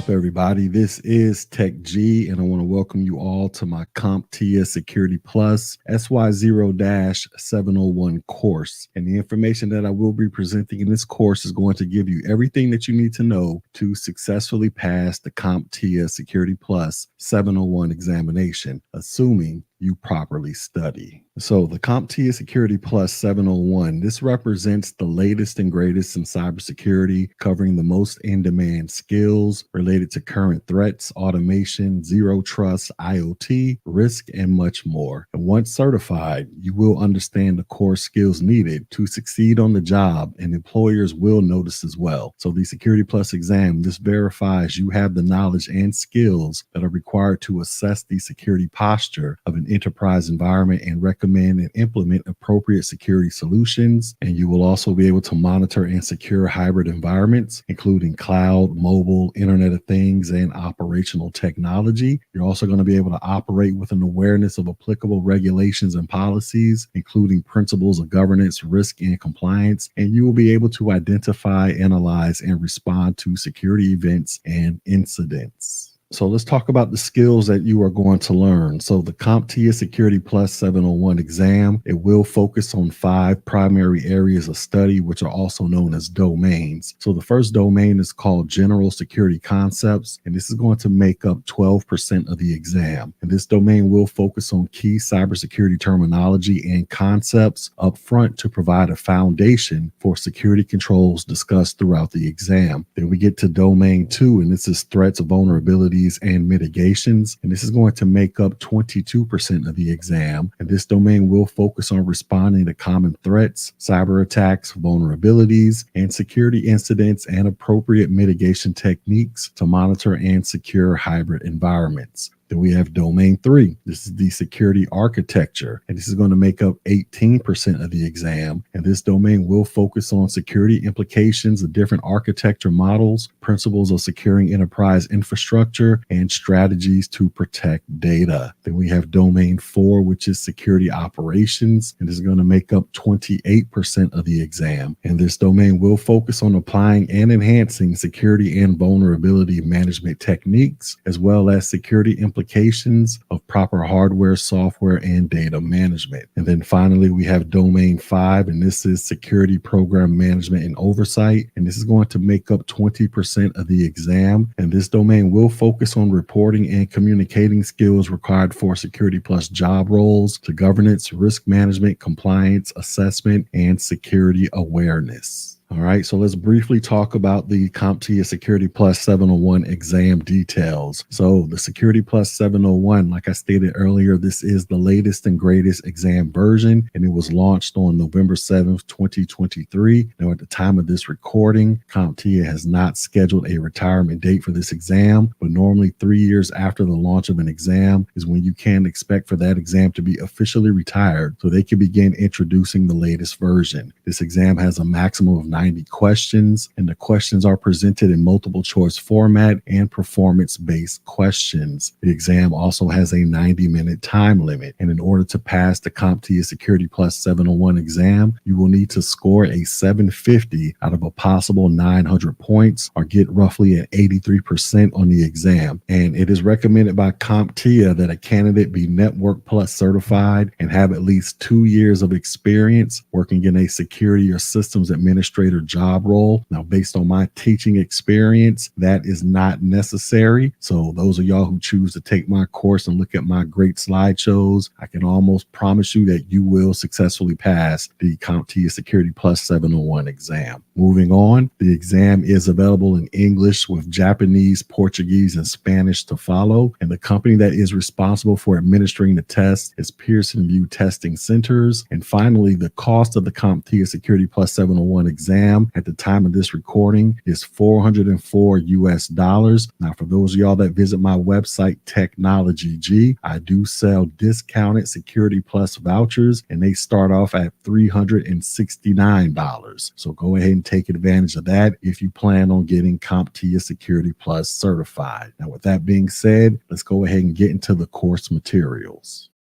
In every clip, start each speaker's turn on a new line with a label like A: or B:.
A: up, everybody? This is Tech G, and I want to welcome you all to my CompTIA Security Plus SY0-701 course. And the information that I will be presenting in this course is going to give you everything that you need to know to successfully pass the CompTIA Security Plus 701 examination, assuming you properly study. So the CompTIA Security Plus 701, this represents the latest and greatest in cybersecurity, covering the most in-demand skills related to current threats, automation, zero trust, IoT, risk, and much more. And once certified, you will understand the core skills needed to succeed on the job, and employers will notice as well. So the Security Plus exam, this verifies you have the knowledge and skills that are required to assess the security posture of an enterprise environment and recommend and implement appropriate security solutions. And you will also be able to monitor and secure hybrid environments, including cloud, mobile, Internet of Things, and operational technology. You're also going to be able to operate with an awareness of applicable regulations and policies, including principles of governance, risk, and compliance. And you will be able to identify, analyze, and respond to security events and incidents. So let's talk about the skills that you are going to learn. So the CompTIA Security Plus 701 exam, it will focus on 5 primary areas of study, which are also known as domains. So the first domain is called General Security Concepts, and this is going to make up 12% of the exam. And this domain will focus on key cybersecurity terminology and concepts up front to provide a foundation for security controls discussed throughout the exam. Then we get to domain 2, and this is threats, vulnerabilities, and mitigations, and this is going to make up 22% of the exam. And this domain will focus on responding to common threats, cyber attacks, vulnerabilities, and security incidents, and appropriate mitigation techniques to monitor and secure hybrid environments. Then we have domain 3. This is the security architecture, and this is going to make up 18% of the exam. And this domain will focus on security implications of different architecture models, principles of securing enterprise infrastructure, and strategies to protect data. Then we have domain 4, which is security operations, and this is going to make up 28% of the exam. And this domain will focus on applying and enhancing security and vulnerability management techniques, as well as security implications of proper hardware, software, and data management. And then finally, we have domain 5, and this is security program management and oversight. And this is going to make up 20% of the exam. And this domain will focus on reporting and communicating skills required for Security Plus job roles to governance, risk management, compliance, assessment, and security awareness. All right, so let's briefly talk about the CompTIA Security Plus 701 exam details. So the Security Plus 701, like I stated earlier, this is the latest and greatest exam version, and it was launched on November 7th, 2023. Now, at the time of this recording, CompTIA has not scheduled a retirement date for this exam, but normally 3 years after the launch of an exam is when you can expect for that exam to be officially retired so they can begin introducing the latest version. This exam has a maximum of 90 questions, and the questions are presented in multiple choice format and performance-based questions. The exam also has a 90-minute time limit, and in order to pass the CompTIA Security Plus 701 exam, you will need to score a 750 out of a possible 900 points, or get roughly an 83% on the exam. And it is recommended by CompTIA that a candidate be Network Plus certified and have at least 2 years of experience working in a security or systems administrator job role. Now, based on my teaching experience, that is not necessary. So those of y'all who choose to take my course and look at my great slideshows, I can almost promise you that you will successfully pass the CompTIA Security Plus 701 exam. Moving on, the exam is available in English with Japanese, Portuguese, and Spanish to follow. And the company that is responsible for administering the test is Pearson VUE Testing Centers. And finally, the cost of the CompTIA Security Plus 701 exam at the time of this recording is $404 US. Now, for those of y'all that visit my website, Technology G, I do sell discounted Security Plus vouchers, and they start off at $369. So go ahead and take advantage of that if you plan on getting CompTIA Security Plus certified. Now, with that being said, let's go ahead and get into the course materials.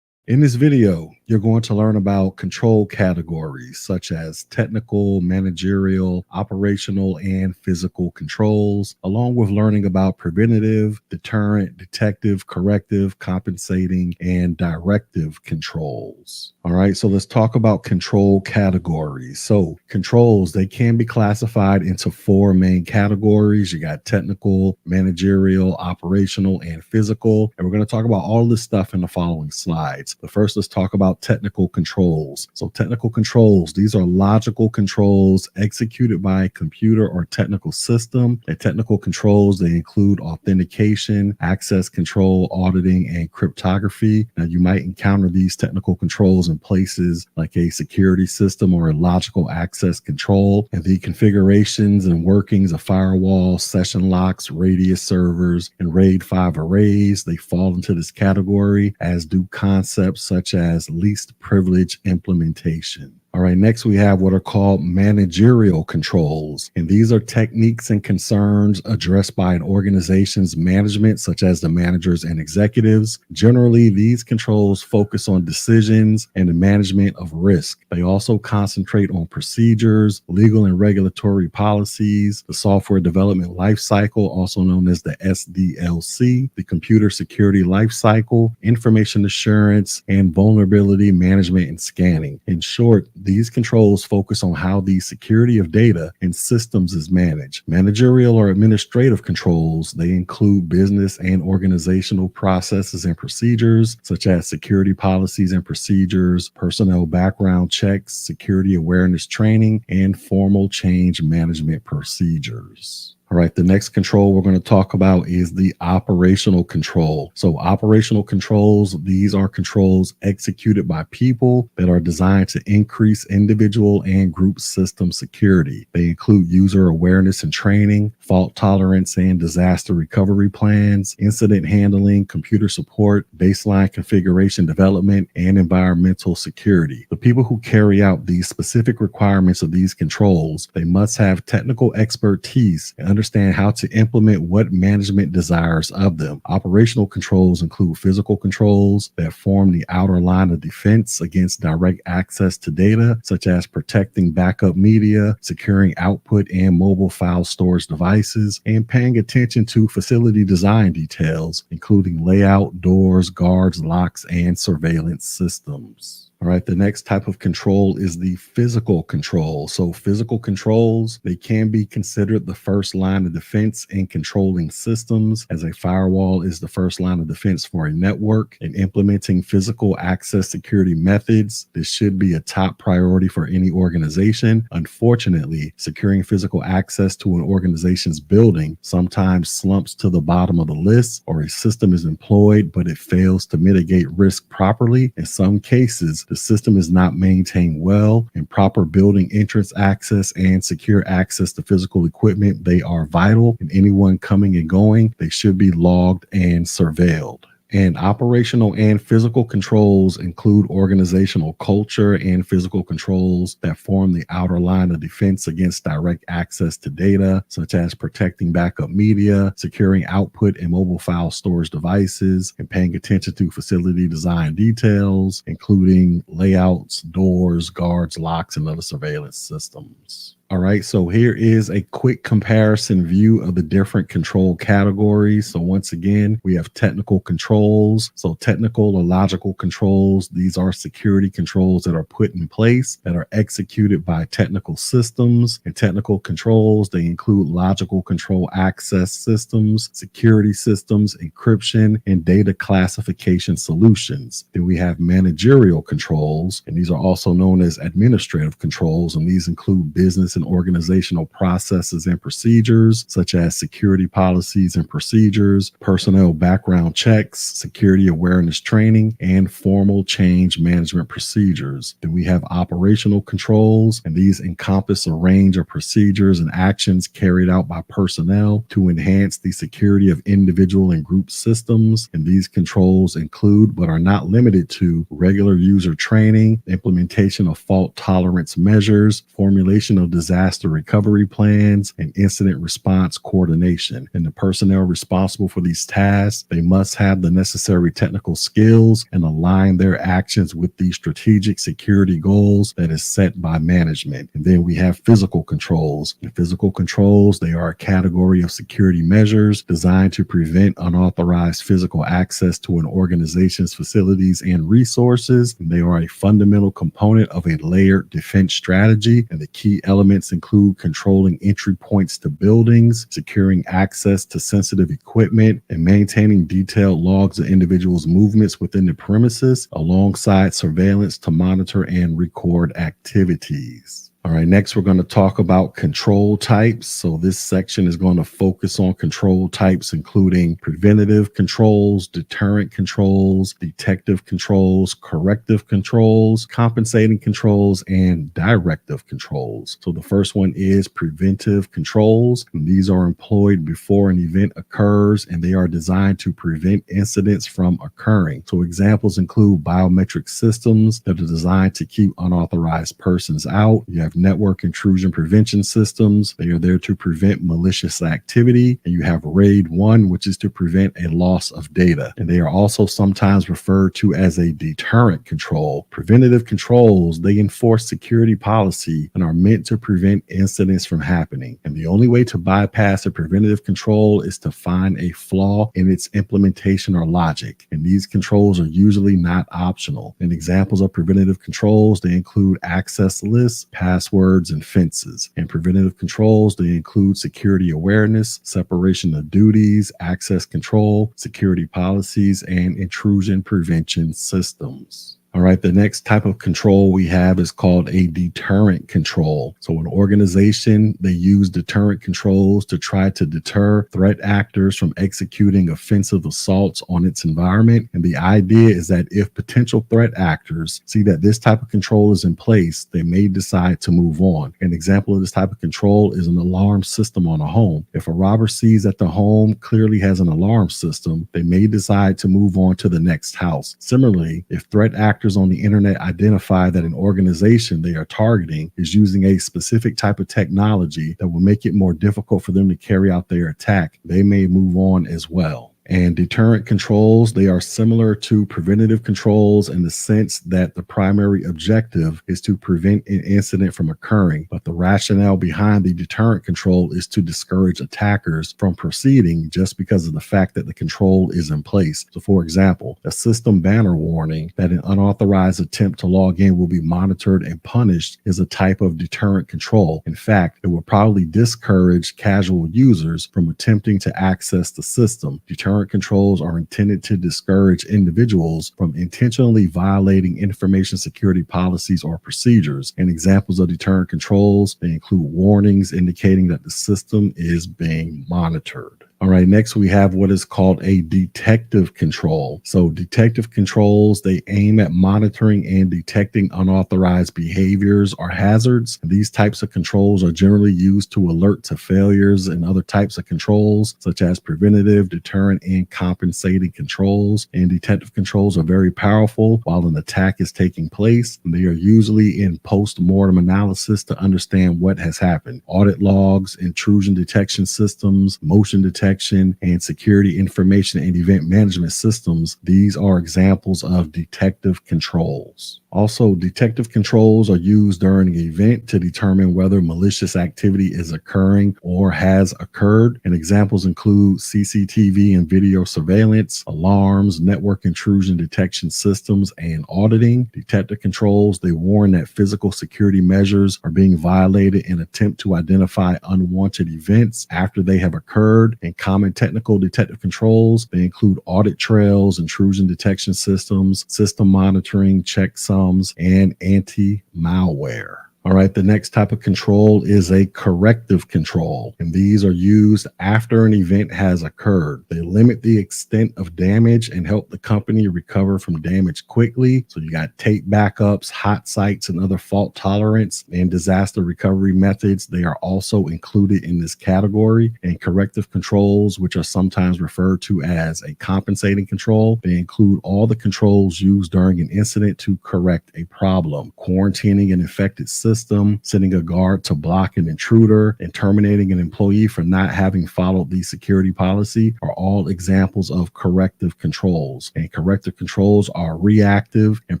A: In this video, You're going to learn about control categories such as technical, managerial, operational, and physical controls, along with learning about preventative, deterrent, detective, corrective, compensating, and directive controls. All right, so let's talk about control categories. So controls, they can be classified into four main categories. You got technical, managerial, operational, and physical. And we're going to talk about all of this stuff in the following slides. But first, let's talk about technical controls. So technical controls, these are logical controls executed by a computer or technical system. And technical controls, they include authentication, access control, auditing, and cryptography. Now, you might encounter these technical controls in places like a security system or a logical access control, and the configurations and workings of firewalls, session locks, radius servers, and RAID 5 arrays, they fall into this category, as do concepts such as least privilege implementation. All right, next we have what are called managerial controls. And these are techniques and concerns addressed by an organization's management, such as the managers and executives. Generally, these controls focus on decisions and the management of risk. They also concentrate on procedures, legal and regulatory policies, the software development lifecycle, also known as the SDLC, the computer security lifecycle, information assurance, and vulnerability management and scanning. In short, these controls focus on how the security of data and systems is managed. Managerial or administrative controls, they include business and organizational processes and procedures, such as security policies and procedures, personnel background checks, security awareness training, and formal change management procedures. All right, the next control we're going to talk about is the operational control. So operational controls, these are controls executed by people that are designed to increase individual and group system security. They include user awareness and training, fault tolerance and disaster recovery plans, incident handling, computer support, baseline configuration development, and environmental security. The people who carry out these specific requirements of these controls, they must have technical expertise and understand how to implement what management desires of them. Operational controls include physical controls that form the outer line of defense against direct access to data, such as protecting backup media, securing output and mobile file storage devices, and paying attention to facility design details, including layout, doors, guards, locks, and surveillance systems. All right, the next type of control is the physical control. So physical controls, they can be considered the first line of defense in controlling systems, as a firewall is the first line of defense for a network. In implementing physical access security methods, this should be a top priority for any organization. Unfortunately, securing physical access to an organization's building sometimes slumps to the bottom of the list, or a system is employed, but it fails to mitigate risk properly. In some cases, the system is not maintained well, and proper building entrance access and secure access to physical equipment, they are vital, and anyone coming and going, they should be logged and surveilled. And operational and physical controls include organizational culture and physical controls that form the outer line of defense against direct access to data, such as protecting backup media, securing output and mobile file storage devices, and paying attention to facility design details, including layouts, doors, guards, locks, and other surveillance systems. All right, so here is a quick comparison view of the different control categories. So once again, we have technical controls. So technical or logical controls, these are security controls that are put in place that are executed by technical systems. And technical controls, they include logical control access systems, security systems, encryption, and data classification solutions. Then we have managerial controls, and these are also known as administrative controls, and these include business and organizational processes and procedures, such as security policies and procedures, personnel background checks, security awareness training, and formal change management procedures. Then we have operational controls, and these encompass a range of procedures and actions carried out by personnel to enhance the security of individual and group systems. And these controls include, but are not limited to, regular user training, implementation of fault tolerance measures, formulation of disaster recovery plans, and incident response coordination. And the personnel responsible for these tasks, they must have the necessary technical skills and align their actions with the strategic security goals that is set by management. And then we have physical controls. And physical controls, they are a category of security measures designed to prevent unauthorized physical access to an organization's facilities and resources. And they are a fundamental component of a layered defense strategy. And the key elements include controlling entry points to buildings, securing access to sensitive equipment, and maintaining detailed logs of individuals' movements within the premises, alongside surveillance to monitor and record activities. All right, next we're going to talk about control types. So this section is going to focus on control types, including preventative controls, deterrent controls, detective controls, corrective controls, compensating controls, and directive controls. So the first one is preventive controls. And these are employed before an event occurs, and they are designed to prevent incidents from occurring. So examples include biometric systems that are designed to keep unauthorized persons out. You have network intrusion prevention systems. They are there to prevent malicious activity. And you have RAID 1, which is to prevent a loss of data. And they are also sometimes referred to as a deterrent control. Preventative controls, they enforce security policy and are meant to prevent incidents from happening. And the only way to bypass a preventative control is to find a flaw in its implementation or logic. And these controls are usually not optional. And examples of preventative controls, they include access lists, passwords, and fences. And preventative controls, they include security awareness, separation of duties, access control, security policies, and intrusion prevention systems. All right, the next type of control we have is called a deterrent control. So an organization, they use deterrent controls to try to deter threat actors from executing offensive assaults on its environment. And the idea is that if potential threat actors see that this type of control is in place, they may decide to move on. An example of this type of control is an alarm system on a home. If a robber sees that the home clearly has an alarm system, they may decide to move on to the next house. Similarly, if threat actors on the internet identify that an organization they are targeting is using a specific type of technology that will make it more difficult for them to carry out their attack, they may move on as well. And deterrent controls, they are similar to preventative controls in the sense that the primary objective is to prevent an incident from occurring. But the rationale behind the deterrent control is to discourage attackers from proceeding just because of the fact that the control is in place. So for example, a system banner warning that an unauthorized attempt to log in will be monitored and punished is a type of deterrent control. In fact, it will probably discourage casual users from attempting to access the system. Deterrent controls are intended to discourage individuals from intentionally violating information security policies or procedures. And examples of deterrent controls, they include warnings indicating that the system is being monitored. All right, next we have what is called a detective control. So detective controls, they aim at monitoring and detecting unauthorized behaviors or hazards. These types of controls are generally used to alert to failures and other types of controls, such as preventative, deterrent, and compensating controls. And detective controls are very powerful while an attack is taking place. They are usually in post-mortem analysis to understand what has happened. Audit logs, intrusion detection systems, motion detection, and security information and event management systems. These are examples of detective controls. Also, detective controls are used during an event to determine whether malicious activity is occurring or has occurred. And examples include CCTV and video surveillance, alarms, network intrusion detection systems, and auditing. Detective controls, they warn that physical security measures are being violated and attempt to identify unwanted events after they have occurred. And common technical detective controls, they include audit trails, intrusion detection systems, system monitoring, checksums, and anti-malware. All right, the next type of control is a corrective control, and these are used after an event has occurred. They limit the extent of damage and help the company recover from damage quickly. So you got tape backups, hot sites, and other fault tolerance and disaster recovery methods. They are also included in this category. And corrective controls, which are sometimes referred to as a compensating control, they include all the controls used during an incident to correct a problem. Quarantining an infected system, system, setting a guard to block an intruder, and terminating an employee for not having followed the security policy are all examples of corrective controls. And corrective controls are reactive and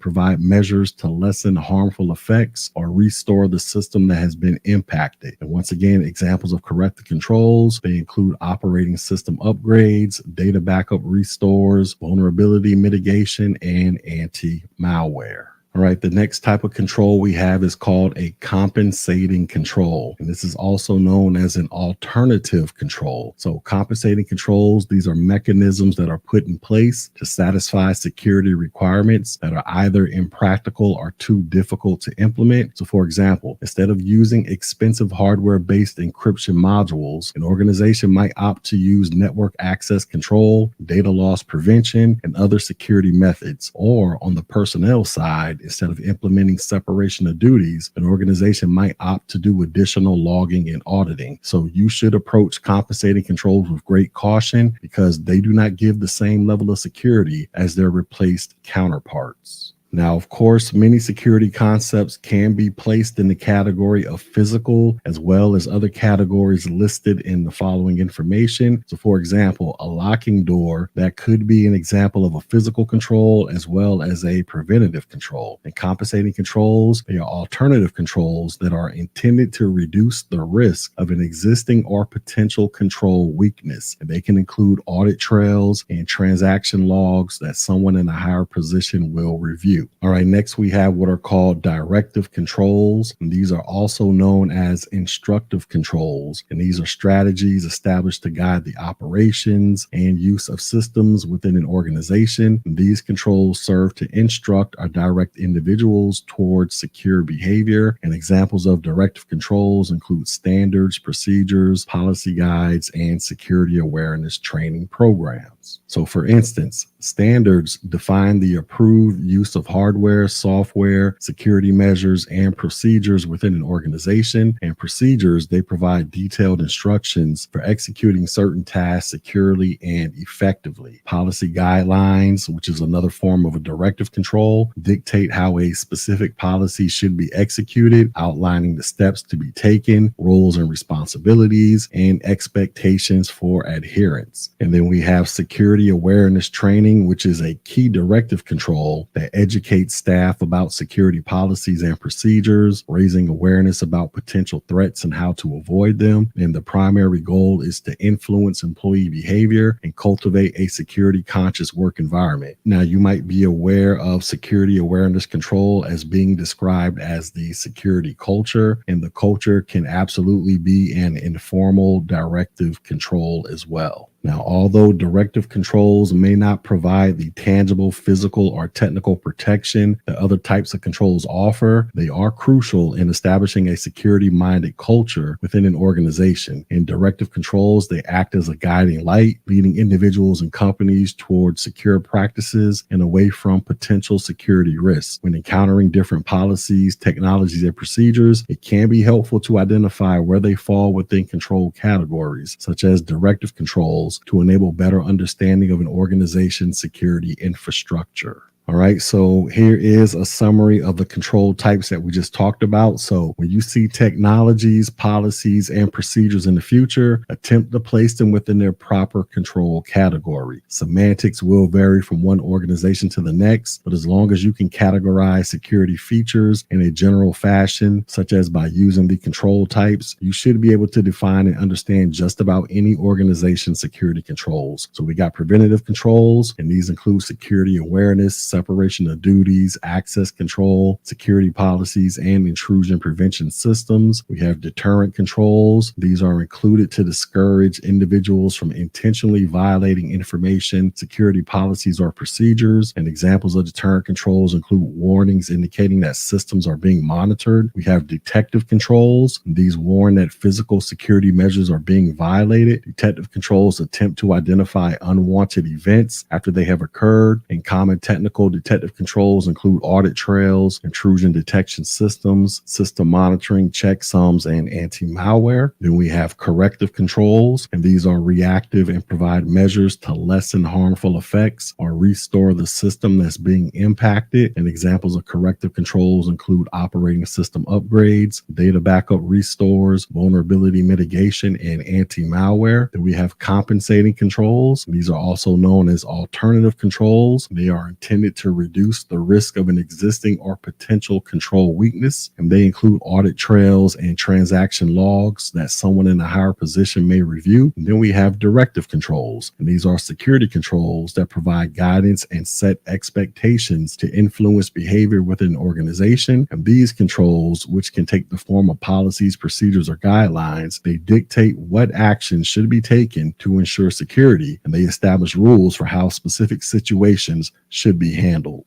A: provide measures to lessen harmful effects or restore the system that has been impacted. And once again, examples of corrective controls, they include operating system upgrades, data backup restores, vulnerability mitigation, and anti-malware. All right, the next type of control we have is called a compensating control. And this is also known as an alternative control. So compensating controls, these are mechanisms that are put in place to satisfy security requirements that are either impractical or too difficult to implement. So for example, instead of using expensive hardware-based encryption modules, an organization might opt to use network access control, data loss prevention, and other security methods. Or on the personnel side, instead of implementing separation of duties, an organization might opt to do additional logging and auditing. So you should approach compensating controls with great caution because they do not give the same level of security as their replaced counterparts. Now, of course, many security concepts can be placed in the category of physical as well as other categories listed in the following information. So, for example, a locking door, that could be an example of a physical control as well as a preventative control. And compensating controls, they are alternative controls that are intended to reduce the risk of an existing or potential control weakness. And they can include audit trails and transaction logs that someone in a higher position will review. All right, next we have what are called directive controls. And these are also known as instructive controls. And these are strategies established to guide the operations and use of systems within an organization. And these controls serve to instruct or direct individuals towards secure behavior. And examples of directive controls include standards, procedures, policy guides, and security awareness training programs. So for instance, standards define the approved use of hardware, software, security measures, and procedures within an organization. And procedures, they provide detailed instructions for executing certain tasks securely and effectively. Policy guidelines, which is another form of a directive control, dictate how a specific policy should be executed, outlining the steps to be taken, roles and responsibilities, and expectations for adherence. And then we have security awareness training, which is a key directive control that educates staff about security policies and procedures, raising awareness about potential threats and how to avoid them. And the primary goal is to influence employee behavior and cultivate a security conscious work environment. Now, you might be aware of security awareness control as being described as the security culture, and the culture can absolutely be an informal directive control as well. Now, although directive controls may not provide the tangible physical or technical protection that other types of controls offer, they are crucial in establishing a security-minded culture within an organization. And directive controls, they act as a guiding light, leading individuals and companies towards secure practices and away from potential security risks. When encountering different policies, technologies, and procedures, it can be helpful to identify where they fall within control categories, such as directive controls, to enable better understanding of an organization's security infrastructure. All right, so here is a summary of the control types that we just talked about. So when you see technologies, policies, and procedures in the future, attempt to place them within their proper control category. Semantics will vary from one organization to the next, but as long as you can categorize security features in a general fashion, such as by using the control types, you should be able to define and understand just about any organization's security controls. So we got preventative controls, and these include security awareness, separation of duties, access control, security policies, and intrusion prevention systems. We have deterrent controls. These are included to discourage individuals from intentionally violating information, security policies, or procedures. And examples of deterrent controls include warnings indicating that systems are being monitored. We have detective controls. These warn that physical security measures are being violated. Detective controls attempt to identify unwanted events after they have occurred. And common technical typical detective controls include audit trails, intrusion detection systems, system monitoring, checksums, and anti-malware. Then we have corrective controls, and these are reactive and provide measures to lessen harmful effects or restore the system that's being impacted. And examples of corrective controls include operating system upgrades, data backup restores, vulnerability mitigation, and anti-malware. Then we have compensating controls. These are also known as alternative controls. They are intended to reduce the risk of an existing or potential control weakness, and they include audit trails and transaction logs that someone in a higher position may review. And then we have directive controls, and these are security controls that provide guidance and set expectations to influence behavior within an organization. And these controls, which can take the form of policies, procedures, or guidelines, they dictate what actions should be taken to ensure security, and they establish rules for how specific situations should be handled.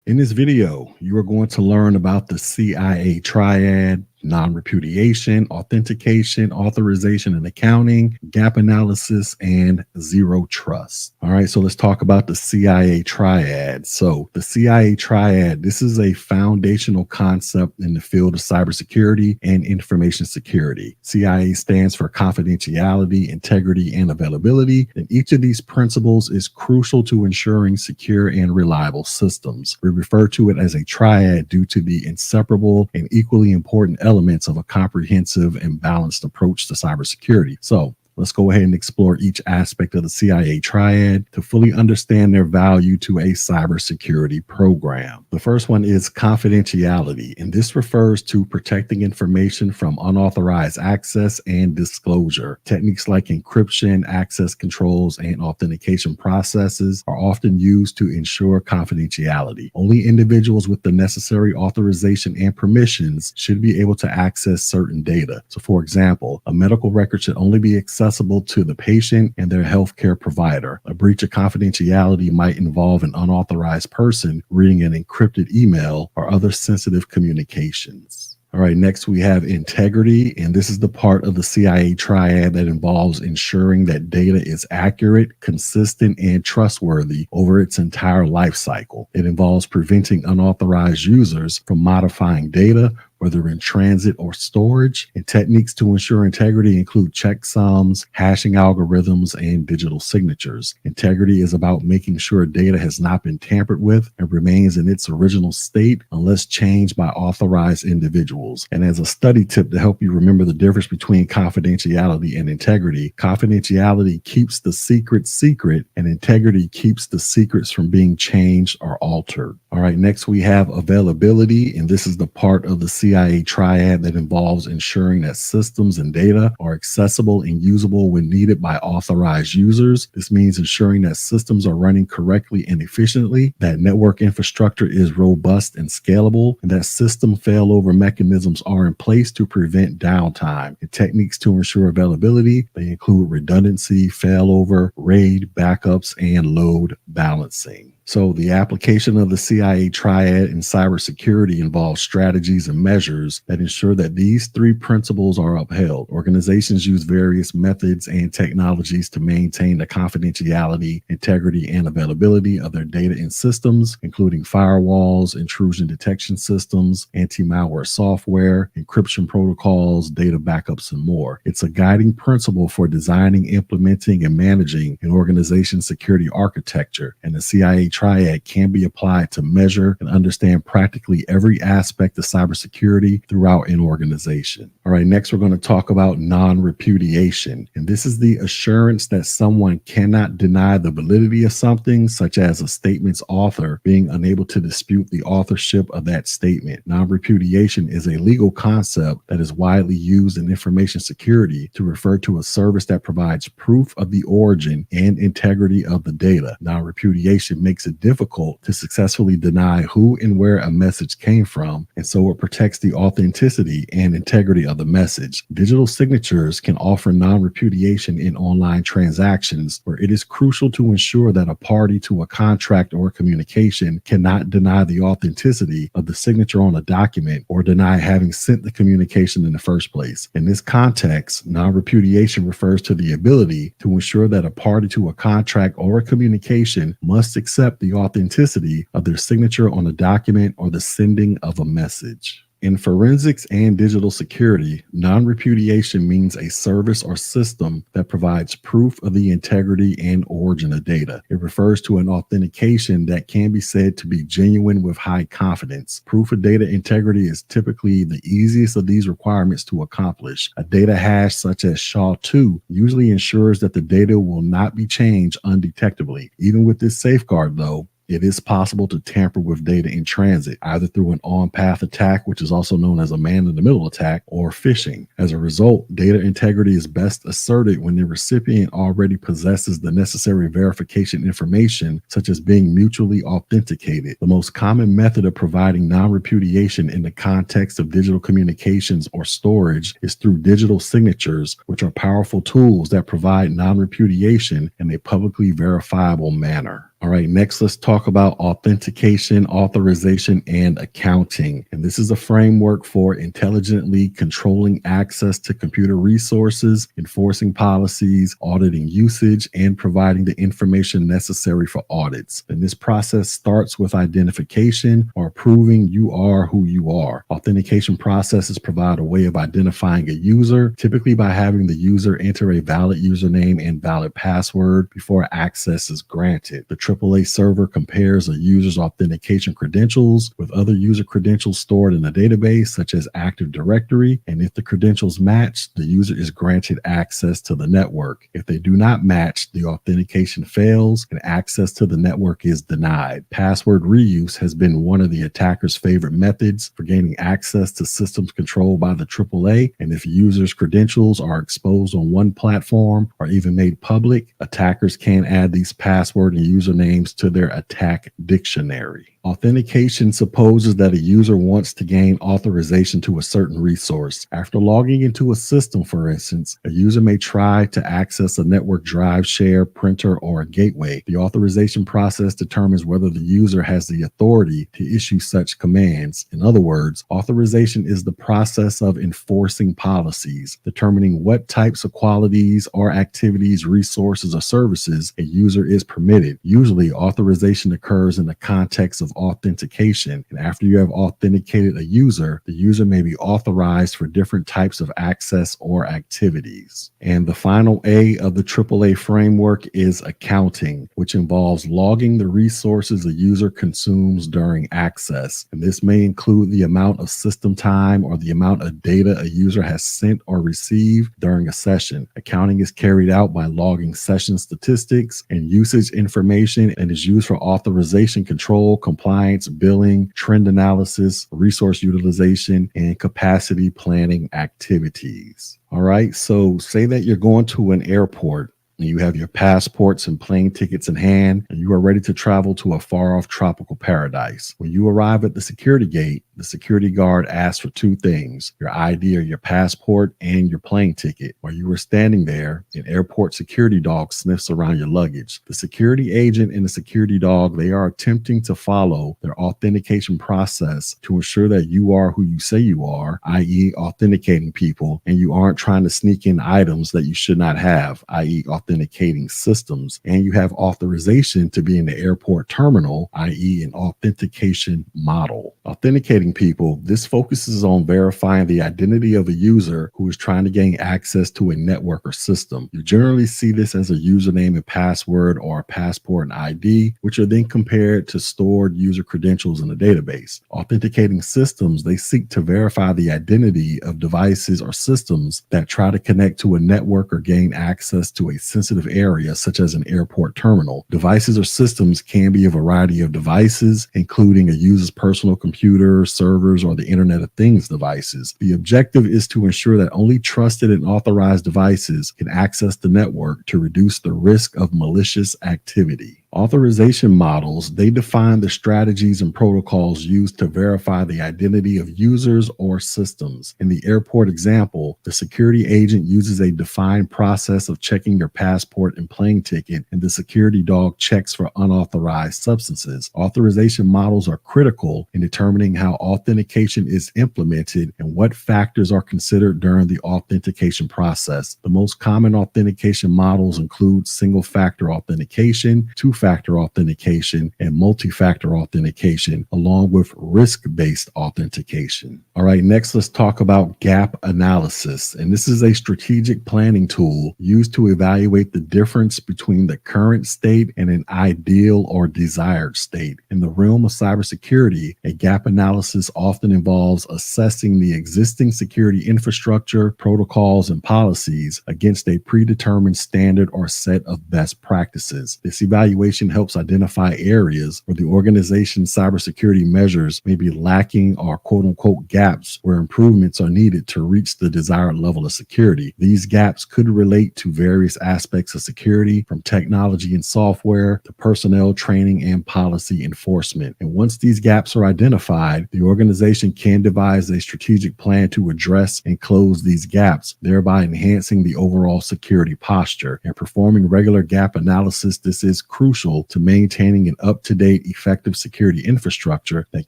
A: In this video, you are going to learn about the CIA triad, non-repudiation, authentication, authorization and accounting, gap analysis, and zero trust. All right, so let's talk about the CIA triad. So the CIA triad, this is a foundational concept in the field of cybersecurity and information security. CIA stands for confidentiality, integrity, and availability. And each of these principles is crucial to ensuring secure and reliable systems. We refer to it as a triad due to the inseparable and equally important elements of a comprehensive and balanced approach to cybersecurity. So let's go ahead and explore each aspect of the CIA triad to fully understand their value to a cybersecurity program. The first one is confidentiality, and this refers to protecting information from unauthorized access and disclosure. Techniques like encryption, access controls, and authentication processes are often used to ensure confidentiality. Only individuals with the necessary authorization and permissions should be able to access certain data. So, for example, a medical record should only be accessible to the patient and their healthcare provider. A breach of confidentiality might involve an unauthorized person reading an encrypted email or other sensitive communications. All right, next we have integrity, and this is the part of the CIA triad that involves ensuring that data is accurate, consistent, and trustworthy over its entire life cycle. It involves preventing unauthorized users from modifying data, whether in transit or storage. And techniques to ensure integrity include checksums, hashing algorithms, and digital signatures. Integrity is about making sure data has not been tampered with and remains in its original state unless changed by authorized individuals. And as a study tip to help you remember the difference between confidentiality and integrity, confidentiality keeps the secret secret, and integrity keeps the secrets from being changed or altered. All right, next we have availability, and this is the part of the CIA triad that involves ensuring that systems and data are accessible and usable when needed by authorized users. This means ensuring that systems are running correctly and efficiently, that network infrastructure is robust and scalable, and that system failover mechanisms are in place to prevent downtime. And techniques to ensure availability, they include redundancy, failover, RAID, backups, and load balancing. So the application of the CIA triad in cybersecurity involves strategies and measures that ensure that these three principles are upheld. Organizations use various methods and technologies to maintain the confidentiality, integrity, and availability of their data and systems, including firewalls, intrusion detection systems, anti-malware software, encryption protocols, data backups, and more. It's a guiding principle for designing, implementing, and managing an organization's security architecture, and the CIA triad can be applied to measure and understand practically every aspect of cybersecurity throughout an organization. All right, next we're going to talk about non-repudiation. And this is the assurance that someone cannot deny the validity of something, such as a statement's author being unable to dispute the authorship of that statement. Non-repudiation is a legal concept that is widely used in information security to refer to a service that provides proof of the origin and integrity of the data. Non-repudiation makes it difficult to successfully deny who and where a message came from, and so it protects the authenticity and integrity of the message. Digital signatures can offer non-repudiation in online transactions, where it is crucial to ensure that a party to a contract or communication cannot deny the authenticity of the signature on a document or deny having sent the communication in the first place. In this context, non-repudiation refers to the ability to ensure that a party to a contract or a communication must accept accept the authenticity of their signature on a document or the sending of a message. In forensics and digital security, non-repudiation means a service or system that provides proof of the integrity and origin of data. It refers to an authentication that can be said to be genuine with high confidence. Proof of data integrity is typically the easiest of these requirements to accomplish. A data hash such as SHA-2 usually ensures that the data will not be changed undetectably. Even with this safeguard, though, it is possible to tamper with data in transit, either through an on-path attack, which is also known as a man-in-the-middle attack, or phishing. As a result, data integrity is best asserted when the recipient already possesses the necessary verification information, such as being mutually authenticated. The most common method of providing non-repudiation in the context of digital communications or storage is through digital signatures, which are powerful tools that provide non-repudiation in a publicly verifiable manner. All right, next let's talk about authentication, authorization, and accounting. And this is a framework for intelligently controlling access to computer resources, enforcing policies, auditing usage, and providing the information necessary for audits. And this process starts with identification or proving you are who you are. Authentication processes provide a way of identifying a user, typically by having the user enter a valid username and valid password before access is granted. The AAA server compares a user's authentication credentials with other user credentials stored in a database, such as Active Directory, and if the credentials match, the user is granted access to the network. If they do not match, the authentication fails and access to the network is denied. Password reuse has been one of the attacker's favorite methods for gaining access to systems controlled by the AAA, and if users' credentials are exposed on one platform or even made public, attackers can add these password and usernames to their attack dictionary. Authentication supposes that a user wants to gain authorization to a certain resource. After logging into a system, for instance, a user may try to access a network drive, share, printer, or a gateway. The authorization process determines whether the user has the authority to issue such commands. In other words, authorization is the process of enforcing policies, determining what types of qualities or activities, resources, or services a user is permitted. Usually, authorization occurs in the context of authentication, and after you have authenticated a user, the user may be authorized for different types of access or activities. And the final A of the AAA framework is accounting, which involves logging the resources a user consumes during access. And this may include the amount of system time or the amount of data a user has sent or received during a session. Accounting is carried out by logging session statistics and usage information and is used for authorization control, compliance, billing, trend analysis, resource utilization, and capacity planning activities. All right, so say that you're going to an airport and you have your passports and plane tickets in hand, and you are ready to travel to a far-off tropical paradise. When you arrive at the security gate, the security guard asks for two things: your ID or your passport and your plane ticket. While you are standing there, an airport security dog sniffs around your luggage. The security agent and the security dog, they are attempting to follow their authentication process to ensure that you are who you say you are, i.e. authenticating people, and you aren't trying to sneak in items that you should not have, i.e. authenticating systems, and you have authorization to be in the airport terminal, i.e. an authentication model. Authenticating people, this focuses on verifying the identity of a user who is trying to gain access to a network or system. You generally see this as a username and password or a passport and ID, which are then compared to stored user credentials in a database. Authenticating systems, they seek to verify the identity of devices or systems that try to connect to a network or gain access to a sensitive area, such as an airport terminal. Devices or systems can be a variety of devices, including a user's personal computer, servers, or the Internet of Things devices. The objective is to ensure that only trusted and authorized devices can access the network to reduce the risk of malicious activity. Authorization models, they define the strategies and protocols used to verify the identity of users or systems. In the airport example, the security agent uses a defined process of checking your passport and plane ticket, and the security dog checks for unauthorized substances. Authorization models are critical in determining how authentication is implemented and what factors are considered during the authentication process. The most common authentication models include single-factor authentication, two-factor two-factor authentication and multi-factor authentication, along with risk-based authentication. All right, next let's talk about gap analysis. And this is a strategic planning tool used to evaluate the difference between the current state and an ideal or desired state. In the realm of cybersecurity, a gap analysis often involves assessing the existing security infrastructure, protocols, and policies against a predetermined standard or set of best practices. This evaluation helps identify areas where the organization's cybersecurity measures may be lacking or quote-unquote gaps where improvements are needed to reach the desired level of security. These gaps could relate to various aspects of security, from technology and software to personnel training and policy enforcement. And once these gaps are identified, the organization can devise a strategic plan to address and close these gaps, thereby enhancing the overall security posture. And performing regular gap analysis, this is crucial to maintaining an up-to-date, effective security infrastructure that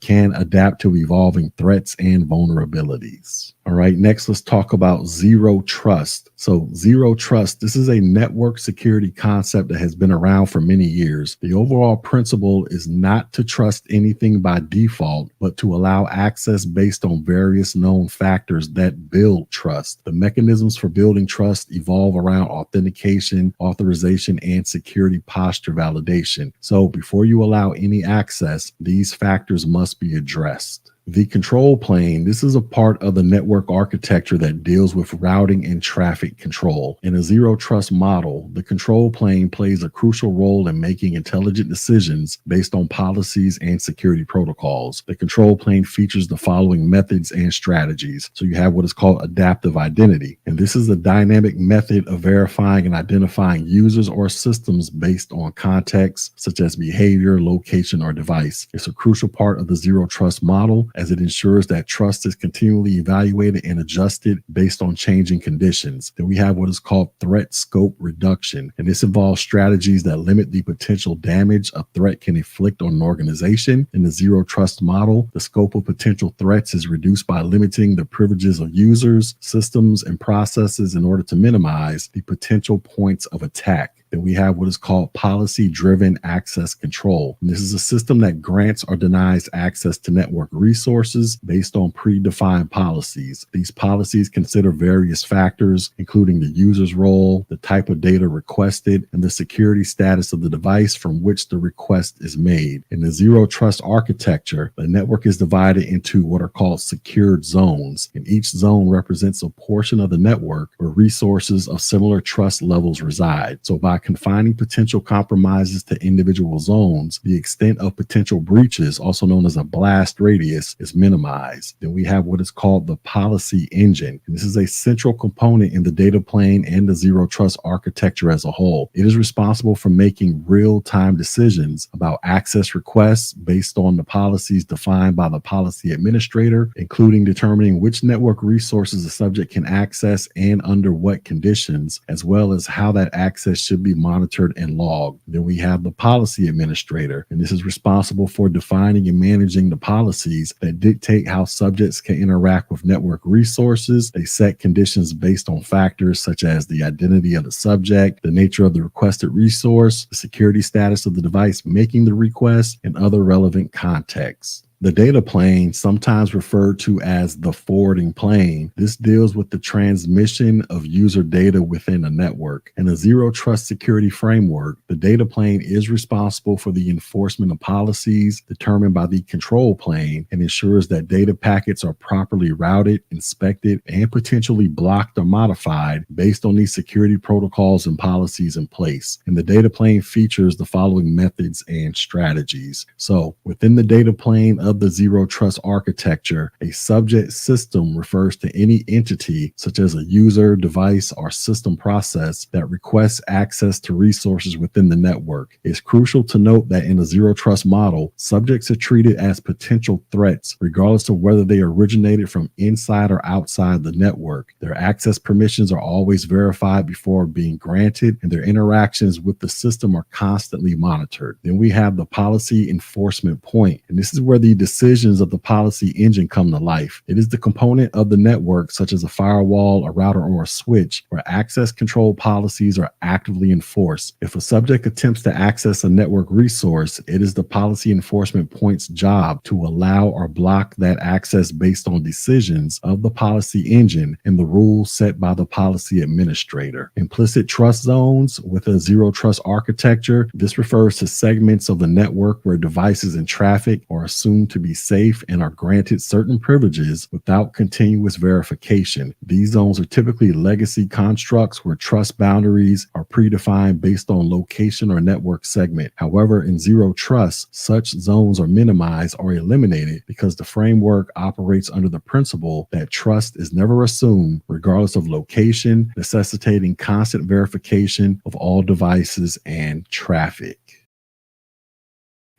A: can adapt to evolving threats and vulnerabilities. All right, next let's talk about zero trust. So zero trust, this is a network security concept that has been around for many years. The overall principle is not to trust anything by default, but to allow access based on various known factors that build trust. The mechanisms for building trust evolve around authentication, authorization, and security posture validation. So before you allow any access, these factors must be addressed. The control plane, this is a part of the network architecture that deals with routing and traffic control. In a zero trust model, the control plane plays a crucial role in making intelligent decisions based on policies and security protocols. The control plane features the following methods and strategies. So you have what is called adaptive identity, and this is a dynamic method of verifying and identifying users or systems based on context, such as behavior, location, or device. It's a crucial part of the zero trust model, as it ensures that trust is continually evaluated and adjusted based on changing conditions. Then we have what is called threat scope reduction, and this involves strategies that limit the potential damage a threat can inflict on an organization. In the zero trust model, the scope of potential threats is reduced by limiting the privileges of users, systems, and processes in order to minimize the potential points of attack. Then we have what is called policy-driven access control. And this is a system that grants or denies access to network resources based on predefined policies. These policies consider various factors, including the user's role, the type of data requested, and the security status of the device from which the request is made. In the zero trust architecture, the network is divided into what are called secured zones, and each zone represents a portion of the network where resources of similar trust levels reside. So by confining potential compromises to individual zones, the extent of potential breaches, also known as a blast radius, is minimized. Then we have what is called the policy engine. And this is a central component in the data plane and the zero trust architecture as a whole. It is responsible for making real-time decisions about access requests based on the policies defined by the policy administrator, including determining which network resources the subject can access and under what conditions, as well as how that access should be monitored and logged. Then we have the policy administrator, and this is responsible for defining and managing the policies that dictate how subjects can interact with network resources. They set conditions based on factors such as the identity of the subject, the nature of the requested resource, the security status of the device making the request, and other relevant contexts. The data plane, sometimes referred to as the forwarding plane, this deals with the transmission of user data within a network. In a zero trust security framework, the data plane is responsible for the enforcement of policies determined by the control plane and ensures that data packets are properly routed, inspected, and potentially blocked or modified based on these security protocols and policies in place. And the data plane features the following methods and strategies. So within the data plane of the zero trust architecture, a subject system refers to any entity such as a user, device, or system process that requests access to resources within the network. It's crucial to note that in a zero trust model, subjects are treated as potential threats regardless of whether they originated from inside or outside the network. Their access permissions are always verified before being granted, and their interactions with the system are constantly monitored. Then we have the policy enforcement point, and this is where the decisions of the policy engine come to life. It is the component of the network, such as a firewall, a router, or a switch, where access control policies are actively enforced. If a subject attempts to access a network resource, it is the policy enforcement point's job to allow or block that access based on decisions of the policy engine and the rules set by the policy administrator. Implicit trust zones with a zero trust architecture. This refers to segments of the network where devices and traffic are assumed to be safe and are granted certain privileges without continuous verification. These zones are typically legacy constructs where trust boundaries are predefined based on location or network segment. However, in zero trust, such zones are minimized or eliminated because the framework operates under the principle that trust is never assumed regardless of location, necessitating constant verification of all devices and traffic.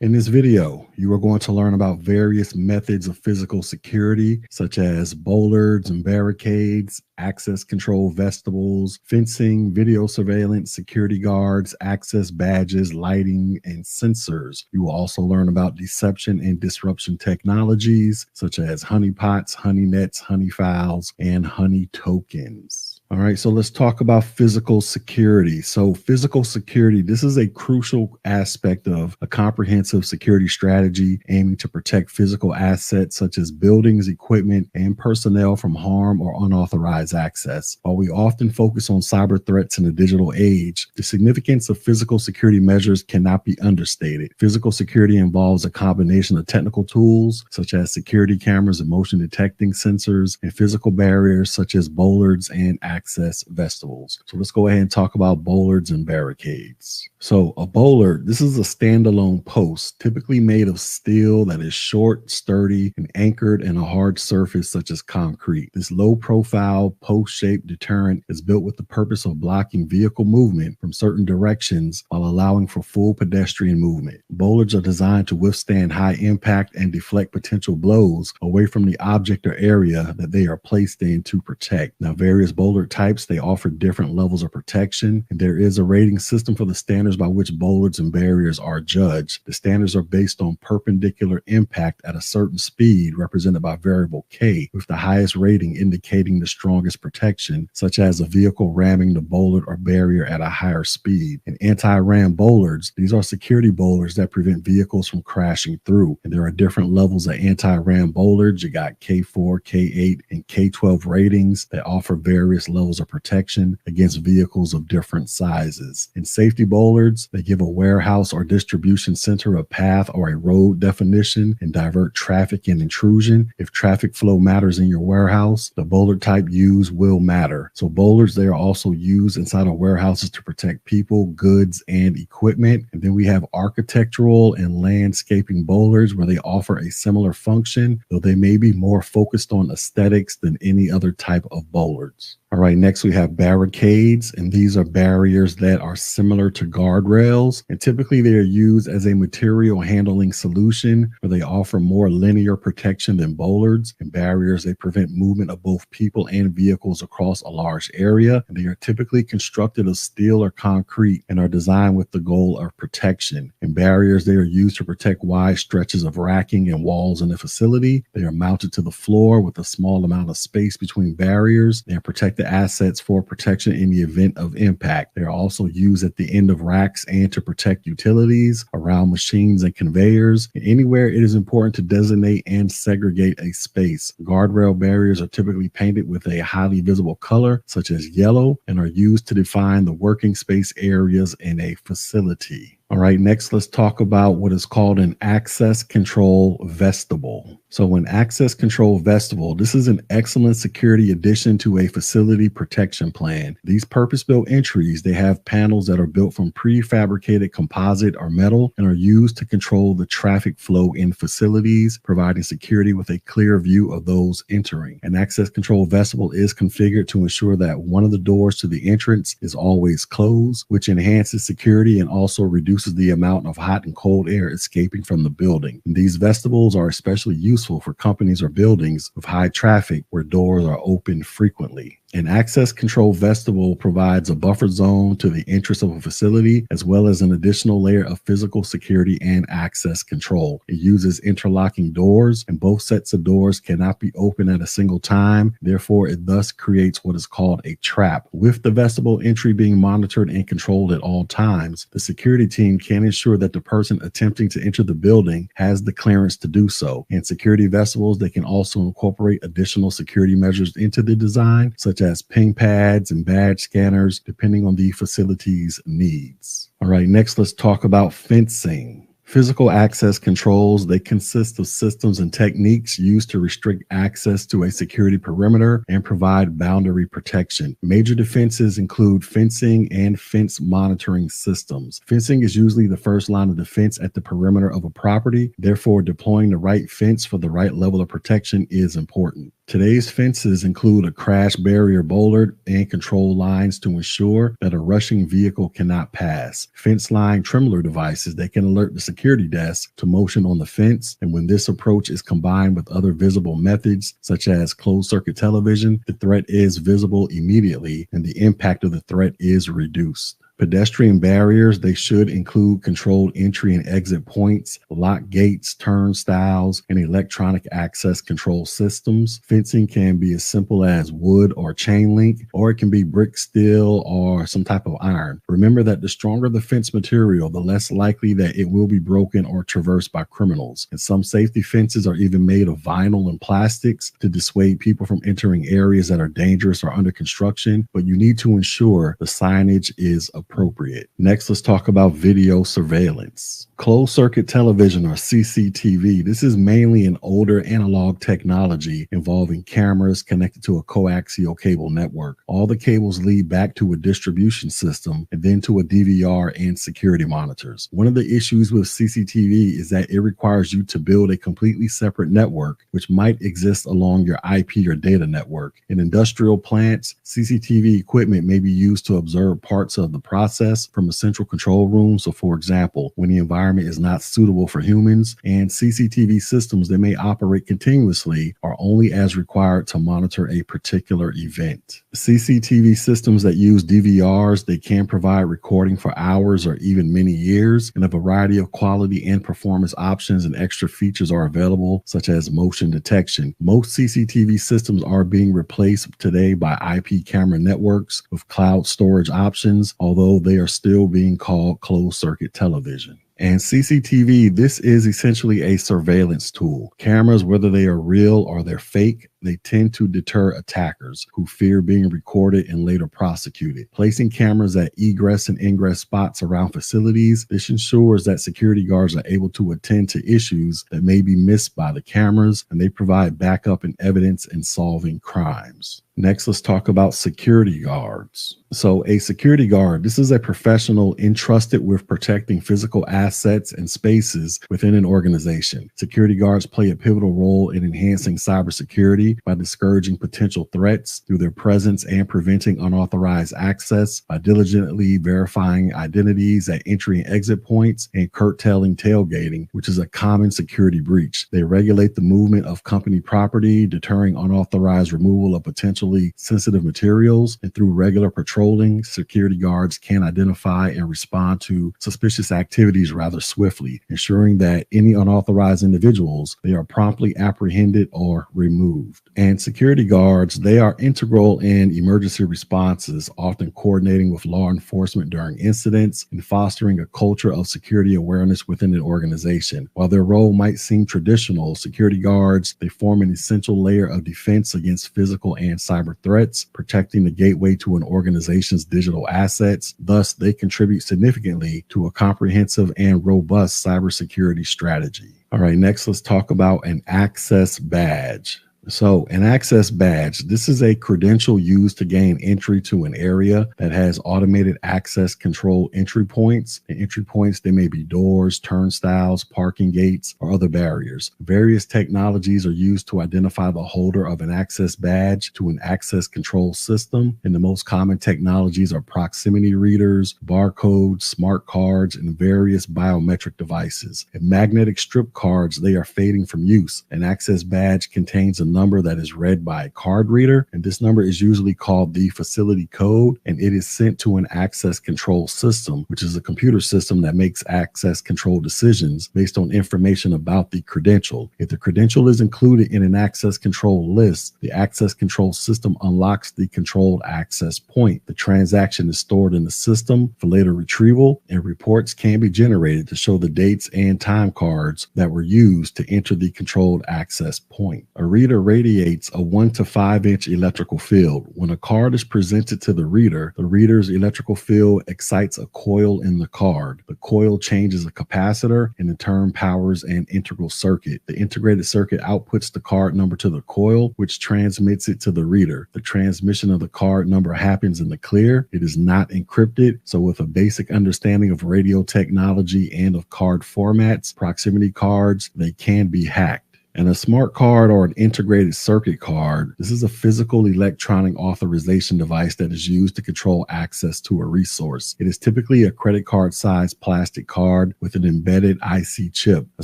A: In this video, you are going to learn about various methods of physical security, such as bollards and barricades, access control vestibules, fencing, video surveillance, security guards, access badges, lighting, and sensors. You will also learn about deception and disruption technologies, such as honeypots, honey nets, honey files, and honey tokens. All right, so let's talk about physical security. So physical security, this is a crucial aspect of a comprehensive security strategy aiming to protect physical assets such as buildings, equipment, and personnel from harm or unauthorized access. While we often focus on cyber threats in the digital age, the significance of physical security measures cannot be understated. Physical security involves a combination of technical tools such as security cameras and motion detecting sensors, and physical barriers such as bollards and access vestibules. So let's go ahead and talk about bollards and barricades. So a bollard, this is a standalone post typically made of steel that is short, sturdy, and anchored in a hard surface such as concrete. This low profile post-shaped deterrent is built with the purpose of blocking vehicle movement from certain directions while allowing for full pedestrian movement. Bollards are designed to withstand high impact and deflect potential blows away from the object or area that they are placed in to protect. Now, various bollard types, they offer different levels of protection, and there is a rating system for the standards by which bollards and barriers are judged. The standards are based on perpendicular impact at a certain speed, represented by variable K, with the highest rating indicating the strongest protection, such as a vehicle ramming the bollard or barrier at a higher speed. And anti-ram bollards, these are security bollards that prevent vehicles from crashing through. And there are different levels of anti-ram bollards. You got K4, K8, and K12 ratings that offer various levels of protection against vehicles of different sizes. And safety bollards, they give a warehouse or distribution center a path or a road definition and divert traffic and intrusion. If traffic flow matters in your warehouse, the bollard type used will matter. So bollards, they are also used inside of warehouses to protect people, goods, and equipment. And then we have architectural and landscaping bollards, where they offer a similar function, though they may be more focused on aesthetics than any other type of bollards. All right, next we have barricades, and these are barriers that are similar to guardrails, and typically they are used as a material handling solution where they offer more linear protection than bollards. And barriers, they prevent movement of both people and vehicles across a large area, and they are typically constructed of steel or concrete and are designed with the goal of protection. And barriers, they are used to protect wide stretches of racking and walls in the facility. They are mounted to the floor with a small amount of space between barriers. They are protected assets for protection in the event of impact. They are also used at the end of racks and to protect utilities, around machines and conveyors, and anywhere it is important to designate and segregate a space. Guardrail barriers are typically painted with a highly visible color, such as yellow, and are used to define the working space areas in a facility. All right, next let's talk about what is called an access control vestibule. So an access control vestibule, this is an excellent security addition to a facility protection plan. These purpose-built entries, they have panels that are built from prefabricated composite or metal and are used to control the traffic flow in facilities, providing security with a clear view of those entering. An access control vestibule is configured to ensure that one of the doors to the entrance is always closed, which enhances security and also reduces reduces the amount of hot and cold air escaping from the building. And these vestibules are especially useful for companies or buildings with high traffic where doors are opened frequently. An access control vestibule provides a buffer zone to the entrance of a facility, as well as an additional layer of physical security and access control. It uses interlocking doors, and both sets of doors cannot be opened at a single time. Therefore, it thus creates what is called a trap. With the vestibule entry being monitored and controlled at all times, the security team can ensure that the person attempting to enter the building has the clearance to do so. And security vestibules, they can also incorporate additional security measures into the design, such as ping pads and badge scanners, depending on the facility's needs. All right, next let's talk about fencing. Physical access controls, they consist of systems and techniques used to restrict access to a security perimeter and provide boundary protection. Major defenses include fencing and fence monitoring systems. Fencing is usually the first line of defense at the perimeter of a property. Therefore, deploying the right fence for the right level of protection is important. Today's fences include a crash barrier bollard and control lines to ensure that a rushing vehicle cannot pass. Fence line trembler devices, they can alert the security desk to motion on the fence. And when this approach is combined with other visible methods, such as closed circuit television, the threat is visible immediately and the impact of the threat is reduced. Pedestrian barriers, they should include controlled entry and exit points, lock gates, turnstiles, and electronic access control systems. Fencing can be as simple as wood or chain link, or it can be brick, steel, or some type of iron. Remember that the stronger the fence material, the less likely that it will be broken or traversed by criminals. And some safety fences are even made of vinyl and plastics to dissuade people from entering areas that are dangerous or under construction, but you need to ensure the signage is appropriate. Next, let's talk about video surveillance. Closed circuit television, or CCTV. This is mainly an older analog technology involving cameras connected to a coaxial cable network. All the cables lead back to a distribution system and then to a DVR and security monitors. One of the issues with CCTV is that it requires you to build a completely separate network, which might exist along your IP or data network. In industrial plants, CCTV equipment may be used to observe parts of the process from a central control room. So for example, when the environment is not suitable for humans, and CCTV systems that may operate continuously are only as required to monitor a particular event. CCTV systems that use DVRs, they can provide recording for hours or even many years, and a variety of quality and performance options and extra features are available, such as motion detection. Most CCTV systems are being replaced today by IP camera networks with cloud storage options, although they are still being called closed circuit television. And CCTV, this is essentially a surveillance tool. Cameras, whether they are real or they're fake, they tend to deter attackers who fear being recorded and later prosecuted. Placing cameras at egress and ingress spots around facilities, this ensures that security guards are able to attend to issues that may be missed by the cameras, and they provide backup and evidence in solving crimes. Next, let's talk about security guards. So a security guard, this is a professional entrusted with protecting physical assets and spaces within an organization. Security guards play a pivotal role in enhancing cybersecurity by discouraging potential threats through their presence and preventing unauthorized access by diligently verifying identities at entry and exit points and curtailing tailgating, which is a common security breach. They regulate the movement of company property, deterring unauthorized removal of potentially sensitive materials, and through regular patrolling, security guards can identify and respond to suspicious activities rather swiftly, ensuring that any unauthorized individuals, they are promptly apprehended or removed. And security guards, they are integral in emergency responses, often coordinating with law enforcement during incidents and fostering a culture of security awareness within an organization. While their role might seem traditional, security guards, they form an essential layer of defense against physical and cyber threats, protecting the gateway to an organization's digital assets. Thus, they contribute significantly to a comprehensive and robust cybersecurity strategy. All right, next let's talk about an access badge. So, an access badge, this is a credential used to gain entry to an area that has automated access control entry points. And entry points, they may be doors, turnstiles, parking gates, or other barriers. Various technologies are used to identify the holder of an access badge to an access control system. And the most common technologies are proximity readers, barcodes, smart cards, and various biometric devices. And magnetic strip cards, they are fading from use. An access badge contains a number that is read by a card reader, and this number is usually called the facility code, and it is sent to an access control system, which is a computer system that makes access control decisions based on information about the credential. If the credential is included in an access control list, the access control system unlocks the controlled access point. The transaction is stored in the system for later retrieval, and reports can be generated to show the dates and time cards that were used to enter the controlled access point. A reader radiates a 1 to 5 inch electrical field. When a card is presented to the reader's electrical field excites a coil in the card. The coil changes a capacitor and in turn powers an integral circuit. The integrated circuit outputs the card number to the coil, which transmits it to the reader. The transmission of the card number happens in the clear. It is not encrypted. So with a basic understanding of radio technology and of card formats, proximity cards, they can be hacked. And a smart card or an integrated circuit card, this is a physical electronic authorization device that is used to control access to a resource. It is typically a credit card sized plastic card with an embedded IC chip. A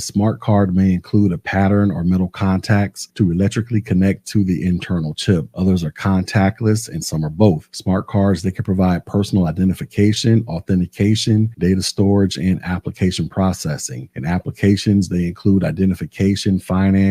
A: smart card may include a pattern or metal contacts to electrically connect to the internal chip. Others are contactless and some are both. Smart cards, they can provide personal identification, authentication, data storage, and application processing. In applications, they include identification, finance,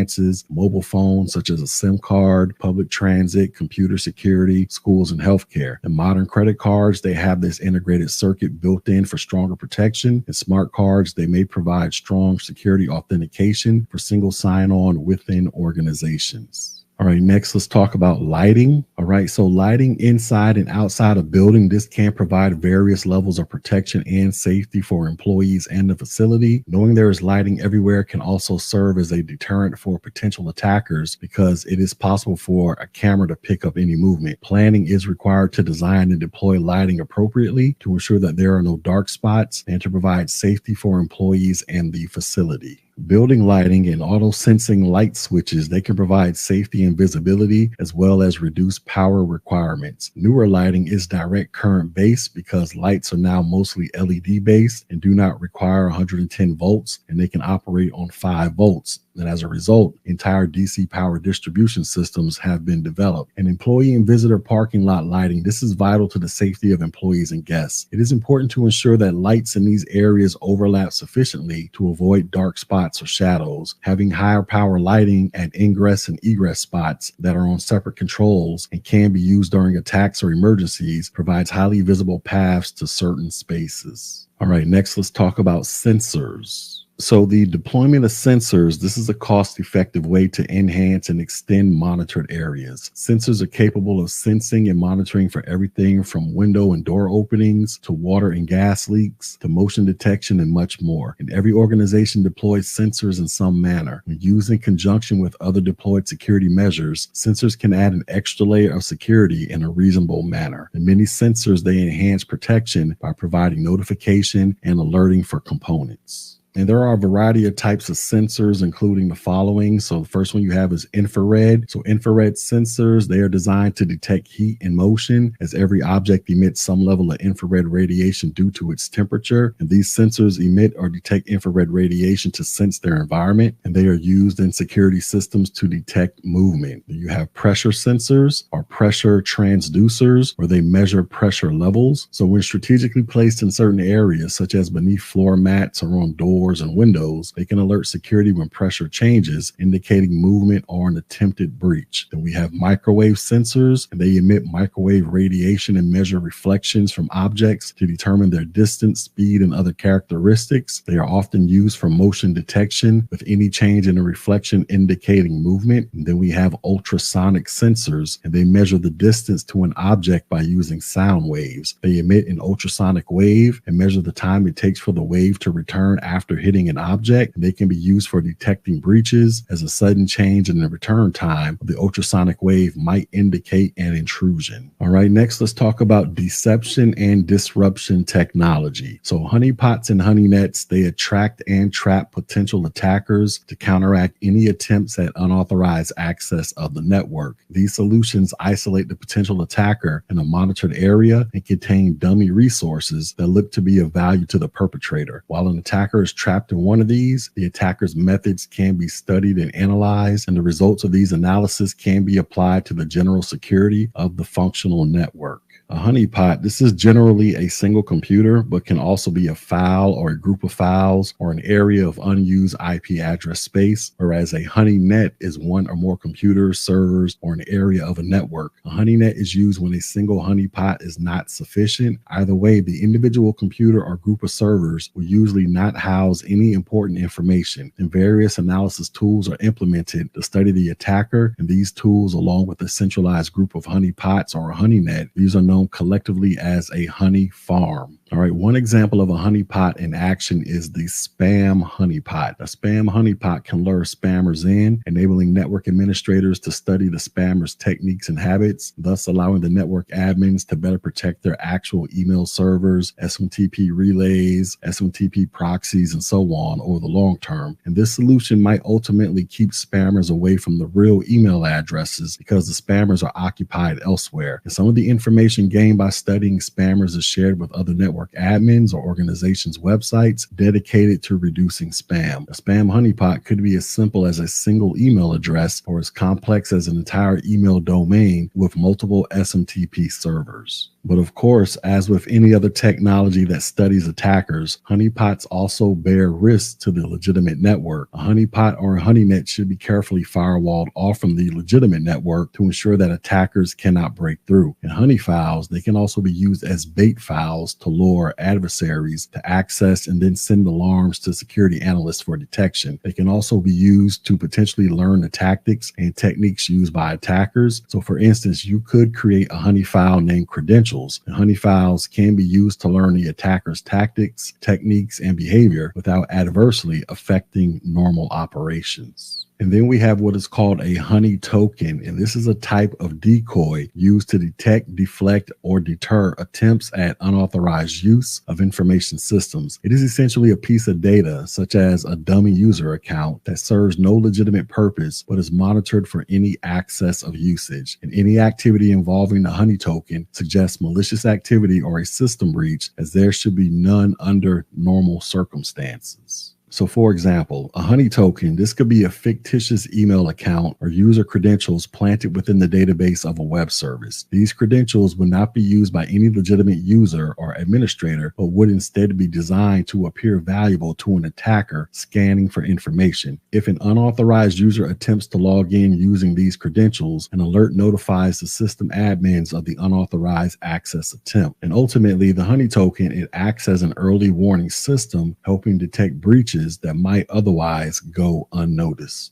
A: mobile phones such as a SIM card, public transit, computer security, schools, and healthcare. And modern credit cards, they have this integrated circuit built in for stronger protection. And smart cards, they may provide strong security authentication for single sign-on within organizations. All right, next let's talk about lighting. All right, so lighting inside and outside a building, this can provide various levels of protection and safety for employees and the facility. Knowing there is lighting everywhere can also serve as a deterrent for potential attackers because it is possible for a camera to pick up any movement. Planning is required to design and deploy lighting appropriately to ensure that there are no dark spots and to provide safety for employees and the facility. Building lighting and auto sensing light switches, they can provide safety and visibility as well as reduce power requirements. Newer lighting is direct current based because lights are now mostly LED based and do not require 110 volts and they can operate on 5 volts. And as a result, entire DC power distribution systems have been developed. And employee and visitor parking lot lighting, this is vital to the safety of employees and guests. It is important to ensure that lights in these areas overlap sufficiently to avoid dark spots or shadows. Having higher power lighting at ingress and egress spots that are on separate controls and can be used during attacks or emergencies provides highly visible paths to certain spaces. All right, next let's talk about sensors. So the deployment of sensors, this is a cost-effective way to enhance and extend monitored areas. Sensors are capable of sensing and monitoring for everything from window and door openings to water and gas leaks to motion detection and much more. And every organization deploys sensors in some manner. When used in conjunction with other deployed security measures, sensors can add an extra layer of security in a reasonable manner. And many sensors, they enhance protection by providing notification and alerting for components. And there are a variety of types of sensors, including the following. So the first one you have is infrared. So infrared sensors, they are designed to detect heat and motion, as every object emits some level of infrared radiation due to its temperature. And these sensors emit or detect infrared radiation to sense their environment, and they are used in security systems to detect movement. You have pressure sensors or pressure transducers, where they measure pressure levels. So when strategically placed in certain areas, such as beneath floor mats or on doors and windows, they can alert security when pressure changes, indicating movement or an attempted breach. Then we have microwave sensors, and they emit microwave radiation and measure reflections from objects to determine their distance, speed, and other characteristics. They are often used for motion detection, with any change in a reflection indicating movement. And then we have ultrasonic sensors, and they measure the distance to an object by using sound waves. They emit an ultrasonic wave and measure the time it takes for the wave to return after after hitting an object, and they can be used for detecting breaches, as a sudden change in the return time of the ultrasonic wave might indicate an intrusion. All right, next let's talk about deception and disruption technology. So honeypots and honeynets, they attract and trap potential attackers to counteract any attempts at unauthorized access of the network. These solutions isolate the potential attacker in a monitored area and contain dummy resources that look to be of value to the perpetrator. While an attacker is trapped in one of these, the attacker's methods can be studied and analyzed, and the results of these analyses can be applied to the general security of the functional network. A honeypot, this is generally a single computer, but can also be a file or a group of files or an area of unused IP address space, whereas a honeynet is one or more computers, servers, or an area of a network. A honeynet is used when a single honeypot is not sufficient. Either way, the individual computer or group of servers will usually not house any important information, and various analysis tools are implemented to study the attacker, and these tools, along with a centralized group of honeypots or a honeynet, these are known collectively as a honey farm. All right, one example of a honeypot in action is the spam honeypot. A spam honeypot can lure spammers in, enabling network administrators to study the spammers' techniques and habits, thus allowing the network admins to better protect their actual email servers, SMTP relays, SMTP proxies, and so on over the long term. And this solution might ultimately keep spammers away from the real email addresses because the spammers are occupied elsewhere. And some of the information gained by studying spammers is shared with other network admins or organizations' websites dedicated to reducing spam. A spam honeypot could be as simple as a single email address or as complex as an entire email domain with multiple SMTP servers. But of course, as with any other technology that studies attackers, honeypots also bear risks to the legitimate network. A honeypot or a honeynet should be carefully firewalled off from the legitimate network to ensure that attackers cannot break through. And honey files, they can also be used as bait files to lure adversaries to access and then send alarms to security analysts for detection. They can also be used to potentially learn the tactics and techniques used by attackers. So for instance, you could create a honey file named credentials. And honey files can be used to learn the attacker's tactics, techniques, and behavior without adversely affecting normal operations. And then we have what is called a honey token, and this is a type of decoy used to detect, deflect, or deter attempts at unauthorized use of information systems. It is essentially a piece of data, such as a dummy user account, that serves no legitimate purpose but is monitored for any access of usage. And any activity involving the honey token suggests malicious activity or a system breach, as there should be none under normal circumstances. So for example, a honey token, this could be a fictitious email account or user credentials planted within the database of a web service. These credentials would not be used by any legitimate user or administrator, but would instead be designed to appear valuable to an attacker scanning for information. If an unauthorized user attempts to log in using these credentials, an alert notifies the system admins of the unauthorized access attempt. And ultimately, the honey token, it acts as an early warning system, helping detect breaches that might otherwise go unnoticed.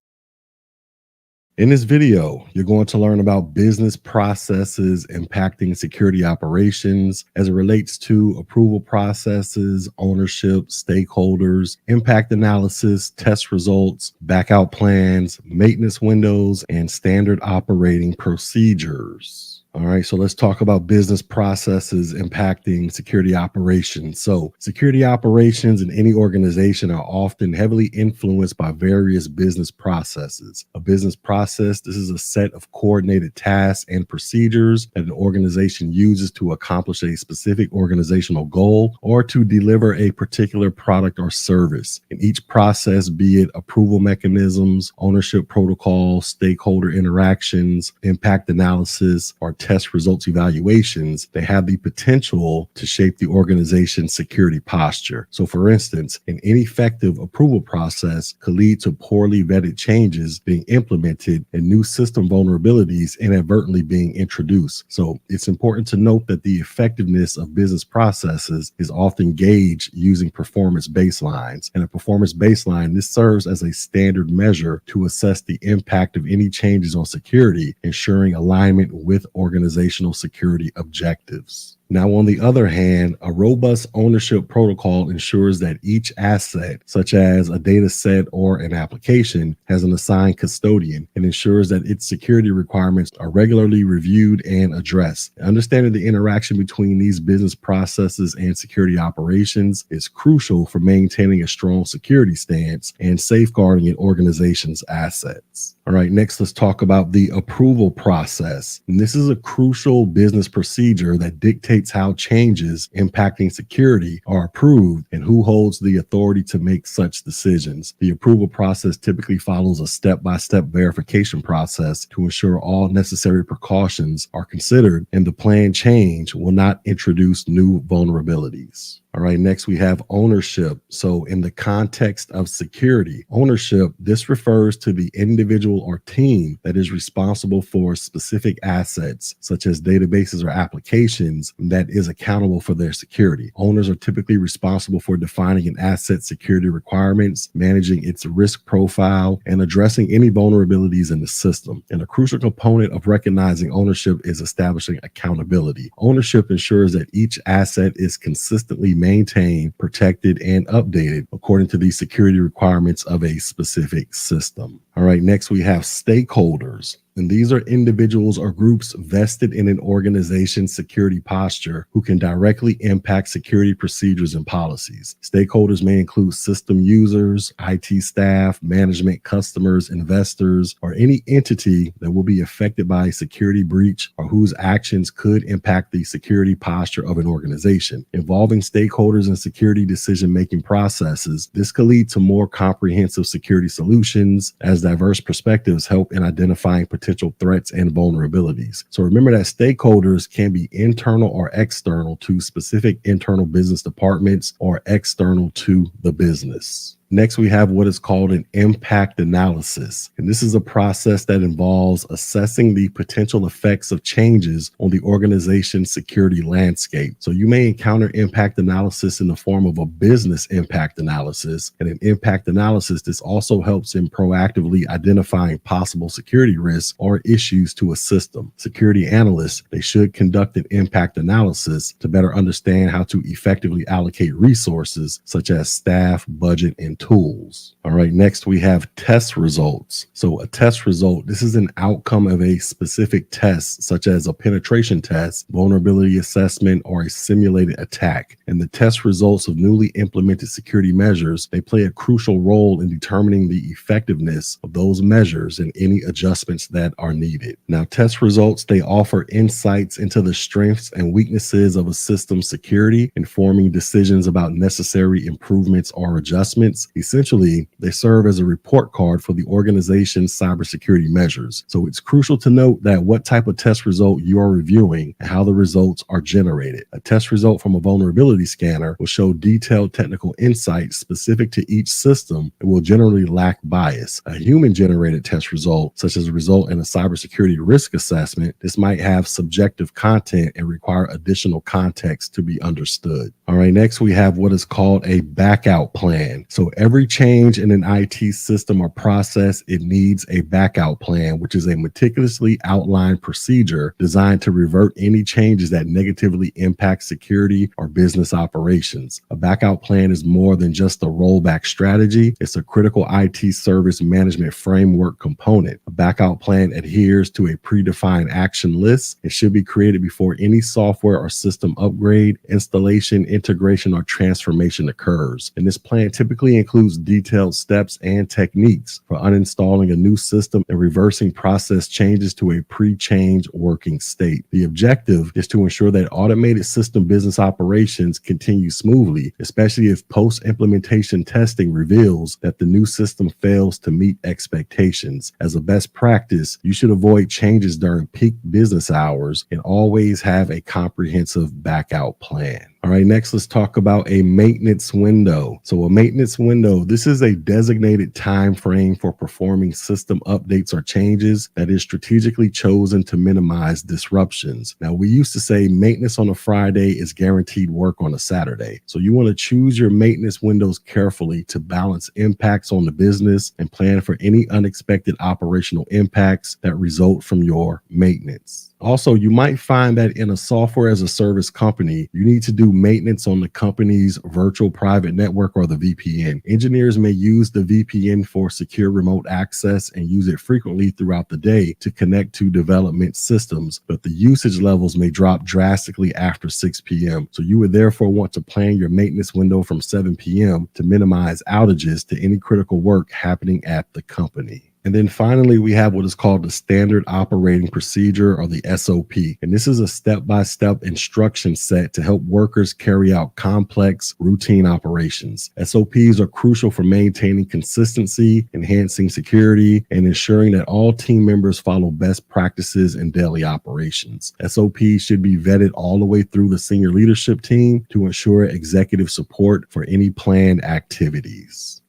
A: In this video, you're going to learn about business processes impacting security operations as it relates to approval processes, ownership, stakeholders, impact analysis, test results, backup plans, maintenance windows, and standard operating procedures. All right, so let's talk about business processes impacting security operations. So security operations in any organization are often heavily influenced by various business processes. A business process, this is a set of coordinated tasks and procedures that an organization uses to accomplish a specific organizational goal or to deliver a particular product or service. In each process, be it approval mechanisms, ownership protocols, stakeholder interactions, impact analysis, or test results evaluations, they have the potential to shape the organization's security posture. So for instance, an ineffective approval process could lead to poorly vetted changes being implemented and new system vulnerabilities inadvertently being introduced. So it's important to note that the effectiveness of business processes is often gauged using performance baselines. And a performance baseline, this serves as a standard measure to assess the impact of any changes on security, ensuring alignment with organizational security objectives. Now, on the other hand, a robust ownership protocol ensures that each asset, such as a data set or an application, has an assigned custodian and ensures that its security requirements are regularly reviewed and addressed. Understanding the interaction between these business processes and security operations is crucial for maintaining a strong security stance and safeguarding an organization's assets. All right, next let's talk about the approval process. And this is a crucial business procedure that dictates how changes impacting security are approved and who holds the authority to make such decisions. The approval process typically follows a step-by-step verification process to ensure all necessary precautions are considered and the planned change will not introduce new vulnerabilities. All right, next we have ownership. So in the context of security, ownership, this refers to the individual or team that is responsible for specific assets, such as databases or applications, that is accountable for their security. Owners are typically responsible for defining an asset's security requirements, managing its risk profile, and addressing any vulnerabilities in the system. And a crucial component of recognizing ownership is establishing accountability. Ownership ensures that each asset is consistently maintained, protected, and updated according to the security requirements of a specific system. All right, next we have stakeholders. And these are individuals or groups vested in an organization's security posture who can directly impact security procedures and policies. Stakeholders may include system users, IT staff, management, customers, investors, or any entity that will be affected by a security breach or whose actions could impact the security posture of an organization. Involving stakeholders in security decision-making processes, this could lead to more comprehensive security solutions as diverse perspectives help in identifying potential threats and vulnerabilities. So remember that stakeholders can be internal or external to specific internal business departments or external to the business. Next, we have what is called an impact analysis. And this is a process that involves assessing the potential effects of changes on the organization's security landscape. So you may encounter impact analysis in the form of a business impact analysis. And an impact analysis, this also helps in proactively identifying possible security risks or issues to a system. Security analysts, they should conduct an impact analysis to better understand how to effectively allocate resources such as staff, budget, and tools. All right, next we have test results. So a test result, this is an outcome of a specific test, such as a penetration test, vulnerability assessment, or a simulated attack. And the test results of newly implemented security measures, they play a crucial role in determining the effectiveness of those measures and any adjustments that are needed. Now, test results, they offer insights into the strengths and weaknesses of a system's security, informing decisions about necessary improvements or adjustments. Essentially, they serve as a report card for the organization's cybersecurity measures. So it's crucial to note that what type of test result you are reviewing and how the results are generated. A test result from a vulnerability scanner will show detailed technical insights specific to each system and will generally lack bias. A human-generated test result, such as a result in a cybersecurity risk assessment, this might have subjective content and require additional context to be understood. All right, next we have what is called a backout plan. So every change in an IT system or process, it needs a backout plan, which is a meticulously outlined procedure designed to revert any changes that negatively impact security or business operations. A backout plan is more than just a rollback strategy. It's a critical IT service management framework component. A backout plan adheres to a predefined action list. It should be created before any software or system upgrade, installation, integration, or transformation occurs. And this plan typically includes detailed steps and techniques for uninstalling a new system and reversing process changes to a pre-change working state. The objective is to ensure that automated system business operations continue smoothly, especially if post-implementation testing reveals that the new system fails to meet expectations. As a best practice, you should avoid changes during peak business hours and always have a comprehensive backout plan. All right, next let's talk about a maintenance window. So a maintenance window, this is a designated time frame for performing system updates or changes that is strategically chosen to minimize disruptions. Now, we used to say maintenance on a Friday is guaranteed work on a Saturday. So you want to choose your maintenance windows carefully to balance impacts on the business and plan for any unexpected operational impacts that result from your maintenance. Also, you might find that in a software as a service company, you need to do maintenance on the company's virtual private network or the VPN. Engineers may use the VPN for secure remote access and use it frequently throughout the day to connect to development systems, but the usage levels may drop drastically after 6 p.m. So you would therefore want to plan your maintenance window from 7 p.m. to minimize outages to any critical work happening at the company. And then finally, we have what is called the Standard Operating Procedure, or the SOP. And this is a step-by-step instruction set to help workers carry out complex routine operations. SOPs are crucial for maintaining consistency, enhancing security, and ensuring that all team members follow best practices in daily operations. SOPs should be vetted all the way through the senior leadership team to ensure executive support for any planned activities.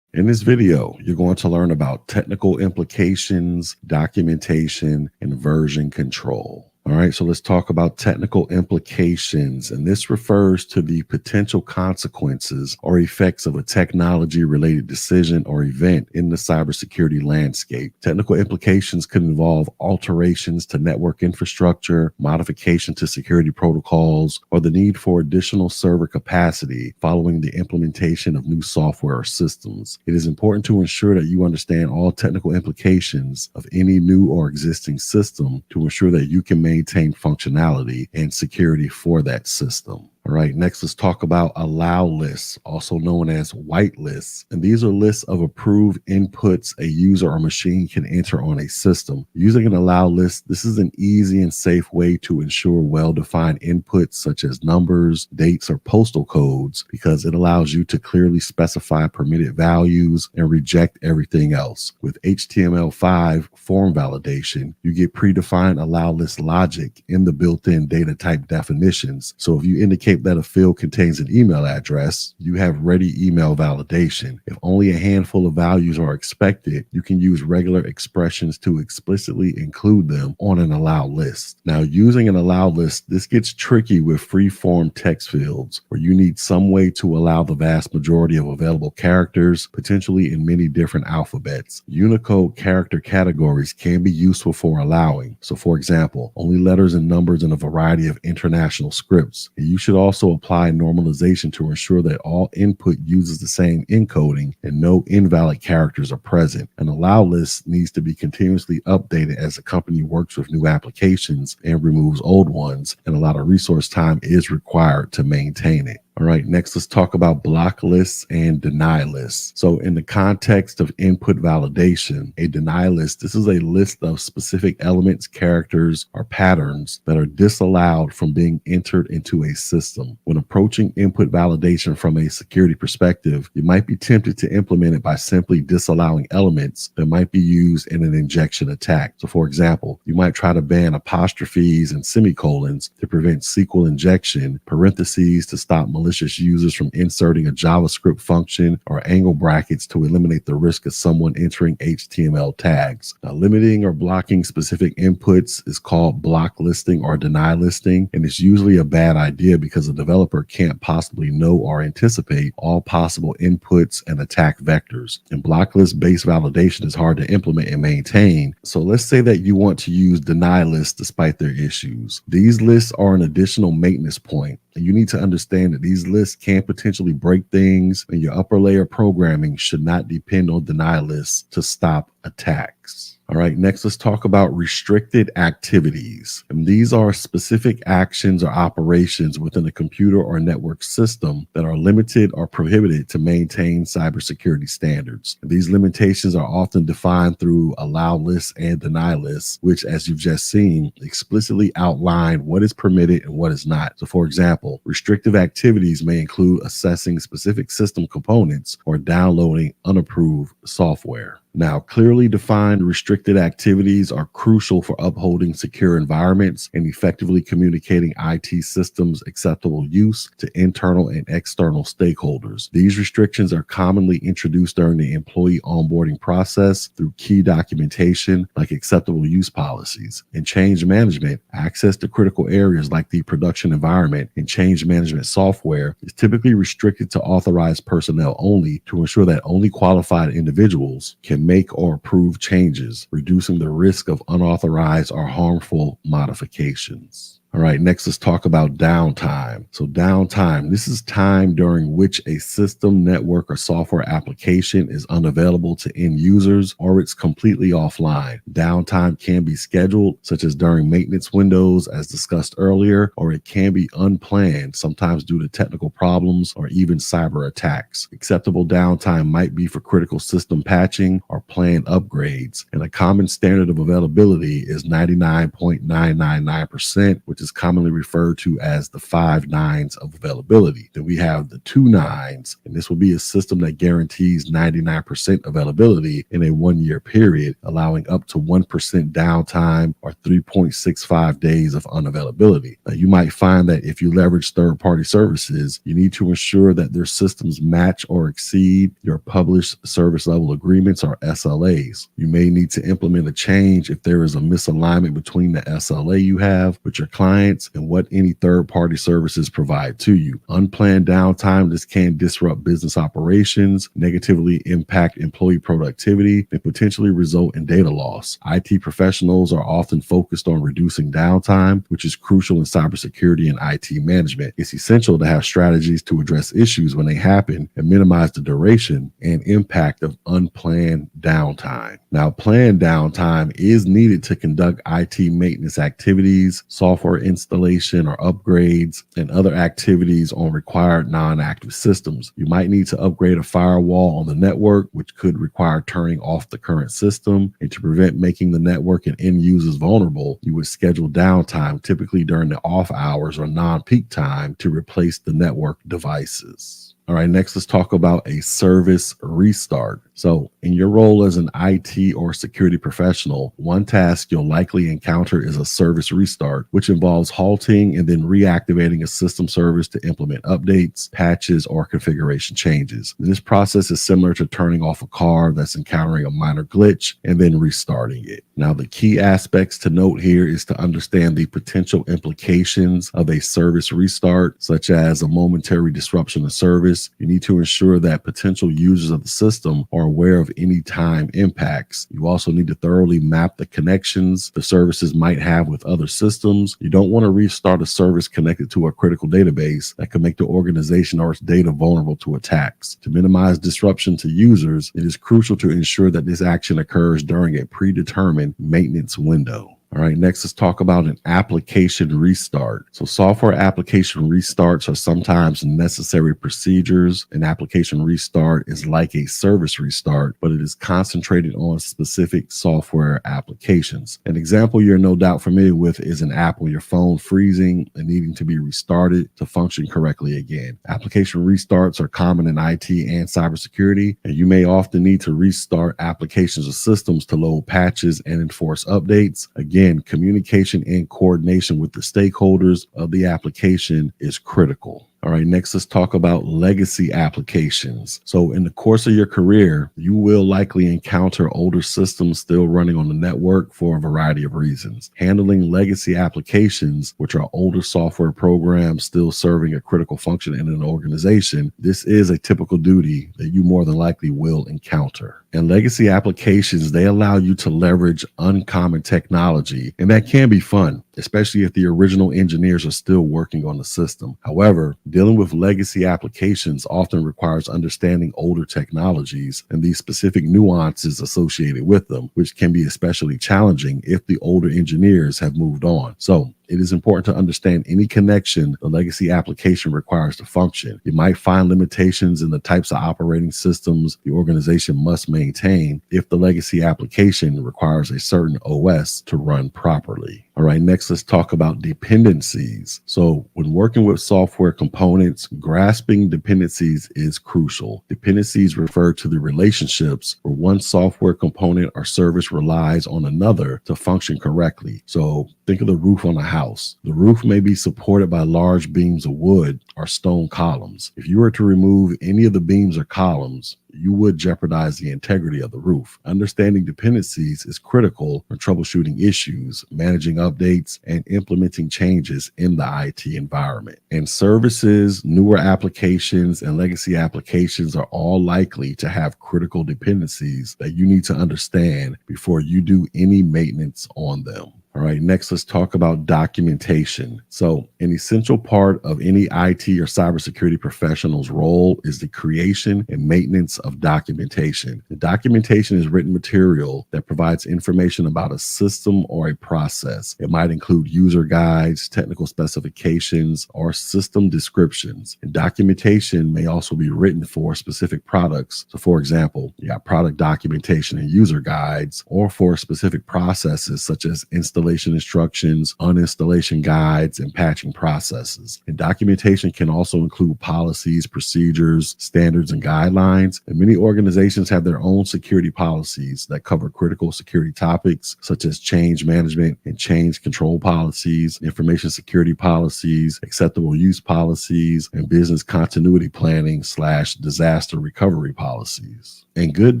A: In this video, you're going to learn about technical implications, documentation, and version control. All right, so let's talk about technical implications, and this refers to the potential consequences or effects of a technology-related decision or event in the cybersecurity landscape. Technical implications could involve alterations to network infrastructure, modification to security protocols, or the need for additional server capacity following the implementation of new software or systems. It is important to ensure that you understand all technical implications of any new or existing system to ensure that you can maintain functionality and security for that system. All right, next let's talk about allow lists, also known as white lists. And these are lists of approved inputs a user or machine can enter on a system. Using an allow list, this is an easy and safe way to ensure well-defined inputs such as numbers, dates, or postal codes, because it allows you to clearly specify permitted values and reject everything else. With HTML5 form validation, you get predefined allow list logic in the built-in data type definitions. So if you indicate that a field contains an email address, you have ready email validation. If only a handful of values are expected, you can use regular expressions to explicitly include them on an allow list. Now, using an allow list, this gets tricky with free-form text fields, where you need some way to allow the vast majority of available characters, potentially in many different alphabets. Unicode character categories can be useful for allowing. So, for example, only letters and numbers in a variety of international scripts. And you should also apply normalization to ensure that all input uses the same encoding and no invalid characters are present. An allow list needs to be continuously updated as the company works with new applications and removes old ones, and a lot of resource time is required to maintain it. All right, next let's talk about block lists and deny lists. So in the context of input validation, a deny list, this is a list of specific elements, characters, or patterns that are disallowed from being entered into a system. When approaching input validation from a security perspective, you might be tempted to implement it by simply disallowing elements that might be used in an injection attack. So for example, you might try to ban apostrophes and semicolons to prevent SQL injection, parentheses to stop malicious users from inserting a JavaScript function, or angle brackets to eliminate the risk of someone entering HTML tags. Now, limiting or blocking specific inputs is called block listing or deny listing, and it's usually a bad idea because the developer can't possibly know or anticipate all possible inputs and attack vectors. And block list-based validation is hard to implement and maintain. So let's say that you want to use deny lists despite their issues. These lists are an additional maintenance point. And you need to understand that these lists can potentially break things, and your upper layer programming should not depend on deny lists to stop attacks. All right, next let's talk about restricted activities. And these are specific actions or operations within a computer or network system that are limited or prohibited to maintain cybersecurity standards. And these limitations are often defined through allow lists and deny lists, which, as you've just seen, explicitly outline what is permitted and what is not. So for example, restrictive activities may include accessing specific system components or downloading unapproved software. Now, clearly defined restricted activities are crucial for upholding secure environments and effectively communicating IT systems' acceptable use to internal and external stakeholders. These restrictions are commonly introduced during the employee onboarding process through key documentation like acceptable use policies. In change management, access to critical areas like the production environment and change management software is typically restricted to authorized personnel only to ensure that only qualified individuals can can make or approve changes, reducing the risk of unauthorized or harmful modifications. All right, next let's talk about downtime. So downtime, this is time during which a system, network, or software application is unavailable to end users or it's completely offline. Downtime can be scheduled, such as during maintenance windows, as discussed earlier, or it can be unplanned, sometimes due to technical problems or even cyber attacks. Acceptable downtime might be for critical system patching or planned upgrades, and a common standard of availability is 99.999%, which is commonly referred to as the 5 nines of availability. Then we have the 2 nines, and this will be a system that guarantees 99% availability in a 1-year period, allowing up to 1% downtime or 3.65 days of unavailability. Now, you might find that if you leverage third-party services, you need to ensure that their systems match or exceed your published service level agreements or SLAs. You may need to implement a change if there is a misalignment between the SLA you have with your clients and what any third-party services provide to you. Unplanned downtime, this can disrupt business operations, negatively impact employee productivity, and potentially result in data loss. IT professionals are often focused on reducing downtime, which is crucial in cybersecurity and IT management. It's essential to have strategies to address issues when they happen and minimize the duration and impact of unplanned downtime. Now, planned downtime is needed to conduct IT maintenance activities, software installation or upgrades, and other activities on required non-active systems. You might need to upgrade a firewall on the network, which could require turning off the current system. And to prevent making the network and end users vulnerable, you would schedule downtime, typically during the off hours or non-peak time, to replace the network devices. All right, next let's talk about a service restart. So in your role as an IT or security professional, one task you'll likely encounter is a service restart, which involves halting and then reactivating a system service to implement updates, patches, or configuration changes. This process is similar to turning off a car that's encountering a minor glitch and then restarting it. Now, the key aspects to note here is to understand the potential implications of a service restart, such as a momentary disruption of service. You need to ensure that potential users of the system are aware of any time impacts. You also need to thoroughly map the connections the services might have with other systems. You don't want to restart a service connected to a critical database that could make the organization or its data vulnerable to attacks. To minimize disruption to users, it is crucial to ensure that this action occurs during a predetermined maintenance window. All right, next let's talk about an application restart. So software application restarts are sometimes necessary procedures. An application restart is like a service restart, but it is concentrated on specific software applications. An example you're no doubt familiar with is an app on your phone freezing and needing to be restarted to function correctly again. Application restarts are common in IT and cybersecurity, and you may often need to restart applications or systems to load patches and enforce updates. Again, communication and coordination with the stakeholders of the application is critical. All right, next let's talk about legacy applications. So in the course of your career, you will likely encounter older systems still running on the network for a variety of reasons. Handling legacy applications, which are older software programs still serving a critical function in an organization, this is a typical duty that you more than likely will encounter. And legacy applications, they allow you to leverage uncommon technology, and that can be fun, especially if the original engineers are still working on the system. However, dealing with legacy applications often requires understanding older technologies and the specific nuances associated with them, which can be especially challenging if the older engineers have moved on. So it is important to understand any connection the legacy application requires to function. You might find limitations in the types of operating systems the organization must maintain if the legacy application requires a certain OS to run properly. All right, next let's talk about dependencies. So when working with software components, grasping dependencies is crucial. Dependencies refer to the relationships where one software component or service relies on another to function correctly. So think of the roof on a house. The roof may be supported by large beams of wood or stone columns. If you were to remove any of the beams or columns, you would jeopardize the integrity of the roof. Understanding dependencies is critical for troubleshooting issues, managing updates, and implementing changes in the IT environment. And services, newer applications, and legacy applications are all likely to have critical dependencies that you need to understand before you do any maintenance on them. All right, next let's talk about documentation. So an essential part of any IT or cybersecurity professional's role is the creation and maintenance of documentation. The documentation is written material that provides information about a system or a process. It might include user guides, technical specifications, or system descriptions. And documentation may also be written for specific products. So for example, you got product documentation and user guides, or for specific processes such as installation instructions, uninstallation guides, and patching processes. And documentation can also include policies, procedures, standards, and guidelines. And many organizations have their own security policies that cover critical security topics such as change management and change control policies, information security policies, acceptable use policies, and business continuity planning / disaster recovery policies. And good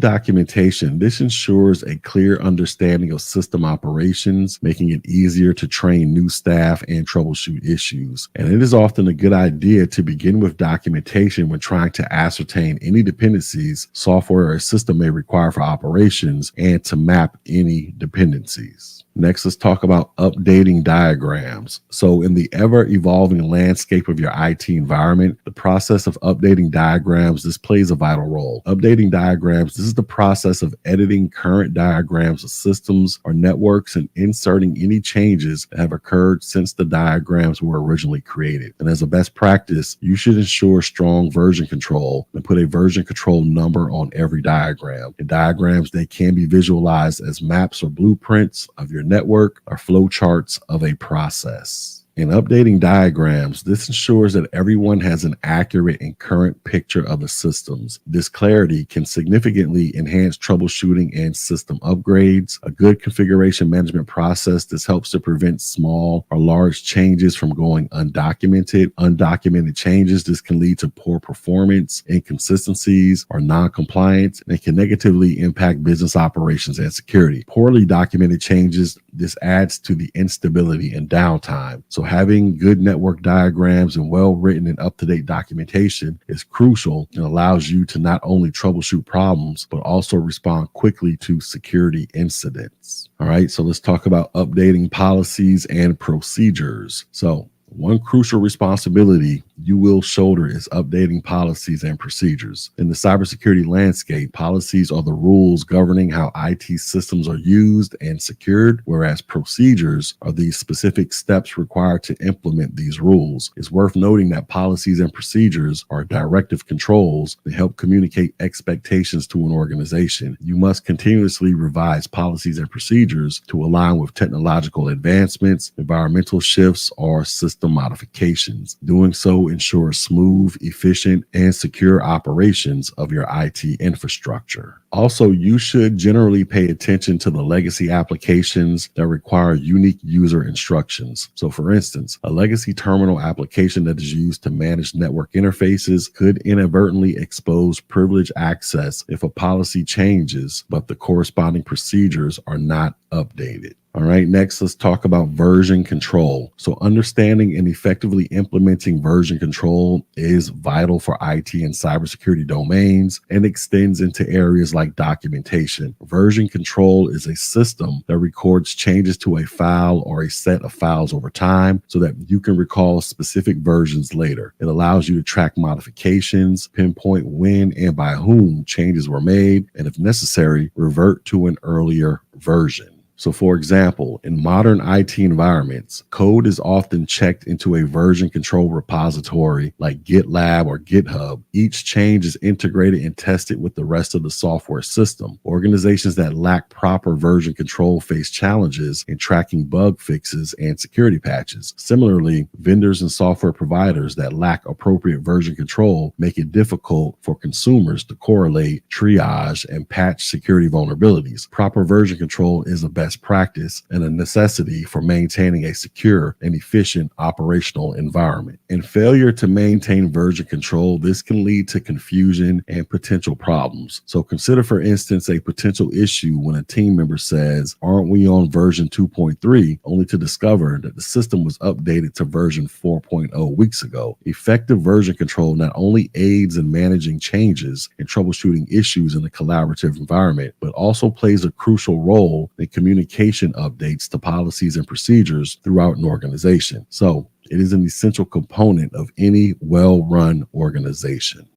A: documentation, this ensures a clear understanding of system operations, making it easier to train new staff and troubleshoot issues. And it is often a good idea to begin with documentation when trying to ascertain any dependencies software or system may require for operations and to map any dependencies. Next, let's talk about updating diagrams. So in the ever-evolving landscape of your IT environment, the process of updating diagrams, this plays a vital role. Updating diagrams, this is the process of editing current diagrams of systems or networks and inserting any changes that have occurred since the diagrams were originally created. And as a best practice, you should ensure strong version control and put a version control number on every diagram. In diagrams, they can be visualized as maps or blueprints of your network or flowcharts of a process. In updating diagrams, this ensures that everyone has an accurate and current picture of the systems. This clarity can significantly enhance troubleshooting and system upgrades. A good configuration management process, this helps to prevent small or large changes from going undocumented. Undocumented changes, this can lead to poor performance, inconsistencies, or non-compliance, and it can negatively impact business operations and security. Poorly documented changes, this adds to the instability and downtime. So having good network diagrams and well-written and up-to-date documentation is crucial and allows you to not only troubleshoot problems, but also respond quickly to security incidents. All right, so let's talk about updating policies and procedures. So one crucial responsibility you will shoulder is updating policies and procedures. In the cybersecurity landscape, policies are the rules governing how IT systems are used and secured, whereas procedures are the specific steps required to implement these rules. It's worth noting that policies and procedures are directive controls that help communicate expectations to an organization. You must continuously revise policies and procedures to align with technological advancements, environmental shifts, or system modifications. Doing so ensures smooth, efficient, and secure operations of your IT infrastructure. Also, you should generally pay attention to the legacy applications that require unique user instructions. So for instance, a legacy terminal application that is used to manage network interfaces could inadvertently expose privileged access if a policy changes, but the corresponding procedures are not updated. All right, next let's talk about version control. So understanding and effectively implementing version control is vital for IT and cybersecurity domains and extends into areas like documentation. Version control is a system that records changes to a file or a set of files over time so that you can recall specific versions later. It allows you to track modifications, pinpoint when and by whom changes were made, and if necessary, revert to an earlier version. So for example, in modern IT environments, code is often checked into a version control repository like GitLab or GitHub. Each change is integrated and tested with the rest of the software system. Organizations that lack proper version control face challenges in tracking bug fixes and security patches. Similarly, vendors and software providers that lack appropriate version control make it difficult for consumers to correlate, triage, and patch security vulnerabilities. Proper version control is a best best practice and a necessity for maintaining a secure and efficient operational environment. In failure to maintain version control, this can lead to confusion and potential problems. So consider, for instance, a potential issue when a team member says, "Aren't we on version 2.3?" only to discover that the system was updated to version 4.0 weeks ago. Effective version control not only aids in managing changes and troubleshooting issues in a collaborative environment, but also plays a crucial role in communication updates to policies and procedures throughout an organization. So it is an essential component of any well-run organization.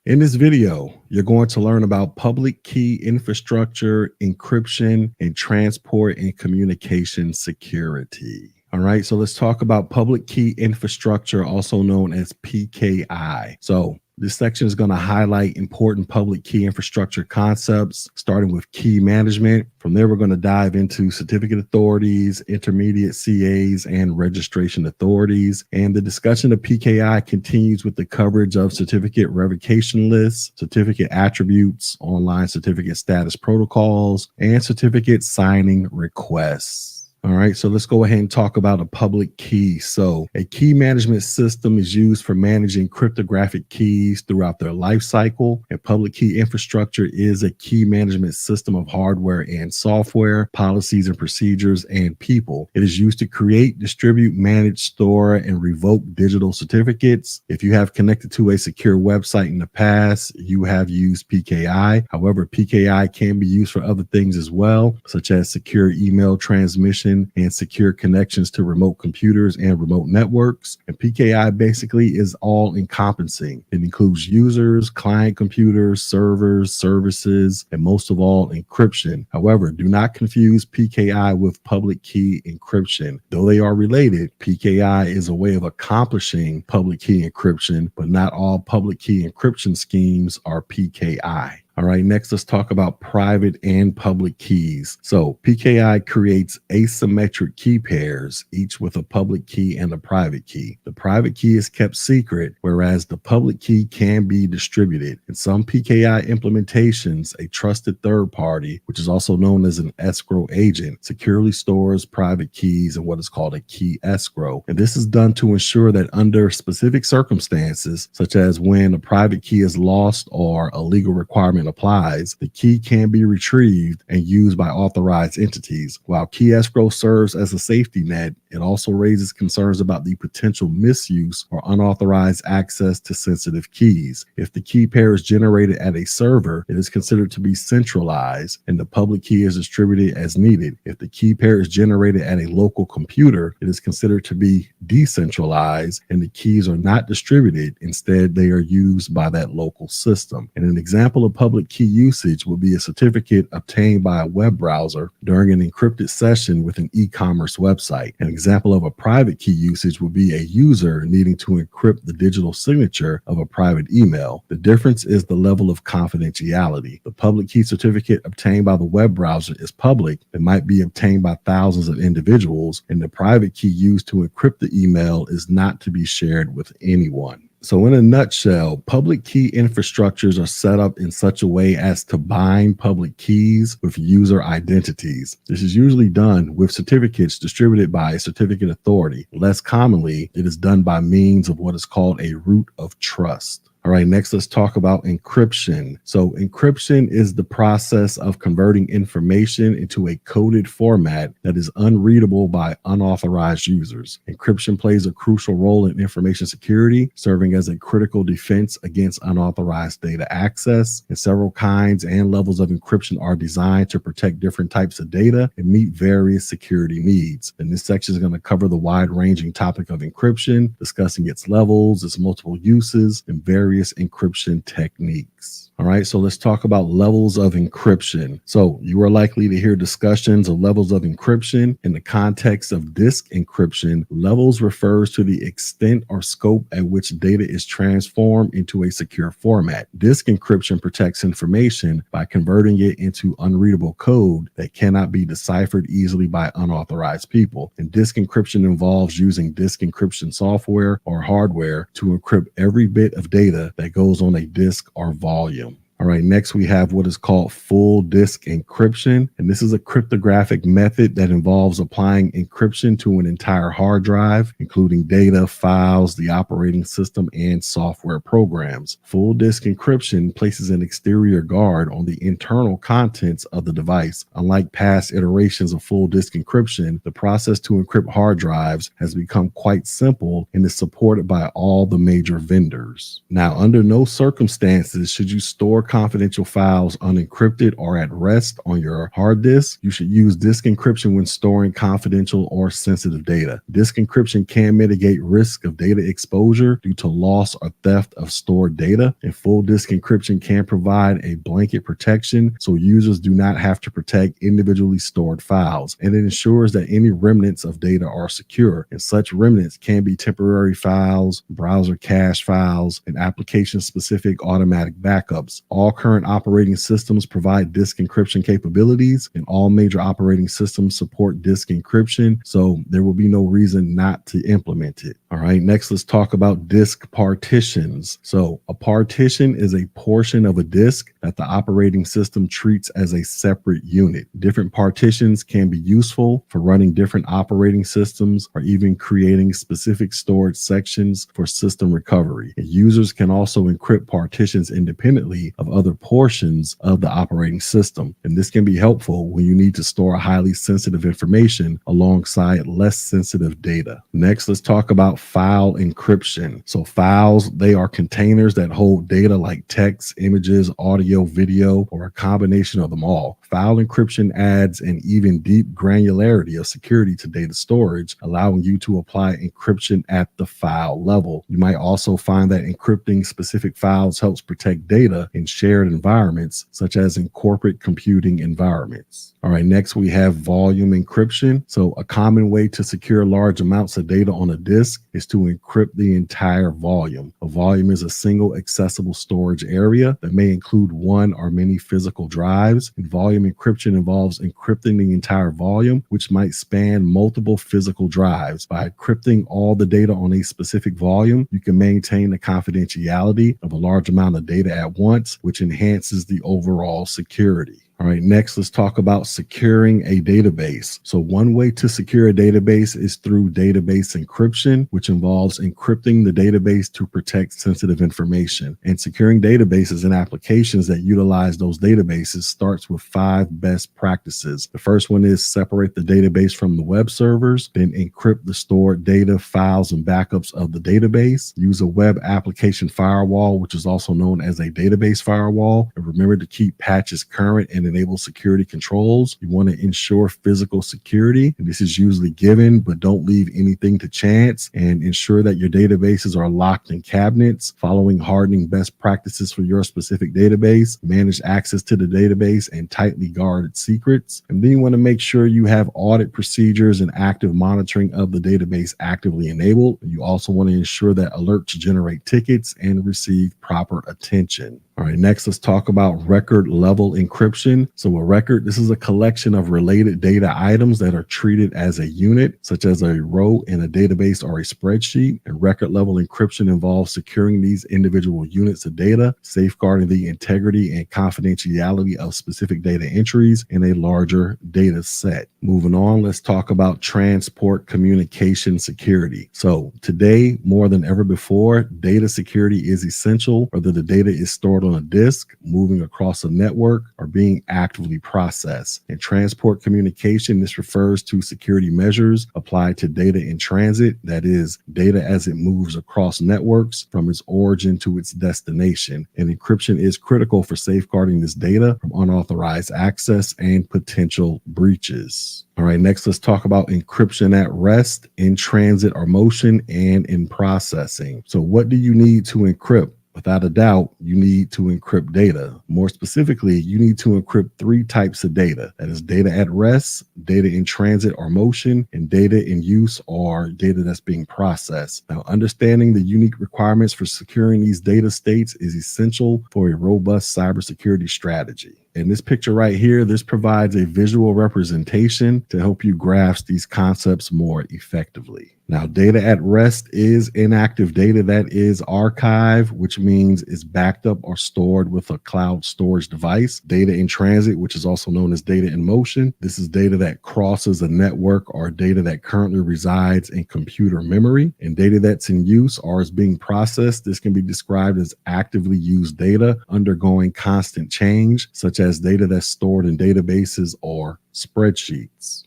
A: In this video, you're going to learn about public key infrastructure, encryption, and transport and communication security. All right, so let's talk about public key infrastructure, also known as PKI. So this section is going to highlight important public key infrastructure concepts, starting with key management. From there, we're going to dive into certificate authorities, intermediate CAs, and registration authorities. And the discussion of PKI continues with the coverage of certificate revocation lists, certificate attributes, online certificate status protocols, and certificate signing requests. All right, so let's go ahead and talk about a public key. So a key management system is used for managing cryptographic keys throughout their life cycle. And public key infrastructure is a key management system of hardware and software, policies and procedures, and people. It is used to create, distribute, manage, store, and revoke digital certificates. If you have connected to a secure website in the past, you have used PKI. However, PKI can be used for other things as well, such as secure email transmission and secure connections to remote computers and remote networks. And PKI basically is all encompassing. It includes users, client computers, servers, services, and most of all, encryption. However, do not confuse PKI with public key encryption. Though they are related, PKI is a way of accomplishing public key encryption, but not all public key encryption schemes are PKI. All right, next let's talk about private and public keys. So PKI creates asymmetric key pairs, each with a public key and a private key. The private key is kept secret, whereas the public key can be distributed. In some PKI implementations, a trusted third party, which is also known as an escrow agent, securely stores private keys in what is called a key escrow. And this is done to ensure that under specific circumstances, such as when a private key is lost or a legal requirement applies, the key can be retrieved and used by authorized entities. While key escrow serves as a safety net, it also raises concerns about the potential misuse or unauthorized access to sensitive keys. If the key pair is generated at a server, it is considered to be centralized and the public key is distributed as needed. If the key pair is generated at a local computer, it is considered to be decentralized and the keys are not distributed. Instead, they are used by that local system. And an example of public key usage would be a certificate obtained by a web browser during an encrypted session with an e-commerce website. An example of a private key usage would be a user needing to encrypt the digital signature of a private email. The difference is the level of confidentiality. The public key certificate obtained by the web browser is public and might be obtained by thousands of individuals, and the private key used to encrypt the email is not to be shared with anyone. So in a nutshell, public key infrastructures are set up in such a way as to bind public keys with user identities. This is usually done with certificates distributed by a certificate authority. Less commonly, it is done by means of what is called a root of trust. All right, next let's talk about encryption. So encryption is the process of converting information into a coded format that is unreadable by unauthorized users. Encryption plays a crucial role in information security, serving as a critical defense against unauthorized data access. And several kinds and levels of encryption are designed to protect different types of data and meet various security needs. And this section is going to cover the wide-ranging topic of encryption, discussing its levels, its multiple uses, and various encryption techniques. All right, so let's talk about levels of encryption. So you are likely to hear discussions of levels of encryption. In the context of disk encryption, levels refers to the extent or scope at which data is transformed into a secure format. Disk encryption protects information by converting it into unreadable code that cannot be deciphered easily by unauthorized people. And disk encryption involves using disk encryption software or hardware to encrypt every bit of data that goes on a disk or volume. All right, next we have what is called full disk encryption. And this is a cryptographic method that involves applying encryption to an entire hard drive, including data, files, the operating system, and software programs. Full disk encryption places an exterior guard on the internal contents of the device. Unlike past iterations of full disk encryption, the process to encrypt hard drives has become quite simple and is supported by all the major vendors. Now, under no circumstances should you store confidential files unencrypted or at rest on your hard disk. You should use disk encryption when storing confidential or sensitive data. Disk encryption can mitigate risk of data exposure due to loss or theft of stored data, and full disk encryption can provide a blanket protection so users do not have to protect individually stored files, and it ensures that any remnants of data are secure, and such remnants can be temporary files, browser cache files, and application-specific automatic backups. All current operating systems provide disk encryption capabilities, and all major operating systems support disk encryption, so there will be no reason not to implement it. All right, next let's talk about disk partitions. So a partition is a portion of a disk that the operating system treats as a separate unit. Different partitions can be useful for running different operating systems or even creating specific storage sections for system recovery. And users can also encrypt partitions independently of other portions of the operating system. And this can be helpful when you need to store highly sensitive information alongside less sensitive data. Next, let's talk about file encryption. So files, they are containers that hold data like text, images, audio, video, or a combination of them all. File encryption adds an even deep granularity of security to data storage, allowing you to apply encryption at the file level. You might also find that encrypting specific files helps protect data in shared environments, such as in corporate computing environments. All right, next we have volume encryption. So a common way to secure large amounts of data on a disk is to encrypt the entire volume. A volume is a single accessible storage area that may include one or many physical drives. And volume encryption involves encrypting the entire volume, which might span multiple physical drives. By encrypting all the data on a specific volume, you can maintain the confidentiality of a large amount of data at once, which enhances the overall security. All right, next let's talk about securing a database. So one way to secure a database is through database encryption, which involves encrypting the database to protect sensitive information. And securing databases and applications that utilize those databases starts with 5 best practices. The first one is separate the database from the web servers, then encrypt the stored data, files, and backups of the database. Use a web application firewall, which is also known as a database firewall. And remember to keep patches current and enable security controls. You want to ensure physical security, and this is usually given, but don't leave anything to chance, and ensure that your databases are locked in cabinets. Following hardening best practices for your specific database, manage access to the database, and tightly guarded secrets. And then you want to make sure you have audit procedures and active monitoring of the database actively enabled. You also want to ensure that alerts generate tickets and receive proper attention. All right, next let's talk about record level encryption. So a record, this is a collection of related data items that are treated as a unit, such as a row in a database or a spreadsheet. And record level encryption involves securing these individual units of data, safeguarding the integrity and confidentiality of specific data entries in a larger data set. Moving on, let's talk about transport communication security. So today, more than ever before, data security is essential, whether the data is stored on a disk, moving across a network, or being actively processed. In transport communication, this refers to security measures applied to data in transit, that is, data as it moves across networks from its origin to its destination. And encryption is critical for safeguarding this data from unauthorized access and potential breaches. All right, next let's talk about encryption at rest, in transit or motion, and in processing. So what do you need to encrypt? Without a doubt, you need to encrypt data. More specifically, you need to encrypt 3 types of data. That is data at rest, data in transit or motion, and data in use or data that's being processed. Now, understanding the unique requirements for securing these data states is essential for a robust cybersecurity strategy. And this picture right here, this provides a visual representation to help you grasp these concepts more effectively. Now, data at rest is inactive data that is archived, which means it's backed up or stored with a cloud storage device. Data in transit, which is also known as data in motion. This is data that crosses a network or data that currently resides in computer memory. And data that's in use or is being processed, this can be described as actively used data undergoing constant change, such as data that's stored in databases or spreadsheets.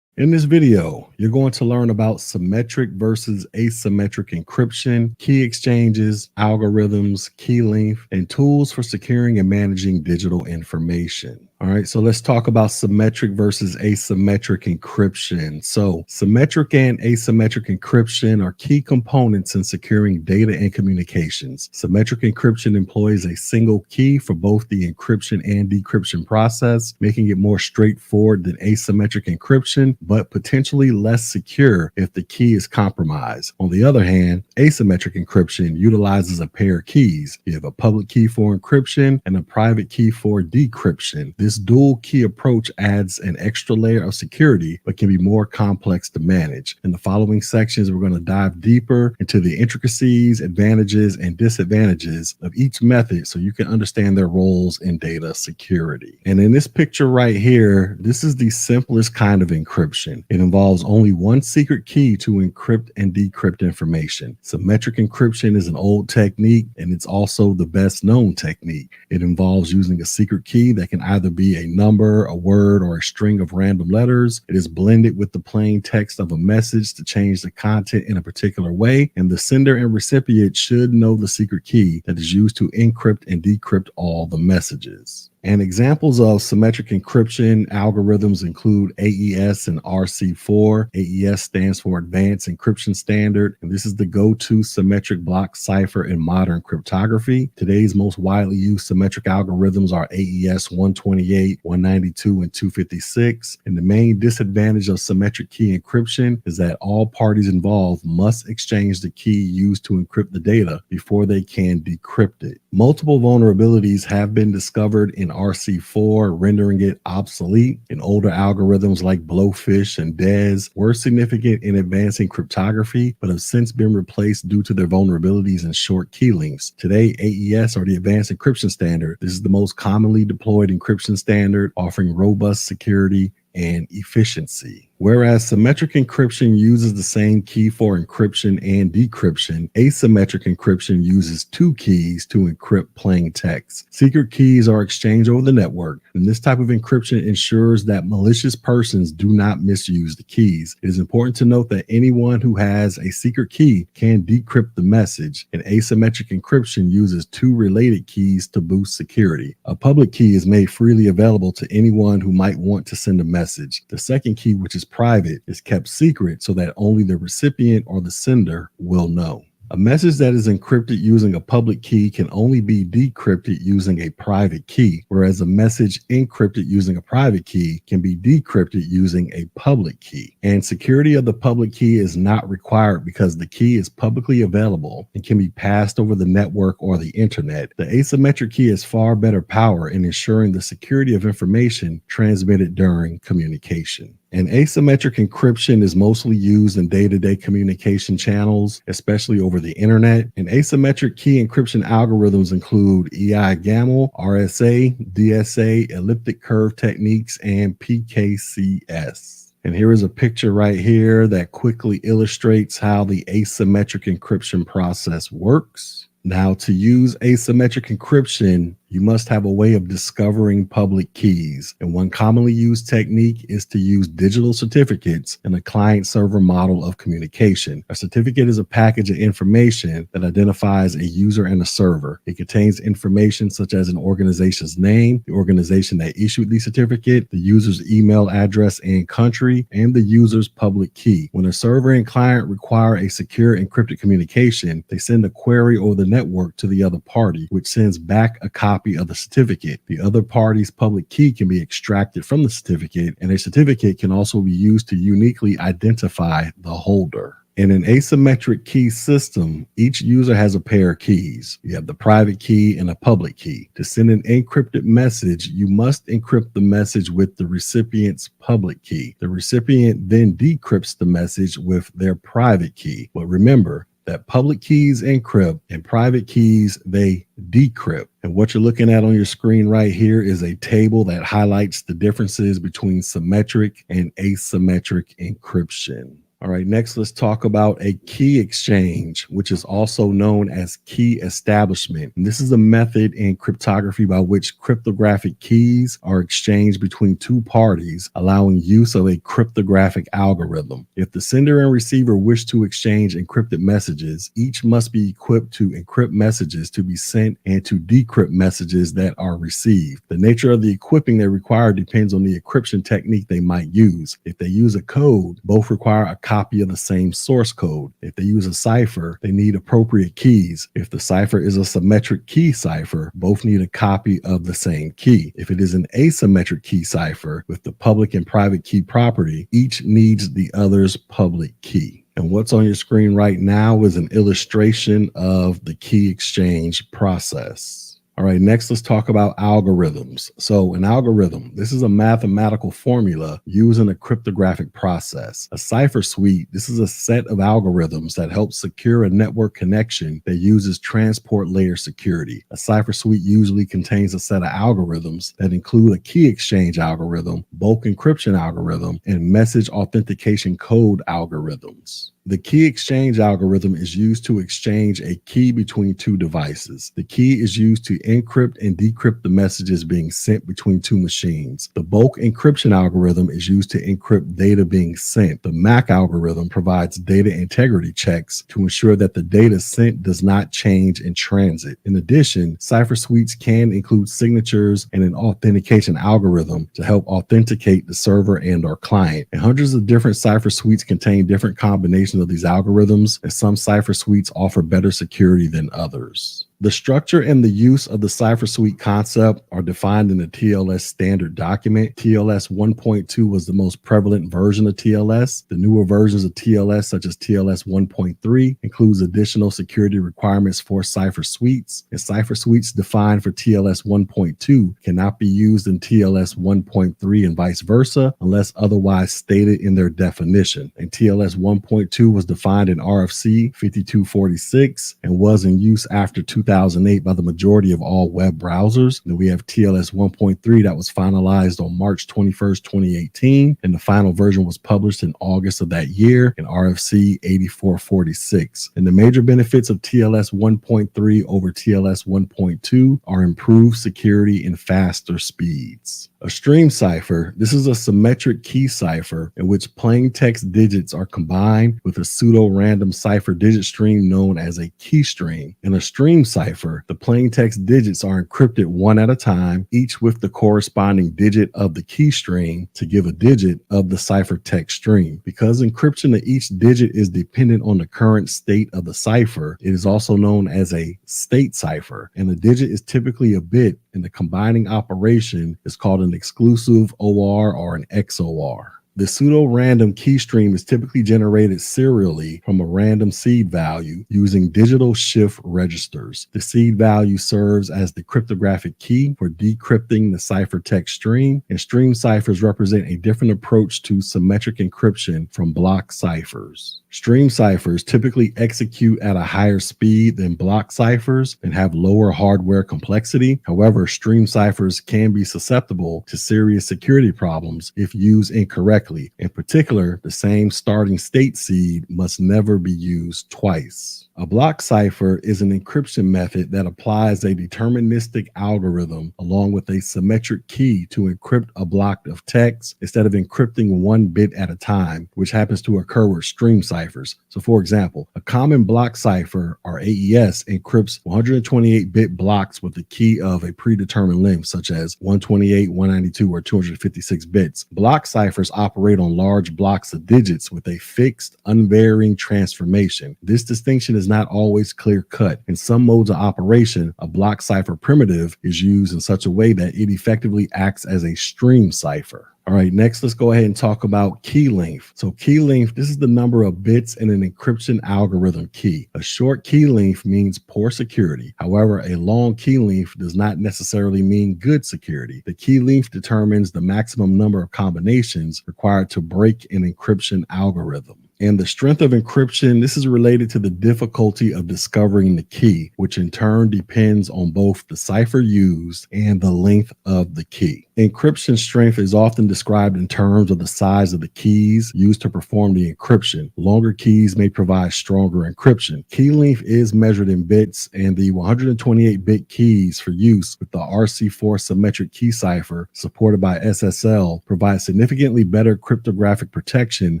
A: In this video, you're going to learn about symmetric versus asymmetric encryption, key exchanges, algorithms, key length, and tools for securing and managing digital information. All right, so let's talk about symmetric versus asymmetric encryption. So symmetric and asymmetric encryption are key components in securing data and communications. Symmetric encryption employs a single key for both the encryption and decryption process, making it more straightforward than asymmetric encryption, but potentially less secure if the key is compromised. On the other hand, asymmetric encryption utilizes a pair of keys. You have a public key for encryption and a private key for decryption. This dual key approach adds an extra layer of security, but can be more complex to manage. In the following sections, we're going to dive deeper into the intricacies, advantages, and disadvantages of each method so you can understand their roles in data security. And in this picture right here, this is the simplest kind of encryption. It involves only one secret key to encrypt and decrypt information. Symmetric encryption is an old technique, and it's also the best known technique. It involves using a secret key that can either be a number, a word, or a string of random letters. It is blended with the plain text of a message to change the content in a particular way, and the sender and recipient should know the secret key that is used to encrypt and decrypt all the messages. And examples of symmetric encryption algorithms include AES and RC4. AES stands for Advanced Encryption Standard, and this is the go-to symmetric block cipher in modern cryptography. Today's most widely used symmetric algorithms are AES 128, 192, and 256. And the main disadvantage of symmetric key encryption is that all parties involved must exchange the key used to encrypt the data before they can decrypt it. Multiple vulnerabilities have been discovered in RC4, rendering it obsolete. And older algorithms like Blowfish and DES were significant in advancing cryptography, but have since been replaced due to their vulnerabilities and short key lengths. Today, AES, or the Advanced Encryption Standard, this is the most commonly deployed encryption standard, offering robust security and efficiency. Whereas symmetric encryption uses the same key for encryption and decryption, asymmetric encryption uses two keys to encrypt plain text. Secret keys are exchanged over the network, and this type of encryption ensures that malicious persons do not misuse the keys. It is important to note that anyone who has a secret key can decrypt the message, and asymmetric encryption uses two related keys to boost security. A public key is made freely available to anyone who might want to send a message. The second key, which is private, is kept secret so that only the recipient or the sender will know. A message that is encrypted using a public key can only be decrypted using a private key, whereas a message encrypted using a private key can be decrypted using a public key. And security of the public key is not required because the key is publicly available and can be passed over the network or the internet. The asymmetric key has far better power in ensuring the security of information transmitted during communication. And asymmetric encryption is mostly used in day-to-day communication channels, especially over the internet. And asymmetric key encryption algorithms include EI-GAML, RSA, DSA, elliptic curve techniques, and PKCS. And here is a picture right here that quickly illustrates how the asymmetric encryption process works. Now, to use asymmetric encryption, you must have a way of discovering public keys. And one commonly used technique is to use digital certificates in a client-server model of communication. A certificate is a package of information that identifies a user and a server. It contains information such as an organization's name, the organization that issued the certificate, the user's email address and country, and the user's public key. When a server and client require a secure encrypted communication, they send a query over the network to the other party, which sends back a copy of the certificate. The other party's public key can be extracted from the certificate, and a certificate can also be used to uniquely identify the holder. In an asymmetric key system, each user has a pair of keys. You have the private key and a public key. To send an encrypted message, you must encrypt the message with the recipient's public key. The recipient then decrypts the message with their private key. But remember that public keys encrypt and private keys, they decrypt. And what you're looking at on your screen right here is a table that highlights the differences between symmetric and asymmetric encryption. All right, next let's talk about a key exchange, which is also known as key establishment. And this is a method in cryptography by which cryptographic keys are exchanged between two parties, allowing use of a cryptographic algorithm. If the sender and receiver wish to exchange encrypted messages, each must be equipped to encrypt messages to be sent and to decrypt messages that are received. The nature of the equipping they require depends on the encryption technique they might use. If they use a code, both require a copy of the same source code. If they use a cipher, they need appropriate keys. If the cipher is a symmetric key cipher, both need a copy of the same key. If it is an asymmetric key cipher with the public and private key property, each needs the other's public key. And what's on your screen right now is an illustration of the key exchange process. All right, next let's talk about algorithms. So an algorithm, this is a mathematical formula used in a cryptographic process. A cipher suite, this is a set of algorithms that help secure a network connection that uses transport layer security. A cipher suite usually contains a set of algorithms that include a key exchange algorithm, bulk encryption algorithm, and message authentication code algorithms. The key exchange algorithm is used to exchange a key between two devices. The key is used to encrypt and decrypt the messages being sent between two machines. The bulk encryption algorithm is used to encrypt data being sent. The MAC algorithm provides data integrity checks to ensure that the data sent does not change in transit. In addition, cipher suites can include signatures and an authentication algorithm to help authenticate the server and or client. And hundreds of different cipher suites contain different combinations of these algorithms, and some cipher suites offer better security than others. The structure and the use of the cipher suite concept are defined in the TLS standard document. TLS 1.2 was the most prevalent version of TLS. The newer versions of TLS, such as TLS 1.3, includes additional security requirements for cipher suites. And cipher suites defined for TLS 1.2 cannot be used in TLS 1.3 and vice versa unless otherwise stated in their definition. And TLS 1.2 was defined in RFC 5246 and was in use after 2008 by the majority of all web browsers. Then we have TLS 1.3 that was finalized on March 21st, 2018, and the final version was published in August of that year in RFC 8446. And the major benefits of TLS 1.3 over TLS 1.2 are improved security and faster speeds. A stream cipher, this is a symmetric key cipher in which plain text digits are combined with a pseudo-random cipher digit stream known as a key stream. In a stream cipher, the plain text digits are encrypted one at a time, each with the corresponding digit of the key stream to give a digit of the ciphertext stream. Because encryption of each digit is dependent on the current state of the cipher, it is also known as a state cipher, and the digit is typically a bit, and the combining operation is called an exclusive OR or an XOR. The pseudo-random key stream is typically generated serially from a random seed value using digital shift registers. The seed value serves as the cryptographic key for decrypting the ciphertext stream, and stream ciphers represent a different approach to symmetric encryption from block ciphers. Stream ciphers typically execute at a higher speed than block ciphers and have lower hardware complexity. However, stream ciphers can be susceptible to serious security problems if used incorrectly. In particular, the same starting state seed must never be used twice. A block cipher is an encryption method that applies a deterministic algorithm along with a symmetric key to encrypt a block of text instead of encrypting one bit at a time, which happens to occur with stream ciphers. So for example, a common block cipher, or AES, encrypts 128-bit blocks with the key of a predetermined length, such as 128, 192, or 256 bits. Block ciphers operate on large blocks of digits with a fixed, unvarying transformation. This distinction is not always clear-cut. In some modes of operation, a block cipher primitive is used in such a way that it effectively acts as a stream cipher. All right, next let's go ahead and talk about key length. So key length, this is the number of bits in an encryption algorithm key. A short key length means poor security. However, a long key length does not necessarily mean good security. The key length determines the maximum number of combinations required to break an encryption algorithm. And the strength of encryption, this is related to the difficulty of discovering the key, which in turn depends on both the cipher used and the length of the key. Encryption strength is often described in terms of the size of the keys used to perform the encryption. Longer keys may provide stronger encryption. Key length is measured in bits, and the 128-bit keys for use with the RC4 symmetric key cipher supported by SSL provide significantly better cryptographic protection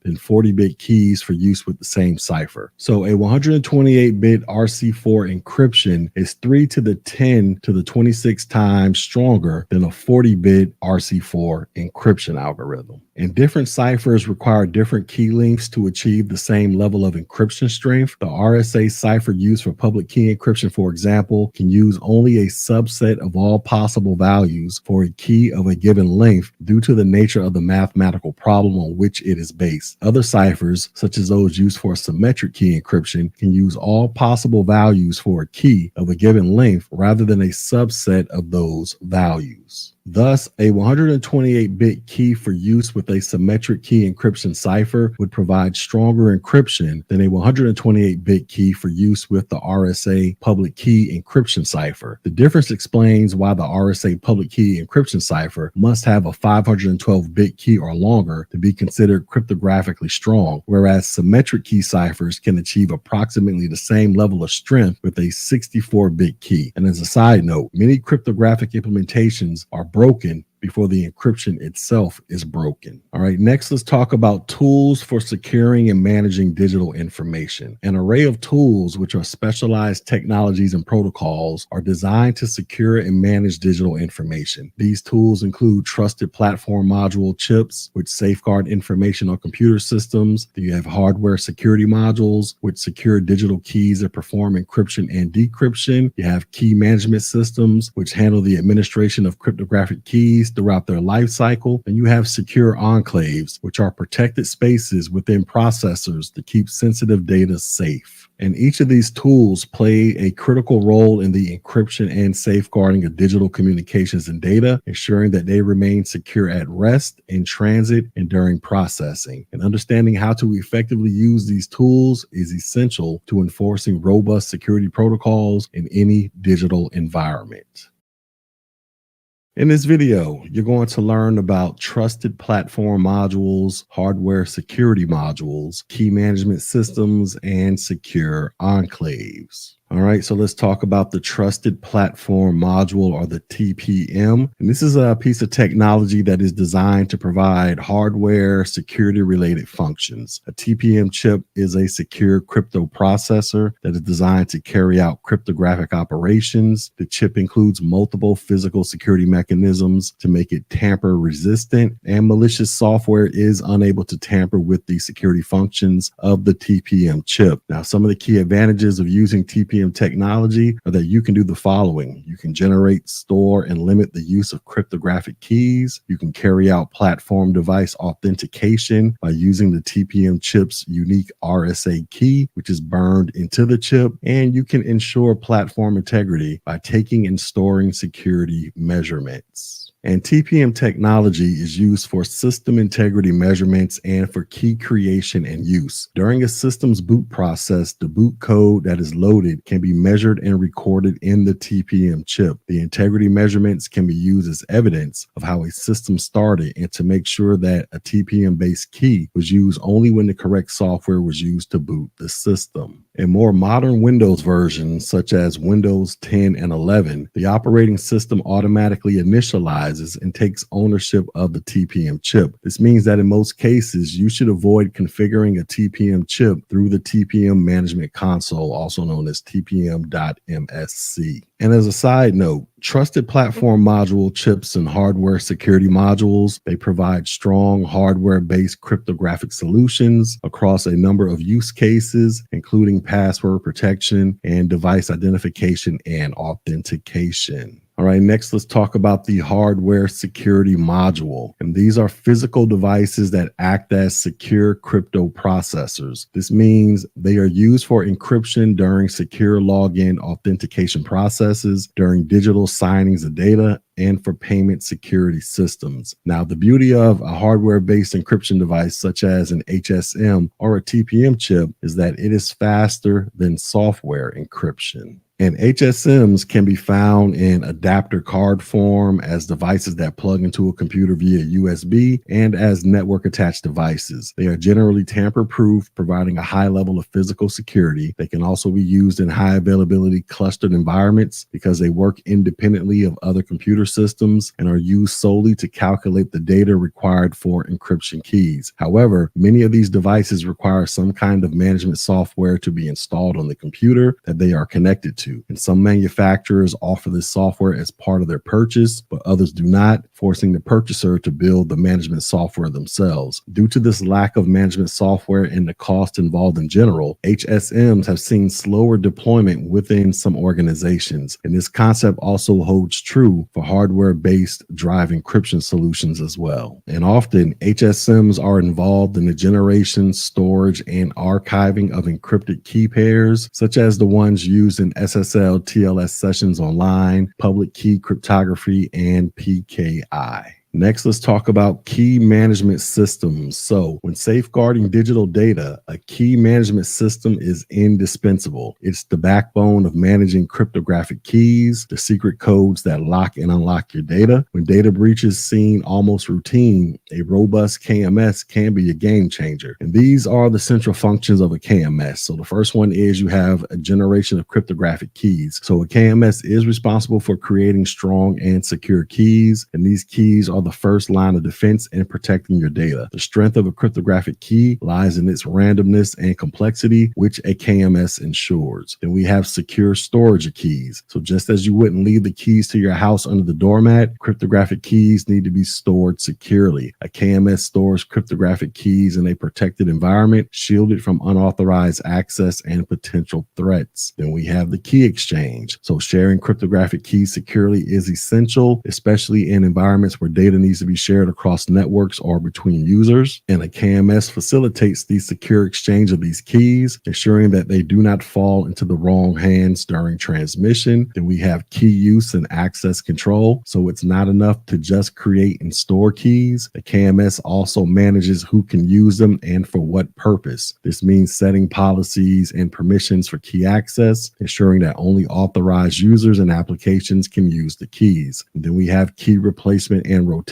A: than 40-bit keys for use with the same cipher. So a 128-bit RC4 encryption is 3 to the 10 to the 26 times stronger than a 40-bit RC4 encryption algorithm. And different ciphers require different key lengths to achieve the same level of encryption strength. The RSA cipher used for public key encryption, for example, can use only a subset of all possible values for a key of a given length due to the nature of the mathematical problem on which it is based. Other ciphers, such as those used for symmetric key encryption, can use all possible values for a key of a given length rather than a subset of those values. Thus, a 128-bit key for use with a symmetric key encryption cipher would provide stronger encryption than a 128-bit key for use with the RSA public key encryption cipher. The difference explains why the RSA public key encryption cipher must have a 512-bit key or longer to be considered cryptographically strong, whereas symmetric key ciphers can achieve approximately the same level of strength with a 64-bit key. And as a side note, many cryptographic implementations are broken before the encryption itself is broken. All right, next let's talk about tools for securing and managing digital information. An array of tools, which are specialized technologies and protocols, are designed to secure and manage digital information. These tools include trusted platform module chips, which safeguard information on computer systems. You have hardware security modules, which secure digital keys that perform encryption and decryption. You have key management systems, which handle the administration of cryptographic keys throughout their life cycle. And you have secure enclaves, which are protected spaces within processors to keep sensitive data safe. And each of these tools play a critical role in the encryption and safeguarding of digital communications and data, ensuring that they remain secure at rest, in transit, and during processing. And understanding how to effectively use these tools is essential to enforcing robust security protocols in any digital environment. In this video, you're going to learn about trusted platform modules, hardware security modules, key management systems, and secure enclaves. All right, so let's talk about the Trusted Platform Module, or the TPM. And this is a piece of technology that is designed to provide hardware security-related functions. A TPM chip is a secure crypto processor that is designed to carry out cryptographic operations. The chip includes multiple physical security mechanisms to make it tamper-resistant, and malicious software is unable to tamper with the security functions of the TPM chip. Now, some of the key advantages of using TPM technology are that you can do the following. You can generate, store, and limit the use of cryptographic keys. You can carry out platform device authentication by using the TPM chip's unique RSA key, which is burned into the chip. And you can ensure platform integrity by taking and storing security measurements. And TPM technology is used for system integrity measurements and for key creation and use. During a system's boot process, the boot code that is loaded can be measured and recorded in the TPM chip. The integrity measurements can be used as evidence of how a system started and to make sure that a TPM-based key was used only when the correct software was used to boot the system. In more modern Windows versions, such as Windows 10 and 11, the operating system automatically initializes and takes ownership of the TPM chip. This means that in most cases, you should avoid configuring a TPM chip through the TPM Management Console, also known as TPM.MSC. And as a side note, trusted platform module chips and hardware security modules, they provide strong hardware-based cryptographic solutions across a number of use cases, including password protection and device identification and authentication. All right, next let's talk about the hardware security module. And these are physical devices that act as secure crypto processors. This means they are used for encryption during secure login authentication processes, during digital signings of data, and for payment security systems. Now, the beauty of a hardware-based encryption device such as an HSM or a TPM chip is that it is faster than software encryption. And HSMs can be found in adapter card form as devices that plug into a computer via USB and as network attached devices. They are generally tamper-proof, providing a high level of physical security. They can also be used in high availability clustered environments because they work independently of other computer systems and are used solely to calculate the data required for encryption keys. However, many of these devices require some kind of management software to be installed on the computer that they are connected to. And some manufacturers offer this software as part of their purchase, but others do not, forcing the purchaser to build the management software themselves. Due to this lack of management software and the cost involved in general, HSMs have seen slower deployment within some organizations. And this concept also holds true for hardware-based drive encryption solutions as well. And often, HSMs are involved in the generation, storage, and archiving of encrypted key pairs, such as the ones used in SSL TLS sessions online, public key cryptography, and PKI. Next, let's talk about key management systems. So when safeguarding digital data, a key management system is indispensable. It's the backbone of managing cryptographic keys, the secret codes that lock and unlock your data. When data breaches seem almost routine, a robust KMS can be a game changer. And these are the central functions of a KMS. So the first one is you have a generation of cryptographic keys. So a KMS is responsible for creating strong and secure keys, and these keys are the first line of defense in protecting your data. The strength of a cryptographic key lies in its randomness and complexity, which a KMS ensures. Then we have secure storage of keys. So just as you wouldn't leave the keys to your house under the doormat, cryptographic keys need to be stored securely. A KMS stores cryptographic keys in a protected environment, shielded from unauthorized access and potential threats. Then we have the key exchange. So sharing cryptographic keys securely is essential, especially in environments where data needs to be shared across networks or between users. And a KMS facilitates the secure exchange of these keys, ensuring that they do not fall into the wrong hands during transmission. Then we have key use and access control. So it's not enough to just create and store keys. The KMS also manages who can use them and for what purpose. This means setting policies and permissions for key access, ensuring that only authorized users and applications can use the keys. And then we have key replacement and rotation.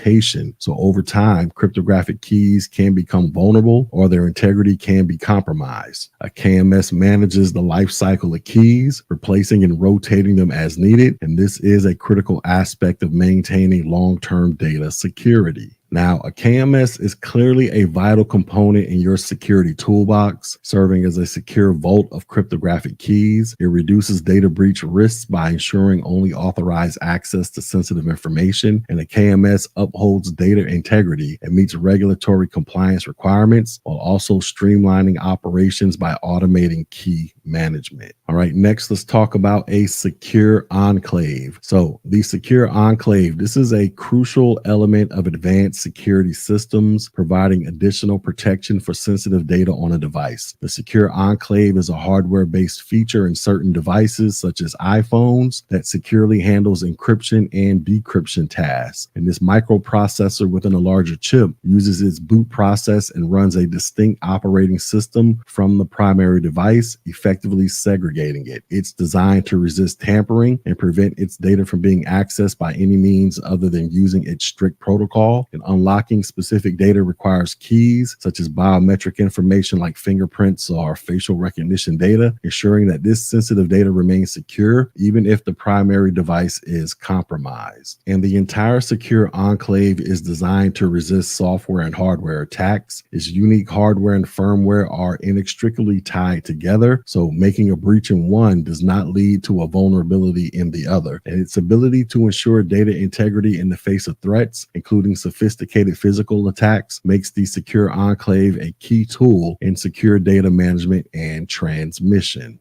A: So over time, cryptographic keys can become vulnerable or their integrity can be compromised. A KMS manages the life cycle of keys, replacing and rotating them as needed. And this is a critical aspect of maintaining long-term data security. Now, a KMS is clearly a vital component in your security toolbox, serving as a secure vault of cryptographic keys. It reduces data breach risks by ensuring only authorized access to sensitive information, and a KMS upholds data integrity and meets regulatory compliance requirements while also streamlining operations by automating key management. All right, next let's talk about a secure enclave. So the secure enclave, this is a crucial element of advanced security systems, providing additional protection for sensitive data on a device. The secure enclave is a hardware-based feature in certain devices, such as iPhones, that securely handles encryption and decryption tasks. And this microprocessor within a larger chip uses its boot process and runs a distinct operating system from the primary device, effectively segregating it. It's designed to resist tampering and prevent its data from being accessed by any means other than using its strict protocol. And unlocking specific data requires keys such as biometric information like fingerprints or facial recognition data, ensuring that this sensitive data remains secure even if the primary device is compromised. And the entire secure enclave is designed to resist software and hardware attacks. Its unique hardware and firmware are inextricably tied together, so making a breach in one does not lead to a vulnerability in the other. And its ability to ensure data integrity in the face of threats, including sophisticated physical attacks, makes the secure enclave a key tool in secure data management and transmission.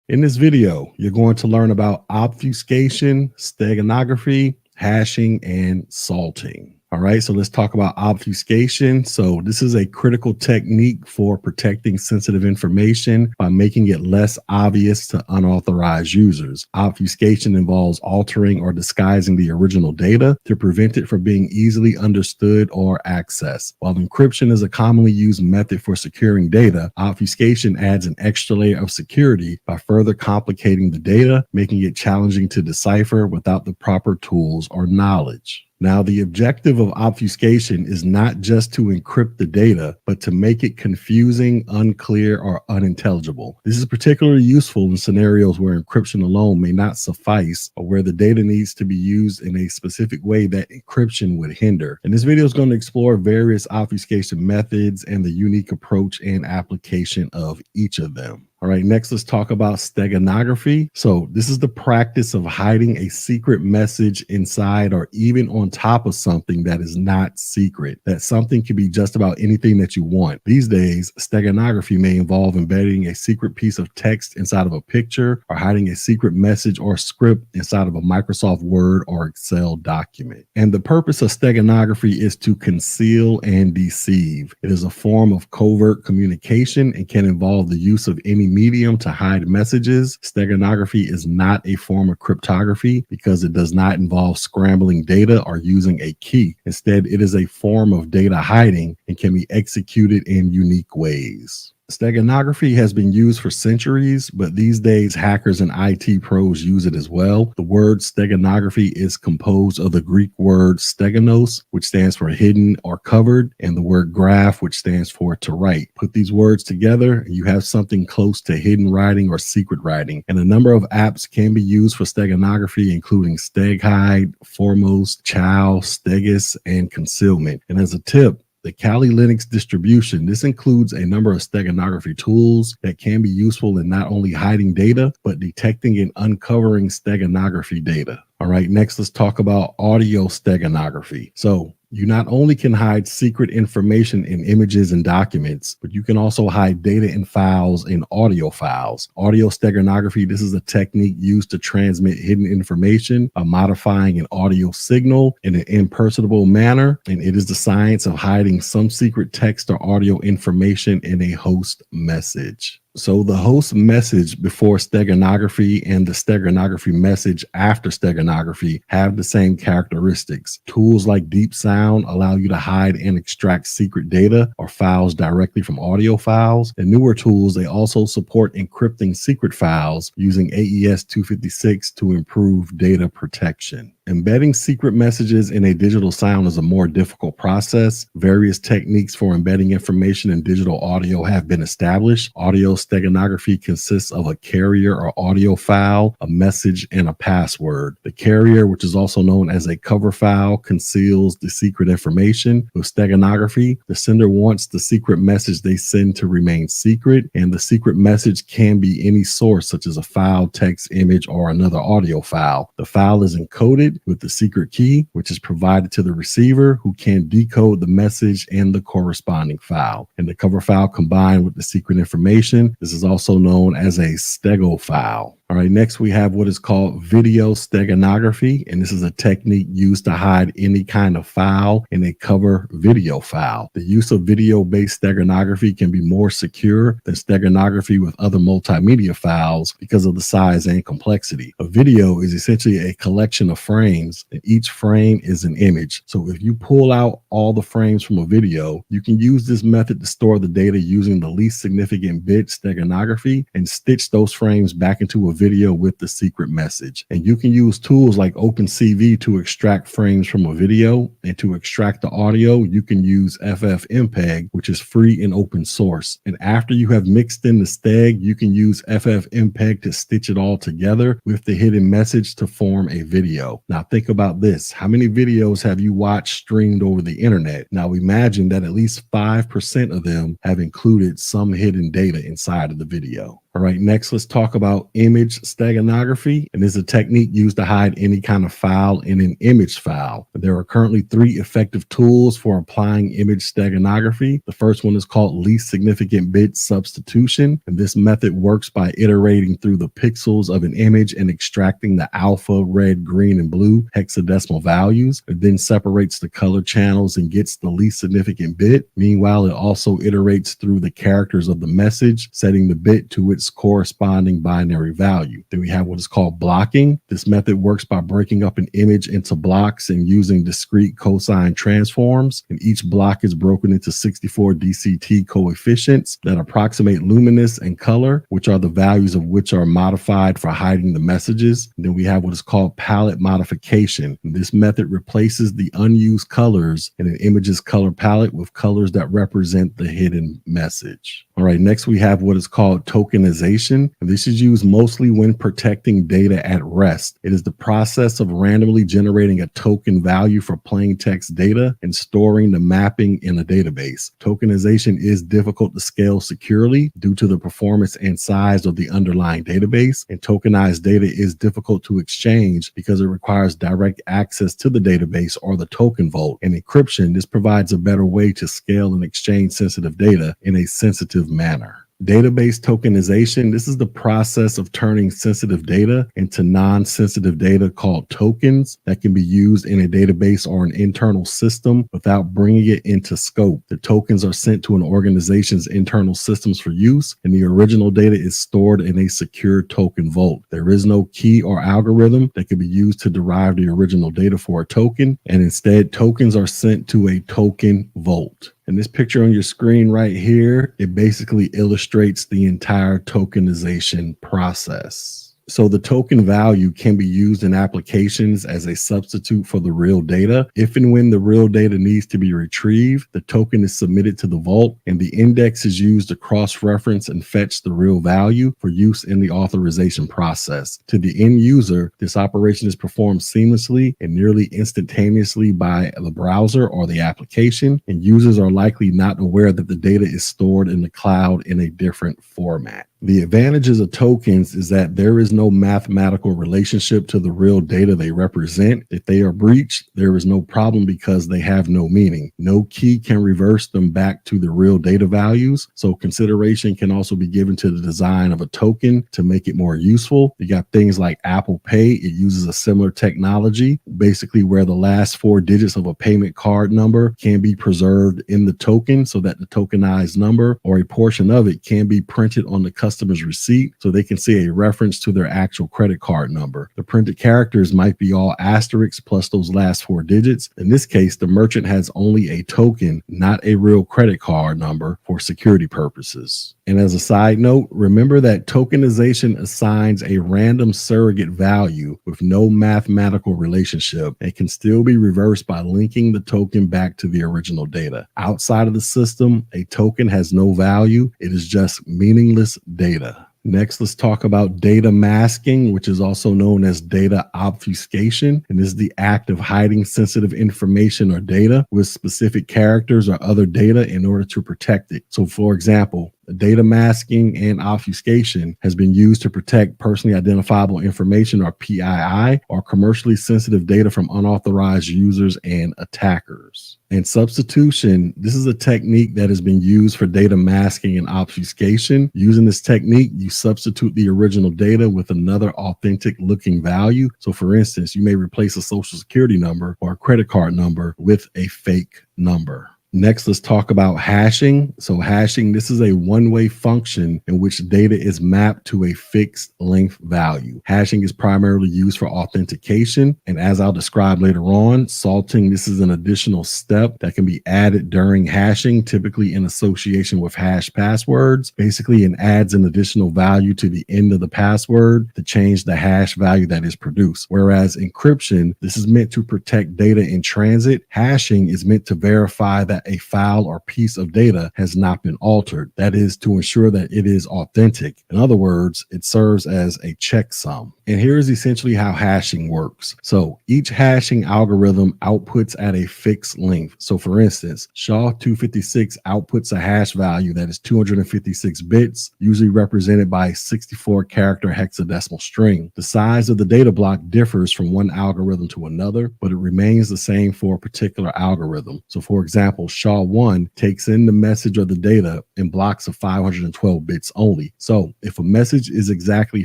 A: In this video, you're going to learn about obfuscation, steganography, hashing, and salting. All right, so let's talk about obfuscation. So this is a critical technique for protecting sensitive information by making it less obvious to unauthorized users. Obfuscation involves altering or disguising the original data to prevent it from being easily understood or accessed. While encryption is a commonly used method for securing data, obfuscation adds an extra layer of security by further complicating the data, making it challenging to decipher without the proper tools or knowledge. Now, the objective of obfuscation is not just to encrypt the data, but to make it confusing, unclear, or unintelligible. This is particularly useful in scenarios where encryption alone may not suffice or where the data needs to be used in a specific way that encryption would hinder. And this video is going to explore various obfuscation methods and the unique approach and application of each of them. All right, next let's talk about steganography. So this is the practice of hiding a secret message inside or even on top of something that is not secret. That something can be just about anything that you want. These days, steganography may involve embedding a secret piece of text inside of a picture or hiding a secret message or script inside of a Microsoft Word or Excel document. And the purpose of steganography is to conceal and deceive. It is a form of covert communication and can involve the use of any medium to hide messages. Steganography is not a form of cryptography because it does not involve scrambling data or using a key. Instead, it is a form of data hiding and can be executed in unique ways. Steganography has been used for centuries, but these days hackers and IT pros use it as well. The word steganography is composed of the Greek word steganos, which stands for hidden or covered, and the word graph, which stands for to write. Put these words together and you have something close to hidden writing or secret writing. And a number of apps can be used for steganography, including StegHide, Foremost, Chow, Stegis, and Concealment. And as a tip, the Kali Linux distribution, this includes a number of steganography tools that can be useful in not only hiding data, but detecting and uncovering steganography data. All right, next let's talk about audio steganography. So you not only can hide secret information in images and documents, but you can also hide data in files in audio files. Audio steganography, this is a technique used to transmit hidden information by modifying an audio signal in an impersonable manner, and it is the science of hiding some secret text or audio information in a host message. So the host message before steganography and the steganography message after steganography have the same characteristics. Tools like Deep Sound allow you to hide and extract secret data or files directly from audio files. And newer tools, they also support encrypting secret files using AES 256 to improve data protection. Embedding secret messages in a digital sound is a more difficult process. Various techniques for embedding information in digital audio have been established. Audio steganography consists of a carrier or audio file, a message, and a password. The carrier, which is also known as a cover file, conceals the secret information. With steganography, the sender wants the secret message they send to remain secret, and the secret message can be any source, such as a file, text, image, or another audio file. The file is encoded with the secret key, which is provided to the receiver, who can decode the message and the corresponding file. And the cover file combined with the secret information, this is also known as a stego file. All right, next we have what is called video steganography, and this is a technique used to hide any kind of file in a cover video file. The use of video-based steganography can be more secure than steganography with other multimedia files because of the size and complexity. A video is essentially a collection of frames, and each frame is an image. So if you pull out all the frames from a video, you can use this method to store the data using the least significant bit steganography and stitch those frames back into a video with the secret message. And you can use tools like OpenCV to extract frames from a video, and to extract the audio, you can use FFmpeg, which is free and open source. And after you have mixed in the steg, you can use FFmpeg to stitch it all together with the hidden message to form a video. Now think about this. How many videos have you watched streamed over the internet? Now imagine that at least 5% of them have included some hidden data inside of the video. All right, next let's talk about image steganography, and this is a technique used to hide any kind of file in an image file. There are currently 3 effective tools for applying image steganography. The first one is called least significant bit substitution, and this method works by iterating through the pixels of an image and extracting the alpha, red, green, and blue hexadecimal values. It then separates the color channels and gets the least significant bit. Meanwhile, it also iterates through the characters of the message, setting the bit to its corresponding binary value. Then we have what is called blocking. This method works by breaking up an image into blocks and using discrete cosine transforms. And each block is broken into 64 DCT coefficients that approximate luminance and color, which are the values of which are modified for hiding the messages. And then we have what is called palette modification. And this method replaces the unused colors in an image's color palette with colors that represent the hidden message. All right, next we have what is called tokenization. And this is used mostly when protecting data at rest. It is the process of randomly generating a token value for plain text data and storing the mapping in a database. Tokenization is difficult to scale securely due to the performance and size of the underlying database, and tokenized data is difficult to exchange because it requires direct access to the database or the token vault. In encryption, this provides a better way to scale and exchange sensitive data in a sensitive manner. Database tokenization, this is the process of turning sensitive data into non-sensitive data called tokens that can be used in a database or an internal system without bringing it into scope. The tokens are sent to an organization's internal systems for use, and the original data is stored in a secure token vault. There is no key or algorithm that can be used to derive the original data for a token, and instead tokens are sent to a token vault. And this picture on your screen right here, it basically illustrates the entire tokenization process. So the token value can be used in applications as a substitute for the real data. If and when the real data needs to be retrieved, the token is submitted to the vault, and the index is used to cross-reference and fetch the real value for use in the authorization process. To the end user, this operation is performed seamlessly and nearly instantaneously by the browser or the application, and users are likely not aware that the data is stored in the cloud in a different format. The advantages of tokens is that there is no mathematical relationship to the real data they represent. If they are breached, there is no problem because they have no meaning. No key can reverse them back to the real data values. So consideration can also be given to the design of a token to make it more useful. You got things like Apple Pay. It uses a similar technology, basically where the last 4 digits of a payment card number can be preserved in the token so that the tokenized number or a portion of it can be printed on the customer's receipt so they can see a reference to their actual credit card number. The printed characters might be all asterisks plus those last 4 digits. In this case, the merchant has only a token, not a real credit card number for security purposes. And as a side note, remember that tokenization assigns a random surrogate value with no mathematical relationship and can still be reversed by linking the token back to the original data. Outside of the system, a token has no value. It is just meaningless data. Next, let's talk about data masking, which is also known as data obfuscation. And this is the act of hiding sensitive information or data with specific characters or other data in order to protect it. So for example, data masking and obfuscation has been used to protect personally identifiable information or PII or commercially sensitive data from unauthorized users and attackers. And substitution, this is a technique that has been used for data masking and obfuscation. Using this technique, you substitute the original data with another authentic looking value. So for instance, you may replace a social security number or a credit card number with a fake number. Next, let's talk about hashing. So hashing, this is a one-way function in which data is mapped to a fixed length value. Hashing is primarily used for authentication. And as I'll describe later on, salting, this is an additional step that can be added during hashing, typically in association with hash passwords. Basically, it adds an additional value to the end of the password to change the hash value that is produced. Whereas encryption, this is meant to protect data in transit. Hashing is meant to verify that that a file or piece of data has not been altered. That is to ensure that it is authentic. In other words, it serves as a checksum. And here's essentially how hashing works. So each hashing algorithm outputs at a fixed length. So for instance, SHA-256 outputs a hash value that is 256 bits, usually represented by a 64-character hexadecimal string. The size of the data block differs from one algorithm to another, but it remains the same for a particular algorithm. So for example, SHA-1 takes in the message or the data in blocks of 512 bits only. So if a message is exactly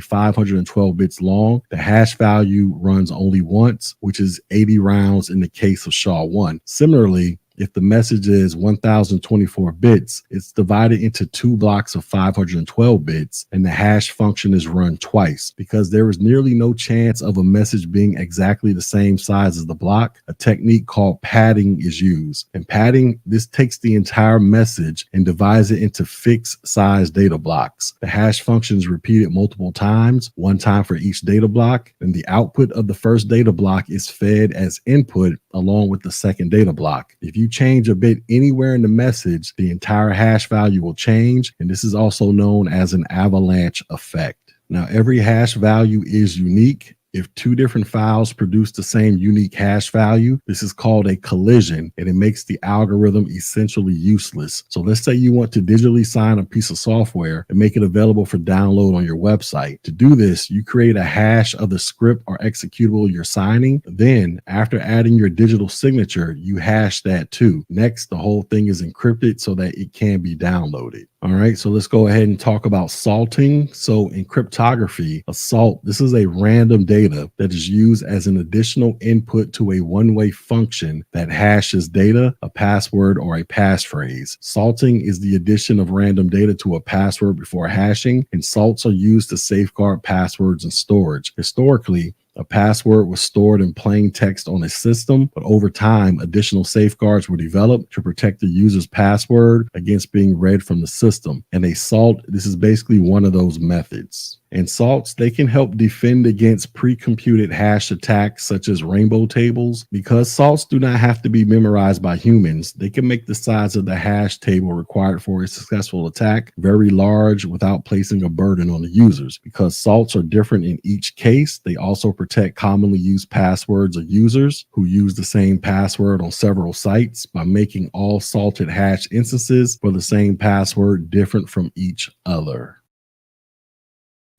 A: 512 bits long, the hash value runs only once, which is 80 rounds in the case of SHA-1. Similarly, if the message is 1024 bits, it's divided into two blocks of 512 bits, and the hash function is run twice. Because there is nearly no chance of a message being exactly the same size as the block, a technique called padding is used. And padding, this takes the entire message and divides it into fixed size data blocks. The hash function is repeated multiple times, one time for each data block, and the output of the first data block is fed as input along with the second data block. If you change a bit anywhere in the message, the entire hash value will change, and this is also known as an avalanche effect. Now, every hash value is unique. If two different files produce the same unique hash value, this is called a collision, and it makes the algorithm essentially useless. So let's say you want to digitally sign a piece of software and make it available for download on your website. To do this, you create a hash of the script or executable you're signing. Then, after adding your digital signature, you hash that too. Next, the whole thing is encrypted so that it can be downloaded. All right, so let's go ahead and talk about salting. So in cryptography, a salt, this is a random data that is used as an additional input to a one-way function that hashes data, a password, or a passphrase. Salting is the addition of random data to a password before hashing, and salts are used to safeguard passwords and storage. Historically, a password was stored in plain text on a system, but over time, additional safeguards were developed to protect the user's password against being read from the system. And a salt, this is basically one of those methods. And salts, they can help defend against pre-computed hash attacks such as rainbow tables. Because salts do not have to be memorized by humans, they can make the size of the hash table required for a successful attack very large without placing a burden on the users. Because salts are different in each case, they also protect commonly used passwords of users who use the same password on several sites by making all salted hash instances for the same password different from each other.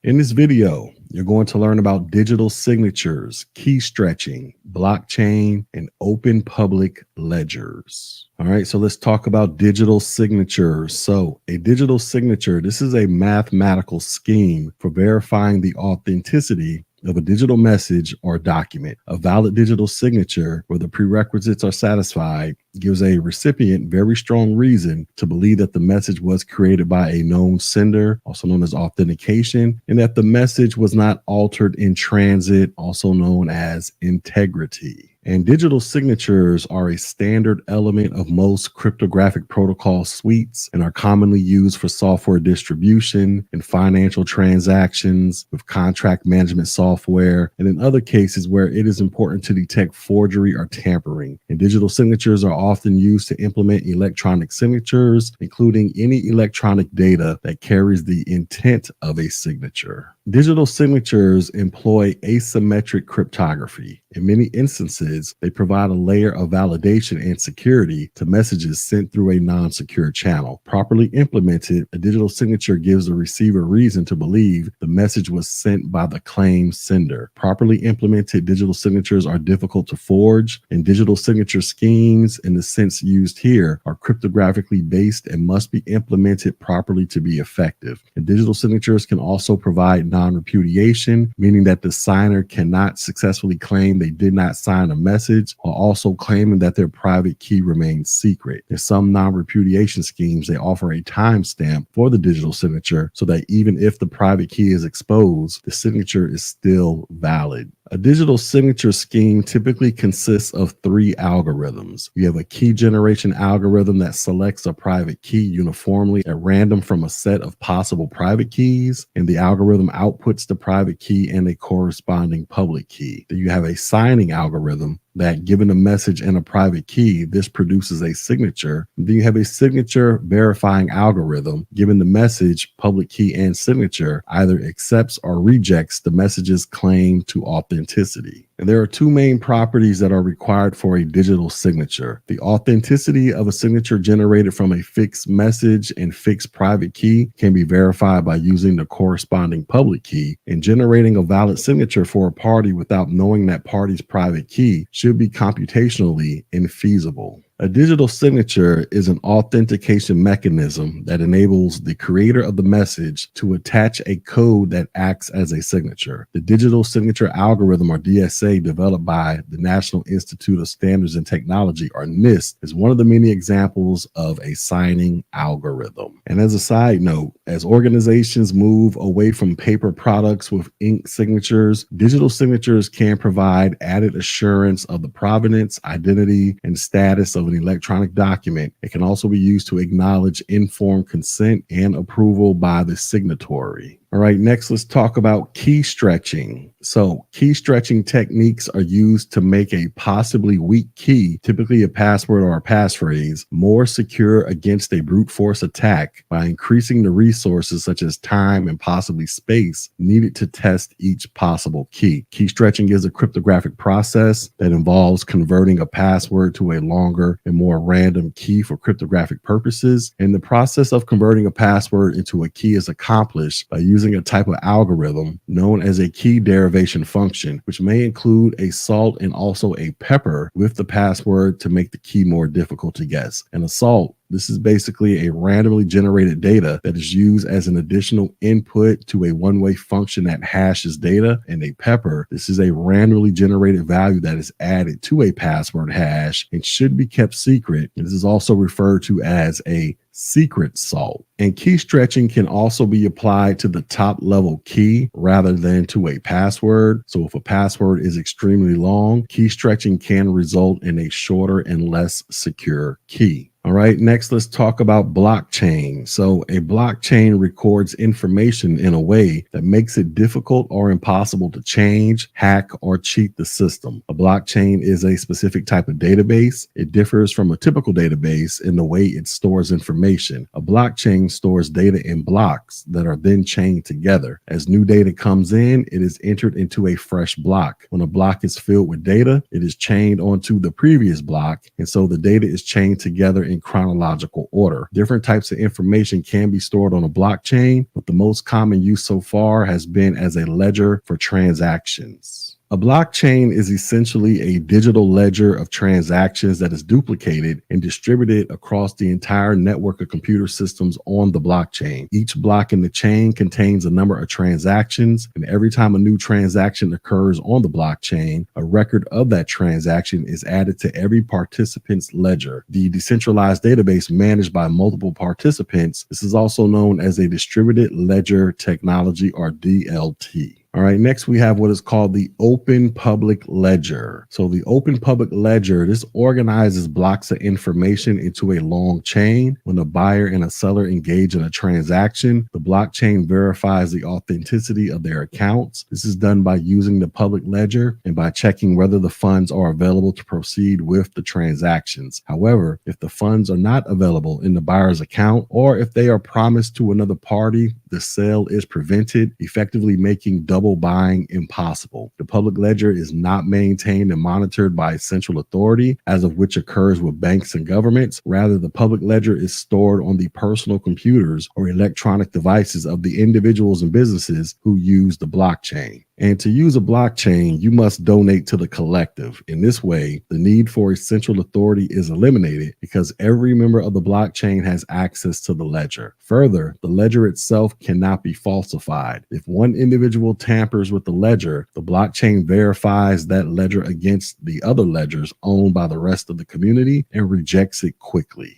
A: In this video, you're going to learn about digital signatures, key stretching, blockchain, and open public ledgers. All right, so let's talk about digital signatures. So a digital signature, this is a mathematical scheme for verifying the authenticity of a digital message or document. A valid digital signature where the prerequisites are satisfied gives a recipient very strong reason to believe that the message was created by a known sender, also known as authentication, and that the message was not altered in transit, also known as integrity. And digital signatures are a standard element of most cryptographic protocol suites and are commonly used for software distribution and financial transactions with contract management software, and in other cases where it is important to detect forgery or tampering. And digital signatures are often used to implement electronic signatures, including any electronic data that carries the intent of a signature. Digital signatures employ asymmetric cryptography. In many instances, they provide a layer of validation and security to messages sent through a non-secure channel. Properly implemented, a digital signature gives the receiver reason to believe the message was sent by the claimed sender. Properly implemented digital signatures are difficult to forge, and digital signature schemes, in the sense used here, are cryptographically based and must be implemented properly to be effective. And digital signatures can also provide non-repudiation, meaning that the signer cannot successfully claim they did not sign a message while also claiming that their private key remains secret. In some non-repudiation schemes, they offer a timestamp for the digital signature so that even if the private key is exposed, the signature is still valid. A digital signature scheme typically consists of three algorithms. You have a key generation algorithm that selects a private key uniformly at random from a set of possible private keys, and the algorithm outputs the private key and a corresponding public key. Then you have a signing algorithm that given a message and a private key, this produces a signature. Then you have a signature verifying algorithm. Given the message, public key, and signature, either accepts or rejects the message's claim to authenticity. And there are two main properties that are required for a digital signature. The authenticity of a signature generated from a fixed message and fixed private key can be verified by using the corresponding public key, and generating a valid signature for a party without knowing that party's private key should be computationally infeasible. A digital signature is an authentication mechanism that enables the creator of the message to attach a code that acts as a signature. The digital signature algorithm, or DSA, developed by the National Institute of Standards and Technology, or NIST, is one of the many examples of a signing algorithm. And as a side note, as organizations move away from paper products with ink signatures, digital signatures can provide added assurance of the provenance, identity, and status of an electronic document. It can also be used to acknowledge informed consent and approval by the signatory. All right, next let's talk about key stretching. So key stretching techniques are used to make a possibly weak key, typically a password or a passphrase, more secure against a brute force attack by increasing the resources such as time and possibly space needed to test each possible key. Key stretching is a cryptographic process that involves converting a password to a longer and more random key for cryptographic purposes. And the process of converting a password into a key is accomplished by using a type of algorithm known as a key derivation function, which may include a salt and also a pepper with the password to make the key more difficult to guess. And a salt, this is basically a randomly generated data that is used as an additional input to a one-way function that hashes data. And a pepper, this is a randomly generated value that is added to a password hash and should be kept secret. This is also referred to as a secret salt. And key stretching can also be applied to the top level key rather than to a password. So if a password is extremely long, key stretching can result in a shorter and less secure key. All right, next let's talk about blockchain. So a blockchain records information in a way that makes it difficult or impossible to change, hack, or cheat the system. A blockchain is a specific type of database. It differs from a typical database in the way it stores information. A blockchain stores data in blocks that are then chained together. As new data comes in, it is entered into a fresh block. When a block is filled with data, it is chained onto the previous block, and so the data is chained together in chronological order. Different types of information can be stored on a blockchain, but the most common use so far has been as a ledger for transactions. A blockchain is essentially a digital ledger of transactions that is duplicated and distributed across the entire network of computer systems on the blockchain. Each block in the chain contains a number of transactions, and every time a new transaction occurs on the blockchain, a record of that transaction is added to every participant's ledger. The decentralized database managed by multiple participants, this is also known as a distributed ledger technology, or DLT. All right, next we have what is called the open public ledger. So the open public ledger, this organizes blocks of information into a long chain. When a buyer and a seller engage in a transaction, the blockchain verifies the authenticity of their accounts. This is done by using the public ledger and by checking whether the funds are available to proceed with the transactions. However, if the funds are not available in the buyer's account, or if they are promised to another party, the sale is prevented, effectively making double buying impossible. The public ledger is not maintained and monitored by a central authority, as of which occurs with banks and governments. Rather, the public ledger is stored on the personal computers or electronic devices of the individuals and businesses who use the blockchain. And to use a blockchain, you must donate to the collective. In this way, the need for a central authority is eliminated because every member of the blockchain has access to the ledger. Further, the ledger itself cannot be falsified. If one individual tampers with the ledger, the blockchain verifies that ledger against the other ledgers owned by the rest of the community and rejects it quickly.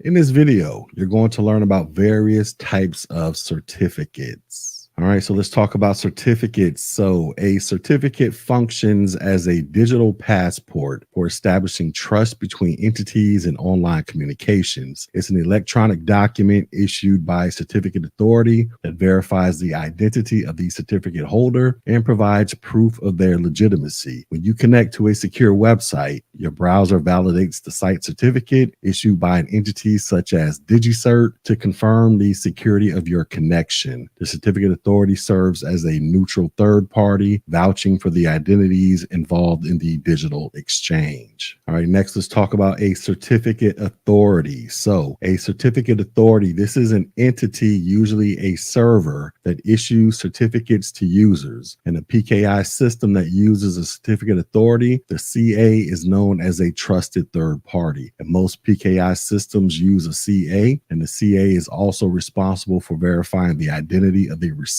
A: In this video, you're going to learn about various types of certificates. All right, so let's talk about certificates. So a certificate functions as a digital passport for establishing trust between entities and online communications. It's an electronic document issued by a certificate authority that verifies the identity of the certificate holder and provides proof of their legitimacy. When you connect to a secure website, your browser validates the site certificate issued by an entity such as DigiCert to confirm the security of your connection. The certificate authority serves as a neutral third party, vouching for the identities involved in the digital exchange. All right, next let's talk about a certificate authority. So a certificate authority, this is an entity, usually a server, that issues certificates to users. In a PKI system that uses a certificate authority, the CA is known as a trusted third party. And most PKI systems use a CA, and the CA is also responsible for verifying the identity of the recipient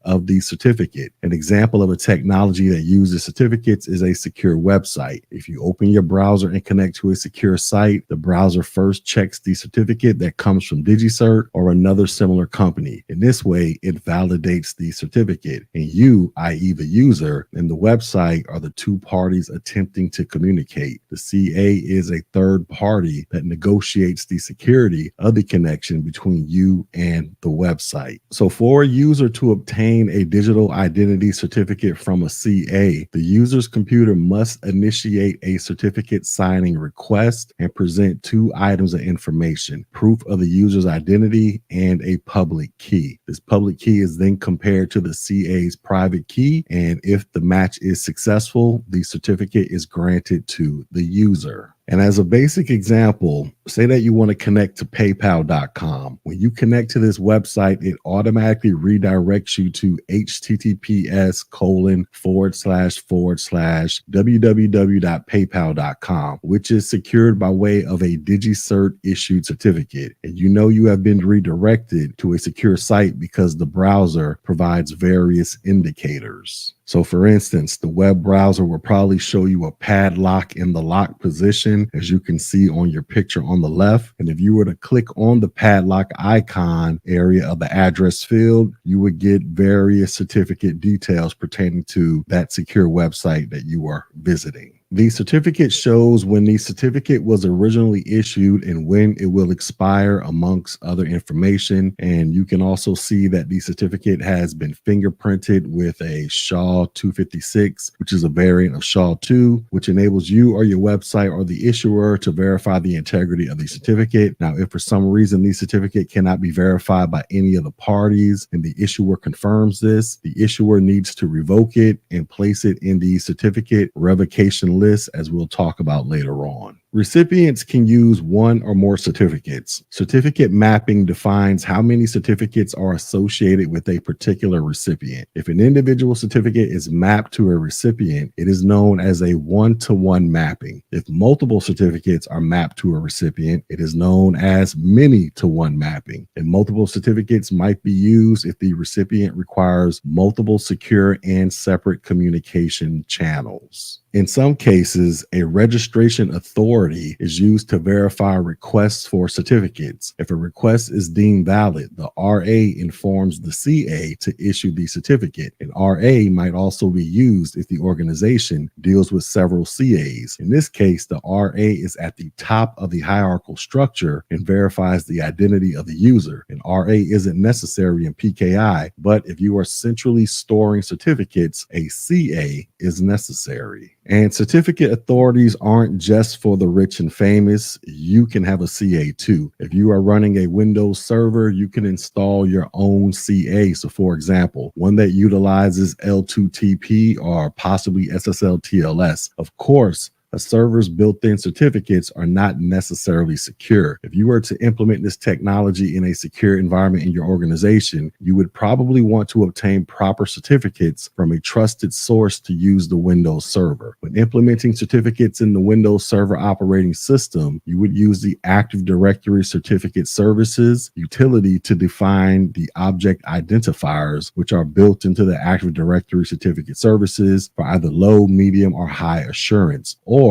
A: of the certificate. An example of a technology that uses certificates is a secure website. If you open your browser and connect to a secure site, the browser first checks the certificate that comes from DigiCert or another similar company. In this way, it validates the certificate, and you, i.e. the user, and the website are the two parties attempting to communicate. The CA is a third party that negotiates the security of the connection between you and the website. So for a user to obtain a digital identity certificate from a CA, the user's computer must initiate a certificate signing request and present two items of information: proof of the user's identity and a public key. This public key is then compared to the CA's private key, and if the match is successful, the certificate is granted to the user. And as a basic example, say that you want to connect to PayPal.com. When you connect to this website, it automatically redirects you to https://www.paypal.com, which is secured by way of a DigiCert issued certificate. And you know you have been redirected to a secure site because the browser provides various indicators. So for instance, the web browser will probably show you a padlock in the lock position, as you can see on your picture on the left. And if you were to click on the padlock icon area of the address field, you would get various certificate details pertaining to that secure website that you are visiting. The certificate shows when the certificate was originally issued and when it will expire, amongst other information. And you can also see that the certificate has been fingerprinted with a SY0-256, which is a variant of SHA-2, which enables you or your website or the issuer to verify the integrity of the certificate. Now, if for some reason the certificate cannot be verified by any of the parties and the issuer confirms this, the issuer needs to revoke it and place it in the certificate revocation list, as we'll talk about later on. Recipients can use one or more certificates. Certificate mapping defines how many certificates are associated with a particular recipient. If an individual certificate is mapped to a recipient, it is known as a one-to-one mapping. If multiple certificates are mapped to a recipient, it is known as many-to-one mapping. And multiple certificates might be used if the recipient requires multiple secure and separate communication channels. In some cases, a registration authority is used to verify requests for certificates. If a request is deemed valid, the RA informs the CA to issue the certificate. An RA might also be used if the organization deals with several CAs. In this case, the RA is at the top of the hierarchical structure and verifies the identity of the user. An RA isn't necessary in PKI, but if you are centrally storing certificates, a CA is necessary. And certificate authorities aren't just for the rich and famous. You can have a CA too. If you are running a Windows server, you can install your own CA. So for example, one that utilizes L2TP or possibly SSL/TLS. Of course, a server's built-in certificates are not necessarily secure. If you were to implement this technology in a secure environment in your organization, you would probably want to obtain proper certificates from a trusted source to use the Windows server. When implementing certificates in the Windows Server operating system, you would use the Active Directory Certificate Services utility to define the object identifiers, which are built into the Active Directory Certificate Services for either low, medium, or high assurance. Or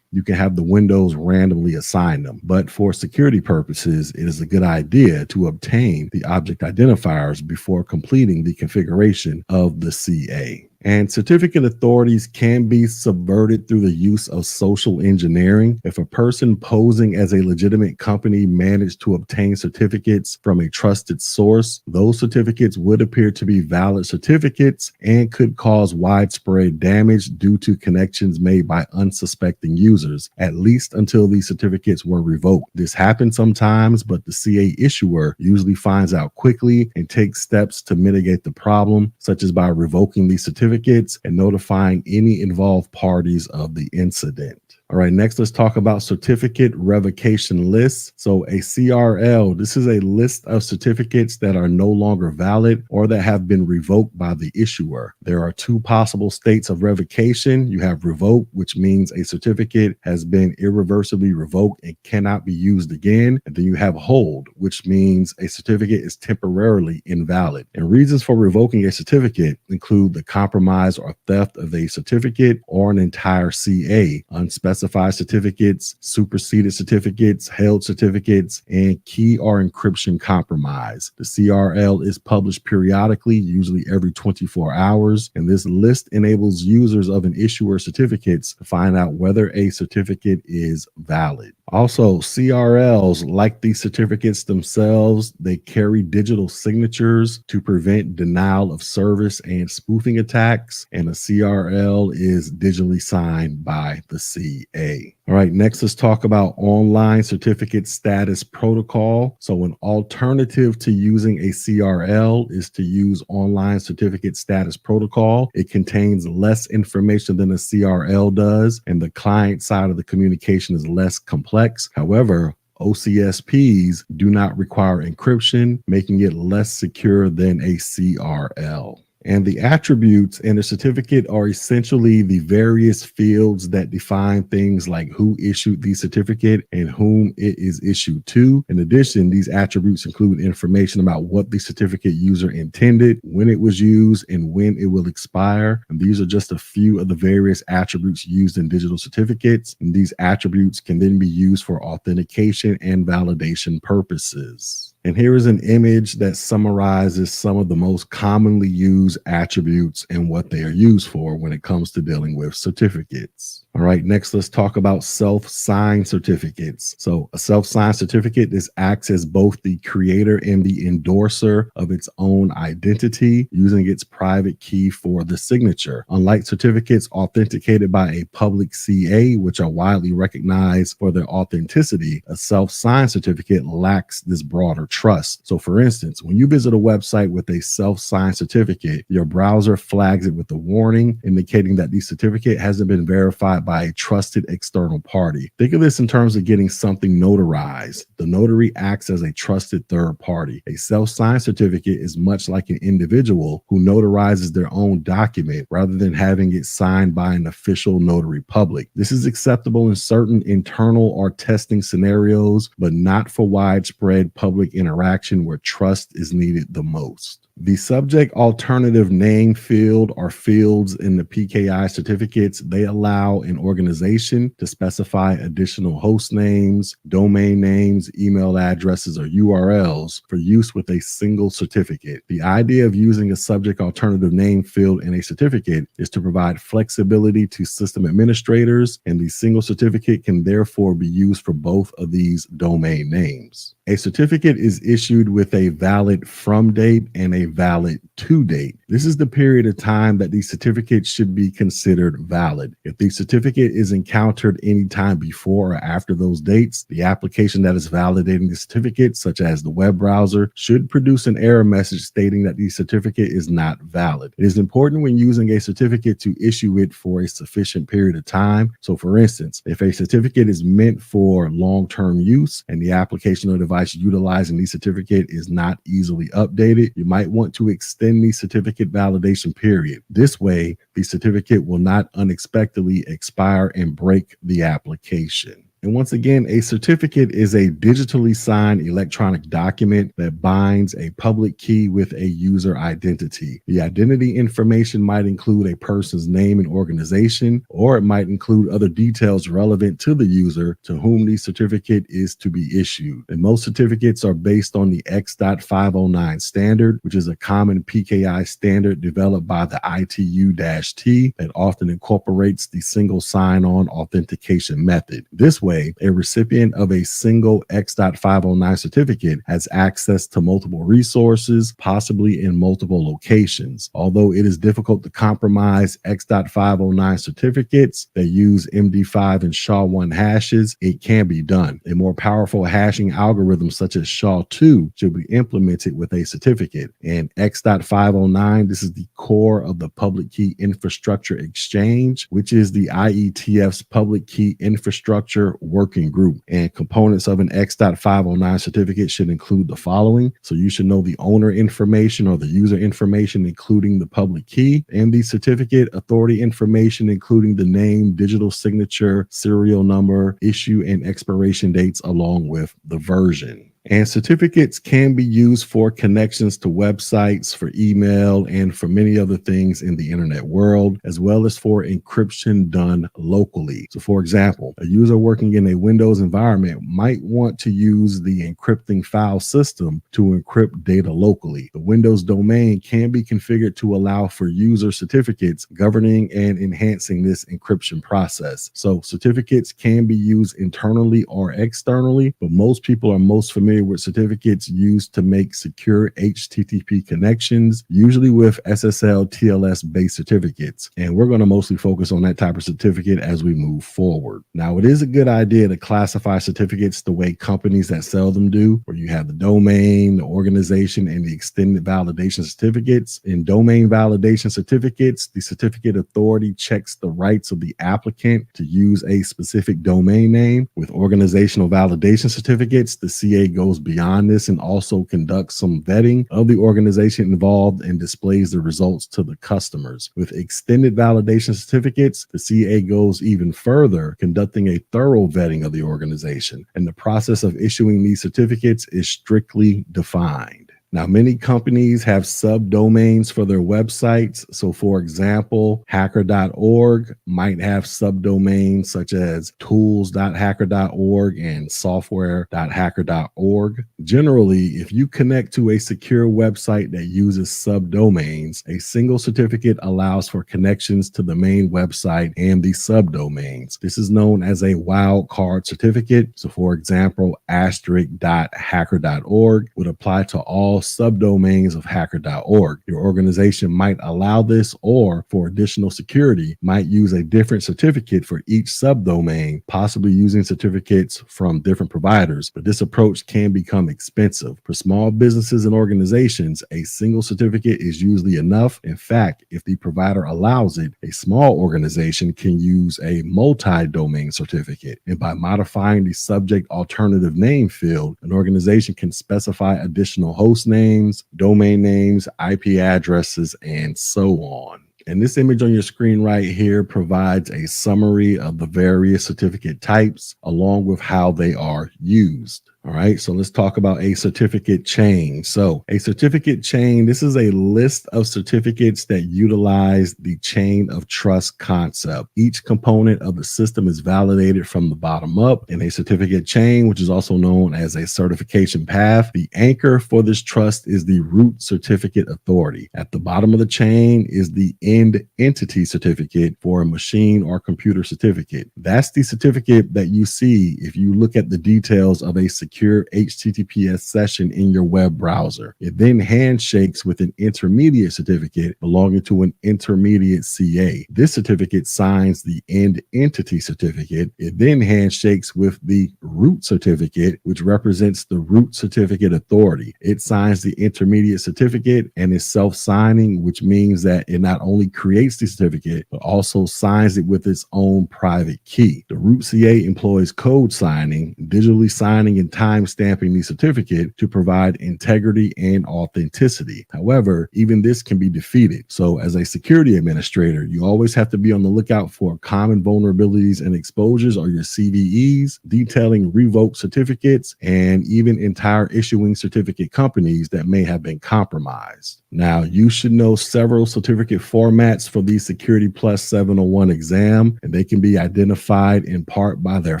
A: you can have the windows randomly assign them. But for security purposes, it is a good idea to obtain the object identifiers before completing the configuration of the CA. And certificate authorities can be subverted through the use of social engineering. If a person posing as a legitimate company managed to obtain certificates from a trusted source, those certificates would appear to be valid certificates and could cause widespread damage due to connections made by unsuspecting users, at least until these certificates were revoked. This happens sometimes, but the CA issuer usually finds out quickly and takes steps to mitigate the problem, such as by revoking these certificates and notifying any involved parties of the incident. All right, next let's talk about certificate revocation lists. So a CRL, this is a list of certificates that are no longer valid or that have been revoked by the issuer. There are two possible states of revocation. You have revoke, which means a certificate has been irreversibly revoked and cannot be used again. And then you have hold, which means a certificate is temporarily invalid. And reasons for revoking a certificate include the compromise or theft of a certificate or an entire CA, unspecified certificates, superseded certificates, held certificates, and key or encryption compromise. The CRL is published periodically, usually every 24 hours, and this list enables users of an issuer certificates to find out whether a certificate is valid. Also, CRLs, like these certificates themselves, they carry digital signatures to prevent denial of service and spoofing attacks, and a CRL is digitally signed by the CA. All right, next let's talk about online certificate status protocol. So an alternative to using a CRL is to use online certificate status protocol. It contains less information than a CRL does, and the client side of the communication is less complex. However, OCSPs do not require encryption, making it less secure than a CRL. And the attributes in a certificate are essentially the various fields that define things like who issued the certificate and whom it is issued to. In addition, these attributes include information about what the certificate user intended, when it was used, and when it will expire. And these are just a few of the various attributes used in digital certificates. And these attributes can then be used for authentication and validation purposes. And here is an image that summarizes some of the most commonly used attributes and what they are used for when it comes to dealing with certificates. All right, next let's talk about self-signed certificates. So a self-signed certificate, this acts as both the creator and the endorser of its own identity, using its private key for the signature. Unlike certificates authenticated by a public CA, which are widely recognized for their authenticity, a self-signed certificate lacks this broader trust. So for instance, when you visit a website with a self-signed certificate, your browser flags it with a warning indicating that the certificate hasn't been verified by a trusted external party. Think of this in terms of getting something notarized. The notary acts as a trusted third party. A self-signed certificate is much like an individual who notarizes their own document rather than having it signed by an official notary public. This is acceptable in certain internal or testing scenarios, but not for widespread public interaction where trust is needed the most. The subject alternative name field or fields in the PKI certificates, they allow an organization to specify additional host names, domain names, email addresses, or URLs for use with a single certificate. The idea of using a subject alternative name field in a certificate is to provide flexibility to system administrators, and the single certificate can therefore be used for both of these domain names. A certificate is issued with a valid from date and a valid to date. This is the period of time that the certificate should be considered valid. If the certificate is encountered anytime before or after those dates, the application that is validating the certificate, such as the web browser, should produce an error message stating that the certificate is not valid. It is important when using a certificate to issue it for a sufficient period of time. So for instance, if a certificate is meant for long-term use and the application or device utilizing the certificate is not easily updated, you might want to extend the certificate validation period. This way, the certificate will not unexpectedly expire and break the application. And once again, a certificate is a digitally signed electronic document that binds a public key with a user identity. The identity information might include a person's name and organization, or it might include other details relevant to the user to whom the certificate is to be issued. And most certificates are based on the X.509 standard, which is a common PKI standard developed by the ITU-T that often incorporates the single sign-on authentication method. This way, a recipient of a single X.509 certificate has access to multiple resources, possibly in multiple locations. Although it is difficult to compromise X.509 certificates that use MD5 and SHA-1 hashes, it can be done. A more powerful hashing algorithm such as SHA-2 should be implemented with a certificate. And X.509, this is the core of the Public Key Infrastructure Exchange, which is the IETF's Public Key Infrastructure Working Group. And components of an X.509 certificate should include the following. So you should know the owner information or the user information, including the public key, and the certificate authority information, including the name, digital signature, serial number, issue and expiration dates, along with the version. And certificates can be used for connections to websites, for email, and for many other things in the internet world, as well as for encryption done locally. So for example, a user working in a Windows environment might want to use the encrypting file system to encrypt data locally. The Windows domain can be configured to allow for user certificates governing and enhancing this encryption process. So certificates can be used internally or externally, but most people are most familiar with certificates used to make secure HTTP connections, usually with SSL TLS based certificates. And we're going to mostly focus on that type of certificate as we move forward. Now, it is a good idea to classify certificates the way companies that sell them do, where you have the domain, the organization, and the extended validation certificates. In domain validation certificates, the certificate authority checks the rights of the applicant to use a specific domain name. With organizational validation certificates, the CA goes beyond this and also conducts some vetting of the organization involved and displays the results to the customers. With extended validation certificates, the CA goes even further, conducting a thorough vetting of the organization. And the process of issuing these certificates is strictly defined. Now, many companies have subdomains for their websites. So, for example, hacker.org might have subdomains such as tools.hacker.org and software.hacker.org. Generally, if you connect to a secure website that uses subdomains, a single certificate allows for connections to the main website and the subdomains. This is known as a wildcard certificate. So, for example, asterisk.hacker.org would apply to all subdomains of hacker.org. Your organization might allow this, or for additional security, might use a different certificate for each subdomain, possibly using certificates from different providers. But this approach can become expensive. For small businesses and organizations, a single certificate is usually enough. In fact, if the provider allows it, a small organization can use a multi-domain certificate. And by modifying the subject alternative name field, an organization can specify additional host names, domain names, IP addresses, and so on. And this image on your screen right here provides a summary of the various certificate types along with how they are used. All right, so let's talk about a certificate chain. So a certificate chain, this is a list of certificates that utilize the chain of trust concept. Each component of the system is validated from the bottom up in a certificate chain, which is also known as a certification path. The anchor for this trust is the root certificate authority. At the bottom of the chain is the end entity certificate for a machine or computer certificate. That's the certificate that you see if you look at the details of a secure HTTPS session in your web browser. It then handshakes with an intermediate certificate belonging to an intermediate CA. This certificate signs the end entity certificate. It then handshakes with the root certificate, which represents the root certificate authority. It signs the intermediate certificate and is self-signing, which means that it not only creates the certificate, but also signs it with its own private key. The root CA employs code signing, digitally signing and timestamping the certificate to provide integrity and authenticity. However, even this can be defeated. So as a security administrator, you always have to be on the lookout for common vulnerabilities and exposures, or your CVEs, detailing revoked certificates, and even entire issuing certificate companies that may have been compromised. Now, you should know several certificate formats for the Security Plus 701 exam, and they can be identified in part by their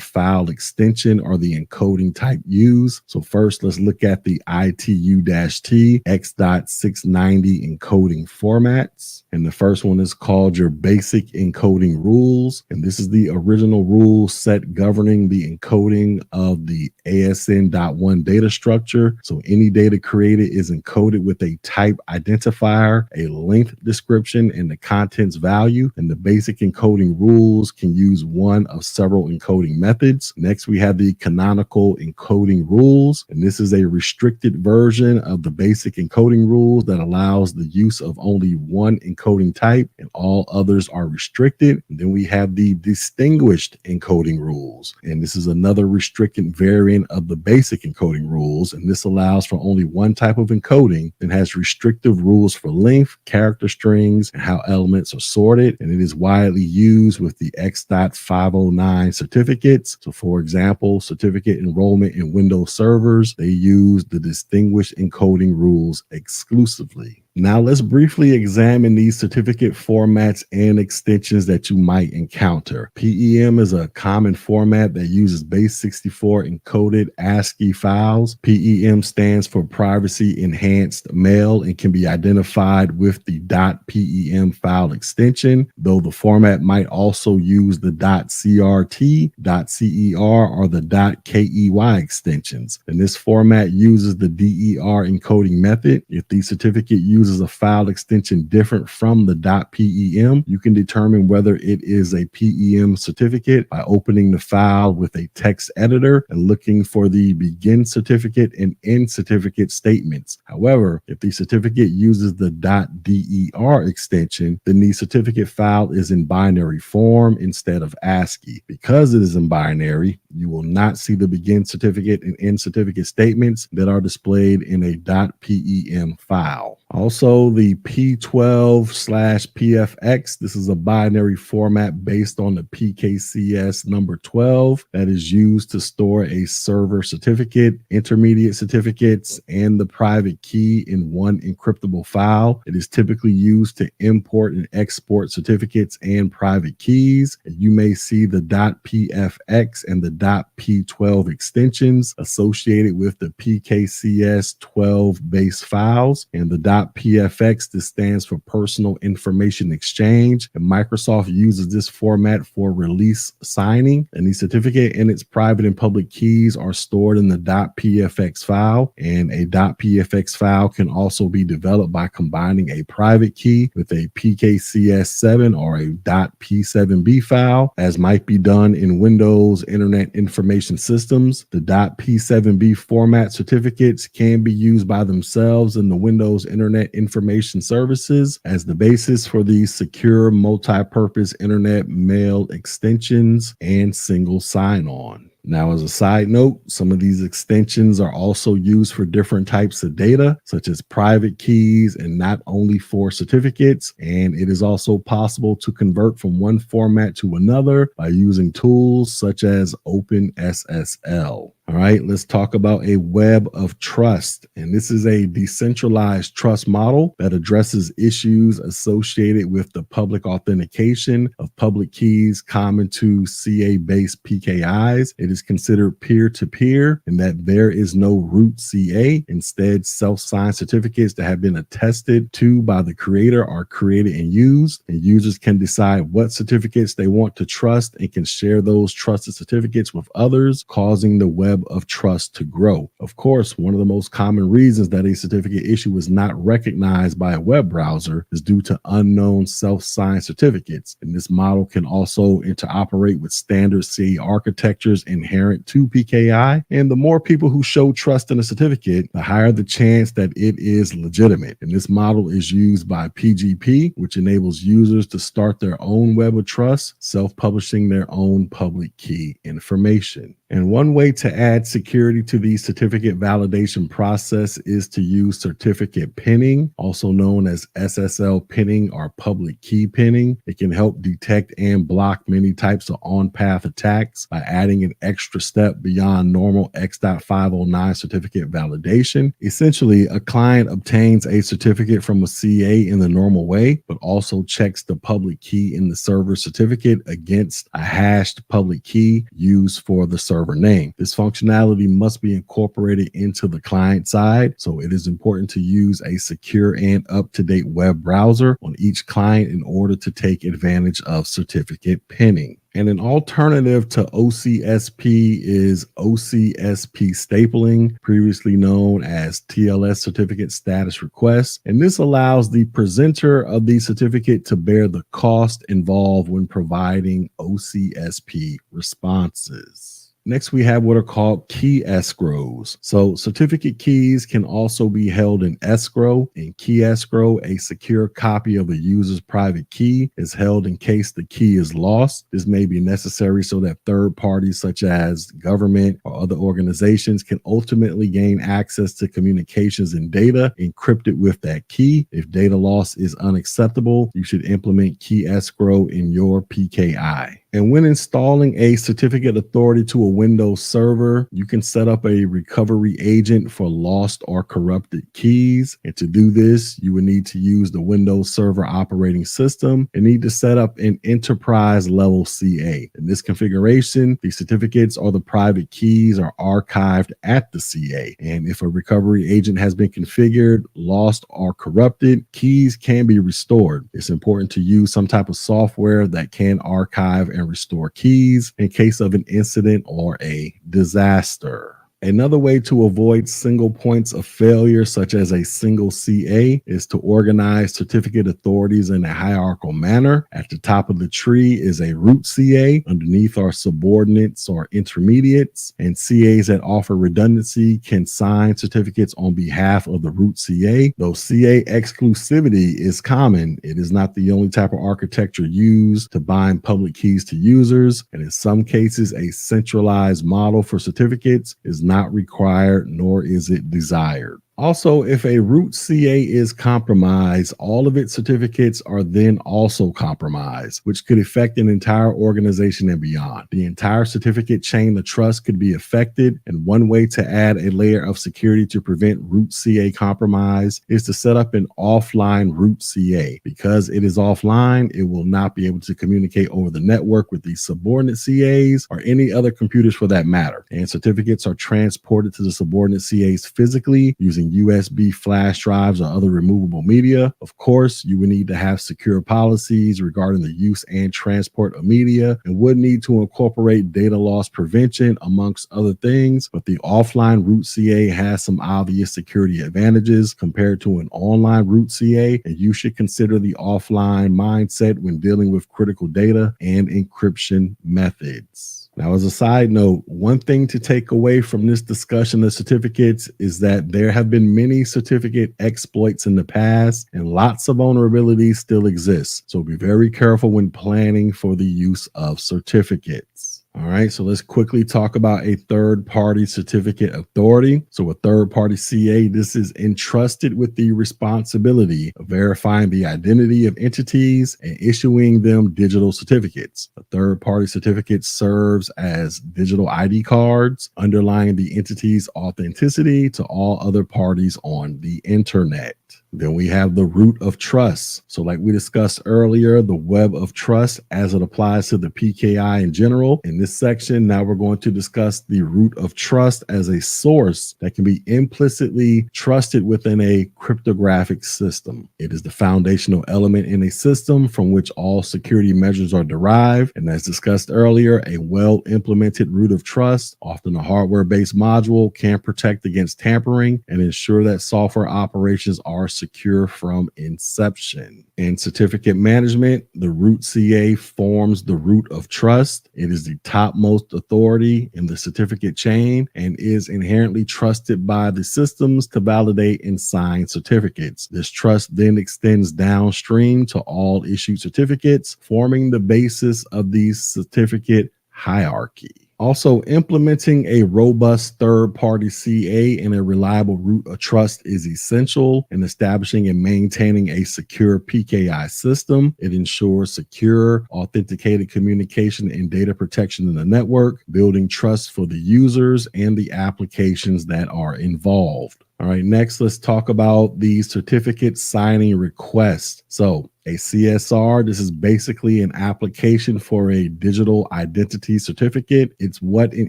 A: file extension or the encoding type used. So first, let's look at the ITU-T X.690 encoding formats. And the first one is called your basic encoding rules. And this is the original rule set governing the encoding of the ASN.1 data structure. So any data created is encoded with a type identifier, a length description, and the contents value. And the basic encoding rules can use one of several encoding methods. Next, we have the canonical encoding rules. And this is a restricted version of the basic encoding rules that allows the use of only one encoding type, and all others are restricted. And then we have the distinguished encoding rules. And this is another restricted variant of the basic encoding rules. And this allows for only one type of encoding and has restrictive rules for length, character strings, and how elements are sorted. And it is widely used with the X.509 certificates. So for example, certificate enrollment in Windows servers, they use the distinguished encoding rules exclusively. Now let's briefly examine these certificate formats and extensions that you might encounter. PEM is a common format that uses base64 encoded ASCII files. PEM stands for Privacy Enhanced Mail and can be identified with the .PEM file extension, though the format might also use the .CRT, .CER, or the .KEY extensions. And this format uses the DER encoding method. If the certificate uses a file extension different from the .PEM, you can determine whether it is a PEM certificate by opening the file with a text editor and looking for the begin certificate and end certificate statements. However, if the certificate uses the .DER extension, then the certificate file is in binary form instead of ASCII. Because it is in binary, you will not see the begin certificate and end certificate statements that are displayed in a .PEM file. Also, the P12/PFX, this is a binary format based on the PKCS number 12 that is used to store a server certificate, intermediate certificates, and the private key in one encryptable file. It is typically used to import and export certificates and private keys. And you may see the .PFX and the .P12 extensions associated with the PKCS 12 base files, and the .PFX, this stands for Personal Information Exchange, and Microsoft uses this format for release signing, and the certificate and its private and public keys are stored in the .PFX file, and a .PFX file can also be developed by combining a private key with a PKCS7 or a .P7B file, as might be done in Windows Internet Information Systems. The .P7B format certificates can be used by themselves in the Windows Internet Information Services as the basis for the secure multi-purpose internet mail extensions and single sign-on. Now, as a side note, some of these extensions are also used for different types of data, such as private keys, and not only for certificates. And it is also possible to convert from one format to another by using tools such as OpenSSL. All right, let's talk about a web of trust. And this is a decentralized trust model that addresses issues associated with the public authentication of public keys common to CA-based PKIs. It is considered peer-to-peer in that there is no root CA. Instead, self-signed certificates that have been attested to by the creator are created and used, and users can decide what certificates they want to trust and can share those trusted certificates with others, causing the web of trust to grow. Of course, one of the most common reasons that a certificate issue is not recognized by a web browser is due to unknown self-signed certificates. And this model can also interoperate with standard CA architectures inherent to PKI. And the more people who show trust in a certificate, the higher the chance that it is legitimate. And this model is used by PGP, which enables users to start their own web of trust, self-publishing their own public key information. And one way to add security to the certificate validation process is to use certificate pinning, also known as SSL pinning or public key pinning. It can help detect and block many types of on-path attacks by adding an extra step beyond normal X.509 certificate validation. Essentially, a client obtains a certificate from a CA in the normal way, but also checks the public key in the server certificate against a hashed public key used for the server name. This functionality must be incorporated into the client side, so it is important to use a secure and up-to-date web browser on each client in order to take advantage of certificate pinning. And an alternative to OCSP is OCSP stapling, previously known as TLS certificate status request. And this allows the presenter of the certificate to bear the cost involved when providing OCSP responses. Next, we have what are called key escrows. So certificate keys can also be held in escrow. In key escrow, a secure copy of a user's private key is held in case the key is lost. This may be necessary so that third parties such as government or other organizations can ultimately gain access to communications and data encrypted with that key. If data loss is unacceptable, you should implement key escrow in your PKI. And when installing a certificate authority to a Windows server, you can set up a recovery agent for lost or corrupted keys. And to do this, you would need to use the Windows Server operating system and need to set up an enterprise level CA. In this configuration, the certificates or the private keys are archived at the CA. And if a recovery agent has been configured, lost, or corrupted, keys can be restored. It's important to use some type of software that can archive and restore keys in case of an incident or a disaster. Another way to avoid single points of failure, such as a single CA, is to organize certificate authorities in a hierarchical manner. At the top of the tree is a root CA. Underneath are subordinates or intermediates, and CAs that offer redundancy can sign certificates on behalf of the root CA. Though CA exclusivity is common, it is not the only type of architecture used to bind public keys to users, and in some cases, a centralized model for certificates is not required, nor is it desired. Also, if a root CA is compromised, all of its certificates are then also compromised, which could affect an entire organization and beyond. The entire certificate chain of trust could be affected, and one way to add a layer of security to prevent root CA compromise is to set up an offline root CA. Because it is offline, it will not be able to communicate over the network with the subordinate CAs or any other computers for that matter. And certificates are transported to the subordinate CAs physically using USB flash drives or other removable media. Of course, you would need to have secure policies regarding the use and transport of media and would need to incorporate data loss prevention amongst other things, but the offline root CA has some obvious security advantages compared to an online root CA, and you should consider the offline mindset when dealing with critical data and encryption methods. Now, as a side note, one thing to take away from this discussion of certificates is that there have been many certificate exploits in the past and lots of vulnerabilities still exist. So be very careful when planning for the use of certificates. All right, so let's quickly talk about a third-party certificate authority. So a third-party CA, this is entrusted with the responsibility of verifying the identity of entities and issuing them digital certificates. A third-party certificate serves as digital ID cards, underlying the entity's authenticity to all other parties on the internet. Then we have the root of trust. So like we discussed earlier, the web of trust as it applies to the PKI in general. In this section, now we're going to discuss the root of trust as a source that can be implicitly trusted within a cryptographic system. It is the foundational element in a system from which all security measures are derived. And as discussed earlier, a well-implemented root of trust, often a hardware-based module, can protect against tampering and ensure that software operations are secure from inception. In certificate management, the root CA forms the root of trust. It is the topmost authority in the certificate chain and is inherently trusted by the systems to validate and sign certificates. This trust then extends downstream to all issued certificates, forming the basis of the certificate hierarchy. Also, implementing a robust third-party CA and a reliable root of trust is essential in establishing and maintaining a secure PKI system. It ensures secure, authenticated communication and data protection in the network, building trust for the users and the applications that are involved. All right, next, let's talk about the certificate signing request. So a CSR, this is basically an application for a digital identity certificate. It's what an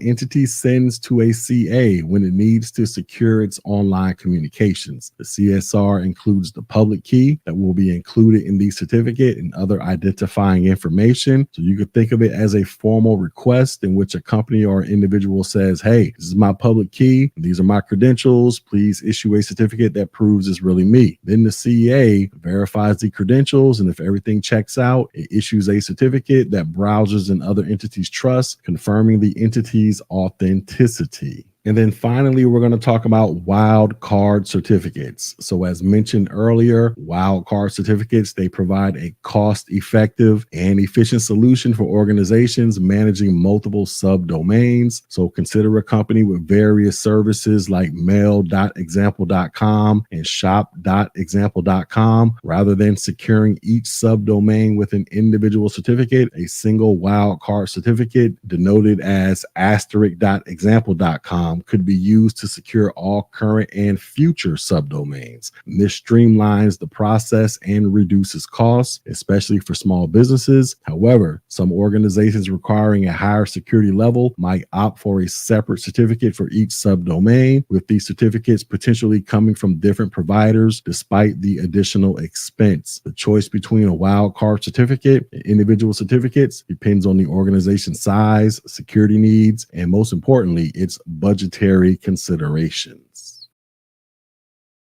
A: entity sends to a CA when it needs to secure its online communications. The CSR includes the public key that will be included in the certificate and other identifying information. So you could think of it as a formal request in which a company or individual says, hey, this is my public key. These are my credentials. Please issue a certificate that proves it's really me. Then the CA verifies the credentials, and if everything checks out, it issues a certificate that browsers and other entities trust, confirming the entity's authenticity. And then finally, we're going to talk about wildcard certificates. So as mentioned earlier, wildcard certificates, they provide a cost-effective and efficient solution for organizations managing multiple subdomains. So consider a company with various services like mail.example.com and shop.example.com. Rather than securing each subdomain with an individual certificate, a single wildcard certificate denoted as *.example.com could be used to secure all current and future subdomains. This streamlines the process and reduces costs, especially for small businesses. However, some organizations requiring a higher security level might opt for a separate certificate for each subdomain, with these certificates potentially coming from different providers despite the additional expense. The choice between a wildcard certificate and individual certificates depends on the organization's size, security needs, and most importantly, its budgetary considerations.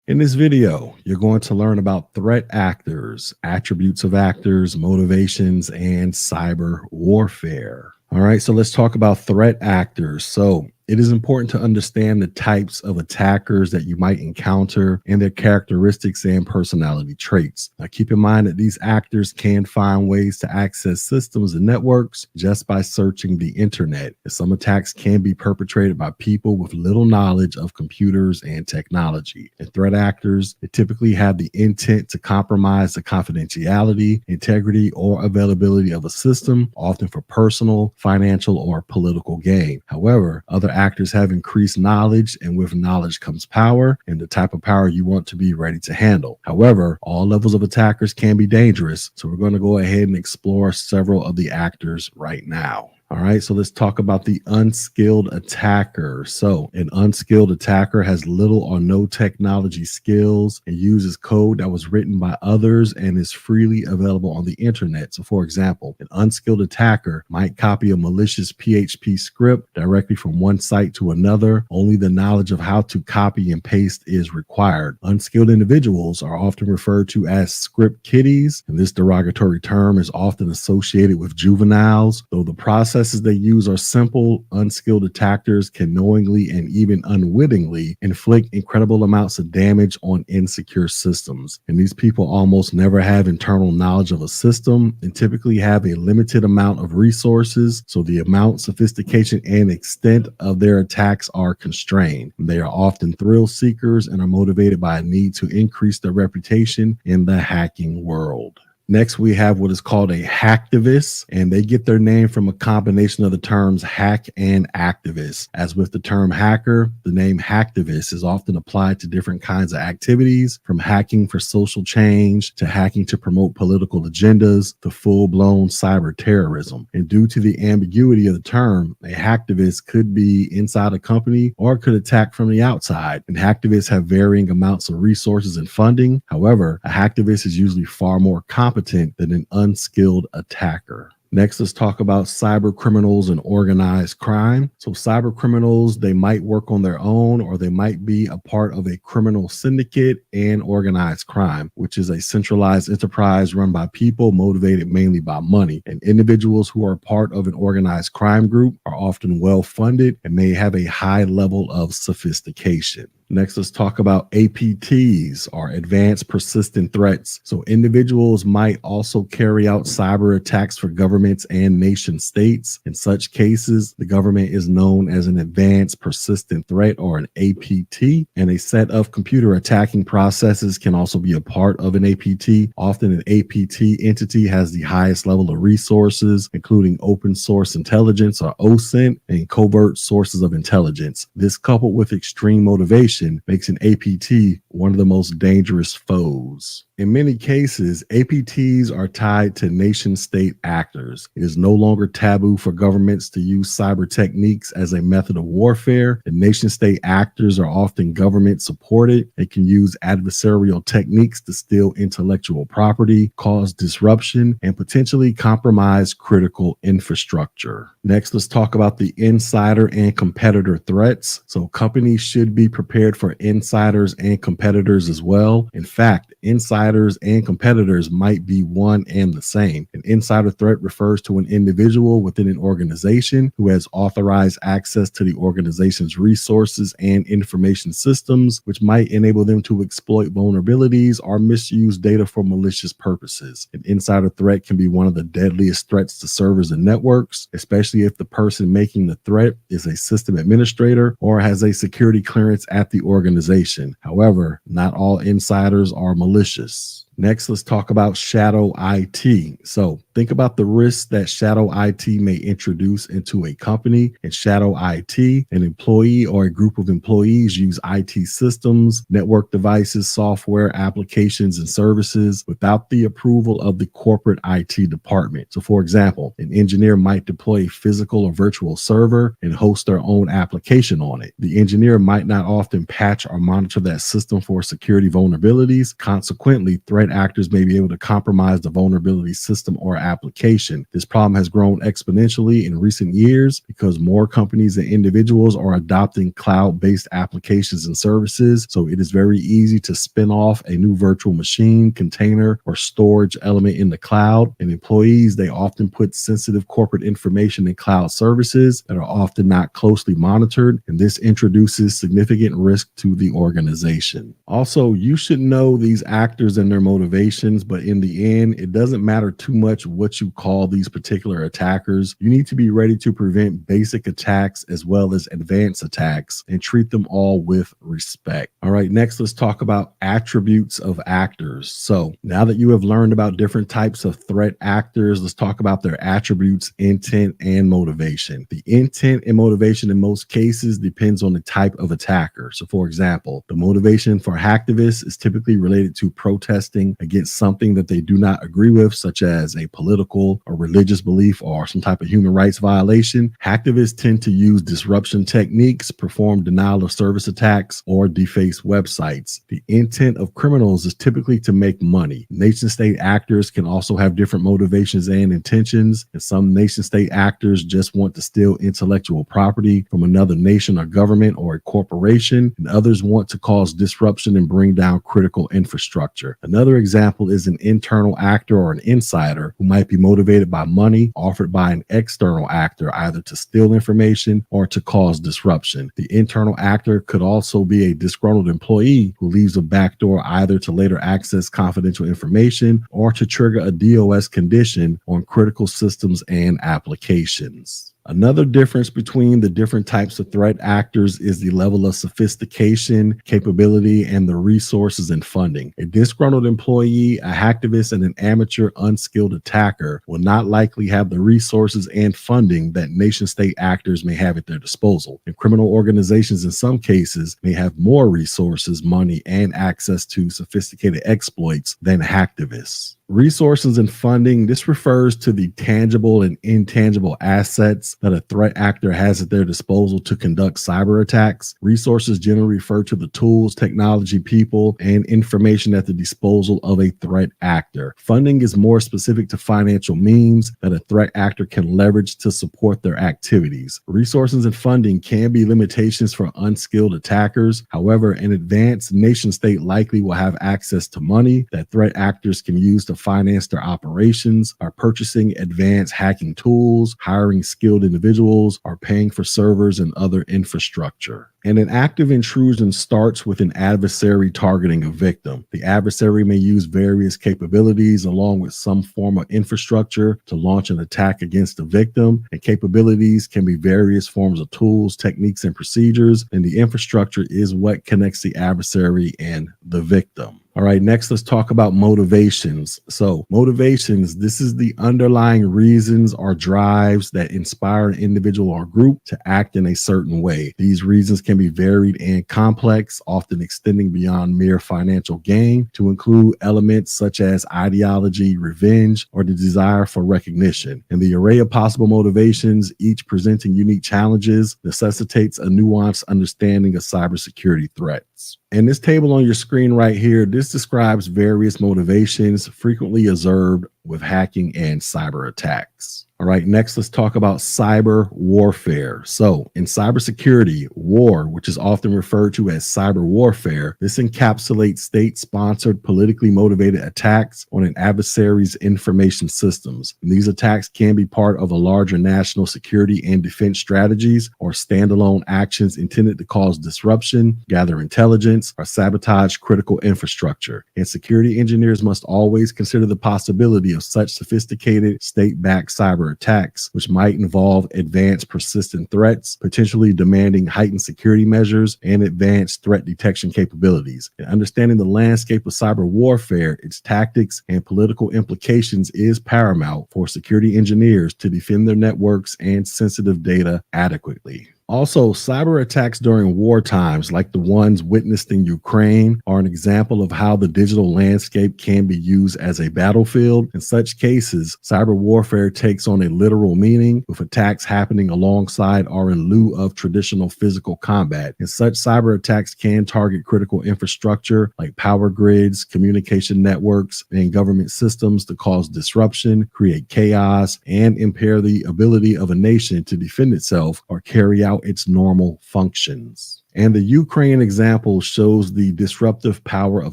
A: In this video, you're going to learn about threat actors, attributes of actors, motivations, and cyber warfare. All right, so let's talk about threat actors. So it is important to understand the types of attackers that you might encounter and their characteristics and personality traits. Now, keep in mind that these actors can find ways to access systems and networks just by searching the internet. And some attacks can be perpetrated by people with little knowledge of computers and technology. And threat actors, they typically have the intent to compromise the confidentiality, integrity, or availability of a system, often for personal, financial, or political gain. However, other actors have increased knowledge, and with knowledge comes power, and the type of power you want to be ready to handle. However, all levels of attackers can be dangerous, so we're going to go ahead and explore several of the actors right now. All right, so let's talk about the unskilled attacker. So an unskilled attacker has little or no technology skills and uses code that was written by others and is freely available on the internet. So for example, an unskilled attacker might copy a malicious PHP script directly from one site to another. Only the knowledge of how to copy and paste is required. Unskilled individuals are often referred to as script kiddies, and this derogatory term is often associated with juveniles. Though the processes they use are simple, unskilled attackers can knowingly and even unwittingly inflict incredible amounts of damage on insecure systems. And these people almost never have internal knowledge of a system and typically have a limited amount of resources, so the amount, sophistication, and extent of their attacks are constrained. They are often thrill seekers and are motivated by a need to increase their reputation in the hacking world. Next, we have what is called a hacktivist, and they get their name from a combination of the terms hack and activist. As with the term hacker, the name hacktivist is often applied to different kinds of activities, from hacking for social change to hacking to promote political agendas to full-blown cyber terrorism. And due to the ambiguity of the term, a hacktivist could be inside a company or could attack from the outside. And hacktivists have varying amounts of resources and funding. However, a hacktivist is usually far more competent than an unskilled attacker. Next, let's talk about cyber criminals and organized crime. So cyber criminals, they might work on their own, or they might be a part of a criminal syndicate. And organized crime, which is a centralized enterprise run by people motivated mainly by money. And individuals who are part of an organized crime group are often well funded and may have a high level of sophistication. Next, let's talk about APTs, or advanced persistent threats. So individuals might also carry out cyber attacks for governments and nation states. In such cases, the government is known as an advanced persistent threat, or an APT, and a set of computer attacking processes can also be a part of an APT. Often an APT entity has the highest level of resources, including open source intelligence, or OSINT, and covert sources of intelligence. This, coupled with extreme motivation, makes an APT one of the most dangerous foes. In many cases, APTs are tied to nation-state actors. It is no longer taboo for governments to use cyber techniques as a method of warfare, and nation-state actors are often government-supported and can use adversarial techniques to steal intellectual property, cause disruption, and potentially compromise critical infrastructure. Next, let's talk about the insider and competitor threats. So companies should be prepared for insiders and competitors as well. In fact, insiders and competitors might be one and the same. An insider threat refers to an individual within an organization who has authorized access to the organization's resources and information systems, which might enable them to exploit vulnerabilities or misuse data for malicious purposes. An insider threat can be one of the deadliest threats to servers and networks, especially if the person making the threat is a system administrator or has a security clearance at the organization. However, not all insiders are malicious. Next, let's talk about shadow IT. So think about the risks that shadow IT may introduce into a company. In shadow IT, an employee or a group of employees use IT systems, network devices, software, applications, and services without the approval of the corporate IT department. So for example, an engineer might deploy a physical or virtual server and host their own application on it. The engineer might not often patch or monitor that system for security vulnerabilities. Consequently, threat actors may be able to compromise the vulnerability system or application. This problem has grown exponentially in recent years because more companies and individuals are adopting cloud-based applications and services. So it is very easy to spin off a new virtual machine, container, or storage element in the cloud. And employees, they often put sensitive corporate information in cloud services that are often not closely monitored. And this introduces significant risk to the organization. Also, you should know these actors and their motivations, but in the end, it doesn't matter too much what you call these particular attackers. You need to be ready to prevent basic attacks as well as advanced attacks and treat them all with respect. All right, next, let's talk about attributes of actors. So now that you have learned about different types of threat actors, let's talk about their attributes, intent, and motivation. The intent and motivation in most cases depends on the type of attacker. So for example, the motivation for hacktivists is typically related to protesting against something that they do not agree with, such as a political or religious belief or some type of human rights violation. Hacktivists tend to use disruption techniques, perform denial of service attacks, or deface websites. The intent of criminals is typically to make money. Nation-state actors can also have different motivations and intentions, and some nation-state actors just want to steal intellectual property from another nation or government or a corporation, and others want to cause disruption and bring down critical infrastructure. Another example is an internal actor or an insider who might be motivated by money offered by an external actor, either to steal information or to cause disruption. The internal actor could also be a disgruntled employee who leaves a backdoor either to later access confidential information or to trigger a DOS condition on critical systems and applications. Another difference between the different types of threat actors is the level of sophistication, capability, and the resources and funding. A disgruntled employee, a hacktivist, and an amateur unskilled attacker will not likely have the resources and funding that nation-state actors may have at their disposal. And criminal organizations in some cases may have more resources, money, and access to sophisticated exploits than hacktivists. Resources and funding, this refers to the tangible and intangible assets that a threat actor has at their disposal to conduct cyber attacks. Resources generally refer to the tools, technology, people, and information at the disposal of a threat actor. Funding is more specific to financial means that a threat actor can leverage to support their activities. Resources and funding can be limitations for unskilled attackers. However, an advanced nation state likely will have access to money that threat actors can use to to finance their operations, are purchasing advanced hacking tools, hiring skilled individuals, or paying for servers and other infrastructure. And an active intrusion starts with an adversary targeting a victim. The adversary may use various capabilities along with some form of infrastructure to launch an attack against the victim. And capabilities can be various forms of tools, techniques, and procedures. And the infrastructure is what connects the adversary and the victim. All right, next let's talk about motivations. So motivations, this is the underlying reasons or drives that inspire an individual or group to act in a certain way. These reasons can be varied and complex, often extending beyond mere financial gain to include elements such as ideology, revenge, or the desire for recognition. And the array of possible motivations, each presenting unique challenges, necessitates a nuanced understanding of cybersecurity threats. And this table on your screen right here, this describes various motivations frequently observed with hacking and cyber attacks. All right, next let's talk about cyber warfare. So in cybersecurity, war, which is often referred to as cyber warfare, this encapsulates state-sponsored, politically motivated attacks on an adversary's information systems. And these attacks can be part of a larger national security and defense strategies or standalone actions intended to cause disruption, gather intelligence, or sabotage critical infrastructure. And security engineers must always consider the possibility of such sophisticated state-backed cyber attacks, which might involve advanced persistent threats, potentially demanding heightened security measures and advanced threat detection capabilities. And understanding the landscape of cyber warfare, its tactics, and political implications is paramount for security engineers to defend their networks and sensitive data adequately. Also, cyber attacks during war times, like the ones witnessed in Ukraine, are an example of how the digital landscape can be used as a battlefield. In such cases, cyber warfare takes on a literal meaning, with attacks happening alongside or in lieu of traditional physical combat. And such cyber attacks can target critical infrastructure like power grids, communication networks, and government systems to cause disruption, create chaos, and impair the ability of a nation to defend itself or carry out its normal functions. And the Ukraine example shows the disruptive power of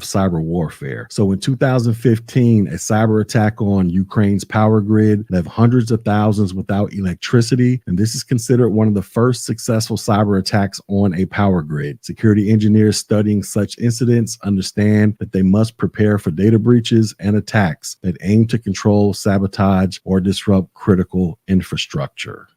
A: cyber warfare. So in 2015, a cyber attack on Ukraine's power grid left hundreds of thousands without electricity. And this is considered one of the first successful cyber attacks on a power grid. Security engineers studying such incidents understand that they must prepare for data breaches and attacks that aim to control, sabotage, or disrupt critical infrastructure.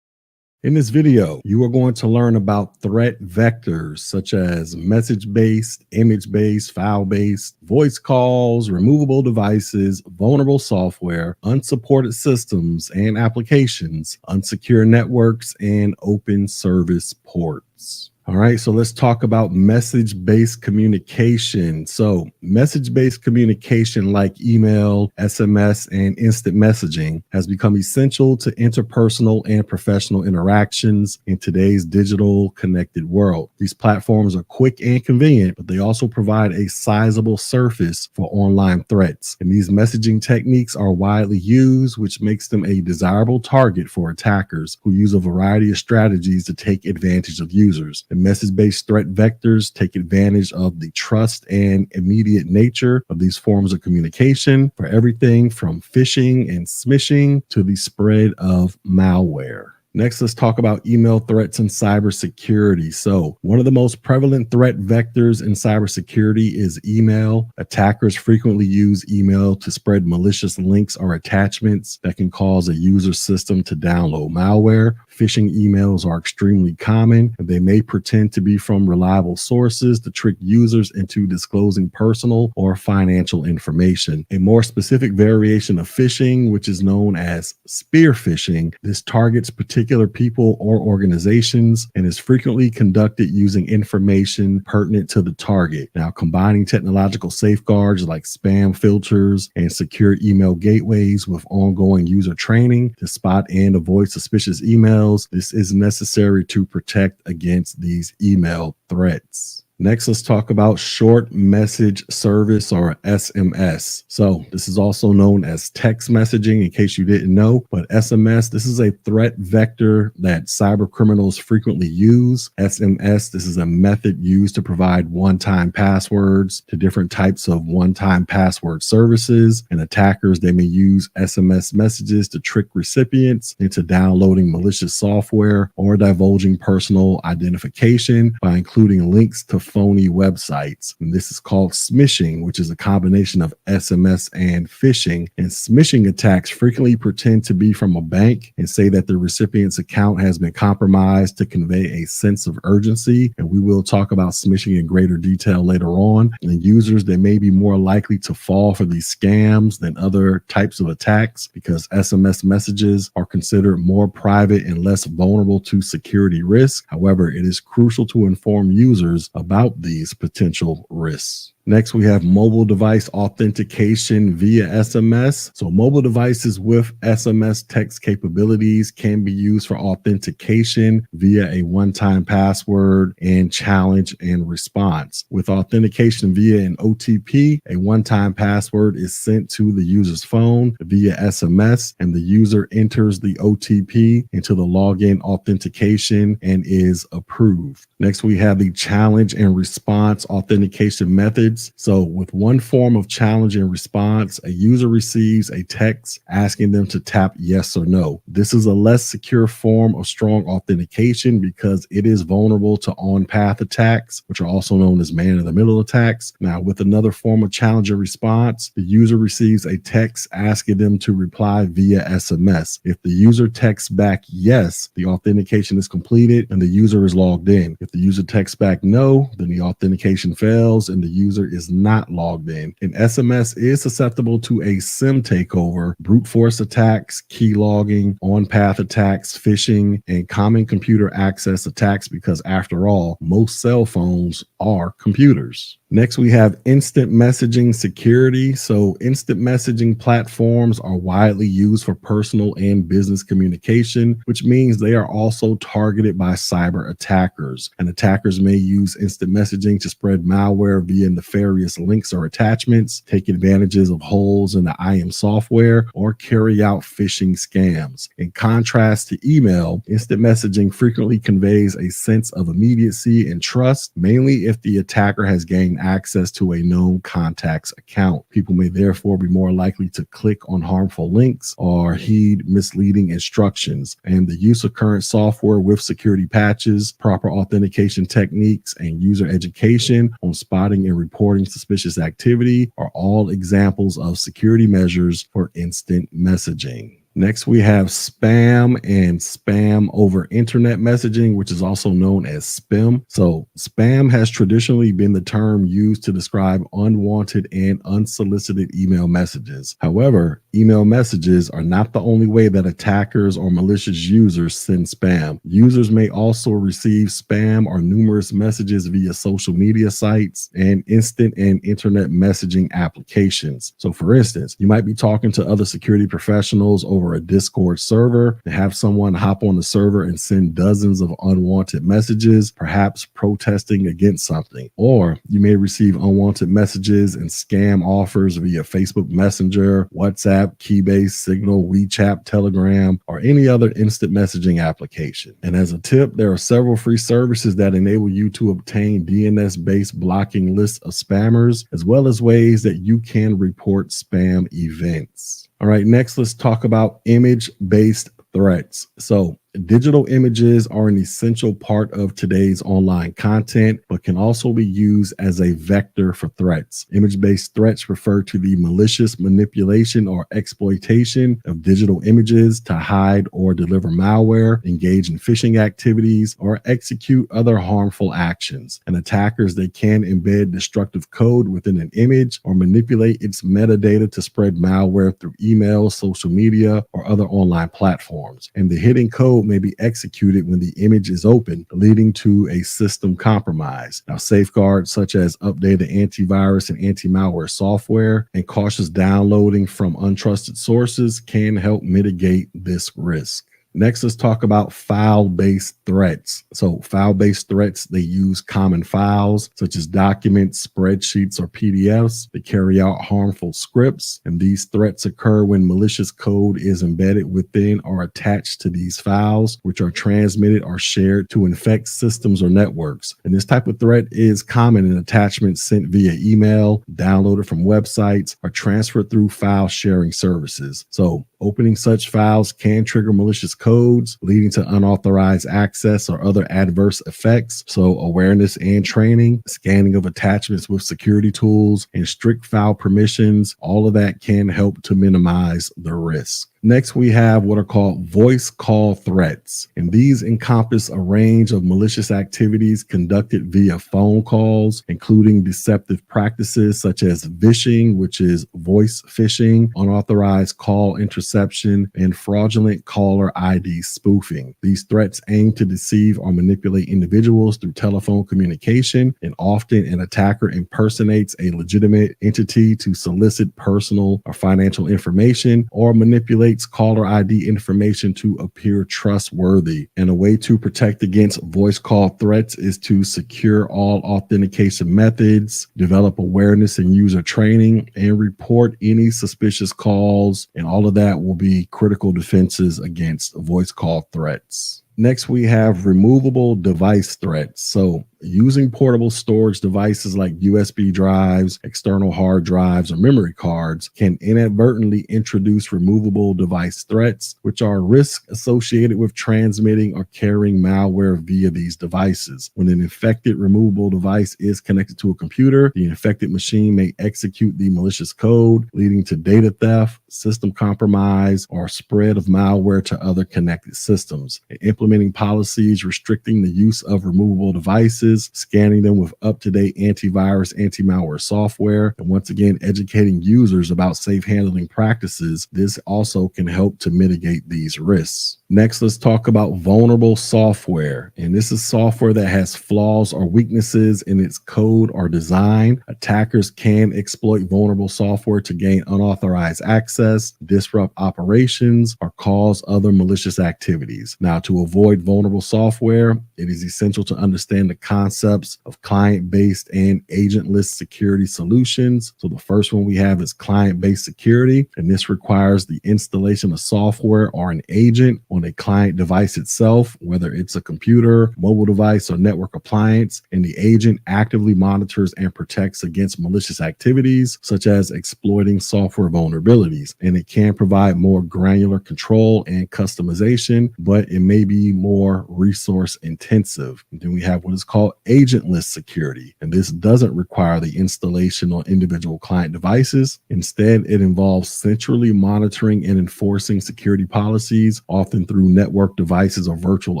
A: In this video, you are going to learn about threat vectors such as message-based, image-based, file-based, voice calls, removable devices, vulnerable software, unsupported systems and applications, unsecure networks, and open service ports. All right, so let's talk about message-based communication. So message-based communication like email, SMS, and instant messaging has become essential to interpersonal and professional interactions in today's digital connected world. These platforms are quick and convenient, but they also provide a sizable surface for online threats. And these messaging techniques are widely used, which makes them a desirable target for attackers who use a variety of strategies to take advantage of users. Message-based threat vectors take advantage of the trust and immediate nature of these forms of communication for everything from phishing and smishing to the spread of malware. Next, let's talk about email threats and cybersecurity. So one of the most prevalent threat vectors in cybersecurity is email. Attackers frequently use email to spread malicious links or attachments that can cause a user system to download malware. Phishing emails are extremely common, and they may pretend to be from reliable sources to trick users into disclosing personal or financial information. A more specific variation of phishing, which is known as spear phishing, this targets particular people or organizations and is frequently conducted using information pertinent to the target. Now, combining technological safeguards like spam filters and secure email gateways with ongoing user training to spot and avoid suspicious emails, this is necessary to protect against these email threats. Next, let's talk about short message service, or SMS. So this is also known as text messaging, in case you didn't know, but SMS, this is a threat vector that cyber criminals frequently use. SMS, this is a method used to provide one-time passwords to different types of one-time password services, and attackers, they may use SMS messages to trick recipients into downloading malicious software or divulging personal identification by including links to phony websites. And this is called smishing, which is a combination of SMS and phishing. And smishing attacks frequently pretend to be from a bank and say that the recipient's account has been compromised to convey a sense of urgency. And we will talk about smishing in greater detail later on. And users, they may be more likely to fall for these scams than other types of attacks because SMS messages are considered more private and less vulnerable to security risks. However, it is crucial to inform users about these potential risks. Next, we have mobile device authentication via SMS. So mobile devices with SMS text capabilities can be used for authentication via a one-time password and challenge and response. With authentication via an OTP, a one-time password is sent to the user's phone via SMS, and the user enters the OTP into the login authentication and is approved. Next, we have the challenge and response authentication methods. So with one form of challenge and response, a user receives a text asking them to tap yes or no. This is a less secure form of strong authentication because it is vulnerable to on-path attacks, which are also known as man-in-the-middle attacks. Now, with another form of challenge and response, the user receives a text asking them to reply via SMS. If the user texts back yes, the authentication is completed and the user is logged in. If the user texts back no, then the authentication fails and the user is not logged in. And SMS is susceptible to a SIM takeover, brute force attacks, key logging, on-path attacks, phishing, and common computer access attacks because, after all, most cell phones are computers. Next, we have instant messaging security. So instant messaging platforms are widely used for personal and business communication, which means they are also targeted by cyber attackers. And attackers may use instant messaging to spread malware via nefarious links or attachments, take advantages of holes in the IM software, or carry out phishing scams. In contrast to email, instant messaging frequently conveys a sense of immediacy and trust, mainly if the attacker has gained access to a known contact's account. People may therefore be more likely to click on harmful links or heed misleading instructions. And the use of current software with security patches, proper authentication techniques, and user education on spotting and reporting suspicious activity are all examples of security measures for instant messaging. Next, we have spam and spam over internet messaging, which is also known as SPIM. So spam has traditionally been the term used to describe unwanted and unsolicited email messages. However, email messages are not the only way that attackers or malicious users send spam. Users may also receive spam or numerous messages via social media sites and instant and internet messaging applications. So for instance, you might be talking to other security professionals over a Discord server and have someone hop on the server and send dozens of unwanted messages, perhaps protesting against something. Or you may receive unwanted messages and scam offers via Facebook Messenger, WhatsApp, Keybase, Signal, WeChat, Telegram, or any other instant messaging application. And as a tip, there are several free services that enable you to obtain DNS-based blocking lists of spammers, as well as ways that you can report spam events. All right, next, let's talk about image-based threats. So digital images are an essential part of today's online content, but can also be used as a vector for threats. Image-based threats refer to the malicious manipulation or exploitation of digital images to hide or deliver malware, engage in phishing activities, or execute other harmful actions. And attackers, they can embed destructive code within an image or manipulate its metadata to spread malware through email, social media, or other online platforms. And the hidden code may be executed when the image is open, leading to a system compromise. Now, safeguards such as updated antivirus and anti-malware software and cautious downloading from untrusted sources can help mitigate this risk. Next, let's talk about file-based threats. So file-based threats, they use common files such as documents, spreadsheets, or PDFs to carry out harmful scripts. And these threats occur when malicious code is embedded within or attached to these files, which are transmitted or shared to infect systems or networks. And this type of threat is common in attachments sent via email, downloaded from websites, or transferred through file sharing services. So opening such files can trigger malicious codes, leading to unauthorized access or other adverse effects. So awareness and training, scanning of attachments with security tools, and strict file permissions, all of that can help to minimize the risk. Next, we have what are called voice call threats, and these encompass a range of malicious activities conducted via phone calls, including deceptive practices such as vishing, which is voice phishing, unauthorized call interception, and fraudulent caller ID spoofing. These threats aim to deceive or manipulate individuals through telephone communication, and often an attacker impersonates a legitimate entity to solicit personal or financial information or manipulate caller ID information to appear trustworthy. And a way to protect against voice call threats is to secure all authentication methods, develop awareness and user training, and report any suspicious calls. And all of that will be critical defenses against voice call threats. Next, we have removable device threats. So using portable storage devices like USB drives, external hard drives, or memory cards can inadvertently introduce removable device threats, which are risks associated with transmitting or carrying malware via these devices. When an infected removable device is connected to a computer, the infected machine may execute the malicious code, leading to data theft, system compromise, or spread of malware to other connected systems. Implementing policies restricting the use of removable devices, scanning them with up-to-date antivirus, anti-malware software, and once again, educating users about safe handling practices. This also can help to mitigate these risks. Next, let's talk about vulnerable software. And this is software that has flaws or weaknesses in its code or design. Attackers can exploit vulnerable software to gain unauthorized access, disrupt operations, or cause other malicious activities. Now, to avoid vulnerable software, it is essential to understand the concepts of client-based and agentless security solutions. So the first one we have is client-based security, and this requires the installation of software or an agent on a client device itself, whether it's a computer, mobile device, or network appliance, and the agent actively monitors and protects against malicious activities, such as exploiting software vulnerabilities. And it can provide more granular control and customization, but it may be more resource intensive. And then we have what is called agentless security, and this doesn't require the installation on individual client devices. Instead, it involves centrally monitoring and enforcing security policies, often through network devices or virtual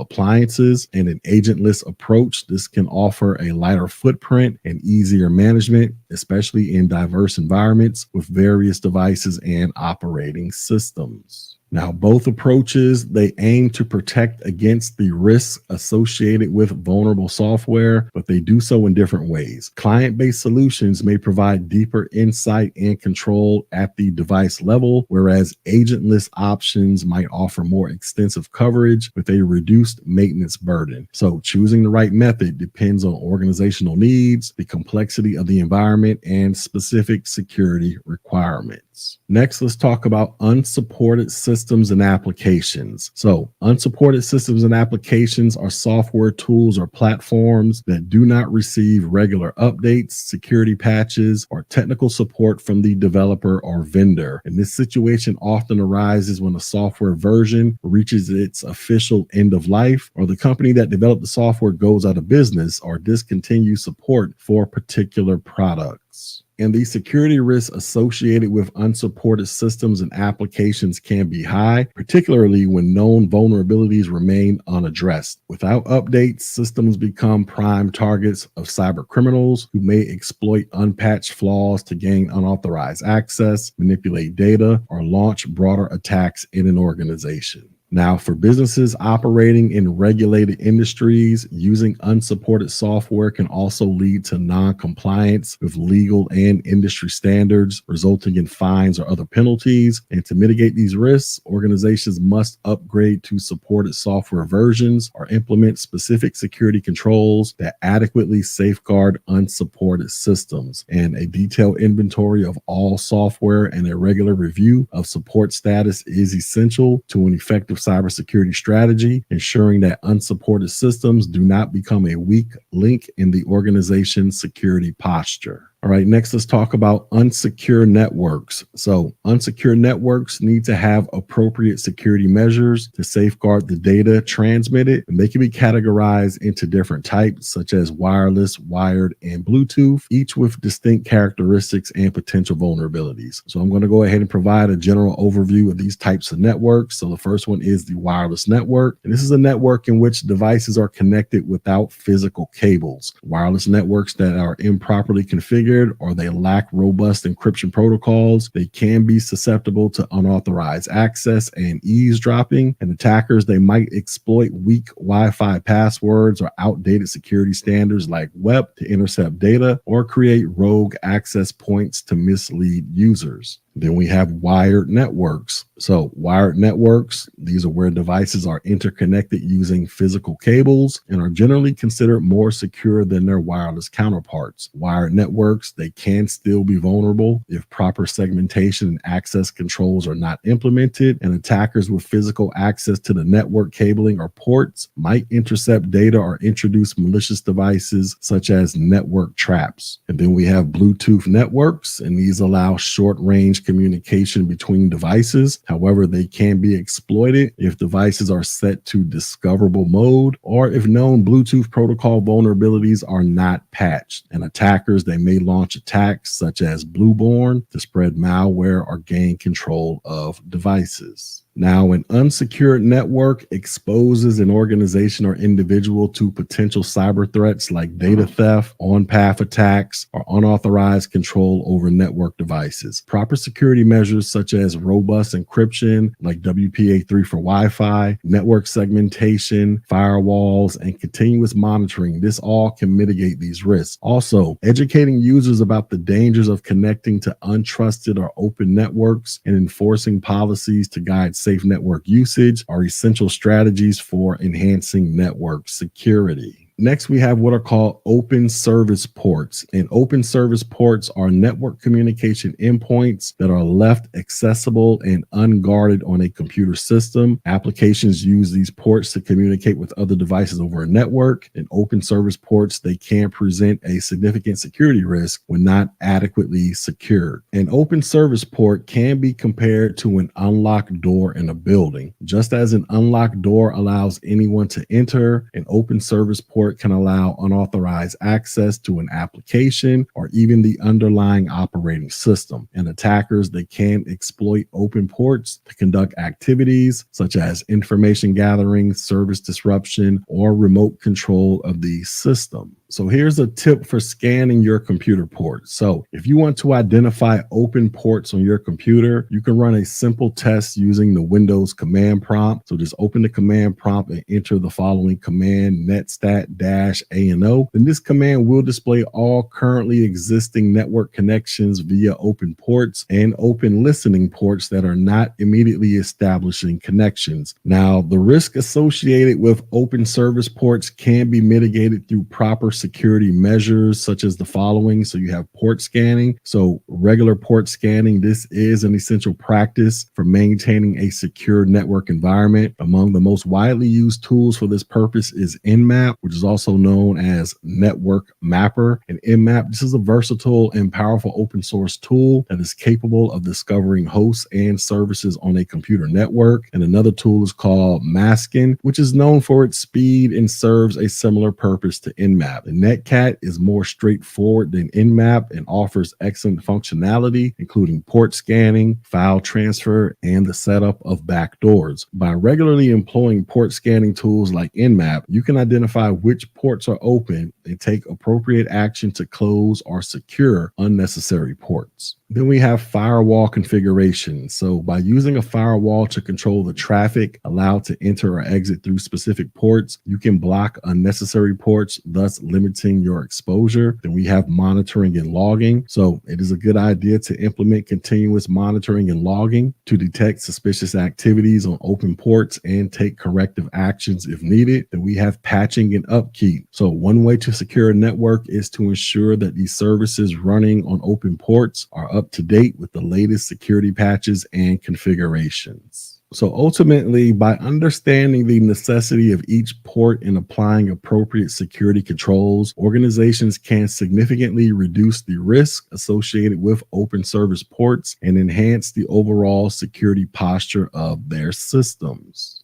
A: appliances. And an agentless approach, this can offer a lighter footprint and easier management, especially in diverse environments with various devices and operating systems. Now, both approaches, they aim to protect against the risks associated with vulnerable software, but they do so in different ways. Client-based solutions may provide deeper insight and control at the device level, whereas agentless options might offer more extensive coverage with a reduced maintenance burden. So choosing the right method depends on organizational needs, the complexity of the environment, and specific security requirements. Next, let's talk about unsupported systems and applications. So unsupported systems and applications are software tools or platforms that do not receive regular updates, security patches, or technical support from the developer or vendor. And this situation often arises when a software version reaches its official end of life, or the company that developed the software goes out of business or discontinues support for particular products. And the security risks associated with unsupported systems and applications can be high, particularly when known vulnerabilities remain unaddressed. Without updates, systems become prime targets of cyber criminals who may exploit unpatched flaws to gain unauthorized access, manipulate data, or launch broader attacks in an organization. Now, for businesses operating in regulated industries, using unsupported software can also lead to non-compliance with legal and industry standards, resulting in fines or other penalties. And to mitigate these risks, organizations must upgrade to supported software versions or implement specific security controls that adequately safeguard unsupported systems. And a detailed inventory of all software and a regular review of support status is essential to an effective cybersecurity strategy, ensuring that unsupported systems do not become a weak link in the organization's security posture. All right, next let's talk about unsecure networks. So unsecure networks need to have appropriate security measures to safeguard the data transmitted, and they can be categorized into different types such as wireless, wired, and Bluetooth, each with distinct characteristics and potential vulnerabilities. So I'm going to go ahead and provide a general overview of these types of networks. So the first one is the wireless network, and this is a network in which devices are connected without physical cables. Wireless networks that are improperly configured or they lack robust encryption protocols, they can be susceptible to unauthorized access and eavesdropping. And attackers, they might exploit weak Wi-Fi passwords or outdated security standards like WEP to intercept data or create rogue access points to mislead users. Then we have wired networks. So wired networks, these are where devices are interconnected using physical cables and are generally considered more secure than their wireless counterparts. Wired networks, they can still be vulnerable if proper segmentation and access controls are not implemented, and attackers with physical access to the network cabling or ports might intercept data or introduce malicious devices such as network traps. And then we have Bluetooth networks, and these allow short-range communication between devices. However, they can be exploited if devices are set to discoverable mode or if known Bluetooth protocol vulnerabilities are not patched. And attackers, they may launch attacks such as Blueborn to spread malware or gain control of devices. Now, an unsecured network exposes an organization or individual to potential cyber threats like data theft, on-path attacks, or unauthorized control over network devices. Proper security measures such as robust encryption like WPA3 for Wi-Fi, network segmentation, firewalls, and continuous monitoring, this all can mitigate these risks. Also, educating users about the dangers of connecting to untrusted or open networks and enforcing policies to guide safe network usage are essential strategies for enhancing network security. Next, we have what are called open service ports. And open service ports are network communication endpoints that are left accessible and unguarded on a computer system. Applications use these ports to communicate with other devices over a network. And open service ports, they can present a significant security risk when not adequately secured. An open service port can be compared to an unlocked door in a building. Just as an unlocked door allows anyone to enter, an open service port can allow unauthorized access to an application or even the underlying operating system. And attackers, they can exploit open ports to conduct activities such as information gathering, service disruption, or remote control of the system. So here's a tip for scanning your computer ports. So if you want to identify open ports on your computer, you can run a simple test using the Windows command prompt. So just open the command prompt and enter the following command, netstat-ANO. Then this command will display all currently existing network connections via open ports and open listening ports that are not immediately establishing connections. Now, the risk associated with open service ports can be mitigated through proper security measures such as the following. So you have port scanning. So regular port scanning, this is an essential practice for maintaining a secure network environment. Among the most widely used tools for this purpose is Nmap, which is also known as Network Mapper. And Nmap, this is a versatile and powerful open source tool that is capable of discovering hosts and services on a computer network. And another tool is called Maskin, which is known for its speed and serves a similar purpose to Nmap. The Netcat is more straightforward than Nmap and offers excellent functionality, including port scanning, file transfer, and the setup of backdoors. By regularly employing port scanning tools like Nmap, you can identify which ports are open and take appropriate action to close or secure unnecessary ports. Then we have firewall configuration. So by using a firewall to control the traffic allowed to enter or exit through specific ports, you can block unnecessary ports, thus limiting your exposure. Then we have monitoring and logging. So it is a good idea to implement continuous monitoring and logging to detect suspicious activities on open ports and take corrective actions if needed. Then we have patching and upkeep. So one way to secure a network is to ensure that these services running on open ports are up to date with the latest security patches and configurations. So ultimately, by understanding the necessity of each port and applying appropriate security controls, organizations can significantly reduce the risk associated with open service ports and enhance the overall security posture of their systems.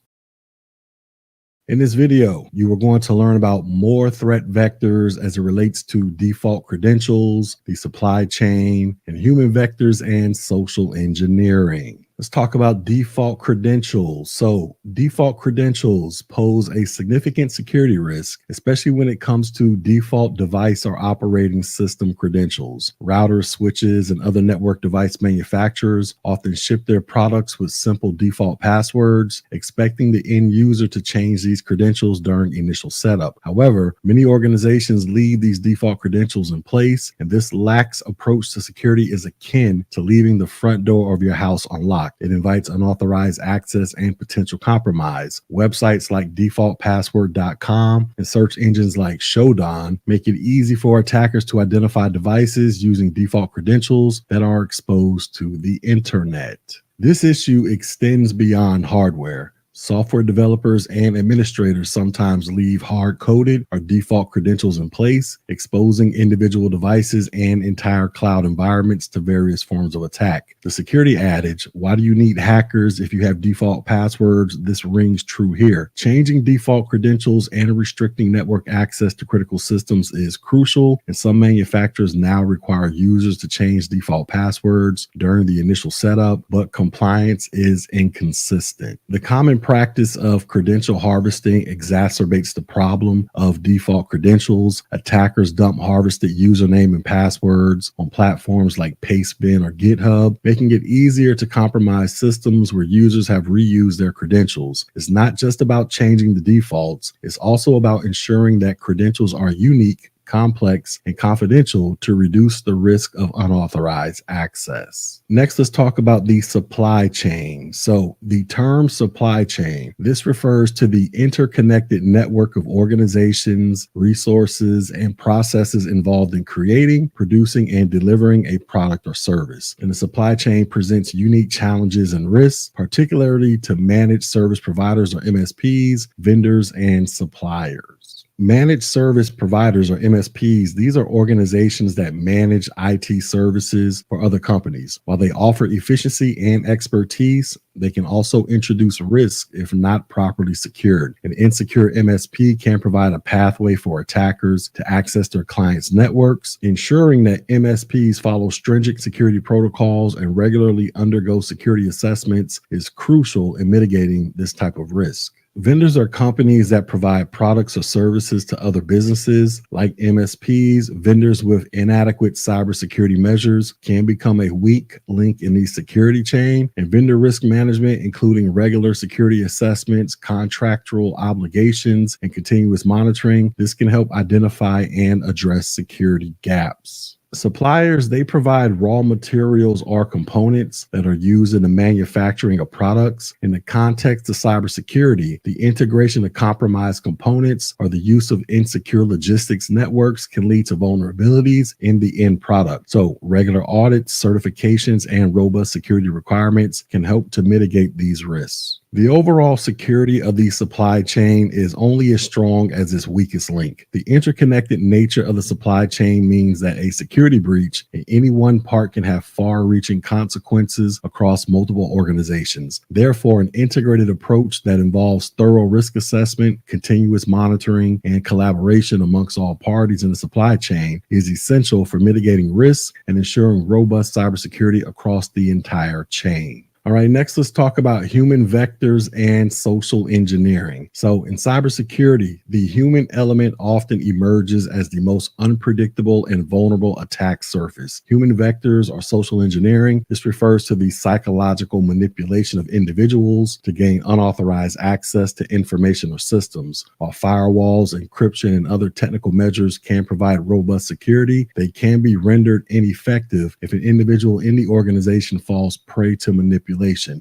A: In this video, you are going to learn about more threat vectors as it relates to default credentials, the supply chain, and human vectors and social engineering. Let's talk about default credentials. So default credentials pose a significant security risk, especially when it comes to default device or operating system credentials. Routers, switches, and other network device manufacturers often ship their products with simple default passwords, expecting the end user to change these credentials during initial setup. However, many organizations leave these default credentials in place, and this lax approach to security is akin to leaving the front door of your house unlocked. It invites unauthorized access and potential compromise. Websites like defaultpassword.com and search engines like Shodan make it easy for attackers to identify devices using default credentials that are exposed to the internet. This issue extends beyond hardware. Software developers and administrators sometimes leave hard-coded or default credentials in place, exposing individual devices and entire cloud environments to various forms of attack. The security adage, why do you need hackers if you have default passwords? This rings true here. Changing default credentials and restricting network access to critical systems is crucial, and some manufacturers now require users to change default passwords during the initial setup, but compliance is inconsistent. The common practice of credential harvesting exacerbates the problem of default credentials. Attackers dump harvested username and passwords on platforms like Pastebin or GitHub, making it easier to compromise systems where users have reused their credentials. It's not just about changing the defaults, it's also about ensuring that credentials are unique, complex, and confidential to reduce the risk of unauthorized access. Next, let's talk about the supply chain. So the term supply chain, this refers to the interconnected network of organizations, resources, and processes involved in creating, producing, and delivering a product or service. And the supply chain presents unique challenges and risks, particularly to managed service providers or MSPs, vendors, and suppliers. Managed service providers or MSPs, these are organizations that manage IT services for other companies. While they offer efficiency and expertise, they can also introduce risk if not properly secured. An insecure MSP can provide a pathway for attackers to access their clients' networks. Ensuring that MSPs follow stringent security protocols and regularly undergo security assessments is crucial in mitigating this type of risk. Vendors are companies that provide products or services to other businesses. Like MSPs, vendors with inadequate cybersecurity measures can become a weak link in the security chain, and vendor risk management, including regular security assessments, contractual obligations, and continuous monitoring, this can help identify and address security gaps. Suppliers, they provide raw materials or components that are used in the manufacturing of products. In the context of cybersecurity, the integration of compromised components or the use of insecure logistics networks can lead to vulnerabilities in the end product. So regular audits, certifications, and robust security requirements can help to mitigate these risks. The overall security of the supply chain is only as strong as its weakest link. The interconnected nature of the supply chain means that a security breach in any one part can have far-reaching consequences across multiple organizations. Therefore, an integrated approach that involves thorough risk assessment, continuous monitoring, and collaboration amongst all parties in the supply chain is essential for mitigating risks and ensuring robust cybersecurity across the entire chain. All right, next let's talk about human vectors and social engineering. So in cybersecurity, the human element often emerges as the most unpredictable and vulnerable attack surface. Human vectors or social engineering. This refers to the psychological manipulation of individuals to gain unauthorized access to information or systems. While firewalls, encryption, and other technical measures can provide robust security, they can be rendered ineffective if an individual in the organization falls prey to manipulation,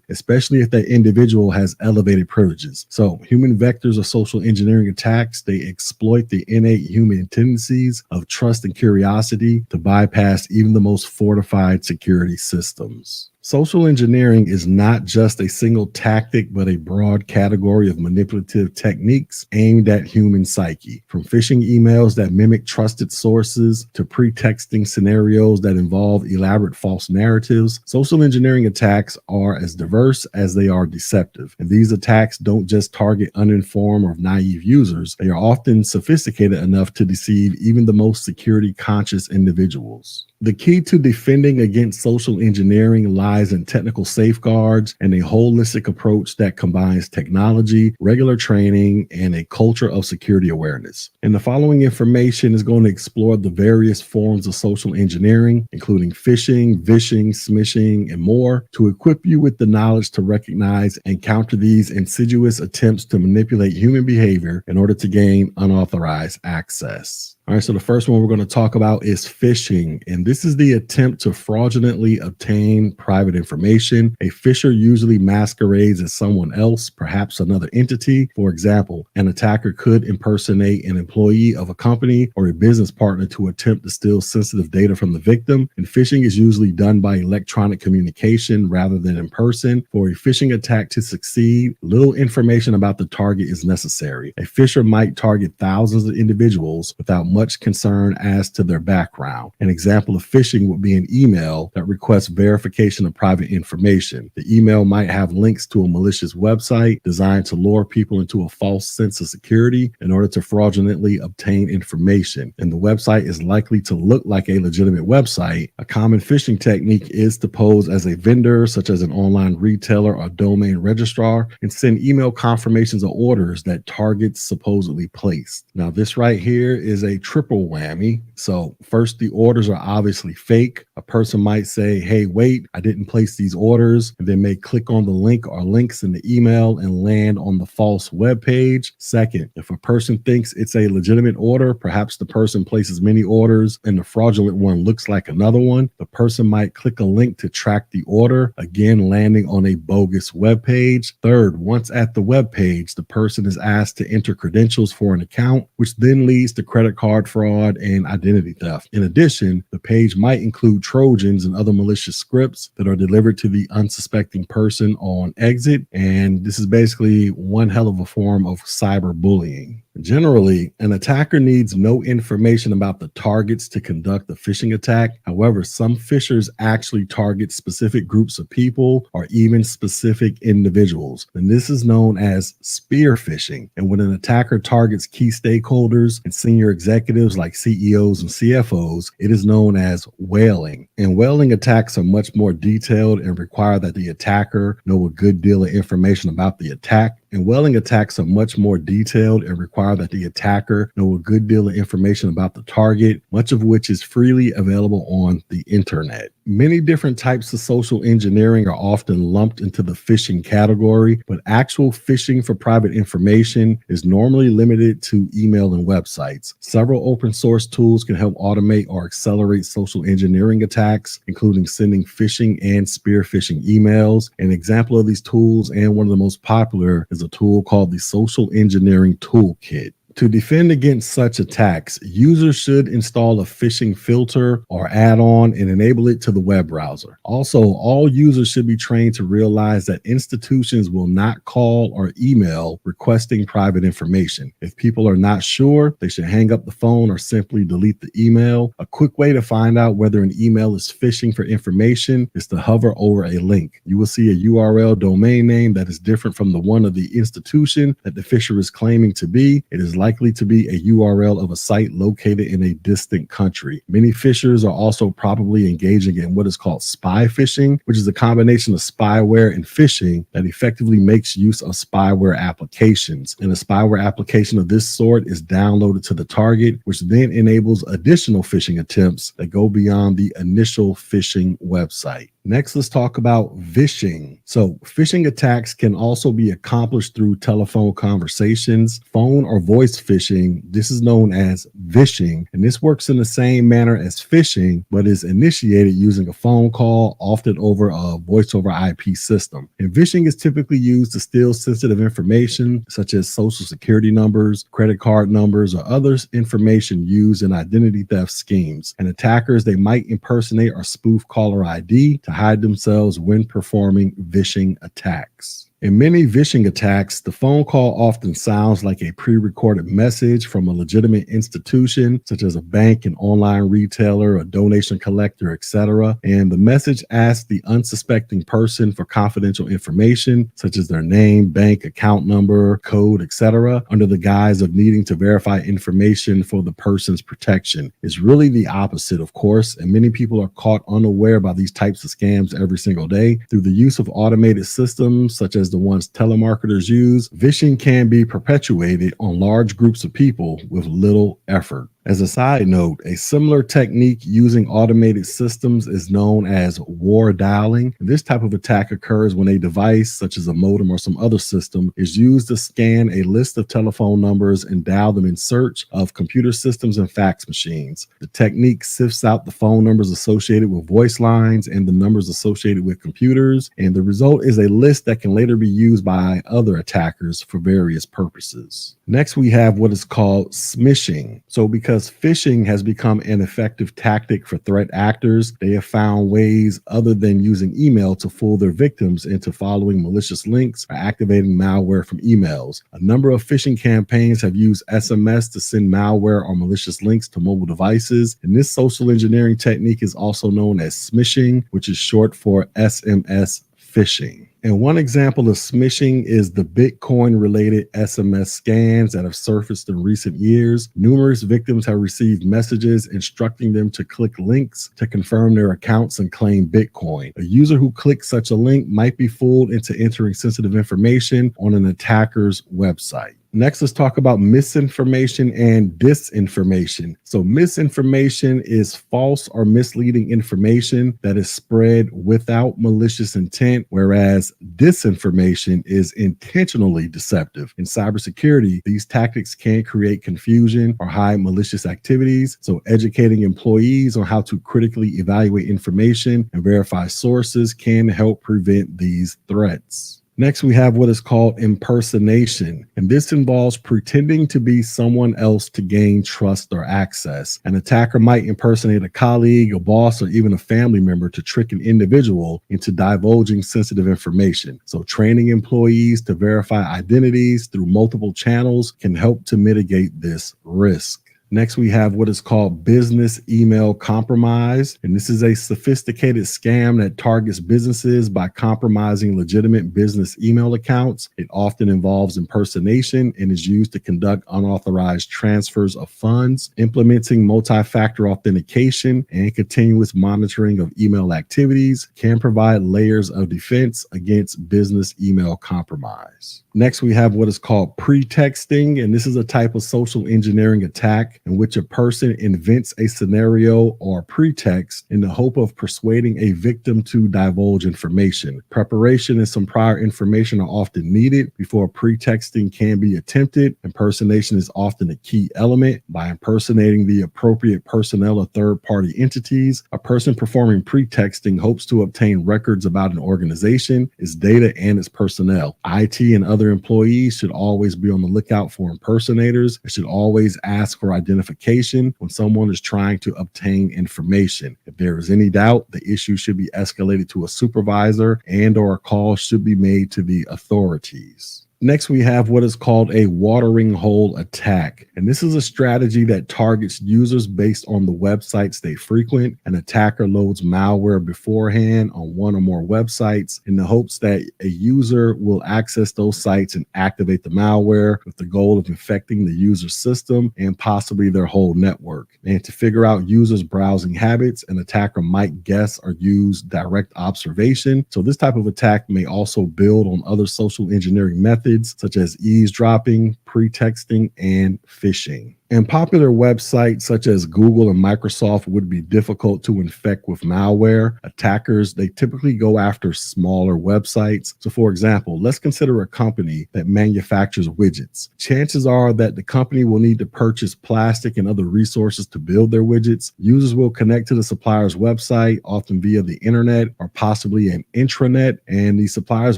A: especially if that individual has elevated privileges. So human vectors or social engineering attacks, they exploit the innate human tendencies of trust and curiosity to bypass even the most fortified security systems. Social engineering is not just a single tactic, but a broad category of manipulative techniques aimed at human psyche. From phishing emails that mimic trusted sources to pretexting scenarios that involve elaborate false narratives, social engineering attacks are as diverse as they are deceptive. And these attacks don't just target uninformed or naive users, they are often sophisticated enough to deceive even the most security-conscious individuals. The key to defending against social engineering lies in technical safeguards and a holistic approach that combines technology, regular training, and a culture of security awareness. And the following information is going to explore the various forms of social engineering, including phishing, vishing, smishing, and more, to equip you with the knowledge to recognize and counter these insidious attempts to manipulate human behavior in order to gain unauthorized access. All right, so the first one we're going to talk about is phishing, and this is the attempt to fraudulently obtain private information. A phisher usually masquerades as someone else, perhaps another entity. For example, an attacker could impersonate an employee of a company or a business partner to attempt to steal sensitive data from the victim, and phishing is usually done by electronic communication rather than in person. For a phishing attack to succeed, little information about the target is necessary. A phisher might target thousands of individuals without much concern as to their background. An example of phishing would be an email that requests verification of private information. The email might have links to a malicious website designed to lure people into a false sense of security in order to fraudulently obtain information. And the website is likely to look like a legitimate website. A common phishing technique is to pose as a vendor, such as an online retailer or domain registrar, and send email confirmations of orders that targets supposedly placed. Now, this right here is a triple whammy. So first, the orders are obviously fake. A person might say, hey, wait, I didn't place these orders, and then may click on the link or links in the email and land on the false web page. Second, if a person thinks it's a legitimate order, perhaps the person places many orders and the fraudulent one looks like another one, the person might click a link to track the order, again landing on a bogus web page. Third, once at the web page, the person is asked to enter credentials for an account, which then leads to credit card fraud and identity theft. In addition, the page might include Trojans and other malicious scripts that are delivered to the unsuspecting person on exit. And this is basically one hell of a form of cyberbullying. Generally, an attacker needs no information about the targets to conduct a phishing attack. However, some phishers actually target specific groups of people or even specific individuals. And this is known as spear phishing. And when an attacker targets key stakeholders and senior executives like CEOs and CFOs, it is known as whaling. And whaling attacks are much more detailed and require that the attacker know a good deal of information about the attack. And whaling attacks are much more detailed and require that the attacker know a good deal of information about the target, much of which is freely available on the internet. Many different types of social engineering are often lumped into the phishing category, but actual phishing for private information is normally limited to email and websites. Several open source tools can help automate or accelerate social engineering attacks, including sending phishing and spear phishing emails. An example of these tools, and one of the most popular, is a tool called the Social Engineering Toolkit. To defend against such attacks, users should install a phishing filter or add-on and enable it to the web browser. Also, all users should be trained to realize that institutions will not call or email requesting private information. If people are not sure, they should hang up the phone or simply delete the email. A quick way to find out whether an email is phishing for information is to hover over a link. You will see a URL domain name that is different from the one of the institution that the phisher is claiming to be. It is likely likely to be a URL of a site located in a distant country. Many phishers are also probably engaging in what is called spy phishing, which is a combination of spyware and phishing that effectively makes use of spyware applications. And a spyware application of this sort is downloaded to the target, which then enables additional phishing attempts that go beyond the initial phishing website. Next, let's talk about vishing. So phishing attacks can also be accomplished through telephone conversations, phone or voice phishing. This is known as vishing, and this works in the same manner as phishing, but is initiated using a phone call, often over a voice over IP system. And vishing is typically used to steal sensitive information such as social security numbers, credit card numbers, or other information used in identity theft schemes. And attackers, they might impersonate or spoof caller ID to hide themselves when performing vishing attacks. In many vishing attacks, the phone call often sounds like a pre-recorded message from a legitimate institution, such as a bank, an online retailer, a donation collector, etc. And the message asks the unsuspecting person for confidential information, such as their name, bank account number, code, etc., under the guise of needing to verify information for the person's protection. It's really the opposite, of course, and many people are caught unaware by these types of scams every single day. Through the use of automated systems, such as the ones telemarketers use, vishing can be perpetuated on large groups of people with little effort. As a side note, a similar technique using automated systems is known as war dialing. This type of attack occurs when a device, such as a modem or some other system, is used to scan a list of telephone numbers and dial them in search of computer systems and fax machines. The technique sifts out the phone numbers associated with voice lines and the numbers associated with computers, and the result is a list that can later be used by other attackers for various purposes. Next, we have what is called smishing. So because phishing has become an effective tactic for threat actors, they have found ways other than using email to fool their victims into following malicious links or activating malware from emails. A number of phishing campaigns have used SMS to send malware or malicious links to mobile devices, and this social engineering technique is also known as smishing, which is short for SMS phishing. And one example of smishing is the Bitcoin-related SMS scams that have surfaced in recent years. Numerous victims have received messages instructing them to click links to confirm their accounts and claim Bitcoin. A user who clicks such a link might be fooled into entering sensitive information on an attacker's website. Next, let's talk about misinformation and disinformation. So misinformation is false or misleading information that is spread without malicious intent, whereas disinformation is intentionally deceptive. In cybersecurity, these tactics can create confusion or hide malicious activities. So educating employees on how to critically evaluate information and verify sources can help prevent these threats. Next, we have what is called impersonation, and this involves pretending to be someone else to gain trust or access. An attacker might impersonate a colleague, a boss, or even a family member to trick an individual into divulging sensitive information. So training employees to verify identities through multiple channels can help to mitigate this risk. Next, we have what is called business email compromise. And this is a sophisticated scam that targets businesses by compromising legitimate business email accounts. It often involves impersonation and is used to conduct unauthorized transfers of funds. Implementing multi-factor authentication and continuous monitoring of email activities can provide layers of defense against business email compromise. Next, we have what is called pretexting, and this is a type of social engineering attack in which a person invents a scenario or pretext in the hope of persuading a victim to divulge information. Preparation and some prior information are often needed before pretexting can be attempted. Impersonation is often a key element. By impersonating the appropriate personnel or third-party entities, a person performing pretexting hopes to obtain records about an organization, its data, and its personnel. IT and other employees should always be on the lookout for impersonators and should always ask for identification when someone is trying to obtain information. If there is any doubt, the issue should be escalated to a supervisor and/or a call should be made to the authorities. Next, we have what is called a watering hole attack. And this is a strategy that targets users based on the websites they frequent. An attacker loads malware beforehand on one or more websites in the hopes that a user will access those sites and activate the malware with the goal of infecting the user's system and possibly their whole network. And to figure out users' browsing habits, an attacker might guess or use direct observation. So this type of attack may also build on other social engineering methods such as eavesdropping, pretexting, and phishing. And popular websites such as Google and Microsoft would be difficult to infect with malware. Attackers, they typically go after smaller websites. So for example, let's consider a company that manufactures widgets. Chances are that the company will need to purchase plastic and other resources to build their widgets. Users will connect to the supplier's website, often via the internet or possibly an intranet. And the supplier's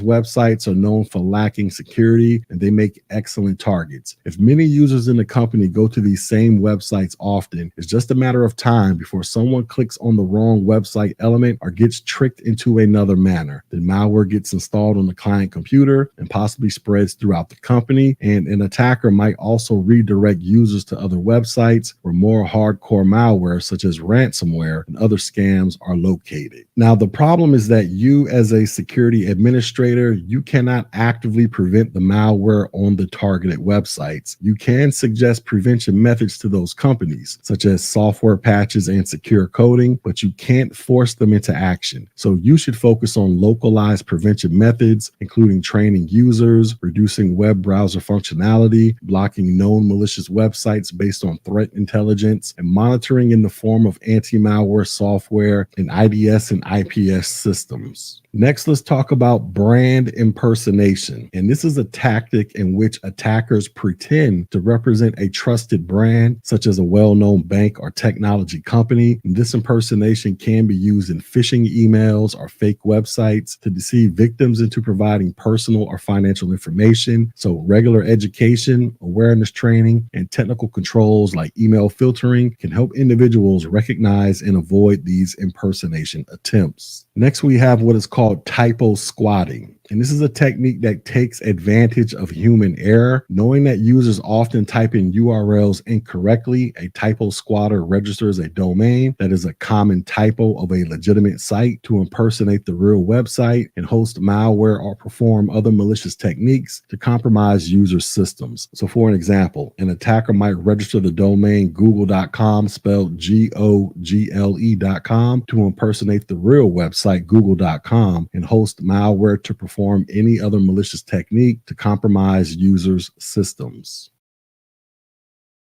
A: websites are known for lacking security, and they make excellent targets. If many users in the company go to these same websites often, it's just a matter of time before someone clicks on the wrong website element or gets tricked into another manner. Then malware gets installed on the client computer and possibly spreads throughout the company. And an attacker might also redirect users to other websites where more hardcore malware, such as ransomware and other scams, are located. Now, the problem is that you, as a security administrator, you cannot actively prevent the malware on the targeted websites. You can suggest prevention methods to those companies, such as software patches and secure coding, but you can't force them into action. So you should focus on localized prevention methods, including training users, reducing web browser functionality, blocking known malicious websites based on threat intelligence, and monitoring in the form of anti-malware software and IDS and IPS systems. Next, let's talk about brand impersonation. And this is a tactic in which attackers pretend to represent a trusted brand, such as a well-known bank or technology company. And this impersonation can be used in phishing emails or fake websites to deceive victims into providing personal or financial information. So regular education, awareness training, and technical controls like email filtering can help individuals recognize and avoid these impersonation attempts. Next, we have what is called typo squatting. And this is a technique that takes advantage of human error. Knowing that users often type in URLs incorrectly, a typo squatter registers a domain that is a common typo of a legitimate site to impersonate the real website and host malware or perform other malicious techniques to compromise user systems. So for an example, an attacker might register the domain google.com, spelled GOGLE.com, to impersonate the real website google.com and host malware to perform any other malicious technique to compromise users' systems.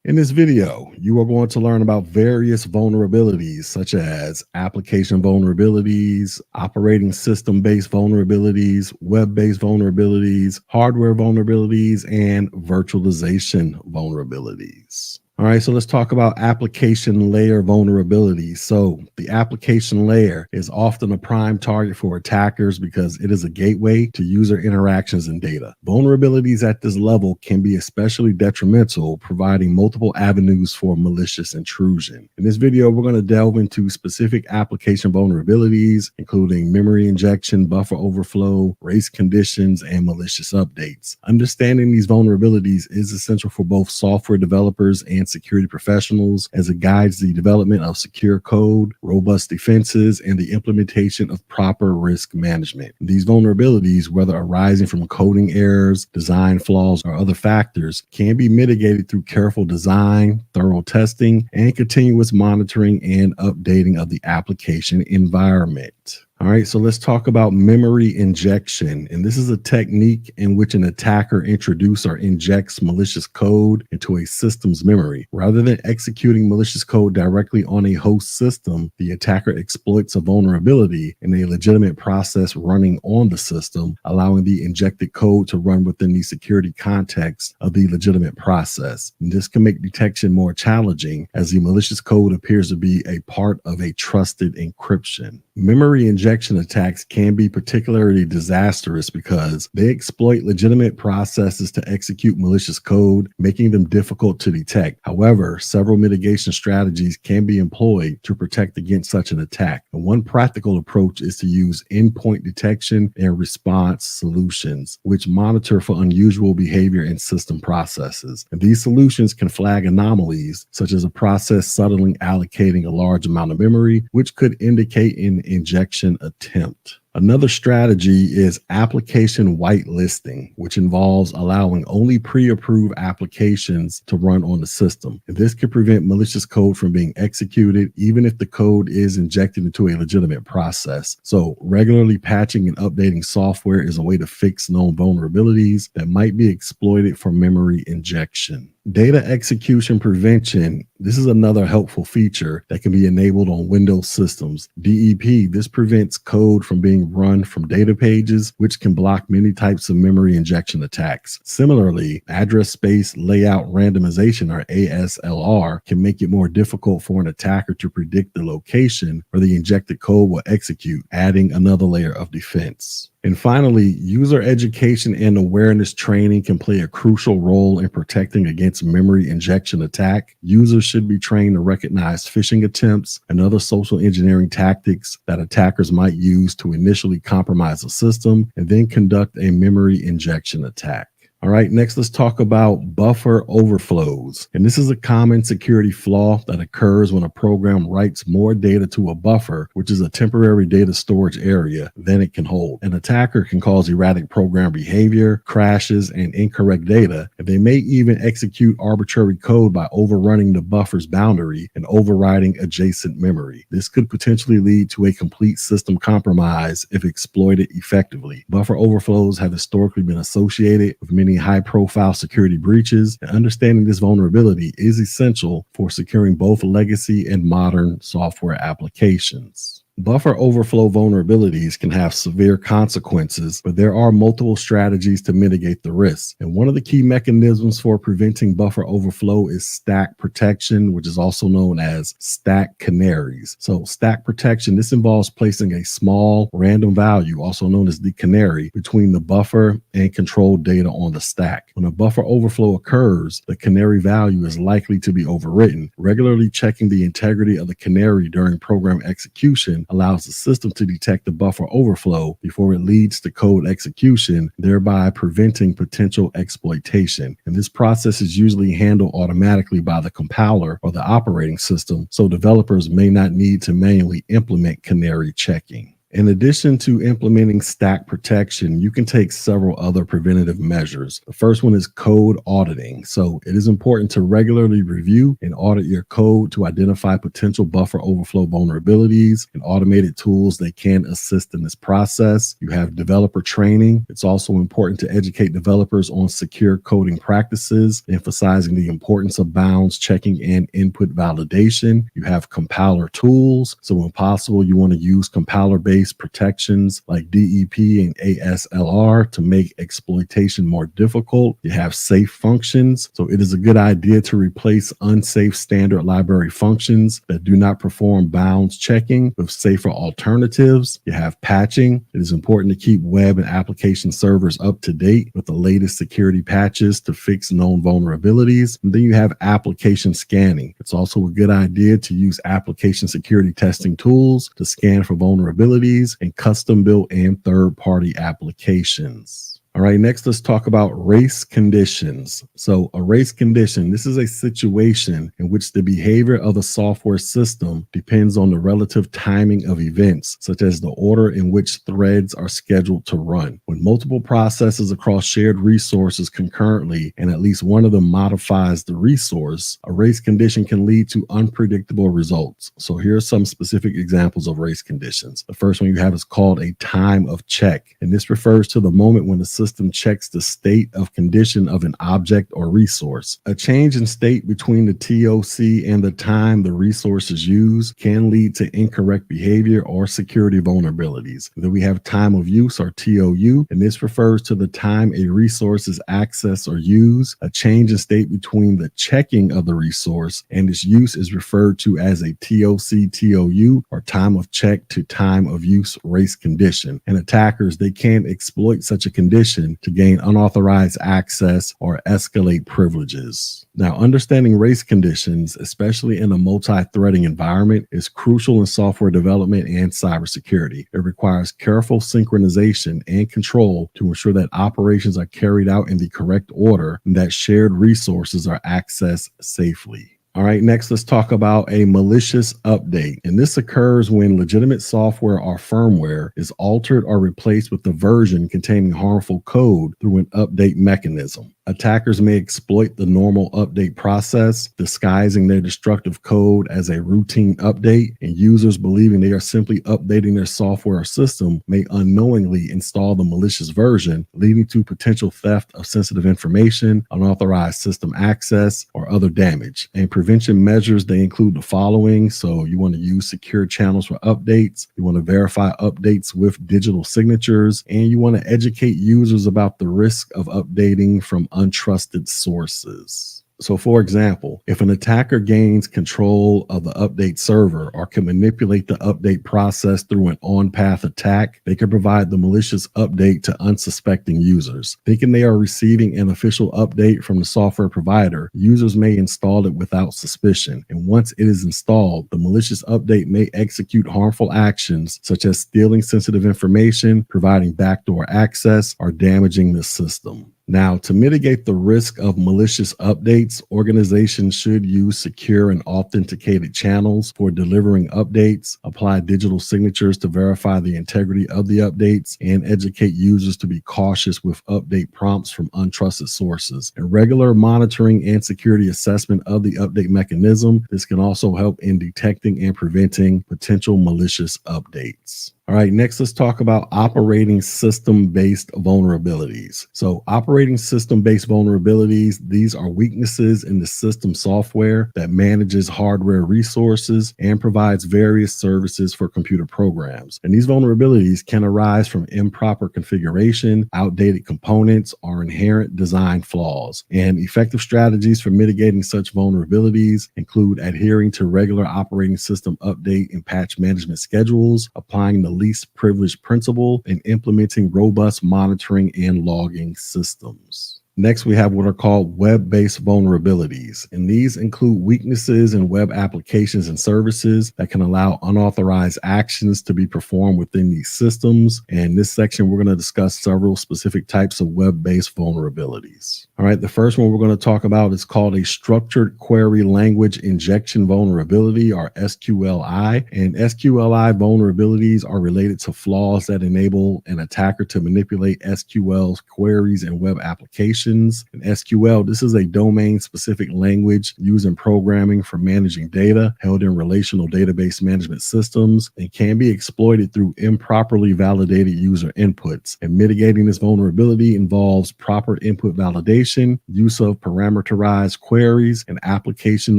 A: In this video, you are going to learn about various vulnerabilities such as application vulnerabilities, operating system-based vulnerabilities, web-based vulnerabilities, hardware vulnerabilities, and virtualization vulnerabilities. All right, so let's talk about application layer vulnerabilities. So the application layer is often a prime target for attackers because it is a gateway to user interactions and data. Vulnerabilities at this level can be especially detrimental, providing multiple avenues for malicious intrusion. In this video, we're going to delve into specific application vulnerabilities, including memory injection, buffer overflow, race conditions, and malicious updates. Understanding these vulnerabilities is essential for both software developers and security professionals, as it guides the development of secure code, robust defenses, and the implementation of proper risk management. These vulnerabilities, whether arising from coding errors, design flaws, or other factors, can be mitigated through careful design, thorough testing, and continuous monitoring and updating of the application environment. All right, so let's talk about memory injection. And this is a technique in which an attacker introduces or injects malicious code into a system's memory. Rather than executing malicious code directly on a host system, the attacker exploits a vulnerability in a legitimate process running on the system, allowing the injected code to run within the security context of the legitimate process. And this can make detection more challenging, as the malicious code appears to be a part of a trusted encryption. Memory injection attacks can be particularly disastrous because they exploit legitimate processes to execute malicious code, making them difficult to detect. However, several mitigation strategies can be employed to protect against such an attack. And one practical approach is to use endpoint detection and response solutions, which monitor for unusual behavior in system processes. And these solutions can flag anomalies, such as a process suddenly allocating a large amount of memory, which could indicate an injection attempt. Another strategy is application whitelisting, which involves allowing only pre-approved applications to run on the system. And this can prevent malicious code from being executed, even if the code is injected into a legitimate process. So regularly patching and updating software is a way to fix known vulnerabilities that might be exploited for memory injection. Data execution prevention. This is another helpful feature that can be enabled on Windows systems. DEP, this prevents code from being run from data pages, which can block many types of memory injection attacks. Similarly, address space layout randomization, or ASLR, can make it more difficult for an attacker to predict the location where the injected code will execute, adding another layer of defense. And finally, user education and awareness training can play a crucial role in protecting against memory injection attack. Users should be trained to recognize phishing attempts and other social engineering tactics that attackers might use to initially compromise a system and then conduct a memory injection attack. All right, next let's talk about buffer overflows. And this is a common security flaw that occurs when a program writes more data to a buffer, which is a temporary data storage area, than it can hold. An attacker can cause erratic program behavior, crashes, and incorrect data, and they may even execute arbitrary code by overrunning the buffer's boundary and overriding adjacent memory. This could potentially lead to a complete system compromise if exploited effectively. Buffer overflows have historically been associated with many high-profile security breaches, and understanding this vulnerability is essential for securing both legacy and modern software applications. Buffer overflow vulnerabilities can have severe consequences, but there are multiple strategies to mitigate the risk. And one of the key mechanisms for preventing buffer overflow is stack protection, which is also known as stack canaries. So stack protection, this involves placing a small random value, also known as the canary, between the buffer and controlled data on the stack. When a buffer overflow occurs, the canary value is likely to be overwritten. Regularly checking the integrity of the canary during program execution allows the system to detect the buffer overflow before it leads to code execution, thereby preventing potential exploitation. And this process is usually handled automatically by the compiler or the operating system, so developers may not need to manually implement canary checking. In addition to implementing stack protection, you can take several other preventative measures. The first one is code auditing. So it is important to regularly review and audit your code to identify potential buffer overflow vulnerabilities, and automated tools that can assist in this process. You have developer training. It's also important to educate developers on secure coding practices, emphasizing the importance of bounds checking and input validation. You have compiler tools. So when possible, you want to use compiler-based protections like DEP and ASLR to make exploitation more difficult. You have safe functions. So it is a good idea to replace unsafe standard library functions that do not perform bounds checking with safer alternatives. You have patching. It is important to keep web and application servers up to date with the latest security patches to fix known vulnerabilities. And then you have application scanning. It's also a good idea to use application security testing tools to scan for vulnerabilities and custom-built and third-party applications. All right, next let's talk about race conditions. So a race condition, this is a situation in which the behavior of the software system depends on the relative timing of events, such as the order in which threads are scheduled to run. When multiple processes across shared resources concurrently and at least one of them modifies the resource, a race condition can lead to unpredictable results. So here are some specific examples of race conditions. The first one you have is called a time of check, and this refers to the moment when the system system checks the state of condition of an object or resource. A change in state between the TOC and the time the resource is used can lead to incorrect behavior or security vulnerabilities. Then we have time of use, or TOU, and this refers to the time a resource is accessed or used. A change in state between the checking of the resource and its use is referred to as a TOC-TOU, or time of check to time of use race condition. And attackers, they can exploit such a condition to gain unauthorized access or escalate privileges. Now, understanding race conditions, especially in a multi-threading environment, is crucial in software development and cybersecurity. It requires careful synchronization and control to ensure that operations are carried out in the correct order and that shared resources are accessed safely. All right, next let's talk about a malicious update. And this occurs when legitimate software or firmware is altered or replaced with a version containing harmful code through an update mechanism. Attackers may exploit the normal update process, disguising their destructive code as a routine update, and users believing they are simply updating their software or system may unknowingly install the malicious version, leading to potential theft of sensitive information, unauthorized system access, or other damage. And prevention measures, they include the following. So you want to use secure channels for updates, you want to verify updates with digital signatures, and you want to educate users about the risk of updating from untrusted sources. So for example, if an attacker gains control of the update server or can manipulate the update process through an on-path attack, they can provide the malicious update to unsuspecting users. Thinking they are receiving an official update from the software provider, users may install it without suspicion. And once it is installed, the malicious update may execute harmful actions such as stealing sensitive information, providing backdoor access, or damaging the system. Now, to mitigate the risk of malicious updates, organizations should use secure and authenticated channels for delivering updates, apply digital signatures to verify the integrity of the updates, and educate users to be cautious with update prompts from untrusted sources. And regular monitoring and security assessment of the update mechanism, this can also help in detecting and preventing potential malicious updates. All right, next let's talk about operating system-based vulnerabilities. So operating system-based vulnerabilities, these are weaknesses in the system software that manages hardware resources and provides various services for computer programs. And these vulnerabilities can arise from improper configuration, outdated components, or inherent design flaws. And effective strategies for mitigating such vulnerabilities include adhering to regular operating system update and patch management schedules, applying the least privilege principle, and implementing robust monitoring and logging systems. Next, we have what are called web-based vulnerabilities, and these include weaknesses in web applications and services that can allow unauthorized actions to be performed within these systems. And in this section, we're going to discuss several specific types of web-based vulnerabilities. All right, the first one we're going to talk about is called a structured query language injection vulnerability, or SQLI. And SQLI vulnerabilities are related to flaws that enable an attacker to manipulate SQL queries and web applications. And SQL, this is a domain-specific language used in programming for managing data held in relational database management systems and can be exploited through improperly validated user inputs. And mitigating this vulnerability involves proper input validation, use of parameterized queries, and application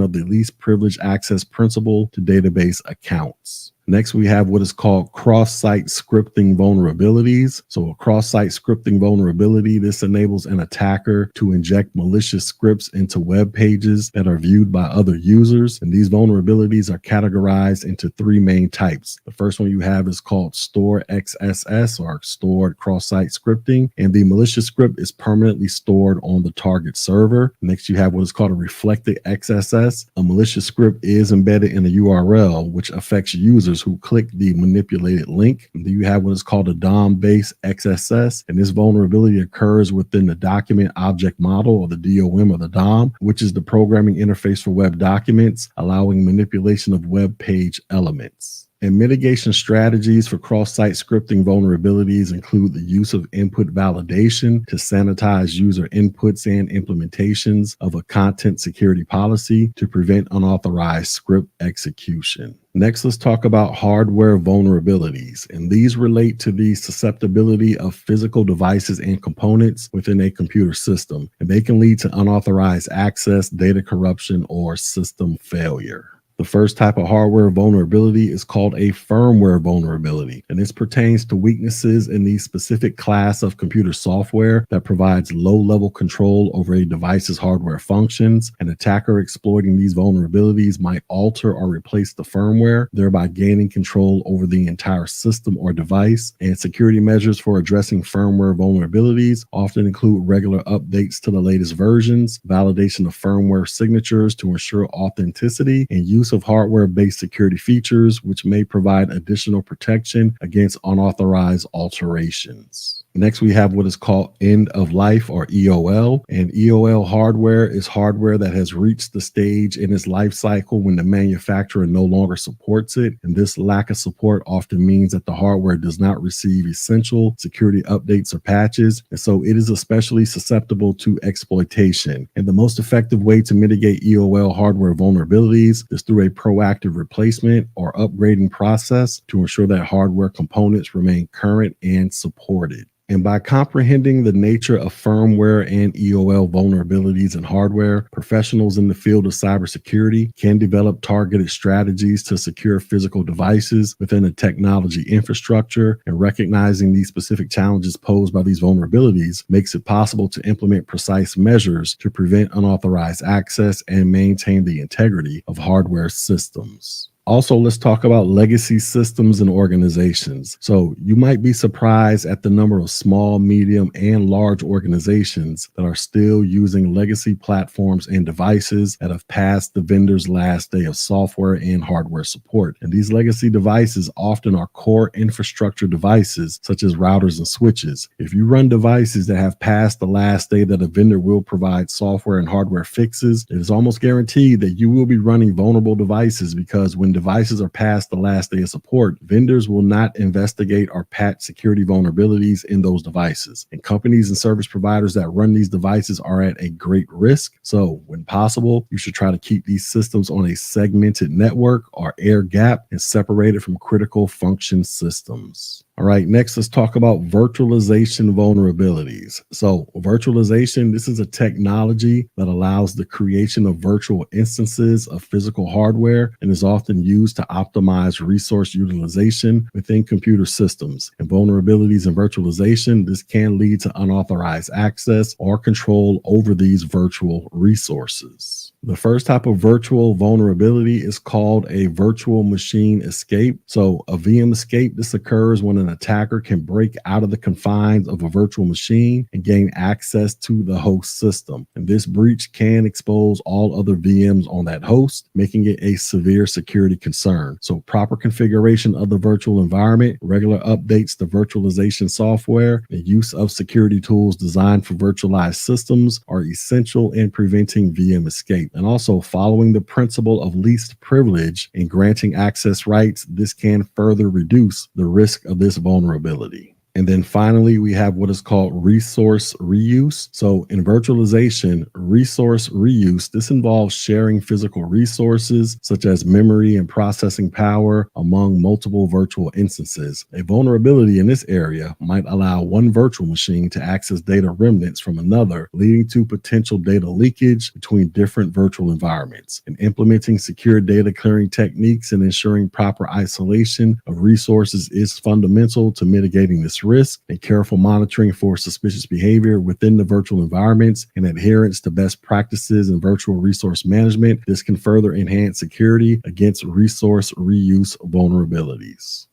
A: of the least privileged access principle to database accounts. Next, we have what is called cross-site scripting vulnerabilities. So a cross-site scripting vulnerability, this enables an attacker to inject malicious scripts into web pages that are viewed by other users. And these vulnerabilities are categorized into three main types. The first one you have is called stored XSS, or stored cross-site scripting. And the malicious script is permanently stored on the target server. Next, you have what is called a reflected XSS. A malicious script is embedded in a URL, which affects users who click the manipulated link. And then you have what is called a DOM-based XSS, and this vulnerability occurs within the document object model, or the DOM, or the DOM, which is the programming interface for web documents, allowing manipulation of web page elements. And mitigation strategies for cross-site scripting vulnerabilities include the use of input validation to sanitize user inputs and implementations of a content security policy to prevent unauthorized script execution. Next, let's talk about hardware vulnerabilities, and these relate to the susceptibility of physical devices and components within a computer system, and they can lead to unauthorized access, data corruption, or system failure. The first type of hardware vulnerability is called a firmware vulnerability, and this pertains to weaknesses in the specific class of computer software that provides low-level control over a device's hardware functions. An attacker exploiting these vulnerabilities might alter or replace the firmware, thereby gaining control over the entire system or device. And security measures for addressing firmware vulnerabilities often include regular updates to the latest versions, validation of firmware signatures to ensure authenticity, and use of hardware-based security features, which may provide additional protection against unauthorized alterations. Next, we have what is called end of life, or EOL. And EOL hardware is hardware that has reached the stage in its life cycle when the manufacturer no longer supports it. And this lack of support often means that the hardware does not receive essential security updates or patches. And so it is especially susceptible to exploitation. And the most effective way to mitigate EOL hardware vulnerabilities is through a proactive replacement or upgrading process to ensure that hardware components remain current and supported. And by comprehending the nature of firmware and EOL vulnerabilities in hardware, professionals in the field of cybersecurity can develop targeted strategies to secure physical devices within a technology infrastructure. And recognizing these specific challenges posed by these vulnerabilities makes it possible to implement precise measures to prevent unauthorized access and maintain the integrity of hardware systems. Also, let's talk about legacy systems and organizations. So you might be surprised at the number of small, medium, and large organizations that are still using legacy platforms and devices that have passed the vendor's last day of software and hardware support. And these legacy devices often are core infrastructure devices, such as routers and switches. If you run devices that have passed the last day that a vendor will provide software and hardware fixes, it is almost guaranteed that you will be running vulnerable devices, because when devices are past the last day of support, vendors will not investigate or patch security vulnerabilities in those devices. And companies and service providers that run these devices are at a great risk. So when possible, you should try to keep these systems on a segmented network or air gap and separated from critical function systems. All right, next let's talk about virtualization vulnerabilities. So virtualization, this is a technology that allows the creation of virtual instances of physical hardware and is often used to optimize resource utilization within computer systems. And vulnerabilities in virtualization, this can lead to unauthorized access or control over these virtual resources. The first type of virtual vulnerability is called a virtual machine escape. So a VM escape, this occurs when an attacker can break out of the confines of a virtual machine and gain access to the host system. And this breach can expose all other VMs on that host, making it a severe security concern. So proper configuration of the virtual environment, regular updates to virtualization software, and use of security tools designed for virtualized systems are essential in preventing VM escape. And also, following the principle of least privilege and granting access rights, this can further reduce the risk of this vulnerability. And then finally, we have what is called resource reuse. So in virtualization, resource reuse, this involves sharing physical resources such as memory and processing power among multiple virtual instances. A vulnerability in this area might allow one virtual machine to access data remnants from another, leading to potential data leakage between different virtual environments. And implementing secure data clearing techniques and ensuring proper isolation of resources is fundamental to mitigating this risk. And careful monitoring for suspicious behavior within the virtual environments and adherence to best practices in virtual resource management. This can further enhance security against resource reuse vulnerabilities.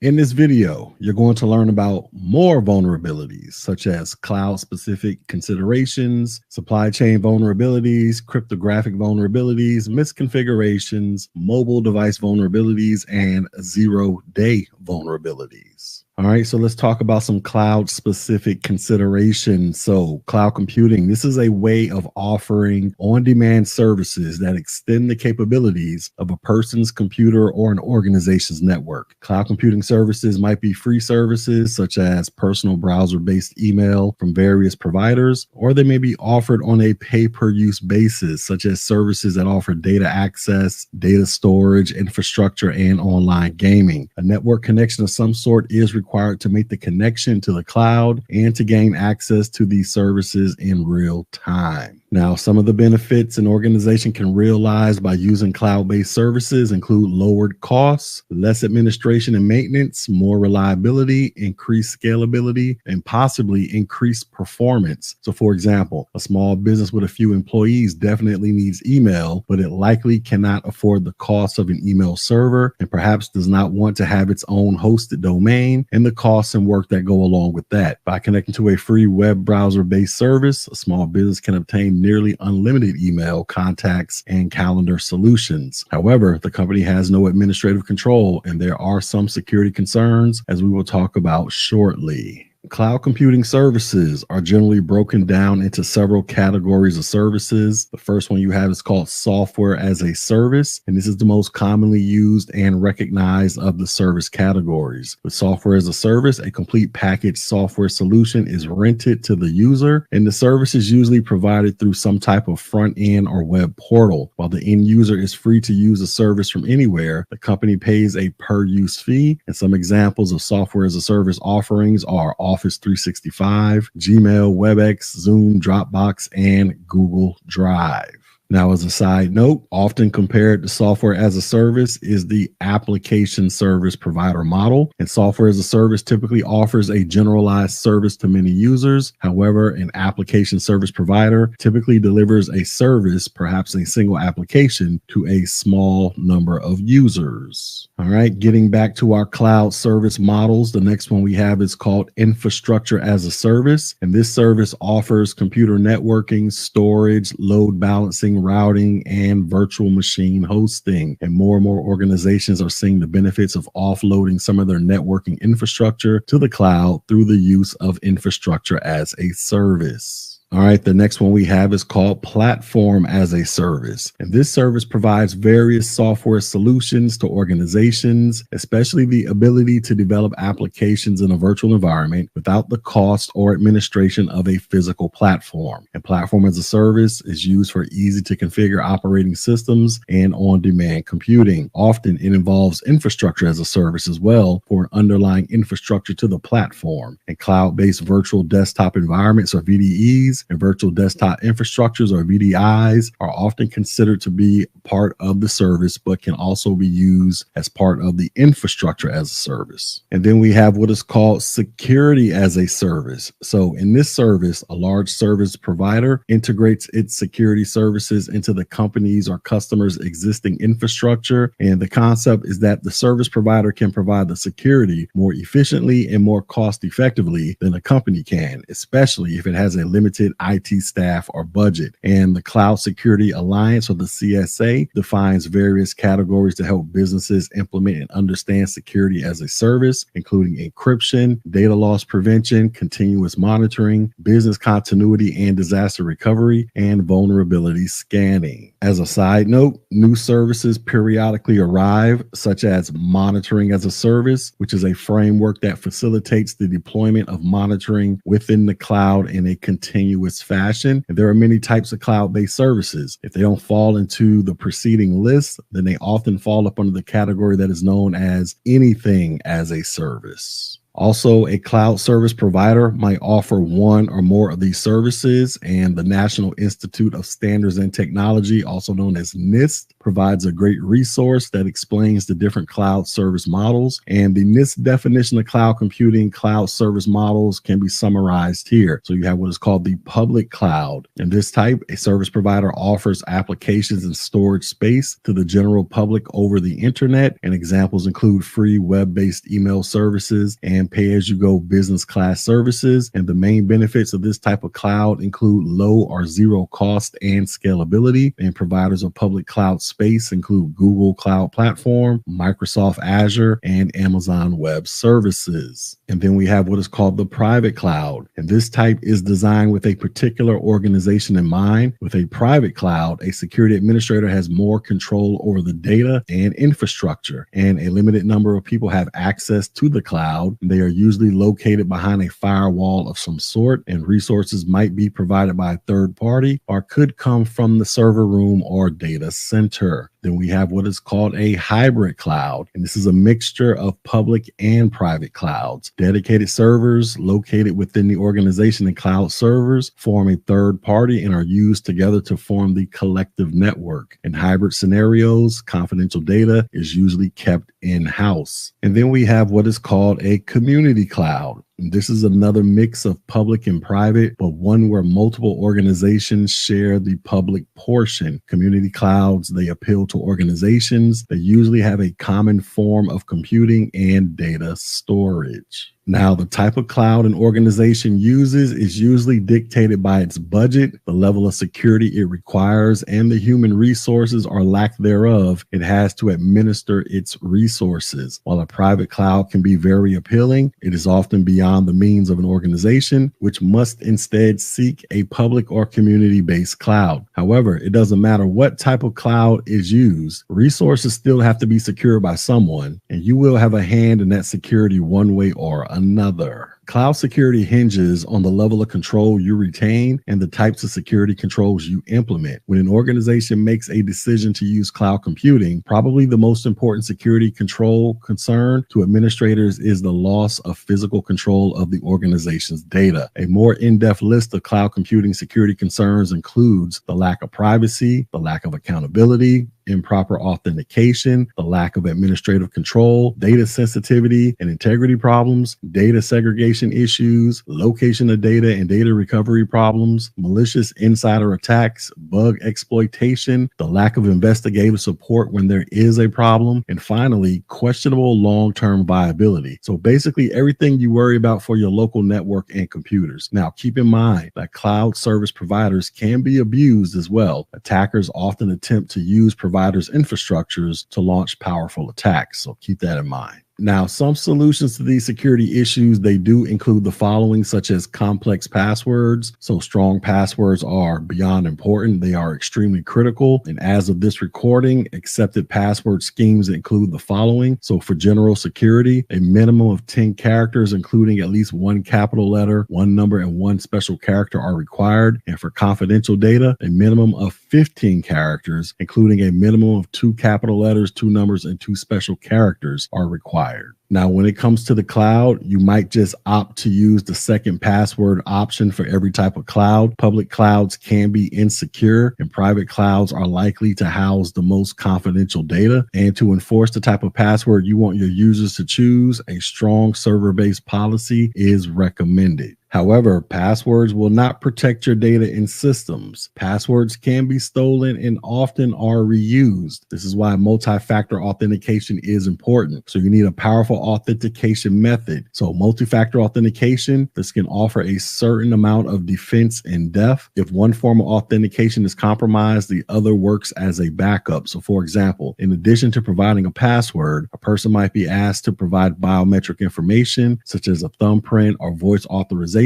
A: In this video, you're going to learn about more vulnerabilities, such as cloud-specific considerations, supply chain vulnerabilities, cryptographic vulnerabilities, misconfigurations, mobile device vulnerabilities, and zero-day vulnerabilities. All right, so let's talk about some cloud specific considerations. So, cloud computing, this is a way of offering on demand services that extend the capabilities of a person's computer or an organization's network. Cloud computing services might be free services such as personal browser based email from various providers, or they may be offered on a pay per use basis, such as services that offer data access, data storage, infrastructure, and online gaming. A network connection of some sort is required to make the connection to the cloud and to gain access to these services in real time. Now, some of the benefits an organization can realize by using cloud-based services include lowered costs, less administration and maintenance, more reliability, increased scalability, and possibly increased performance. So, for example, a small business with a few employees definitely needs email, but it likely cannot afford the cost of an email server and perhaps does not want to have its own hosted domain and the costs and work that go along with that. By connecting to a free web browser-based service, a small business can obtain nearly unlimited email, contacts, and calendar solutions. However, the company has no administrative control, and there are some security concerns, as we will talk about shortly. Cloud computing services are generally broken down into several categories of services. The first one you have is called software as a service, and this is the most commonly used and recognized of the service categories. With software as a service, a complete packaged software solution is rented to the user, and the service is usually provided through some type of front end or web portal. While the end user is free to use the service from anywhere, the company pays a per use fee, and some examples of software as a service offerings are Office 365, Gmail, WebEx, Zoom, Dropbox, and Google Drive. Now, as a side note, often compared to software as a service is the application service provider model. And software as a service typically offers a generalized service to many users. However, an application service provider typically delivers a service, perhaps a single application, to a small number of users. All right, getting back to our cloud service models, the next one we have is called infrastructure as a service. And this service offers computer networking, storage, load balancing, routing, and virtual machine hosting. And more organizations are seeing the benefits of offloading some of their networking infrastructure to the cloud through the use of infrastructure as a service. All right, the next one we have is called platform as a service. And this service provides various software solutions to organizations, especially the ability to develop applications in a virtual environment without the cost or administration of a physical platform. And platform as a service is used for easy to configure operating systems and on-demand computing. Often it involves infrastructure as a service as well for an underlying infrastructure to the platform. And cloud-based virtual desktop environments or VDEs and virtual desktop infrastructures or VDIs are often considered to be part of the service, but can also be used as part of the infrastructure as a service. And then we have what is called security as a service. So in this service, a large service provider integrates its security services into the company's or customer's existing infrastructure. And the concept is that the service provider can provide the security more efficiently and more cost effectively than a company can, especially if it has a limited IT staff or budget. And the Cloud Security Alliance, or the CSA, defines various categories to help businesses implement and understand security as a service, including encryption, data loss prevention, continuous monitoring, business continuity and disaster recovery, and vulnerability scanning. As a side note, new services periodically arrive, such as monitoring as a service, which is a framework that facilitates the deployment of monitoring within the cloud in a continuous fashion. And there are many types of cloud-based services. If they don't fall into the preceding list, then they often fall up under the category that is known as anything as a service. Also, a cloud service provider might offer one or more of these services, and the National Institute of Standards and Technology, also known as NIST, provides a great resource that explains the different cloud service models. And the NIST definition of cloud computing cloud service models can be summarized here. So you have what is called the public cloud. In this type, a service provider offers applications and storage space to the general public over the internet, and examples include free web-based email services and pay-as-you-go business class services. And the main benefits of this type of cloud include low or zero cost and scalability. And providers of public cloud space space include Google Cloud Platform, Microsoft Azure, and Amazon Web Services. And then we have what is called the private cloud. And this type is designed with a particular organization in mind. With a private cloud, a security administrator has more control over the data and infrastructure, and a limited number of people have access to the cloud. They are usually located behind a firewall of some sort, and resources might be provided by a third party or could come from the server room or data center. Then we have what is called a hybrid cloud, and this is a mixture of public and private clouds. Dedicated servers located within the organization and cloud servers form a third party and are used together to form the collective network. In hybrid scenarios, confidential data is usually kept in-house. And then we have what is called a community cloud. This is another mix of public and private, but one where multiple organizations share the public portion. Community clouds, they appeal to organizations that usually have a common form of computing and data storage. Now, the type of cloud an organization uses is usually dictated by its budget, the level of security it requires, and the human resources or lack thereof it has to administer its resources. While a private cloud can be very appealing, it is often beyond the means of an organization, which must instead seek a public or community-based cloud. However, it doesn't matter what type of cloud is used, resources still have to be secured by someone, and you will have a hand in that security one way or another. Cloud security hinges on the level of control you retain and the types of security controls you implement. When an organization makes a decision to use cloud computing, probably the most important security control concern to administrators is the loss of physical control of the organization's data. A more in-depth list of cloud computing security concerns includes the lack of privacy, the lack of accountability, improper authentication, the lack of administrative control, data sensitivity and integrity problems, data segregation issues, location of data and data recovery problems, malicious insider attacks, bug exploitation, the lack of investigative support when there is a problem, and finally, questionable long-term viability. So basically everything you worry about for your local network and computers. Now, keep in mind that cloud service providers can be abused as well. Attackers often attempt to use providers' infrastructures to launch powerful attacks, so keep that in mind. Now, some solutions to these security issues, they do include the following, such as complex passwords. So strong passwords are beyond important. They are extremely critical. And as of this recording, accepted password schemes include the following. So for general security, a minimum of 10 characters, including at least one capital letter, one number, and one special character are required. And for confidential data, a minimum of 15 characters, including a minimum of 2 capital letters, 2 numbers, and 2 special characters are required. Now, when it comes to the cloud, you might just opt to use the second password option for every type of cloud. Public clouds can be insecure, and private clouds are likely to house the most confidential data. And to enforce the type of password you want your users to choose, a strong server-based policy is recommended. However, passwords will not protect your data in systems. Passwords can be stolen and often are reused. This is why multi-factor authentication is important. So you need a powerful authentication method. So multi-factor authentication, this can offer a certain amount of defense in depth. If one form of authentication is compromised, the other works as a backup. So for example, in addition to providing a password, a person might be asked to provide biometric information such as a thumbprint or voice authorization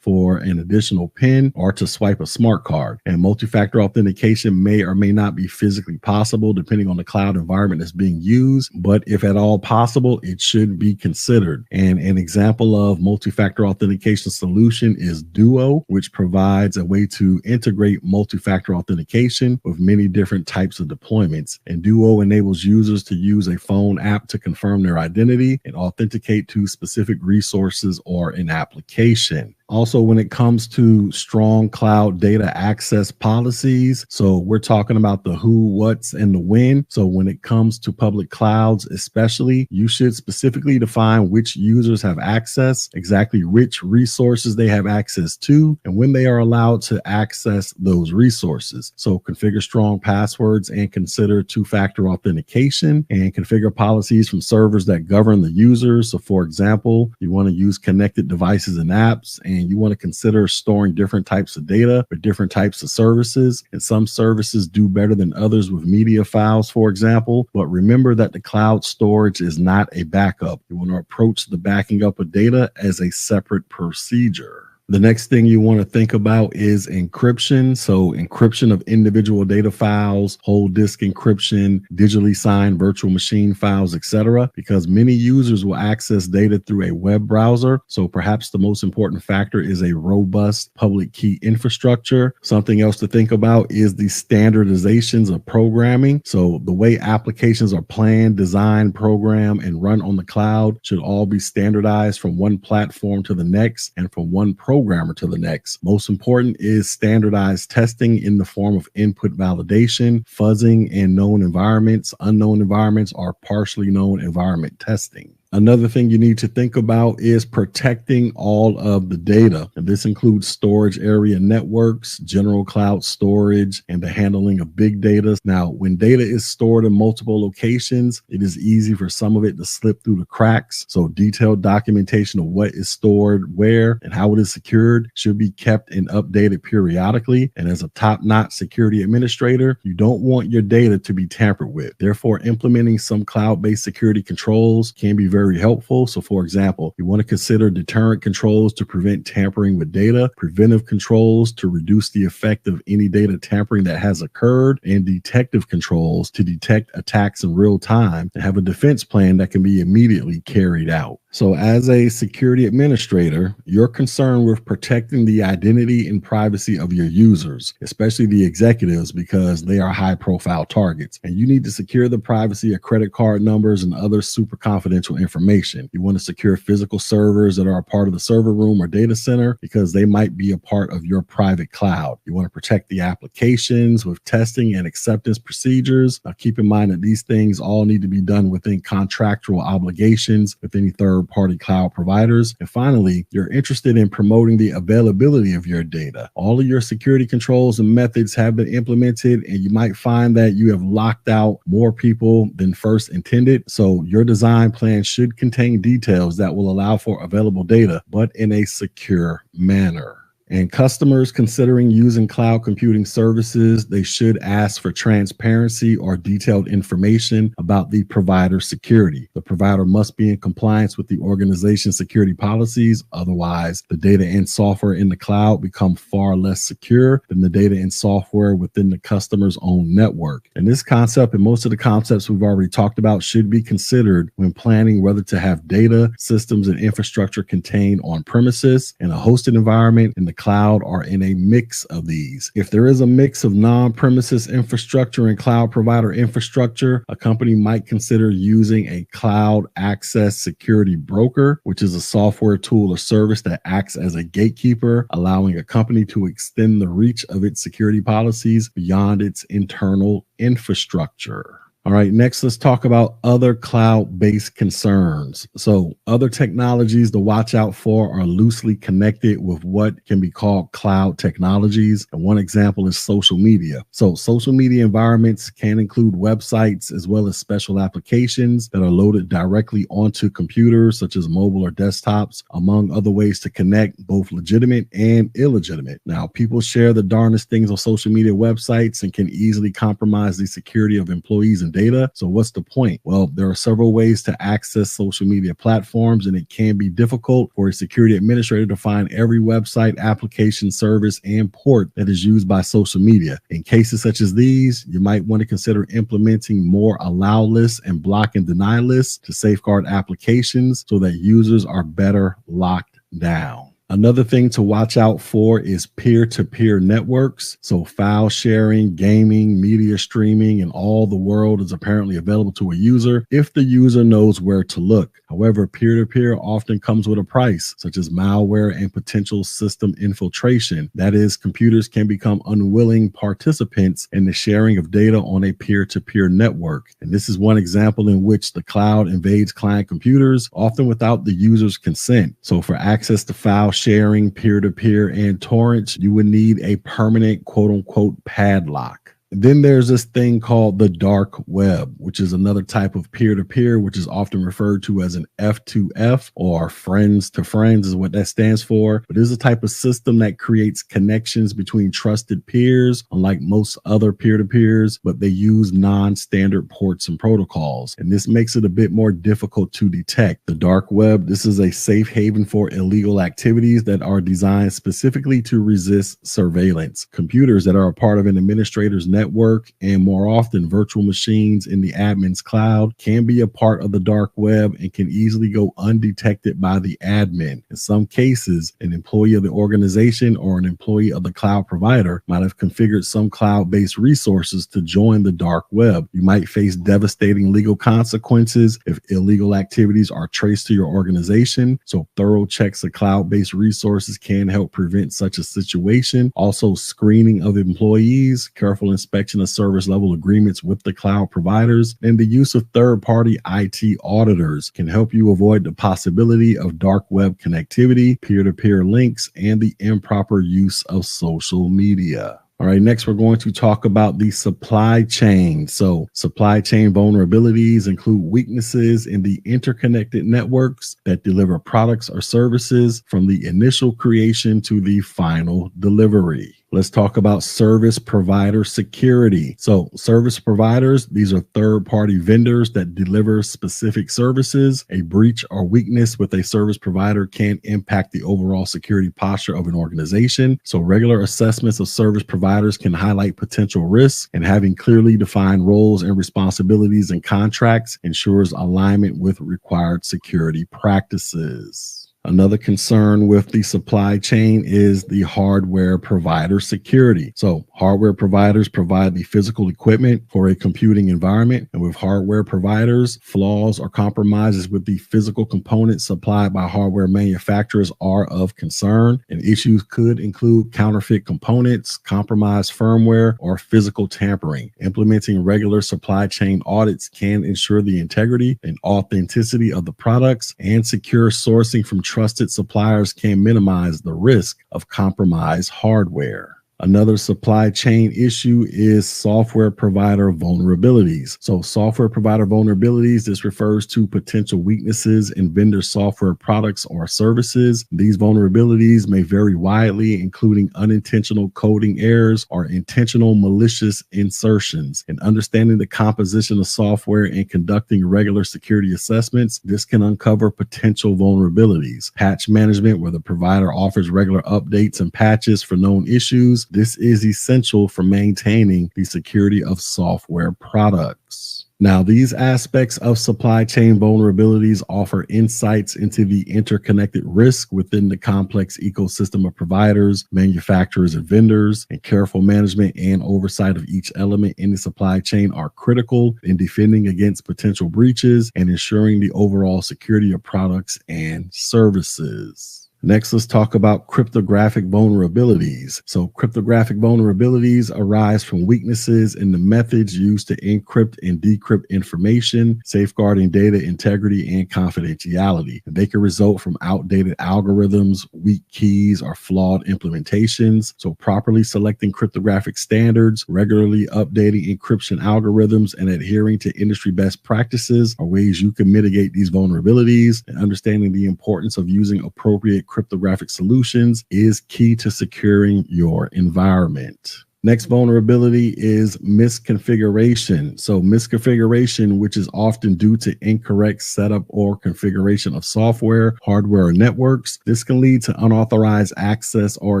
A: for an additional PIN or to swipe a smart card. And multi-factor authentication may or may not be physically possible depending on the cloud environment that's being used, but if at all possible, it should be considered. And an example of multi-factor authentication solution is Duo, which provides a way to integrate multi-factor authentication with many different types of deployments. And Duo enables users to use a phone app to confirm their identity and authenticate to specific resources or an application. Also, when it comes to strong cloud data access policies, so we're talking about the who, what's, and the when. So when it comes to public clouds, especially, you should specifically define which users have access, exactly which resources they have access to, and when they are allowed to access those resources. So configure strong passwords and consider two-factor authentication, and configure policies from servers that govern the users. So for example, you want to use connected devices and apps, and and you want to consider storing different types of data or different types of services. And some services do better than others with media files, for example. But remember that the cloud storage is not a backup. You want to approach the backing up of data as a separate procedure. The next thing you want to think about is encryption. So encryption of individual data files, whole disk encryption, digitally signed virtual machine files, etc. Because many users will access data through a web browser. So perhaps the most important factor is a robust public key infrastructure. Something else to think about is the standardizations of programming. So the way applications are planned, designed, programmed, and run on the cloud should all be standardized from one platform to the next and from one programmer to the next. Most important is standardized testing in the form of input validation, fuzzing, and known environments. Unknown environments are partially known environment testing. Another thing you need to think about is protecting all of the data. And this includes storage area networks, general cloud storage, and the handling of big data. Now, when data is stored in multiple locations, it is easy for some of it to slip through the cracks. So detailed documentation of what is stored where and how it is secured should be kept and updated periodically. And as a top-notch security administrator, you don't want your data to be tampered with. Therefore, implementing some cloud-based security controls can be very helpful. So for example, you want to consider deterrent controls to prevent tampering with data, preventive controls to reduce the effect of any data tampering that has occurred, and detective controls to detect attacks in real time and have a defense plan that can be immediately carried out. So as a security administrator, you're concerned with protecting the identity and privacy of your users, especially the executives, because they are high profile targets. And you need to secure the privacy of credit card numbers and other super confidential information. You want to secure physical servers that are a part of the server room or data center because they might be a part of your private cloud. You want to protect the applications with testing and acceptance procedures. Now keep in mind that these things all need to be done within contractual obligations with any third-party cloud providers. And finally, you're interested in promoting the availability of your data. All of your security controls and methods have been implemented, and you might find that you have locked out more people than first intended. So your design plan should contain details that will allow for available data, but in a secure manner. And customers considering using cloud computing services, they should ask for transparency or detailed information about the provider security. The provider must be in compliance with the organization's security policies. Otherwise, the data and software in the cloud become far less secure than the data and software within the customer's own network. And this concept and most of the concepts we've already talked about should be considered when planning whether to have data, systems, and infrastructure contained on premises, in a hosted environment, in the cloud, or in a mix of these. If there is a mix of non-premises infrastructure and cloud provider infrastructure, a company might consider using a cloud access security broker, which is a software tool or service that acts as a gatekeeper, allowing a company to extend the reach of its security policies beyond its internal infrastructure. All right, next, let's talk about other cloud-based concerns. So other technologies to watch out for are loosely connected with what can be called cloud technologies. And one example is social media. So social media environments can include websites as well as special applications that are loaded directly onto computers, such as mobile or desktops, among other ways to connect both legitimate and illegitimate. Now, people share the darnest things on social media websites and can easily compromise the security of employees and data. So what's the point? Well, there are several ways to access social media platforms, and it can be difficult for a security administrator to find every website, application, service, and port that is used by social media. In cases such as these, you might want to consider implementing more allow lists and block and deny lists to safeguard applications so that users are better locked down. Another thing to watch out for is peer-to-peer networks. So file sharing, gaming, media streaming, and all the world is apparently available to a user if the user knows where to look. However, peer-to-peer often comes with a price, such as malware and potential system infiltration. That is, computers can become unwilling participants in the sharing of data on a peer-to-peer network. And this is one example in which the cloud invades client computers, often without the user's consent. So for access to file sharing, peer-to-peer, and torrents, you would need a permanent quote-unquote padlock. Then there's this thing called the dark web, which is another type of peer-to-peer, which is often referred to as an F2F, or friends to friends is what that stands for. But it is a type of system that creates connections between trusted peers, unlike most other peer-to-peers, but they use non-standard ports and protocols. And this makes it a bit more difficult to detect. The dark web, this is a safe haven for illegal activities that are designed specifically to resist surveillance. Computers that are a part of an administrator's network, and more often virtual machines in the admin's cloud, can be a part of the dark web and can easily go undetected by the admin. In some cases, an employee of the organization or an employee of the cloud provider might have configured some cloud-based resources to join the dark web. You might face devastating legal consequences if illegal activities are traced to your organization. So thorough checks of cloud-based resources can help prevent such a situation. Also, screening of employees, careful inspection of service level agreements with the cloud providers, and the use of third-party IT auditors can help you avoid the possibility of dark web connectivity, peer-to-peer links, and the improper use of social media. All right, next we're going to talk about the supply chain. So supply chain vulnerabilities include weaknesses in the interconnected networks that deliver products or services from the initial creation to the final delivery. Let's talk about service provider security. So service providers, these are third-party vendors that deliver specific services. A breach or weakness with a service provider can impact the overall security posture of an organization. So regular assessments of service providers can highlight potential risks, and having clearly defined roles and responsibilities in contracts ensures alignment with required security practices. Another concern with the supply chain is the hardware provider security. So hardware providers provide the physical equipment for a computing environment, and with hardware providers, flaws or compromises with the physical components supplied by hardware manufacturers are of concern, and issues could include counterfeit components, compromised firmware, or physical tampering. Implementing regular supply chain audits can ensure the integrity and authenticity of the products, and secure sourcing from trusted suppliers can minimize the risk of compromised hardware. Another supply chain issue is software provider vulnerabilities. So software provider vulnerabilities, this refers to potential weaknesses in vendor software products or services. These vulnerabilities may vary widely, including unintentional coding errors or intentional malicious insertions. And understanding the composition of software and conducting regular security assessments, this can uncover potential vulnerabilities. Patch management, where the provider offers regular updates and patches for known issues. This is essential for maintaining the security of software products. Now, these aspects of supply chain vulnerabilities offer insights into the interconnected risk within the complex ecosystem of providers, manufacturers, and vendors, and careful management and oversight of each element in the supply chain are critical in defending against potential breaches and ensuring the overall security of products and services. Next, let's talk about cryptographic vulnerabilities. So cryptographic vulnerabilities arise from weaknesses in the methods used to encrypt and decrypt information, safeguarding data integrity and confidentiality. They can result from outdated algorithms, weak keys, or flawed implementations. So properly selecting cryptographic standards, regularly updating encryption algorithms, and adhering to industry best practices are ways you can mitigate these vulnerabilities. And understanding the importance of using appropriate cryptographic solutions is key to securing your environment. Next vulnerability is misconfiguration. So misconfiguration, which is often due to incorrect setup or configuration of software, hardware, or networks. This can lead to unauthorized access or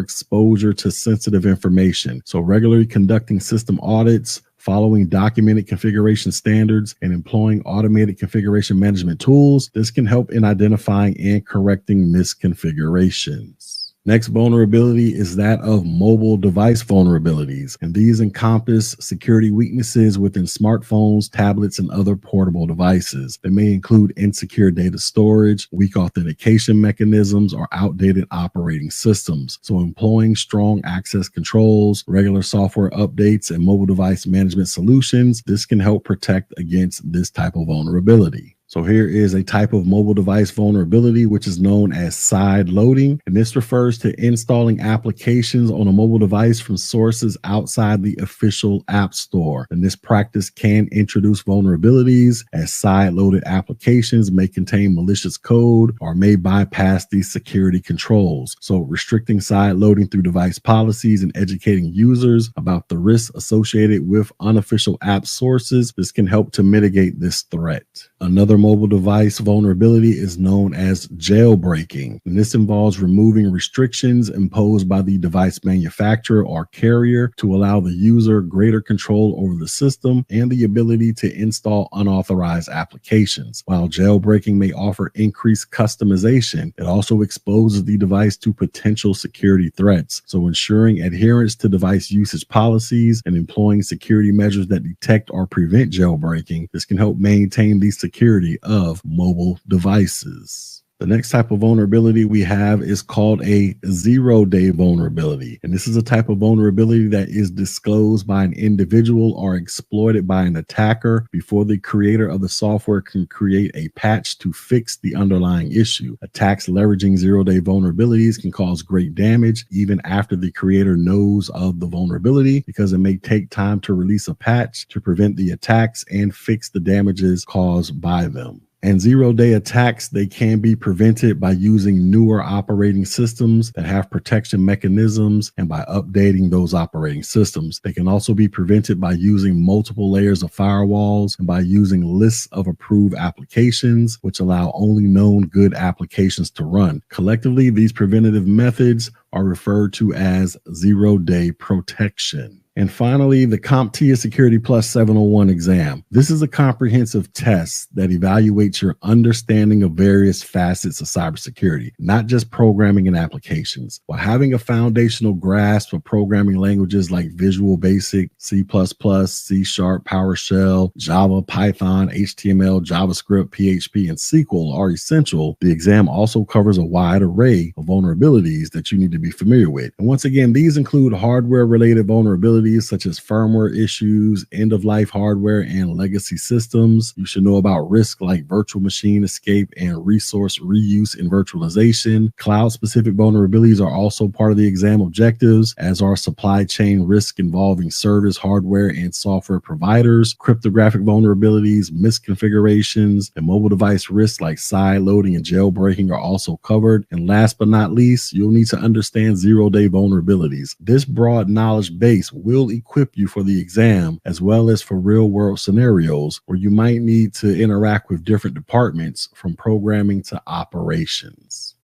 A: exposure to sensitive information. So regularly conducting system audits, following documented configuration standards, and employing automated configuration management tools. This can help in identifying and correcting misconfigurations. Next vulnerability is that of mobile device vulnerabilities, and these encompass security weaknesses within smartphones, tablets, and other portable devices. They may include insecure data storage, weak authentication mechanisms, or outdated operating systems. So employing strong access controls, regular software updates, and mobile device management solutions, this can help protect against this type of vulnerability. So here is a type of mobile device vulnerability, which is known as side loading. And this refers to installing applications on a mobile device from sources outside the official app store. And this practice can introduce vulnerabilities, as side loaded applications may contain malicious code or may bypass these security controls. So restricting side loading through device policies and educating users about the risks associated with unofficial app sources, this can help to mitigate this threat. Another mobile device vulnerability is known as jailbreaking, and this involves removing restrictions imposed by the device manufacturer or carrier to allow the user greater control over the system and the ability to install unauthorized applications. While jailbreaking may offer increased customization, it also exposes the device to potential security threats. So ensuring adherence to device usage policies and employing security measures that detect or prevent jailbreaking, this can help maintain the security of mobile devices. The next type of vulnerability we have is called a zero-day vulnerability. And this is a type of vulnerability that is disclosed by an individual or exploited by an attacker before the creator of the software can create a patch to fix the underlying issue. Attacks leveraging zero-day vulnerabilities can cause great damage even after the creator knows of the vulnerability, because it may take time to release a patch to prevent the attacks and fix the damages caused by them. And zero-day attacks, they can be prevented by using newer operating systems that have protection mechanisms and by updating those operating systems. They can also be prevented by using multiple layers of firewalls and by using lists of approved applications, which allow only known good applications to run. Collectively, these preventative methods are referred to as zero-day protection. And finally, the CompTIA Security Plus 701 exam. This is a comprehensive test that evaluates your understanding of various facets of cybersecurity, not just programming and applications. While having a foundational grasp of programming languages like Visual Basic, C++, C#, PowerShell, Java, Python, HTML, JavaScript, PHP, and SQL are essential, the exam also covers a wide array of vulnerabilities that you need to be familiar with. And once again, these include hardware-related vulnerabilities such as firmware issues, end-of-life hardware, and legacy systems. You should know about risks like virtual machine escape and resource reuse in virtualization. Cloud-specific vulnerabilities are also part of the exam objectives, as are supply chain risk involving service, hardware, and software providers. Cryptographic vulnerabilities, misconfigurations, and mobile device risks like side loading and jailbreaking are also covered. And last but not least, you'll need to understand zero-day vulnerabilities. This broad knowledge base will equip you for the exam, as well as for real-world scenarios where you might need to interact with different departments from programming to operations.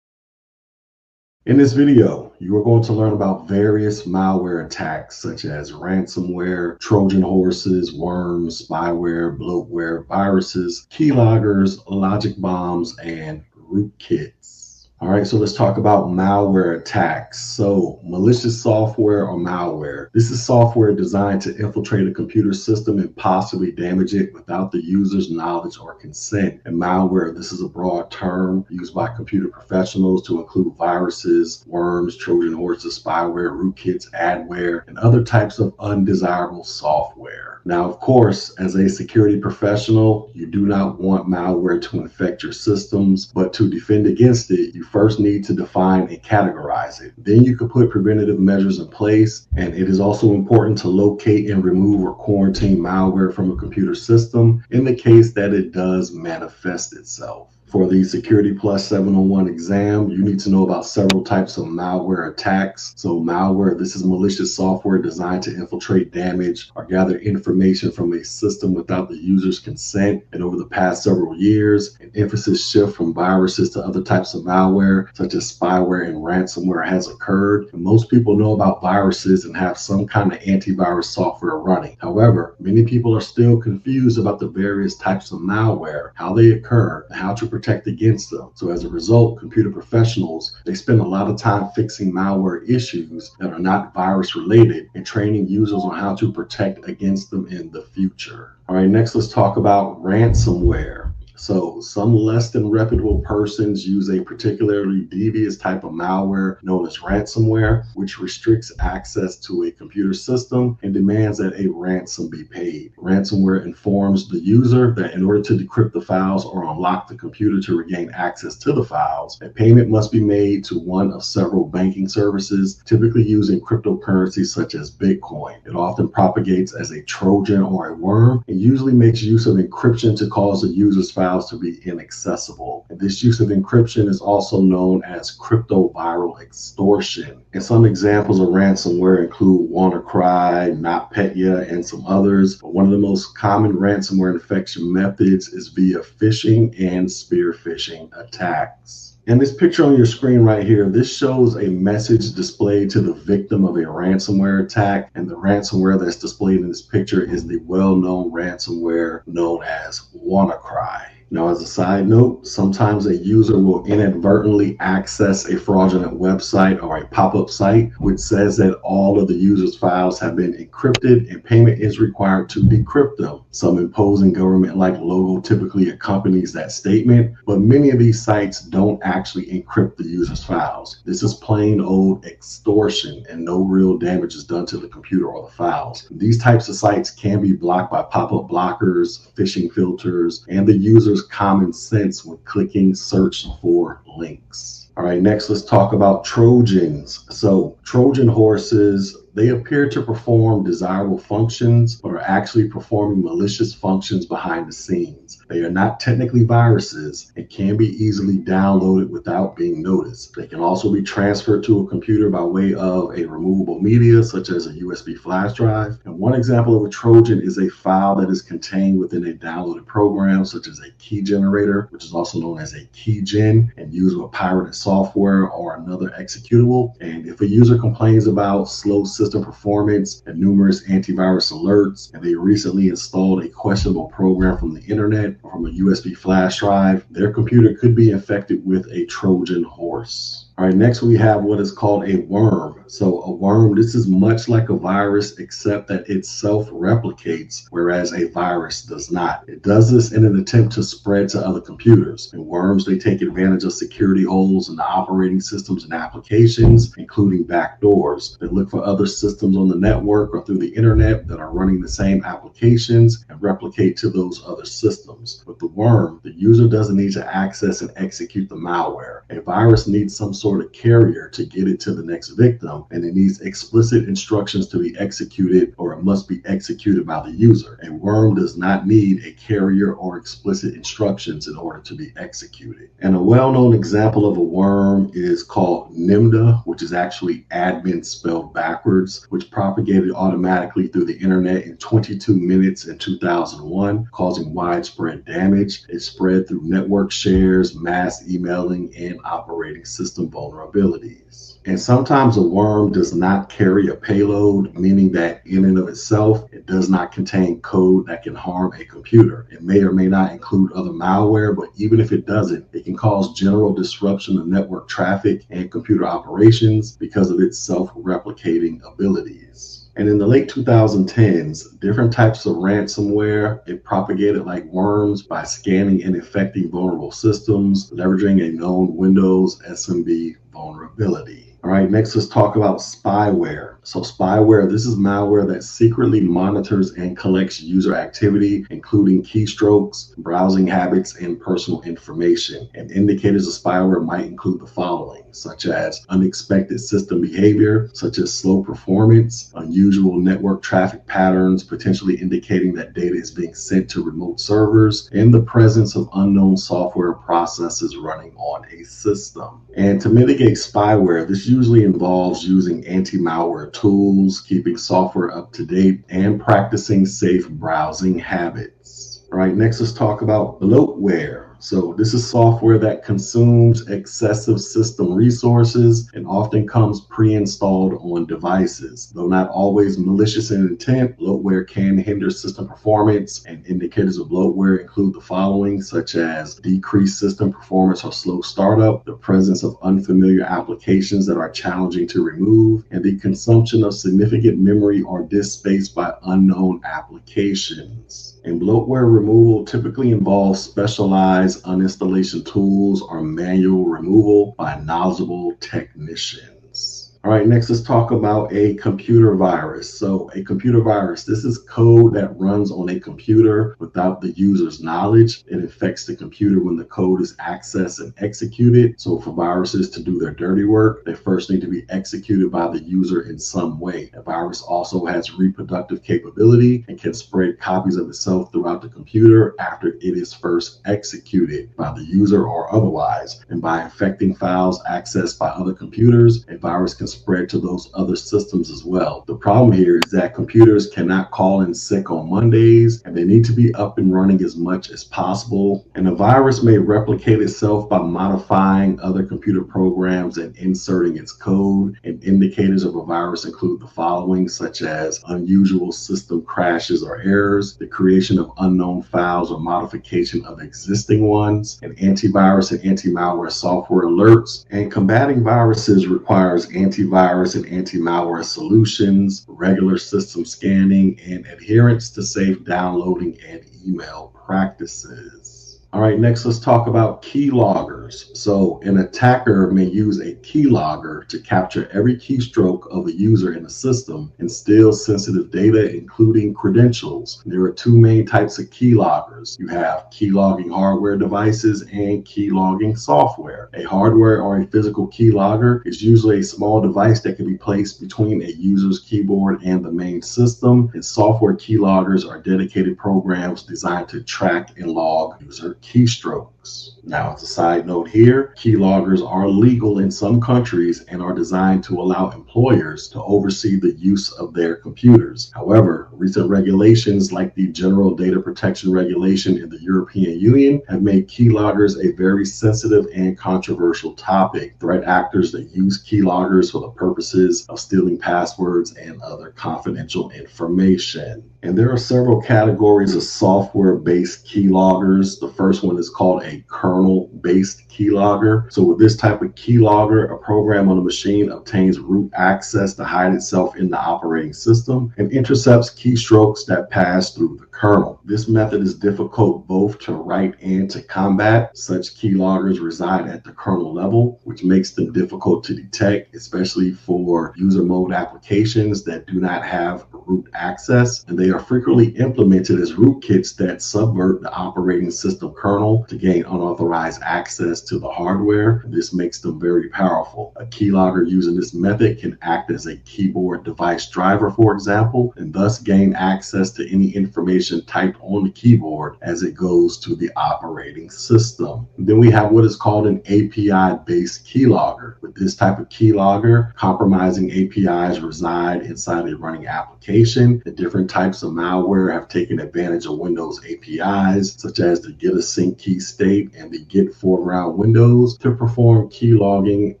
A: In this video, you are going to learn about various malware attacks such as ransomware, Trojan horses, worms, spyware, bloatware, viruses, keyloggers, logic bombs, and rootkits. All right, so let's talk about malware attacks. So malicious software or malware. This is software designed to infiltrate a computer system and possibly damage it without the user's knowledge or consent. And malware, this is a broad term used by computer professionals to include viruses, worms, Trojan horses, spyware, rootkits, adware, and other types of undesirable software. Now, of course, as a security professional, you do not want malware to infect your systems, but to defend against it, you first need to define and categorize it. Then you can put preventative measures in place, and it is also important to locate and remove or quarantine malware from a computer system in the case that it does manifest itself. For the Security Plus 701 exam, you need to know about several types of malware attacks. So malware, this is malicious software designed to infiltrate, damage, or gather information from a system without the user's consent. And over the past several years, an emphasis shift from viruses to other types of malware, such as spyware and ransomware, has occurred. And most people know about viruses and have some kind of antivirus software running. However, many people are still confused about the various types of malware, how they occur, and how to protect against them. So as a result, computer professionals, they spend a lot of time fixing malware issues that are not virus related and training users on how to protect against them in the future. All right, next let's talk about ransomware. So some less than reputable persons use a particularly devious type of malware known as ransomware, which restricts access to a computer system and demands that a ransom be paid. Ransomware informs the user that in order to decrypt the files or unlock the computer to regain access to the files, a payment must be made to one of several banking services, typically using cryptocurrencies such as Bitcoin. It often propagates as a Trojan or a worm and usually makes use of encryption to cause the user's files to be inaccessible. And this use of encryption is also known as cryptoviral extortion. And some examples of ransomware include WannaCry, NotPetya, and some others. But one of the most common ransomware infection methods is via phishing and spear phishing attacks. And this picture on your screen right here, this shows a message displayed to the victim of a ransomware attack. And the ransomware that's displayed in this picture is the well-known ransomware known as WannaCry. Now, as a side note, sometimes a user will inadvertently access a fraudulent website or a pop-up site which says that all of the user's files have been encrypted and payment is required to decrypt them. Some imposing government-like logo typically accompanies that statement, but many of these sites don't actually encrypt the user's files. This is plain old extortion and no real damage is done to the computer or the files. These types of sites can be blocked by pop-up blockers, phishing filters, and the user's common sense when clicking search for links. All right, next let's talk about Trojans. So Trojan horses, they appear to perform desirable functions, but are actually performing malicious functions behind the scenes. They are not technically viruses and can be easily downloaded without being noticed. They can also be transferred to a computer by way of a removable media, such as a USB flash drive. And one example of a Trojan is a file that is contained within a downloaded program, such as a key generator, which is also known as a keygen, and used with pirated software or another executable. And if a user complains about slow system performance and numerous antivirus alerts, and they recently installed a questionable program from the internet or from a USB flash drive, their computer could be infected with a Trojan horse. All right, next we have what is called a worm. So a worm, this is much like a virus, except that it self-replicates, whereas a virus does not. It does this in an attempt to spread to other computers. And worms, they take advantage of security holes in the operating systems and applications, including backdoors. They look for other systems on the network or through the internet that are running the same applications and replicate to those other systems. With the worm, the user doesn't need to access and execute the malware. A virus needs some sort of carrier to get it to the next victim, and it needs explicit instructions to be executed, or it must be executed by the user. A worm does not need a carrier or explicit instructions in order to be executed. And a well-known example of a worm is called Nimda, which is actually admin spelled backwards, which propagated automatically through the internet in 22 minutes in 2001, causing widespread damage. It spread through network shares, mass emailing, and operating system vulnerabilities. And sometimes a worm does not carry a payload, meaning that in and of itself, it does not contain code that can harm a computer. It may or may not include other malware, but even if it doesn't, it can cause general disruption of network traffic and computer operations because of its self-replicating abilities. And in the late 2010s, different types of ransomware, it propagated like worms by scanning and infecting vulnerable systems, leveraging a known Windows SMB vulnerability. All right, next let's talk about spyware. So spyware, this is malware that secretly monitors and collects user activity, including keystrokes, browsing habits, and personal information. And indicators of spyware might include the following, such as unexpected system behavior, such as slow performance, unusual network traffic patterns, potentially indicating that data is being sent to remote servers, and the presence of unknown software processes running on a system. And to mitigate spyware, this usually involves using anti-malware tools, keeping software up to date, and practicing safe browsing habits. All right, next let's talk about bloatware. So this is software that consumes excessive system resources and often comes pre-installed on devices. Though not always malicious in intent, bloatware can hinder system performance, and indicators of bloatware include the following, such as decreased system performance or slow startup, the presence of unfamiliar applications that are challenging to remove, and the consumption of significant memory or disk space by unknown applications. And bloatware removal typically involves specialized uninstallation tools or manual removal by knowledgeable technicians. All right, next let's talk about a computer virus. So a computer virus, this is code that runs on a computer without the user's knowledge. It infects the computer when the code is accessed and executed. So for viruses to do their dirty work, they first need to be executed by the user in some way. A virus also has reproductive capability and can spread copies of itself throughout the computer after it is first executed by the user or otherwise. And by infecting files accessed by other computers, a virus can spread to those other systems as well. The problem here is that computers cannot call in sick on Mondays, and they need to be up and running as much as possible. And a virus may replicate itself by modifying other computer programs and inserting its code. And indicators of a virus include the following, such as unusual system crashes or errors, the creation of unknown files or modification of existing ones, and antivirus and anti-malware software alerts. And combating viruses requires antivirus and anti-malware solutions, regular system scanning, and adherence to safe downloading and email practices. All right, next let's talk about keyloggers. So an attacker may use a keylogger to capture every keystroke of a user in a system and steal sensitive data, including credentials. There are two main types of keyloggers. You have keylogging hardware devices and keylogging software. A hardware or a physical keylogger is usually a small device that can be placed between a user's keyboard and the main system. And software keyloggers are dedicated programs designed to track and log user keystrokes. Now, as a side note here, keyloggers are legal in some countries and are designed to allow employers to oversee the use of their computers. However, recent regulations like the General Data Protection Regulation in the European Union have made keyloggers a very sensitive and controversial topic. Threat actors that use keyloggers for the purposes of stealing passwords and other confidential information. And there are several categories of software-based keyloggers. The first one is called a kernel-based keylogger. So with this type of keylogger, a program on a machine obtains root access to hide itself in the operating system and intercepts keystrokes that pass through the kernel. This method is difficult both to write and to combat. Such keyloggers reside at the kernel level, which makes them difficult to detect, especially for user mode applications that do not have root access. And they are frequently implemented as rootkits that subvert the operating system kernel to gain unauthorized access to the hardware. This makes them very powerful. A keylogger using this method can act as a keyboard device driver, for example, and thus gain access to any information typed on the keyboard as it goes to the operating system. And then we have what is called an API-based keylogger. With this type of keylogger, compromising APIs reside inside a running application. The different types of malware have taken advantage of Windows APIs, such as the get async key state and the get foreground windows, to perform keylogging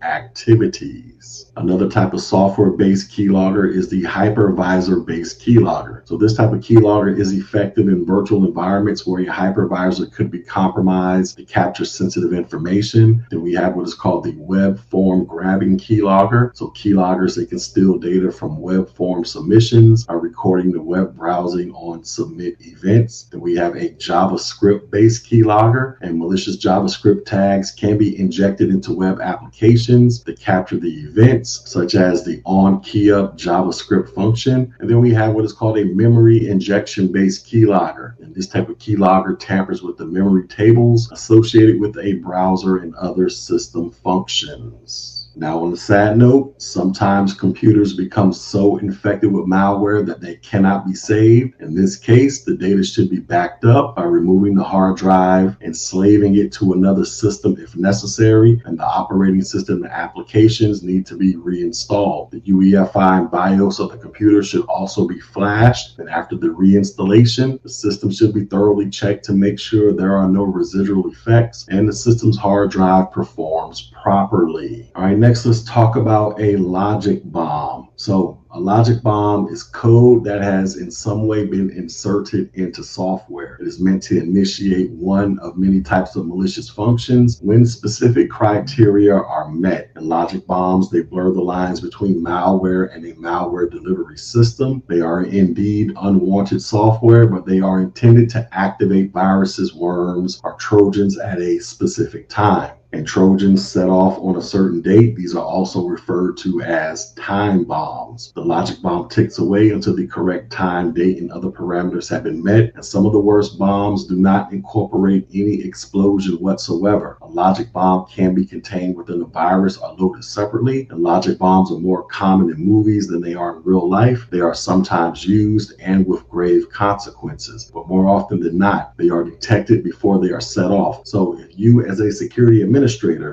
A: activities. Another type of software-based keylogger is the hypervisor-based keylogger. So this type of keylogger is effective in virtual environments where a hypervisor could be compromised to capture sensitive information. Then we have what is called the web form grabbing keylogger. So keyloggers, they can steal data from web form submissions by recording the web browsing on submit events. Then we have a JavaScript-based keylogger, and malicious JavaScript tags can be injected into web applications to capture the events, such as the onKeyUp JavaScript function. And then we have what is called a memory injection-based keylogger. And this type of keylogger tampers with the memory tables associated with a browser and other system functions. Now, on a sad note, sometimes computers become so infected with malware that they cannot be saved. In this case, the data should be backed up by removing the hard drive and slaving it to another system if necessary, and the operating system and applications need to be reinstalled. The UEFI and BIOS of the computer should also be flashed, and after the reinstallation, the system should be thoroughly checked to make sure there are no residual effects and the system's hard drive performs properly. All right, next let's talk about a logic bomb. So a logic bomb is code that has in some way been inserted into software. It is meant to initiate one of many types of malicious functions when specific criteria are met. In logic bombs, they blur the lines between malware and a malware delivery system. They are indeed unwanted software, but they are intended to activate viruses, worms, or Trojans at a specific time. And Trojans set off on a certain date. These are also referred to as time bombs. The logic bomb ticks away until the correct time, date, and other parameters have been met. And some of the worst bombs do not incorporate any explosion whatsoever. A logic bomb can be contained within a virus or loaded separately. And logic bombs are more common in movies than they are in real life. They are sometimes used and with grave consequences, but more often than not, they are detected before they are set off. So if you as a security administrator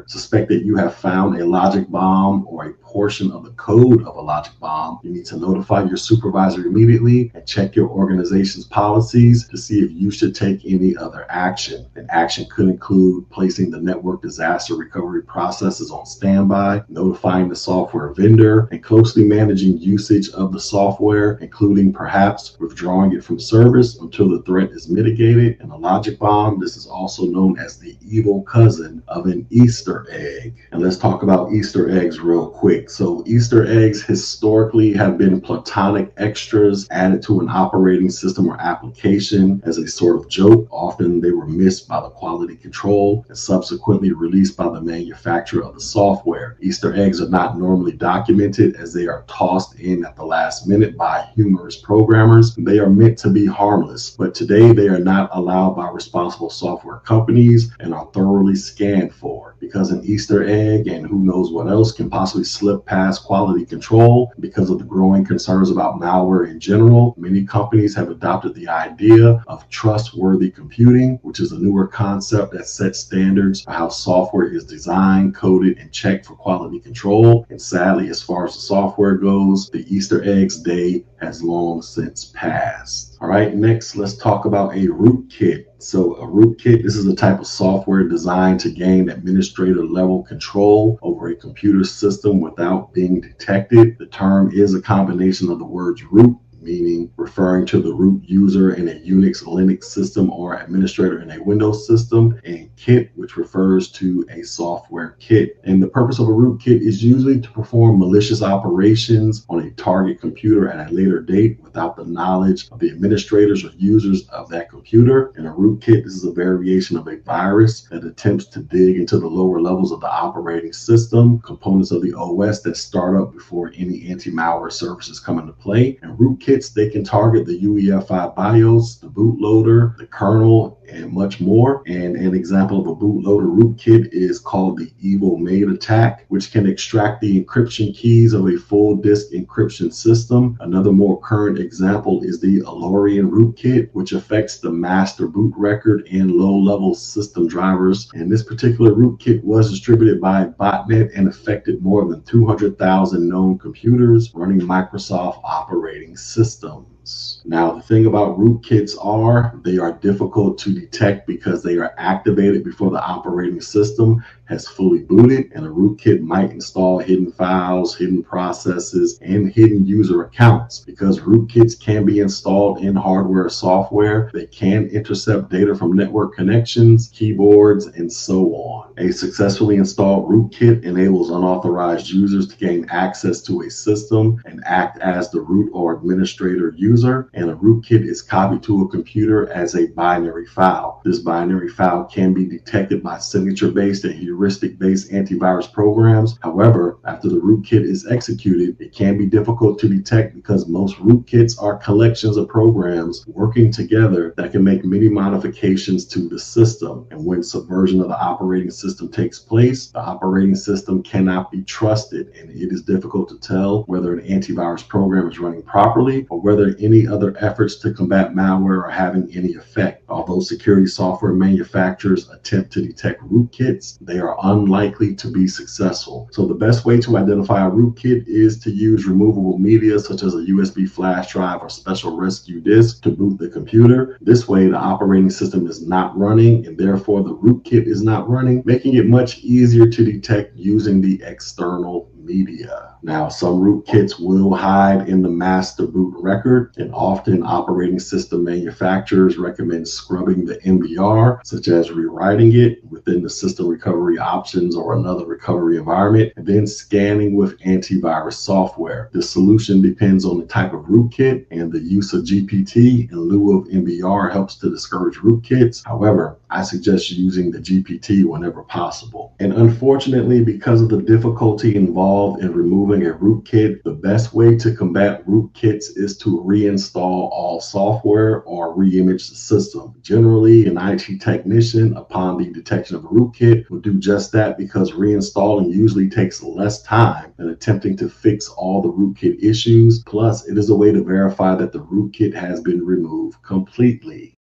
A: suspect that you have found a logic bomb or a portion of the code of a logic bomb, you need to notify your supervisor immediately and check your organization's policies to see if you should take any other action. An action could include placing the network disaster recovery processes on standby, notifying the software vendor, and closely managing usage of the software, including perhaps withdrawing it from service until the threat is mitigated. In a logic bomb, this is also known as the evil cousin of an Easter egg. And let's talk about Easter eggs real quick. So Easter eggs historically have been platonic extras added to an operating system or application as a sort of joke. Often they were missed by the quality control and subsequently released by the manufacturer of the software. Easter eggs are not normally documented as they are tossed in at the last minute by humorous programmers. They are meant to be harmless, but today they are not allowed by responsible software companies and are thoroughly scanned for, because an Easter egg and who knows what else can possibly slip past quality control. Because of the growing concerns about malware in general, many companies have adopted the idea of trustworthy computing, which is a newer concept that sets standards for how software is designed, coded, and checked for quality control. And sadly, as far as the software goes, the Easter eggs day has long since passed. All right, next let's talk about a rootkit. So a rootkit, this is a type of software designed to gain administrator level control over a computer system without being detected. The term is a combination of the words root, meaning referring to the root user in a Unix, Linux system or administrator in a Windows system, and kit, which refers to a software kit. And the purpose of a rootkit is usually to perform malicious operations on a target computer at a later date without the knowledge of the administrators or users of that computer. In a rootkit, this is a variation of a virus that attempts to dig into the lower levels of the operating system, components of the OS that start up before any anti-malware services come into play. And rootkits, they can target the UEFI BIOS, the bootloader, the kernel, and much more. And an example of a bootloader rootkit is called the Evil Maid attack, which can extract the encryption keys of a full disk encryption system. Another more current example is the Alorian rootkit, which affects the master boot record and low-level system drivers. And this particular rootkit was distributed by botnet and affected more than 200,000 known computers running Microsoft operating systems. Now, the thing about rootkits are they are difficult to detect because they are activated before the operating system has fully booted, and a rootkit might install hidden files, hidden processes, and hidden user accounts. Because rootkits can be installed in hardware or software, they can intercept data from network connections, keyboards, and so on. A successfully installed rootkit enables unauthorized users to gain access to a system and act as the root or administrator user user, and a rootkit is copied to a computer as a binary file. This binary file can be detected by signature-based and heuristic-based antivirus programs. However, after the rootkit is executed, it can be difficult to detect because most rootkits are collections of programs working together that can make many modifications to the system. And when subversion of the operating system takes place, the operating system cannot be trusted, and it is difficult to tell whether an antivirus program is running properly or whether any other efforts to combat malware are having any effect. Although security software manufacturers attempt to detect rootkits, they are unlikely to be successful. So the best way to identify a rootkit is to use removable media such as a USB flash drive or special rescue disk to boot the computer. This way, the operating system is not running and therefore the rootkit is not running, making it much easier to detect using the external media. Now, some rootkits will hide in the master boot record, and often operating system manufacturers recommend scrubbing the MBR, such as rewriting it within the system recovery options or another recovery environment, and then scanning with antivirus software. The solution depends on the type of rootkit, and the use of GPT in lieu of MBR helps to discourage rootkits. However, I suggest using the GPT whenever possible. And unfortunately, because of the difficulty involved in removing a rootkit, the best way to combat rootkits is to reinstall all software or reimage the system. Generally, an IT technician, upon the detection of a rootkit, will do just that because reinstalling usually takes less time than attempting to fix all the rootkit issues. Plus, it is a way to verify that the rootkit has been removed completely.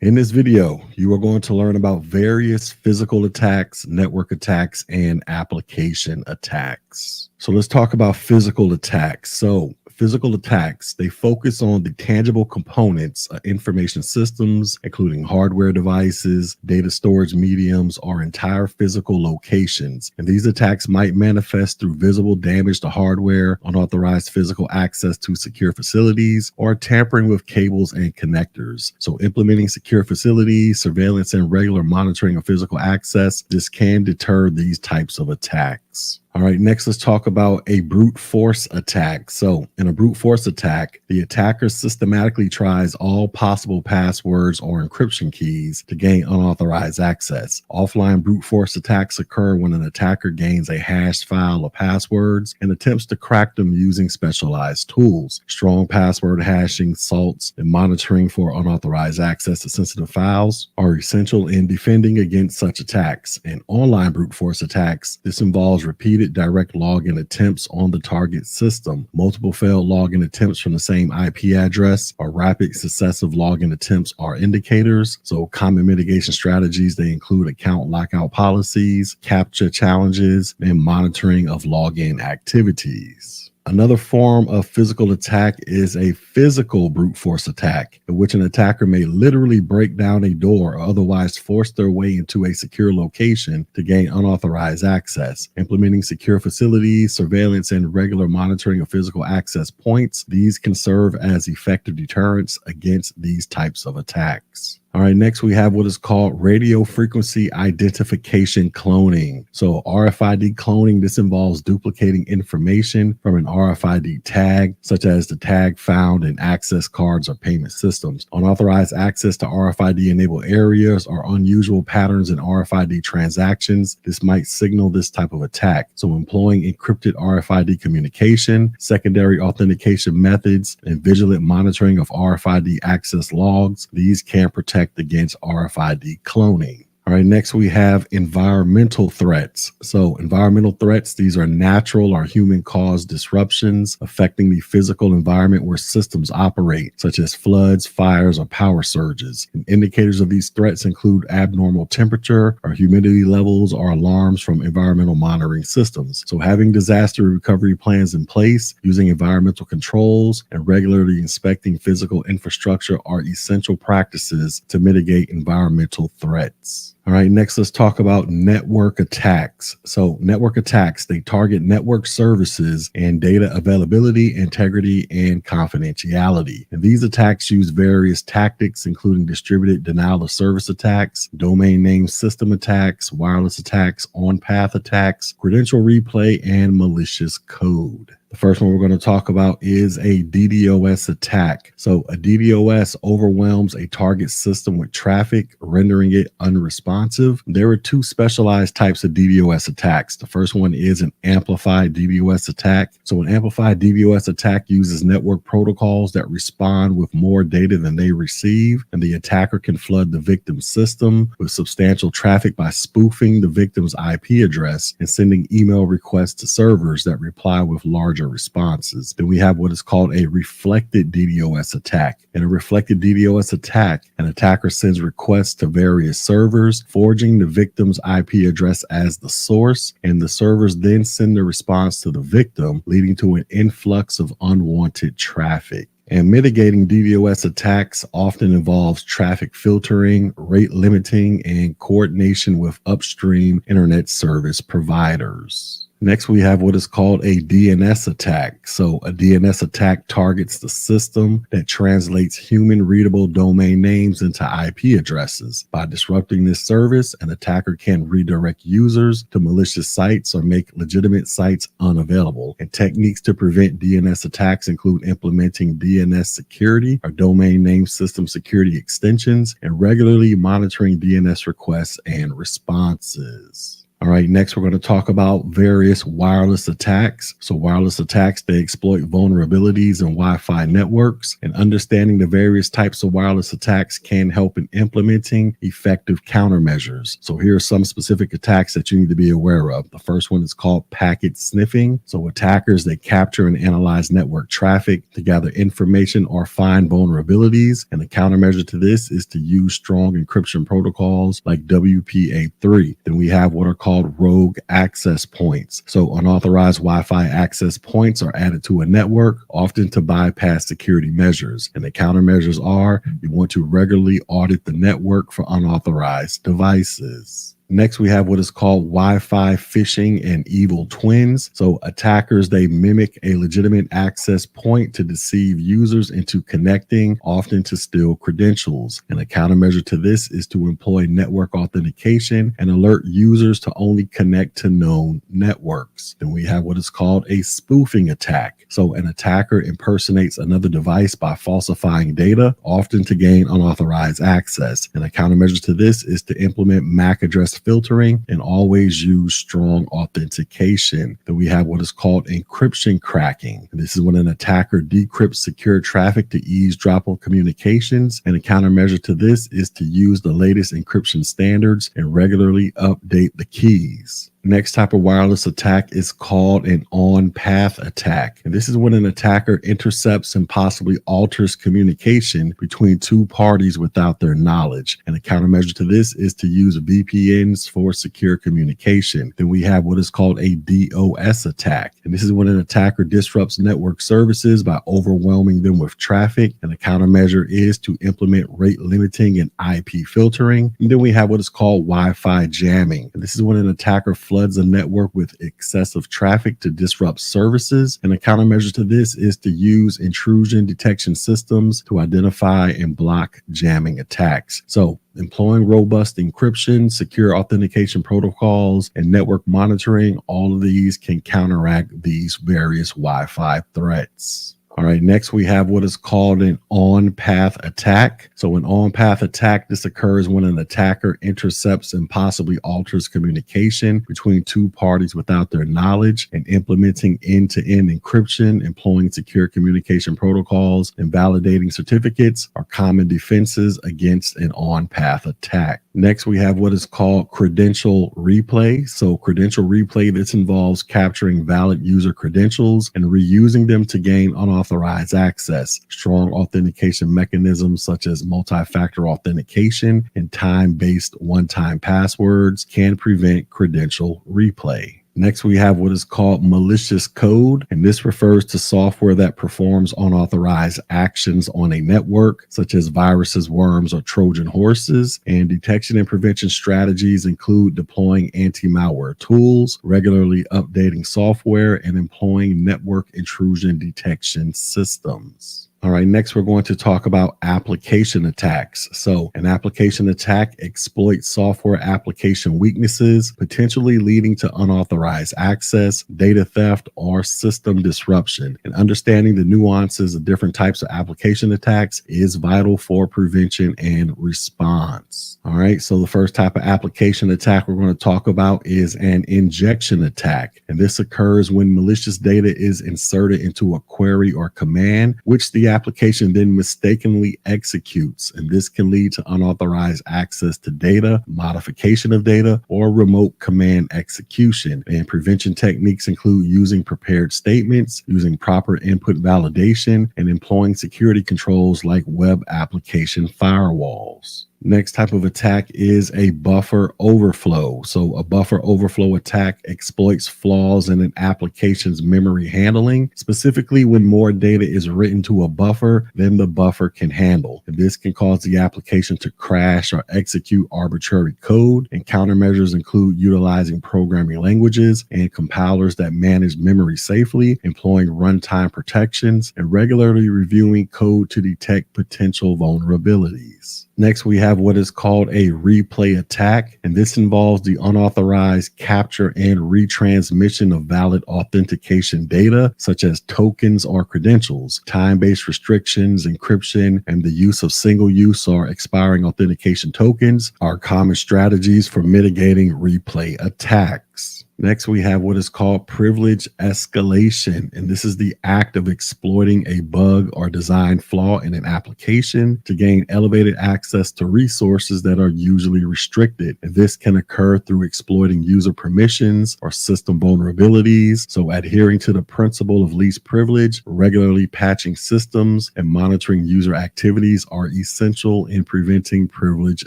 A: In this video, you are going to learn about various physical attacks, network attacks, and application attacks. So let's talk about physical attacks. So physical attacks, they focus on the tangible components of information systems, including hardware devices, data storage mediums, or entire physical locations. And these attacks might manifest through visible damage to hardware, unauthorized physical access to secure facilities, or tampering with cables and connectors. So implementing secure facilities, surveillance, and regular monitoring of physical access, this can deter these types of attacks. All right, next let's talk about a brute force attack. So in a brute force attack, the attacker systematically tries all possible passwords or encryption keys to gain unauthorized access. Offline brute force attacks occur when an attacker gains a hashed file of passwords and attempts to crack them using specialized tools. Strong password hashing, salts, and monitoring for unauthorized access to sensitive files are essential in defending against such attacks. In online brute force attacks, this involves repeated direct login attempts on the target system, multiple failed login attempts from the same IP address, or rapid successive login attempts are indicators. So common mitigation strategies, they include account lockout policies, captcha challenges, and monitoring of login activities. Another form of physical attack is a physical brute force attack, in which an attacker may literally break down a door or otherwise force their way into a secure location to gain unauthorized access. Implementing secure facilities, surveillance, and regular monitoring of physical access points, these can serve as effective deterrents against these types of attacks. All right, next we have what is called radio frequency identification cloning. So RFID cloning, this involves duplicating information from an RFID tag, such as the tag found in access cards or payment systems. Unauthorized access to RFID-enabled areas or unusual patterns in RFID transactions, this might signal this type of attack. So employing encrypted RFID communication, secondary authentication methods, and vigilant monitoring of RFID access logs, these can protect against RFID cloning. All right, next we have environmental threats. So environmental threats, these are natural or human-caused disruptions affecting the physical environment where systems operate, such as floods, fires, or power surges. And indicators of these threats include abnormal temperature or humidity levels or alarms from environmental monitoring systems. So having disaster recovery plans in place, using environmental controls, and regularly inspecting physical infrastructure are essential practices to mitigate environmental threats. All right, next let's talk about network attacks. So network attacks, they target network services and data availability, integrity, and confidentiality. And these attacks use various tactics, including distributed denial of service attacks, domain name system attacks, wireless attacks, on-path attacks, credential replay, and malicious code. The first one we're going to talk about is a DDoS attack. So a DDoS overwhelms a target system with traffic, rendering it unresponsive. There are two specialized types of DDoS attacks. The first one is an amplified DDoS attack. So an amplified DDoS attack uses network protocols that respond with more data than they receive, and the attacker can flood the victim's system with substantial traffic by spoofing the victim's IP address and sending email requests to servers that reply with larger responses. Then we have what is called a reflected DDoS attack. In a reflected DDoS attack, an attacker sends requests to various servers, forging the victim's IP address as the source, and the servers then send the response to the victim, leading to an influx of unwanted traffic. And mitigating DDoS attacks often involves traffic filtering, rate limiting, and coordination with upstream internet service providers. Next, we have what is called a DNS attack. So a DNS attack targets the system that translates human-readable domain names into IP addresses. By disrupting this service, an attacker can redirect users to malicious sites or make legitimate sites unavailable. And techniques to prevent DNS attacks include implementing DNS security or domain name system security extensions and regularly monitoring DNS requests and responses. All right, next we're going to talk about various wireless attacks. So wireless attacks, they exploit vulnerabilities in Wi-Fi networks, and understanding the various types of wireless attacks can help in implementing effective countermeasures. So here are some specific attacks that you need to be aware of. The first one is called packet sniffing. So attackers, they capture and analyze network traffic to gather information or find vulnerabilities. And the countermeasure to this is to use strong encryption protocols like WPA3. Then we have what are called rogue access points. So unauthorized Wi-Fi access points are added to a network, often to bypass security measures. And the countermeasures are you want to regularly audit the network for unauthorized devices. Next, we have what is called Wi-Fi phishing and evil twins. So attackers, they mimic a legitimate access point to deceive users into connecting, often to steal credentials. And a countermeasure to this is to employ network authentication and alert users to only connect to known networks. Then we have what is called a spoofing attack. So an attacker impersonates another device by falsifying data, often to gain unauthorized access. And a countermeasure to this is to implement MAC address filtering and always use strong authentication. Then we have what is called encryption cracking. And this is when an attacker decrypts secure traffic to eavesdrop on communications. And a countermeasure to this is to use the latest encryption standards and regularly update the keys. Next type of wireless attack is called an on-path attack. And this is when an attacker intercepts and possibly alters communication between two parties without their knowledge. And a countermeasure to this is to use VPNs for secure communication. Then we have what is called a DOS attack. And this is when an attacker disrupts network services by overwhelming them with traffic. And a countermeasure is to implement rate limiting and IP filtering. And then we have what is called Wi-Fi jamming. And this is when an attacker floods a network with excessive traffic to disrupt services. And a countermeasure to this is to use intrusion detection systems to identify and block jamming attacks. So employing robust encryption, secure authentication protocols, and network monitoring, all of these can counteract these various Wi-Fi threats. All right, next we have what is called an on-path attack. So an on-path attack, this occurs when an attacker intercepts and possibly alters communication between two parties without their knowledge, and implementing end-to-end encryption, employing secure communication protocols, and validating certificates are common defenses against an on-path attack. Next, we have what is called credential replay. So credential replay, this involves capturing valid user credentials and reusing them to gain unauthorized access. Strong authentication mechanisms such as multi-factor authentication and time-based one-time passwords can prevent credential replay. Next, we have what is called malicious code, and this refers to software that performs unauthorized actions on a network, such as viruses, worms, or Trojan horses. And detection and prevention strategies include deploying anti-malware tools, regularly updating software, and employing network intrusion detection systems. All right, next we're going to talk about application attacks. So an application attack exploits software application weaknesses, potentially leading to unauthorized access, data theft, or system disruption. And understanding the nuances of different types of application attacks is vital for prevention and response. All right, so the first type of application attack we're going to talk about is an injection attack. And this occurs when malicious data is inserted into a query or command, which the application then mistakenly executes, and this can lead to unauthorized access to data, modification of data, or remote command execution. And prevention techniques include using prepared statements, using proper input validation, and employing security controls like web application firewalls. Next type of attack is a buffer overflow. So a buffer overflow attack exploits flaws in an application's memory handling, specifically when more data is written to a buffer than the buffer can handle. And this can cause the application to crash or execute arbitrary code. And countermeasures include utilizing programming languages and compilers that manage memory safely, employing runtime protections, and regularly reviewing code to detect potential vulnerabilities. Next, we have what is called a replay attack, and this involves the unauthorized capture and retransmission of valid authentication data, such as tokens or credentials. Time-based restrictions, encryption, and the use of single-use or expiring authentication tokens are common strategies for mitigating replay attacks. Next, we have what is called privilege escalation, and this is the act of exploiting a bug or design flaw in an application to gain elevated access to resources that are usually restricted. And this can occur through exploiting user permissions or system vulnerabilities. So adhering to the principle of least privilege, regularly patching systems, and monitoring user activities are essential in preventing privilege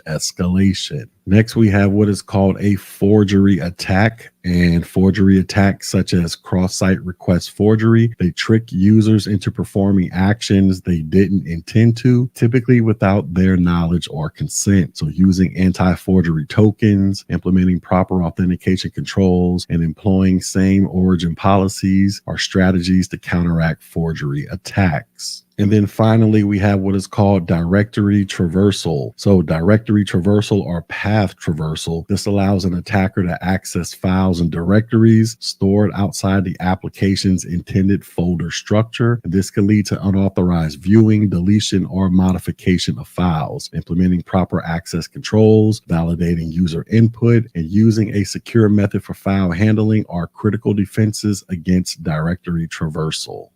A: escalation. Next, we have what is called a forgery attack. And forgery attacks such as cross-site request forgery, they trick users into performing actions they didn't intend to, typically without their knowledge or consent. So using anti-forgery tokens, implementing proper authentication controls, and employing same origin policies are strategies to counteract forgery attacks. And then finally, we have what is called directory traversal. So directory traversal or path traversal, this allows an attacker to access files and directories stored outside the application's intended folder structure. And this can lead to unauthorized viewing, deletion, or modification of files. Implementing proper access controls, validating user input, and using a secure method for file handling are critical defenses against directory traversal.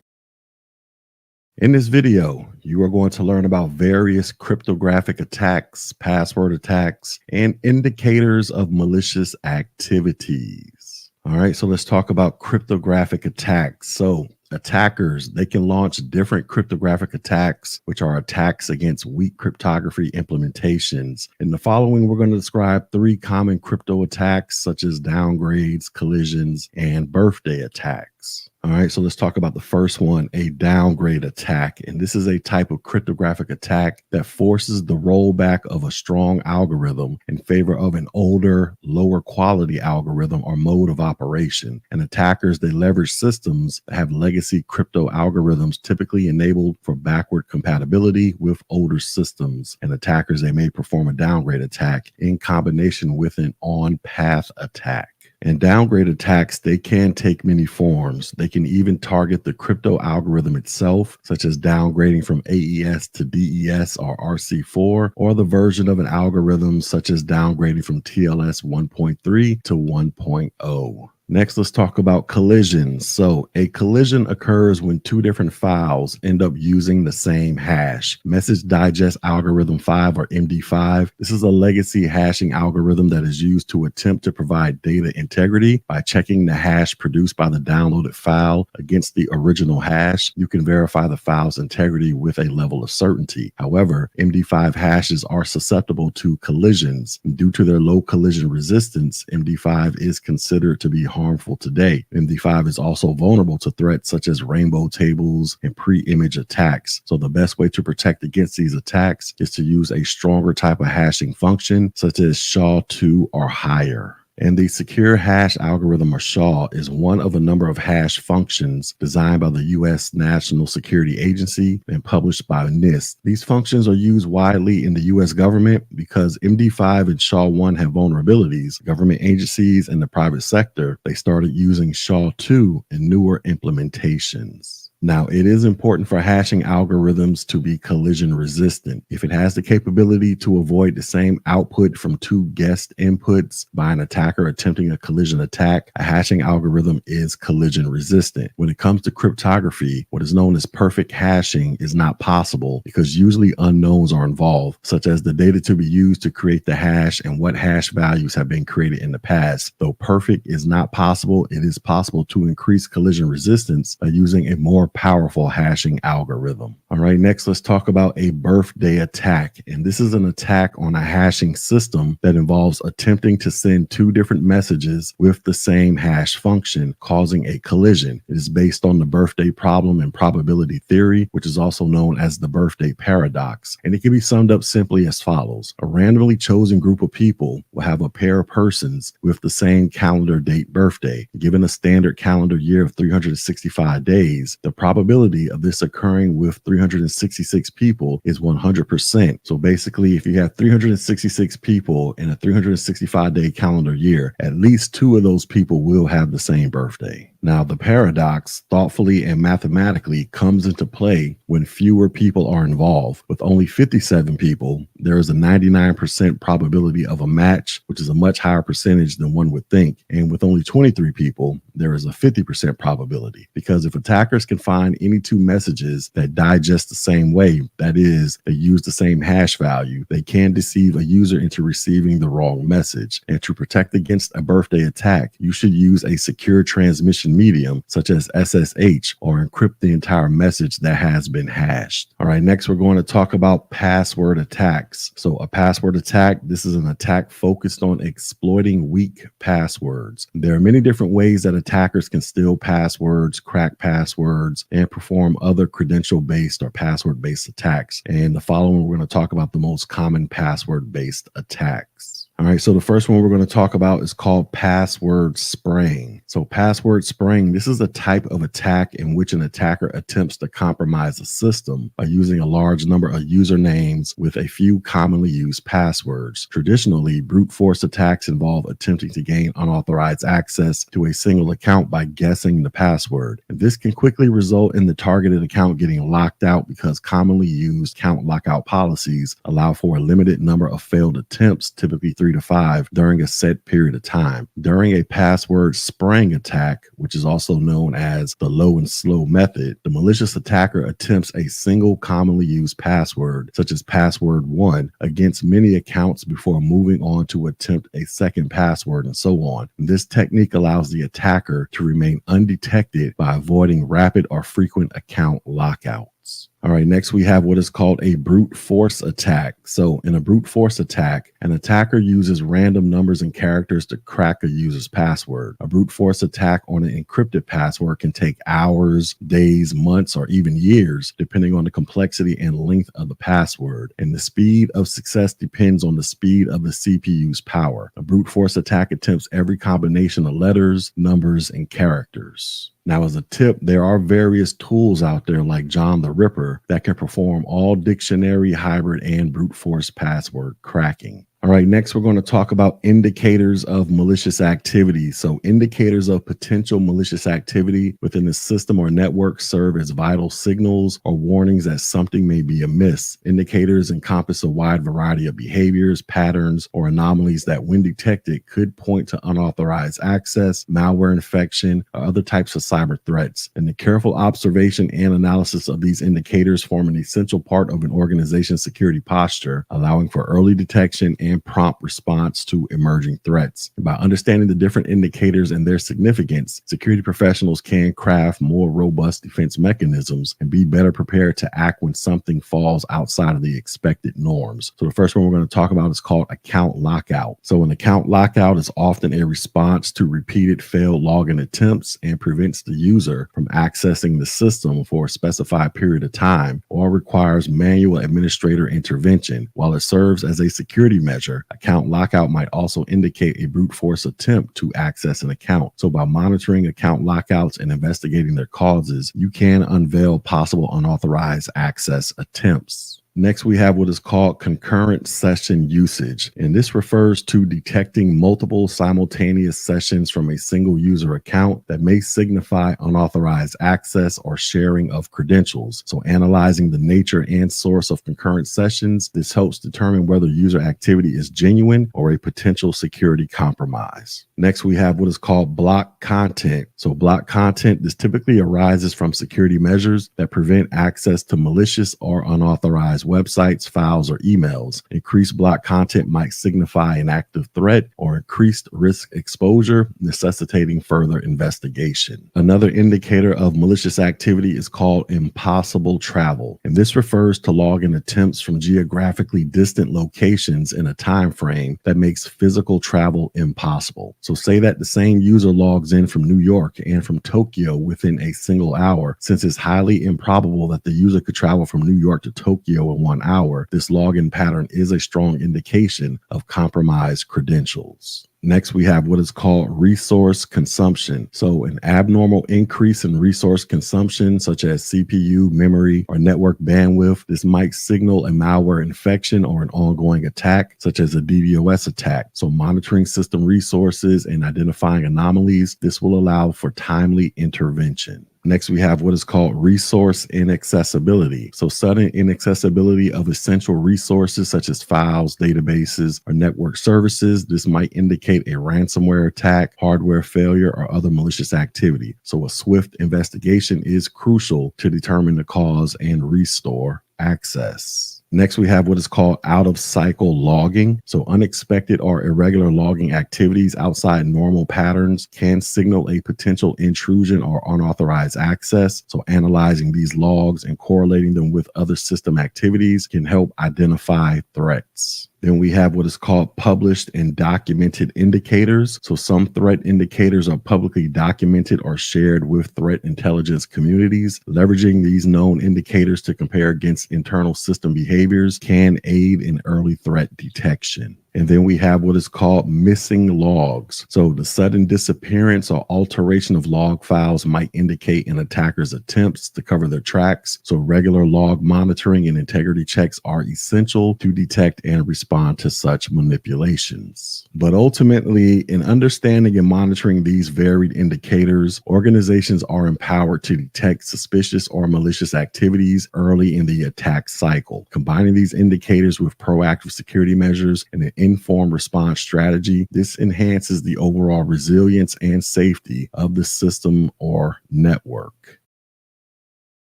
A: In this video, you are going to learn about various cryptographic attacks, password attacks, and indicators of malicious activities. All right, so let's talk about cryptographic attacks. So attackers, they can launch different cryptographic attacks, which are attacks against weak cryptography implementations. In the following, we're going to describe 3 common crypto attacks, such as downgrades, collisions, and birthday attacks. All right, so let's talk about the first one, a downgrade attack. And this is a type of cryptographic attack that forces the rollback of a strong algorithm in favor of an older, lower quality algorithm or mode of operation. And attackers, they leverage systems that have legacy crypto algorithms typically enabled for backward compatibility with older systems. And attackers, they may perform a downgrade attack in combination with an on-path attack. And downgrade attacks, they can take many forms. They can even target the crypto algorithm itself, such as downgrading from AES to DES or RC4, or the version of an algorithm such as downgrading from TLS 1.3 to 1.0. Next, let's talk about collisions. So a collision occurs when 2 different files end up using the same hash. Message Digest Algorithm 5 or MD5. This is a legacy hashing algorithm that is used to attempt to provide data integrity by checking the hash produced by the downloaded file against the original hash. You can verify the file's integrity with a level of certainty. However, MD5 hashes are susceptible to collisions. Due to their low collision resistance, MD5 is considered to be harmful today. MD5 is also vulnerable to threats such as rainbow tables and pre-image attacks. So the best way to protect against these attacks is to use a stronger type of hashing function such as SHA-2 or higher. And the secure hash algorithm, or SHA, is one of a number of hash functions designed by the U.S. National Security Agency and published by NIST. These functions are used widely in the U.S. government because MD5 and SHA-1 have vulnerabilities. Government agencies and the private sector, they started using SHA-2 in newer implementations. Now, it is important for hashing algorithms to be collision resistant. If it has the capability to avoid the same output from two guessed inputs by an attacker attempting a collision attack, a hashing algorithm is collision resistant. When it comes to cryptography, what is known as perfect hashing is not possible because usually unknowns are involved, such as the data to be used to create the hash and what hash values have been created in the past. Though perfect is not possible, it is possible to increase collision resistance by using a more powerful hashing algorithm. All right, next let's talk about a birthday attack. And this is an attack on a hashing system that involves attempting to send two different messages with the same hash function, causing a collision. It is based on the birthday problem in probability theory, which is also known as the birthday paradox. And it can be summed up simply as follows. A randomly chosen group of people will have a pair of persons with the same calendar date birthday. Given a standard calendar year of 365 days, the probability of this occurring with 366 people is 100%. So basically, if you have 366 people in a 365-day calendar year, at least two of those people will have the same birthday. Now, the paradox, thoughtfully and mathematically, comes into play when fewer people are involved. With only 57 people, there is a 99% probability of a match, which is a much higher percentage than one would think. And with only 23 people, there is a 50% probability. Because if attackers can find any two messages that digest the same way, that is, they use the same hash value, they can deceive a user into receiving the wrong message. And to protect against a birthday attack, you should use a secure transmission medium such as SSH or encrypt the entire message that has been hashed. All right, next we're going to talk about password attacks. So a password attack, this is an attack focused on exploiting weak passwords. There are many different ways that attackers can steal passwords, crack passwords, and perform other credential-based or password-based attacks. And the following, we're going to talk about the most common password-based attacks. All right, so the first one we're going to talk about is called password spraying. So password spraying, this is a type of attack in which an attacker attempts to compromise a system by using a large number of usernames with a few commonly used passwords. Traditionally, brute force attacks involve attempting to gain unauthorized access to a single account by guessing the password. And this can quickly result in the targeted account getting locked out because commonly used account lockout policies allow for a limited number of failed attempts, typically 3 to 5, during a set period of time. During a password spraying attack, which is also known as the low and slow method, the malicious attacker attempts a single commonly used password, such as password 1, against many accounts before moving on to attempt a second password and so on. This technique allows the attacker to remain undetected by avoiding rapid or frequent account lockouts. All right, next we have what is called a brute force attack. So in a brute force attack, an attacker uses random numbers and characters to crack a user's password. A brute force attack on an encrypted password can take hours, days, months, or even years, depending on the complexity and length of the password. And the speed of success depends on the speed of the CPU's power. A brute force attack attempts every combination of letters, numbers, and characters. Now, as a tip, there are various tools out there like John the Ripper that can perform all dictionary, hybrid, and brute force password cracking. All right, next we're going to talk about indicators of malicious activity. So indicators of potential malicious activity within the system or network serve as vital signals or warnings that something may be amiss. Indicators encompass a wide variety of behaviors, patterns, or anomalies that, when detected, could point to unauthorized access, malware infection, or other types of cyber threats. And the careful observation and analysis of these indicators form an essential part of an organization's security posture, allowing for early detection and prompt response to emerging threats. By understanding the different indicators and their significance, security professionals can craft more robust defense mechanisms and be better prepared to act when something falls outside of the expected norms. So the first one we're going to talk about is called account lockout. So an account lockout is often a response to repeated failed login attempts and prevents the user from accessing the system for a specified period of time or requires manual administrator intervention. While it serves as a security measure, measure. Account lockout might also indicate a brute force attempt to access an account. So by monitoring account lockouts and investigating their causes, you can unveil possible unauthorized access attempts. Next, we have what is called concurrent session usage, and this refers to detecting multiple simultaneous sessions from a single user account that may signify unauthorized access or sharing of credentials. So analyzing the nature and source of concurrent sessions, this helps determine whether user activity is genuine or a potential security compromise. Next, we have what is called block content. So block content, this typically arises from security measures that prevent access to malicious or unauthorized websites, files, or emails. Increased block content might signify an active threat or increased risk exposure, necessitating further investigation. Another indicator of malicious activity is called impossible travel, and this refers to login attempts from geographically distant locations in a time frame that makes physical travel impossible. So say that the same user logs in from New York and from Tokyo within a single hour. Since it's highly improbable that the user could travel from New York to Tokyo in 1 hour, this login pattern is a strong indication of compromised credentials. Next, we have what is called resource consumption. So an abnormal increase in resource consumption, such as CPU, memory, or network bandwidth, this might signal a malware infection or an ongoing attack, such as a DDoS attack. So monitoring system resources and identifying anomalies, this will allow for timely intervention. Next, we have what is called resource inaccessibility. So sudden inaccessibility of essential resources such as files, databases, or network services. This might indicate a ransomware attack, hardware failure, or other malicious activity. So a swift investigation is crucial to determine the cause and restore access. Next, we have what is called out-of-cycle logging. So unexpected or irregular logging activities outside normal patterns can signal a potential intrusion or unauthorized access. So analyzing these logs and correlating them with other system activities can help identify threats. Then we have what is called published and documented indicators. So some threat indicators are publicly documented or shared with threat intelligence communities. Leveraging these known indicators to compare against internal system behaviors can aid in early threat detection. And then we have what is called missing logs. So the sudden disappearance or alteration of log files might indicate an attacker's attempts to cover their tracks. So regular log monitoring and integrity checks are essential to detect and respond to such manipulations. But ultimately, in understanding and monitoring these varied indicators, organizations are empowered to detect suspicious or malicious activities early in the attack cycle. Combining these indicators with proactive security measures and an informed response strategy, this enhances the overall resilience and safety of the system or network.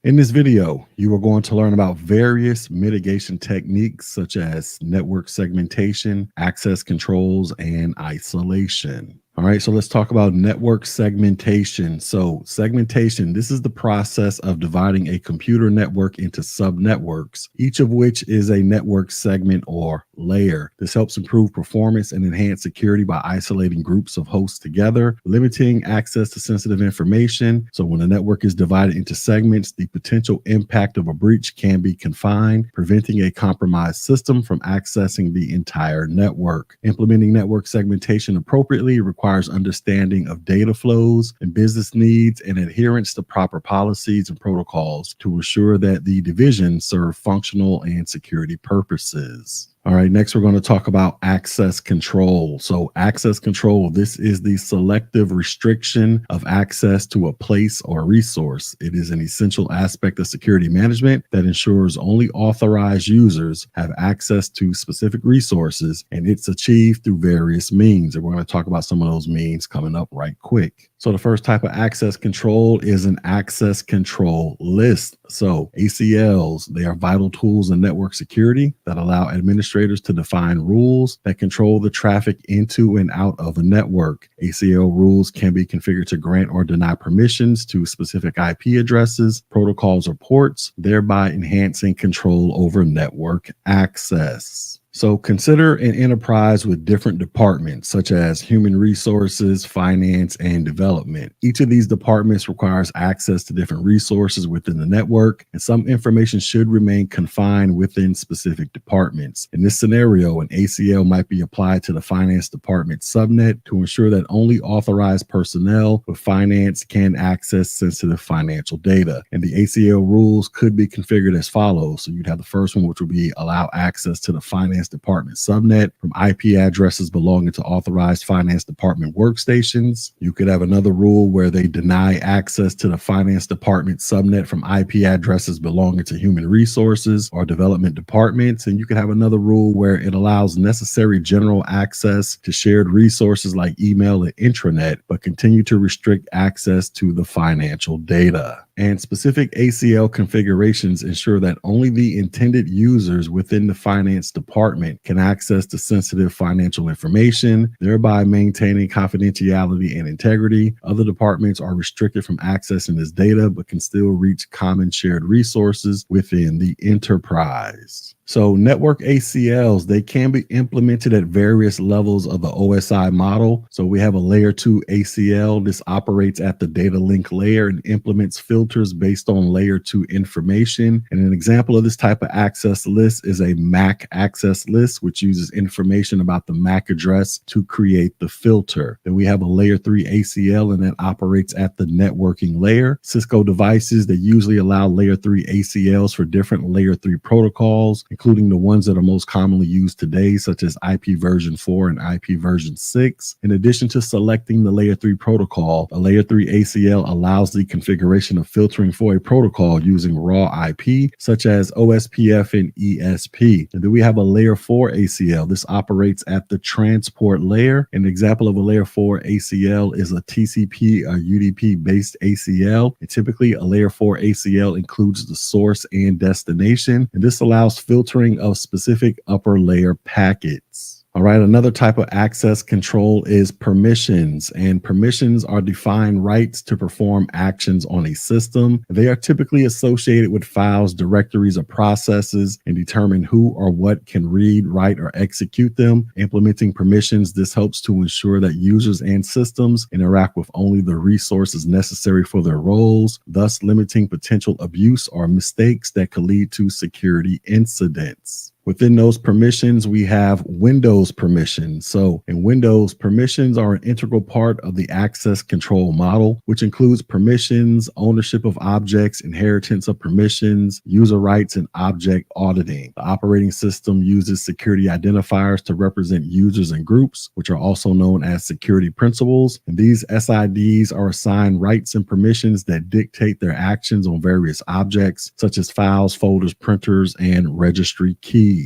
A: In this video, you are going to learn about various mitigation techniques such as network segmentation, access controls, and isolation. All right, so let's talk about network segmentation. So segmentation, this is the process of dividing a computer network into subnetworks, each of which is a network segment or layer. This helps improve performance and enhance security by isolating groups of hosts together, limiting access to sensitive information. So when a network is divided into segments, the potential impact of a breach can be confined, preventing a compromised system from accessing the entire network. Implementing network segmentation appropriately requires understanding of data flows and business needs and adherence to proper policies and protocols to ensure that the divisions serve functional and security purposes. All right, next we're going to talk about access control. So access control, this is the selective restriction of access to a place or resource. It is an essential aspect of security management that ensures only authorized users have access to specific resources, and it's achieved through various means. And we're going to talk about some of those means coming up right quick. So the first type of access control is an access control list. So ACLs, they are vital tools in network security that allow administrators to define rules that control the traffic into and out of a network. ACL rules can be configured to grant or deny permissions to specific IP addresses, protocols, or ports, thereby enhancing control over network access. So consider an enterprise with different departments, such as human resources, finance, and development. Each of these departments requires access to different resources within the network, and some information should remain confined within specific departments. In this scenario, an ACL might be applied to the finance department subnet to ensure that only authorized personnel with finance can access sensitive financial data. And the ACL rules could be configured as follows. So you'd have the first one, which would be allow access to the finance department subnet from IP addresses belonging to authorized finance department workstations. You could have another rule where they deny access to the finance department subnet from IP addresses belonging to human resources or development departments. And you could have another rule where it allows necessary general access to shared resources like email and intranet, but continue to restrict access to the financial data. And specific ACL configurations ensure that only the intended users within the finance department can access the sensitive financial information, thereby maintaining confidentiality and integrity. Other departments are restricted from accessing this data, but can still reach common shared resources within the enterprise. So network ACLs, they can be implemented at various levels of the OSI model. So we have a layer 2 ACL. This operates at the data link layer and implements filters based on layer 2 information. And an example of this type of access list is a MAC access list, which uses information about the MAC address to create the filter. Then we have a layer 3 ACL, and that operates at the networking layer. Cisco devices, they usually allow layer 3 ACLs for different layer 3 protocols, including the ones that are most commonly used today, such as IP version 4 and IP version 6. In addition to selecting the layer 3 protocol, a layer 3 ACL allows the configuration of filtering for a protocol using raw IP, such as OSPF and ESP. And then we have a layer 4 ACL. This operates at the transport layer. An example of a layer 4 ACL is a TCP or UDP based ACL. And typically a layer 4 ACL includes the source and destination, and this allows filtering of specific upper layer packets. All right, another type of access control is permissions, and permissions are defined rights to perform actions on a system. They are typically associated with files, directories, or processes and determine who or what can read, write, or execute them. Implementing permissions, this helps to ensure that users and systems interact with only the resources necessary for their roles, thus limiting potential abuse or mistakes that could lead to security incidents. Within those permissions, we have Windows permissions. So in Windows, permissions are an integral part of the access control model, which includes permissions, ownership of objects, inheritance of permissions, user rights, and object auditing. The operating system uses security identifiers to represent users and groups, which are also known as security principals. And these SIDs are assigned rights and permissions that dictate their actions on various objects, such as files, folders, printers, and registry keys.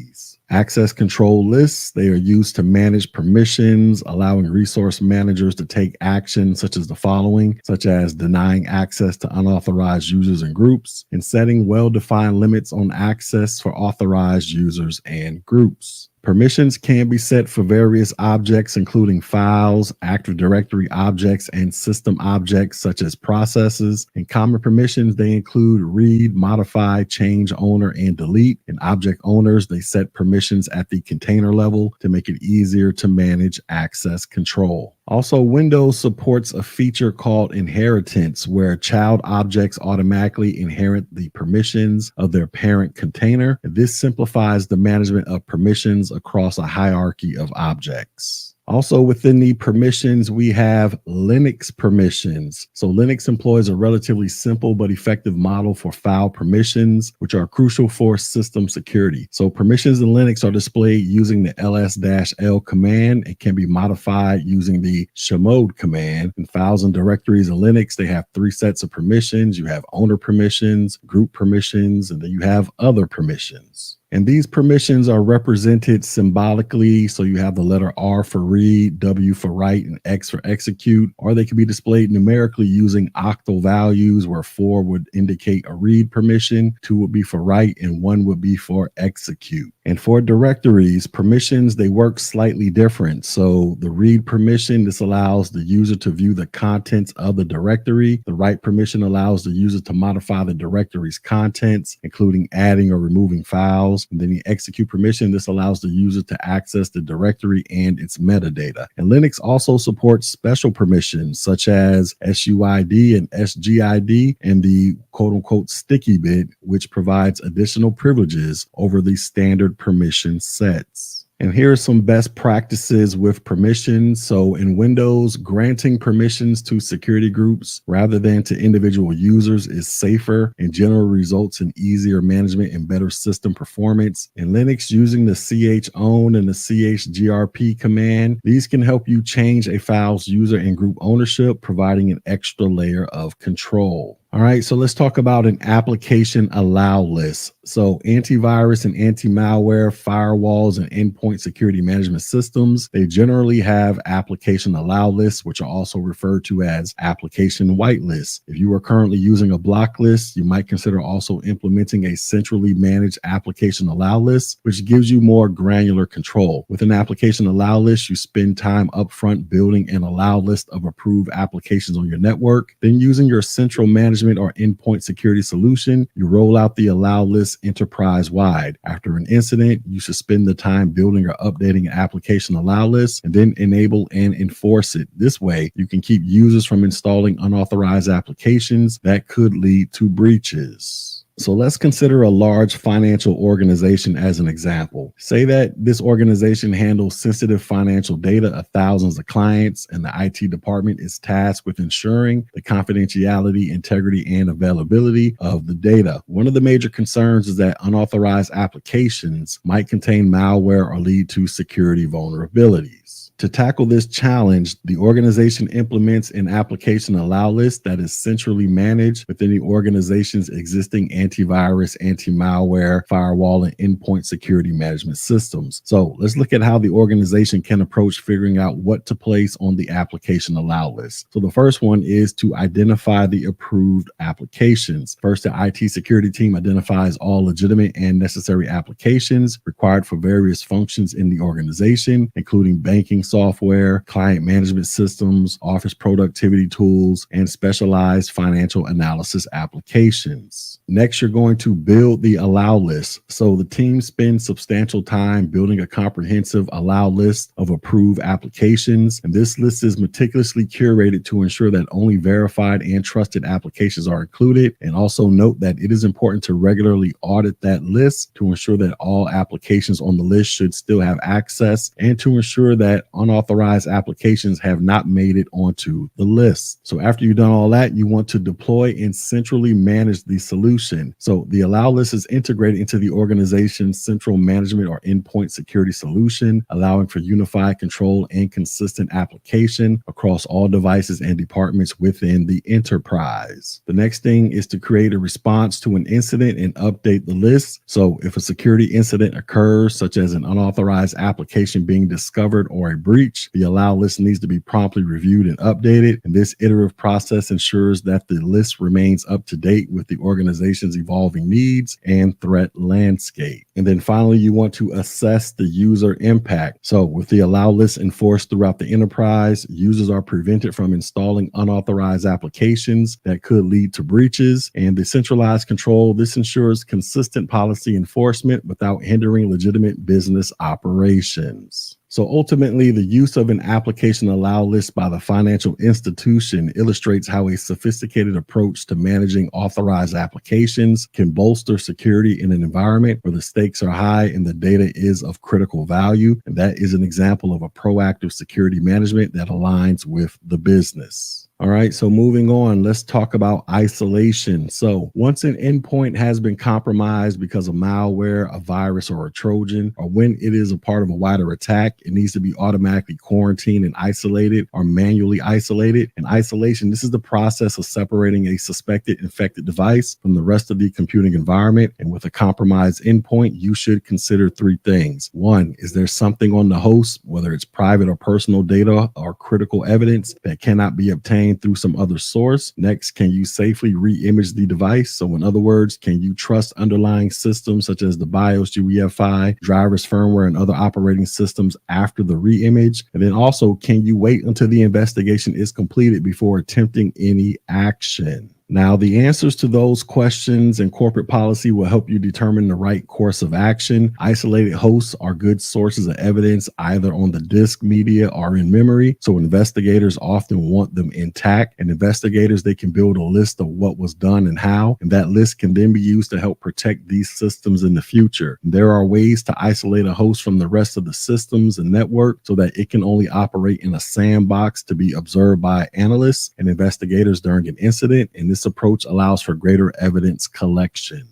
A: Access control lists, they are used to manage permissions, allowing resource managers to take action such as the following, such as denying access to unauthorized users and groups, and setting well-defined limits on access for authorized users and groups. Permissions can be set for various objects, including files, Active Directory objects, and system objects such as processes. And common permissions, they include read, modify, change owner, and delete. And object owners, they set permissions at the container level to make it easier to manage access control. Also, Windows supports a feature called inheritance, where child objects automatically inherit the permissions of their parent container. This simplifies the management of permissions across a hierarchy of objects. Also within the permissions, we have Linux permissions. So Linux employs a relatively simple but effective model for file permissions, which are crucial for system security. So permissions in Linux are displayed using the ls-l command. It can be modified using the chmod command. In files and directories in Linux, they have 3 sets of permissions. You have owner permissions, group permissions, and then you have other permissions. And these permissions are represented symbolically. So you have the letter R for read, W for write, and X for execute, or they can be displayed numerically using octal values, where 4 would indicate a read permission, 2 would be for write, and 1 would be for execute. And for directories, permissions, they work slightly different. So the read permission, this allows the user to view the contents of the directory. The write permission allows the user to modify the directory's contents, including adding or removing files. files. And then the execute permission. This allows the user to access the directory and its metadata. And Linux also supports special permissions such as SUID and SGID and the quote unquote sticky bit, which provides additional privileges over the standard permission sets. And here are some best practices with permissions. So in Windows, granting permissions to security groups rather than to individual users is safer and generally results in easier management and better system performance. In Linux, using the chown and the chgrp command, these can help you change a file's user and group ownership, providing an extra layer of control. All right, so let's talk about an application allow list. So antivirus and anti-malware, firewalls, and endpoint security management systems, they generally have application allow lists, which are also referred to as application whitelists. If you are currently using a block list, you might consider also implementing a centrally managed application allow list, which gives you more granular control. With an application allow list, you spend time upfront building an allow list of approved applications on your network. Then using your central management or endpoint security solution, you roll out the allow list enterprise-wide. After an incident, you should spend the time building or updating an application allow list and then enable and enforce it. This way, you can keep users from installing unauthorized applications that could lead to breaches. So let's consider a large financial organization as an example. Say that this organization handles sensitive financial data of thousands of clients, and the IT department is tasked with ensuring the confidentiality, integrity, and availability of the data. One of the major concerns is that unauthorized applications might contain malware or lead to security vulnerabilities. To tackle this challenge, the organization implements an application allow list that is centrally managed within the organization's existing antivirus, anti-malware, firewall, and endpoint security management systems. So let's look at how the organization can approach figuring out what to place on the application allow list. So the first one is to identify the approved applications. First, the IT security team identifies all legitimate and necessary applications required for various functions in the organization, including banking software, client management systems, office productivity tools, and specialized financial analysis applications. Next, you're going to build the allow list. So the team spends substantial time building a comprehensive allow list of approved applications. And this list is meticulously curated to ensure that only verified and trusted applications are included. And also note that it is important to regularly audit that list to ensure that all applications on the list should still have access and to ensure that unauthorized applications have not made it onto the list. So after you've done all that, you want to deploy and centrally manage the solution. So the allow list is integrated into the organization's central management or endpoint security solution, allowing for unified control and consistent application across all devices and departments within the enterprise. The next thing is to create a response to an incident and update the list. So if a security incident occurs, such as an unauthorized application being discovered or a breach, the allow list needs to be promptly reviewed and updated. And this iterative process ensures that the list remains up to date with the organization's evolving needs and threat landscape. And then finally, you want to assess the user impact. So with the allow list enforced throughout the enterprise, users are prevented from installing unauthorized applications that could lead to breaches. And the centralized control, this ensures consistent policy enforcement without hindering legitimate business operations. So ultimately, the use of an application allow list by the financial institution illustrates how a sophisticated approach to managing authorized applications can bolster security in an environment where the stakes are high and the data is of critical value. And that is an example of a proactive security management that aligns with the business. All right, so moving on, let's talk about isolation. So once an endpoint has been compromised because of malware, a virus, or a Trojan, or when it is a part of a wider attack, it needs to be automatically quarantined and isolated or manually isolated. And isolation, this is the process of separating a suspected infected device from the rest of the computing environment. And with a compromised endpoint, you should consider three things. One, is there something on the host, whether it's private or personal data or critical evidence that cannot be obtained through some other source? Next, can you safely re-image the device? So in other words, can you trust underlying systems such as the BIOS, UEFI, drivers, firmware, and other operating systems after the re-image? And then also, can you wait until the investigation is completed before attempting any action? Now, the answers to those questions and corporate policy will help you determine the right course of action. Isolated hosts are good sources of evidence either on the disk media or in memory, so investigators often want them intact. And investigators, they can build a list of what was done and how, and that list can then be used to help protect these systems in the future. There are ways to isolate a host from the rest of the systems and network so that it can only operate in a sandbox to be observed by analysts and investigators during an incident, and this approach allows for greater evidence collection.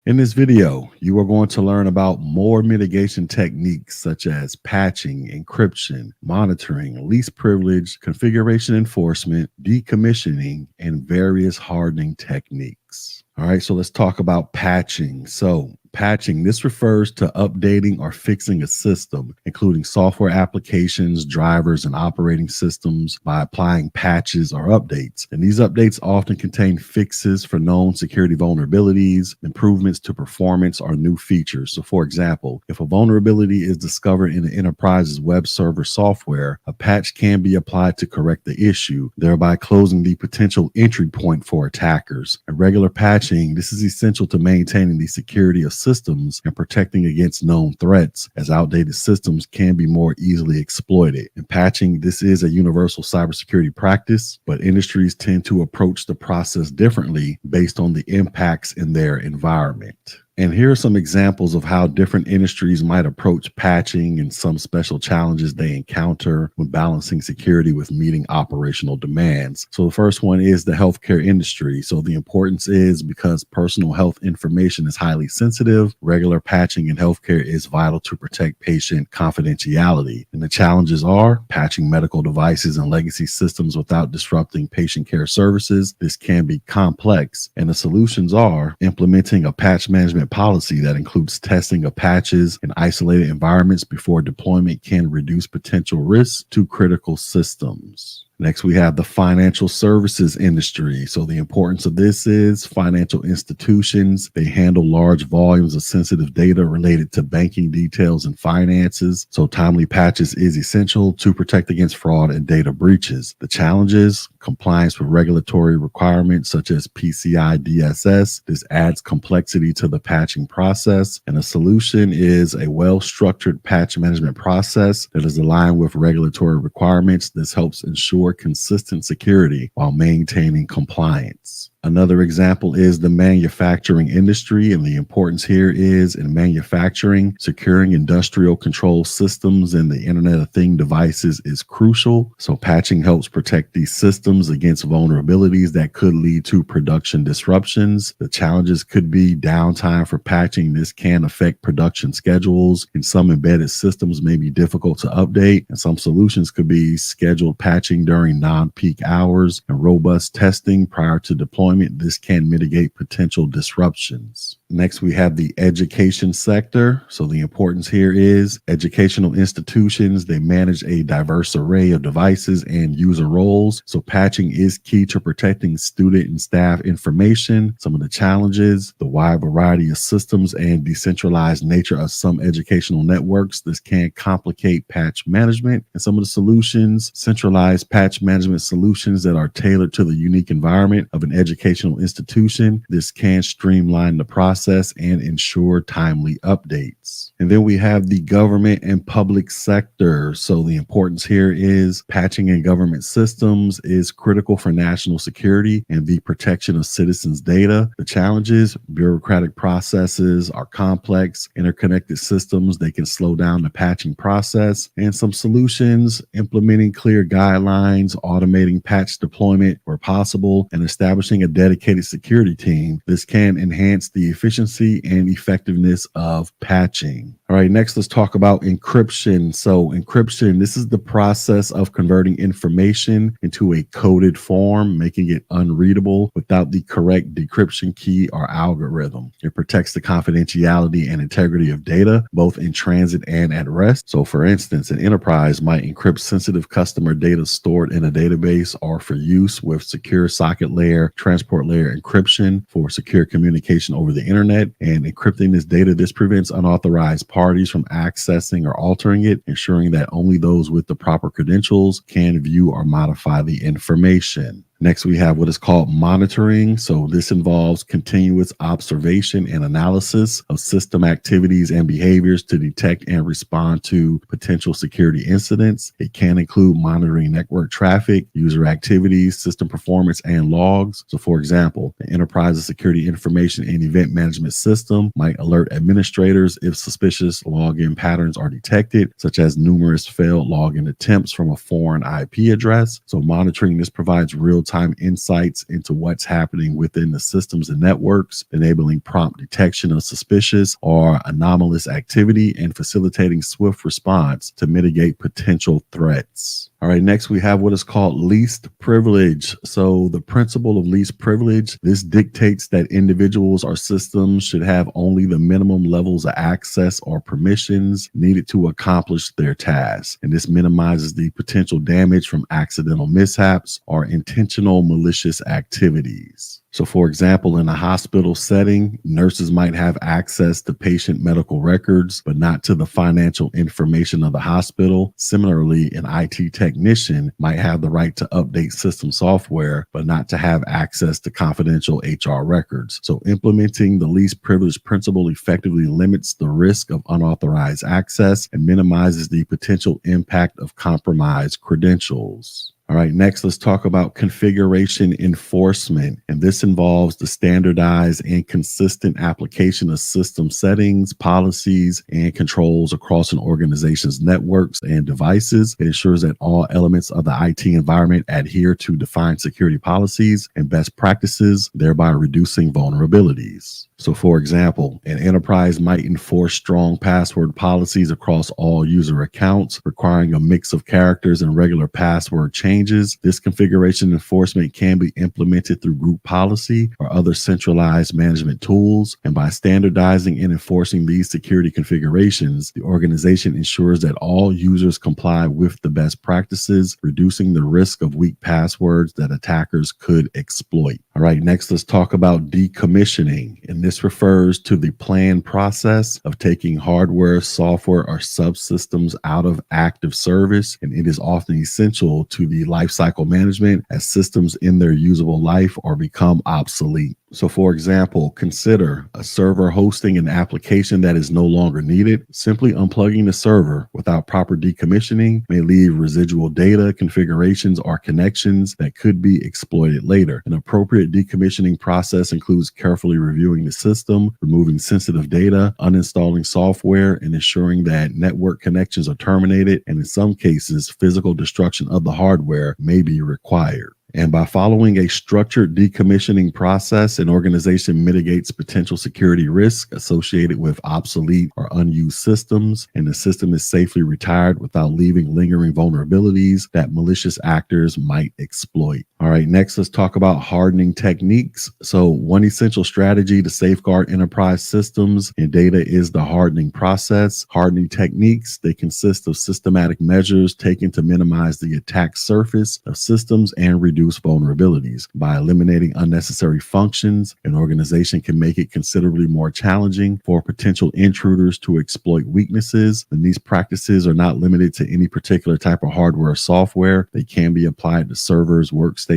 A: In this video, you are going to learn about more mitigation techniques such as patching, encryption, monitoring, least privilege, configuration enforcement, decommissioning, and various hardening techniques. All right, so let's talk about patching. So patching, this refers to updating or fixing a system, including software applications, drivers, and operating systems by applying patches or updates. And these updates often contain fixes for known security vulnerabilities, improvements to performance, or new features. So for example, if a vulnerability is discovered in an enterprise's web server software, a patch can be applied to correct the issue, thereby closing the potential entry point for attackers. And regular patching, this is essential to maintaining the security of systems and protecting against known threats, as outdated systems can be more easily exploited. And patching, this is a universal cybersecurity practice, but industries tend to approach the process differently based on the impacts in their environment. And here are some examples of how different industries might approach patching and some special challenges they encounter when balancing security with meeting operational demands. So the first one is the healthcare industry. So the importance is because personal health information is highly sensitive, regular patching in healthcare is vital to protect patient confidentiality. And the challenges are patching medical devices and legacy systems without disrupting patient care services. This can be complex. And the solutions are implementing a patch management policy that includes testing of patches in isolated environments before deployment can reduce potential risks to critical systems. Next, we have the financial services industry. So the importance of this is financial institutions. They handle large volumes of sensitive data related to banking details and finances. So timely patches is essential to protect against fraud and data breaches. The challenges: compliance with regulatory requirements such as PCI DSS. This adds complexity to the patching process. And a solution is a well-structured patch management process that is aligned with regulatory requirements. This helps ensure consistent security while maintaining compliance. Another example is the manufacturing industry, and the importance here is in manufacturing, securing industrial control systems and the Internet of Things devices is crucial. So patching helps protect these systems against vulnerabilities that could lead to production disruptions. The challenges could be downtime for patching. This can affect production schedules, and some embedded systems may be difficult to update. And some solutions could be scheduled patching during non-peak hours and robust testing prior to deployment. This can mitigate potential disruptions. Next, we have the education sector. So the importance here is educational institutions. They manage a diverse array of devices and user roles. So patching is key to protecting student and staff information. Some of the challenges: the wide variety of systems and decentralized nature of some educational networks. This can complicate patch management. And some of the solutions: centralized patch management solutions that are tailored to the unique environment of an educational institution. This can streamline the process and ensure timely updates. And then we have the government and public sector. So the importance here is patching in government systems is critical for national security and the protection of citizens' data. The challenges: bureaucratic processes are complex, interconnected systems, they can slow down the patching process. And some solutions: implementing clear guidelines, automating patch deployment where possible, and establishing a dedicated security team. This can enhance the efficiency and effectiveness of patching. All right, next let's talk about encryption. So encryption, this is the process of converting information into a coded form, making it unreadable without the correct decryption key or algorithm. It protects the confidentiality and integrity of data, both in transit and at rest. So for instance, an enterprise might encrypt sensitive customer data stored in a database or for use with secure socket layer, transport layer encryption for secure communication over the internet. And encrypting this data, this prevents unauthorized parties from accessing or altering it, ensuring that only those with the proper credentials can view or modify the information. Next, we have what is called monitoring. So this involves continuous observation and analysis of system activities and behaviors to detect and respond to potential security incidents. It can include monitoring network traffic, user activities, system performance, and logs. So for example, the enterprise's security information and event management system might alert administrators if suspicious login patterns are detected, such as numerous failed login attempts from a foreign IP address. So monitoring this provides real-time insights into what's happening within the systems and networks, enabling prompt detection of suspicious or anomalous activity and facilitating swift response to mitigate potential threats. All right, next we have what is called least privilege. So the principle of least privilege, this dictates that individuals or systems should have only the minimum levels of access or permissions needed to accomplish their tasks. And this minimizes the potential damage from accidental mishaps or intentional malicious activities. So for example, in a hospital setting, nurses might have access to patient medical records, but not to the financial information of the hospital. Similarly, an IT technician might have the right to update system software, but not to have access to confidential HR records. So implementing the least privilege principle effectively limits the risk of unauthorized access and minimizes the potential impact of compromised credentials. All right, next let's talk about configuration enforcement. And this involves the standardized and consistent application of system settings, policies, and controls across an organization's networks and devices. It ensures that all elements of the IT environment adhere to defined security policies and best practices, thereby reducing vulnerabilities. So for example, an enterprise might enforce strong password policies across all user accounts, requiring a mix of characters and regular password changes. This configuration enforcement can be implemented through group policy or other centralized management tools. And by standardizing and enforcing these security configurations, the organization ensures that all users comply with the best practices, reducing the risk of weak passwords that attackers could exploit. All right, next let's talk about decommissioning. And this refers to the planned process of taking hardware, software, or subsystems out of active service. And it is often essential to the lifecycle management as systems in their usable life or become obsolete. So for example, consider a server hosting an application that is no longer needed. Simply unplugging the server without proper decommissioning may leave residual data, configurations, or connections that could be exploited later. An appropriate decommissioning process includes carefully reviewing the system, removing sensitive data, uninstalling software, and ensuring that network connections are terminated. And in some cases, physical destruction of the hardware may be required. And by following a structured decommissioning process, an organization mitigates potential security risk associated with obsolete or unused systems, and the system is safely retired without leaving lingering vulnerabilities that malicious actors might exploit. All right, next let's talk about hardening techniques. So one essential strategy to safeguard enterprise systems and data is the hardening process. Hardening techniques, they consist of systematic measures taken to minimize the attack surface of systems and reduce vulnerabilities. By eliminating unnecessary functions, an organization can make it considerably more challenging for potential intruders to exploit weaknesses. And these practices are not limited to any particular type of hardware or software. They can be applied to servers, workstations,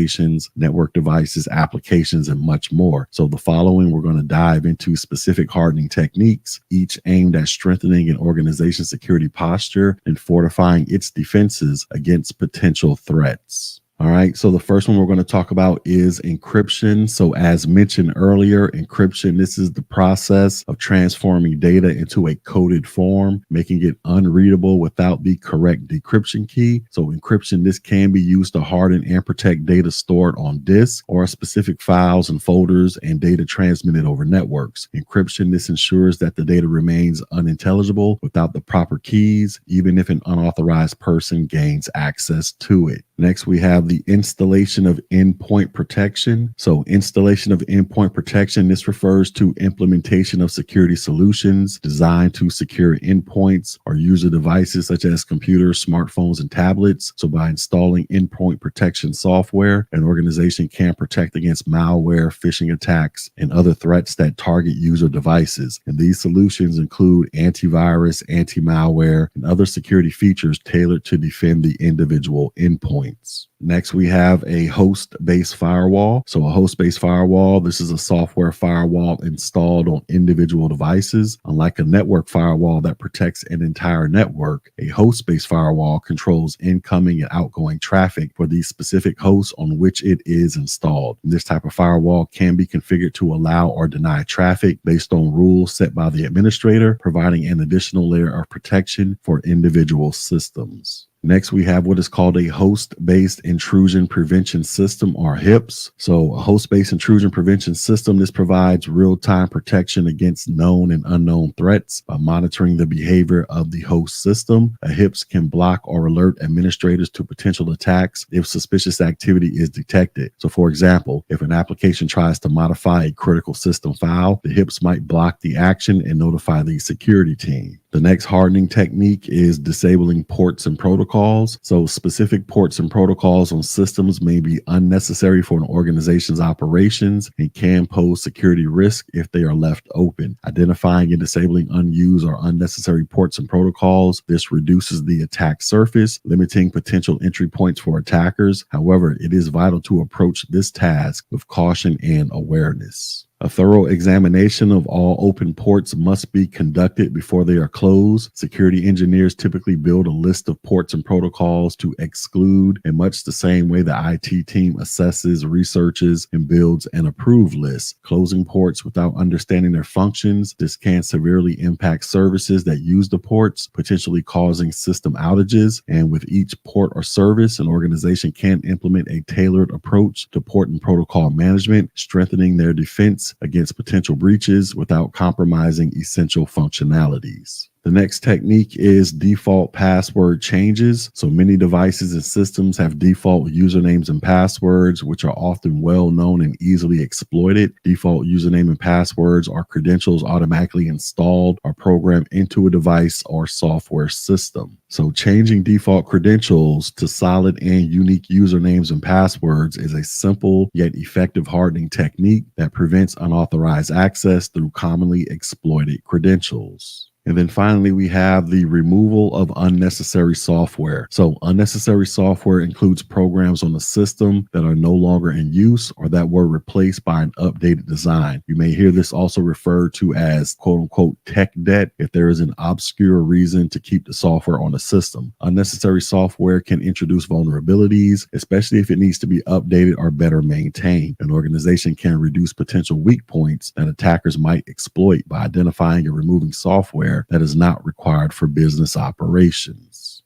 A: network devices, applications, and much more. So the following, we're going to dive into specific hardening techniques, each aimed at strengthening an organization's security posture and fortifying its defenses against potential threats. All right, so the first one we're going to talk about is encryption. So as mentioned earlier, encryption, this is the process of transforming data into a coded form, making it unreadable without the correct decryption key. So encryption, this can be used to harden and protect data stored on disk or specific files and folders and data transmitted over networks. Encryption, this ensures that the data remains unintelligible without the proper keys, even if an unauthorized person gains access to it. Next, we have the installation of endpoint protection. So installation of endpoint protection, this refers to implementation of security solutions designed to secure endpoints or user devices such as computers, smartphones, and tablets. So by installing endpoint protection software, an organization can protect against malware, phishing attacks, and other threats that target user devices. And these solutions include antivirus, anti-malware, and other security features tailored to defend the individual endpoint. endpoints. Next, we have a host-based firewall. So a host-based firewall, this is a software firewall installed on individual devices. Unlike a network firewall that protects an entire network, a host-based firewall controls incoming and outgoing traffic for the specific host on which it is installed. This type of firewall can be configured to allow or deny traffic based on rules set by the administrator, providing an additional layer of protection for individual systems. Next, we have what is called a host-based intrusion prevention system, or HIPS. So a host-based intrusion prevention system, this provides real-time protection against known and unknown threats by monitoring the behavior of the host system. A HIPS can block or alert administrators to potential attacks if suspicious activity is detected. So for example, if an application tries to modify a critical system file, the HIPS might block the action and notify the security team. The next hardening technique is disabling ports and protocols. So specific ports and protocols on systems may be unnecessary for an organization's operations and can pose security risk if they are left open. Identifying and disabling unused or unnecessary ports and protocols, this reduces the attack surface, limiting potential entry points for attackers. However, it is vital to approach this task with caution and awareness. A thorough examination of all open ports must be conducted before they are closed. Security engineers typically build a list of ports and protocols to exclude in much the same way the IT team assesses, researches, and builds an approved list. Closing ports without understanding their functions, this can severely impact services that use the ports, potentially causing system outages. And with each port or service, an organization can implement a tailored approach to port and protocol management, strengthening their defense against potential breaches without compromising essential functionalities. The next technique is default password changes. So many devices and systems have default usernames and passwords, which are often well known and easily exploited. Default username and passwords are credentials automatically installed or programmed into a device or software system. So changing default credentials to solid and unique usernames and passwords is a simple yet effective hardening technique that prevents unauthorized access through commonly exploited credentials. And then finally, we have the removal of unnecessary software. So unnecessary software includes programs on the system that are no longer in use or that were replaced by an updated design. You may hear this also referred to as quote unquote tech debt if there is an obscure reason to keep the software on the system. Unnecessary software can introduce vulnerabilities, especially if it needs to be updated or better maintained. An organization can reduce potential weak points that attackers might exploit by identifying and removing software that is not required for business operations.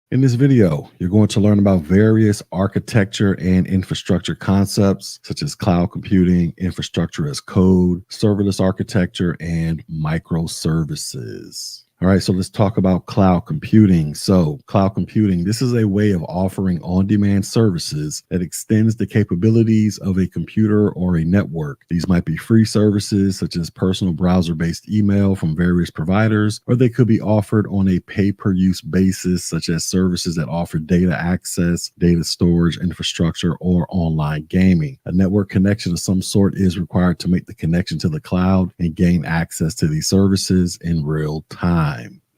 A: In this video, you're going to learn about various architecture and infrastructure concepts such as cloud computing, infrastructure as code, serverless architecture, and microservices. All right, so let's talk about cloud computing. So cloud computing, this is a way of offering on-demand services that extends the capabilities of a computer or a network. These might be free services such as personal browser-based email from various providers, or they could be offered on a pay-per-use basis such as services that offer data access, data storage, infrastructure, or online gaming. A network connection of some sort is required to make the connection to the cloud and gain access to these services in real time.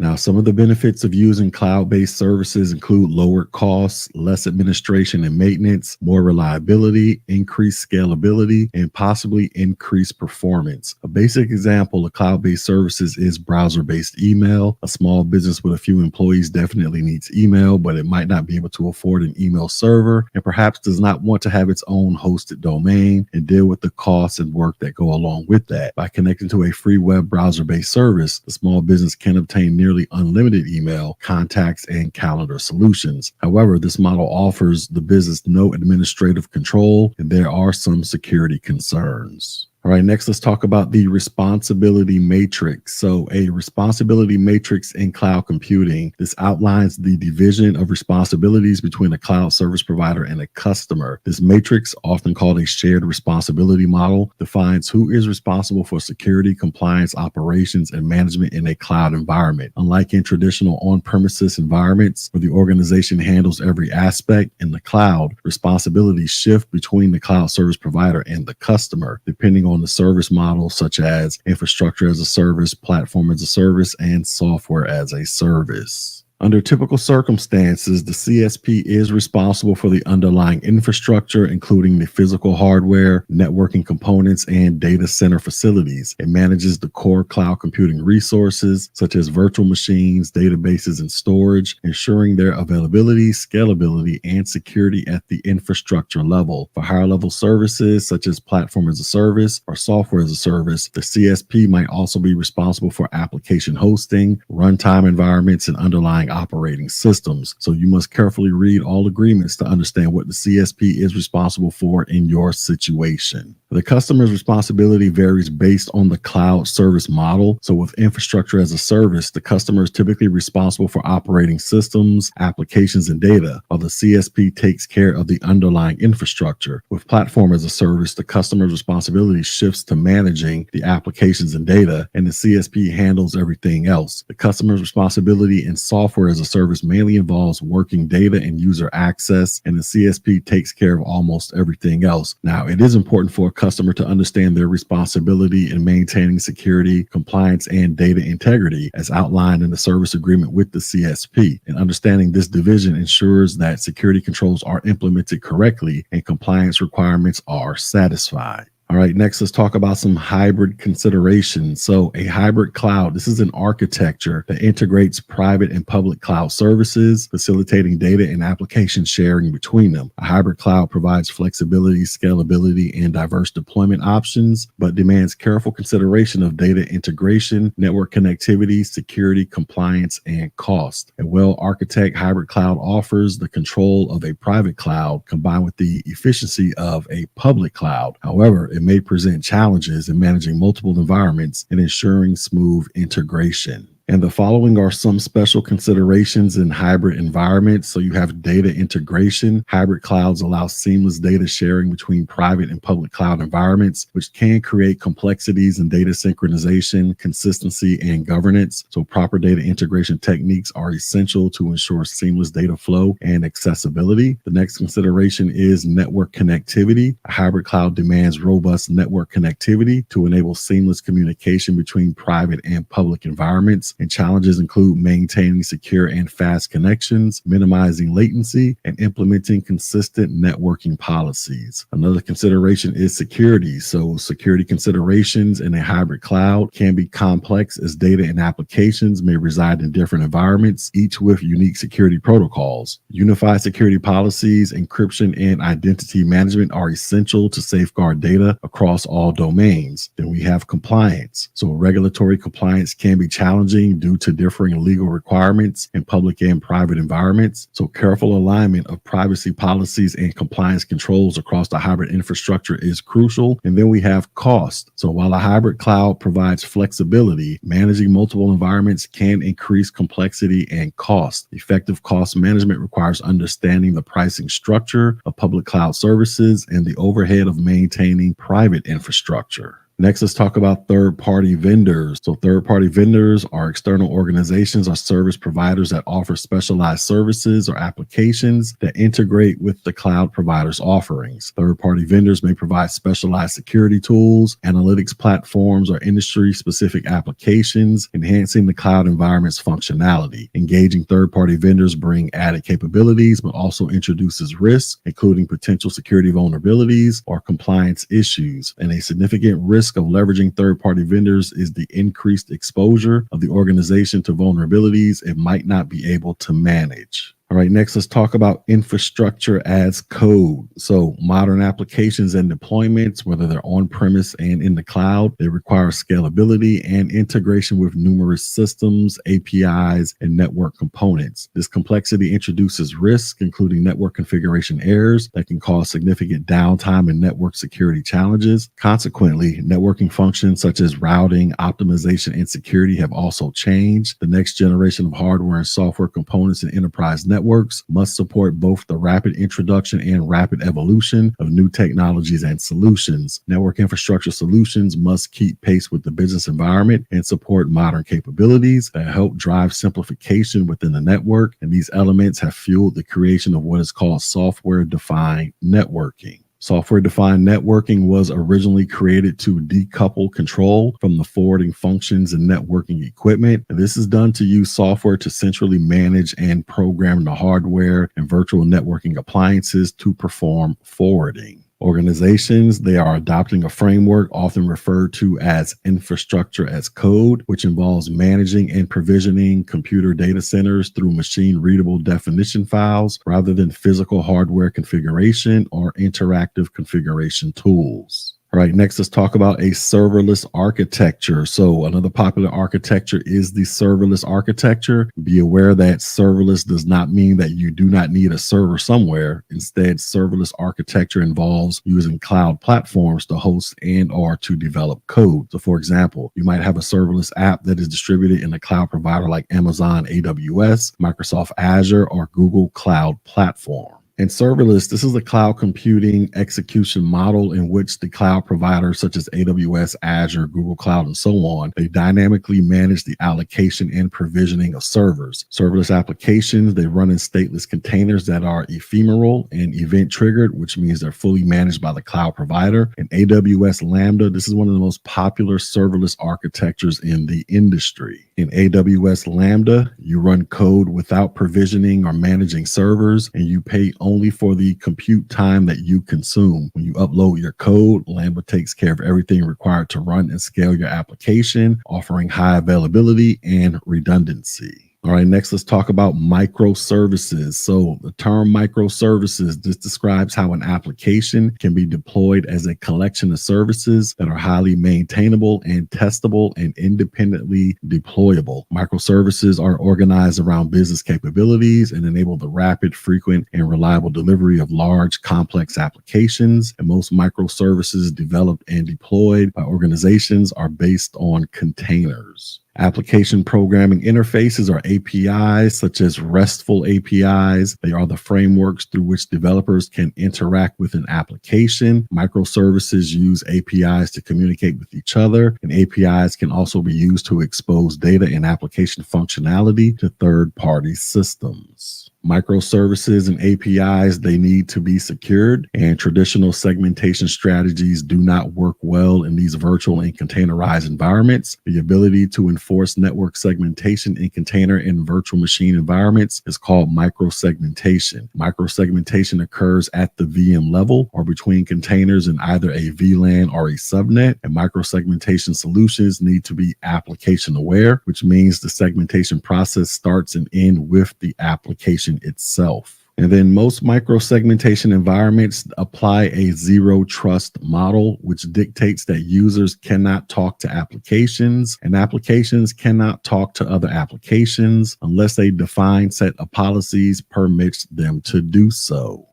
A: Now, some of the benefits of using cloud-based services include lower costs, less administration and maintenance, more reliability, increased scalability, and possibly increased performance. A basic example of cloud-based services is browser-based email. A small business with a few employees definitely needs email, but it might not be able to afford an email server and perhaps does not want to have its own hosted domain and deal with the costs and work that go along with that. By connecting to a free web browser-based service, the small business can obtain nearly unlimited email, contacts, and calendar solutions. However, this model offers the business no administrative control, and there are some security concerns. All right, next let's talk about the responsibility matrix. So a responsibility matrix in cloud computing, this outlines the division of responsibilities between a cloud service provider and a customer. This matrix, often called a shared responsibility model, defines who is responsible for security, compliance, operations, and management in a cloud environment. Unlike in traditional on-premises environments where the organization handles every aspect, in the cloud, responsibilities shift between the cloud service provider and the customer, depending on the service model, such as infrastructure as a service, platform as a service, and software as a service. Under typical circumstances, the CSP is responsible for the underlying infrastructure, including the physical hardware, networking components, and data center facilities. It manages the core cloud computing resources, such as virtual machines, databases, and storage, ensuring their availability, scalability, and security at the infrastructure level. For higher level services, such as platform as a service or software as a service, the CSP might also be responsible for application hosting, runtime environments, and underlying operating systems. So you must carefully read all agreements to understand what the CSP is responsible for in your situation. The customer's responsibility varies based on the cloud service model. So with infrastructure as a service, the customer is typically responsible for operating systems, applications, and data, while the CSP takes care of the underlying infrastructure. With platform as a service, the customer's responsibility shifts to managing the applications and data, and the CSP handles everything else. The customer's responsibility in software as a service mainly involves working data and user access, and the CSP takes care of almost everything else. Now, it is important for a customer to understand their responsibility in maintaining security, compliance, and data integrity as outlined in the service agreement with the CSP. And understanding this division ensures that security controls are implemented correctly and compliance requirements are satisfied. All right, next let's talk about some hybrid considerations. So a hybrid cloud, this is an architecture that integrates private and public cloud services, facilitating data and application sharing between them. A hybrid cloud provides flexibility, scalability, and diverse deployment options, but demands careful consideration of data integration, network connectivity, security, compliance, and cost. A well-architected hybrid cloud offers the control of a private cloud combined with the efficiency of a public cloud. However, it may present challenges in managing multiple environments and ensuring smooth integration. And the following are some special considerations in hybrid environments. So you have data integration. Hybrid clouds allow seamless data sharing between private and public cloud environments, which can create complexities in data synchronization, consistency, and governance. So proper data integration techniques are essential to ensure seamless data flow and accessibility. The next consideration is network connectivity. A hybrid cloud demands robust network connectivity to enable seamless communication between private and public environments. And challenges include maintaining secure and fast connections, minimizing latency, and implementing consistent networking policies. Another consideration is security. So security considerations in a hybrid cloud can be complex as data and applications may reside in different environments, each with unique security protocols. Unified security policies, encryption, and identity management are essential to safeguard data across all domains. Then we have compliance. So regulatory compliance can be challenging due to differing legal requirements in public and private environments. So careful alignment of privacy policies and compliance controls across the hybrid infrastructure is crucial. And then we have cost. So while a hybrid cloud provides flexibility, managing multiple environments can increase complexity and cost. Effective cost management requires understanding the pricing structure of public cloud services and the overhead of maintaining private infrastructure. Next, let's talk about third-party vendors. So third-party vendors are external organizations or service providers that offer specialized services or applications that integrate with the cloud provider's offerings. Third-party vendors may provide specialized security tools, analytics platforms, or industry-specific applications, enhancing the cloud environment's functionality. Engaging third-party vendors bring added capabilities, but also introduces risks, including potential security vulnerabilities or compliance issues. And a significant risk of leveraging third-party vendors is the increased exposure of the organization to vulnerabilities it might not be able to manage. All right, next let's talk about infrastructure as code. So modern applications and deployments, whether they're on-premise and in the cloud, they require scalability and integration with numerous systems, APIs, and network components. This complexity introduces risk, including network configuration errors that can cause significant downtime and network security challenges. Consequently, networking functions such as routing, optimization, and security have also changed. The next generation of hardware and software components in enterprise networks must support both the rapid introduction and rapid evolution of new technologies and solutions. Network infrastructure solutions must keep pace with the business environment and support modern capabilities that help drive simplification within the network. And these elements have fueled the creation of what is called software-defined networking. Software-defined networking was originally created to decouple control from the forwarding functions and networking equipment. And this is done to use software to centrally manage and program the hardware and virtual networking appliances to perform forwarding. Organizations, they are adopting a framework often referred to as infrastructure as code, which involves managing and provisioning computer data centers through machine-readable definition files rather than physical hardware configuration or interactive configuration tools. All right, next let's talk about a serverless architecture. So another popular architecture is the serverless architecture. Be aware that serverless does not mean that you do not need a server somewhere. Instead, serverless architecture involves using cloud platforms to host and or to develop code. So for example, you might have a serverless app that is distributed in a cloud provider like Amazon AWS, Microsoft Azure, or Google Cloud Platform. And serverless, this is a cloud computing execution model in which the cloud providers such as AWS, Azure, Google Cloud, and so on, they dynamically manage the allocation and provisioning of servers. Serverless applications, they run in stateless containers that are ephemeral and event triggered, which means they're fully managed by the cloud provider. And AWS Lambda, this is one of the most popular serverless architectures in the industry. In AWS Lambda, you run code without provisioning or managing servers, and you pay only for the compute time that you consume. When you upload your code, Lambda takes care of everything required to run and scale your application, offering high availability and redundancy. All right, next let's talk about microservices. So the term microservices, this describes how an application can be deployed as a collection of services that are highly maintainable and testable and independently deployable. Microservices are organized around business capabilities and enable the rapid, frequent, and reliable delivery of large, complex applications. And most microservices developed and deployed by organizations are based on containers. Application programming interfaces or APIs, such as RESTful APIs. They are the frameworks through which developers can interact with an application. Microservices use APIs to communicate with each other, and APIs can also be used to expose data and application functionality to third-party systems. Microservices and APIs, they need to be secured, and traditional segmentation strategies do not work well in these virtual and containerized environments. The ability to enforce network segmentation in container and virtual machine environments is called microsegmentation. Microsegmentation occurs at the VM level or between containers in either a VLAN or a subnet, and microsegmentation solutions need to be application aware, which means the segmentation process starts and ends with the application itself. And then most microsegmentation environments apply a zero trust model, which dictates that users cannot talk to applications and applications cannot talk to other applications unless a defined set of policies permits them to do so.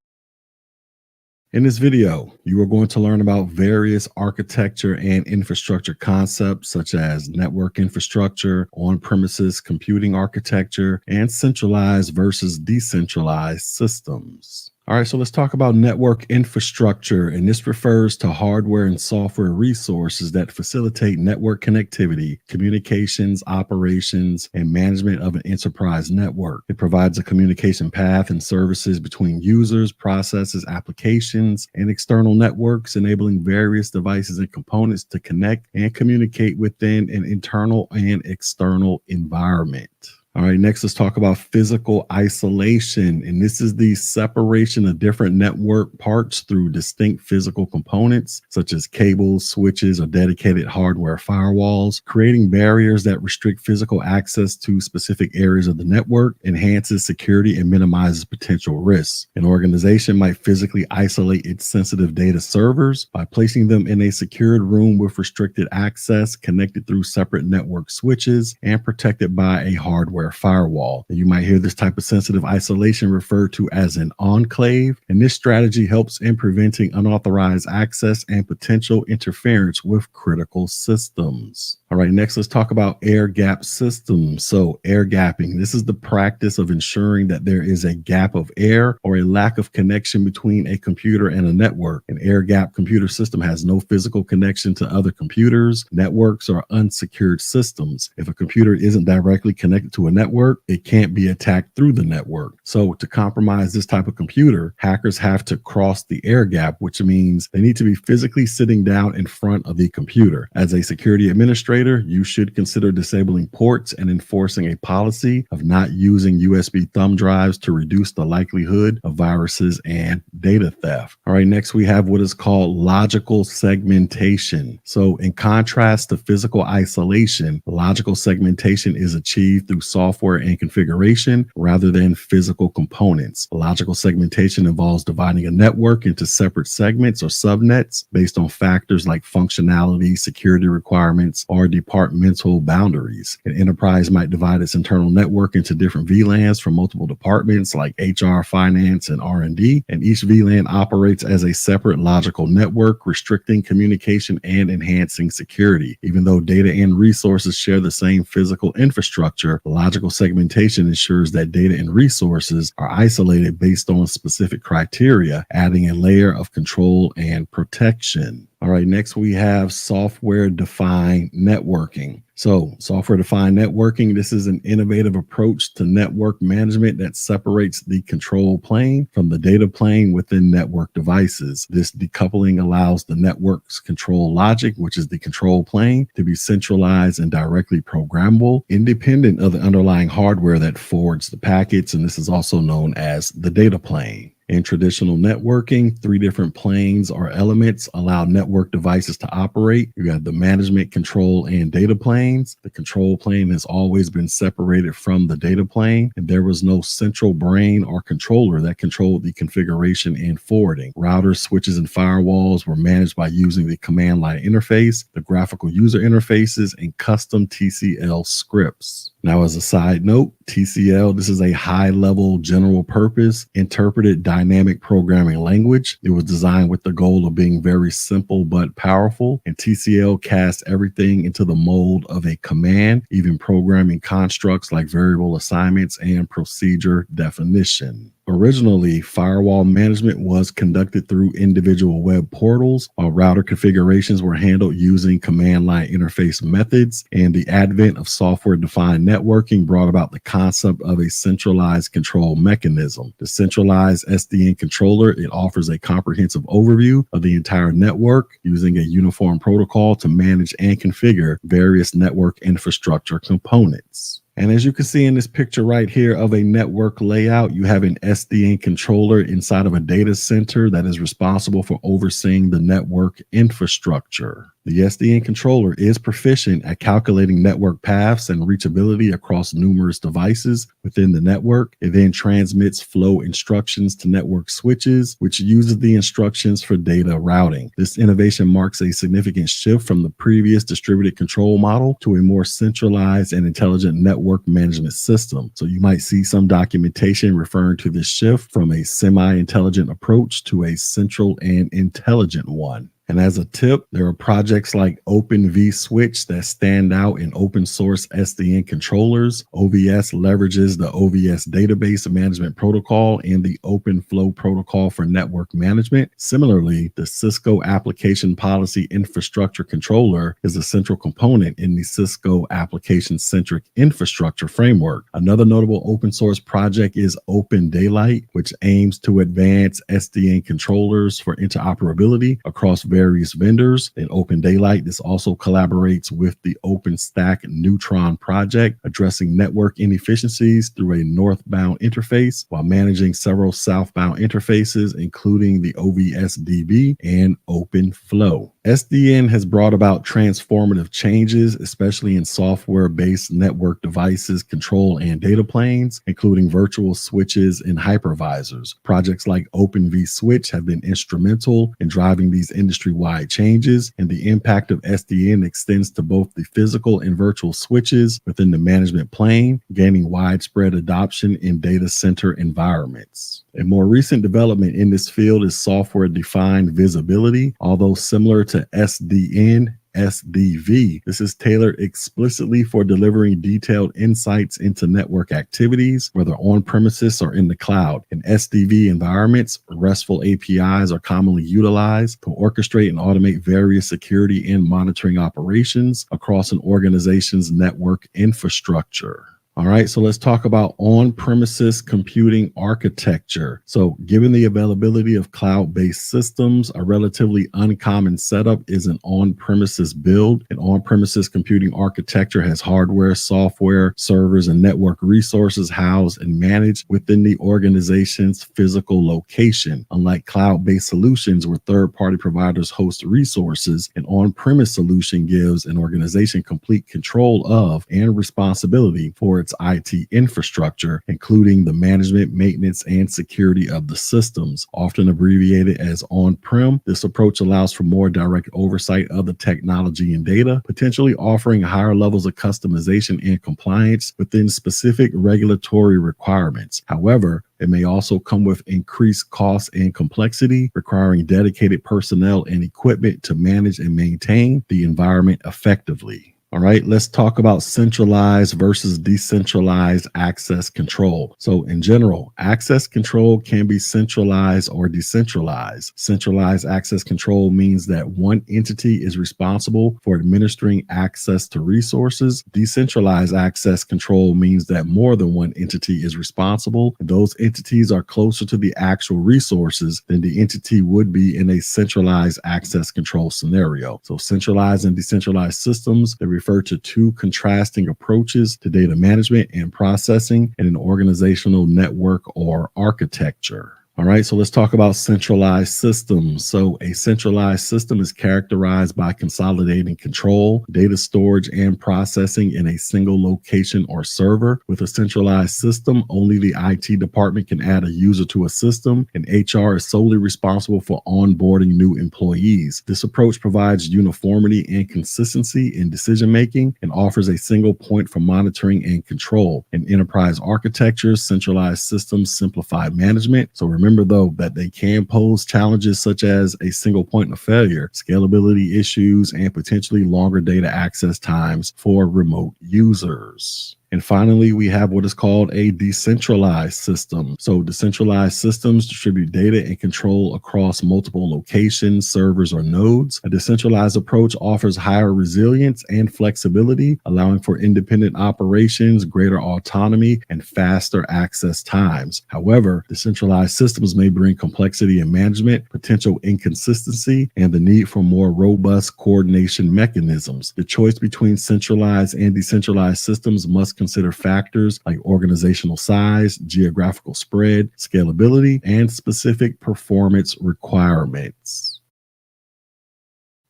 A: In this video, you are going to learn about various architecture and infrastructure concepts such as network infrastructure, on-premises computing architecture, and centralized versus decentralized systems. All right, so let's talk about network infrastructure, and this refers to hardware and software resources that facilitate network connectivity, communications, operations, and management of an enterprise network. It provides a communication path and services between users, processes, applications, and external networks, enabling various devices and components to connect and communicate within an internal and external environment. All right, next let's talk about physical isolation. And this is the separation of different network parts through distinct physical components, such as cables, switches, or dedicated hardware firewalls. Creating barriers that restrict physical access to specific areas of the network enhances security and minimizes potential risks. An organization might physically isolate its sensitive data servers by placing them in a secured room with restricted access, connected through separate network switches, and protected by a hardware firewall. And you might hear this type of sensitive isolation referred to as an enclave, and this strategy helps in preventing unauthorized access and potential interference with critical systems. All right, next let's talk about air gap systems. So air gapping, this is the practice of ensuring that there is a gap of air or a lack of connection between a computer and a network. An air gap computer system has no physical connection to other computers, networks, or unsecured systems. If a computer isn't directly connected to a network, it can't be attacked through the network. So to compromise this type of computer, hackers have to cross the air gap, which means they need to be physically sitting down in front of the computer. As a security administrator, you should consider disabling ports and enforcing a policy of not using USB thumb drives to reduce the likelihood of viruses and data theft. All right, next we have what is called logical segmentation. So in contrast to physical isolation, logical segmentation is achieved through software and configuration rather than physical components. Logical segmentation involves dividing a network into separate segments or subnets based on factors like functionality, security requirements, or departmental boundaries. An enterprise might divide its internal network into different VLANs from multiple departments like HR, finance, and R&D, and each VLAN operates as a separate logical network, restricting communication and enhancing security. Even though data and resources share the same physical infrastructure, logical segmentation ensures that data and resources are isolated based on specific criteria, adding a layer of control and protection. All right, next we have software-defined networking. So software-defined networking, this is an innovative approach to network management that separates the control plane from the data plane within network devices. This decoupling allows the network's control logic, which is the control plane, to be centralized and directly programmable, independent of the underlying hardware that forwards the packets, and this is also known as the data plane. In traditional networking, 3 different planes or elements allow network devices to operate. You have the management, control, and data planes. The control plane has always been separated from the data plane, and there was no central brain or controller that controlled the configuration and forwarding. Routers, switches, and firewalls were managed by using the command line interface, the graphical user interfaces, and custom TCL scripts. Now, as a side note, TCL, this is a high-level general purpose interpreted dynamic programming language. It was designed with the goal of being very simple but powerful, and TCL casts everything into the mold of a command, even programming constructs like variable assignments and procedure definition. Originally, firewall management was conducted through individual web portals, while router configurations were handled using command line interface methods, and the advent of software-defined networking brought about the concept of a centralized control mechanism. The centralized SDN controller, it offers a comprehensive overview of the entire network using a uniform protocol to manage and configure various network infrastructure components. And as you can see in this picture right here of a network layout, you have an SDN controller inside of a data center that is responsible for overseeing the network infrastructure. The SDN controller is proficient at calculating network paths and reachability across numerous devices within the network. It then transmits flow instructions to network switches, which uses the instructions for data routing. This innovation marks a significant shift from the previous distributed control model to a more centralized and intelligent network management system. So you might see some documentation referring to this shift from a semi-intelligent approach to a central and intelligent one. And as a tip, there are projects like Open vSwitch that stand out in open source SDN controllers. OVS leverages the OVS database management protocol and the Open Flow protocol for network management. Similarly, the Cisco Application Policy Infrastructure Controller is a central component in the Cisco Application-Centric Infrastructure Framework. Another notable open source project is Open Daylight, which aims to advance SDN controllers for interoperability across various vendors. In Open Daylight, this also collaborates with the OpenStack Neutron project, addressing network inefficiencies through a northbound interface while managing several southbound interfaces, including the OVSDB and OpenFlow. SDN has brought about transformative changes, especially in software-based network devices, control, and data planes, including virtual switches and hypervisors. Projects like Open vSwitch have been instrumental in driving these industry-wide changes, and the impact of SDN extends to both the physical and virtual switches within the management plane, gaining widespread adoption in data center environments. A more recent development in this field is software-defined visibility. Although similar to SDN, SDV. This is tailored explicitly for delivering detailed insights into network activities, whether on premises or in the cloud. In SDV environments, RESTful APIs are commonly utilized to orchestrate and automate various security and monitoring operations across an organization's network infrastructure. All right, so let's talk about on-premises computing architecture. So given the availability of cloud-based systems, a relatively uncommon setup is an on-premises build. An on-premises computing architecture has hardware, software, servers, and network resources housed and managed within the organization's physical location. Unlike cloud-based solutions where third-party providers host resources, an on-premise solution gives an organization complete control of and responsibility for its IT infrastructure, including the management, maintenance, and security of the systems, often abbreviated as on-prem. This approach allows for more direct oversight of the technology and data, potentially offering higher levels of customization and compliance within specific regulatory requirements. However, it may also come with increased costs and complexity, requiring dedicated personnel and equipment to manage and maintain the environment effectively. All right, let's talk about centralized versus decentralized access control. So in general, access control can be centralized or decentralized. Centralized access control means that one entity is responsible for administering access to resources. Decentralized access control means that more than one entity is responsible, and those entities are closer to the actual resources than the entity would be in a centralized access control scenario. So centralized and decentralized systems, they refer to two contrasting approaches to data management and processing in an organizational network or architecture. All right, so let's talk about centralized systems. So a centralized system is characterized by consolidating control, data storage, and processing in a single location or server. With a centralized system, only the IT department can add a user to a system, and HR is solely responsible for onboarding new employees. This approach provides uniformity and consistency in decision-making and offers a single point for monitoring and control. In enterprise architectures, centralized systems simplify management. So remember, though, that they can pose challenges such as a single point of failure, scalability issues, and potentially longer data access times for remote users. And finally, we have what is called a decentralized system. So decentralized systems distribute data and control across multiple locations, servers, or nodes. A decentralized approach offers higher resilience and flexibility, allowing for independent operations, greater autonomy, and faster access times. However, decentralized systems may bring complexity in management, potential inconsistency, and the need for more robust coordination mechanisms. The choice between centralized and decentralized systems must consider factors like organizational size, geographical spread, scalability, and specific performance requirements.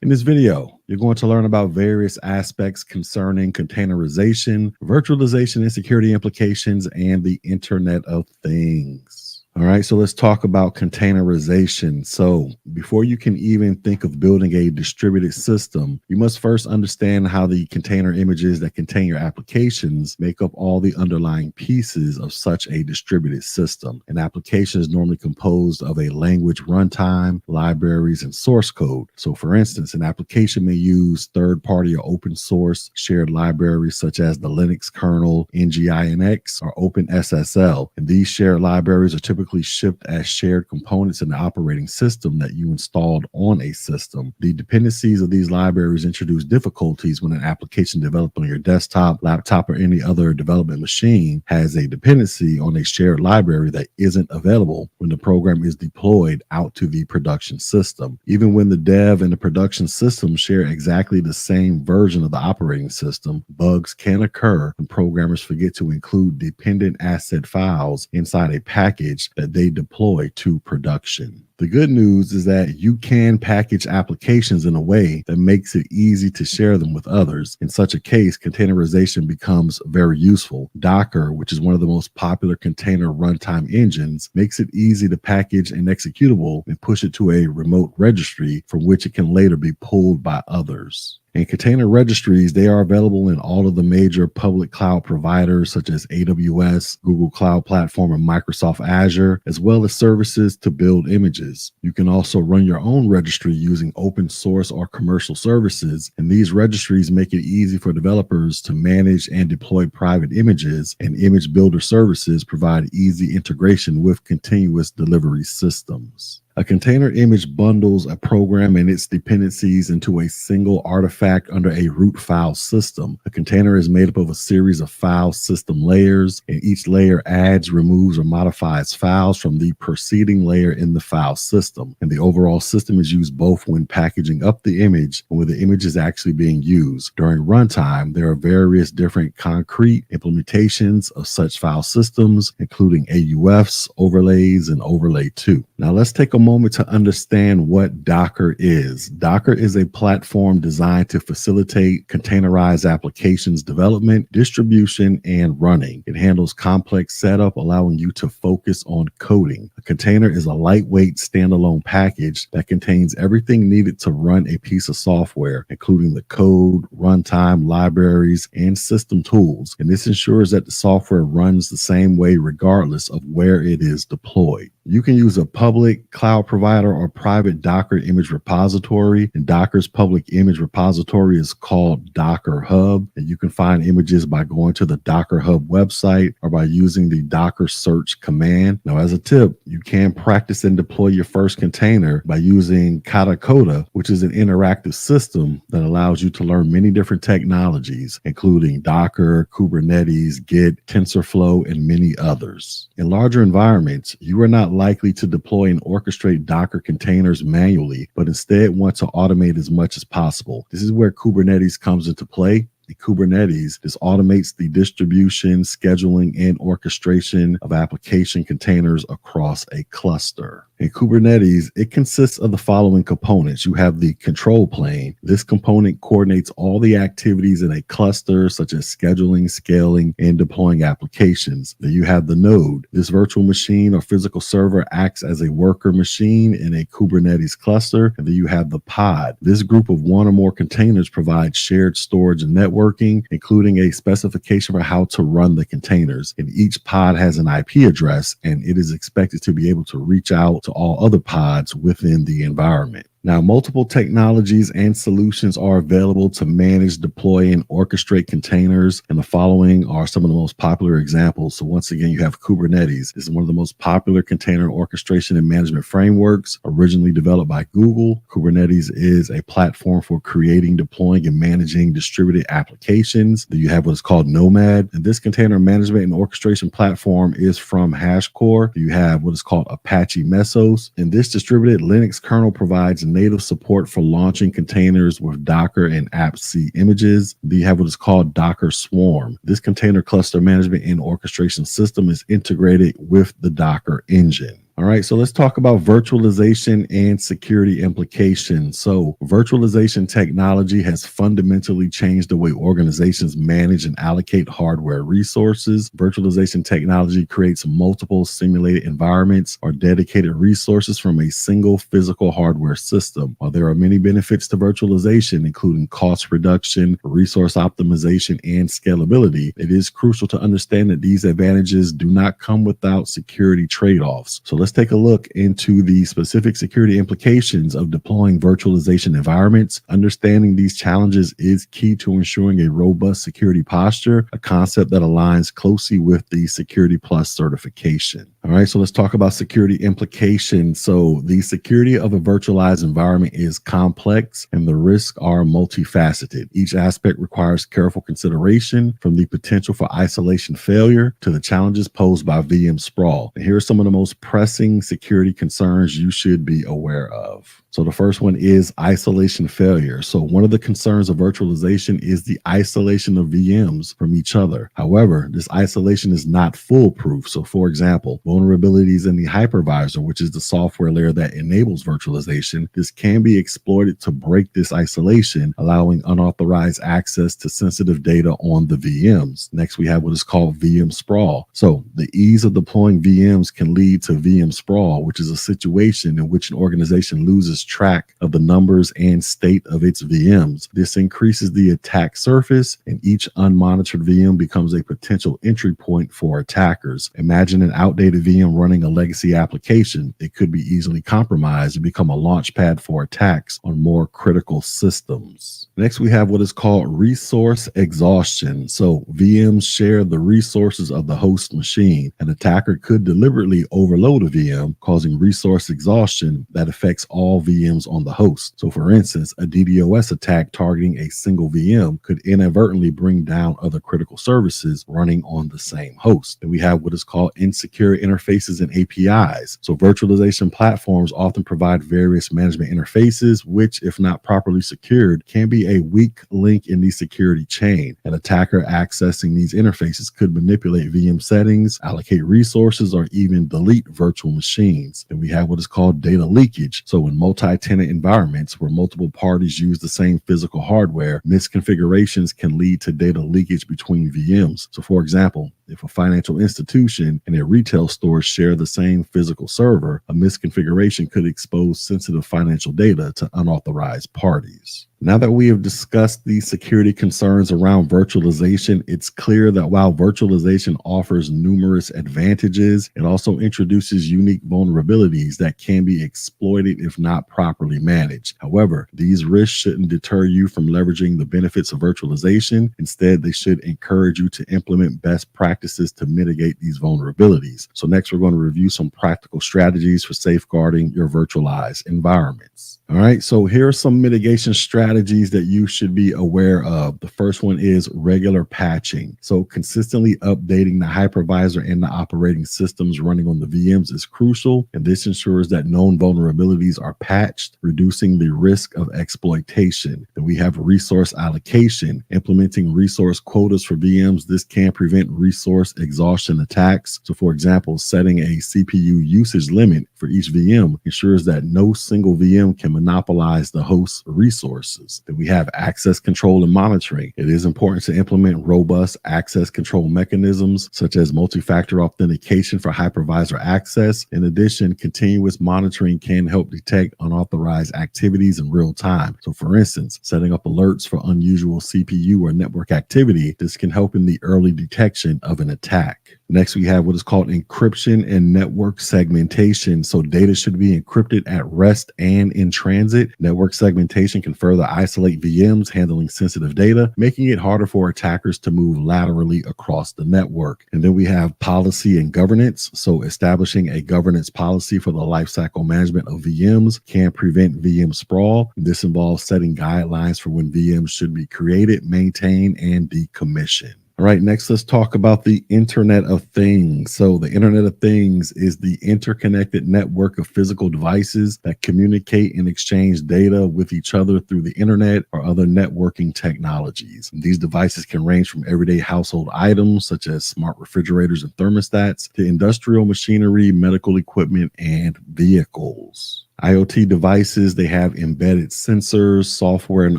A: In this video, you're going to learn about various aspects concerning containerization, virtualization and security implications, and the Internet of Things. All right, so let's talk about containerization. So before you can even think of building a distributed system, you must first understand how the container images that contain your applications make up all the underlying pieces of such a distributed system. An application is normally composed of a language runtime, libraries, and source code. So for instance, an application may use third-party or open source shared libraries such as the Linux kernel, NGINX, or OpenSSL. And these shared libraries are typically shipped as shared components in the operating system that you installed on a system. The dependencies of these libraries introduce difficulties when an application developed on your desktop, laptop, or any other development machine has a dependency on a shared library that isn't available when the program is deployed out to the production system. Even when the dev and the production system share exactly the same version of the operating system, bugs can occur when programmers forget to include dependent asset files inside a package that they deploy to production. The good news is that you can package applications in a way that makes it easy to share them with others. In such a case, containerization becomes very useful. Docker, which is one of the most popular container runtime engines, makes it easy to package an executable and push it to a remote registry from which it can later be pulled by others. And container registries, they are available in all of the major public cloud providers such as AWS, Google Cloud Platform, and Microsoft Azure, as well as services to build images. You can also run your own registry using open source or commercial services, and these registries make it easy for developers to manage and deploy private images, and image builder services provide easy integration with continuous delivery systems. A container image bundles a program and its dependencies into a single artifact under a root file system. A container is made up of a series of file system layers, and each layer adds, removes, or modifies files from the preceding layer in the file system. And the overall system is used both when packaging up the image and when the image is actually being used. During runtime, there are various different concrete implementations of such file systems, including AUFs, overlays, and overlay 2. Now let's take a moment to understand what Docker is. Docker is a platform designed to facilitate containerized applications development, distribution, and running. It handles complex setup, allowing you to focus on coding. A container is a lightweight standalone package that contains everything needed to run a piece of software, including the code, runtime, libraries, and system tools. And this ensures that the software runs the same way regardless of where it is deployed. You can use a public cloud provider or private Docker image repository, and Docker's public image repository is called Docker Hub, and you can find images by going to the Docker Hub website or by using the Docker search command. Now, as a tip, you can practice and deploy your first container by using Katacoda, which is an interactive system that allows you to learn many different technologies, including Docker, Kubernetes, Git, TensorFlow, and many others. In larger environments, you are not likely to deploy and orchestrate Docker containers manually, but instead want to automate as much as possible. This is where Kubernetes comes into play. Kubernetes, this automates the distribution, scheduling, and orchestration of application containers across a cluster. In Kubernetes, it consists of the following components. You have the control plane. This component coordinates all the activities in a cluster, such as scheduling, scaling, and deploying applications. Then you have the node. This virtual machine or physical server acts as a worker machine in a Kubernetes cluster. And then you have the pod. This group of one or more containers provides shared storage and networking, including a specification for how to run the containers. And each pod has an IP address, and it is expected to be able to reach out to all other pods within the environment. Now, multiple technologies and solutions are available to manage, deploy, and orchestrate containers, and the following are some of the most popular examples. So once again, you have Kubernetes. This is one of the most popular container orchestration and management frameworks, originally developed by Google. Kubernetes is a platform for creating, deploying, and managing distributed applications. Then you have what is called Nomad, and this container management and orchestration platform is from HashiCorp. You have what is called Apache Mesos, and this distributed Linux kernel provides native support for launching containers with Docker and apt-c images. Then you have what is called Docker Swarm. This container cluster management and orchestration system is integrated with the Docker engine. All right, so let's talk about virtualization and security implications. So virtualization technology has fundamentally changed the way organizations manage and allocate hardware resources. Virtualization technology creates multiple simulated environments or dedicated resources from a single physical hardware system. While there are many benefits to virtualization, including cost reduction, resource optimization, and scalability, it is crucial to understand that these advantages do not come without security trade-offs. So let's take a look into the specific security implications of deploying virtualization environments. Understanding these challenges is key to ensuring a robust security posture, a concept that aligns closely with the Security Plus certification. All right, so let's talk about security implications. So the security of a virtualized environment is complex and the risks are multifaceted. Each aspect requires careful consideration, from the potential for isolation failure to the challenges posed by VM sprawl. And here are some of the most pressing security concerns you should be aware of. So the first one is isolation failure. So one of the concerns of virtualization is the isolation of VMs from each other. However, this isolation is not foolproof. So for example, vulnerabilities in the hypervisor, which is the software layer that enables virtualization, this can be exploited to break this isolation, allowing unauthorized access to sensitive data on the VMs. Next, we have what is called VM sprawl. So the ease of deploying VMs can lead to VM sprawl, which is a situation in which an organization loses track of the numbers and state of its VMs. This increases the attack surface, and each unmonitored VM becomes a potential entry point for attackers. Imagine an outdated VM running a legacy application, it could be easily compromised and become a launchpad for attacks on more critical systems. Next, we have what is called resource exhaustion. So VMs share the resources of the host machine. An attacker could deliberately overload a VM, causing resource exhaustion that affects all VMs on the host. So for instance, a DDoS attack targeting a single VM could inadvertently bring down other critical services running on the same host. Then we have what is called insecure interfaces and APIs. So virtualization platforms often provide various management interfaces, which, if not properly secured, can be a weak link in the security chain. An attacker accessing these interfaces could manipulate VM settings, allocate resources, or even delete virtual machines. Then we have what is called data leakage. So in multi-tenant environments where multiple parties use the same physical hardware, misconfigurations can lead to data leakage between VMs. So for example, if a financial institution and a retail store share the same physical server, a misconfiguration could expose sensitive financial data to unauthorized parties. Now that we have discussed the security concerns around virtualization, it's clear that while virtualization offers numerous advantages, it also introduces unique vulnerabilities that can be exploited if not properly managed. However, these risks shouldn't deter you from leveraging the benefits of virtualization. Instead, they should encourage you to implement best practices to mitigate these vulnerabilities. So next, we're going to review some practical strategies for safeguarding your virtualized environments. All right, so here are some mitigation strategies that you should be aware of. The first one is regular patching. So consistently updating the hypervisor and the operating systems running on the VMs is crucial, and this ensures that known vulnerabilities are patched, reducing the risk of exploitation. Then we have resource allocation. Implementing resource quotas for VMs, this can prevent resource exhaustion attacks. So for example, setting a CPU usage limit for each VM ensures that no single VM can monopolize the host's resources. Then we have access control and monitoring. It is important to implement robust access control mechanisms such as multi-factor authentication for hypervisor access. In addition, continuous monitoring can help detect unauthorized activities in real time. So for instance, setting up alerts for unusual CPU or network activity, this can help in the early detection of an attack. Next, we have what is called encryption and network segmentation. So data should be encrypted at rest and in transit. Network segmentation can further isolate VMs handling sensitive data, making it harder for attackers to move laterally across the network. And then we have policy and governance. So establishing a governance policy for the lifecycle management of VMs can prevent VM sprawl. This involves setting guidelines for when VMs should be created, maintained, and decommissioned. All right, next let's talk about the Internet of Things. So the Internet of Things is the interconnected network of physical devices that communicate and exchange data with each other through the internet or other networking technologies. And these devices can range from everyday household items such as smart refrigerators and thermostats to industrial machinery, medical equipment, and vehicles. IoT devices, they have embedded sensors, software, and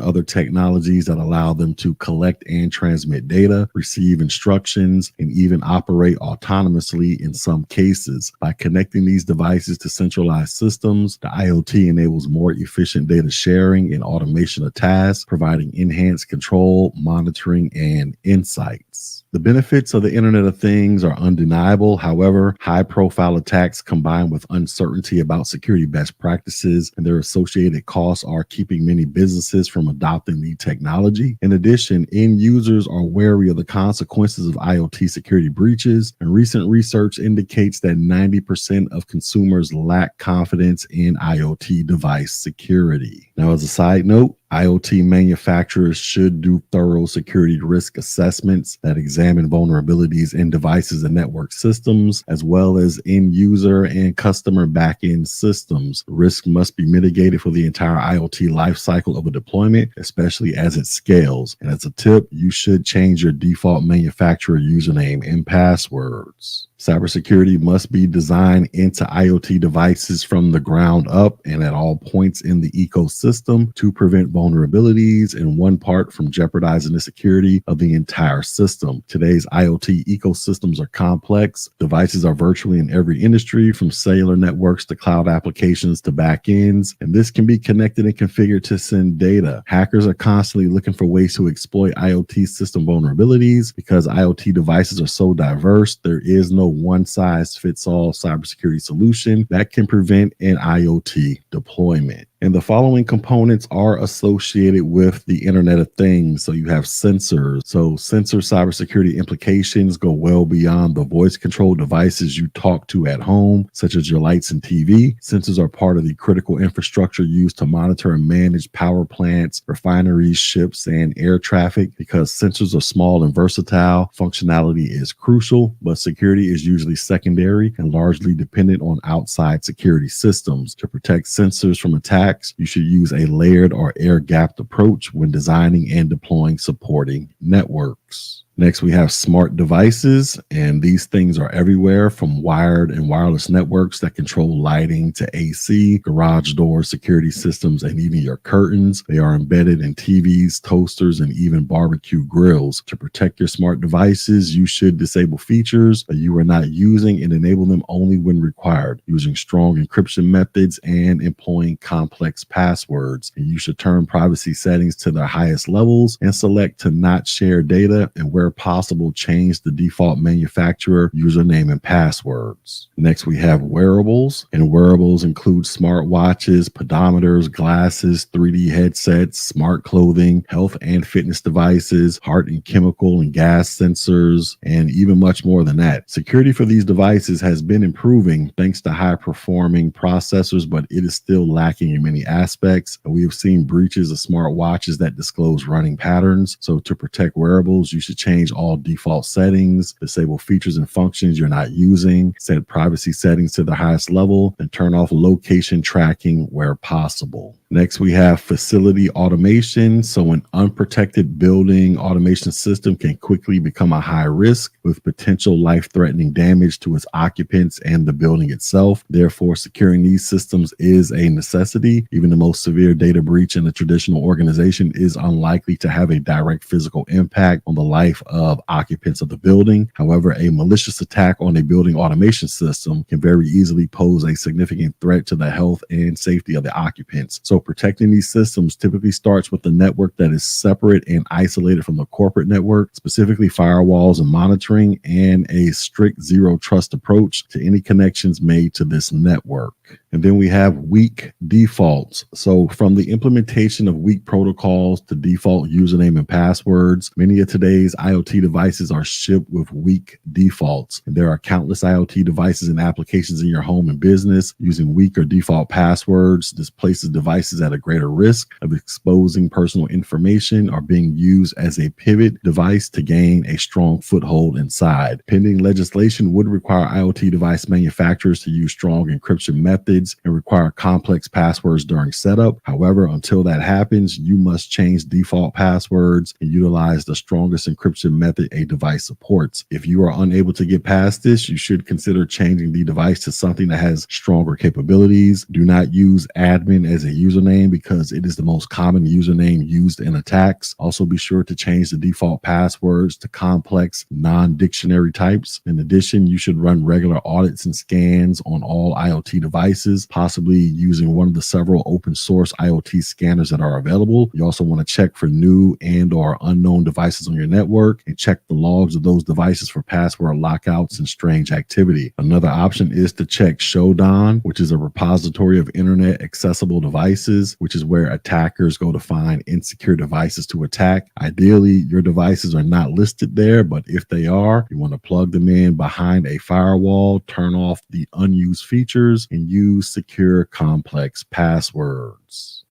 A: other technologies that allow them to collect and transmit data, receive instructions, and even operate autonomously in some cases. By connecting these devices to centralized systems, the IoT enables more efficient data sharing and automation of tasks, providing enhanced control, monitoring, and insights. The benefits of the Internet of Things are undeniable. However, high-profile attacks combined with uncertainty about security best practices and their associated costs are keeping many businesses from adopting the technology. In addition, end users are wary of the consequences of IoT security breaches, and recent research indicates that 90% of consumers lack confidence in IoT device security. Now, as a side note, IoT manufacturers should do thorough security risk assessments that examine vulnerabilities in devices and network systems, as well as end user and customer back-end systems. Risk must be mitigated for the entire IoT lifecycle of a deployment, especially as it scales. And as a tip, you should change your default manufacturer username and passwords. Cybersecurity must be designed into IoT devices from the ground up and at all points in the ecosystem to prevent vulnerabilities, in one part from jeopardizing the security of the entire system. Today's IoT ecosystems are complex. Devices are virtually in every industry, from cellular networks to cloud applications to backends, and this can be connected and configured to send data. Hackers are constantly looking for ways to exploit IoT system vulnerabilities. Because IoT devices are so diverse, there is no one-size-fits-all cybersecurity solution that can prevent an IoT deployment. And the following components are associated with the Internet of Things. So you have sensors. So sensor cybersecurity implications go well beyond the voice-controlled devices you talk to at home, such as your lights and TV. Sensors are part of the critical infrastructure used to monitor and manage power plants, refineries, ships, and air traffic. Because sensors are small and versatile, functionality is crucial, but security is usually secondary and largely dependent on outside security systems. To protect sensors from attacks, you should use a layered or air-gapped approach when designing and deploying supporting networks. Next, we have smart devices, and these things are everywhere, from wired and wireless networks that control lighting to AC, garage doors, security systems, and even your curtains. They are embedded in TVs, toasters, and even barbecue grills. To protect your smart devices, you should disable features that you are not using and enable them only when required, using strong encryption methods and employing complex passwords. And you should turn privacy settings to their highest levels and select to not share data, and where possible, change the default manufacturer username and passwords. Next, we have wearables, and wearables include smartwatches, pedometers, glasses, 3D headsets, smart clothing, health and fitness devices, heart and chemical and gas sensors, and even much more than that. Security for these devices has been improving thanks to high-performing processors, but it is still lacking in many aspects. We have seen breaches of smartwatches that disclose running patterns. So to protect wearables, you should change all default settings, disable features and functions you're not using, set privacy settings to the highest level, and turn off location tracking where possible. Next, we have facility automation. So an unprotected building automation system can quickly become a high risk with potential life-threatening damage to its occupants and the building itself. Therefore, securing these systems is a necessity. Even the most severe data breach in a traditional organization is unlikely to have a direct physical impact on the life of occupants of the building. However, a malicious attack on a building automation system can very easily pose a significant threat to the health and safety of the occupants. So protecting these systems typically starts with a network that is separate and isolated from the corporate network, specifically firewalls and monitoring, and a strict zero trust approach to any connections made to this network. And then we have weak defaults. So from the implementation of weak protocols to default username and passwords, many of today's IoT devices are shipped with weak defaults. And there are countless IoT devices and applications in your home and business using weak or default passwords. This places devices at a greater risk of exposing personal information or being used as a pivot device to gain a strong foothold inside. Pending legislation would require IoT device manufacturers to use strong encryption methods and require complex passwords during setup. However, until that happens, you must change default passwords and utilize the strongest encryption method a device supports. If you are unable to get past this, you should consider changing the device to something that has stronger capabilities. Do not use admin as a username because it is the most common username used in attacks. Also, be sure to change the default passwords to complex non-dictionary types. In addition, you should run regular audits and scans on all IoT devices, possibly using one of the several open source IoT scanners that are available. You also want to check for new and or unknown devices on your network and check the logs of those devices for password lockouts and strange activity. Another option is to check Shodan, which is a repository of internet accessible devices, which is where attackers go to find insecure devices to attack. Ideally, your devices are not listed there, but if they are, you want to plug them in behind a firewall, turn off the unused features, and use secure complex passwords.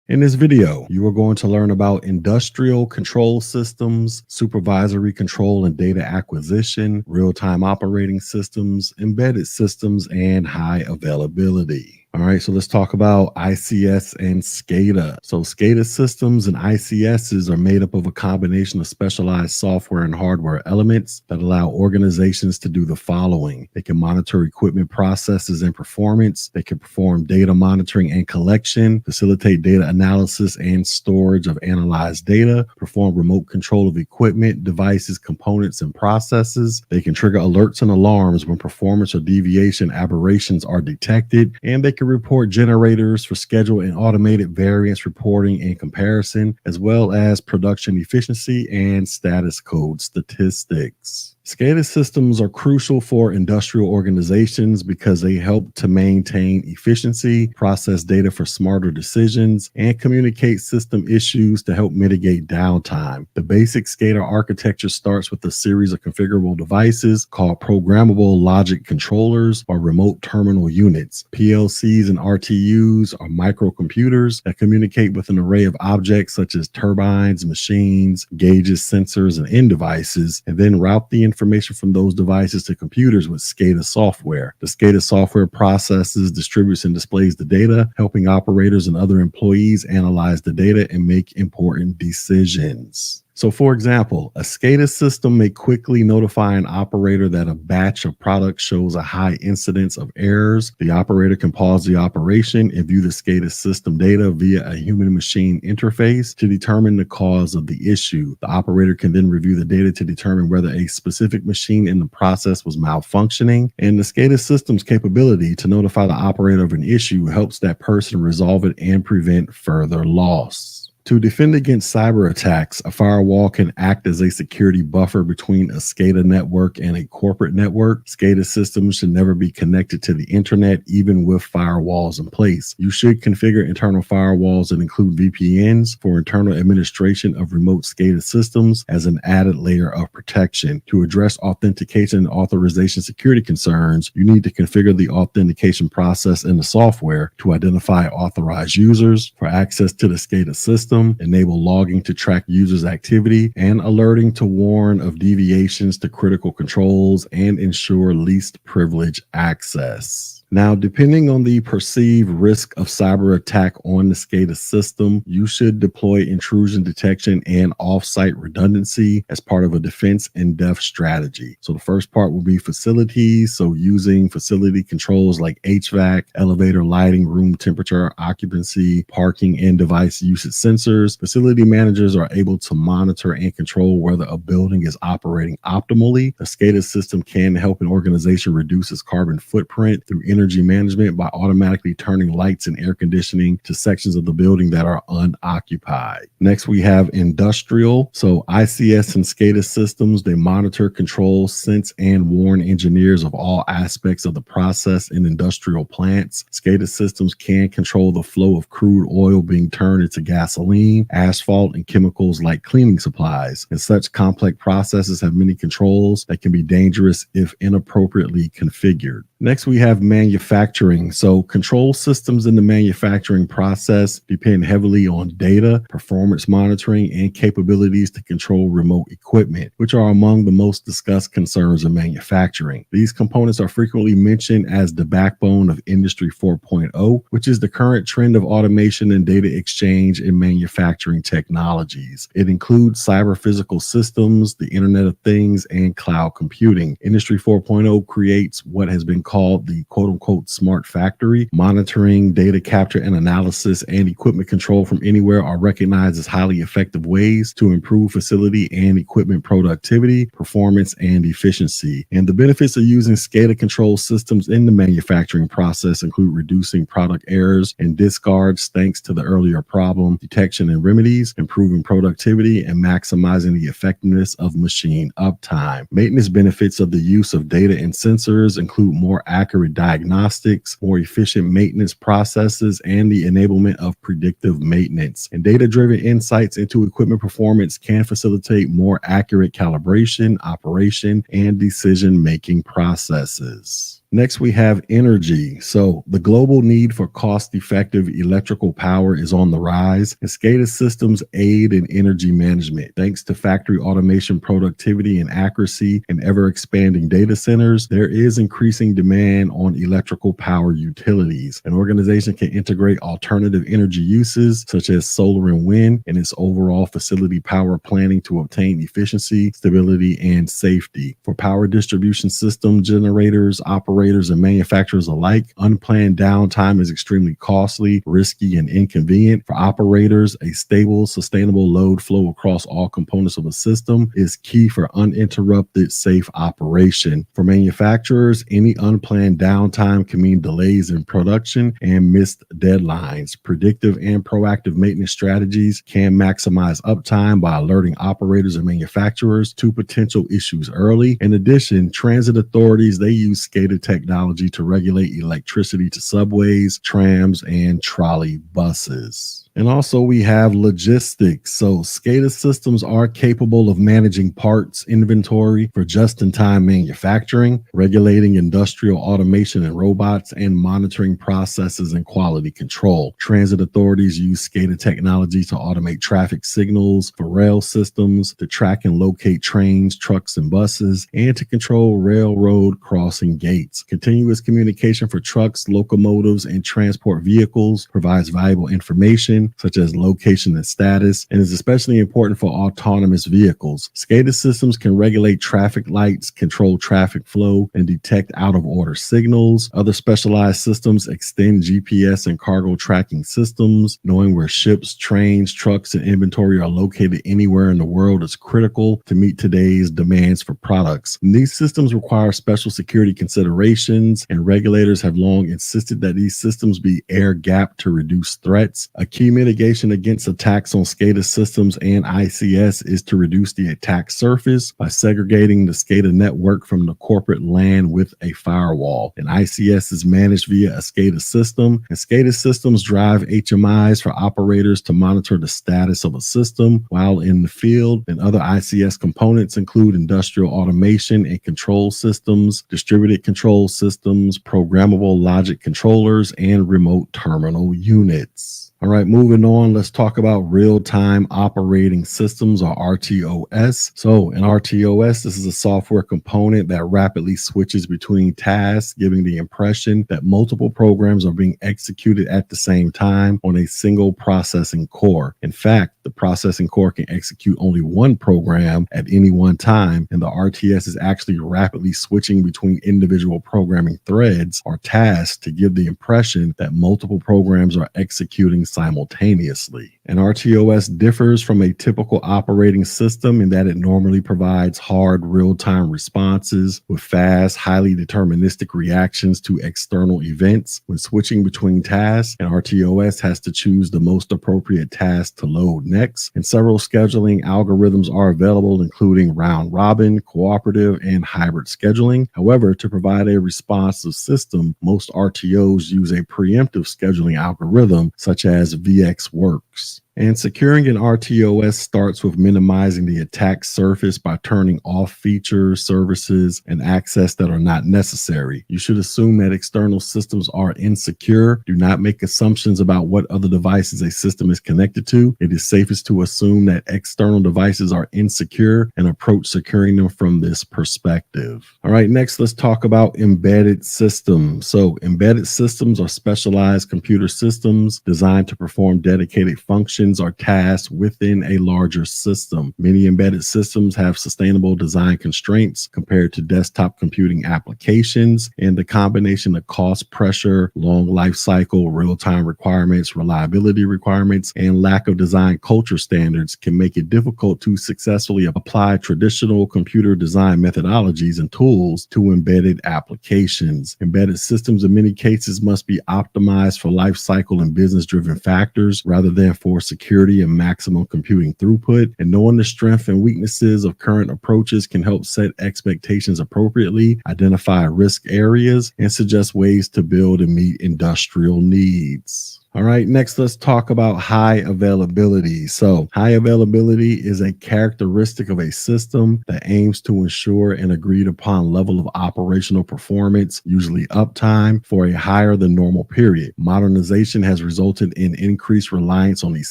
A: In this video, you are going to learn about industrial control systems, supervisory control and data acquisition, real-time operating systems, embedded systems, and high availability. All right, so let's talk about ICS and SCADA. So SCADA systems and ICSs are made up of a combination of specialized software and hardware elements that allow organizations to do the following. They can monitor equipment processes and performance. They can perform data monitoring and collection, facilitate data analysis and storage of analyzed data, perform remote control of equipment, devices, components, and processes. They can trigger alerts and alarms when performance or deviation aberrations are detected, and they can report generators for schedule and automated variance reporting and comparison, as well as production efficiency and status code statistics. SCADA systems are crucial for industrial organizations because they help to maintain efficiency, process data for smarter decisions, and communicate system issues to help mitigate downtime. The basic SCADA architecture starts with a series of configurable devices called programmable logic controllers or remote terminal units. PLCs and RTUs are microcomputers that communicate with an array of objects such as turbines, machines, gauges, sensors, and end devices, and then route the information from those devices to computers with SCADA software. The SCADA software processes, distributes, and displays the data, helping operators and other employees analyze the data and make important decisions. So, for example, a SCADA system may quickly notify an operator that a batch of products shows a high incidence of errors. The operator can pause the operation and view the SCADA system data via a human-machine interface to determine the cause of the issue. The operator can then review the data to determine whether a specific machine in the process was malfunctioning, and the SCADA system's capability to notify the operator of an issue helps that person resolve it and prevent further loss. To defend against cyber attacks, a firewall can act as a security buffer between a SCADA network and a corporate network. SCADA systems should never be connected to the internet, even with firewalls in place. You should configure internal firewalls that include VPNs for internal administration of remote SCADA systems as an added layer of protection. To address authentication and authorization security concerns, you need to configure the authentication process in the software to identify authorized users for access to the SCADA system, enable logging to track users' activity, and alerting to warn of deviations to critical controls, and ensure least privilege access. Now, depending on the perceived risk of cyber attack on the SCADA system, you should deploy intrusion detection and offsite redundancy as part of a defense in depth strategy. So the first part will be facilities. So using facility controls like HVAC, elevator lighting, room temperature, occupancy, parking, and device usage sensors. Facility managers are able to monitor and control whether a building is operating optimally. The SCADA system can help an organization reduce its carbon footprint through energy management by automatically turning lights and air conditioning to sections of the building that are unoccupied. Next, we have industrial. So ICS and SCADA systems, they monitor, control, sense, and warn engineers of all aspects of the process in industrial plants. SCADA systems can control the flow of crude oil being turned into gasoline, asphalt, and chemicals like cleaning supplies. And such complex processes have many controls that can be dangerous if inappropriately configured. Next, we have manufacturing. So control systems in the manufacturing process depend heavily on data, performance monitoring, and capabilities to control remote equipment, which are among the most discussed concerns in manufacturing. These components are frequently mentioned as the backbone of Industry 4.0, which is the current trend of automation and data exchange in manufacturing technologies. It includes cyber physical systems, the Internet of Things, and cloud computing. Industry 4.0 creates what has been called the quote-unquote smart factory. Monitoring, data capture and analysis, and equipment control from anywhere are recognized as highly effective ways to improve facility and equipment productivity, performance, and efficiency. And the benefits of using SCADA control systems in the manufacturing process include reducing product errors and discards thanks to the earlier problem detection and remedies, improving productivity, and maximizing the effectiveness of machine uptime. Maintenance benefits of the use of data and sensors include more accurate diagnostics, more efficient maintenance processes, and the enablement of predictive maintenance. And data-driven insights into equipment performance can facilitate more accurate calibration, operation, and decision-making processes. Next, we have energy. So the global need for cost-effective electrical power is on the rise, and SCADA systems aid in energy management. Thanks to factory automation, productivity, and accuracy in ever-expanding data centers, there is increasing demand on electrical power utilities. An organization can integrate alternative energy uses, such as solar and wind, in its overall facility power planning to obtain efficiency, stability, and safety. For power distribution system generators, operators, and manufacturers alike, unplanned downtime is extremely costly, risky, and inconvenient. For operators, a stable, sustainable load flow across all components of a system is key for uninterrupted, safe operation. For manufacturers, any unplanned downtime can mean delays in production and missed deadlines. Predictive and proactive maintenance strategies can maximize uptime by alerting operators and manufacturers to potential issues early. In addition, transit authorities, they use SCADA technology to regulate electricity to subways, trams, and trolley buses. And also we have logistics. So SCADA systems are capable of managing parts inventory for just-in-time manufacturing, regulating industrial automation and robots, and monitoring processes and quality control. Transit authorities use SCADA technology to automate traffic signals for rail systems, to track and locate trains, trucks, and buses, and to control railroad crossing gates. Continuous communication for trucks, locomotives, and transport vehicles provides valuable information such as location and status, and is especially important for autonomous vehicles. SCADA systems can regulate traffic lights, control traffic flow, and detect out-of-order signals. Other specialized systems extend GPS and cargo tracking systems. Knowing where ships, trains, trucks, and inventory are located anywhere in the world is critical to meet today's demands for products. And these systems require special security considerations, and regulators have long insisted that these systems be air-gapped to reduce threats. A key mitigation against attacks on SCADA systems and ICS is to reduce the attack surface by segregating the SCADA network from the corporate LAN with a firewall. An ICS is managed via a SCADA system, and SCADA systems drive HMIs for operators to monitor the status of a system while in the field. And other ICS components include industrial automation and control systems, distributed control systems, programmable logic controllers, and remote terminal units. All right, moving on, let's talk about real-time operating systems, or RTOS. So in RTOS, this is a software component that rapidly switches between tasks, giving the impression that multiple programs are being executed at the same time on a single processing core. In fact, the processing core can execute only one program at any one time, and the RTS is actually rapidly switching between individual programming threads or tasks to give the impression that multiple programs are executing simultaneously. And RTOS differs from a typical operating system in that it normally provides hard real-time responses with fast, highly deterministic reactions to external events. When switching between tasks, an RTOS has to choose the most appropriate task to load next. And several scheduling algorithms are available, including round-robin, cooperative, and hybrid scheduling. However, to provide a responsive system, most RTOs use a preemptive scheduling algorithm such as VxWorks. And securing an RTOS starts with minimizing the attack surface by turning off features, services, and access that are not necessary. You should assume that external systems are insecure. Do not make assumptions about what other devices a system is connected to. It is safest to assume that external devices are insecure and approach securing them from this perspective. All right, next let's talk about embedded systems. So embedded systems are specialized computer systems designed to perform dedicated functions or tasks within a larger system. Many embedded systems have sustainable design constraints compared to desktop computing applications, and the combination of cost pressure, long life cycle, real-time requirements, reliability requirements, and lack of design culture standards can make it difficult to successfully apply traditional computer design methodologies and tools to embedded applications. Embedded systems in many cases must be optimized for life cycle and business-driven factors rather than for security and maximum computing throughput. And knowing the strengths and weaknesses of current approaches can help set expectations appropriately, identify risk areas, and suggest ways to build and meet industrial needs. All right, next let's talk about high availability. So, high availability is a characteristic of a system that aims to ensure an agreed upon level of operational performance, usually uptime, for a higher than normal period. Modernization has resulted in increased reliance on these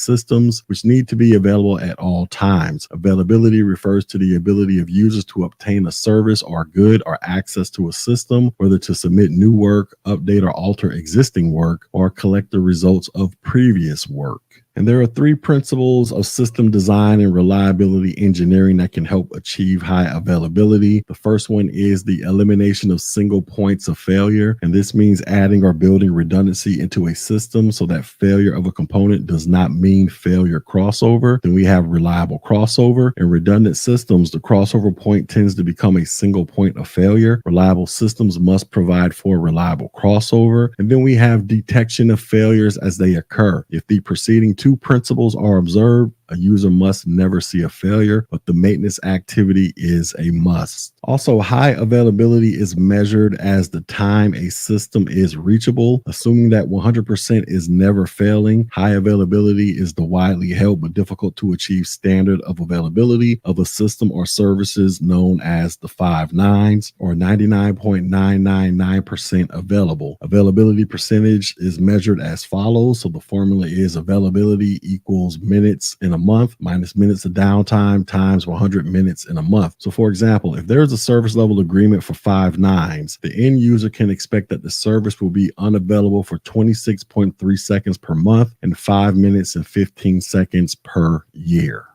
A: systems, which need to be available at all times. Availability refers to the ability of users to obtain a service or good or access to a system, whether to submit new work, update or alter existing work, or collect the results of previous work. And there are three principles of system design and reliability engineering that can help achieve high availability. The first one is the elimination of single points of failure. And this means adding or building redundancy into a system so that failure of a component does not mean failure crossover. Then we have reliable crossover. In redundant systems, the crossover point tends to become a single point of failure. Reliable systems must provide for reliable crossover. And then we have detection of failures as they occur. If the preceding two principles are observed, a user must never see a failure, but the maintenance activity is a must. Also, high availability is measured as the time a system is reachable. Assuming that 100% is never failing, high availability is the widely held but difficult to achieve standard of availability of a system or services known as the 5 nines, or 99.999% available. Availability percentage is measured as follows. So the formula is availability equals minutes in a month minus minutes of downtime times 100 minutes in a month. So for example, if there's a service level agreement for 5 nines, the end user can expect that the service will be unavailable for 26.3 seconds per month and 5 minutes and 15 seconds per year.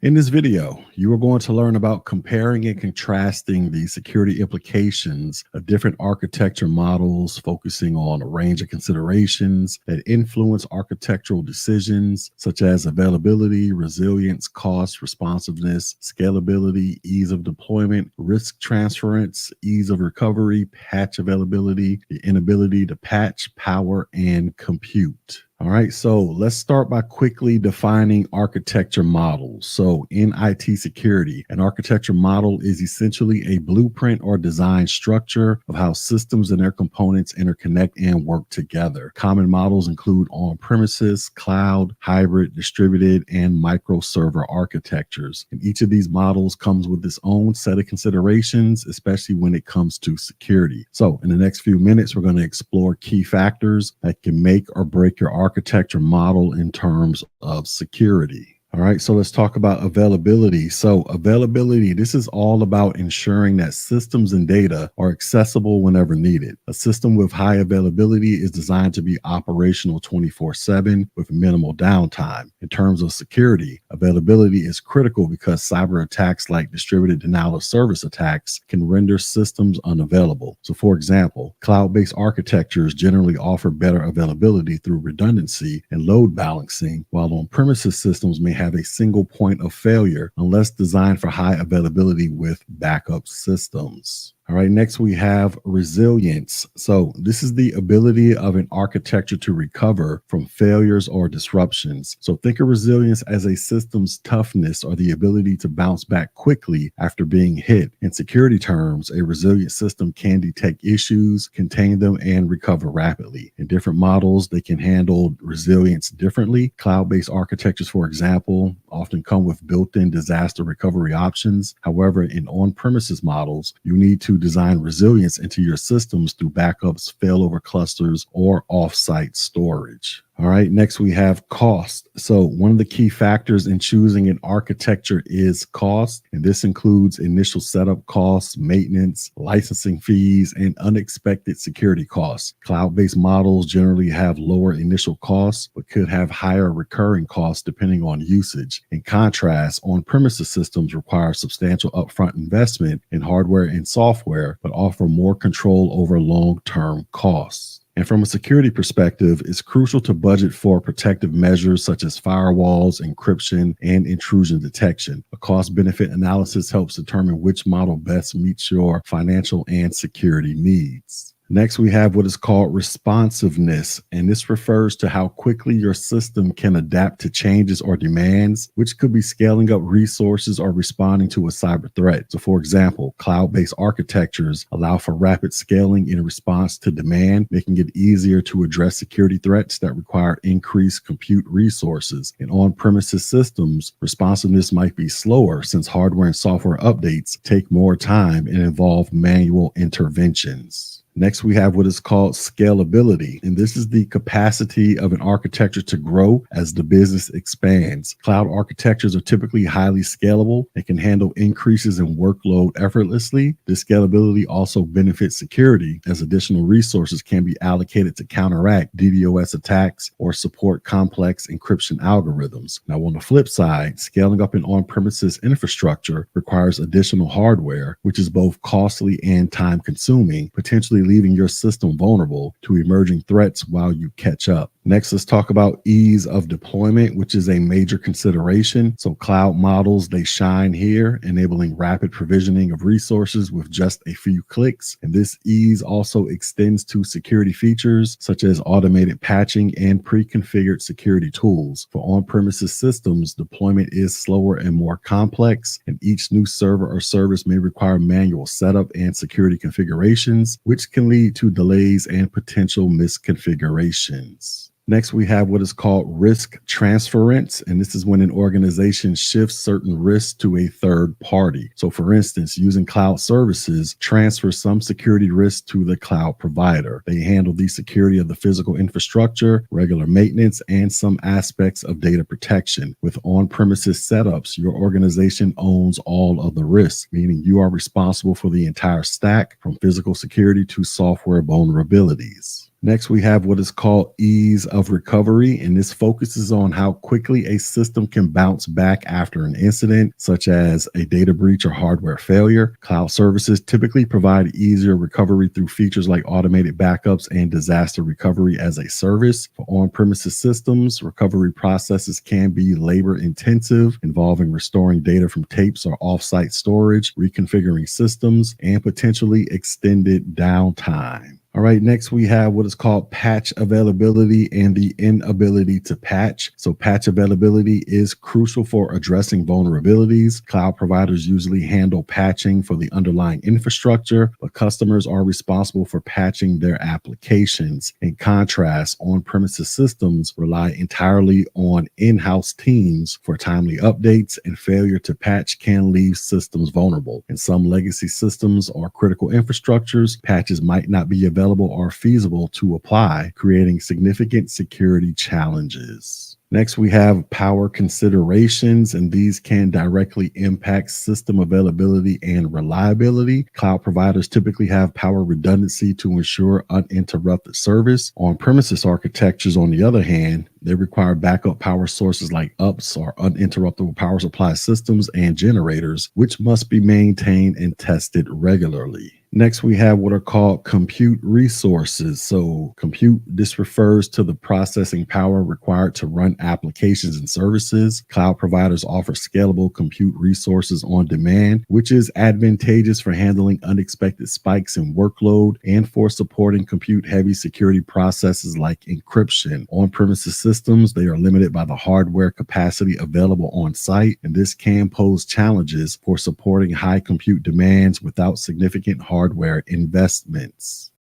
A: In this video, you are going to learn about comparing and contrasting the security implications of different architecture models, focusing on a range of considerations that influence architectural decisions such as availability, resilience, cost, responsiveness, scalability, ease of deployment, risk transference, ease of recovery, patch availability, the inability to patch, power, and compute. All right, so let's start by quickly defining architecture models. So in IT security, an architecture model is essentially a blueprint or design structure of how systems and their components interconnect and work together. Common models include on-premises, cloud, hybrid, distributed, and microserver architectures. And each of these models comes with its own set of considerations, especially when it comes to security. So in the next few minutes, we're going to explore key factors that can make or break your architecture model in terms of security. All right, so let's talk about availability. So availability, this is all about ensuring that systems and data are accessible whenever needed. A system with high availability is designed to be operational 24/7 with minimal downtime. In terms of security, availability is critical because cyber attacks like distributed denial of service attacks can render systems unavailable. So for example, cloud-based architectures generally offer better availability through redundancy and load balancing, while on-premises systems may have a single point of failure unless designed for high availability with backup systems. All right, next we have resilience. So this is the ability of an architecture to recover from failures or disruptions. So think of resilience as a system's toughness or the ability to bounce back quickly after being hit. In security terms, a resilient system can detect issues, contain them, and recover rapidly. In different models, they can handle resilience differently. Cloud-based architectures, for example, often come with built-in disaster recovery options. However, in on-premises models, you need to design resilience into your systems through backups, failover clusters, or off-site storage. All right, next we have cost. So one of the key factors in choosing an architecture is cost, and this includes initial setup costs, maintenance, licensing fees, and unexpected security costs. Cloud-based models generally have lower initial costs, but could have higher recurring costs depending on usage. In contrast, on-premises systems require substantial upfront investment in hardware and software, but offer more control over long-term costs. And from a security perspective, it's crucial to budget for protective measures such as firewalls, encryption, and intrusion detection. A cost-benefit analysis helps determine which model best meets your financial and security needs. Next, we have what is called responsiveness, and this refers to how quickly your system can adapt to changes or demands, which could be scaling up resources or responding to a cyber threat. So, for example, cloud-based architectures allow for rapid scaling in response to demand, making it easier to address security threats that require increased compute resources. In on-premises systems, responsiveness might be slower since hardware and software updates take more time and involve manual interventions. Next, we have what is called scalability, and this is the capacity of an architecture to grow as the business expands. Cloud architectures are typically highly scalable and can handle increases in workload effortlessly. This scalability also benefits security, as additional resources can be allocated to counteract DDoS attacks or support complex encryption algorithms. Now, on the flip side, scaling up an on-premises infrastructure requires additional hardware, which is both costly and time-consuming, potentially leaving your system vulnerable to emerging threats while you catch up. Next, let's talk about ease of deployment, which is a major consideration. So cloud models, they shine here, enabling rapid provisioning of resources with just a few clicks. And this ease also extends to security features such as automated patching and pre-configured security tools. For on-premises systems, deployment is slower and more complex, and each new server or service may require manual setup and security configurations, which can lead to delays and potential misconfigurations. Next, we have what is called risk transference, and this is when an organization shifts certain risks to a third party. So, for instance, using cloud services transfers some security risks to the cloud provider. They handle the security of the physical infrastructure, regular maintenance, and some aspects of data protection. With on-premises setups, your organization owns all of the risks, meaning you are responsible for the entire stack, from physical security to software vulnerabilities. Next, we have what is called ease of recovery, and this focuses on how quickly a system can bounce back after an incident, such as a data breach or hardware failure. Cloud services typically provide easier recovery through features like automated backups and disaster recovery as a service. For on-premises systems, recovery processes can be labor-intensive, involving restoring data from tapes or off-site storage, reconfiguring systems, and potentially extended downtime. All right, next we have what is called patch availability and the inability to patch. So patch availability is crucial for addressing vulnerabilities. Cloud providers usually handle patching for the underlying infrastructure, but customers are responsible for patching their applications. In contrast, on-premises systems rely entirely on in-house teams for timely updates, and failure to patch can leave systems vulnerable. In some legacy systems or critical infrastructures, patches might not be available or feasible to apply, creating significant security challenges. Next, we have power considerations, and these can directly impact system availability and reliability. Cloud providers typically have power redundancy to ensure uninterrupted service. On-premises architectures, on the other hand, they require backup power sources like UPS or uninterruptible power supply systems and generators, which must be maintained and tested regularly. Next, we have what are called compute resources. So compute, this refers to the processing power required to run applications and services. Cloud providers offer scalable compute resources on demand, which is advantageous for handling unexpected spikes in workload and for supporting compute-heavy security processes like encryption. On-premises systems, they are limited by the hardware capacity available on site, and this can pose challenges for supporting high compute demands without significant hardware investments.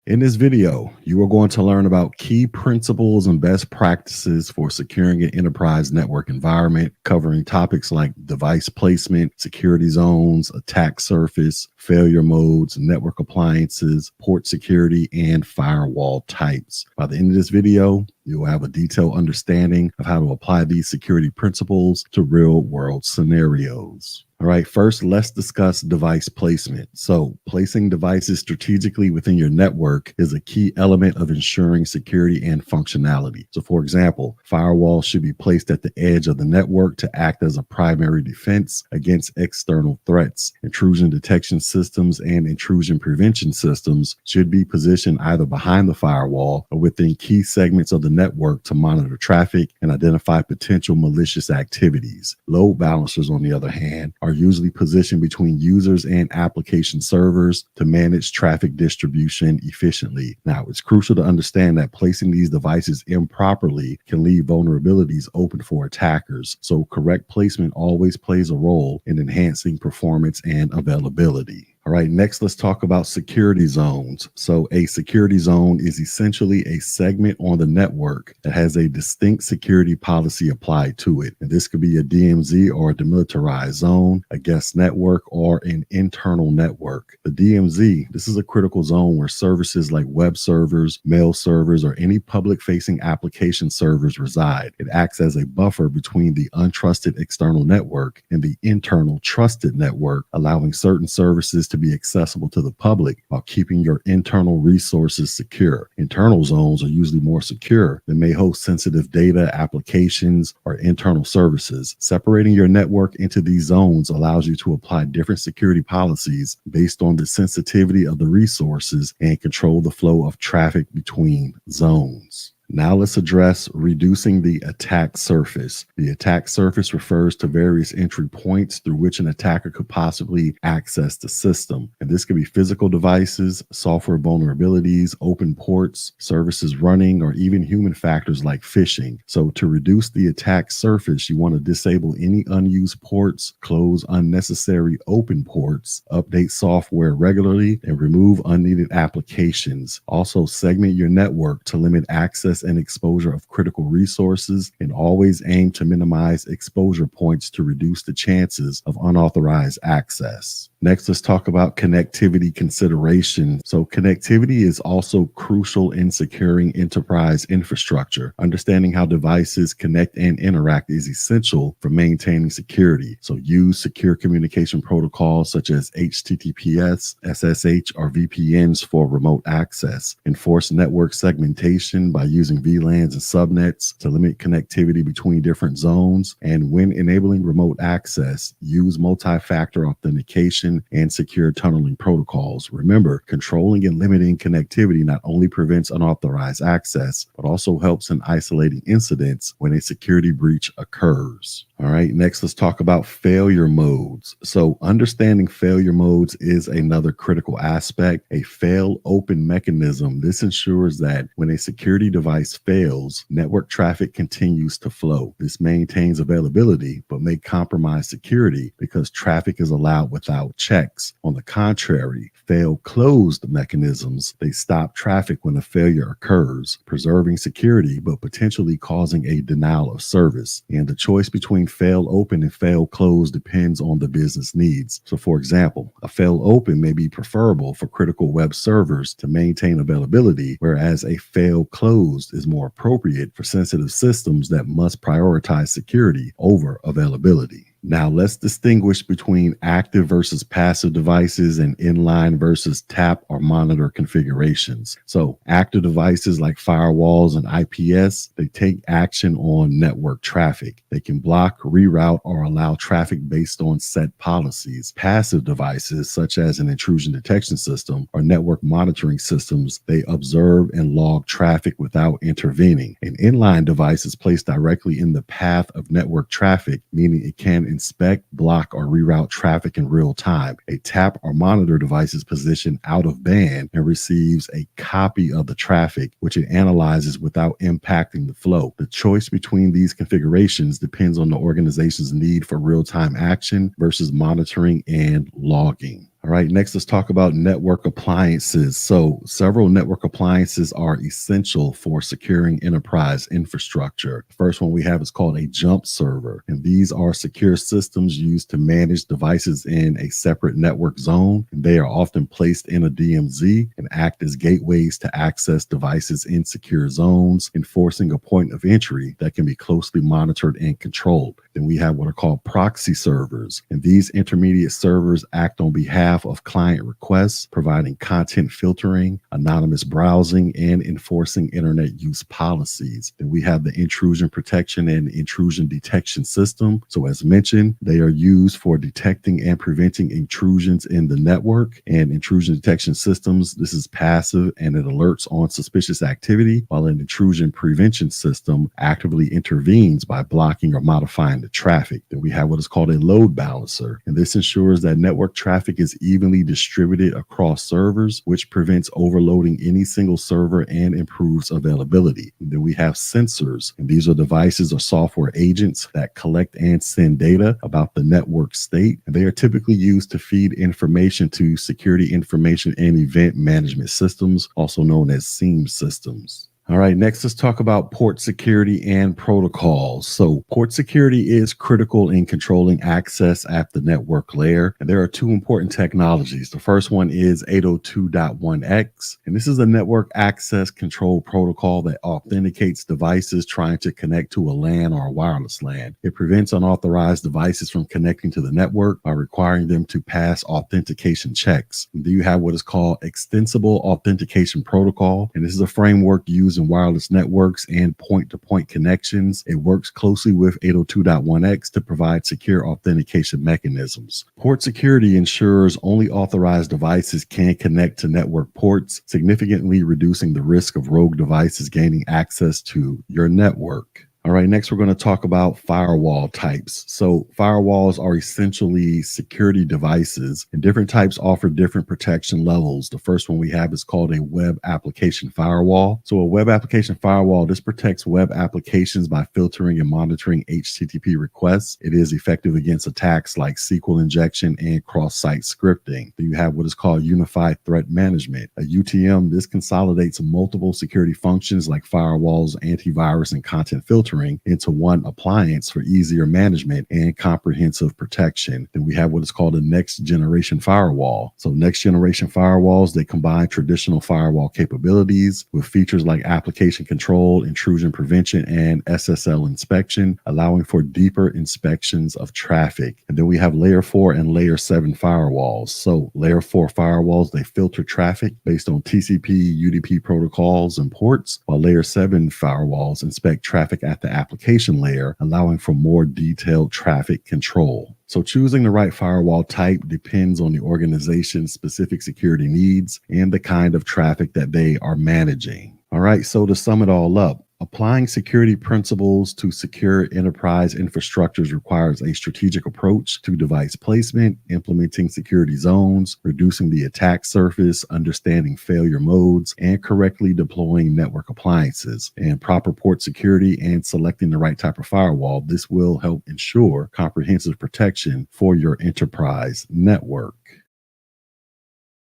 A: In this video, you are going to learn about key principles and best practices for securing an enterprise network environment, covering topics like device placement, security zones, attack surface, failure modes, network appliances, port security, and firewall types. By the end of this video, you will have a detailed understanding of how to apply these security principles to real-world scenarios. All right, first, let's discuss device placement. So placing devices strategically within your network is a key element of ensuring security and functionality. So for example, firewalls should be placed at the edge of the network to act as a primary defense against external threats. Intrusion detection systems and intrusion prevention systems should be positioned either behind the firewall or within key segments of the network to monitor traffic and identify potential malicious activities. Load balancers, on the other hand, are usually positioned between users and application servers to manage traffic distribution efficiently. Now, it's crucial to understand that placing these devices improperly can leave vulnerabilities open for attackers, so correct placement always plays a role in enhancing performance and availability. All right, next let's talk about security zones. So a security zone is essentially a segment on the network that has a distinct security policy applied to it. And this could be a DMZ or a demilitarized zone, a guest network, or an internal network. The DMZ, this is a critical zone where services like web servers, mail servers, or any public-facing application servers reside. It acts as a buffer between the untrusted external network and the internal trusted network, allowing certain services to be accessible to the public while keeping your internal resources secure. Internal zones are usually more secure. They may host sensitive data, applications, or internal services. Separating your network into these zones allows you to apply different security policies based on the sensitivity of the resources and control the flow of traffic between zones. Now let's address reducing the attack surface. The attack surface refers to various entry points through which an attacker could possibly access the system. And this could be physical devices, software vulnerabilities, open ports, services running, or even human factors like phishing. So to reduce the attack surface, you want to disable any unused ports, close unnecessary open ports, update software regularly, and remove unneeded applications. Also, segment your network to limit access and exposure of critical resources, and always aim to minimize exposure points to reduce the chances of unauthorized access. Next, let's talk about connectivity consideration. So connectivity is also crucial in securing enterprise infrastructure. Understanding how devices connect and interact is essential for maintaining security. So use secure communication protocols such as HTTPS, SSH, or VPNs for remote access. Enforce network segmentation by using VLANs and subnets to limit connectivity between different zones. And when enabling remote access, use multi-factor authentication and secure tunneling protocols. Remember, controlling and limiting connectivity not only prevents unauthorized access, but also helps in isolating incidents when a security breach occurs. All right, next let's talk about failure modes. So understanding failure modes is another critical aspect. A fail open mechanism. This ensures that when a security device fails, network traffic continues to flow. This maintains availability, but may compromise security because traffic is allowed without checks. On the contrary, fail closed mechanisms, they stop traffic when a failure occurs, preserving security, but potentially causing a denial of service. And the choice between fail open and fail closed depends on the business needs. So for example, a fail open may be preferable for critical web servers to maintain availability, whereas a fail closed is more appropriate for sensitive systems that must prioritize security over availability. Now let's distinguish between active versus passive devices and inline versus tap or monitor configurations. So active devices like firewalls and IPS, they take action on network traffic. They can block, reroute, or allow traffic based on set policies. Passive devices such as an intrusion detection system or network monitoring systems, they observe and log traffic without intervening. And inline devices placed directly in the path of network traffic, meaning it can inspect, block, or reroute traffic in real time. A tap or monitor device is positioned out of band and receives a copy of the traffic, which it analyzes without impacting the flow. The choice between these configurations depends on the organization's need for real-time action versus monitoring and logging. All right, next let's talk about network appliances. So several network appliances are essential for securing enterprise infrastructure. The first one we have is called a jump server, and these are secure systems used to manage devices in a separate network zone. And they are often placed in a DMZ and act as gateways to access devices in secure zones, enforcing a point of entry that can be closely monitored and controlled. Then we have what are called proxy servers. And these intermediate servers act on behalf of client requests, providing content filtering, anonymous browsing, and enforcing internet use policies. Then we have the intrusion protection and intrusion detection system. So as mentioned, they are used for detecting and preventing intrusions in the network. And intrusion detection systems, this is passive and it alerts on suspicious activity, while an intrusion prevention system actively intervenes by blocking or modifying the traffic. Then we have what is called a load balancer, and this ensures that network traffic is evenly distributed across servers, which prevents overloading any single server and improves availability. And then we have sensors, and these are devices or software agents that collect and send data about the network state, and they are typically used to feed information to security information and event management systems, also known as SIEM systems. All right, next let's talk about port security and protocols. So port security is critical in controlling access at the network layer. And there are two important technologies. The first one is 802.1x, and this is a network access control protocol that authenticates devices trying to connect to a LAN or a wireless LAN. It prevents unauthorized devices from connecting to the network by requiring them to pass authentication checks. And then you have what is called extensible authentication protocol, and this is a framework used in wireless networks and point-to-point connections. It works closely with 802.1x to provide secure authentication mechanisms. Port security ensures only authorized devices can connect to network ports, significantly reducing the risk of rogue devices gaining access to your network. All right, next we're going to talk about firewall types. So firewalls are essentially security devices, and different types offer different protection levels. The first one we have is called a web application firewall. So a web application firewall, this protects web applications by filtering and monitoring HTTP requests. It is effective against attacks like SQL injection and cross-site scripting. Then you have what is called unified threat management. A UTM, this consolidates multiple security functions like firewalls, antivirus, and content filtering into one appliance for easier management and comprehensive protection. Then we have what is called a next generation firewall. So next generation firewalls, they combine traditional firewall capabilities with features like application control, intrusion prevention, and SSL inspection, allowing for deeper inspections of traffic. And then we have layer 4 and layer 7 firewalls. So layer 4 firewalls, they filter traffic based on TCP, UDP protocols and ports, while layer 7 firewalls inspect traffic at the application layer, allowing for more detailed traffic control. So choosing the right firewall type depends on the organization's specific security needs and the kind of traffic that they are managing. All right, so to sum it all up, applying security principles to secure enterprise infrastructures requires a strategic approach to device placement, implementing security zones, reducing the attack surface, understanding failure modes, and correctly deploying network appliances. And proper port security and selecting the right type of firewall, this will help ensure comprehensive protection for your enterprise network.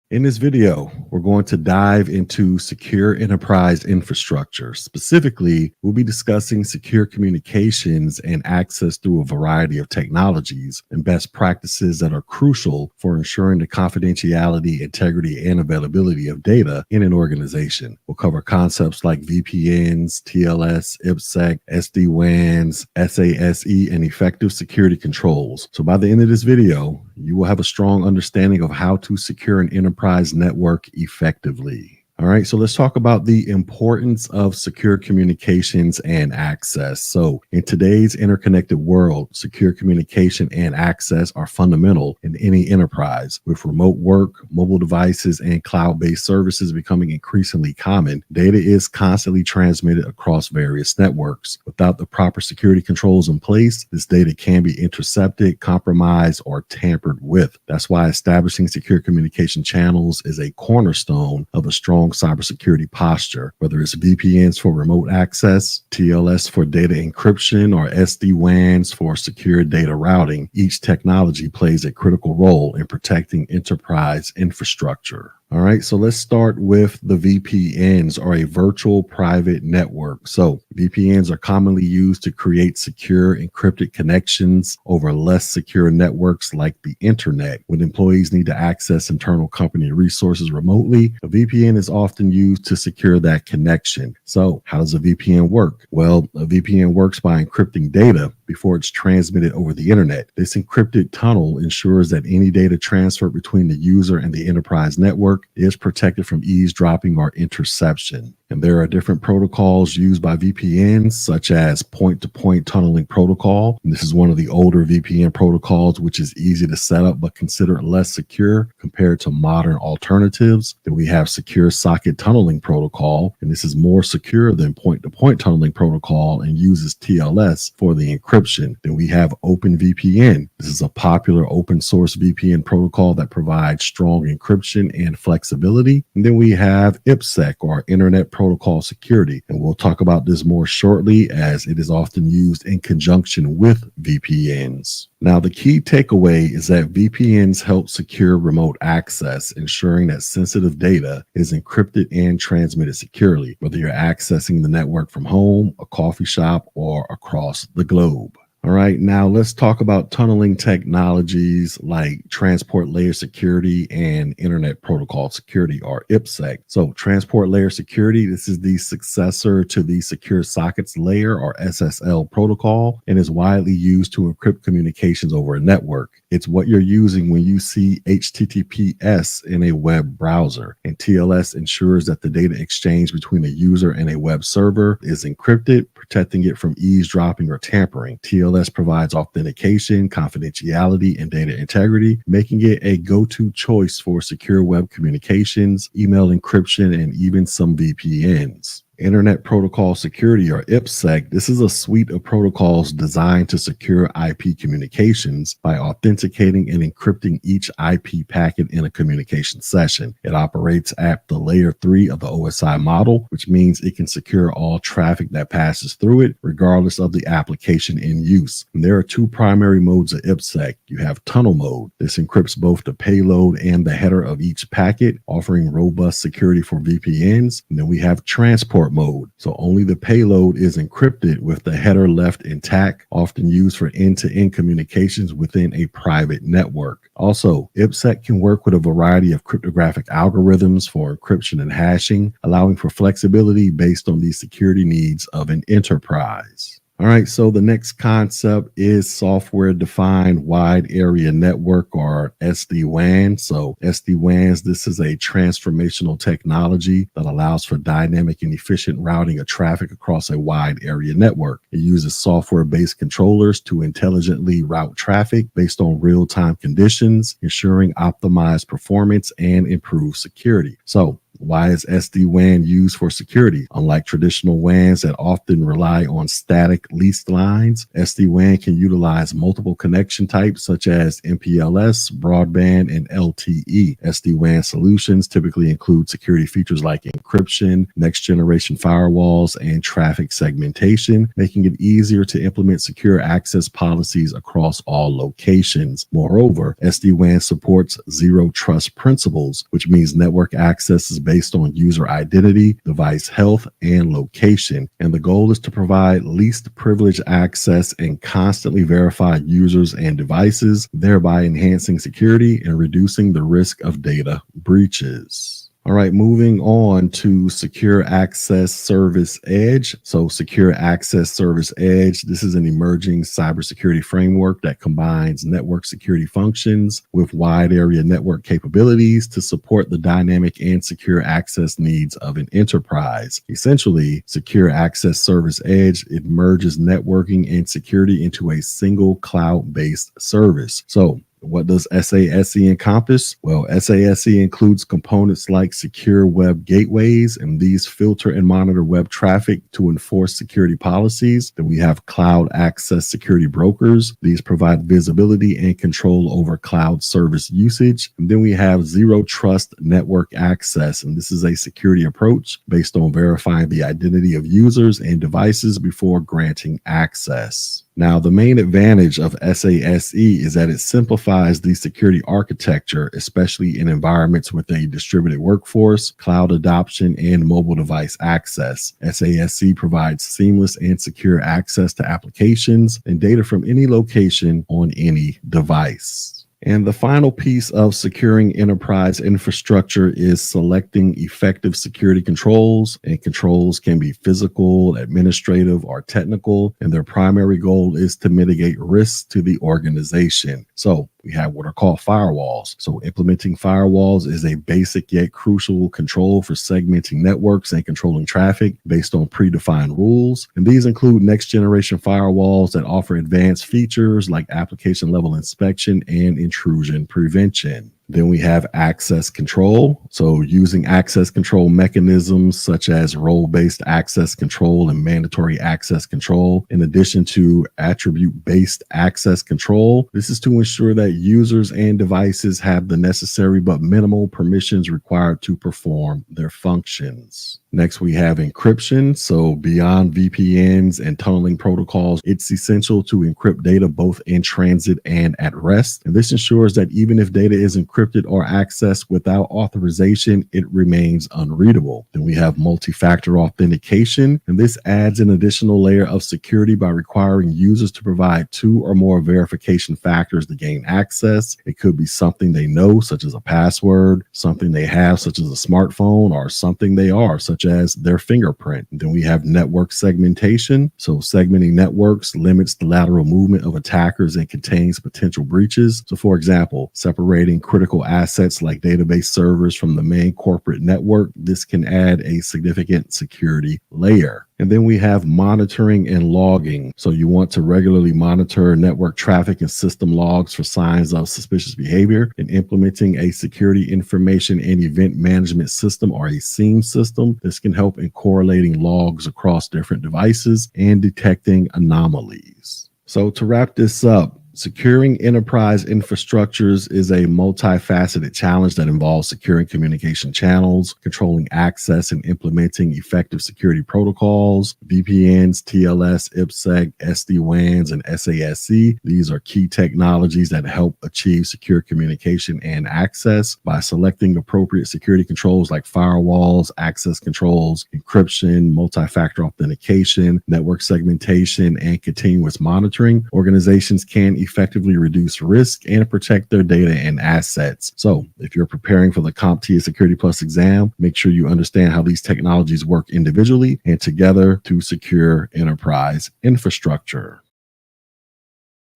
A: In this video, we're going to dive into secure enterprise infrastructure. Specifically, we'll be discussing secure communications and access through a variety of technologies and best practices that are crucial for ensuring the confidentiality, integrity, and availability of data in an organization. We'll cover concepts like VPNs, TLS, IPsec, SD-WANs, SASE, and effective security controls. So by the end of this video, you will have a strong understanding of how to secure an enterprise network effectively. All right, so let's talk about the importance of secure communications and access. So in today's interconnected world, secure communication and access are fundamental in any enterprise. With remote work, mobile devices, and cloud-based services becoming increasingly common, data is constantly transmitted across various networks. Without the proper security controls in place, this data can be intercepted, compromised, or tampered with. That's why establishing secure communication channels is a cornerstone of a strong cybersecurity posture. Whether it's VPNs for remote access, TLS for data encryption, or SD-WANs for secure data routing, each technology plays a critical role in protecting enterprise infrastructure. All right, so let's start with the VPNs, or a virtual private network. So VPNs are commonly used to create secure encrypted connections over less secure networks like the internet. When employees need to access internal company resources remotely, a VPN is often used to secure that connection. So how does a VPN work? Well, a VPN works by encrypting data before it's transmitted over the internet. This encrypted tunnel ensures that any data transferred between the user and the enterprise network is protected from eavesdropping or interception. And there are different protocols used by VPNs, such as point-to-point tunneling protocol. And this is one of the older VPN protocols, which is easy to set up but considered less secure compared to modern alternatives. Then we have secure socket tunneling protocol, and this is more secure than point-to-point tunneling protocol and uses TLS for the encryption. Then we have OpenVPN. This is a popular open source VPN protocol that provides strong encryption and flexibility. And then we have IPsec, or Internet Protocol Security, and we'll talk about this more shortly as it is often used in conjunction with VPNs. Now, the key takeaway is that VPNs help secure remote access, ensuring that sensitive data is encrypted and transmitted securely, whether you're accessing the network from home, a coffee shop, or across the globe. All right, now let's talk about tunneling technologies like transport layer security and internet protocol security, or IPsec. So transport layer security, this is the successor to the secure sockets layer, or SSL protocol, and is widely used to encrypt communications over a network. It's what you're using when you see HTTPS in a web browser, and TLS ensures that the data exchange between a user and a web server is encrypted, protecting it from eavesdropping or tampering. TLS provides authentication, confidentiality, and data integrity, making it a go-to choice for secure web communications, email encryption, and even some VPNs. Internet Protocol Security, or IPsec, this is a suite of protocols designed to secure IP communications by authenticating and encrypting each IP packet in a communication session. It operates at the layer 3 of the OSI model, which means it can secure all traffic that passes through it, regardless of the application in use. And there are two primary modes of IPsec. You have tunnel mode. This encrypts both the payload and the header of each packet, offering robust security for VPNs. And then we have transport mode. So only the payload is encrypted with the header left intact, often used for end-to-end communications within a private network. Also, IPsec can work with a variety of cryptographic algorithms for encryption and hashing, allowing for flexibility based on the security needs of an enterprise. All right, so the next concept is software-defined wide area network, or SD-WAN. So SD-WANs, this is a transformational technology that allows for dynamic and efficient routing of traffic across a wide area network. It uses software-based controllers to intelligently route traffic based on real-time conditions, ensuring optimized performance and improved security. So why is SD-WAN used for security? Unlike traditional WANs that often rely on static leased lines, SD-WAN can utilize multiple connection types such as MPLS, broadband, and LTE. SD-WAN solutions typically include security features like encryption, next-generation firewalls, and traffic segmentation, making it easier to implement secure access policies across all locations. Moreover, SD-WAN supports zero trust principles, which means network access is based on user identity, device health, and location. And the goal is to provide least privilege access and constantly verify users and devices, thereby enhancing security and reducing the risk of data breaches. All right, moving on to Secure Access Service Edge. So Secure Access Service Edge, this is an emerging cybersecurity framework that combines network security functions with wide area network capabilities to support the dynamic and secure access needs of an enterprise. Essentially, Secure Access Service Edge, it merges networking and security into a single cloud-based service. So what does SASE encompass? Well, SASE includes components like secure web gateways, and these filter and monitor web traffic to enforce security policies. Then we have cloud access security brokers. These provide visibility and control over cloud service usage. And then we have zero trust network access, and this is a security approach based on verifying the identity of users and devices before granting access. Now, the main advantage of SASE is that it simplifies the security architecture, especially in environments with a distributed workforce, cloud adoption, and mobile device access. SASE provides seamless and secure access to applications and data from any location on any device. And the final piece of securing enterprise infrastructure is selecting effective security controls. And controls can be physical, administrative, or technical. And their primary goal is to mitigate risks to the organization. So we have what are called firewalls. So implementing firewalls is a basic yet crucial control for segmenting networks and controlling traffic based on predefined rules. And these include next generation firewalls that offer advanced features like application level inspection and intrusion prevention. Then we have access control. So using access control mechanisms such as role-based access control and mandatory access control, in addition to attribute-based access control. This is to ensure that users and devices have the necessary but minimal permissions required to perform their functions. Next, we have encryption. So beyond VPNs and tunneling protocols, it's essential to encrypt data both in transit and at rest. And this ensures that even if data is encrypted or accessed without authorization, it remains unreadable. Then we have multi-factor authentication, and this adds an additional layer of security by requiring users to provide 2 or more verification factors to gain access. It could be something they know, such as a password, something they have, such as a smartphone, or something they are, such as their fingerprint. And then we have network segmentation. So segmenting networks limits the lateral movement of attackers and contains potential breaches. So for example, separating critical assets like database servers from the main corporate network, this can add a significant security layer. And then we have monitoring and logging. So you want to regularly monitor network traffic and system logs for signs of suspicious behavior. And implementing a security information and event management system, or a SIEM system. This can help in correlating logs across different devices and detecting anomalies. So to wrap this up, securing enterprise infrastructures is a multifaceted challenge that involves securing communication channels, controlling access, and implementing effective security protocols. VPNs, TLS, IPsec, SD-WANs, and SASE. These are key technologies that help achieve secure communication and access. By selecting appropriate security controls like firewalls, access controls, encryption, multi-factor authentication, network segmentation, and continuous monitoring, organizations can effectively reduce risk and protect their data and assets. So if you're preparing for the CompTIA Security Plus exam, make sure you understand how these technologies work individually and together to secure enterprise infrastructure.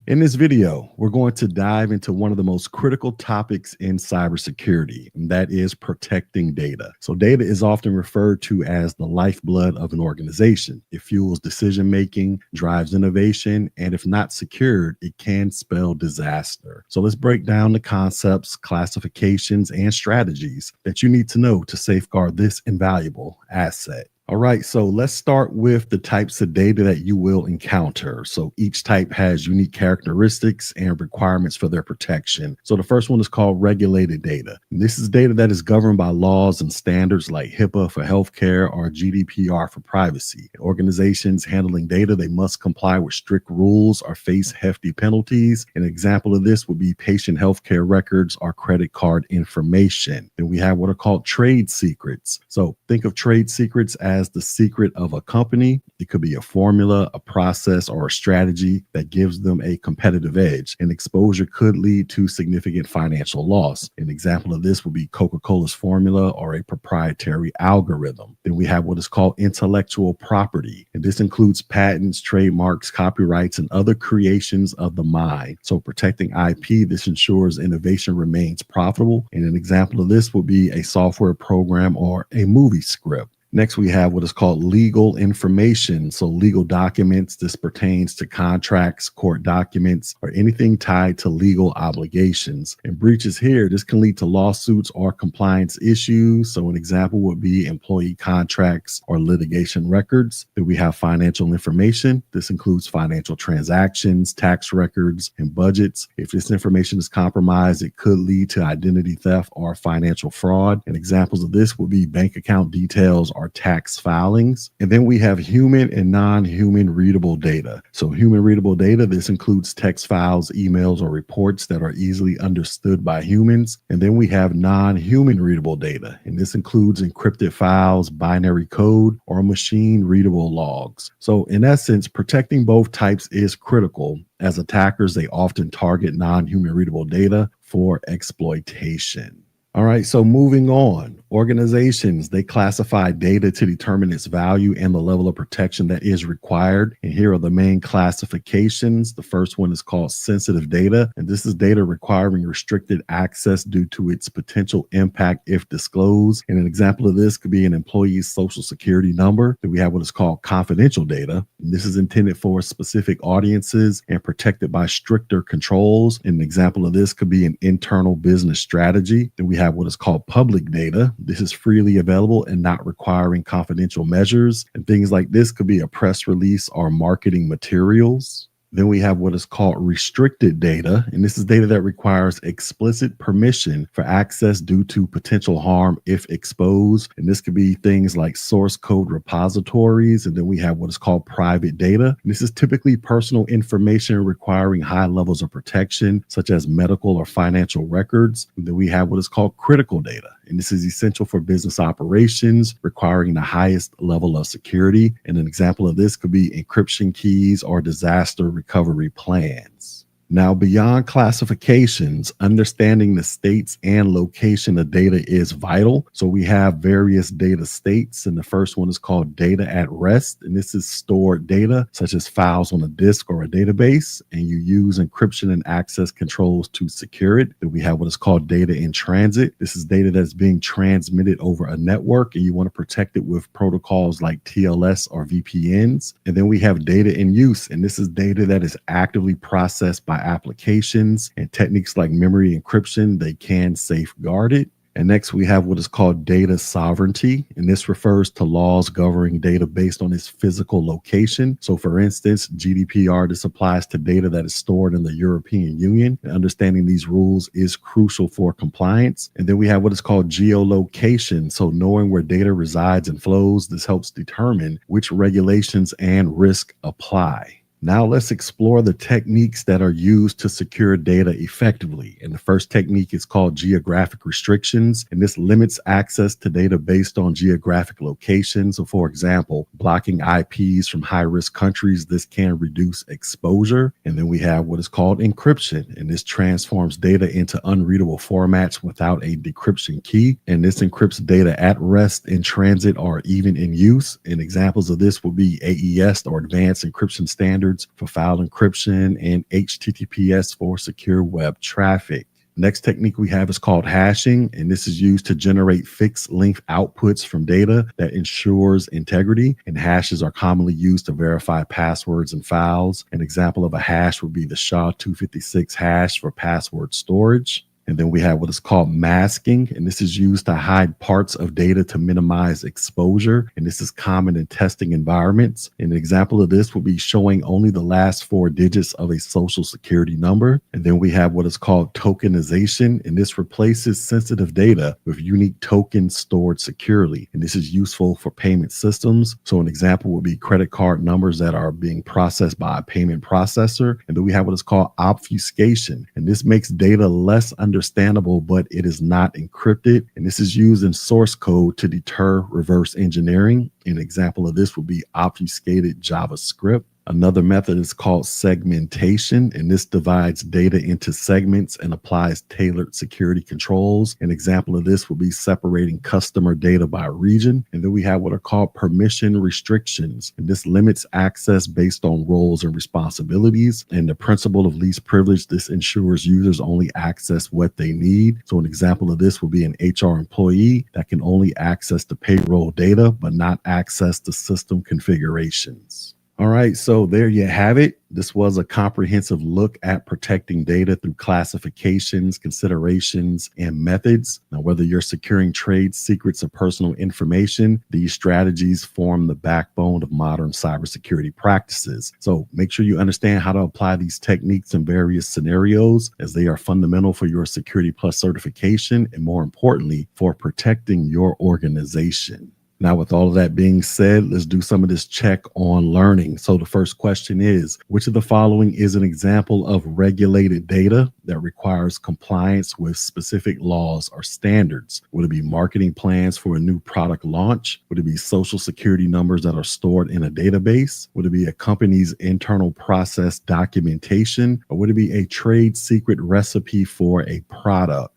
A: In this video, we're going to dive into one of the most critical topics in cybersecurity, and that is protecting data. So data is often referred to as the lifeblood of an organization. It fuels decision-making, drives innovation, and if not secured, it can spell disaster. So let's break down the concepts, classifications, and strategies that you need to know to safeguard this invaluable asset. All right, so let's start with the types of data that you will encounter. So each type has unique characteristics and requirements for their protection. So the first one is called regulated data. And this is data that is governed by laws and standards like HIPAA for healthcare or GDPR for privacy. Organizations handling data, they must comply with strict rules or face hefty penalties. An example of this would be patient healthcare records or credit card information. Then we have what are called trade secrets. So think of trade secrets as the secret of a company. It could be a formula, a process, or a strategy that gives them a competitive edge. And exposure could lead to significant financial loss. An example of this would be Coca-Cola's formula or a proprietary algorithm. Then we have what is called intellectual property. And this includes patents, trademarks, copyrights, and other creations of the mind. So protecting IP, this ensures innovation remains profitable. And an example of this would be a software program or a movie script. Next, we have what is called legal information. So legal documents, this pertains to contracts, court documents, or anything tied to legal obligations. And breaches here, this can lead to lawsuits or compliance issues. So an example would be employee contracts or litigation records. Then we have financial information. This includes financial transactions, tax records, and budgets. If this information is compromised, it could lead to identity theft or financial fraud. And examples of this would be bank account details or tax filings. And then we have human and non-human readable data. So human readable data, this includes text files, emails, or reports that are easily understood by humans. And then we have non-human readable data, and this includes encrypted files, binary code, or machine readable logs. So in essence, protecting both types is critical. As attackers, they often target non-human readable data for exploitation. All right, so moving on, organizations, they classify data to determine its value and the level of protection that is required. And here are the main classifications. The first one is called sensitive data, and this is data requiring restricted access due to its potential impact if disclosed. And an example of this could be an employee's social security number. Then we have what is called confidential data. And this is intended for specific audiences and protected by stricter controls. And an example of this could be an internal business strategy. Then we have what is called public data. This is freely available and not requiring confidential measures. And things like this could be a press release or marketing materials. Then we have what is called restricted data, and this is data that requires explicit permission for access due to potential harm if exposed. And this could be things like source code repositories. And then we have what is called private data. And this is typically personal information requiring high levels of protection, such as medical or financial records. And then we have what is called critical data. And this is essential for business operations, requiring the highest level of security. And an example of this could be encryption keys or disaster recovery plans. Now, beyond classifications, understanding the states and location of data is vital. So we have various data states, and the first one is called data at rest. And this is stored data, such as files on a disk or a database, and you use encryption and access controls to secure it. Then we have what is called data in transit. This is data that's being transmitted over a network, and you want to protect it with protocols like TLS or VPNs. And then we have data in use, and this is data that is actively processed by applications, and techniques like memory encryption, they can safeguard it. And next we have what is called data sovereignty, and this refers to laws governing data based on its physical location. So for instance, GDPR, this applies to data that is stored in the European Union. And understanding these rules is crucial for compliance. And then we have what is called geolocation. So knowing where data resides and flows, this helps determine which regulations and risk apply. Now let's explore the techniques that are used to secure data effectively. And the first technique is called geographic restrictions, and this limits access to data based on geographic location. So for example, blocking IPs from high-risk countries, this can reduce exposure. And then we have what is called encryption, and this transforms data into unreadable formats without a decryption key. And this encrypts data at rest, in transit, or even in use. And examples of this will be AES, or Advanced Encryption Standards, for file encryption, and HTTPS for secure web traffic. Next technique we have is called hashing, and this is used to generate fixed length outputs from data that ensures integrity. And hashes are commonly used to verify passwords and files. An example of a hash would be the SHA-256 hash for password storage. And then we have what is called masking, and this is used to hide parts of data to minimize exposure. And this is common in testing environments. An example of this will be showing only the last 4 digits of a social security number. And then we have what is called tokenization, and this replaces sensitive data with unique tokens stored securely. And this is useful for payment systems. So an example would be credit card numbers that are being processed by a payment processor. And then we have what is called obfuscation, and this makes data less understandable, but it is not encrypted. And this is used in source code to deter reverse engineering. An example of this would be obfuscated JavaScript. Another method is called segmentation, and this divides data into segments and applies tailored security controls. An example of this would be separating customer data by region. And then we have what are called permission restrictions, and this limits access based on roles and responsibilities. And the principle of least privilege, this ensures users only access what they need. So an example of this would be an HR employee that can only access the payroll data, but not access the system configurations. All right, so there you have it. This was a comprehensive look at protecting data through classifications, considerations, and methods. Now, whether you're securing trade secrets or personal information, these strategies form the backbone of modern cybersecurity practices. So make sure you understand how to apply these techniques in various scenarios, as they are fundamental for your Security Plus certification and, more importantly, for protecting your organization. Now, with all of that being said, let's do some of this check on learning. So the first question is, which of the following is an example of regulated data that requires compliance with specific laws or standards? Would it be marketing plans for a new product launch? Would it be social security numbers that are stored in a database? Would it be a company's internal process documentation? Or would it be a trade secret recipe for a product?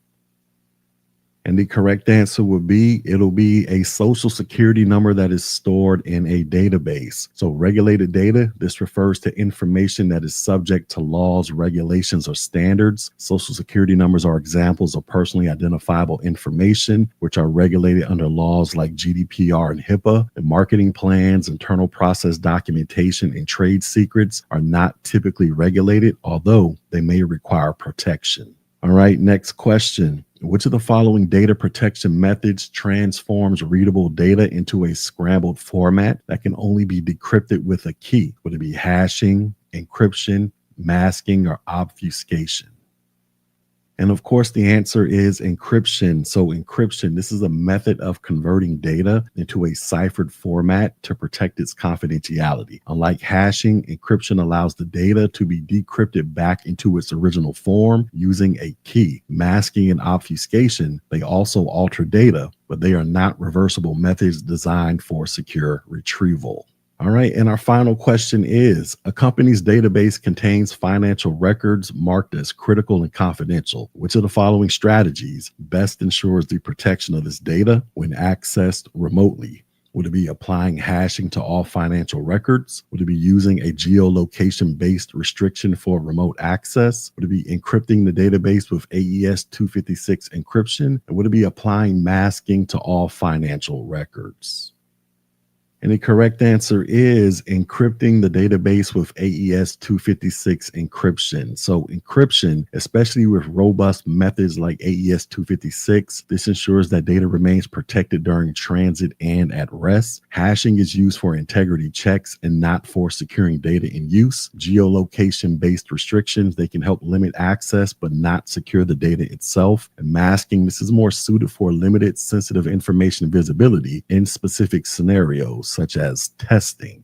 A: And the correct answer would be, it'll be a social security number that is stored in a database. So regulated data, this refers to information that is subject to laws, regulations, or standards. Social security numbers are examples of personally identifiable information, which are regulated under laws like GDPR and HIPAA. And marketing plans, internal process documentation, and trade secrets are not typically regulated, although they may require protection. All right, next question. Which of the following data protection methods transforms readable data into a scrambled format that can only be decrypted with a key? Would it be hashing, encryption, masking, or obfuscation? And of course, the answer is encryption. So encryption, this is a method of converting data into a ciphered format to protect its confidentiality. Unlike hashing, encryption allows the data to be decrypted back into its original form using a key. Masking and obfuscation, they also alter data, but they are not reversible methods designed for secure retrieval. All right, and our final question is, a company's database contains financial records marked as critical and confidential. Which of the following strategies best ensures the protection of this data when accessed remotely? Would it be applying hashing to all financial records? Would it be using a geolocation-based restriction for remote access? Would it be encrypting the database with AES-256 encryption? And would it be applying masking to all financial records? And the correct answer is encrypting the database with AES-256 encryption. So encryption, especially with robust methods like AES-256, this ensures that data remains protected during transit and at rest. Hashing is used for integrity checks and not for securing data in use. Geolocation-based restrictions, they can help limit access but not secure the data itself. And masking, this is more suited for limited sensitive information visibility in specific scenarios, such as testing.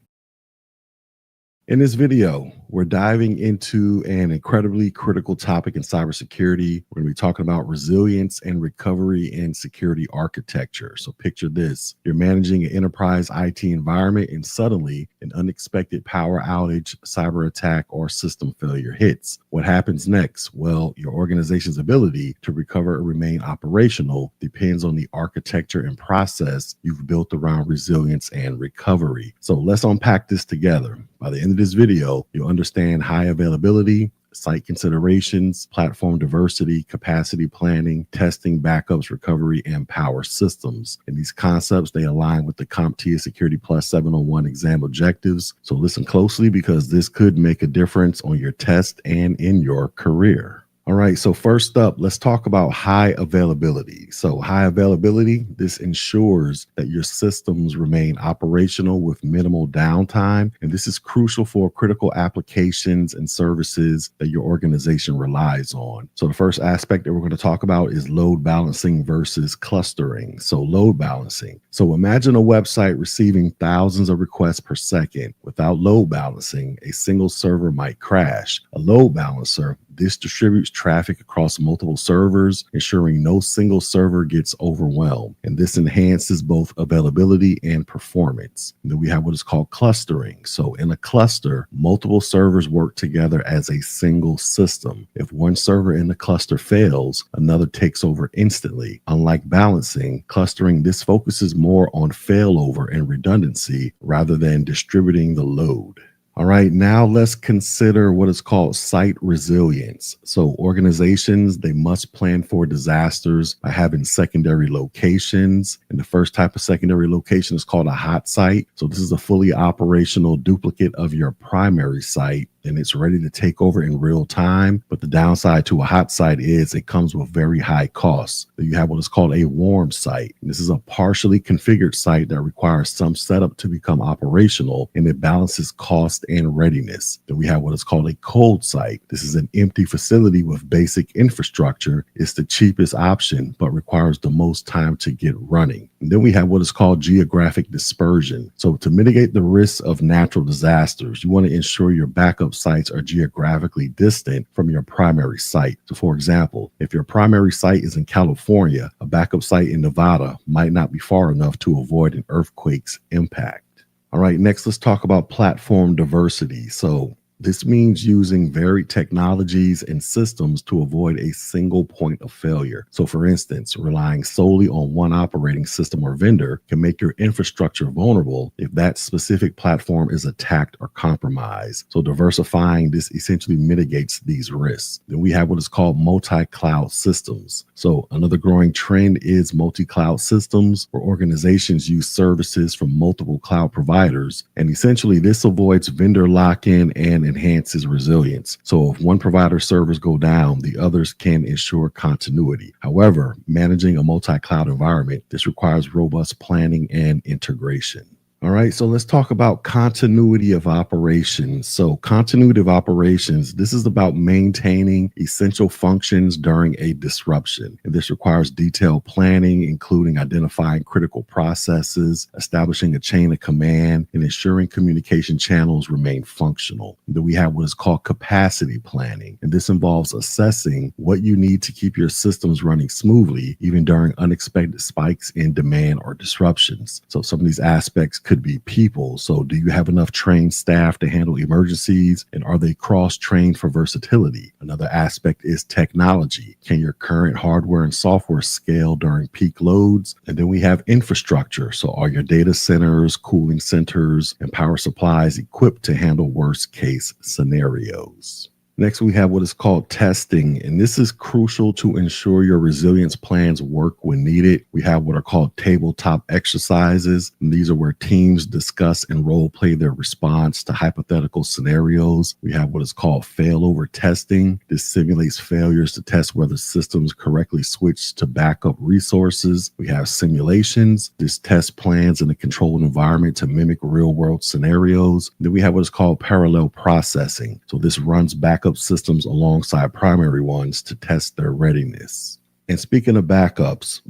A: In this video, we're diving into an incredibly critical topic in cybersecurity. We're going to be talking about resilience and recovery in security architecture. So picture this. You're managing an enterprise IT environment and suddenly an unexpected power outage, cyber attack, or system failure hits. What happens next? Well, your organization's ability to recover or remain operational depends on the architecture and process you've built around resilience and recovery. So let's unpack this together. By the end of this video, you'll understand high availability, site considerations, platform diversity, capacity planning, testing, backups, recovery, and power systems. And these concepts, they align with the CompTIA Security Plus 701 exam objectives. So listen closely because this could make a difference on your test and in your career. All right, so first up, let's talk about high availability. So high availability, this ensures that your systems remain operational with minimal downtime. And this is crucial for critical applications and services that your organization relies on. So the first aspect that we're going to talk about is load balancing versus clustering. So load balancing. So imagine a website receiving thousands of requests per second. Without load balancing, a single server might crash. A load balancer, this distributes traffic across multiple servers, ensuring no single server gets overwhelmed. And this enhances both availability and performance. And then we have what is called clustering. So in a cluster, multiple servers work together as a single system. If one server in the cluster fails, another takes over instantly. Unlike balancing, clustering, this focuses more on failover and redundancy rather than distributing the load. All right, now let's consider what is called site resilience. So organizations, they must plan for disasters by having secondary locations. And the first type of secondary location is called a hot site. So this is a fully operational duplicate of your primary site, and it's ready to take over in real time. But the downside to a hot site is it comes with very high costs. So you have what is called a warm site. And this is a partially configured site that requires some setup to become operational, and it balances cost and readiness. Then we have what is called a cold site. This is an empty facility with basic infrastructure. It's the cheapest option, but requires the most time to get running. And then we have what is called geographic dispersion. So to mitigate the risks of natural disasters, you want to ensure your backup sites are geographically distant from your primary site. So for example, if your primary site is in California, a backup site in Nevada might not be far enough to avoid an earthquake's impact. All right, next let's talk about platform diversity. So this means using varied technologies and systems to avoid a single point of failure. So for instance, relying solely on one operating system or vendor can make your infrastructure vulnerable if that specific platform is attacked or compromised. So diversifying this essentially mitigates these risks. Then we have what is called multi-cloud systems. So another growing trend is multi-cloud systems, where organizations use services from multiple cloud providers. And essentially this avoids vendor lock-in and enhances resilience. So if one provider's servers go down, the others can ensure continuity. However, managing a multi-cloud environment, this requires robust planning and integration. All right, so let's talk about continuity of operations. So continuity of operations, this is about maintaining essential functions during a disruption. And this requires detailed planning, including identifying critical processes, establishing a chain of command, and ensuring communication channels remain functional. Then we have what is called capacity planning. And this involves assessing what you need to keep your systems running smoothly, even during unexpected spikes in demand or disruptions. So some of these aspects could be people. So do you have enough trained staff to handle emergencies, and are they cross-trained for versatility? Another aspect is technology. Can your current hardware and software scale during peak loads? And then we have infrastructure. So are your data centers, cooling centers, and power supplies equipped to handle worst case scenarios? Next, we have what is called testing, and this is crucial to ensure your resilience plans work when needed. We have what are called tabletop exercises, and these are where teams discuss and role play their response to hypothetical scenarios. We have what is called failover testing. This simulates failures to test whether systems correctly switch to backup resources. We have simulations. This tests plans in a controlled environment to mimic real-world scenarios. Then we have what is called parallel processing. So this runs backup systems alongside primary ones to test their readiness. And speaking of backups,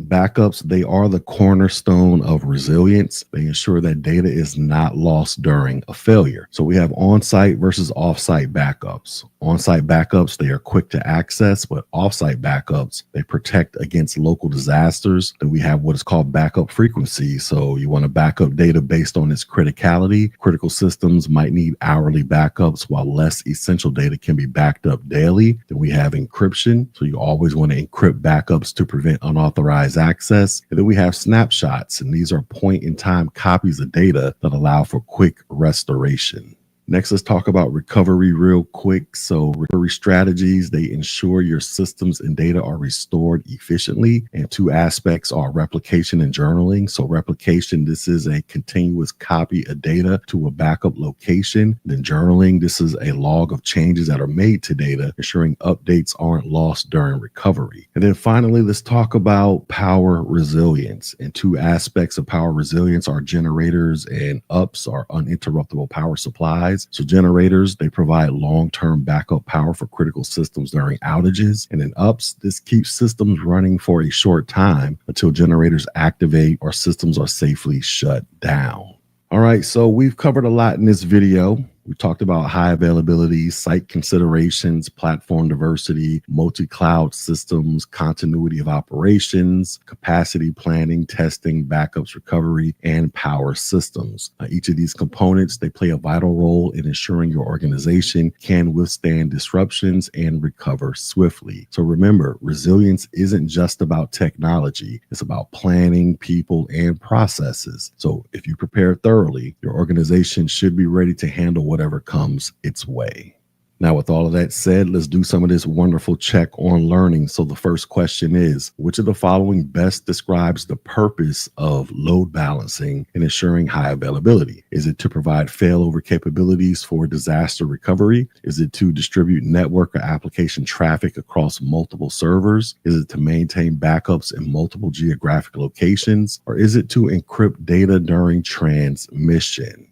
A: they are the cornerstone of resilience. They ensure that data is not lost during a failure. So we have on-site versus off-site backups. On-site backups, they are quick to access, but off-site backups, they protect against local disasters. Then we have what is called backup frequency. So you want to back up data based on its criticality. Critical systems might need hourly backups, while less essential data can be backed up daily. Then we have encryption. So you always want to encrypt backups to prevent unauthorized access. And then we have snapshots, and these are point-in-time copies of data that allow for quick restoration. Next, let's talk about recovery real quick. So recovery strategies, they ensure your systems and data are restored efficiently. And two aspects are replication and journaling. So replication, this is a continuous copy of data to a backup location. Then journaling, this is a log of changes that are made to data, ensuring updates aren't lost during recovery. And then finally, let's talk about power resilience. And two aspects of power resilience are generators and UPS, or uninterruptible power supplies. So generators, they provide long-term backup power for critical systems during outages. And in UPS, this keeps systems running for a short time until generators activate or systems are safely shut down. All right, so we've covered a lot in this video. We talked about high availability, site considerations, platform diversity, multi-cloud systems, continuity of operations, capacity planning, testing, backups, recovery, and power systems. Each of these components, they play a vital role in ensuring your organization can withstand disruptions and recover swiftly. So remember, resilience isn't just about technology. It's about planning, people, and processes. So if you prepare thoroughly, your organization should be ready to handle whatever comes its way. Now, with all of that said, let's do some of this wonderful check on learning. So the first question is, which of the following best describes the purpose of load balancing and ensuring high availability? Is it to provide failover capabilities for disaster recovery? Is it to distribute network or application traffic across multiple servers? Is it to maintain backups in multiple geographic locations? Or is it to encrypt data during transmission?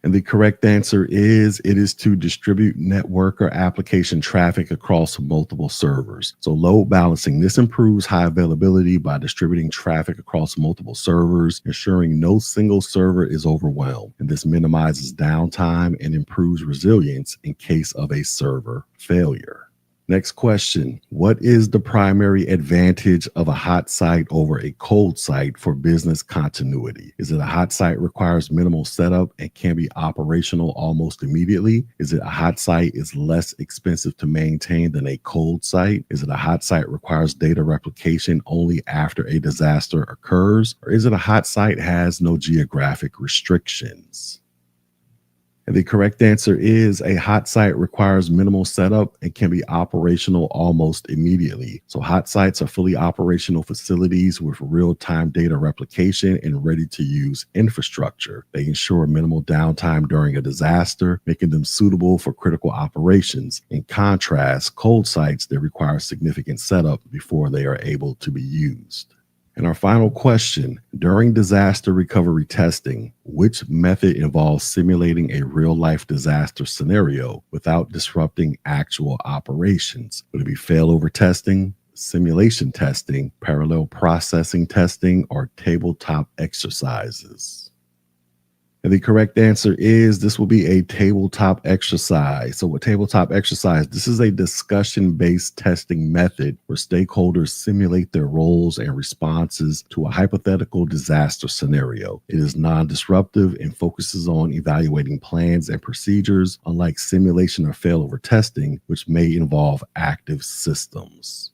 A: And the correct answer is it is to distribute network or application traffic across multiple servers. So load balancing, this improves high availability by distributing traffic across multiple servers, ensuring no single server is overwhelmed. And this minimizes downtime and improves resilience in case of a server failure. Next question. What is the primary advantage of a hot site over a cold site for business continuity? Is it a hot site requires minimal setup and can be operational almost immediately? Is it a hot site is less expensive to maintain than a cold site? Is it a hot site requires data replication only after a disaster occurs? Or is it a hot site has no geographic restrictions? And the correct answer is a hot site requires minimal setup and can be operational almost immediately. So hot sites are fully operational facilities with real-time data replication and ready-to-use infrastructure. They ensure minimal downtime during a disaster, making them suitable for critical operations. In contrast, cold sites that require significant setup before they are able to be used. And our final question, during disaster recovery testing, which method involves simulating a real-life disaster scenario without disrupting actual operations? Would it be failover testing, simulation testing, parallel processing testing, or tabletop exercises? And the correct answer is this will be a tabletop exercise. So with tabletop exercise, this is a discussion-based testing method where stakeholders simulate their roles and responses to a hypothetical disaster scenario. It is non-disruptive and focuses on evaluating plans and procedures, unlike simulation or failover testing, which may involve active systems.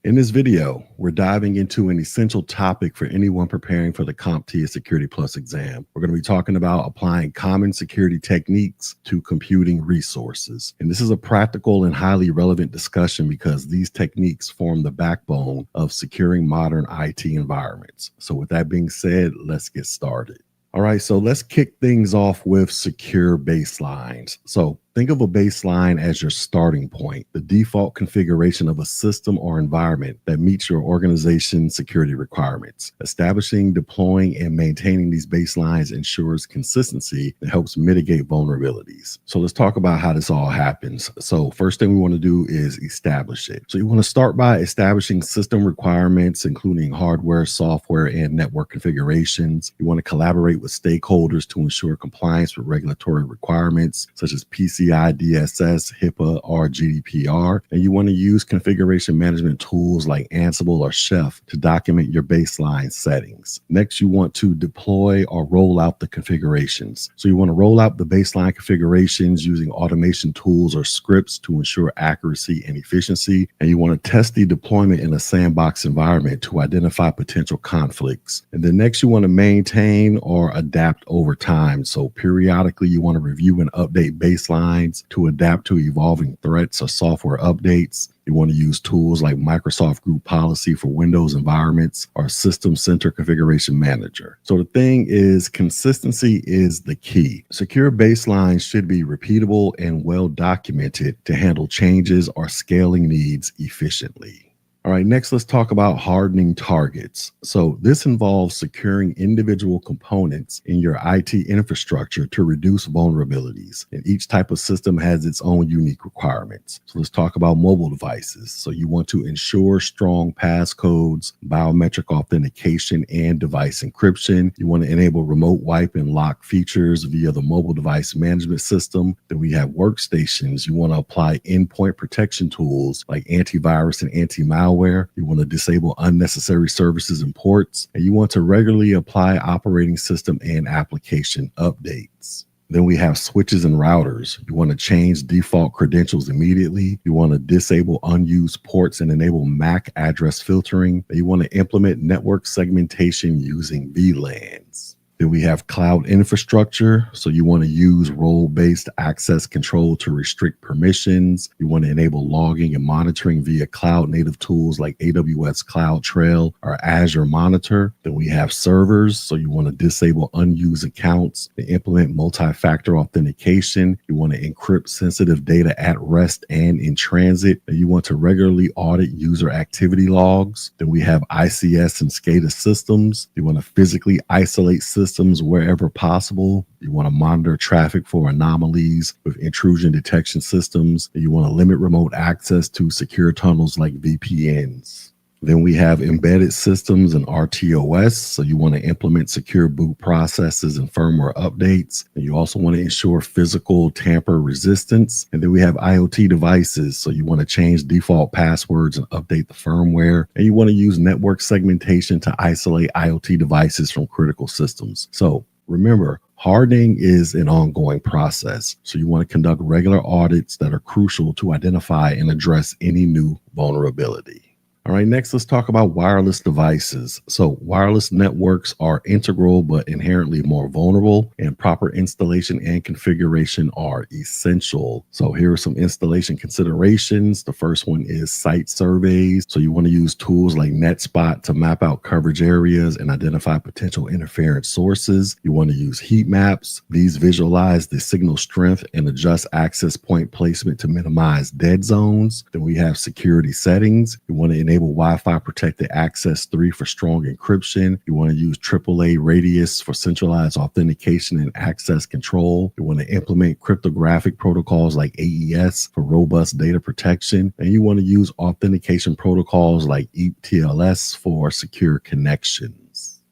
A: In this video, we're diving into an essential topic for anyone preparing for the CompTIA Security Plus exam. We're going to be talking about applying common security techniques to computing resources. And this is a practical and highly relevant discussion because these techniques form the backbone of securing modern IT environments. So with that being said, let's get started. All right, so let's kick things off with secure baselines. So think of a baseline as your starting point, the default configuration of a system or environment that meets your organization's security requirements. Establishing, deploying, and maintaining these baselines ensures consistency and helps mitigate vulnerabilities. So let's talk about how this all happens. So first thing we want to do is establish it. So you want to start by establishing system requirements, including hardware, software, and network configurations. You want to collaborate with stakeholders to ensure compliance with regulatory requirements, such as PCI DSS, HIPAA, or GDPR, and you want to use configuration management tools like Ansible or Chef to document your baseline settings. Next, you want to deploy or roll out the configurations. So you want to roll out the baseline configurations using automation tools or scripts to ensure accuracy and efficiency, and you want to test the deployment in a sandbox environment to identify potential conflicts. And then next, you want to maintain or adapt over time. So periodically, you want to review and update baselines to adapt to evolving threats or software updates. You want to use tools like Microsoft Group Policy for Windows environments or System Center Configuration Manager. So the thing is, consistency is the key. Secure baselines should be repeatable and well documented to handle changes or scaling needs efficiently. All right, next let's talk about hardening targets. So this involves securing individual components in your IT infrastructure to reduce vulnerabilities. And each type of system has its own unique requirements. So let's talk about mobile devices. So you want to ensure strong passcodes, biometric authentication, and device encryption. You want to enable remote wipe and lock features via the mobile device management system. Then we have workstations. You want to apply endpoint protection tools like antivirus and anti-malware. You want to disable unnecessary services and ports, and you want to regularly apply operating system and application updates. Then we have switches and routers. You want to change default credentials immediately. You want to disable unused ports and enable MAC address filtering. You want to implement network segmentation using VLANs. Then we have cloud infrastructure. So you want to use role-based access control to restrict permissions. You want to enable logging and monitoring via cloud-native tools like AWS CloudTrail or Azure Monitor. Then we have servers. So you want to disable unused accounts to implement multi-factor authentication. You want to encrypt sensitive data at rest and in transit. And you want to regularly audit user activity logs. Then we have ICS and SCADA systems. You want to physically isolate systems systems wherever possible. You want to monitor traffic for anomalies with intrusion detection systems. And you want to limit remote access to secure tunnels like VPNs. Then we have embedded systems and RTOS. So you want to implement secure boot processes and firmware updates. And you also want to ensure physical tamper resistance. And then we have IoT devices. So you want to change default passwords and update the firmware. And you want to use network segmentation to isolate IoT devices from critical systems. So remember, hardening is an ongoing process. So you want to conduct regular audits that are crucial to identify and address any new vulnerability. All right, next let's talk about wireless devices. So wireless networks are integral but inherently more vulnerable, and proper installation and configuration are essential. So here are some installation considerations. The first one is site surveys. So you want to use tools like NetSpot to map out coverage areas and identify potential interference sources. You want to use heat maps. These visualize the signal strength and adjust access point placement to minimize dead zones. Then we have security settings. You want to enable Wi-Fi protected access 3 for strong encryption. You want to use AAA radius for centralized authentication and access control. You want to implement cryptographic protocols like AES for robust data protection. And you want to use authentication protocols like ETLS for secure connections.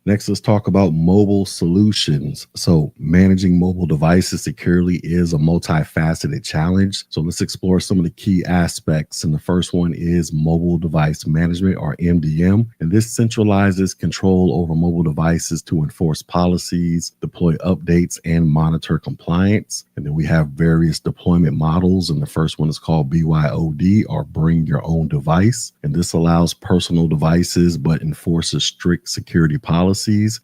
A: Next, let's talk about mobile solutions. So managing mobile devices securely is a multifaceted challenge. So let's explore some of the key aspects. And the first one is mobile device management, or MDM. And this centralizes control over mobile devices to enforce policies, deploy updates, and monitor compliance. And then we have various deployment models. And the first one is called BYOD, or bring your own device. And this allows personal devices but enforces strict security policies.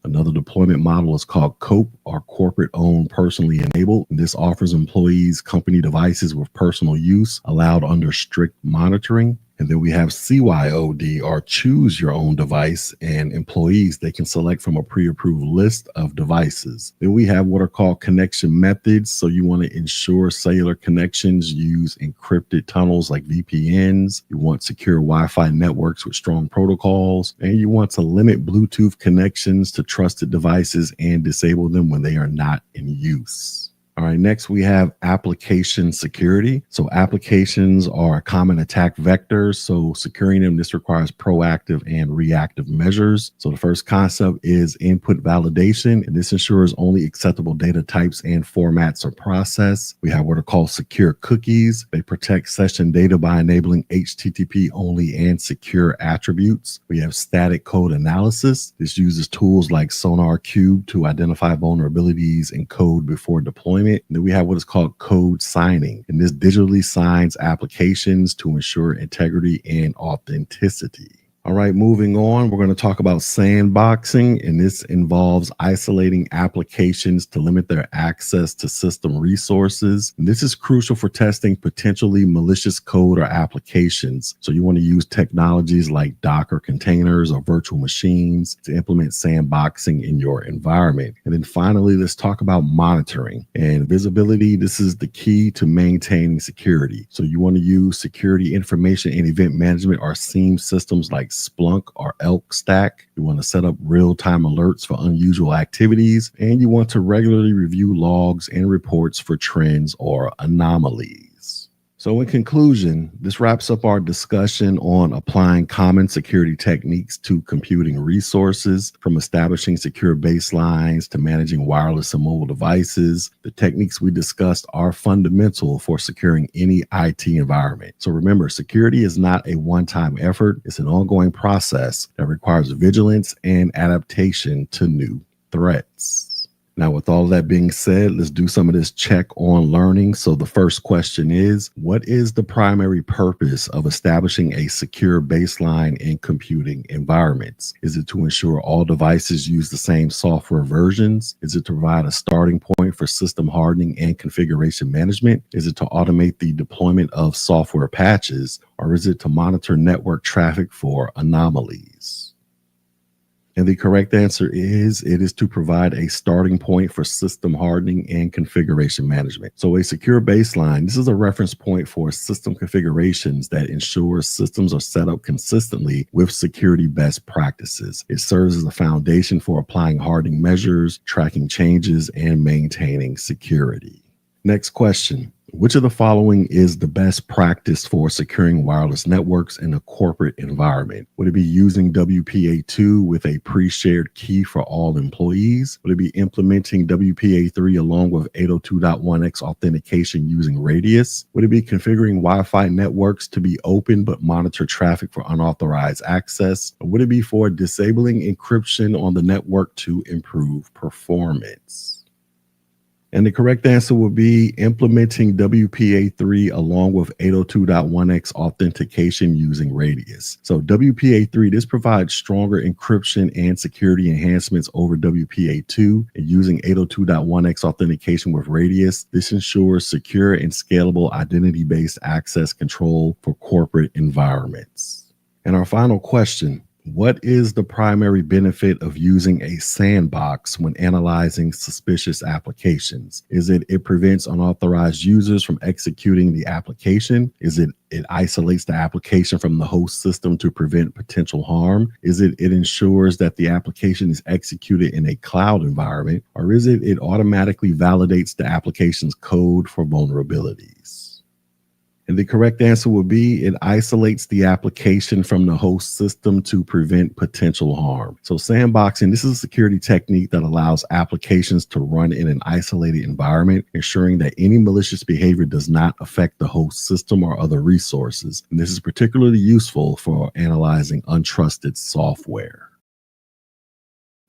A: Another deployment model is called COPE, or corporate owned, personally enabled. This offers employees company devices with personal use allowed under strict monitoring. And then we have CYOD, or choose your own device, and employees, they can select from a pre-approved list of devices. Then we have what are called connection methods. So you want to ensure cellular connections use encrypted tunnels like VPNs. You want secure Wi-Fi networks with strong protocols, and you want to limit Bluetooth connections to trusted devices and disable them when they are not in use. All right, next we have application security. So applications are common attack vectors. So securing them, this requires proactive and reactive measures. So the first concept is input validation, and this ensures only acceptable data types and formats are processed. We have what are called secure cookies. They protect session data by enabling HTTP only and secure attributes. We have static code analysis. This uses tools like SonarQube to identify vulnerabilities in code before deployment. And then we have what is called code signing, and this digitally signs applications to ensure integrity and authenticity. All right, moving on, we're going to talk about sandboxing, and this involves isolating applications to limit their access to system resources. And this is crucial for testing potentially malicious code or applications. So you want to use technologies like Docker containers or virtual machines to implement sandboxing in your environment. And then finally, let's talk about monitoring and visibility. This is the key to maintaining security. So you want to use security information and event management, or SIEM systems like Splunk or Elk Stack. You want to set up real-time alerts for unusual activities, and you want to regularly review logs and reports for trends or anomalies. So in conclusion, this wraps up our discussion on applying common security techniques to computing resources, from establishing secure baselines to managing wireless and mobile devices. The techniques we discussed are fundamental for securing any IT environment. So remember, security is not a one-time effort. It's an ongoing process that requires vigilance and adaptation to new threats. Now, with all that being said, let's do some of this check on learning. So the first question is, what is the primary purpose of establishing a secure baseline in computing environments? Is it to ensure all devices use the same software versions? Is it to provide a starting point for system hardening and configuration management? Is it to automate the deployment of software patches? Or is it to monitor network traffic for anomalies? And the correct answer is it is to provide a starting point for system hardening and configuration management. So a secure baseline, this is a reference point for system configurations that ensures systems are set up consistently with security best practices. It serves as a foundation for applying hardening measures, tracking changes, and maintaining security. Next question. Which of the following is the best practice for securing wireless networks in a corporate environment? Would it be using WPA2 with a pre-shared key for all employees? Would it be implementing WPA3 along with 802.1x authentication using Radius? Would it be configuring Wi-Fi networks to be open but monitor traffic for unauthorized access? Or would it be for disabling encryption on the network to improve performance? And the correct answer would be implementing WPA3 along with 802.1x authentication using Radius. So WPA3, this provides stronger encryption and security enhancements over WPA2, and using 802.1x authentication with Radius, this ensures secure and scalable identity-based access control for corporate environments. And our final question. What is the primary benefit of using a sandbox when analyzing suspicious applications? Is it prevents unauthorized users from executing the application? Is it isolates the application from the host system to prevent potential harm? Is it ensures that the application is executed in a cloud environment? Or is it automatically validates the application's code for vulnerabilities? And the correct answer would be it isolates the application from the host system to prevent potential harm. So sandboxing, this is a security technique that allows applications to run in an isolated environment, ensuring that any malicious behavior does not affect the host system or other resources. And this is particularly useful for analyzing untrusted software.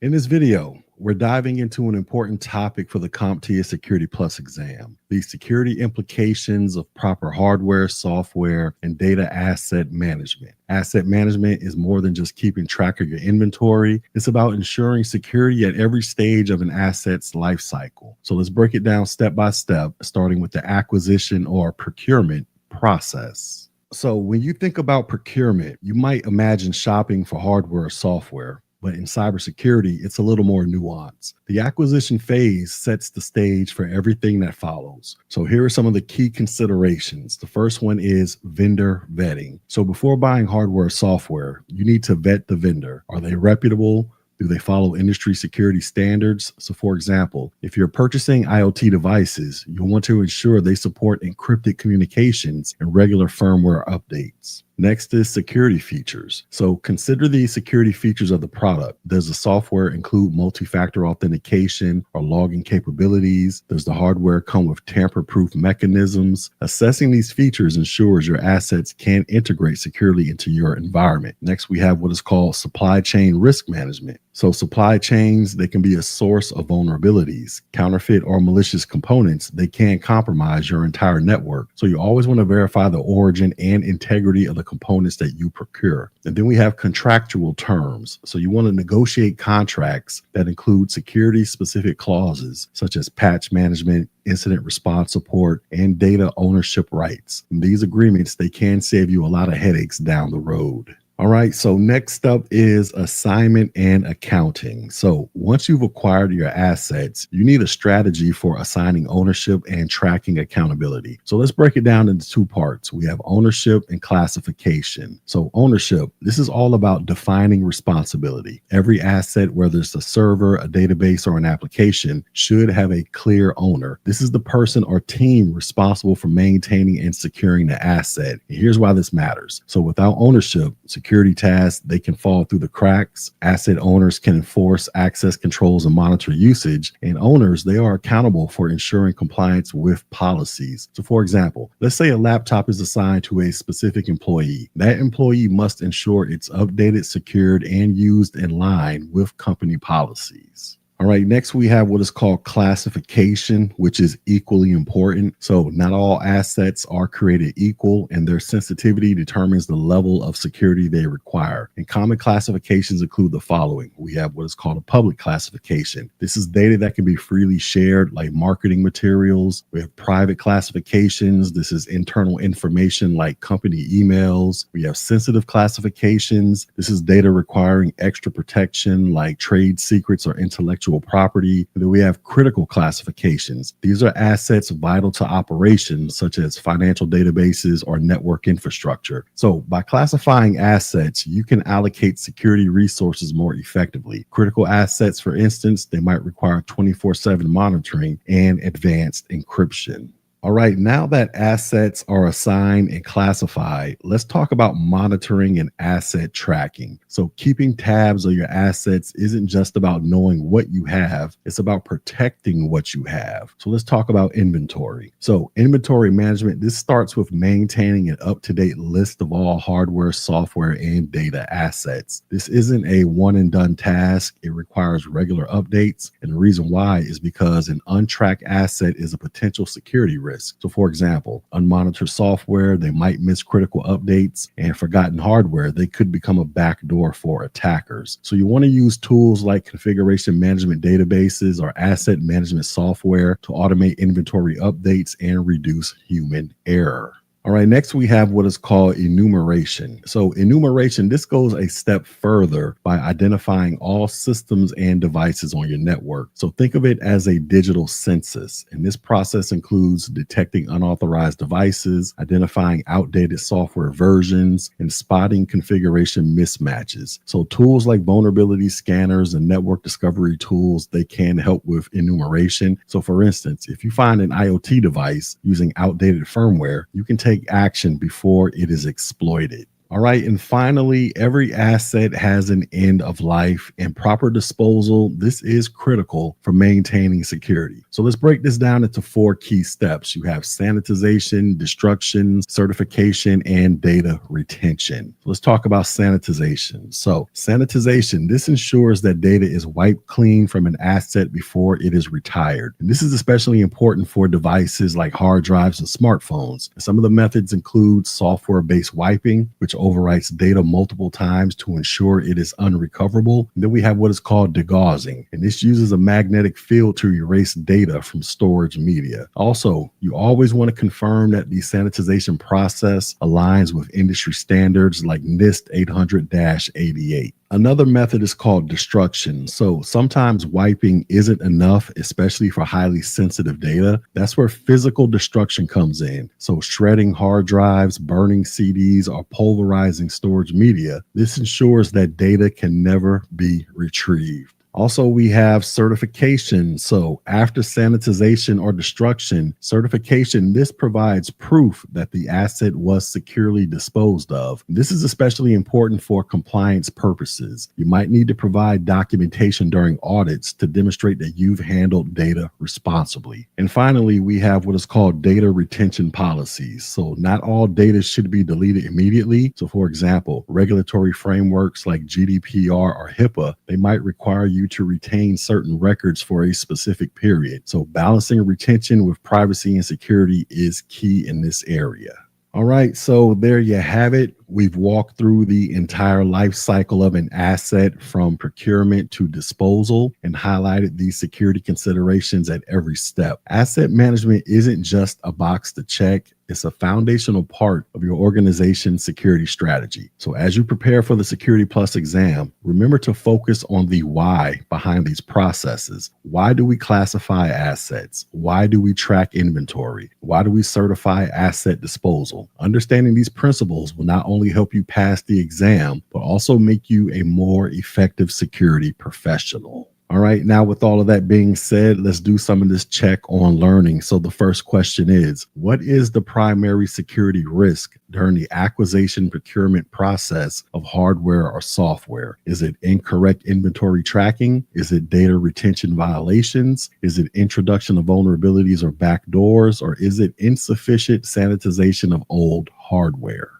A: In this video, we're diving into an important topic for the CompTIA Security Plus exam, the security implications of proper hardware, software, and data asset management. Asset management is more than just keeping track of your inventory. It's about ensuring security at every stage of an asset's life cycle. So let's break it down step by step, starting with the acquisition or procurement process. So when you think about procurement, you might imagine shopping for hardware or software. But in cybersecurity, it's a little more nuanced. The acquisition phase sets the stage for everything that follows. So here are some of the key considerations. The first one is vendor vetting. So before buying hardware or software, you need to vet the vendor. Are they reputable? Do they follow industry security standards? So for example, if you're purchasing IoT devices, you'll want to ensure they support encrypted communications and regular firmware updates. Next is security features. So consider the security features of the product. Does the software include multi-factor authentication or logging capabilities? Does the hardware come with tamper-proof mechanisms? Assessing these features ensures your assets can integrate securely into your environment. Next, we have what is called supply chain risk management. So supply chains, they can be a source of vulnerabilities. Counterfeit or malicious components, they can compromise your entire network. So you always want to verify the origin and integrity of the components that you procure. And then we have contractual terms. So you want to negotiate contracts that include security specific clauses such as patch management, incident response support, and data ownership rights. And these agreements, they can save you a lot of headaches down the road. All right, so next up is assignment and accounting. So once you've acquired your assets, you need a strategy for assigning ownership and tracking accountability. So let's break it down into two parts. We have ownership and classification. So ownership, this is all about defining responsibility. Every asset, whether it's a server, a database, or an application, should have a clear owner. This is the person or team responsible for maintaining and securing the asset. And here's why this matters. So without ownership, security tasks, they can fall through the cracks. Asset owners can enforce access controls and monitor usage. And owners, they are accountable for ensuring compliance with policies. So for example, let's say a laptop is assigned to a specific employee. That employee must ensure it's updated, secured, and used in line with company policies. All right, next we have what is called classification, which is equally important. So not all assets are created equal, and their sensitivity determines the level of security they require. And common classifications include the following. We have what is called a public classification. This is data that can be freely shared, like marketing materials. We have private classifications. This is internal information like company emails. We have sensitive classifications. This is data requiring extra protection like trade secrets or intellectual property. And then we have critical classifications. These are assets vital to operations such as financial databases or network infrastructure. So by classifying assets, you can allocate security resources more effectively. Critical assets, for instance, they might require 24/7 monitoring and advanced encryption. All right, now that assets are assigned and classified, let's talk about monitoring and asset tracking. So keeping tabs on your assets isn't just about knowing what you have, it's about protecting what you have. So let's talk about inventory. So inventory management, this starts with maintaining an up-to-date list of all hardware, software, and data assets. This isn't a one and done task. It requires regular updates. And the reason why is because an untracked asset is a potential security risk. So for example, unmonitored software, they might miss critical updates, and forgotten hardware, they could become a backdoor for attackers. So you want to use tools like configuration management databases or asset management software to automate inventory updates and reduce human error. All right, next we have what is called enumeration. So enumeration, this goes a step further by identifying all systems and devices on your network. So think of it as a digital census. And this process includes detecting unauthorized devices, identifying outdated software versions, and spotting configuration mismatches. So tools like vulnerability scanners and network discovery tools, they can help with enumeration. So for instance, if you find an IoT device using outdated firmware, you can take action before it is exploited. All right. And finally, every asset has an end of life, and proper disposal. This is critical for maintaining security. So let's break this down into 4 key steps. You have sanitization, destruction, certification, and data retention. Let's talk about sanitization. So sanitization, this ensures that data is wiped clean from an asset before it is retired. And this is especially important for devices like hard drives and smartphones. Some of the methods include software-based wiping, which overwrites data multiple times to ensure it is unrecoverable. And then we have what is called degaussing, and this uses a magnetic field to erase data from storage media. Also, you always want to confirm that the sanitization process aligns with industry standards like NIST 800-88. Another method is called destruction. So sometimes wiping isn't enough, especially for highly sensitive data. That's where physical destruction comes in. So shredding hard drives, burning CDs, or pulverizing storage media. This ensures that data can never be retrieved. Also, we have certification. So after sanitization or destruction, certification, this provides proof that the asset was securely disposed of. This is especially important for compliance purposes. You might need to provide documentation during audits to demonstrate that you've handled data responsibly. And finally, we have what is called data retention policies. So not all data should be deleted immediately. So for example, regulatory frameworks like GDPR or HIPAA, they might require you to retain certain records for a specific period. So balancing retention with privacy and security is key in this area. All right, so there you have it. We've walked through the entire life cycle of an asset from procurement to disposal and highlighted these security considerations at every step. Asset management isn't just a box to check. It's a foundational part of your organization's security strategy. So as you prepare for the Security Plus exam, remember to focus on the why behind these processes. Why do we classify assets? Why do we track inventory? Why do we certify asset disposal? Understanding these principles will not only help you pass the exam, but also make you a more effective security professional. All right, now with all of that being said, let's do some of this check on learning. So the first question is, what is the primary security risk during the acquisition procurement process of hardware or software? Is it incorrect inventory tracking? Is it data retention violations? Is it introduction of vulnerabilities or backdoors? Or is it insufficient sanitization of old hardware?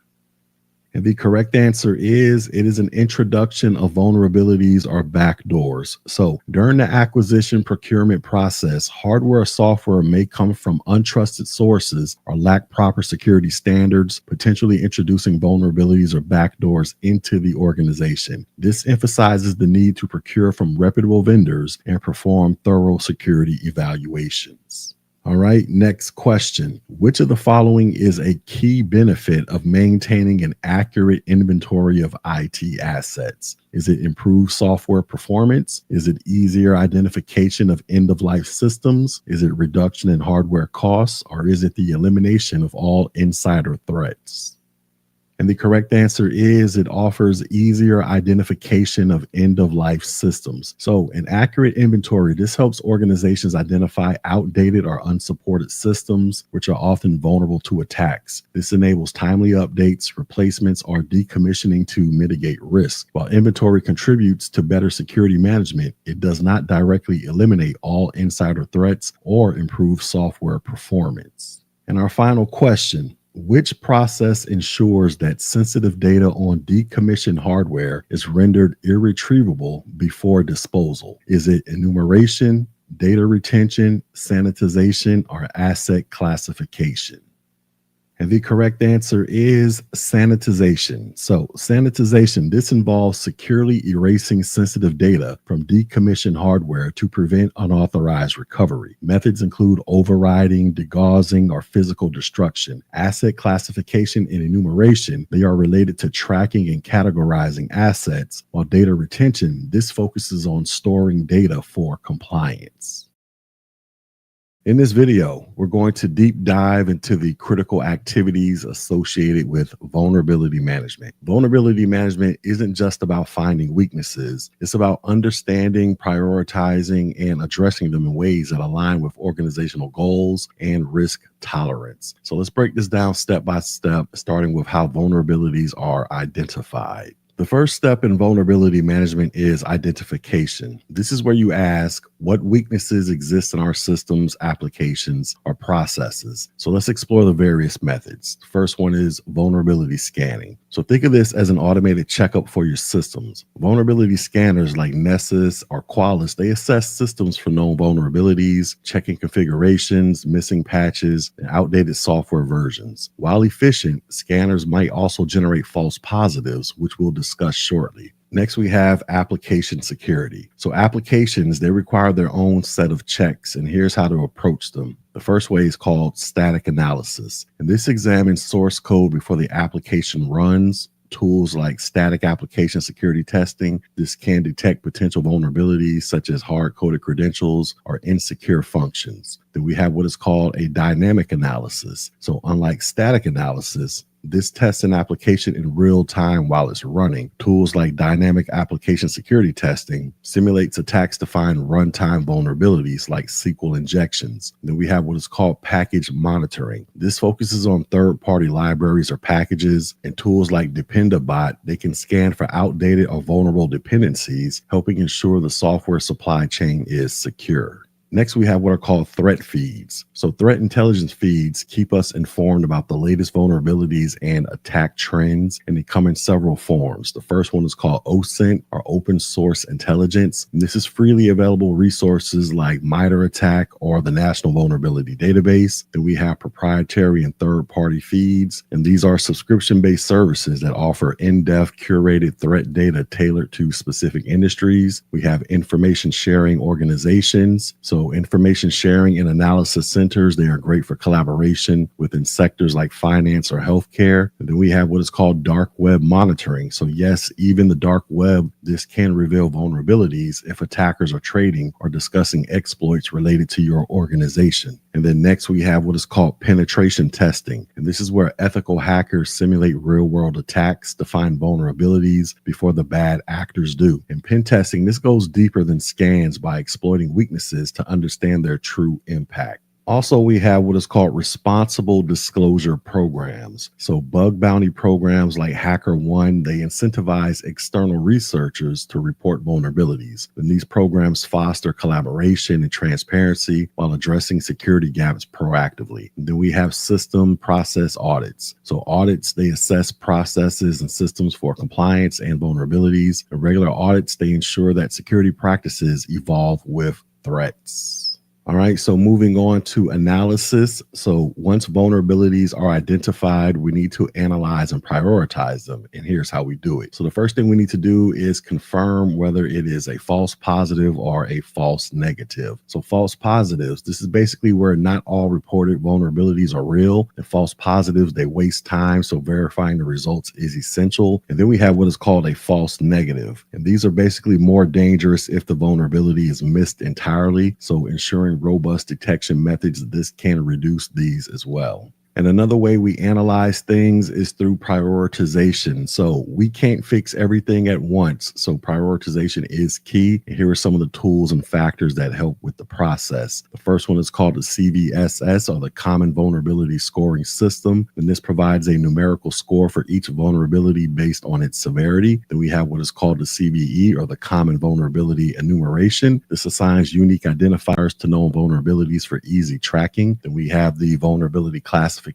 A: And the correct answer is it is an introduction of vulnerabilities or backdoors. So during the acquisition procurement process, hardware or software may come from untrusted sources or lack proper security standards, potentially introducing vulnerabilities or backdoors into the organization. This emphasizes the need to procure from reputable vendors and perform thorough security evaluations. All right, next question. Which of the following is a key benefit of maintaining an accurate inventory of IT assets? Is it improved software performance? Is it easier identification of end-of-life systems? Is it reduction in hardware costs? Or is it the elimination of all insider threats? And the correct answer is it offers easier identification of end-of-life systems. So an accurate inventory, this helps organizations identify outdated or unsupported systems, which are often vulnerable to attacks. This enables timely updates, replacements, or decommissioning to mitigate risk. While inventory contributes to better security management, it does not directly eliminate all insider threats or improve software performance. And our final question. Which process ensures that sensitive data on decommissioned hardware is rendered irretrievable before disposal? Is it enumeration, data retention, sanitization, or asset classification? And the correct answer is sanitization. So sanitization, this involves securely erasing sensitive data from decommissioned hardware to prevent unauthorized recovery. Methods include overriding, degaussing, or physical destruction. Asset classification and enumeration, they are related to tracking and categorizing assets, while data retention, this focuses on storing data for compliance. In this video, we're going to deep dive into the critical activities associated with vulnerability management. Vulnerability management isn't just about finding weaknesses. It's about understanding, prioritizing, and addressing them in ways that align with organizational goals and risk tolerance. So let's break this down step by step, starting with how vulnerabilities are identified. The first step in vulnerability management is identification. This is where you ask what weaknesses exist in our systems, applications, or processes. So let's explore the various methods. The first one is vulnerability scanning. So think of this as an automated checkup for your systems. Vulnerability scanners like Nessus or Qualys, they assess systems for known vulnerabilities, checking configurations, missing patches, and outdated software versions. While efficient, scanners might also generate false positives, which we'll discuss shortly. Next, we have application security. So applications, they require their own set of checks, and here's how to approach them. The first way is called static analysis, and this examines source code before the application runs. Tools like static application security testing, this can detect potential vulnerabilities such as hard-coded credentials or insecure functions. Then we have what is called a dynamic analysis. So unlike static analysis, this tests an application in real time while it's running. Tools like dynamic application security testing simulates attacks to find runtime vulnerabilities like SQL injections. Then we have what is called package monitoring. This focuses on third-party libraries or packages, and tools like Dependabot, they can scan for outdated or vulnerable dependencies, helping ensure the software supply chain is secure. Next, we have what are called threat feeds. So threat intelligence feeds keep us informed about the latest vulnerabilities and attack trends, and they come in several forms. The first one is called OSINT, or open source intelligence. And this is freely available resources like MITRE ATT&CK or the National Vulnerability Database. Then we have proprietary and third-party feeds, and these are subscription-based services that offer in-depth curated threat data tailored to specific industries. We have information sharing organizations. So information sharing and analysis centers, they are great for collaboration within sectors like finance or healthcare. And then we have what is called dark web monitoring. So yes, even the dark web, this can reveal vulnerabilities if attackers are trading or discussing exploits related to your organization. And then next we have what is called penetration testing. And this is where ethical hackers simulate real-world attacks to find vulnerabilities before the bad actors do. And pen testing, this goes deeper than scans by exploiting weaknesses to understand their true impact. Also, we have what is called responsible disclosure programs. So, bug bounty programs like HackerOne, they incentivize external researchers to report vulnerabilities. And these programs foster collaboration and transparency while addressing security gaps proactively. And then we have system process audits. So, audits, they assess processes and systems for compliance and vulnerabilities. And regular audits, they ensure that security practices evolve with threats. All right, so moving on to analysis. So once vulnerabilities are identified, we need to analyze and prioritize them. And here's how we do it. So the first thing we need to do is confirm whether it is a false positive or a false negative. So false positives, this is basically where not all reported vulnerabilities are real. And false positives, they waste time. So verifying the results is essential. And then we have what is called a false negative. And these are basically more dangerous if the vulnerability is missed entirely. So ensuring robust detection methods, this can reduce these as well. And another way we analyze things is through prioritization. So we can't fix everything at once. So prioritization is key. And here are some of the tools and factors that help with the process. The first one is called the CVSS, or the Common Vulnerability Scoring System. And this provides a numerical score for each vulnerability based on its severity. Then we have what is called the CVE, or the Common Vulnerability Enumeration. This assigns unique identifiers to known vulnerabilities for easy tracking. Then we have the Vulnerability Classification.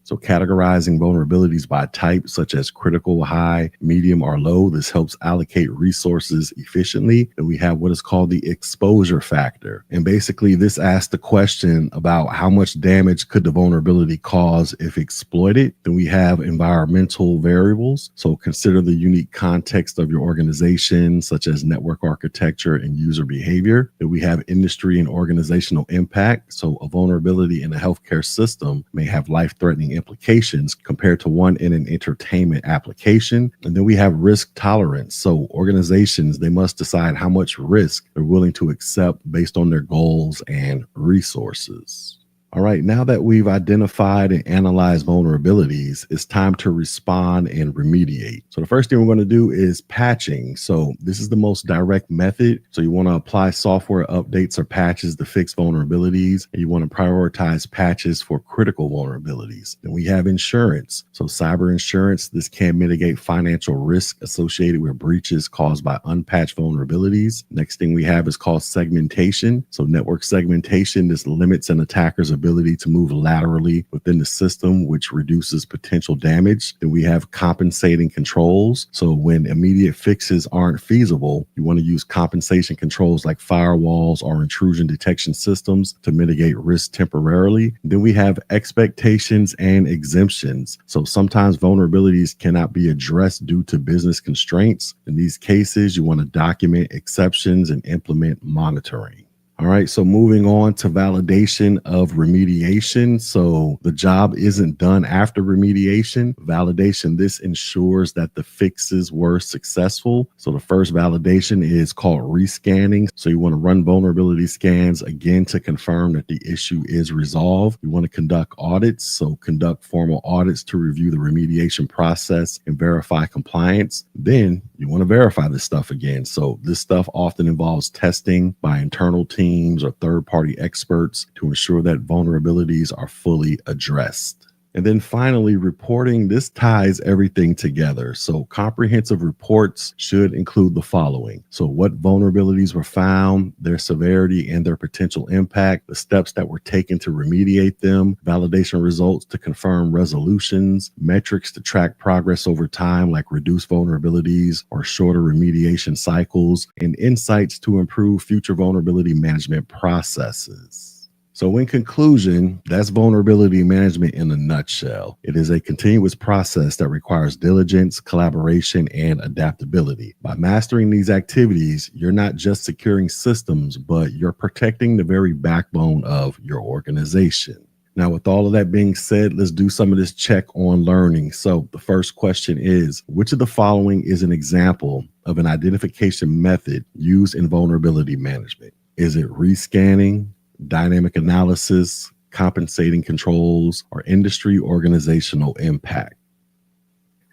A: So categorizing vulnerabilities by type, such as critical, high, medium, or low. This helps allocate resources efficiently. And we have what is called the exposure factor. And basically this asks the question about how much damage could the vulnerability cause if exploited. Then we have environmental variables. So consider the unique context of your organization, such as network architecture and user behavior. Then we have industry and organizational impact. So a vulnerability in a healthcare system may have life-threatening implications compared to one in an entertainment application. And then we have risk tolerance. So organizations, they must decide how much risk they're willing to accept based on their goals and resources. All right, now that we've identified and analyzed vulnerabilities, it's time to respond and remediate. So the first thing we're going to do is patching. So this is the most direct method. So you want to apply software updates or patches to fix vulnerabilities, and you want to prioritize patches for critical vulnerabilities. Then we have insurance. So cyber insurance, this can mitigate financial risk associated with breaches caused by unpatched vulnerabilities. Next thing we have is called segmentation. So network segmentation, this limits an attacker's ability to move laterally within the system, which reduces potential damage. Then we have compensating controls. So when immediate fixes aren't feasible, you want to use compensation controls like firewalls or intrusion detection systems to mitigate risk temporarily. Then we have expectations and exemptions. So sometimes vulnerabilities cannot be addressed due to business constraints. In these cases, you want to document exceptions and implement monitoring. All right, so moving on to validation of remediation. So the job isn't done after remediation. Validation, this ensures that the fixes were successful. So the first validation is called rescanning. So you want to run vulnerability scans again to confirm that the issue is resolved. You want to conduct audits. So conduct formal audits to review the remediation process and verify compliance. Then you want to verify this stuff again. So this stuff often involves testing by internal teams or third-party experts to ensure that vulnerabilities are fully addressed. And then finally, reporting, this ties everything together. So comprehensive reports should include the following. So what vulnerabilities were found, their severity and their potential impact, the steps that were taken to remediate them, validation results to confirm resolutions, metrics to track progress over time, like reduced vulnerabilities or shorter remediation cycles, and insights to improve future vulnerability management processes. So in conclusion, that's vulnerability management in a nutshell. It is a continuous process that requires diligence, collaboration, and adaptability. By mastering these activities, you're not just securing systems, but you're protecting the very backbone of your organization. Now, with all of that being said, let's do some of this check on learning. So the first question is, which of the following is an example of an identification method used in vulnerability management? Is it rescanning, dynamic analysis, compensating controls, or industry organizational impact?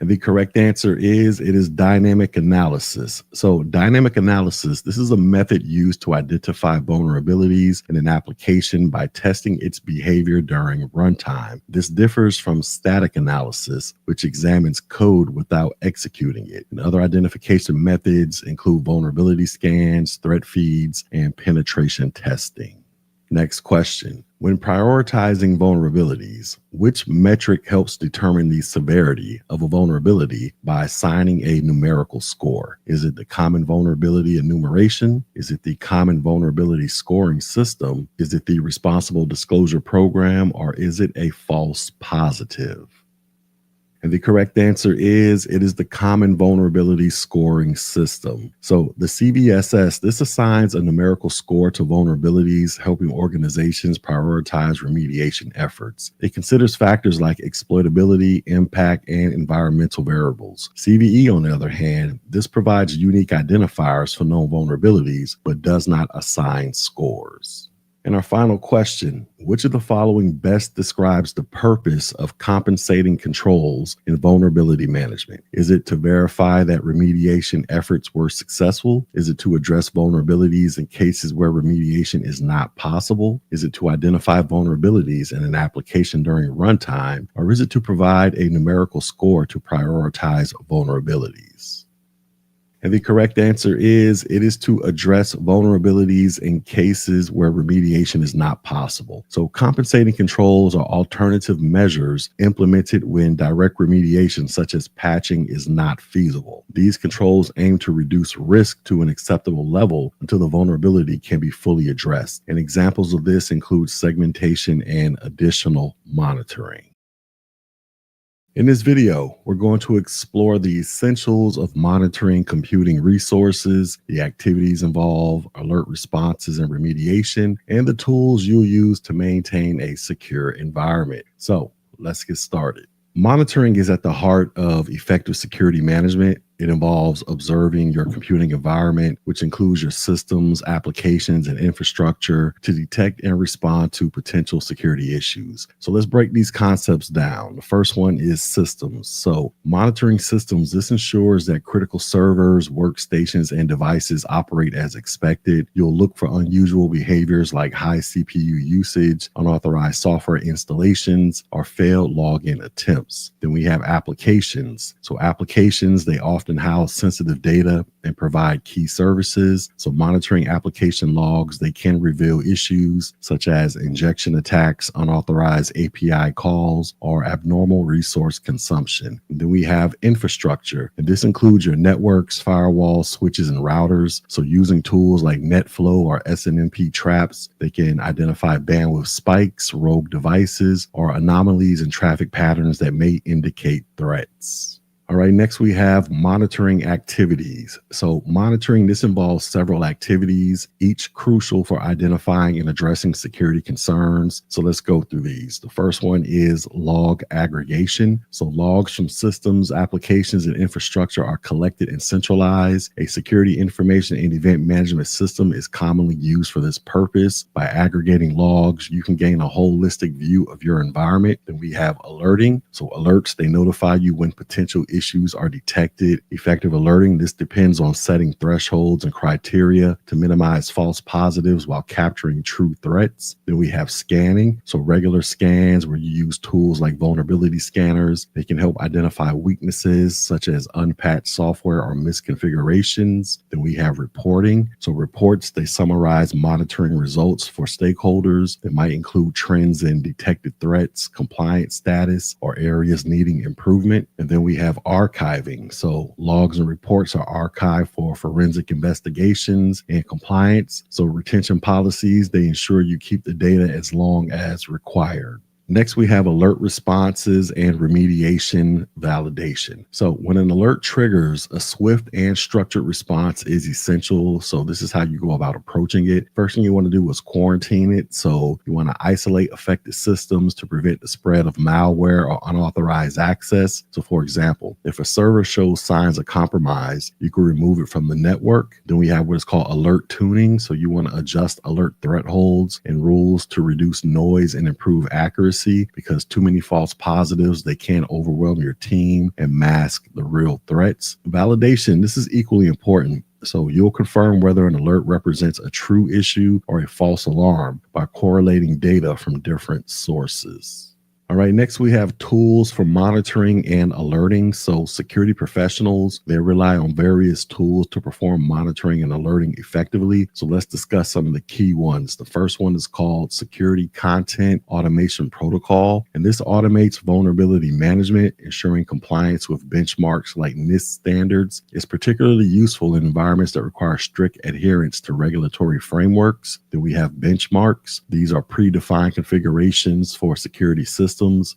A: And the correct answer is it is dynamic analysis. So dynamic analysis, this is a method used to identify vulnerabilities in an application by testing its behavior during runtime. This differs from static analysis, which examines code without executing it. And other identification methods include vulnerability scans, threat feeds, and penetration testing. Next question. When prioritizing vulnerabilities, which metric helps determine the severity of a vulnerability by assigning a numerical score? Is it the common vulnerability enumeration? Is it the common vulnerability scoring system? Is it the responsible disclosure program? Or is it a false positive? And the correct answer is it is the common vulnerability scoring system. So the CVSS, this assigns a numerical score to vulnerabilities, helping organizations prioritize remediation efforts. It considers factors like exploitability, impact, and environmental variables. CVE, on the other hand, this provides unique identifiers for known vulnerabilities, but does not assign scores. And our final question, which of the following best describes the purpose of compensating controls in vulnerability management? Is it to verify that remediation efforts were successful? Is it to address vulnerabilities in cases where remediation is not possible? Is it to identify vulnerabilities in an application during runtime? Or is it to provide a numerical score to prioritize vulnerabilities? And the correct answer is it is to address vulnerabilities in cases where remediation is not possible. So compensating controls are alternative measures implemented when direct remediation, such as patching, is not feasible. These controls aim to reduce risk to an acceptable level until the vulnerability can be fully addressed. And examples of this include segmentation and additional monitoring. In this video, we're going to explore the essentials of monitoring computing resources, the activities involved, alert responses and remediation, and the tools you'll use to maintain a secure environment. So let's get started. Monitoring is at the heart of effective security management. It involves observing your computing environment, which includes your systems, applications, and infrastructure to detect and respond to potential security issues. So let's break these concepts down. The first one is systems. So monitoring systems, this ensures that critical servers, workstations, and devices operate as expected. You'll look for unusual behaviors like high CPU usage, unauthorized software installations, or failed login attempts. Then we have applications. So applications, they often house sensitive data and provide key services. So monitoring application logs, they can reveal issues such as injection attacks, unauthorized API calls, or abnormal resource consumption. And then we have infrastructure, and this includes your networks, firewalls, switches, and routers. So using tools like NetFlow or SNMP traps, they can identify bandwidth spikes, rogue devices, or anomalies in traffic patterns that may indicate threats. All right, next we have monitoring activities. So monitoring, this involves several activities, each crucial for identifying and addressing security concerns. So let's go through these. The first one is log aggregation. So logs from systems, applications, and infrastructure are collected and centralized. A security information and event management system is commonly used for this purpose. By aggregating logs, you can gain a holistic view of your environment. Then we have alerting. So alerts, they notify you when potential issues are detected. Effective alerting, this depends on setting thresholds and criteria to minimize false positives while capturing true threats. Then we have scanning. So regular scans where you use tools like vulnerability scanners. They can help identify weaknesses such as unpatched software or misconfigurations. Then we have reporting. So reports, they summarize monitoring results for stakeholders. It might include trends in detected threats, compliance status, or areas needing improvement. And then we have archiving. So logs and reports are archived for forensic investigations and compliance. So retention policies, they ensure you keep the data as long as required. Next, we have alert responses and remediation validation. So when an alert triggers, a swift and structured response is essential. So this is how you go about approaching it. First thing you want to do is quarantine it. So you want to isolate affected systems to prevent the spread of malware or unauthorized access. So for example, if a server shows signs of compromise, you can remove it from the network. Then we have what is called alert tuning. So you want to adjust alert thresholds and rules to reduce noise and improve accuracy. accuracy, because too many false positives, they can overwhelm your team and mask the real threats. Validation, this is equally important. So you'll confirm whether an alert represents a true issue or a false alarm by correlating data from different sources. All right, next we have tools for monitoring and alerting. So security professionals, they rely on various tools to perform monitoring and alerting effectively. So let's discuss some of the key ones. The first one is called Security Content Automation Protocol, and this automates vulnerability management, ensuring compliance with benchmarks like NIST standards. It's particularly useful in environments that require strict adherence to regulatory frameworks. Then we have benchmarks. These are predefined configurations for security systems,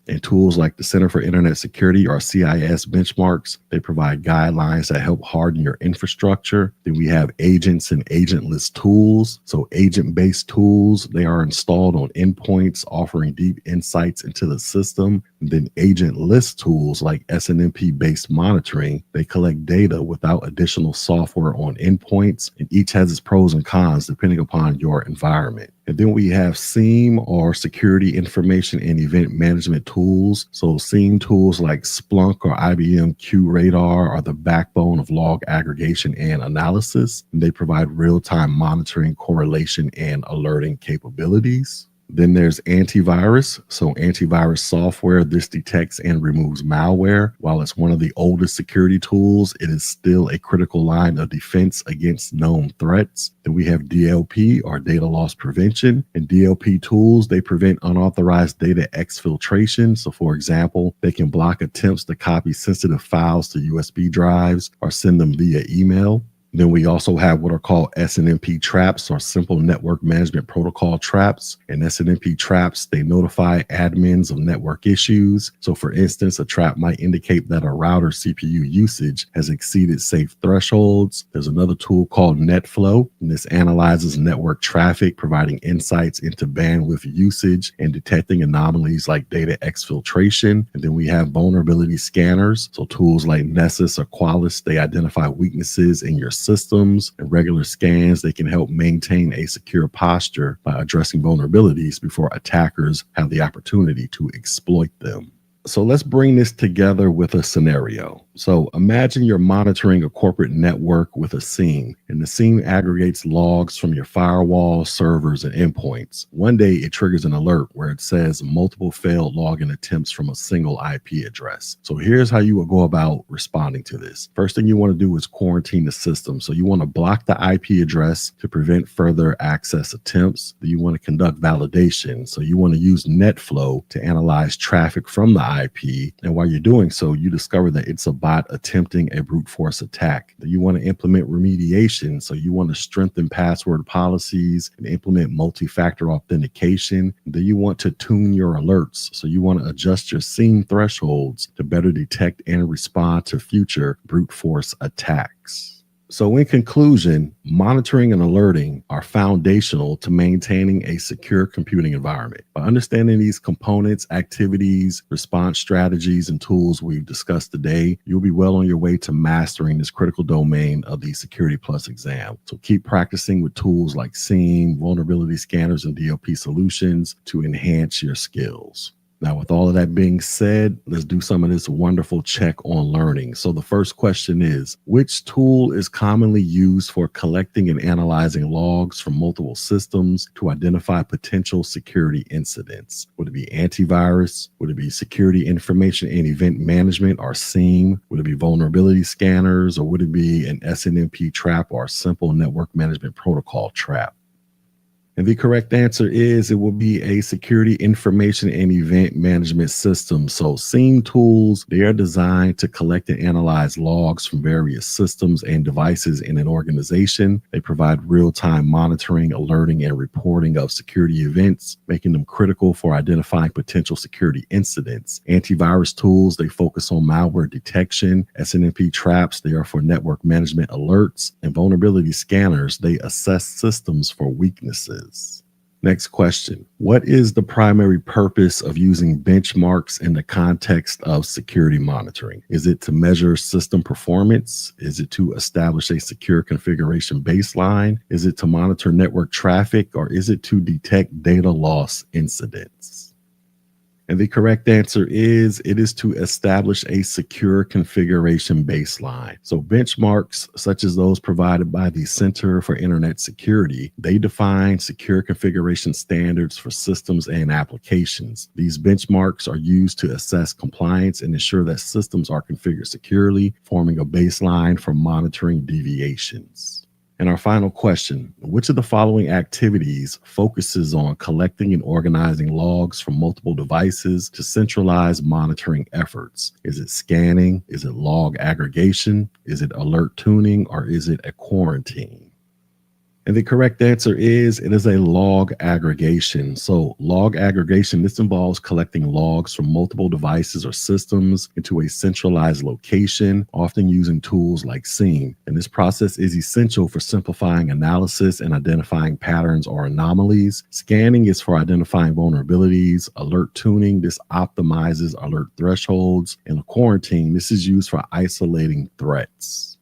A: and tools like the Center for Internet Security, or CIS benchmarks. They provide guidelines that help harden your infrastructure. Then we have agents and agentless tools. So agent-based tools, they are installed on endpoints, offering deep insights into the system. And then agentless tools like SNMP-based monitoring, they collect data without additional software on endpoints, and each has its pros and cons depending upon your environment. And then we have SIEM, or Security Information and Event Management tools. So SIEM tools like Splunk or IBM QRadar are the backbone of log aggregation and analysis. And they provide real-time monitoring, correlation, and alerting capabilities. Then there's antivirus. So antivirus software, this detects and removes malware. While it's one of the oldest security tools, it is still a critical line of defense against known threats. Then we have DLP, or data loss prevention. And DLP tools, they prevent unauthorized data exfiltration. So for example, they can block attempts to copy sensitive files to USB drives or send them via email. Then we also have what are called SNMP traps, or simple network management protocol traps. And SNMP traps, they notify admins of network issues. So for instance, a trap might indicate that a router CPU usage has exceeded safe thresholds. There's another tool called NetFlow, and this analyzes network traffic, providing insights into bandwidth usage and detecting anomalies like data exfiltration. And then we have vulnerability scanners. So tools like Nessus or Qualys, they identify weaknesses in your systems. And regular scans, they can help maintain a secure posture by addressing vulnerabilities before attackers have the opportunity to exploit them. So let's bring this together with a scenario. So imagine you're monitoring a corporate network with a SIEM, and the SIEM aggregates logs from your firewall, servers, and endpoints. One day it triggers an alert where it says multiple failed login attempts from a single IP address. So here's how you will go about responding to this. First thing you want to do is quarantine the system. So you want to block the IP address to prevent further access attempts. Then you want to conduct validation. So you want to use NetFlow to analyze traffic from the IP. And while you're doing so, you discover that it's a bot attempting a brute force attack. Then you want to implement remediation. So you want to strengthen password policies and implement multi-factor authentication. Then you want to tune your alerts. So you want to adjust your SIEM thresholds to better detect and respond to future brute force attacks. So in conclusion, monitoring and alerting are foundational to maintaining a secure computing environment. By understanding these components, activities, response strategies, and tools we've discussed today, you'll be well on your way to mastering this critical domain of the Security Plus exam. So keep practicing with tools like SIEM, vulnerability scanners, and DLP solutions to enhance your skills. Now, with all of that being said, let's do some of this wonderful check on learning. So the first question is, which tool is commonly used for collecting and analyzing logs from multiple systems to identify potential security incidents? Would it be antivirus? Would it be security information and event management, or SIEM? Would it be vulnerability scanners? Or would it be an SNMP trap or a simple network management protocol trap? And the correct answer is it will be a security information and event management system. So SIEM tools, they are designed to collect and analyze logs from various systems and devices in an organization. They provide real-time monitoring, alerting, and reporting of security events, making them critical for identifying potential security incidents. Antivirus tools, they focus on malware detection. SNMP traps, they are for network management alerts. And vulnerability scanners, they assess systems for weaknesses. Next question. What is the primary purpose of using benchmarks in the context of security monitoring? Is it to measure system performance? Is it to establish a secure configuration baseline? Is it to monitor network traffic? Or is it to detect data loss incidents? And the correct answer is it is to establish a secure configuration baseline. So benchmarks such as those provided by the Center for Internet Security, they define secure configuration standards for systems and applications. These benchmarks are used to assess compliance and ensure that systems are configured securely, forming a baseline for monitoring deviations. And our final question, which of the following activities focuses on collecting and organizing logs from multiple devices to centralize monitoring efforts? Is it scanning? Is it log aggregation? Is it alert tuning? Or is it a quarantine? And the correct answer is it is a log aggregation. So log aggregation, this involves collecting logs from multiple devices or systems into a centralized location, often using tools like SIEM. And this process is essential for simplifying analysis and identifying patterns or anomalies. Scanning is for identifying vulnerabilities. Alert tuning, this optimizes alert thresholds. And quarantine, this is used for isolating threats.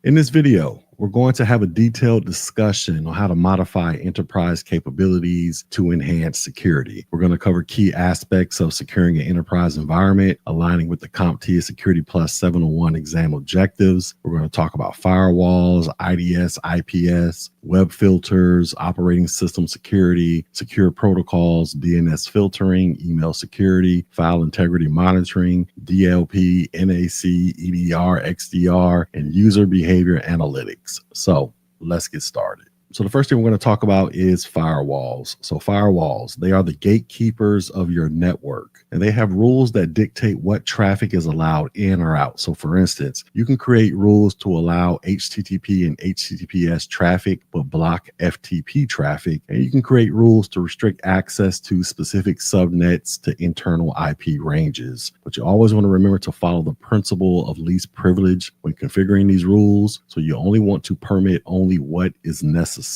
A: In this video, we're going to have a detailed discussion on how to modify enterprise capabilities to enhance security. We're going to cover key aspects of securing an enterprise environment, aligning with the CompTIA Security Plus 701 exam objectives. We're going to talk about firewalls, IDS, IPS, web filters, operating system security, secure protocols, DNS filtering, email security, file integrity monitoring, DLP, NAC, EDR, XDR, and user behavior analytics. So let's get started. So the first thing we're going to talk about is firewalls. So firewalls, they are the gatekeepers of your network, and they have rules that dictate what traffic is allowed in or out. So for instance, you can create rules to allow HTTP and HTTPS traffic, but block FTP traffic. And you can create rules to restrict access to specific subnets to internal IP ranges. But you always want to remember to follow the principle of least privilege when configuring these rules. So you only want to permit only what is necessary.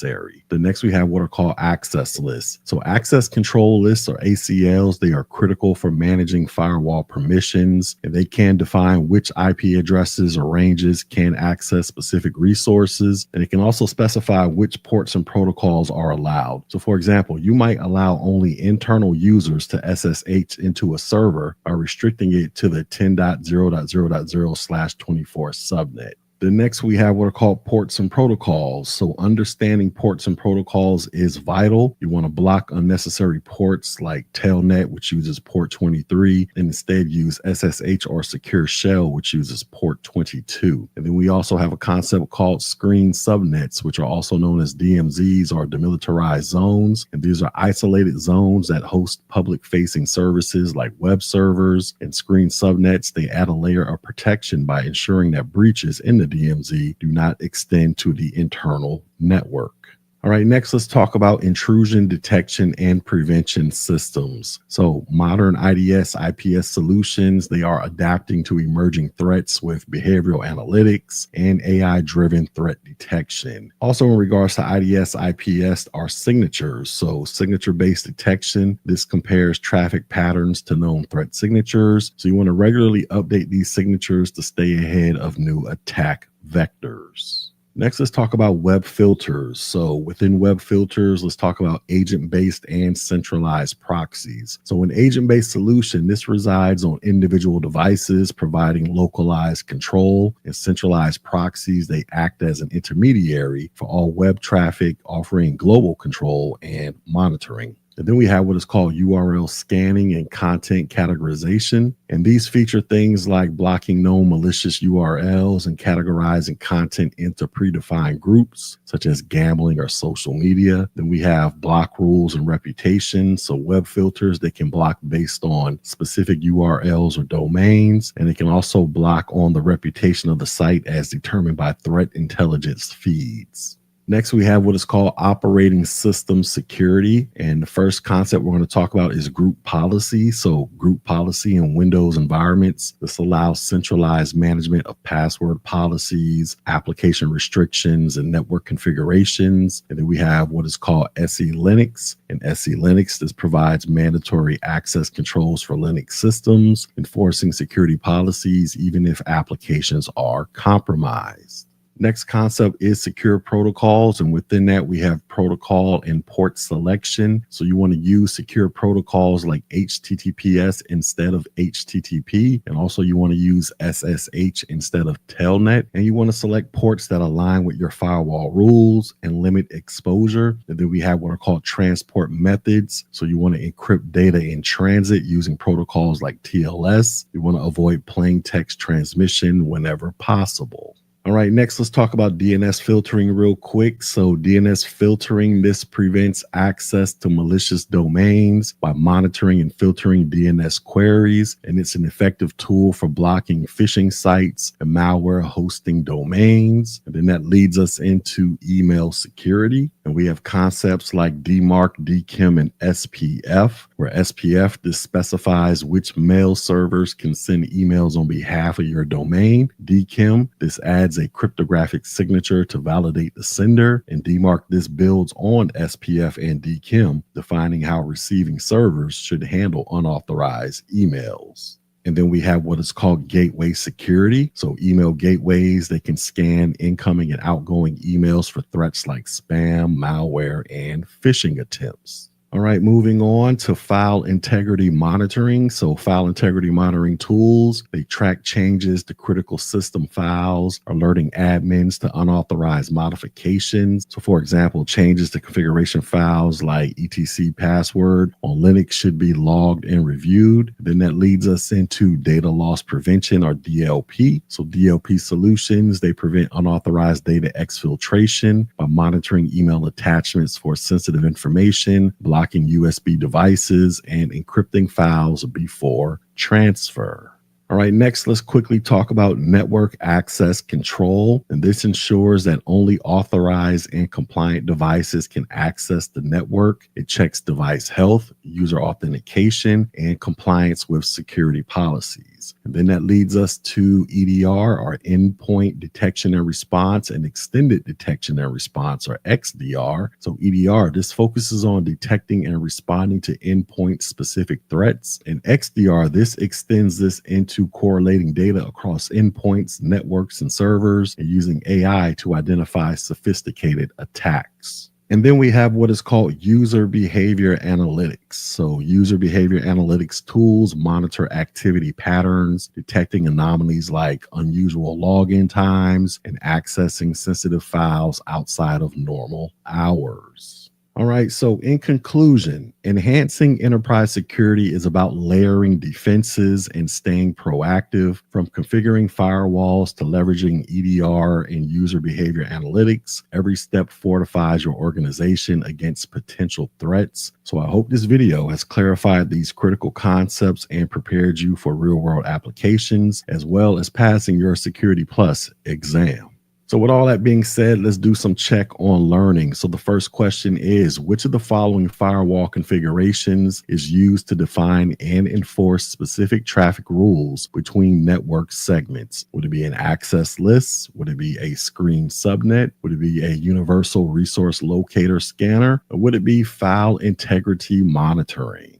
A: The next we have what are called access lists. So access control lists or ACLs, they are critical for managing firewall permissions, and they can define which IP addresses or ranges can access specific resources. And it can also specify which ports and protocols are allowed. So for example, you might allow only internal users to SSH into a server by restricting it to the 10.0.0.0/24 subnet. The next we have what are called ports and protocols. So understanding ports and protocols is vital. You want to block unnecessary ports like Telnet, which uses port 23, and instead use SSH or Secure Shell, which uses port 22. And then we also have a concept called screen subnets, which are also known as DMZs or demilitarized zones. And these are isolated zones that host public-facing services like web servers. And screen subnets, they add a layer of protection by ensuring that breaches in the DMZ do not extend to the internal network. All right, next let's talk about intrusion detection and prevention systems. So modern IDS, IPS solutions, they are adapting to emerging threats with behavioral analytics and AI-driven threat detection. Also in regards to IDS, IPS are signatures. So signature-based detection, this compares traffic patterns to known threat signatures. So you want to regularly update these signatures to stay ahead of new attack vectors. Next, let's talk about web filters. So within web filters, let's talk about agent-based and centralized proxies. So an agent-based solution, this resides on individual devices, providing localized control, and centralized proxies, they act as an intermediary for all web traffic, offering global control and monitoring. And then we have what is called URL scanning and content categorization. And these feature things like blocking known malicious URLs and categorizing content into predefined groups, such as gambling or social media. Then we have block rules and reputation. So web filters, they can block based on specific URLs or domains. And it can also block on the reputation of the site as determined by threat intelligence feeds. Next, we have what is called operating system security. And the first concept we're going to talk about is group policy. So group policy in Windows environments. This allows centralized management of password policies, application restrictions, and network configurations. And then we have what is called SE Linux. And SE Linux, this provides mandatory access controls for Linux systems, enforcing security policies even if applications are compromised. Next concept is secure protocols. And within that, we have protocol and port selection. So you want to use secure protocols like HTTPS instead of HTTP. And also you want to use SSH instead of Telnet. And you want to select ports that align with your firewall rules and limit exposure. And then we have what are called transport methods. So you want to encrypt data in transit using protocols like TLS. You want to avoid plain text transmission whenever possible. All right, next let's talk about DNS filtering real quick. So DNS filtering, this prevents access to malicious domains by monitoring and filtering DNS queries, and it's an effective tool for blocking phishing sites and malware hosting domains. And then that leads us into email security. And we have concepts like DMARC, DKIM, and SPF, where SPF, this specifies which mail servers can send emails on behalf of your domain. DKIM, this adds a cryptographic signature to validate the sender. And DMARC, this builds on SPF and DKIM, defining how receiving servers should handle unauthorized emails. And then we have what is called gateway security. So email gateways, they can scan incoming and outgoing emails for threats like spam, malware, and phishing attempts. All right, moving on to file integrity monitoring. So file integrity monitoring tools, they track changes to critical system files, alerting admins to unauthorized modifications. So for example, changes to configuration files like etc password on Linux should be logged and reviewed. Then that leads us into data loss prevention, or DLP. So DLP solutions, they prevent unauthorized data exfiltration by monitoring email attachments for sensitive information, blocking USB devices, and encrypting files before transfer. All right, next, let's quickly talk about network access control. And this ensures that only authorized and compliant devices can access the network. It checks device health, user authentication, and compliance with security policies. And then that leads us to EDR, or endpoint detection and response, and extended detection and response, or XDR. So EDR, this focuses on detecting and responding to endpoint specific threats. And XDR, this extends this into correlating data across endpoints, networks, and servers, and using AI to identify sophisticated attacks. And then we have what is called user behavior analytics. So user behavior analytics tools monitor activity patterns, detecting anomalies like unusual login times and accessing sensitive files outside of normal hours. All right, so in conclusion, enhancing enterprise security is about layering defenses and staying proactive. From configuring firewalls to leveraging EDR and user behavior analytics, every step fortifies your organization against potential threats. So I hope this video has clarified these critical concepts and prepared you for real-world applications, as well as passing your Security Plus exam. So with all that being said, let's do some check on learning. So the first question is, which of the following firewall configurations is used to define and enforce specific traffic rules between network segments? Would it be an access list? Would it be a screen subnet? Would it be a universal resource locator scanner? Or would it be file integrity monitoring?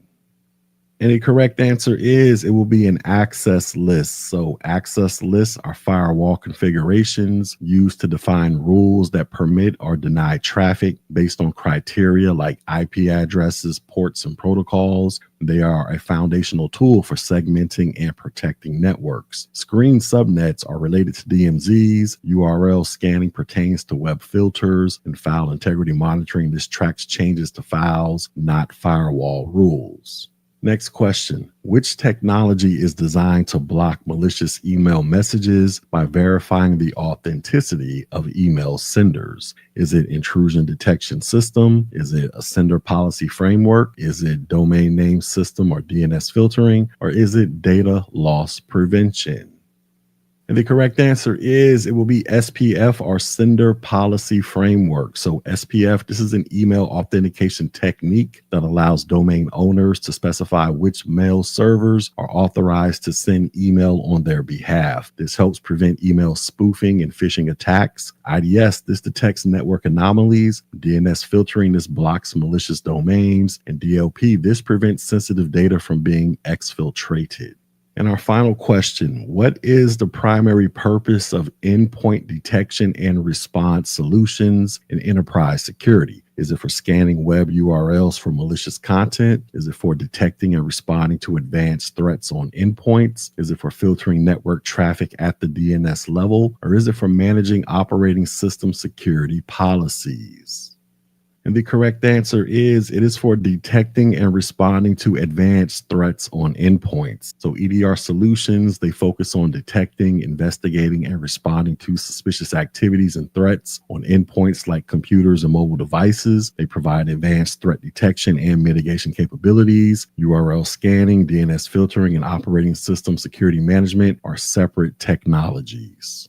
A: And the correct answer is it will be an access list. So access lists are firewall configurations used to define rules that permit or deny traffic based on criteria like IP addresses, ports, and protocols. They are a foundational tool for segmenting and protecting networks. Screen subnets are related to DMZs. URL scanning pertains to web filters, and file integrity monitoring, this tracks changes to files, not firewall rules. Next question, which technology is designed to block malicious email messages by verifying the authenticity of email senders? Is it intrusion detection system? Is it a sender policy framework? Is it domain name system or DNS filtering? Or is it data loss prevention? And the correct answer is it will be SPF, or Sender Policy Framework. So SPF, this is an email authentication technique that allows domain owners to specify which mail servers are authorized to send email on their behalf. This helps prevent email spoofing and phishing attacks. IDS, this detects network anomalies. DNS filtering, this blocks malicious domains. And DLP, this prevents sensitive data from being exfiltrated. And our final question, what is the primary purpose of endpoint detection and response solutions in enterprise security? Is it for scanning web URLs for malicious content? Is it for detecting and responding to advanced threats on endpoints? Is it for filtering network traffic at the DNS level? Or is it for managing operating system security policies? And the correct answer is it is for detecting and responding to advanced threats on endpoints. So EDR solutions, they focus on detecting, investigating, and responding to suspicious activities and threats on endpoints like computers and mobile devices. They provide advanced threat detection and mitigation capabilities. URL scanning, DNS filtering, and operating system security management are separate technologies.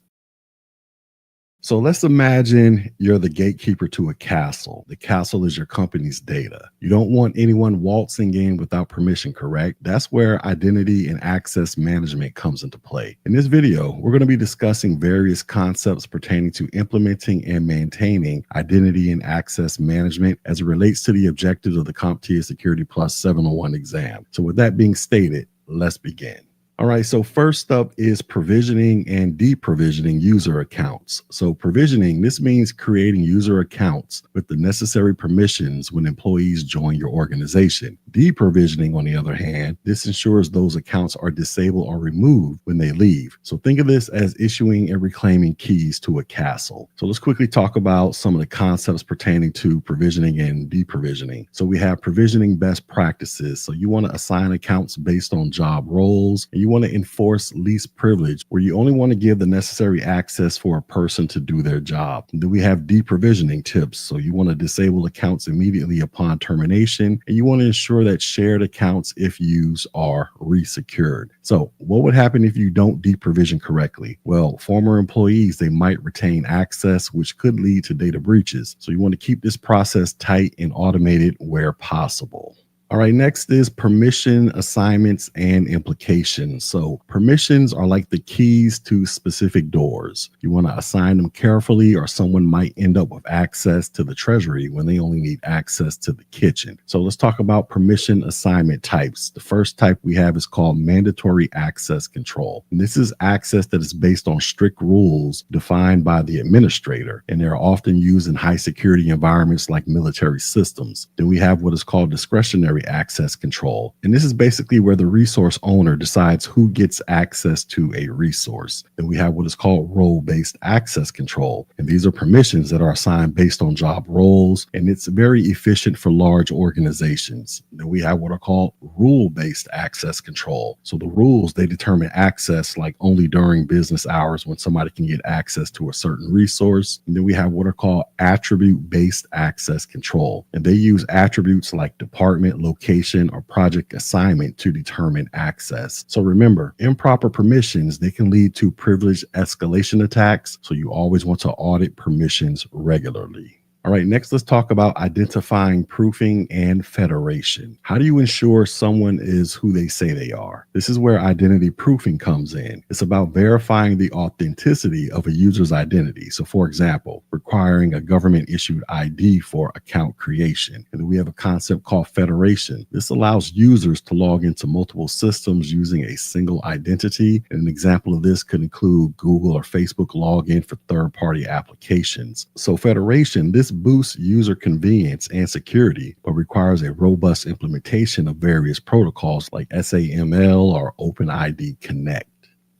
A: So let's imagine you're the gatekeeper to a castle. The castle is your company's data. You don't want anyone waltzing in without permission, correct? That's where identity and access management comes into play. In this video, we're going to be discussing various concepts pertaining to implementing and maintaining identity and access management as it relates to the objectives of the CompTIA Security Plus 701 exam. So with that being stated, let's begin. All right, so first up is provisioning and deprovisioning user accounts. So provisioning, this means creating user accounts with the necessary permissions when employees join your organization. Deprovisioning, on the other hand, this ensures those accounts are disabled or removed when they leave. So think of this as issuing and reclaiming keys to a castle. So let's quickly talk about some of the concepts pertaining to provisioning and deprovisioning. So we have provisioning best practices. So you want to assign accounts based on job roles, and you want to enforce least privilege, where you only want to give the necessary access for a person to do their job. And then we have deprovisioning tips. So you want to disable accounts immediately upon termination, and you want to ensure that shared accounts, if used, are resecured. So what would happen if you don't deprovision correctly? Well, former employees, they might retain access, which could lead to data breaches. So you want to keep this process tight and automated where possible. All right, next is permission assignments and implications. So permissions are like the keys to specific doors. You want to assign them carefully, or someone might end up with access to the treasury when they only need access to the kitchen. So let's talk about permission assignment types. The first type we have is called mandatory access control. And this is access that is based on strict rules defined by the administrator, and they're often used in high security environments like military systems. Then we have what is called discretionary access control. And this is basically where the resource owner decides who gets access to a resource. Then we have what is called role-based access control. And these are permissions that are assigned based on job roles, and it's very efficient for large organizations. Then we have what are called rule-based access control. So the rules, they determine access like only during business hours when somebody can get access to a certain resource. And then we have what are called attribute-based access control. And they use attributes like department, location, or project assignment to determine access. So remember, improper permissions, they can lead to privilege escalation attacks. So you always want to audit permissions regularly. All right, next let's talk about identifying proofing and federation. How do you ensure someone is who they say they are? This is where identity proofing comes in. It's about verifying the authenticity of a user's identity. So for example, requiring a government issued ID for account creation. And then we have a concept called federation. This allows users to log into multiple systems using a single identity. And an example of this could include Google or Facebook login for third-party applications. So federation, this boosts user convenience and security, but requires a robust implementation of various protocols like SAML or OpenID Connect.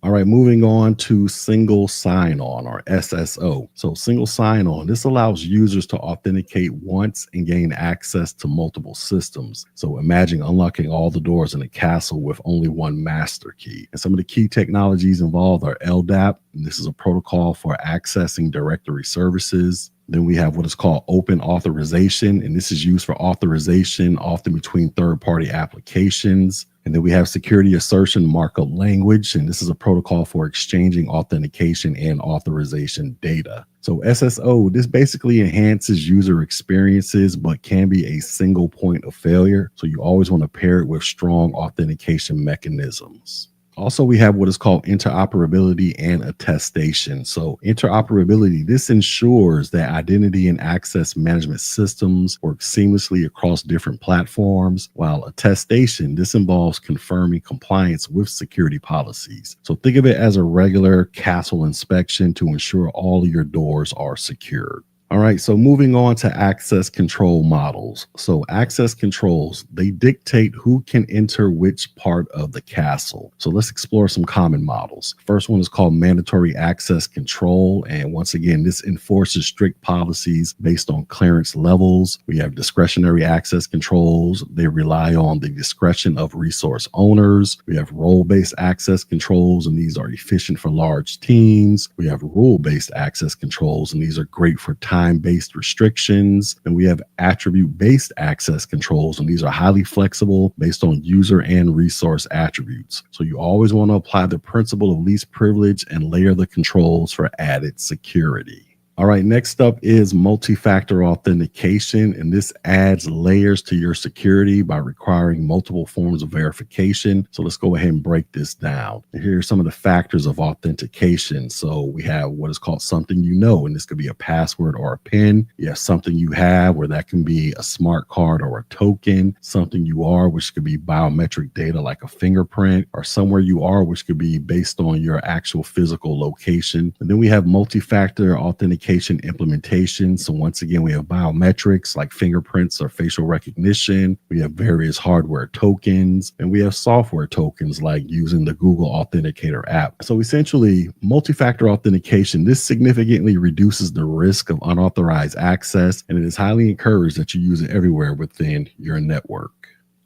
A: All right, moving on to single sign-on, or SSO. So single sign-on, this allows users to authenticate once and gain access to multiple systems. So imagine unlocking all the doors in a castle with only one master key. And some of the key technologies involved are LDAP, and this is a protocol for accessing directory services. Then we have what is called open authorization, and this is used for authorization often between third-party applications. And then we have security assertion markup language, and this is a protocol for exchanging authentication and authorization data. So SSO, this basically enhances user experiences, but can be a single point of failure. So you always want to pair it with strong authentication mechanisms. Also, we have what is called interoperability and attestation. So, interoperability, this ensures that identity and access management systems work seamlessly across different platforms, while attestation, this involves confirming compliance with security policies. So, think of it as a regular castle inspection to ensure all of your doors are secured. All right, so moving on to access control models. So, access controls, they dictate who can enter which part of the castle. So, let's explore some common models. First one is called mandatory access control. And once again, this enforces strict policies based on clearance levels. We have discretionary access controls, they rely on the discretion of resource owners. We have role based access controls, and these are efficient for large teams. We have rule based access controls, and these are great for time-based restrictions. And we have attribute-based access controls, and these are highly flexible based on user and resource attributes. So you always want to apply the principle of least privilege and layer the controls for added security. All right, next up is multi-factor authentication, and this adds layers to your security by requiring multiple forms of verification. So let's go ahead and break this down. And here are some of the factors of authentication. So we have what is called something you know, and this could be a password or a PIN. You have something you have, where that can be a smart card or a token. Something you are, which could be biometric data like a fingerprint, or somewhere you are, which could be based on your actual physical location. And then we have multi-factor authentication implementation. So once again, we have biometrics like fingerprints or facial recognition. We have various hardware tokens, and we have software tokens like using the Google Authenticator app. So essentially, multi-factor authentication, this significantly reduces the risk of unauthorized access, and it is highly encouraged that you use it everywhere within your network.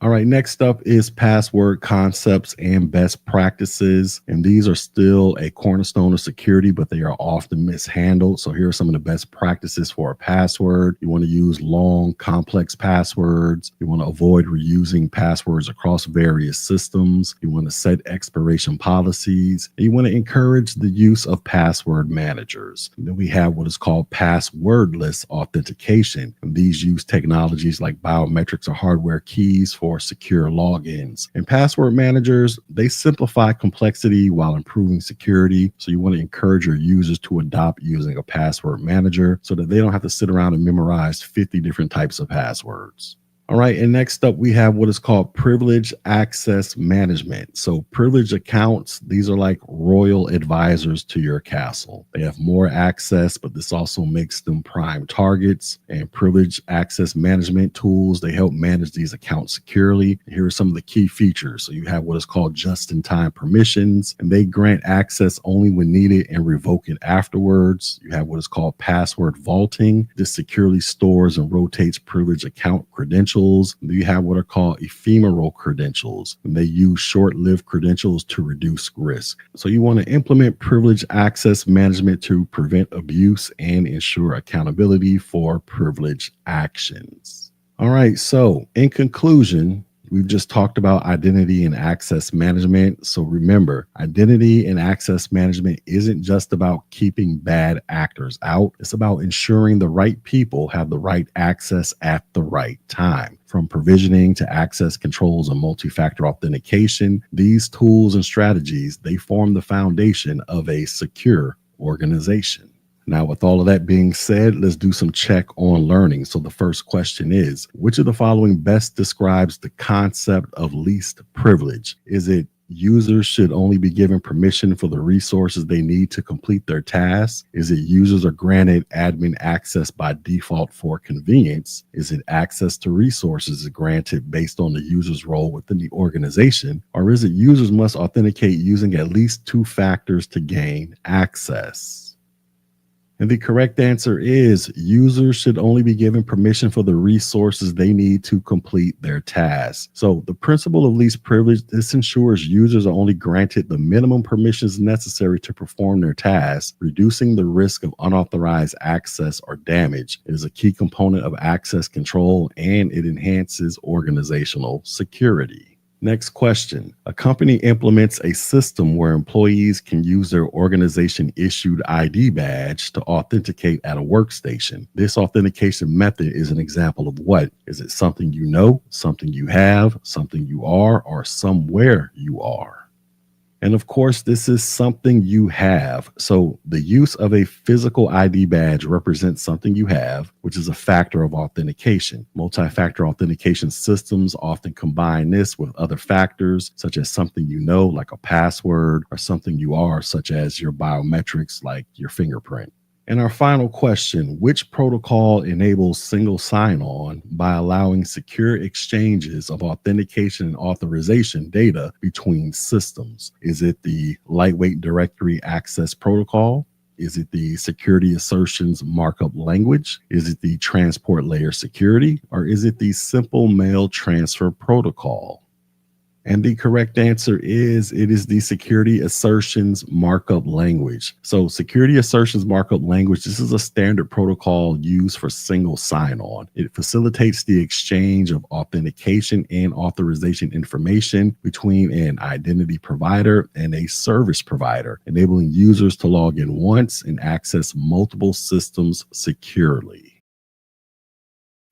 A: All right, next up is password concepts and best practices. And these are still a cornerstone of security, but they are often mishandled. So here are some of the best practices for a password. You want to use long, complex passwords. You want to avoid reusing passwords across various systems. You want to set expiration policies. And you want to encourage the use of password managers. And then we have what is called passwordless authentication. And these use technologies like biometrics or hardware keys for secure logins. And password managers, they simplify complexity while improving security. So you want to encourage your users to adopt using a password manager so that they don't have to sit around and memorize 50 different types of passwords. All right, and next up, we have what is called privilege access management. So privileged accounts, these are like royal advisors to your castle. They have more access, but this also makes them prime targets. And privilege access management tools, they help manage these accounts securely. Here are some of the key features. So you have what is called just-in-time permissions, and they grant access only when needed and revoke it afterwards. You have what is called password vaulting. This securely stores and rotates privileged account credentials. You have what are called ephemeral credentials, and they use short-lived credentials to reduce risk. So you want to implement privileged access management to prevent abuse and ensure accountability for privileged actions. All right, so in conclusion, we've just talked about identity and access management. So remember, identity and access management isn't just about keeping bad actors out. It's about ensuring the right people have the right access at the right time. From provisioning to access controls and multi-factor authentication, these tools and strategies, they form the foundation of a secure organization. Now, with all of that being said, let's do some check on learning. So the first question is, which of the following best describes the concept of least privilege? Is it users should only be given permission for the resources they need to complete their tasks? Is it users are granted admin access by default for convenience? Is it access to resources is granted based on the user's role within the organization? Or is it users must authenticate using at least 2 factors to gain access? And the correct answer is users should only be given permission for the resources they need to complete their tasks. So the principle of least privilege, this ensures users are only granted the minimum permissions necessary to perform their tasks, reducing the risk of unauthorized access or damage. It is a key component of access control, and it enhances organizational security. Next question. A company implements a system where employees can use their organization-issued ID badge to authenticate at a workstation. This authentication method is an example of what? Is it something you know, something you have, something you are, or somewhere you are? And of course, this is something you have. So the use of a physical ID badge represents something you have, which is a factor of authentication. Multi-factor authentication systems often combine this with other factors, such as something you know, like a password, or something you are, such as your biometrics, like your fingerprint. And our final question, which protocol enables single sign-on by allowing secure exchanges of authentication and authorization data between systems? Is it the lightweight directory access protocol? Is it the security assertions markup language? Is it the transport layer security? Or is it the simple mail transfer protocol? And the correct answer is it is the security assertions markup language. So security assertions markup language, this is a standard protocol used for single sign-on. It facilitates the exchange of authentication and authorization information between an identity provider and a service provider, enabling users to log in once and access multiple systems securely.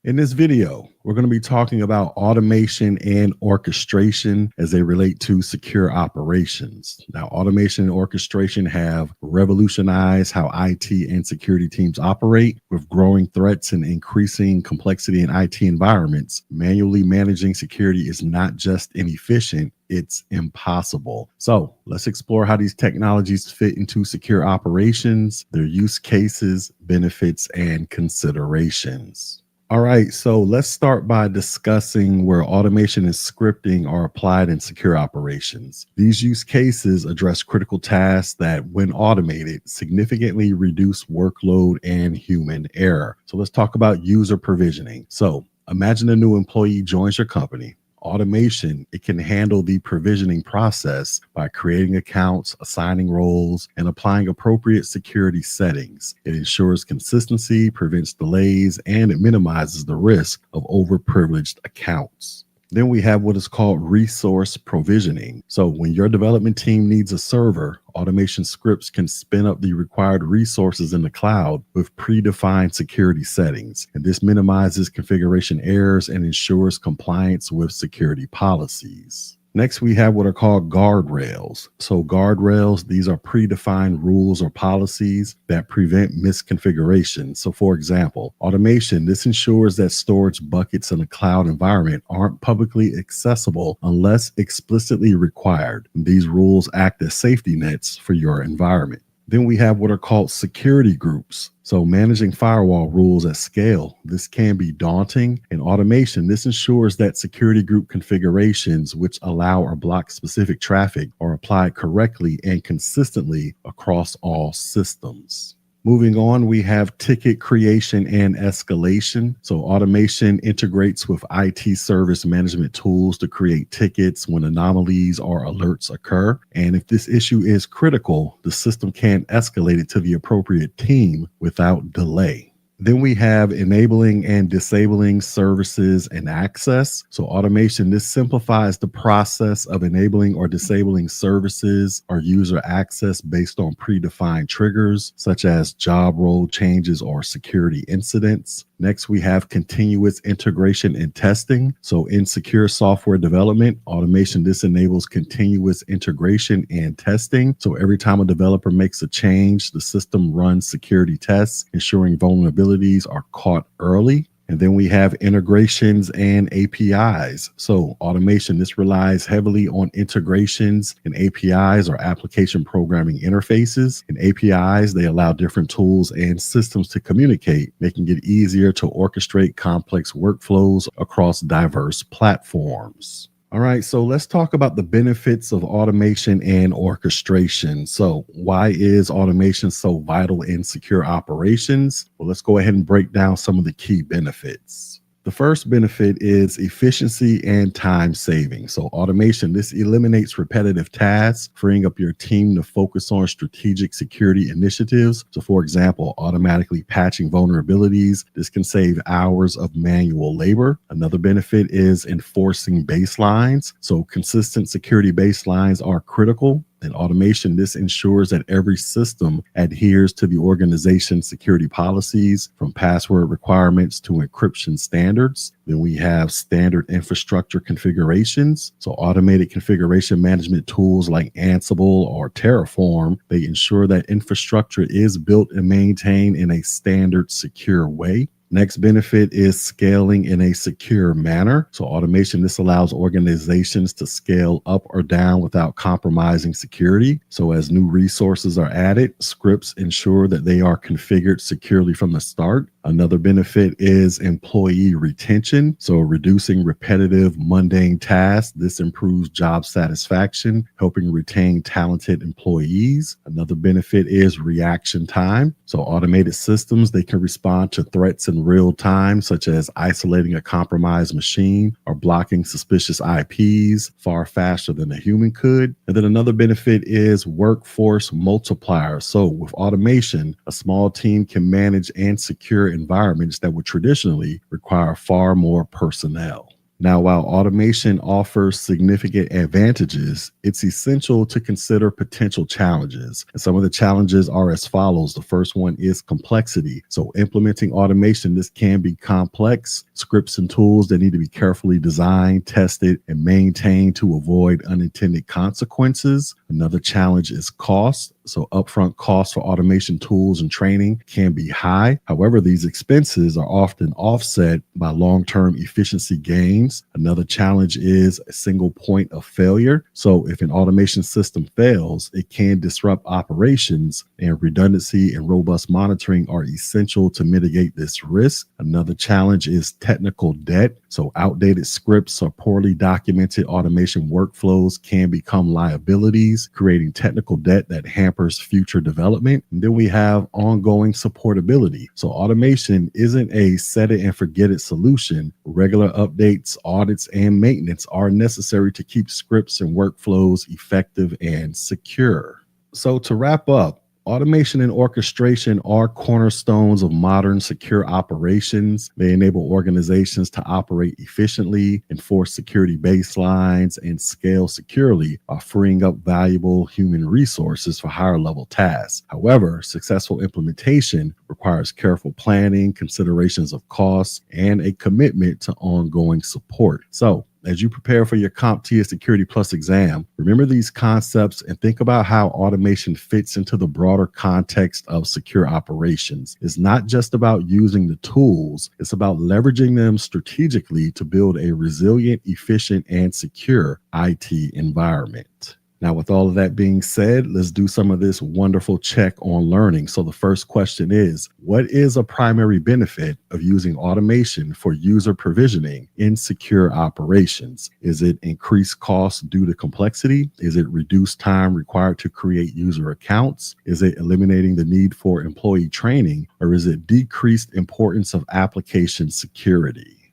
A: In this video, we're going to be talking about automation and orchestration as they relate to secure operations. Now, automation and orchestration have revolutionized how IT and security teams operate. With growing threats and increasing complexity in IT environments, manually managing security is not just inefficient, it's impossible. So let's explore how these technologies fit into secure operations, their use cases, benefits, and considerations. All right, so let's start by discussing where automation and scripting are applied in secure operations. These use cases address critical tasks that, when automated, significantly reduce workload and human error. So let's talk about user provisioning. So imagine a new employee joins your company. Automation, it can handle the provisioning process by creating accounts, assigning roles, and applying appropriate security settings. It ensures consistency, prevents delays, and it minimizes the risk of overprivileged accounts. Then we have what is called resource provisioning. So when your development team needs a server, automation scripts can spin up the required resources in the cloud with predefined security settings. And this minimizes configuration errors and ensures compliance with security policies. Next, we have what are called guardrails. So guardrails, these are predefined rules or policies that prevent misconfiguration. So for example, automation, this ensures that storage buckets in a cloud environment aren't publicly accessible unless explicitly required. These rules act as safety nets for your environment. Then we have what are called security groups. So managing firewall rules at scale, this can be daunting. In automation, this ensures that security group configurations which allow or block specific traffic are applied correctly and consistently across all systems. Moving on, we have ticket creation and escalation. So automation integrates with IT service management tools to create tickets when anomalies or alerts occur. And if this issue is critical, the system can escalate it to the appropriate team without delay. Then we have enabling and disabling services and access. So automation, this simplifies the process of enabling or disabling services or user access based on predefined triggers, such as job role changes or security incidents. Next, we have continuous integration and testing. So in secure software development, automation, this enables continuous integration and testing. So every time a developer makes a change, the system runs security tests, ensuring vulnerabilities are caught early. And then we have integrations and APIs. So automation, this relies heavily on integrations, and APIs or application programming interfaces. And APIs, they allow different tools and systems to communicate, making it easier to orchestrate complex workflows across diverse platforms. All right, so let's talk about the benefits of automation and orchestration. So why is automation so vital in secure operations? Well, let's go ahead and break down some of the key benefits. The first benefit is efficiency and time saving. So automation, this eliminates repetitive tasks, freeing up your team to focus on strategic security initiatives. So for example, automatically patching vulnerabilities. This can save hours of manual labor. Another benefit is enforcing baselines. So consistent security baselines are critical. In automation, this ensures that every system adheres to the organization's security policies, from password requirements to encryption standards. Then we have standard infrastructure configurations. So automated configuration management tools like Ansible or Terraform, they ensure that infrastructure is built and maintained in a standard, secure way. Next benefit is scaling in a secure manner. So automation, this allows organizations to scale up or down without compromising security. So as new resources are added, scripts ensure that they are configured securely from the start. Another benefit is employee retention. So reducing repetitive, mundane tasks. This improves job satisfaction, helping retain talented employees. Another benefit is reaction time. So automated systems, they can respond to threats in real time, such as isolating a compromised machine or blocking suspicious IPs far faster than a human could. And then another benefit is workforce multiplier. So with automation, a small team can manage and secure environments that would traditionally require far more personnel. Now, while automation offers significant advantages, it's essential to consider potential challenges. And some of the challenges are as follows. The first one is complexity. So implementing automation, this can be complex. Scripts and tools that need to be carefully designed, tested, and maintained to avoid unintended consequences. Another challenge is cost. So upfront costs for automation tools and training can be high. However, these expenses are often offset by long-term efficiency gains. Another challenge is a single point of failure. So if an automation system fails, it can disrupt operations, and redundancy and robust monitoring are essential to mitigate this risk. Another challenge is technical debt. So outdated scripts or poorly documented automation workflows can become liabilities, creating technical debt that hampers future development. And then we have ongoing supportability. So automation isn't a set it and forget it solution. Regular updates, audits, and maintenance are necessary to keep scripts and workflows effective and secure. So to wrap up, automation and orchestration are cornerstones of modern secure operations. They enable organizations to operate efficiently, enforce security baselines, and scale securely while freeing up valuable human resources for higher level tasks. However, successful implementation requires careful planning, considerations of costs, and a commitment to ongoing support. So, as you prepare for your CompTIA Security Plus exam, remember these concepts and think about how automation fits into the broader context of secure operations. It's not just about using the tools, it's about leveraging them strategically to build a resilient, efficient, and secure IT environment. Now, with all of that being said, let's do some of this wonderful check on learning. So the first question is, what is a primary benefit of using automation for user provisioning in secure operations? Is it increased costs due to complexity? Is it reduced time required to create user accounts? Is it eliminating the need for employee training? Or is it decreased importance of application security?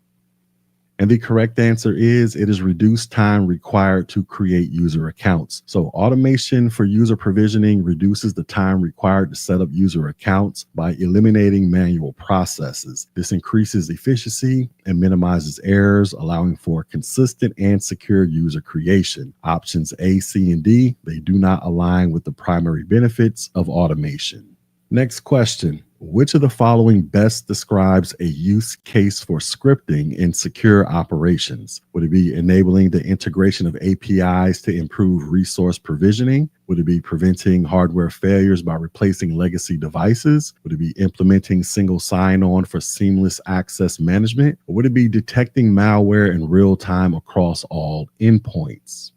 A: And the correct answer is it is reduced time required to create user accounts. So automation for user provisioning reduces the time required to set up user accounts by eliminating manual processes. This increases efficiency and minimizes errors, allowing for consistent and secure user creation. Options A, C, and D, they do not align with the primary benefits of automation. Next question. Which of the following best describes a use case for scripting in secure operations? Would it be enabling the integration of APIs to improve resource provisioning? Would it be preventing hardware failures by replacing legacy devices? Would it be implementing single sign-on for seamless access management? Or would it be detecting malware in real time across all endpoints?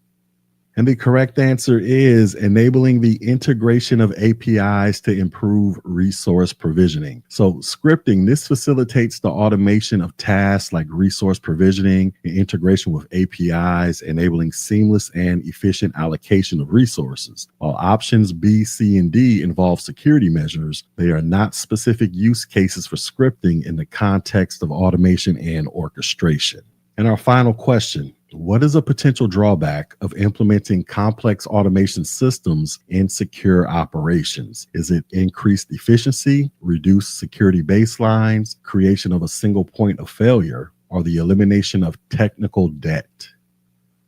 A: And the correct answer is enabling the integration of APIs to improve resource provisioning. So scripting, this facilitates the automation of tasks like resource provisioning and integration with APIs, enabling seamless and efficient allocation of resources. While options B, C, and D involve security measures, they are not specific use cases for scripting in the context of automation and orchestration. And our final question. What is a potential drawback of implementing complex automation systems in secure operations? Is it increased efficiency, reduced security baselines, creation of a single point of failure, or the elimination of technical debt?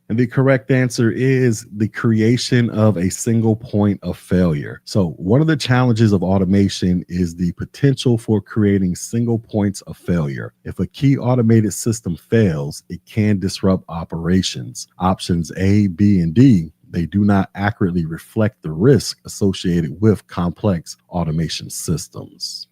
A: And the correct answer is the creation of a single point of failure. So one of the challenges of automation is the potential for creating single points of failure. If a key automated system fails, it can disrupt operations. Options A, B, and D, they do not accurately reflect the risk associated with complex automation systems.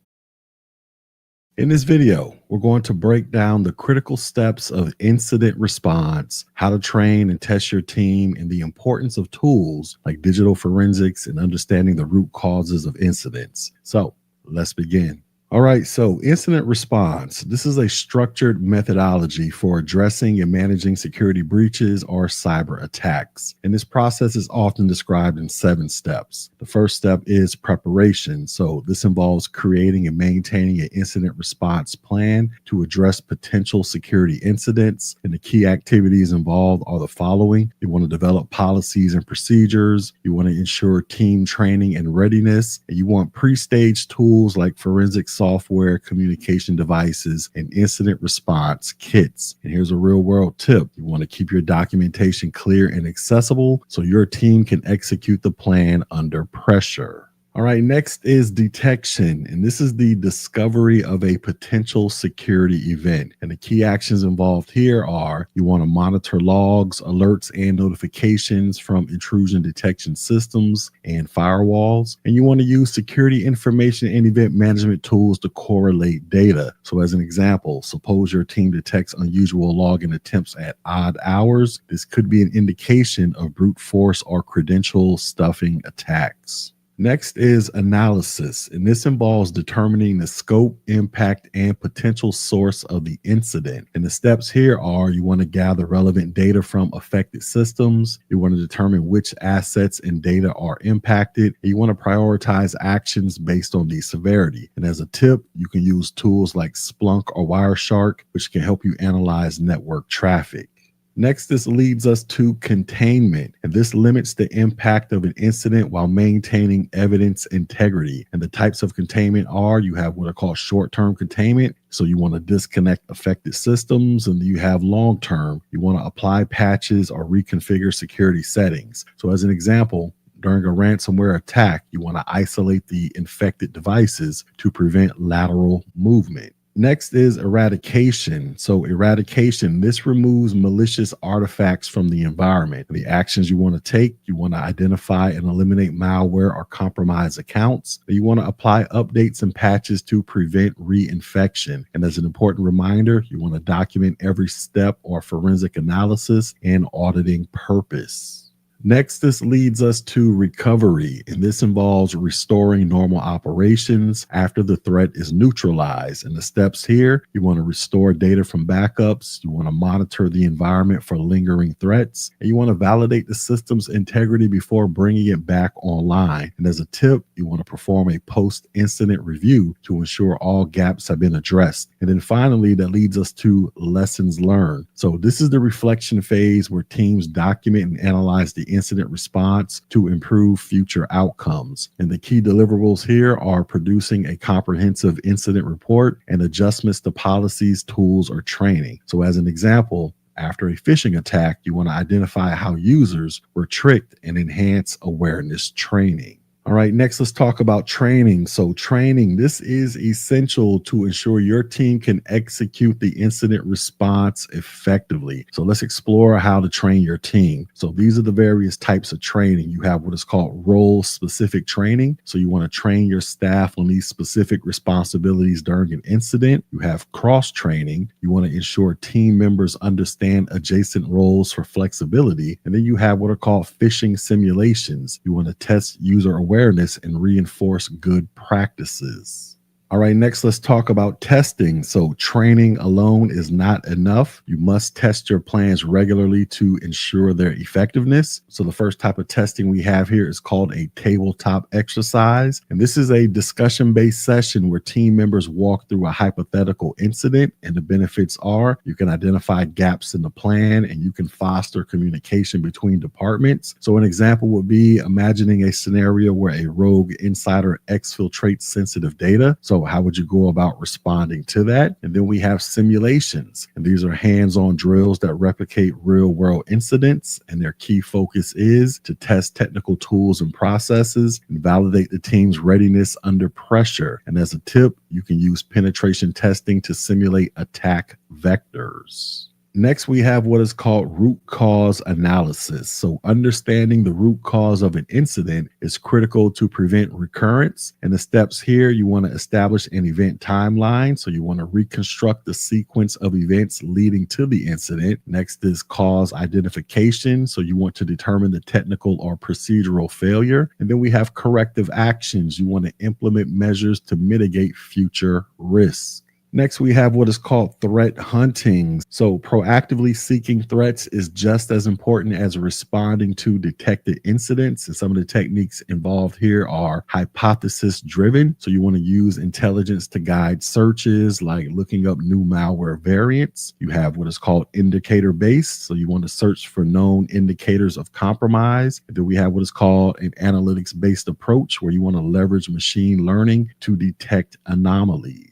A: In this video, we're going to break down the critical steps of incident response, how to train and test your team, and the importance of tools like digital forensics and understanding the root causes of incidents. So let's begin. All right, so incident response. This is a structured methodology for addressing and managing security breaches or cyber attacks. And this process is often described in 7 steps. The first step is preparation. So this involves creating and maintaining an incident response plan to address potential security incidents. And the key activities involved are the following. You want to develop policies and procedures. You want to ensure team training and readiness. And you want pre-staged tools like forensic software, communication devices, and incident response kits. And here's a real world tip. You want to keep your documentation clear and accessible so your team can execute the plan under pressure. All right, next is detection, and this is the discovery of a potential security event. And the key actions involved here are you want to monitor logs, alerts, and notifications from intrusion detection systems and firewalls. And you want to use security information and event management tools to correlate data. So as an example, suppose your team detects unusual login attempts at odd hours. This could be an indication of brute force or credential stuffing attacks. Next is analysis, and this involves determining the scope, impact, and potential source of the incident. And the steps here are you want to gather relevant data from affected systems. You want to determine which assets and data are impacted. And you want to prioritize actions based on the severity. And as a tip, you can use tools like Splunk or Wireshark, which can help you analyze network traffic. Next, this leads us to containment, and this limits the impact of an incident while maintaining evidence integrity. And the types of containment are you have what are called short-term containment. So you want to disconnect affected systems, and you have long-term. You want to apply patches or reconfigure security settings. So as an example, during a ransomware attack, you want to isolate the infected devices to prevent lateral movement. Next is eradication. So eradication, this removes malicious artifacts from the environment. The actions you want to take, you want to identify and eliminate malware or compromised accounts. You want to apply updates and patches to prevent reinfection. And as an important reminder, you want to document every step or forensic analysis and auditing purpose. Next, this leads us to recovery, and this involves restoring normal operations after the threat is neutralized. And the steps here, you want to restore data from backups, you want to monitor the environment for lingering threats, and you want to validate the system's integrity before bringing it back online. And as a tip, you want to perform a post-incident review to ensure all gaps have been addressed. And then finally, that leads us to lessons learned. So this is the reflection phase where teams document and analyze the incident response to improve future outcomes. And the key deliverables here are producing a comprehensive incident report and adjustments to policies, tools, or training. So as an example, after a phishing attack, you want to identify how users were tricked and enhance awareness training. All right, next let's talk about training. So training, this is essential to ensure your team can execute the incident response effectively. So let's explore how to train your team. So these are the various types of training. You have what is called role-specific training. So you want to train your staff on these specific responsibilities during an incident. You have cross-training. You want to ensure team members understand adjacent roles for flexibility. And then you have what are called phishing simulations. You want to test user awareness and reinforce good practices. All right, next let's talk about testing. So training alone is not enough. You must test your plans regularly to ensure their effectiveness. So the first type of testing we have here is called a tabletop exercise. And this is a discussion-based session where team members walk through a hypothetical incident, and the benefits are you can identify gaps in the plan and you can foster communication between departments. So an example would be imagining a scenario where a rogue insider exfiltrates sensitive data. So So how would you go about responding to that? And then we have simulations. And these are hands-on drills that replicate real-world incidents. And their key focus is to test technical tools and processes and validate the team's readiness under pressure. And as a tip, you can use penetration testing to simulate attack vectors. Next, we have what is called root cause analysis. So understanding the root cause of an incident is critical to prevent recurrence. And the steps here, you want to establish an event timeline. So you want to reconstruct the sequence of events leading to the incident. Next is cause identification. So you want to determine the technical or procedural failure. And then we have corrective actions. You want to implement measures to mitigate future risks. Next, we have what is called threat hunting. So proactively seeking threats is just as important as responding to detected incidents. And some of the techniques involved here are hypothesis driven. So you want to use intelligence to guide searches, like looking up new malware variants. You have what is called indicator based. So you want to search for known indicators of compromise. And then we have what is called an analytics based approach, where you want to leverage machine learning to detect anomalies.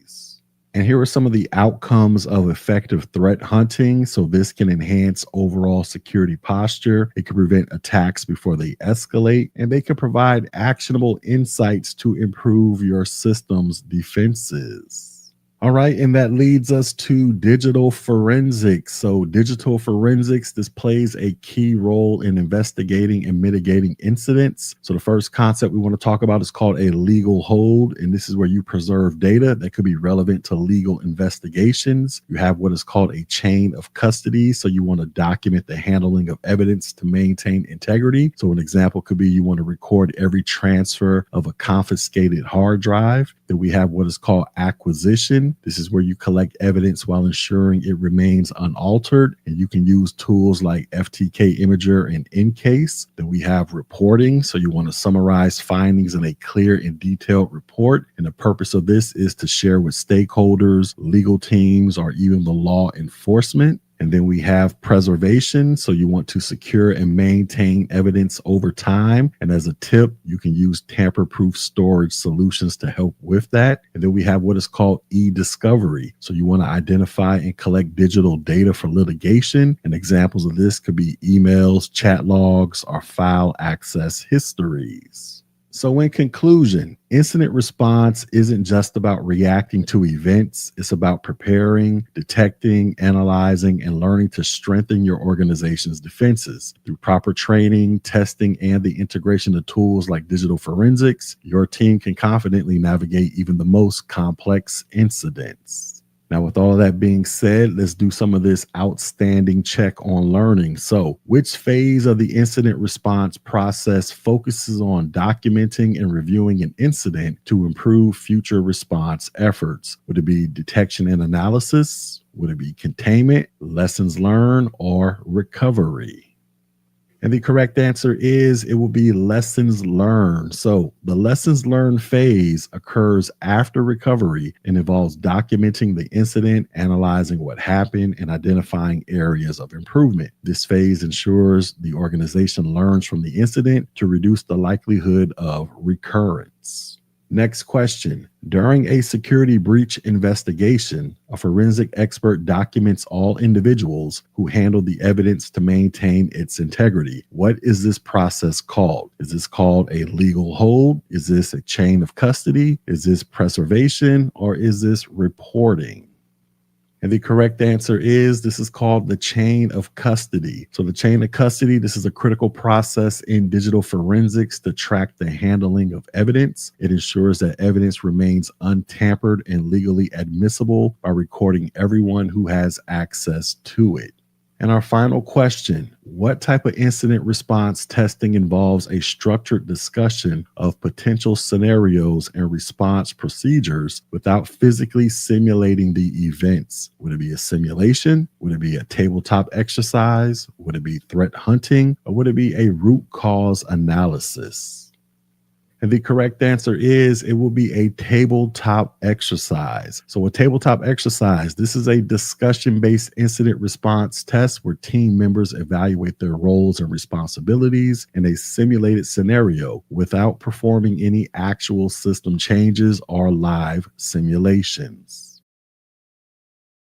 A: And here are some of the outcomes of effective threat hunting. So this can enhance overall security posture. It can prevent attacks before they escalate, and they can provide actionable insights to improve your system's defenses. All right, and that leads us to digital forensics. So digital forensics, this plays a key role in investigating and mitigating incidents. So the first concept we want to talk about is called a legal hold, and this is where you preserve data that could be relevant to legal investigations. You have what is called a chain of custody. So you want to document the handling of evidence to maintain integrity. So an example could be you want to record every transfer of a confiscated hard drive. Then we have what is called acquisition. This is where you collect evidence while ensuring it remains unaltered, and you can use tools like FTK Imager and Encase. Then we have reporting. So you want to summarize findings in a clear and detailed report. And the purpose of this is to share with stakeholders, legal teams, or even the law enforcement. And then we have preservation. So you want to secure and maintain evidence over time. And as a tip, you can use tamper-proof storage solutions to help with that. And then we have what is called e-discovery. So you want to identify and collect digital data for litigation. And examples of this could be emails, chat logs, or file access histories. So in conclusion, incident response isn't just about reacting to events. It's about preparing, detecting, analyzing, and learning to strengthen your organization's defenses. Through proper training, testing, and the integration of tools like digital forensics, your team can confidently navigate even the most complex incidents. Now, with all of that being said, let's do some of this outstanding check on learning. So, which phase of the incident response process focuses on documenting and reviewing an incident to improve future response efforts? Would it be detection and analysis? Would it be containment, lessons learned, or recovery? And the correct answer is it will be lessons learned. So the lessons learned phase occurs after recovery and involves documenting the incident, analyzing what happened, and identifying areas of improvement. This phase ensures the organization learns from the incident to reduce the likelihood of recurrence. Next question. During a security breach investigation, a forensic expert documents all individuals who handled the evidence to maintain its integrity. What is this process called? Is this called a legal hold? Is this a chain of custody? Is this preservation? Or is this reporting? And the correct answer is this is called the chain of custody. So the chain of custody, this is a critical process in digital forensics to track the handling of evidence. It ensures that evidence remains untampered and legally admissible by recording everyone who has access to it. And our final question, what type of incident response testing involves a structured discussion of potential scenarios and response procedures without physically simulating the events? Would it be a simulation? Would it be a tabletop exercise? Would it be threat hunting? Or would it be a root cause analysis? And the correct answer is it will be a tabletop exercise. So a tabletop exercise, this is a discussion-based incident response test where team members evaluate their roles and responsibilities in a simulated scenario without performing any actual system changes or live simulations.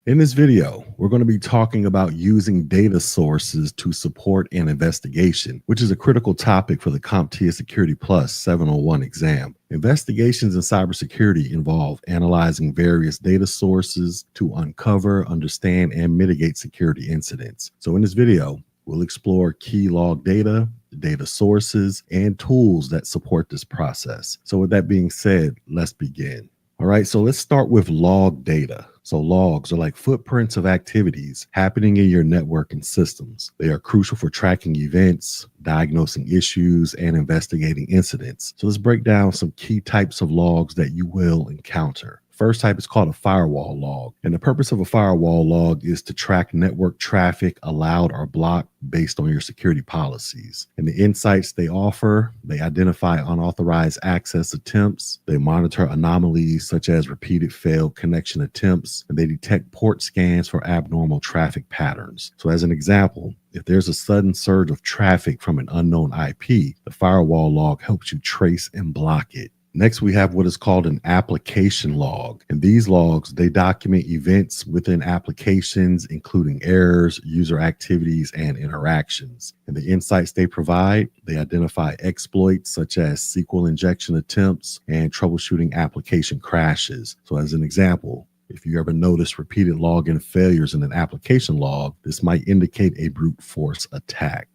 A: In this video, we're going to be talking about using data sources to support an investigation, which is a critical topic for the CompTIA Security Plus 701 exam. Investigations in cybersecurity involve analyzing various data sources to uncover, understand, and mitigate security incidents. So in this video, we'll explore key log data, data sources, and tools that support this process. So with that being said, let's begin. All right, so let's start with log data. So logs are like footprints of activities happening in your network and systems. They are crucial for tracking events, diagnosing issues, and investigating incidents. So let's break down some key types of logs that you will encounter. First type is called a firewall log. And the purpose of a firewall log is to track network traffic allowed or blocked based on your security policies. And the insights they offer, they identify unauthorized access attempts, they monitor anomalies such as repeated failed connection attempts, and they detect port scans for abnormal traffic patterns. So as an example, if there's a sudden surge of traffic from an unknown IP, the firewall log helps you trace and block it. Next, we have what is called an application log. And these logs, they document events within applications, including errors, user activities, and interactions. And the insights they provide, they identify exploits such as SQL injection attempts and troubleshooting application crashes. So as an example, if you ever notice repeated login failures in an application log, this might indicate a brute force attack.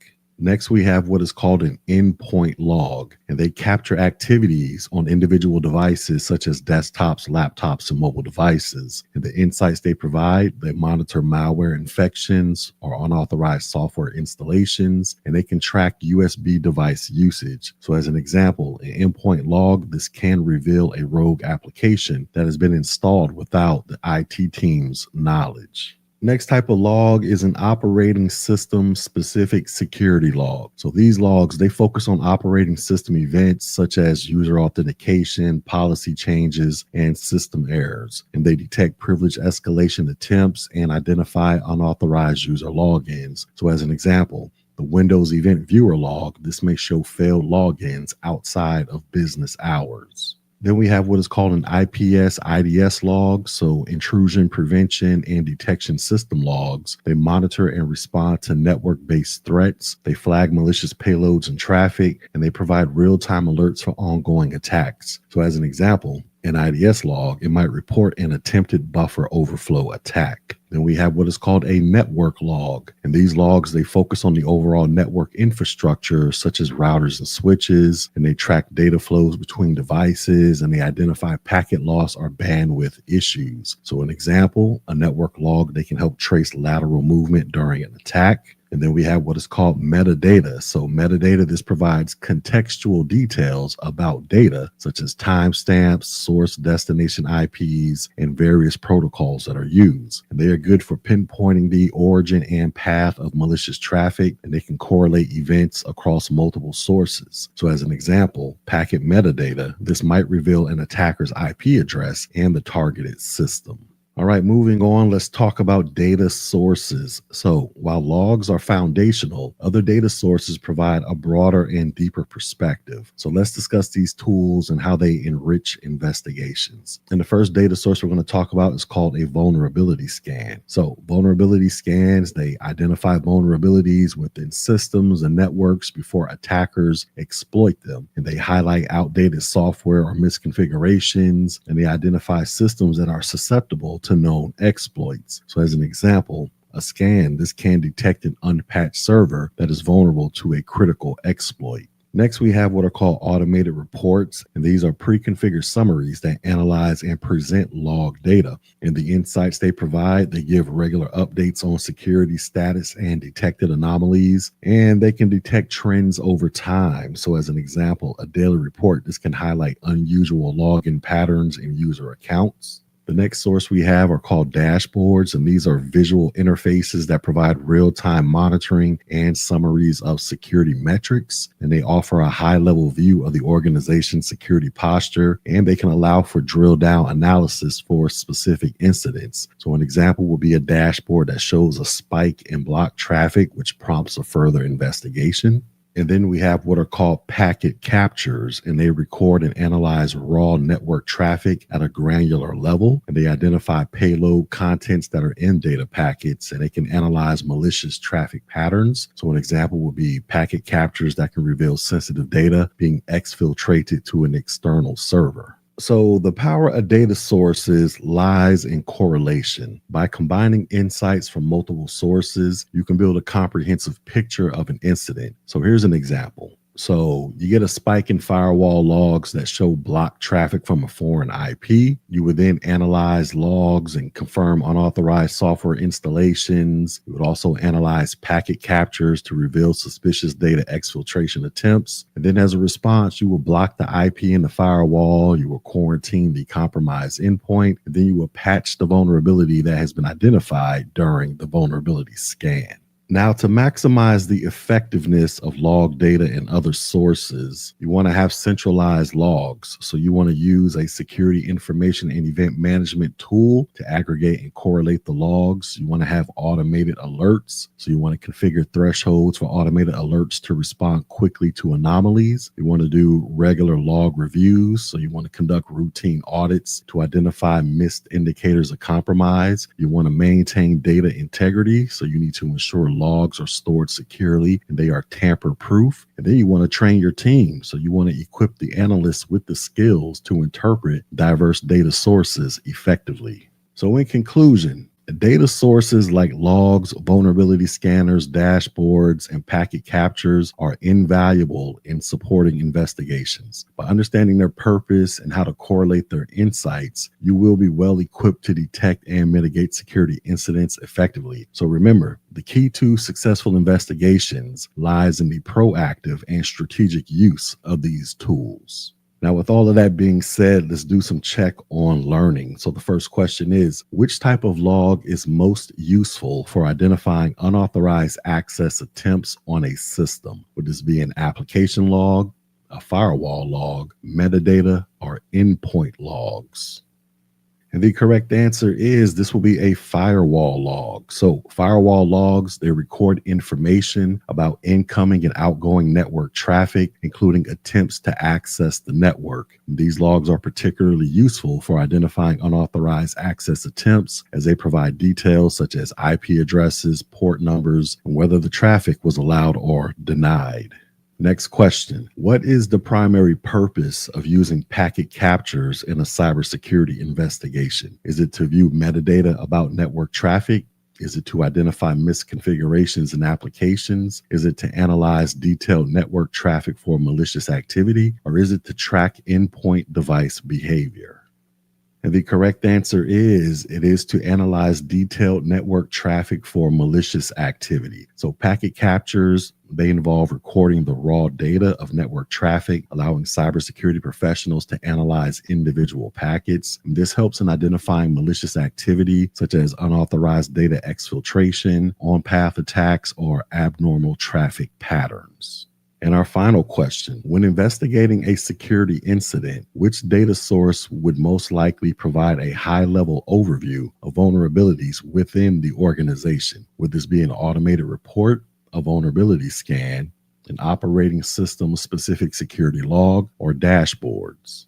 A: Next, we have what is called an endpoint log, and they capture activities on individual devices such as desktops, laptops, and mobile devices. And the insights they provide, they monitor malware infections or unauthorized software installations, and they can track USB device usage. So as an example, an endpoint log, this can reveal a rogue application that has been installed without the IT team's knowledge. Next type of log is an operating system specific security log. So these logs, they focus on operating system events such as user authentication, policy changes, and system errors. And they detect privilege escalation attempts and identify unauthorized user logins. So as an example, the Windows Event Viewer log, this may show failed logins outside of business hours. Then we have what is called an IPS/IDS log, so intrusion prevention and detection system logs. They monitor and respond to network-based threats. They flag malicious payloads and traffic, and they provide real-time alerts for ongoing attacks. So as an example, an IDS log, it might report an attempted buffer overflow attack. Then we have what is called a network log. And these logs, they focus on the overall network infrastructure, such as routers and switches, and they track data flows between devices, and they identify packet loss or bandwidth issues. So an example, a network log, they can help trace lateral movement during an attack. And then we have what is called metadata. So metadata, this provides contextual details about data, such as timestamps, source destination IPs, and various protocols that are used. And they are good for pinpointing the origin and path of malicious traffic, and they can correlate events across multiple sources. So as an example, packet metadata, this might reveal an attacker's IP address and the targeted system. All right, moving on, let's talk about data sources. So while logs are foundational, other data sources provide a broader and deeper perspective. So let's discuss these tools and how they enrich investigations. And the first data source we're going to talk about is called a vulnerability scan. So vulnerability scans, they identify vulnerabilities within systems and networks before attackers exploit them. And they highlight outdated software or misconfigurations, and they identify systems that are susceptible to known exploits. So as an example, a scan, this can detect an unpatched server that is vulnerable to a critical exploit. Next, we have what are called automated reports, and these are pre-configured summaries that analyze and present log data. And the insights they provide, they give regular updates on security status and detected anomalies, and they can detect trends over time. So as an example, a daily report, this can highlight unusual login patterns in user accounts. The next source we have are called dashboards, and these are visual interfaces that provide real-time monitoring and summaries of security metrics, and they offer a high-level view of the organization's security posture, and they can allow for drill-down analysis for specific incidents. So an example will be a dashboard that shows a spike in block traffic, which prompts a further investigation. And then we have what are called packet captures, and they record and analyze raw network traffic at a granular level. And they identify payload contents that are in data packets, and they can analyze malicious traffic patterns. So an example would be packet captures that can reveal sensitive data being exfiltrated to an external server. So the power of data sources lies in correlation. By combining insights from multiple sources, you can build a comprehensive picture of an incident. So here's an example. So you get a spike in firewall logs that show blocked traffic from a foreign IP. You would then analyze logs and confirm unauthorized software installations. You would also analyze packet captures to reveal suspicious data exfiltration attempts. And then as a response, you will block the IP in the firewall. You will quarantine the compromised endpoint. And then you will patch the vulnerability that has been identified during the vulnerability scan. Now, to maximize the effectiveness of log data and other sources, you want to have centralized logs. So you want to use a security information and event management tool to aggregate and correlate the logs. You want to have automated alerts. So you want to configure thresholds for automated alerts to respond quickly to anomalies. You want to do regular log reviews. So you want to conduct routine audits to identify missed indicators of compromise. You want to maintain data integrity. So you need to ensure logs are stored securely and they are tamper proof. And then you want to train your team. So you want to equip the analysts with the skills to interpret diverse data sources effectively. So in conclusion, data sources like logs, vulnerability scanners, dashboards, and packet captures are invaluable in supporting investigations. By understanding their purpose and how to correlate their insights, you will be well equipped to detect and mitigate security incidents effectively. So remember, the key to successful investigations lies in the proactive and strategic use of these tools. Now, with all of that being said, let's do some check on learning. So the first question is, which type of log is most useful for identifying unauthorized access attempts on a system? Would this be an application log, a firewall log, metadata, or endpoint logs? And the correct answer is this will be a firewall log. So firewall logs, they record information about incoming and outgoing network traffic, including attempts to access the network. These logs are particularly useful for identifying unauthorized access attempts, as they provide details such as IP addresses, port numbers, and whether the traffic was allowed or denied. Next question. What is the primary purpose of using packet captures in a cybersecurity investigation? Is it to view metadata about network traffic? Is it to identify misconfigurations in applications? Is it to analyze detailed network traffic for malicious activity? Or is it to track endpoint device behavior? And the correct answer is it is to analyze detailed network traffic for malicious activity. So packet captures, they involve recording the raw data of network traffic, allowing cybersecurity professionals to analyze individual packets. And this helps in identifying malicious activity, such as unauthorized data exfiltration, on-path attacks, or abnormal traffic patterns. And our final question, when investigating a security incident, which data source would most likely provide a high-level overview of vulnerabilities within the organization? Would this be an automated report, a vulnerability scan, an operating system-specific security log, or dashboards?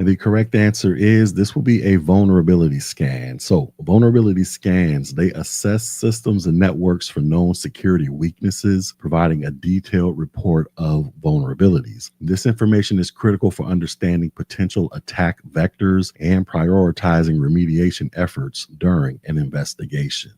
A: And the correct answer is this will be a vulnerability scan. So vulnerability scans, they assess systems and networks for known security weaknesses, providing a detailed report of vulnerabilities. This information is critical for understanding potential attack vectors and prioritizing remediation efforts during an investigation.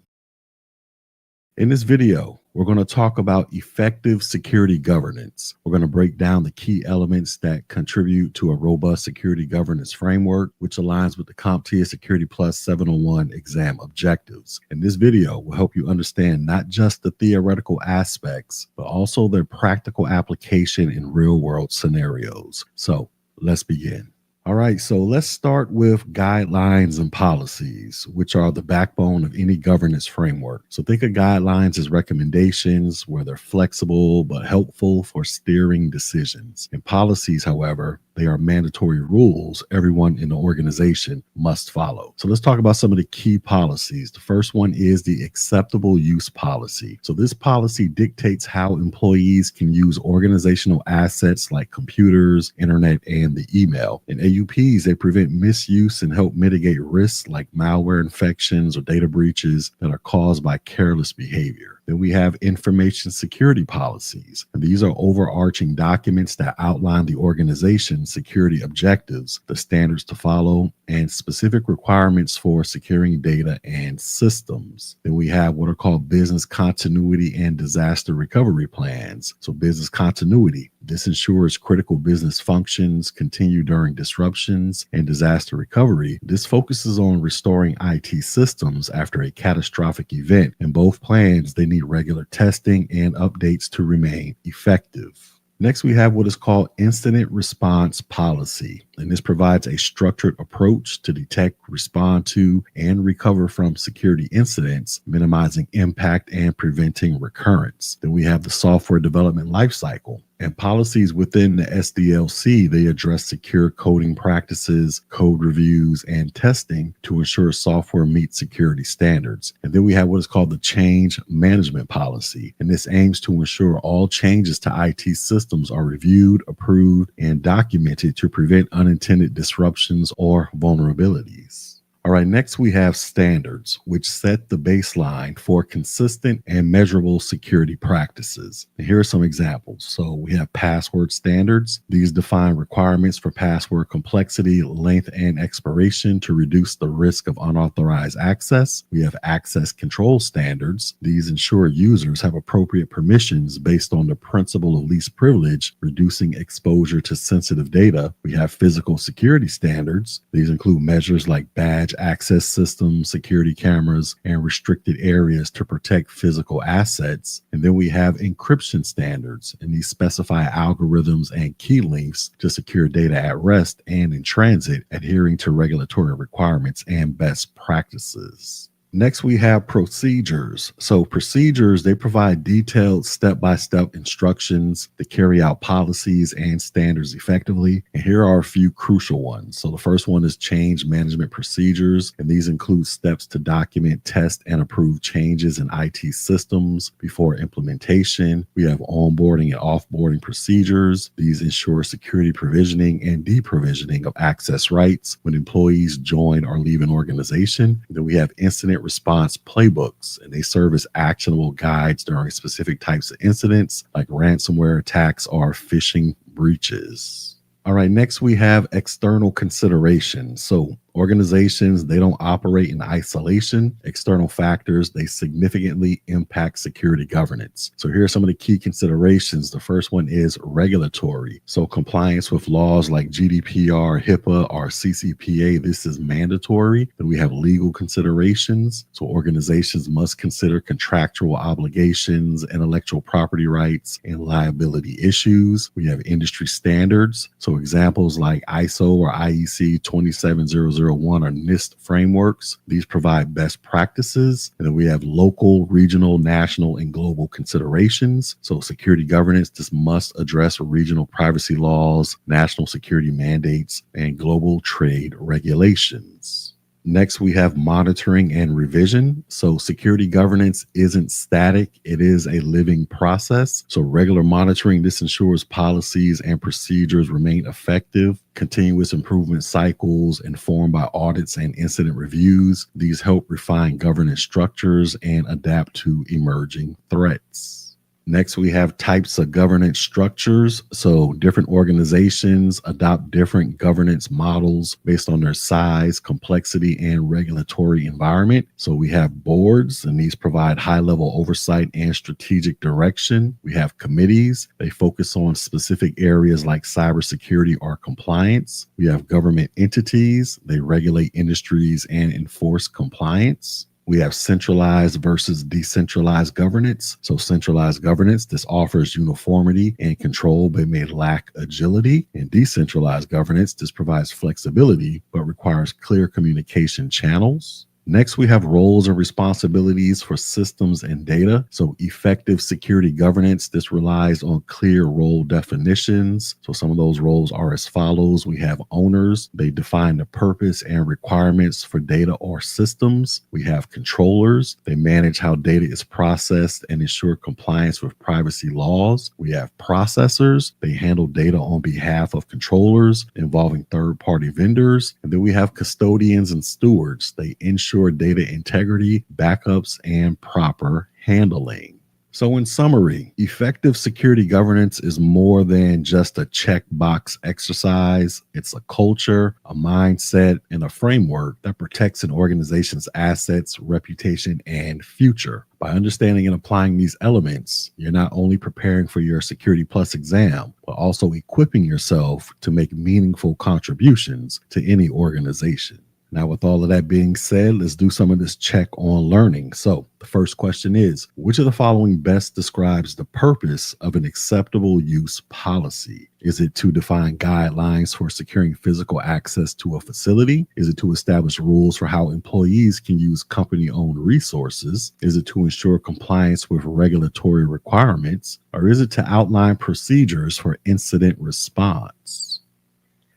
A: In this video, we're going to talk about effective security governance. We're going to break down the key elements that contribute to a robust security governance framework, which aligns with the CompTIA Security Plus 701 exam objectives. And this video will help you understand not just the theoretical aspects, but also their practical application in real-world scenarios. So let's begin. All right, so let's start with guidelines and policies, which are the backbone of any governance framework. So think of guidelines as recommendations where they're flexible but helpful for steering decisions. And policies, however, they are mandatory rules everyone in the organization must follow. So let's talk about some of the key policies. The first one is the acceptable use policy. So this policy dictates how employees can use organizational assets like computers, internet, and the email. And AUPs, they prevent misuse and help mitigate risks like malware infections or data breaches that are caused by careless behavior. Then we have information security policies. And these are overarching documents that outline the organization's security objectives, the standards to follow, and specific requirements for securing data and systems. Then we have what are called business continuity and disaster recovery plans. So business continuity, this ensures critical business functions continue during disruptions, and disaster recovery. This focuses on restoring IT systems after a catastrophic event. In both plans, they need regular testing and updates to remain effective. Next, we have what is called incident response policy, and this provides a structured approach to detect, respond to, and recover from security incidents, minimizing impact and preventing recurrence. Then we have the software development lifecycle. And policies within the SDLC, they address secure coding practices, code reviews, and testing to ensure software meets security standards. And then we have what is called the change management policy. And this aims to ensure all changes to IT systems are reviewed, approved, and documented to prevent unintended disruptions or vulnerabilities. All right, next we have standards, which set the baseline for consistent and measurable security practices. And here are some examples. So we have password standards. These define requirements for password complexity, length, and expiration to reduce the risk of unauthorized access. We have access control standards. These ensure users have appropriate permissions based on the principle of least privilege, reducing exposure to sensitive data. We have physical security standards. These include measures like badge access systems, security cameras, and restricted areas to protect physical assets. And then we have encryption standards, and these specify algorithms and key lengths to secure data at rest and in transit, adhering to regulatory requirements and best practices. Next, we have procedures. So procedures, they provide detailed step-by-step instructions to carry out policies and standards effectively. And here are a few crucial ones. So the first one is change management procedures. And these include steps to document, test, and approve changes in IT systems before implementation. We have onboarding and offboarding procedures. These ensure security provisioning and deprovisioning of access rights when employees join or leave an organization. And then we have incident response playbooks, and they serve as actionable guides during specific types of incidents like ransomware attacks or phishing breaches. All right, next we have external considerations. So organizations, they don't operate in isolation. External factors, they significantly impact security governance. So here are some of the key considerations. The first one is regulatory. So compliance with laws like GDPR, HIPAA, or CCPA, this is mandatory. Then we have legal considerations. So organizations must consider contractual obligations, intellectual property rights, and liability issues. We have industry standards. So examples like ISO or IEC 27001 or NIST frameworks. These provide best practices. And then we have local, regional, national, and global considerations. So security governance, this must address regional privacy laws, national security mandates, and global trade regulations. Next, we have monitoring and revision. So security governance isn't static. It is a living process. So regular monitoring, this ensures policies and procedures remain effective. Continuous improvement cycles informed by audits and incident reviews. These help refine governance structures and adapt to emerging threats. Next, we have types of governance structures. So different organizations adopt different governance models based on their size, complexity, and regulatory environment. So we have boards, and these provide high-level oversight and strategic direction. We have committees. They focus on specific areas like cybersecurity or compliance. We have government entities. They regulate industries and enforce compliance. We have centralized versus decentralized governance. So centralized governance, this offers uniformity and control, but may lack agility. And decentralized governance, this provides flexibility, but requires clear communication channels. Next, we have roles and responsibilities for systems and data. So effective security governance, this relies on clear role definitions. So some of those roles are as follows. We have owners. They define the purpose and requirements for data or systems. We have controllers. They manage how data is processed and ensure compliance with privacy laws. We have processors. They handle data on behalf of controllers involving third-party vendors. And then we have custodians and stewards. They ensure data integrity, backups, and proper handling. So in summary, effective security governance is more than just a checkbox exercise. It's a culture, a mindset, and a framework that protects an organization's assets, reputation, and future. By understanding and applying these elements, you're not only preparing for your Security Plus exam, but also equipping yourself to make meaningful contributions to any organization. Now, with all of that being said, let's do some of this check on learning. So the first question is, which of the following best describes the purpose of an acceptable use policy? Is it to define guidelines for securing physical access to a facility? Is it to establish rules for how employees can use company-owned resources? Is it to ensure compliance with regulatory requirements? Or is it to outline procedures for incident response?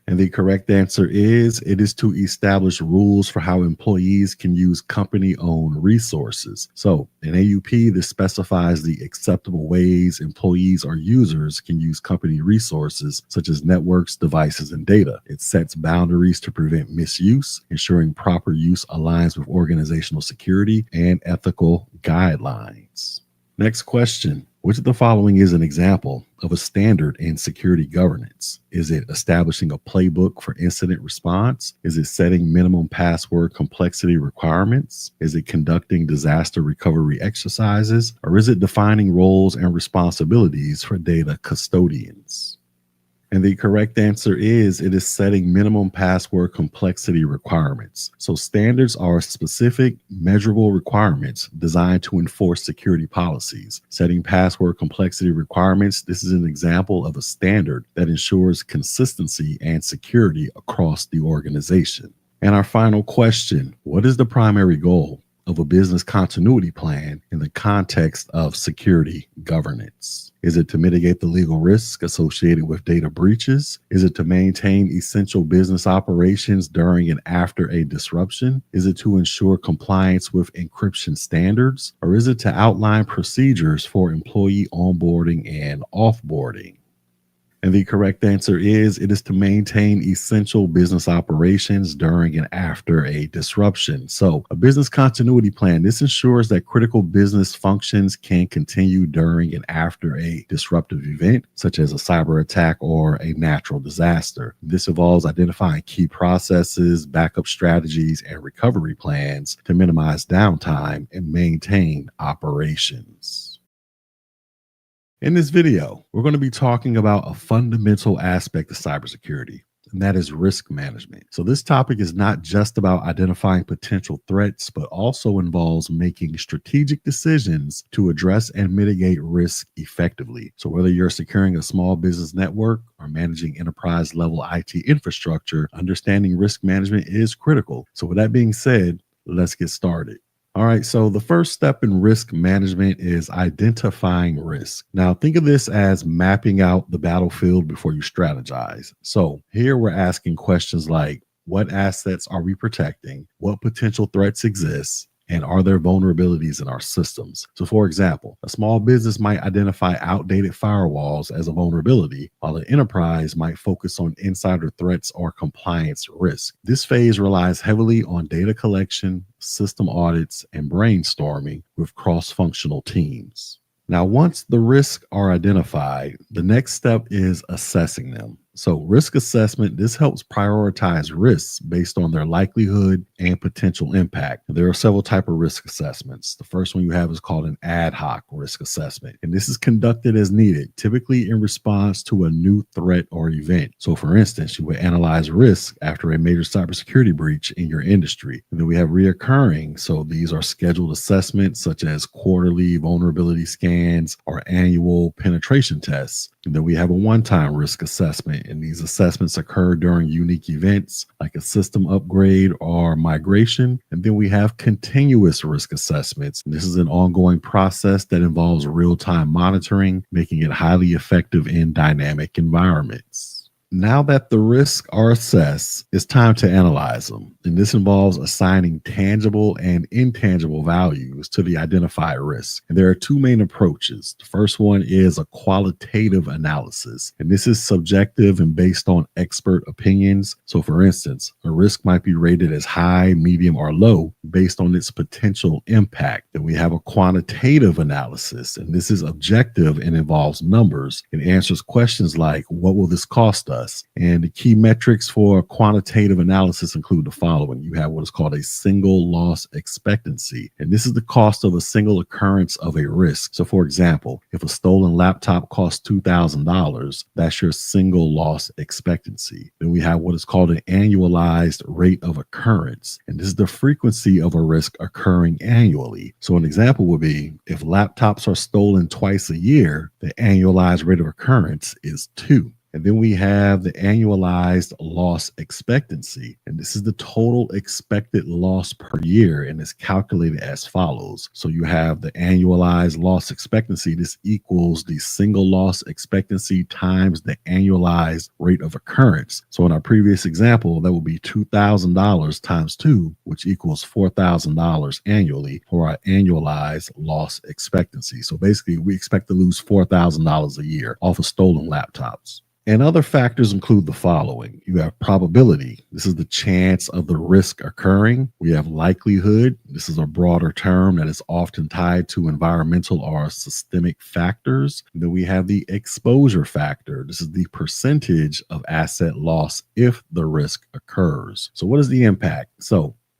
A: And the correct answer is it is to establish rules for how employees can use company-owned resources. So in AUP, this specifies the acceptable ways employees or users can use company resources such as networks, devices, and data. It sets boundaries to prevent misuse, ensuring proper use aligns with organizational security and ethical guidelines. Next question. Which of the following is an example of a standard in security governance? Is it establishing a playbook for incident response? Is it setting minimum password complexity requirements? Is it conducting disaster recovery exercises? Or is it defining roles and responsibilities for data custodians? And the correct answer is it is setting minimum password complexity requirements. So standards are specific, measurable requirements designed to enforce security policies. Setting password complexity requirements, this is an example of a standard that ensures consistency and security across the organization. And our final question, what is the primary goal of a business continuity plan in the context of security governance? Is it to mitigate the legal risk associated with data breaches? Is it to maintain essential business operations during and after a disruption? Is it to ensure compliance with encryption standards? Or is it to outline procedures for employee onboarding and offboarding? And the correct answer is it is to maintain essential business operations during and after a disruption. So a business continuity plan, this ensures that critical business functions can continue during and after a disruptive event, such as a cyber attack or a natural disaster. This involves identifying key processes, backup strategies, and recovery plans to minimize downtime and maintain operations. In this video, we're going to be talking about a fundamental aspect of cybersecurity, and that is risk management. So this topic is not just about identifying potential threats, but also involves making strategic decisions to address and mitigate risk effectively. So whether you're securing a small business network or managing enterprise-level IT infrastructure, understanding risk management is critical. So with that being said, let's get started. All right, so the first step in risk management is identifying risk. Now, think of this as mapping out the battlefield before you strategize. So here we're asking questions like, what assets are we protecting? What potential threats exist? And are there vulnerabilities in our systems? So for example, a small business might identify outdated firewalls as a vulnerability, while an enterprise might focus on insider threats or compliance risk. This phase relies heavily on data collection, system audits, and brainstorming with cross-functional teams. Now, once the risks are identified, the next step is assessing them. So, risk assessment, this helps prioritize risks based on their likelihood and potential impact. There are several types of risk assessments. The first one you have is called an ad hoc risk assessment, and this is conducted as needed, typically in response to a new threat or event. So, for instance, you would analyze risk after a major cybersecurity breach in your industry. And then we have reoccurring. So, these are scheduled assessments such as quarterly vulnerability scans or annual penetration tests. And then we have a one-time risk assessment, and these assessments occur during unique events like a system upgrade or migration. And then we have continuous risk assessments. And this is an ongoing process that involves real-time monitoring, making it highly effective in dynamic environments. Now that the risks are assessed, it's time to analyze them. And this involves assigning tangible and intangible values to the identified risk. And there are two main approaches. The first one is a qualitative analysis, and this is subjective and based on expert opinions. So, for instance, a risk might be rated as high, medium, or low based on its potential impact. Then we have a quantitative analysis, and this is objective and involves numbers. It answers questions like, what will this cost us? And the key metrics for quantitative analysis include the following. You have what is called a single loss expectancy, and this is the cost of a single occurrence of a risk. So, for example, if a stolen laptop costs $2,000, that's your single loss expectancy. Then we have what is called an annualized rate of occurrence, and this is the frequency of a risk occurring annually. So, an example would be if laptops are stolen twice a year, the annualized rate of occurrence is 2. And then we have the annualized loss expectancy. And this is the total expected loss per year, and it's calculated as follows. So you have the annualized loss expectancy. This equals the single loss expectancy times the annualized rate of occurrence. So in our previous example, that will be $2,000 times 2, which equals $4,000 annually for our annualized loss expectancy. So basically, we expect to lose $4,000 a year off of stolen laptops. And other factors include the following. You have probability. This is the chance of the risk occurring. We have likelihood. This is a broader term that is often tied to environmental or systemic factors. And then we have the exposure factor. This is the percentage of asset loss if the risk occurs. So what is the impact?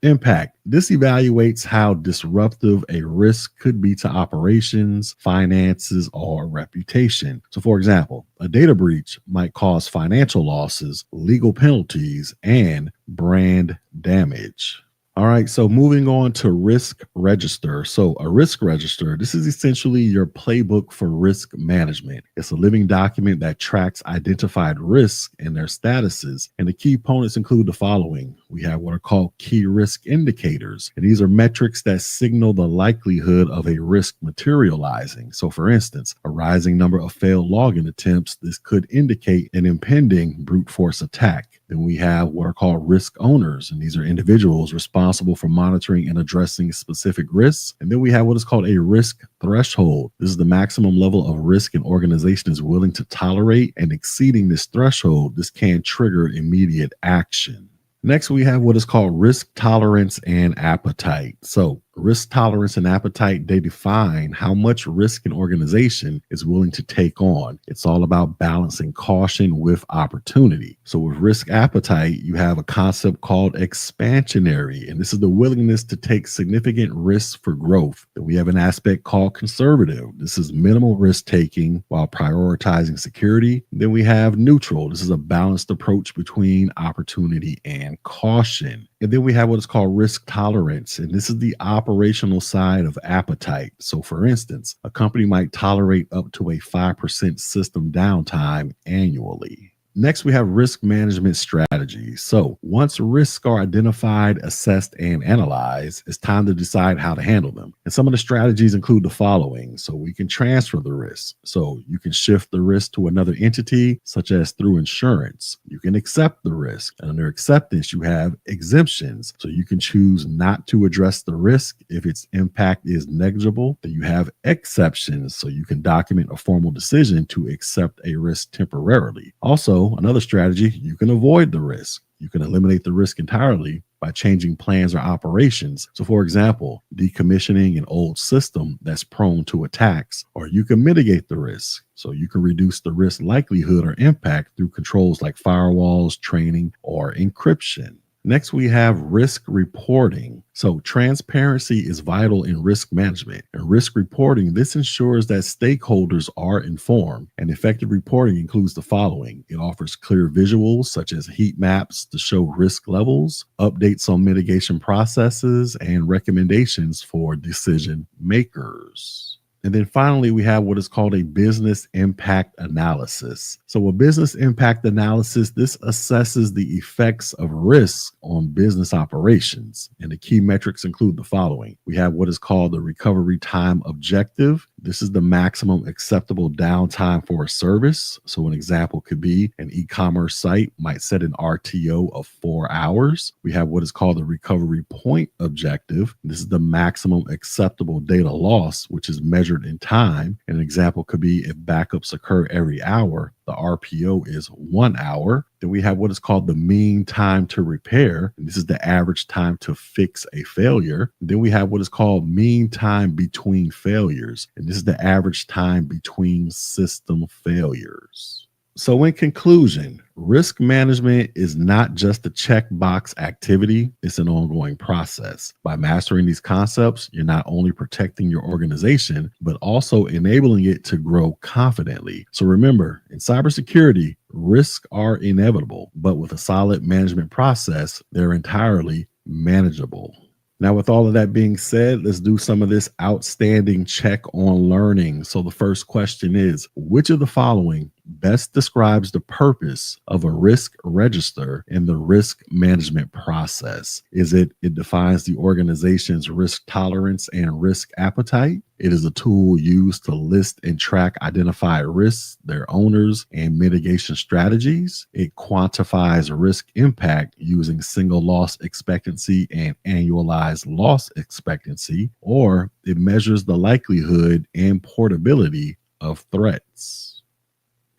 A: Impact. This evaluates how disruptive a risk could be to operations, finances, or reputation. So, for example, a data breach might cause financial losses, legal penalties, and brand damage. All right, so moving on to risk register. So a risk register, this is essentially your playbook for risk management. It's a living document that tracks identified risks and their statuses. And the key components include the following. We have what are called key risk indicators. And these are metrics that signal the likelihood of a risk materializing. So for instance, a rising number of failed login attempts, this could indicate an impending brute force attack. Then we have what are called risk owners, and these are individuals responsible for monitoring and addressing specific risks. And then we have what is called a risk threshold. This is the maximum level of risk an organization is willing to tolerate, and exceeding this threshold, this can trigger immediate action. Next, we have what is called risk tolerance and appetite. So risk tolerance and appetite, they define how much risk an organization is willing to take on. It's all about balancing caution with opportunity. So with risk appetite, you have a concept called expansionary, and this is the willingness to take significant risks for growth. Then we have an aspect called conservative. This is minimal risk taking while prioritizing security. Then we have neutral. This is a balanced approach between opportunity and caution. And then we have what is called risk tolerance, and this is the operational side of appetite. So for instance, a company might tolerate up to a 5% system downtime annually. Next, we have risk management strategies. So once risks are identified, assessed, and analyzed, it's time to decide how to handle them. And some of the strategies include the following. So we can transfer the risk. So you can shift the risk to another entity, such as through insurance. You can accept the risk. And under acceptance, you have exemptions. So you can choose not to address the risk if its impact is negligible. Then you have exceptions. So you can document a formal decision to accept a risk temporarily. Also, another strategy, you can avoid the risk. You can eliminate the risk entirely by changing plans or operations. So, for example, decommissioning an old system that's prone to attacks, or you can mitigate the risk. So, you can reduce the risk likelihood or impact through controls like firewalls, training, or encryption. Next, we have risk reporting. So, transparency is vital in risk management. In risk reporting, this ensures that stakeholders are informed. And effective reporting includes the following: it offers clear visuals, such as heat maps to show risk levels, updates on mitigation processes, and recommendations for decision makers. And then finally, we have what is called a business impact analysis. So, a business impact analysis, this assesses the effects of risk on business operations. And the key metrics include the following. We have what is called the recovery time objective. This is the maximum acceptable downtime for a service. So, an example could be an e-commerce site might set an RTO of 4 hours. We have what is called the recovery point objective. This is the maximum acceptable data loss, which is measured in time. An example could be if backups occur every hour, the RPO is 1 hour. Then we have what is called the mean time to repair. And this is the average time to fix a failure. And then we have what is called mean time between failures. And this is the average time between system failures. So, in conclusion, risk management is not just a checkbox activity, it's an ongoing process. By mastering these concepts, you're not only protecting your organization, but also enabling it to grow confidently. So, remember, in cybersecurity, risks are inevitable, but with a solid management process, they're entirely manageable. Now, with all of that being said, let's do some of this outstanding check on learning. So the first question is, which of the following best describes the purpose of a risk register in the risk management process? Is it defines the organization's risk tolerance and risk appetite? It is a tool used to list and track identified risks, their owners, and mitigation strategies. It quantifies risk impact using single loss expectancy and annualized loss expectancy, or it measures the likelihood and portability of threats.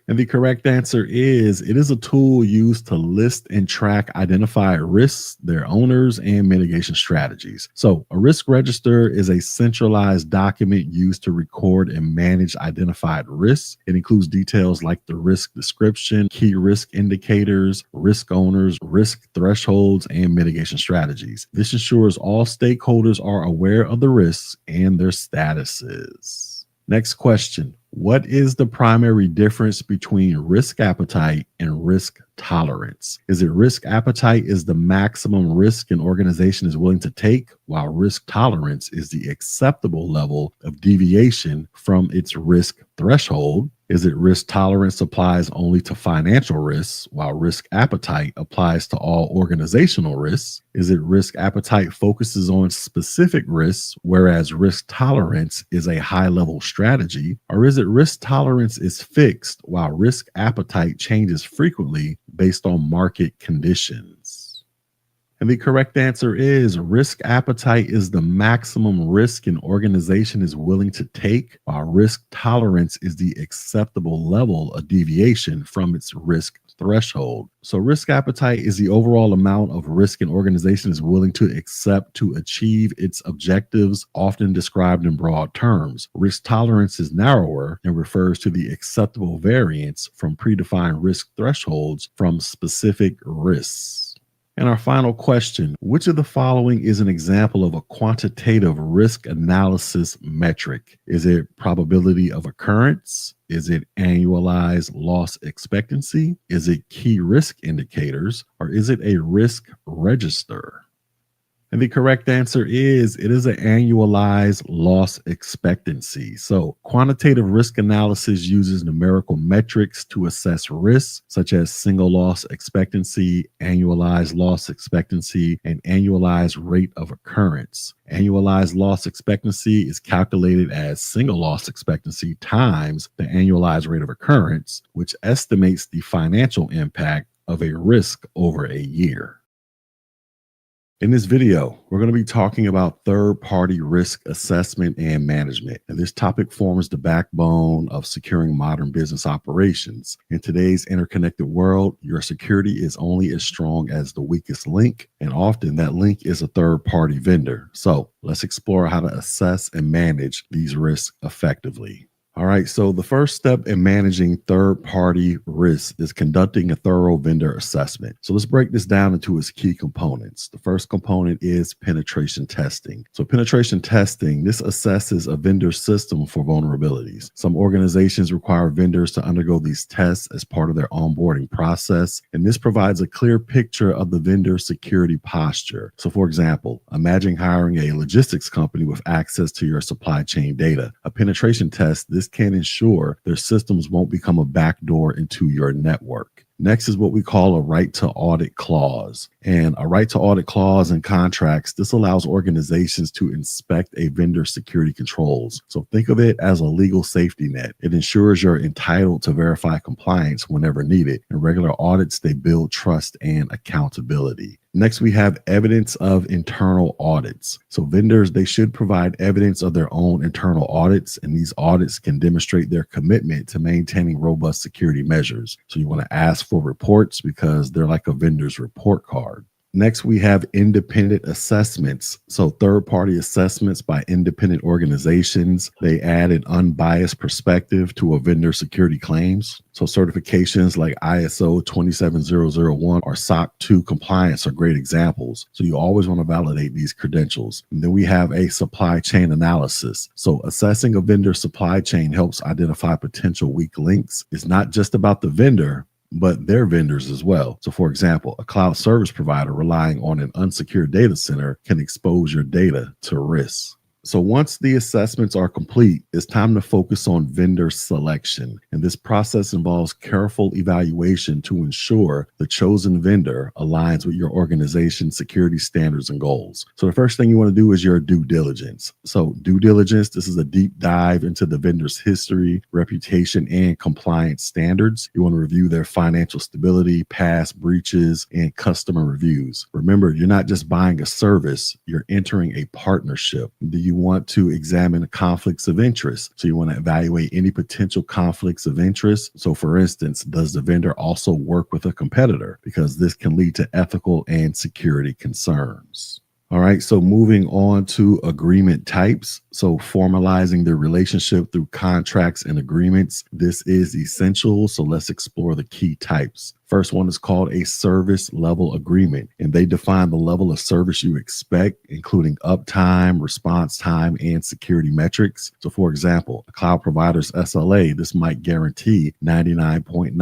A: And the correct answer is it is a tool used to list and track identified risks, their owners, and mitigation strategies. So, a risk register is a centralized document used to record and manage identified risks. It includes details like the risk description, key risk indicators, risk owners, risk thresholds, and mitigation strategies. This ensures all stakeholders are aware of the risks and their statuses. Next question. What is the primary difference between risk appetite and risk tolerance? Is it risk appetite is the maximum risk an organization is willing to take, while risk tolerance is the acceptable level of deviation from its risk threshold? Is it risk tolerance applies only to financial risks, while risk appetite applies to all organizational risks? Is it risk appetite focuses on specific risks, whereas risk tolerance is a high-level strategy? Or is it risk tolerance is fixed, while risk appetite changes frequently based on market conditions? And the correct answer is risk appetite is the maximum risk an organization is willing to take, while risk tolerance is the acceptable level of deviation from its risk threshold. So risk appetite is the overall amount of risk an organization is willing to accept to achieve its objectives, often described in broad terms. Risk tolerance is narrower and refers to the acceptable variance from predefined risk thresholds from specific risks. And our final question, which of the following is an example of a quantitative risk analysis metric? Is it probability of occurrence? Is it annualized loss expectancy? Is it key risk indicators? Or is it a risk register? And the correct answer is it is an annualized loss expectancy. So quantitative risk analysis uses numerical metrics to assess risks such as single loss expectancy, annualized loss expectancy, and annualized rate of occurrence. Annualized loss expectancy is calculated as single loss expectancy times the annualized rate of occurrence, which estimates the financial impact of a risk over a year. In this video, we're going to be talking about third-party risk assessment and management. And this topic forms the backbone of securing modern business operations. In today's interconnected world, your security is only as strong as the weakest link, and often that link is a third-party vendor. So let's explore how to assess and manage these risks effectively. All right, so the first step in managing third-party risks is conducting a thorough vendor assessment. So let's break this down into its key components. The first component is penetration testing. So penetration testing, this assesses a vendor system for vulnerabilities. Some organizations require vendors to undergo these tests as part of their onboarding process, and this provides a clear picture of the vendor security posture. So for example, imagine hiring a logistics company with access to your supply chain data. A penetration test, this can ensure their systems won't become a backdoor into your network. Next is what we call a right to audit clause. And a right to audit clause in contracts, this allows organizations to inspect a vendor security controls. So think of it as a legal safety net. It ensures you're entitled to verify compliance whenever needed. In regular audits, they build trust and accountability. Next, we have evidence of internal audits. So vendors, they should provide evidence of their own internal audits, and these audits can demonstrate their commitment to maintaining robust security measures. So you want to ask for reports because they're like a vendor's report card. Next, we have independent assessments. So third-party assessments by independent organizations, they add an unbiased perspective to a vendor security claims. So certifications like ISO 27001 or SOC 2 compliance are great examples. So you always want to validate these credentials. And then we have a supply chain analysis. So assessing a vendor supply chain helps identify potential weak links. It's not just about the vendor, but their vendors as well. So for example, a cloud service provider relying on an unsecured data center can expose your data to risks. So once the assessments are complete, it's time to focus on vendor selection. And this process involves careful evaluation to ensure the chosen vendor aligns with your organization's security standards and goals. So the first thing you want to do is your due diligence. So due diligence, this is a deep dive into the vendor's history, reputation, and compliance standards. You want to review their financial stability, past breaches, and customer reviews. Remember, you're not just buying a service, you're entering a partnership. Do you want to examine conflicts of interest? So you want to evaluate any potential conflicts of interest. So for instance, does the vendor also work with a competitor? Because this can lead to ethical and security concerns. All right, so moving on to agreement types. So formalizing the relationship through contracts and agreements. This is essential. So let's explore the key types. First one is called a service level agreement, and they define the level of service you expect, including uptime, response time, and security metrics. So for example, a cloud provider's SLA, this might guarantee 99.9%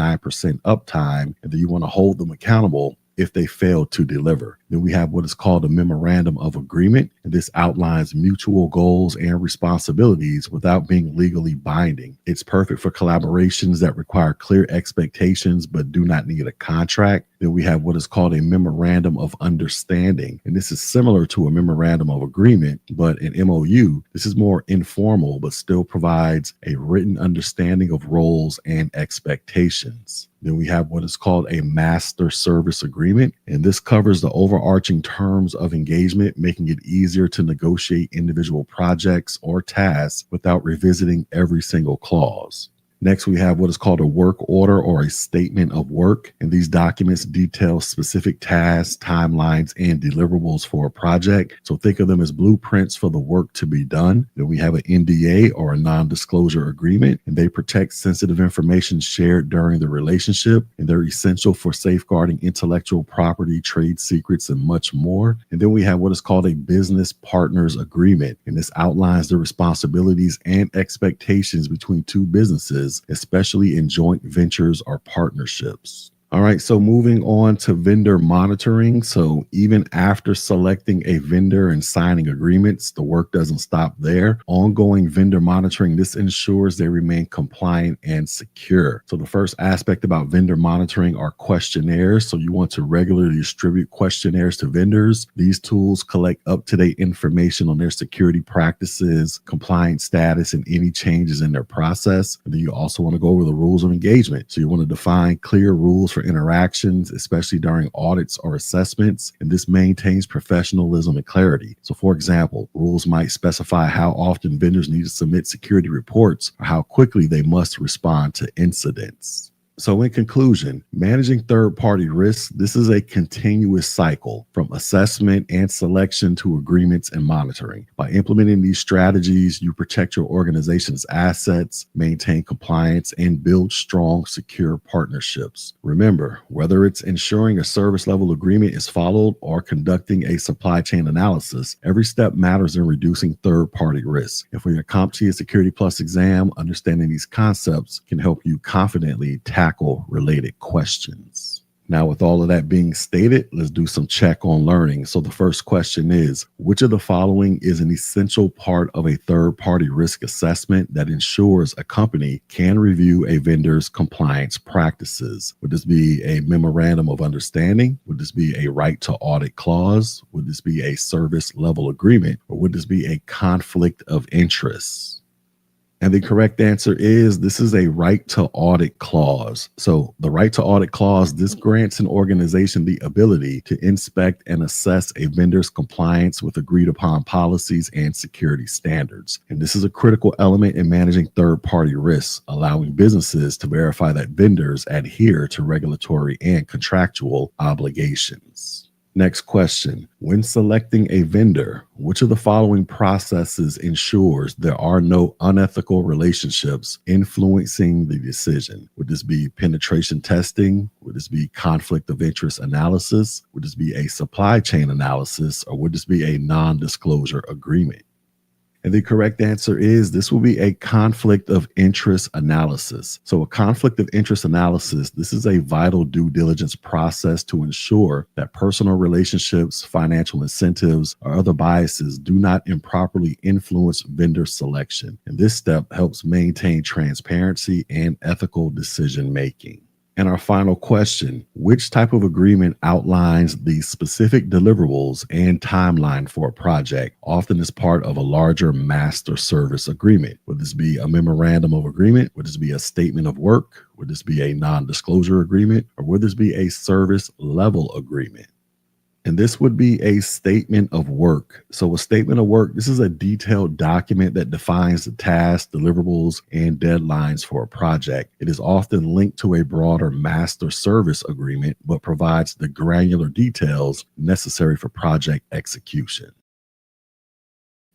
A: uptime, and then you want to hold them accountable if they fail to deliver. Then we have what is called a memorandum of agreement, and this outlines mutual goals and responsibilities without being legally binding. It's perfect for collaborations that require clear expectations but do not need a contract. Then we have what is called a memorandum of understanding, and this is similar to a memorandum of agreement, but an MOU, this is more informal but still provides a written understanding of roles and expectations. Then we have what is called a master service agreement, and this covers the overarching terms of engagement, making it easier to negotiate individual projects or tasks without revisiting every single clause. Next, we have what is called a work order or a statement of work. And these documents detail specific tasks, timelines, and deliverables for a project. So think of them as blueprints for the work to be done. Then we have an NDA or a non-disclosure agreement, and they protect sensitive information shared during the relationship. And they're essential for safeguarding intellectual property, trade secrets, and much more. And then we have what is called a business partners agreement. And this outlines the responsibilities and expectations between two businesses, especially in joint ventures or partnerships. All right, so moving on to vendor monitoring. So even after selecting a vendor and signing agreements, the work doesn't stop there. Ongoing vendor monitoring, this ensures they remain compliant and secure. So the first aspect about vendor monitoring are questionnaires. So you want to regularly distribute questionnaires to vendors. These tools collect up-to-date information on their security practices, compliance status, and any changes in their process. And then you also want to go over the rules of engagement. So you want to define clear rules for interactions, especially during audits or assessments, and this maintains professionalism and clarity. So for example, rules might specify how often vendors need to submit security reports or how quickly they must respond to incidents. So in conclusion, managing third-party risks, this is a continuous cycle from assessment and selection to agreements and monitoring. By implementing these strategies, you protect your organization's assets, maintain compliance, and build strong, secure partnerships. Remember, whether it's ensuring a service level agreement is followed or conducting a supply chain analysis, every step matters in reducing third-party risks. And for your CompTIA Security Plus exam, understanding these concepts can help you confidently tackle related questions. Now, with all of that being stated, let's do some check on learning. So the first question is, which of the following is an essential part of a third-party risk assessment that ensures a company can review a vendor's compliance practices? Would this be a memorandum of understanding? Would this be a right to audit clause? Would this be a service level agreement? Or would this be a conflict of interest? And the correct answer is this is a right to audit clause. So the right to audit clause, this grants an organization the ability to inspect and assess a vendor's compliance with agreed upon policies and security standards. And this is a critical element in managing third-party risks, allowing businesses to verify that vendors adhere to regulatory and contractual obligations. Next question. When selecting a vendor, which of the following processes ensures there are no unethical relationships influencing the decision? Would this be penetration testing? Would this be conflict of interest analysis? Would this be a supply chain analysis? Or would this be a non-disclosure agreement? And the correct answer is this will be a conflict of interest analysis. So a conflict of interest analysis, this is a vital due diligence process to ensure that personal relationships, financial incentives, or other biases do not improperly influence vendor selection. And this step helps maintain transparency and ethical decision making. And our final question, which type of agreement outlines the specific deliverables and timeline for a project, often as part of a larger master service agreement? Would this be a memorandum of agreement? Would this be a statement of work? Would this be a non-disclosure agreement? Or would this be a service level agreement? And this would be a statement of work. So a statement of work, this is a detailed document that defines the tasks, deliverables, and deadlines for a project. It is often linked to a broader master service agreement, but provides the granular details necessary for project execution.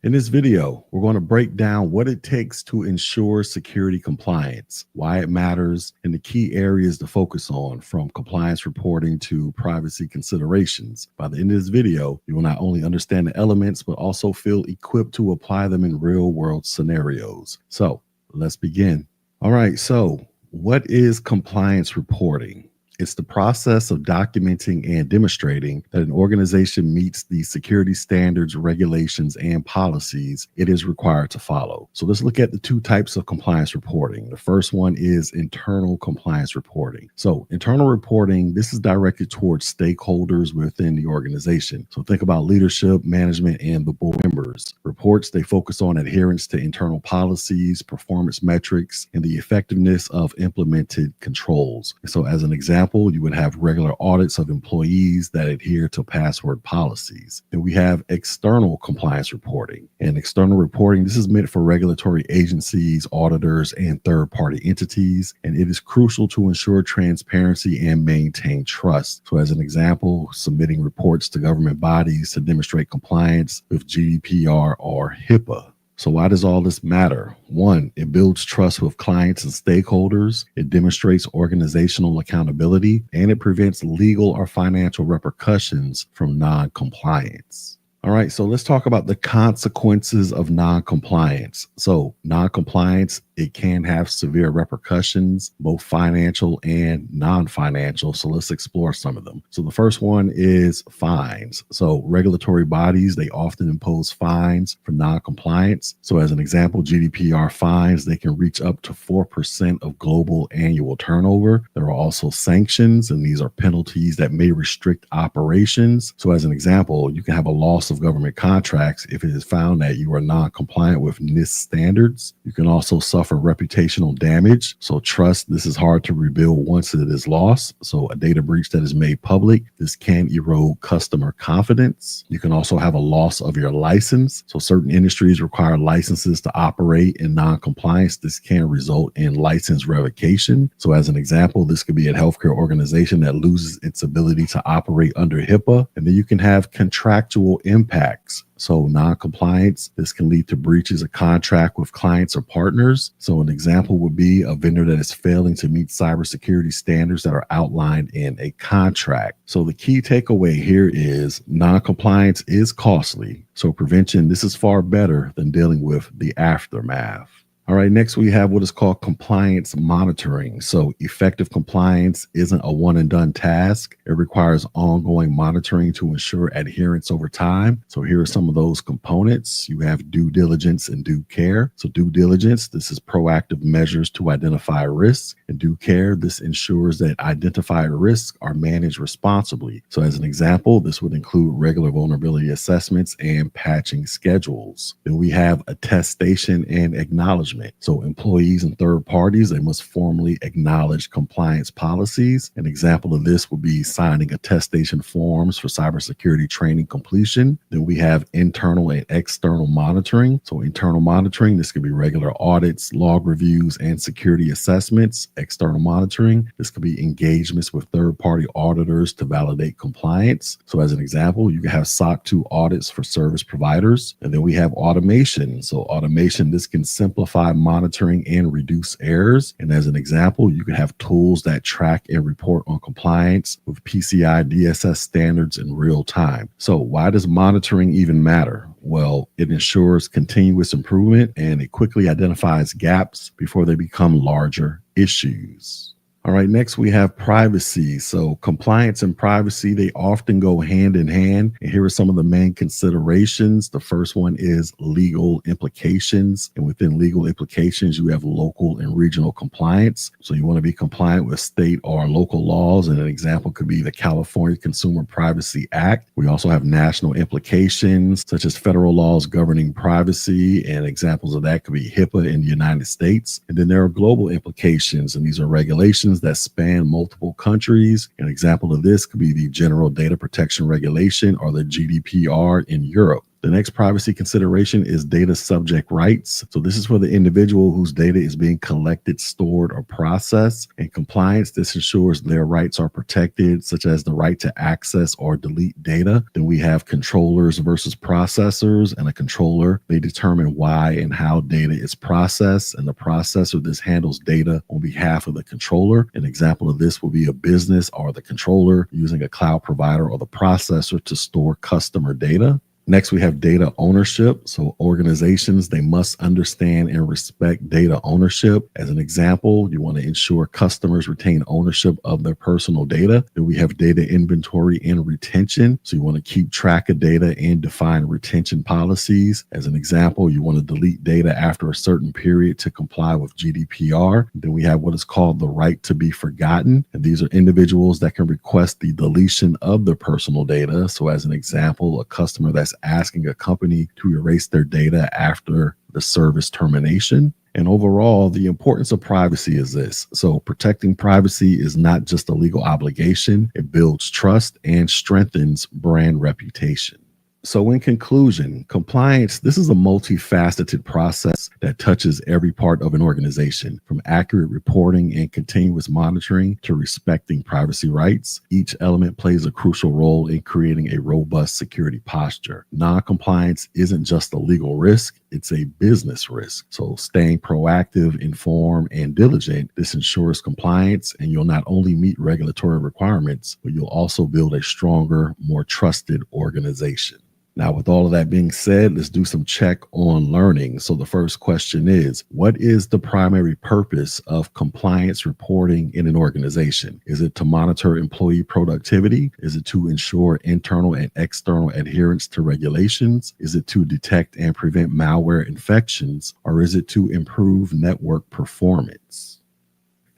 A: In this video, we're going to break down what it takes to ensure security compliance, why it matters, and the key areas to focus on, from compliance reporting to privacy considerations. By the end of this video, you will not only understand the elements, but also feel equipped to apply them in real-world scenarios. So let's begin. All right, so what is compliance reporting? It's the process of documenting and demonstrating that an organization meets the security standards, regulations, and policies it is required to follow. So let's look at the two types of compliance reporting. The first one is internal compliance reporting. So internal reporting, this is directed towards stakeholders within the organization. So think about leadership, management, and the board members. Reports, they focus on adherence to internal policies, performance metrics, and the effectiveness of implemented controls. So as an example, you would have regular audits of employees that adhere to password policies. Then we have external compliance reporting. And external reporting, this is meant for regulatory agencies, auditors, and third-party entities. And it is crucial to ensure transparency and maintain trust. So as an example, submitting reports to government bodies to demonstrate compliance with GDPR or HIPAA. So why does all this matter? One, it builds trust with clients and stakeholders. It demonstrates organizational accountability, and it prevents legal or financial repercussions from non-compliance. All right, so let's talk about the consequences of non-compliance. So non-compliance, it can have severe repercussions, both financial and non-financial. So let's explore some of them. So the first one is fines. So regulatory bodies, they often impose fines for non-compliance. So as an example, GDPR fines, they can reach up to 4% of global annual turnover. There are also sanctions, and these are penalties that may restrict operations. So as an example, you can have a loss loss of government contracts if it is found that you are non-compliant with NIST standards. You can also suffer reputational damage. So trust, this is hard to rebuild once it is lost. So a data breach that is made public, this can erode customer confidence. You can also have a loss of your license. So certain industries require licenses to operate in non-compliance. This can result in license revocation. So as an example, this could be a healthcare organization that loses its ability to operate under HIPAA. And then you can have contractual impacts. So non-compliance, this can lead to breaches of contract with clients or partners. So an example would be a vendor that is failing to meet cybersecurity standards that are outlined in a contract. So the key takeaway here is non-compliance is costly. So prevention, this is far better than dealing with the aftermath. All right, next we have what is called compliance monitoring. So effective compliance isn't a one and done task. It requires ongoing monitoring to ensure adherence over time. So here are some of those components. You have due diligence and due care. So due diligence, this is proactive measures to identify risks. And due care, this ensures that identified risks are managed responsibly. So as an example, this would include regular vulnerability assessments and patching schedules. Then we have attestation and acknowledgement. So employees and third parties, they must formally acknowledge compliance policies. An example of this would be signing attestation forms for cybersecurity training completion. Then we have internal and external monitoring. So internal monitoring, this could be regular audits, log reviews, and security assessments. External monitoring, this could be engagements with third-party auditors to validate compliance. So as an example, you can have SOC 2 audits for service providers. And then we have automation. So automation, this can simplify monitoring and reduce errors. And as an example, you can have tools that track and report on compliance with PCI DSS standards in real time. So why does monitoring even matter? Well, it ensures continuous improvement and it quickly identifies gaps before they become larger issues. All right, next we have privacy. So compliance and privacy, they often go hand in hand. And here are some of the main considerations. The first one is legal implications. And within legal implications, you have local and regional compliance. So you want to be compliant with state or local laws. And an example could be the California Consumer Privacy Act. We also have national implications, such as federal laws governing privacy. And examples of that could be HIPAA in the United States. And then there are global implications, and these are regulations that span multiple countries. An example of this could be the General Data Protection Regulation or the GDPR in Europe. The next privacy consideration is data subject rights. So this is for the individual whose data is being collected, stored, or processed. In compliance, this ensures their rights are protected, such as the right to access or delete data. Then we have controllers versus processors, and a controller, they determine why and how data is processed. And the processor, this handles data on behalf of the controller. An example of this will be a business or the controller using a cloud provider or the processor to store customer data. Next, we have data ownership. So organizations, they must understand and respect data ownership. As an example, you want to ensure customers retain ownership of their personal data. Then we have data inventory and retention. So you want to keep track of data and define retention policies. As an example, you want to delete data after a certain period to comply with GDPR. Then we have what is called the right to be forgotten. And these are individuals that can request the deletion of their personal data. So as an example, a customer that's asking a company to erase their data after the service termination. And overall, the importance of privacy is this. So protecting privacy is not just a legal obligation. It builds trust and strengthens brand reputation. So in conclusion, compliance, this is a multifaceted process that touches every part of an organization, from accurate reporting and continuous monitoring to respecting privacy rights. Each element plays a crucial role in creating a robust security posture. Non-compliance isn't just a legal risk, it's a business risk. So staying proactive, informed, and diligent, this ensures compliance, and you'll not only meet regulatory requirements, but you'll also build a stronger, more trusted organization. Now, with all of that being said, let's do some check on learning. So the first question is, what is the primary purpose of compliance reporting in an organization? Is it to monitor employee productivity? Is it to ensure internal and external adherence to regulations? Is it to detect and prevent malware infections? Or is it to improve network performance?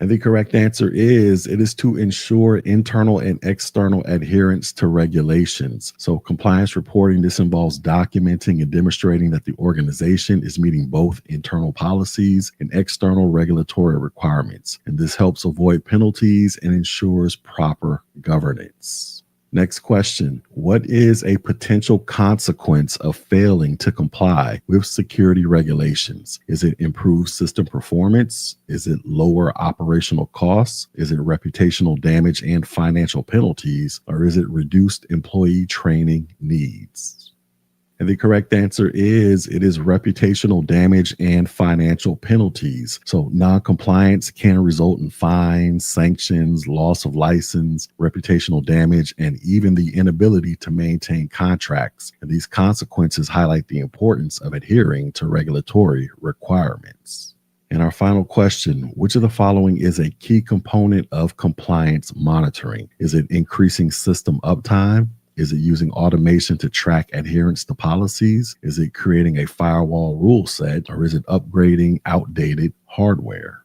A: And the correct answer is it is to ensure internal and external adherence to regulations. So compliance reporting, this involves documenting and demonstrating that the organization is meeting both internal policies and external regulatory requirements. And this helps avoid penalties and ensures proper governance. Next question. What is a potential consequence of failing to comply with security regulations? Is it improved system performance? Is it lower operational costs? Is it reputational damage and financial penalties? Or is it reduced employee training needs? And the correct answer is it is reputational damage and financial penalties. So non-compliance can result in fines, sanctions, loss of license, reputational damage, and even the inability to maintain contracts. And these consequences highlight the importance of adhering to regulatory requirements. And our final question, which of the following is a key component of compliance monitoring? Is it increasing system uptime? Is it using automation to track adherence to policies? Is it creating a firewall rule set? Or is it upgrading outdated hardware?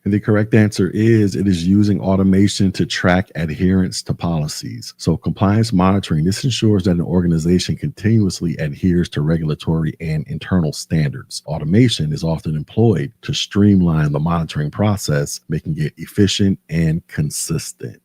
A: And the correct answer is it is using automation to track adherence to policies. So compliance monitoring, this ensures that an organization continuously adheres to regulatory and internal standards. Automation is often employed to streamline the monitoring process, making it efficient and consistent.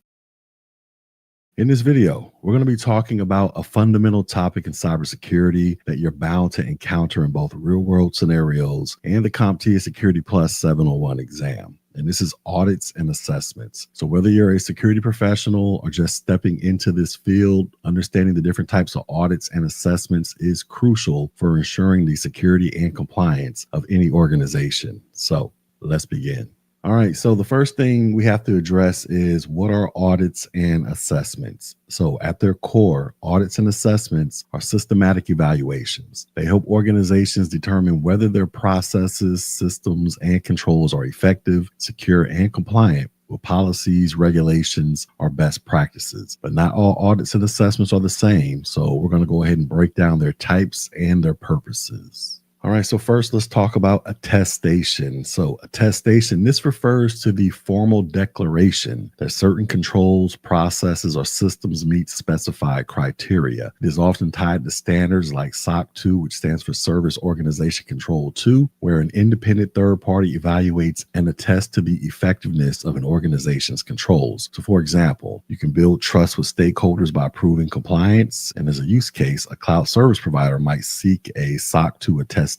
A: In this video, we're going to be talking about a fundamental topic in cybersecurity that you're bound to encounter in both real-world scenarios and the CompTIA Security Plus 701 exam. And this is audits and assessments. So whether you're a security professional or just stepping into this field, understanding the different types of audits and assessments is crucial for ensuring the security and compliance of any organization. So let's begin. All right, so the first thing we have to address is what are audits and assessments? So at their core, audits and assessments are systematic evaluations. They help organizations determine whether their processes, systems, and controls are effective, secure, and compliant with policies, regulations, or best practices. But not all audits and assessments are the same, so we're going to go ahead and break down their types and their purposes. All right, so first let's talk about attestation. So attestation, this refers to the formal declaration that certain controls, processes, or systems meet specified criteria. It is often tied to standards like SOC 2, which stands for Service Organization Control 2, where an independent third party evaluates and attests to the effectiveness of an organization's controls. So for example, you can build trust with stakeholders by proving compliance. And as a use case, a cloud service provider might seek a SOC 2 attestation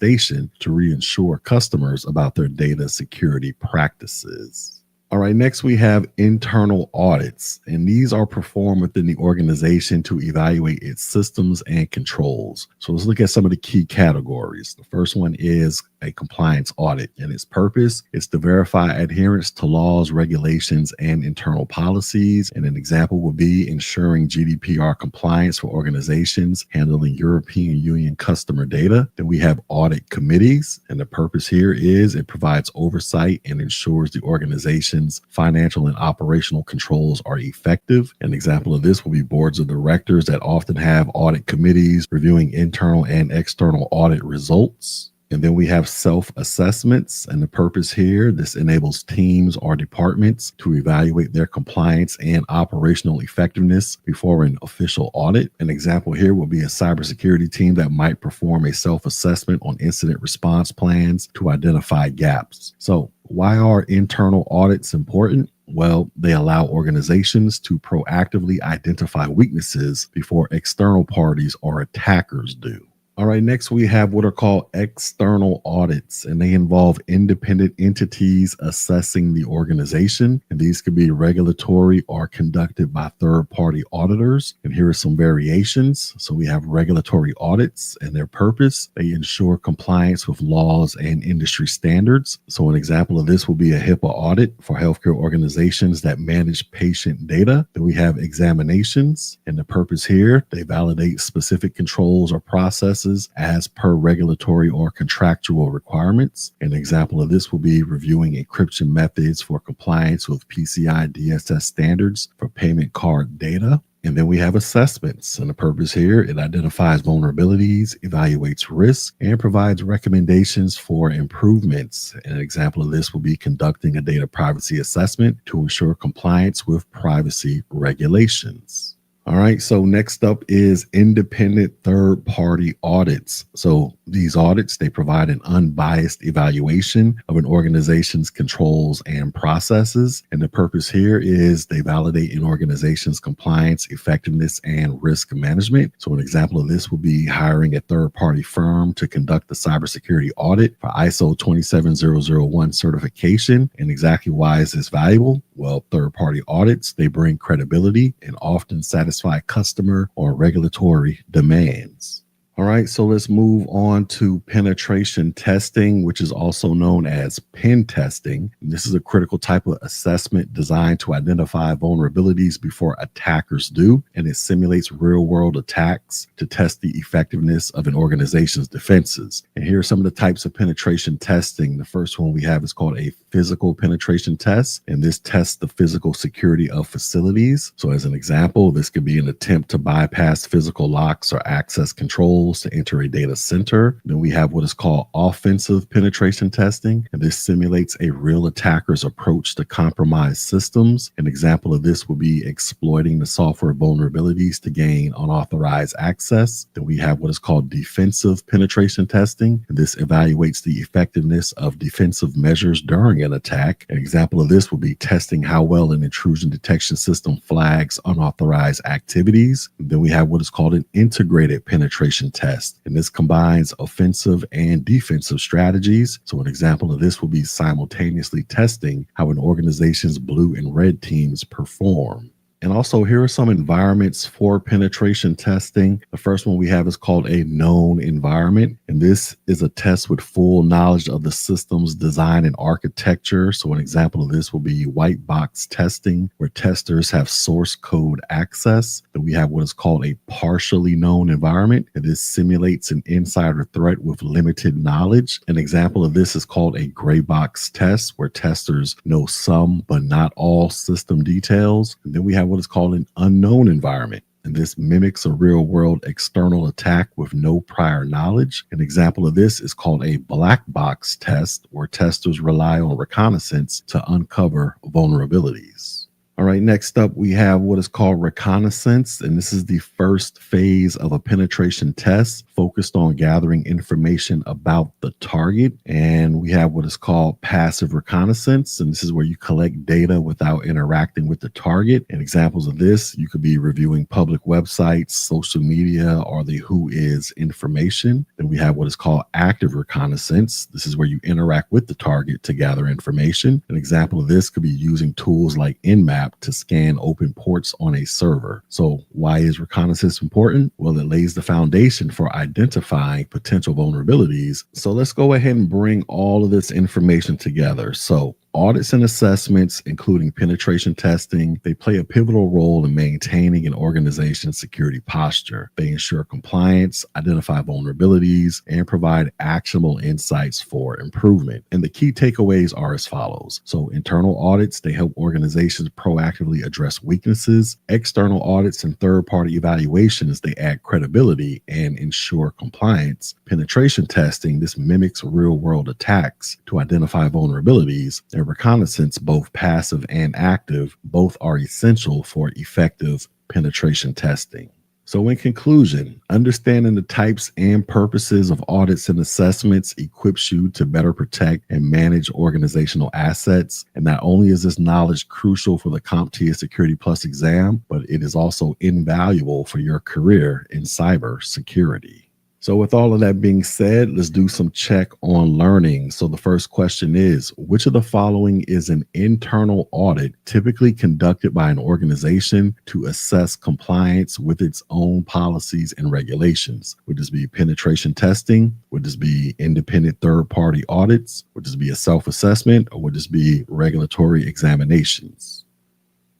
A: to reassure customers about their data security practices. All right, next we have internal audits, and these are performed within the organization to evaluate its systems and controls. So let's look at some of the key categories. The first one is a compliance audit, and its purpose is to verify adherence to laws, regulations, and internal policies. And an example would be ensuring GDPR compliance for organizations handling European Union customer data. Then we have audit committees, and the purpose here is it provides oversight and ensures the organization's financial and operational controls are effective. An example of this will be boards of directors that often have audit committees reviewing internal and external audit results. And then we have self-assessments, and the purpose here, this enables teams or departments to evaluate their compliance and operational effectiveness before an official audit. An example here will be a cybersecurity team that might perform a self-assessment on incident response plans to identify gaps. So why are internal audits important? Well, they allow organizations to proactively identify weaknesses before external parties or attackers do. All right, next we have what are called external audits, and they involve independent entities assessing the organization. And these could be regulatory or conducted by third-party auditors. And here are some variations. So we have regulatory audits, and their purpose, they ensure compliance with laws and industry standards. So an example of this will be a HIPAA audit for healthcare organizations that manage patient data. Then we have examinations, and the purpose here, they validate specific controls or processes as per regulatory or contractual requirements. An example of this will be reviewing encryption methods for compliance with PCI DSS standards for payment card data. And then we have assessments. And the purpose here, it identifies vulnerabilities, evaluates risk, and provides recommendations for improvements. An example of this will be conducting a data privacy assessment to ensure compliance with privacy regulations. All right, so next up is independent third-party audits. So these audits, they provide an unbiased evaluation of an organization's controls and processes. And the purpose here is they validate an organization's compliance, effectiveness, and risk management. So an example of this will be hiring a third-party firm to conduct the cybersecurity audit for ISO 27001 certification. And exactly why is this valuable? Well, third-party audits, they bring credibility and often satisfy customer or regulatory demands. All right, so let's move on to penetration testing, which is also known as pen testing. This is a critical type of assessment designed to identify vulnerabilities before attackers do, and it simulates real-world attacks to test the effectiveness of an organization's defenses. And here are some of the types of penetration testing. The first one we have is called a physical penetration test, and this tests the physical security of facilities. So as an example, this could be an attempt to bypass physical locks or access controls to enter a data center. Then we have what is called offensive penetration testing, and this simulates a real attacker's approach to compromised systems. An example of this will be exploiting the software vulnerabilities to gain unauthorized access. Then we have what is called defensive penetration testing, and this evaluates the effectiveness of defensive measures during an attack. An example of this will be testing how well an intrusion detection system flags unauthorized activities. And then we have what is called an integrated penetration test, and this combines offensive and defensive strategies. So an example of this will be simultaneously testing how an organization's blue and red teams perform. And also, here are some environments for penetration testing. The first one we have is called a known environment. And this is a test with full knowledge of the system's design and architecture. So an example of this will be white box testing, where testers have source code access. Then we have what is called a partially known environment. And this simulates an insider threat with limited knowledge. An example of this is called a gray box test, where testers know some but not all system details. And then we have what is called an unknown environment, and this mimics a real-world external attack with no prior knowledge. An example of this is called a black box test, where testers rely on reconnaissance to uncover vulnerabilities. All right, next up, we have what is called reconnaissance, and this is the first phase of a penetration test focused on gathering information about the target. And we have what is called passive reconnaissance, and this is where you collect data without interacting with the target. And examples of this, you could be reviewing public websites, social media, or the who is information. Then we have what is called active reconnaissance. This is where you interact with the target to gather information. An example of this could be using tools like Nmap to scan open ports on a server. So why is reconnaissance important? Well, it lays the foundation for identifying potential vulnerabilities. So let's go ahead and bring all of this information together. So audits and assessments, including penetration testing, they play a pivotal role in maintaining an organization's security posture. They ensure compliance, identify vulnerabilities, and provide actionable insights for improvement. And the key takeaways are as follows. So internal audits, they help organizations proactively address weaknesses. External audits and third-party evaluations, they add credibility and ensure compliance. Penetration testing, this mimics real-world attacks to identify vulnerabilities. And reconnaissance, both passive and active, both are essential for effective penetration testing. So in conclusion, understanding the types and purposes of audits and assessments equips you to better protect and manage organizational assets. And not only is this knowledge crucial for the CompTIA Security Plus exam, but it is also invaluable for your career in cybersecurity. So with all of that being said, let's do some check on learning. So the first question is, which of the following is an internal audit typically conducted by an organization to assess compliance with its own policies and regulations? Would this be penetration testing? Would this be independent third-party audits? Would this be a self-assessment? Or would this be regulatory examinations?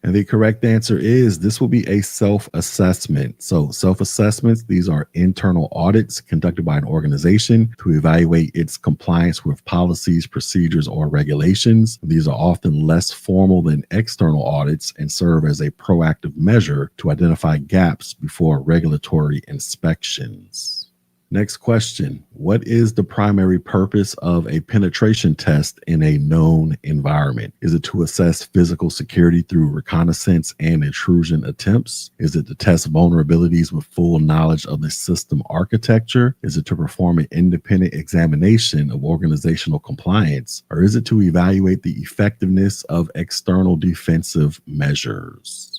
A: And the correct answer is this will be a self-assessment. So self-assessments, these are internal audits conducted by an organization to evaluate its compliance with policies, procedures, or regulations. These are often less formal than external audits and serve as a proactive measure to identify gaps before regulatory inspections. Next question. What is the primary purpose of a penetration test in a known environment? Is it to assess physical security through reconnaissance and intrusion attempts? Is it to test vulnerabilities with full knowledge of the system architecture? Is it to perform an independent examination of organizational compliance? Or is it to evaluate the effectiveness of external defensive measures?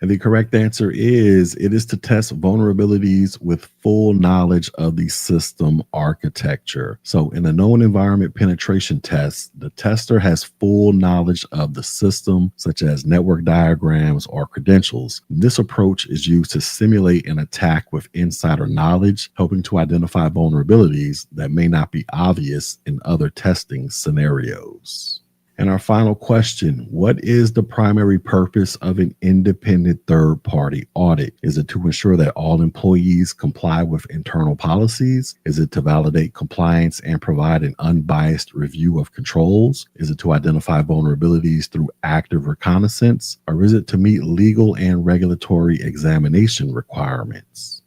A: And the correct answer is it is to test vulnerabilities with full knowledge of the system architecture. So in a known environment penetration test, the tester has full knowledge of the system, such as network diagrams or credentials. This approach is used to simulate an attack with insider knowledge, helping to identify vulnerabilities that may not be obvious in other testing scenarios. And our final question, what is the primary purpose of an independent third-party audit? Is it to ensure that all employees comply with internal policies? Is it to validate compliance and provide an unbiased review of controls? Is it to identify vulnerabilities through active reconnaissance? Or is it to meet legal and regulatory examination requirements?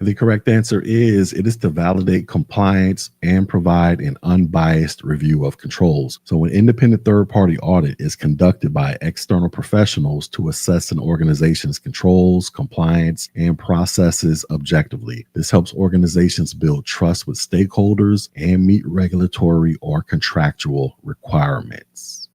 A: The correct answer is it is to validate compliance and provide an unbiased review of controls. So an independent third-party audit is conducted by external professionals to assess an organization's controls, compliance, and processes objectively. This helps organizations build trust with stakeholders and meet regulatory or contractual requirements.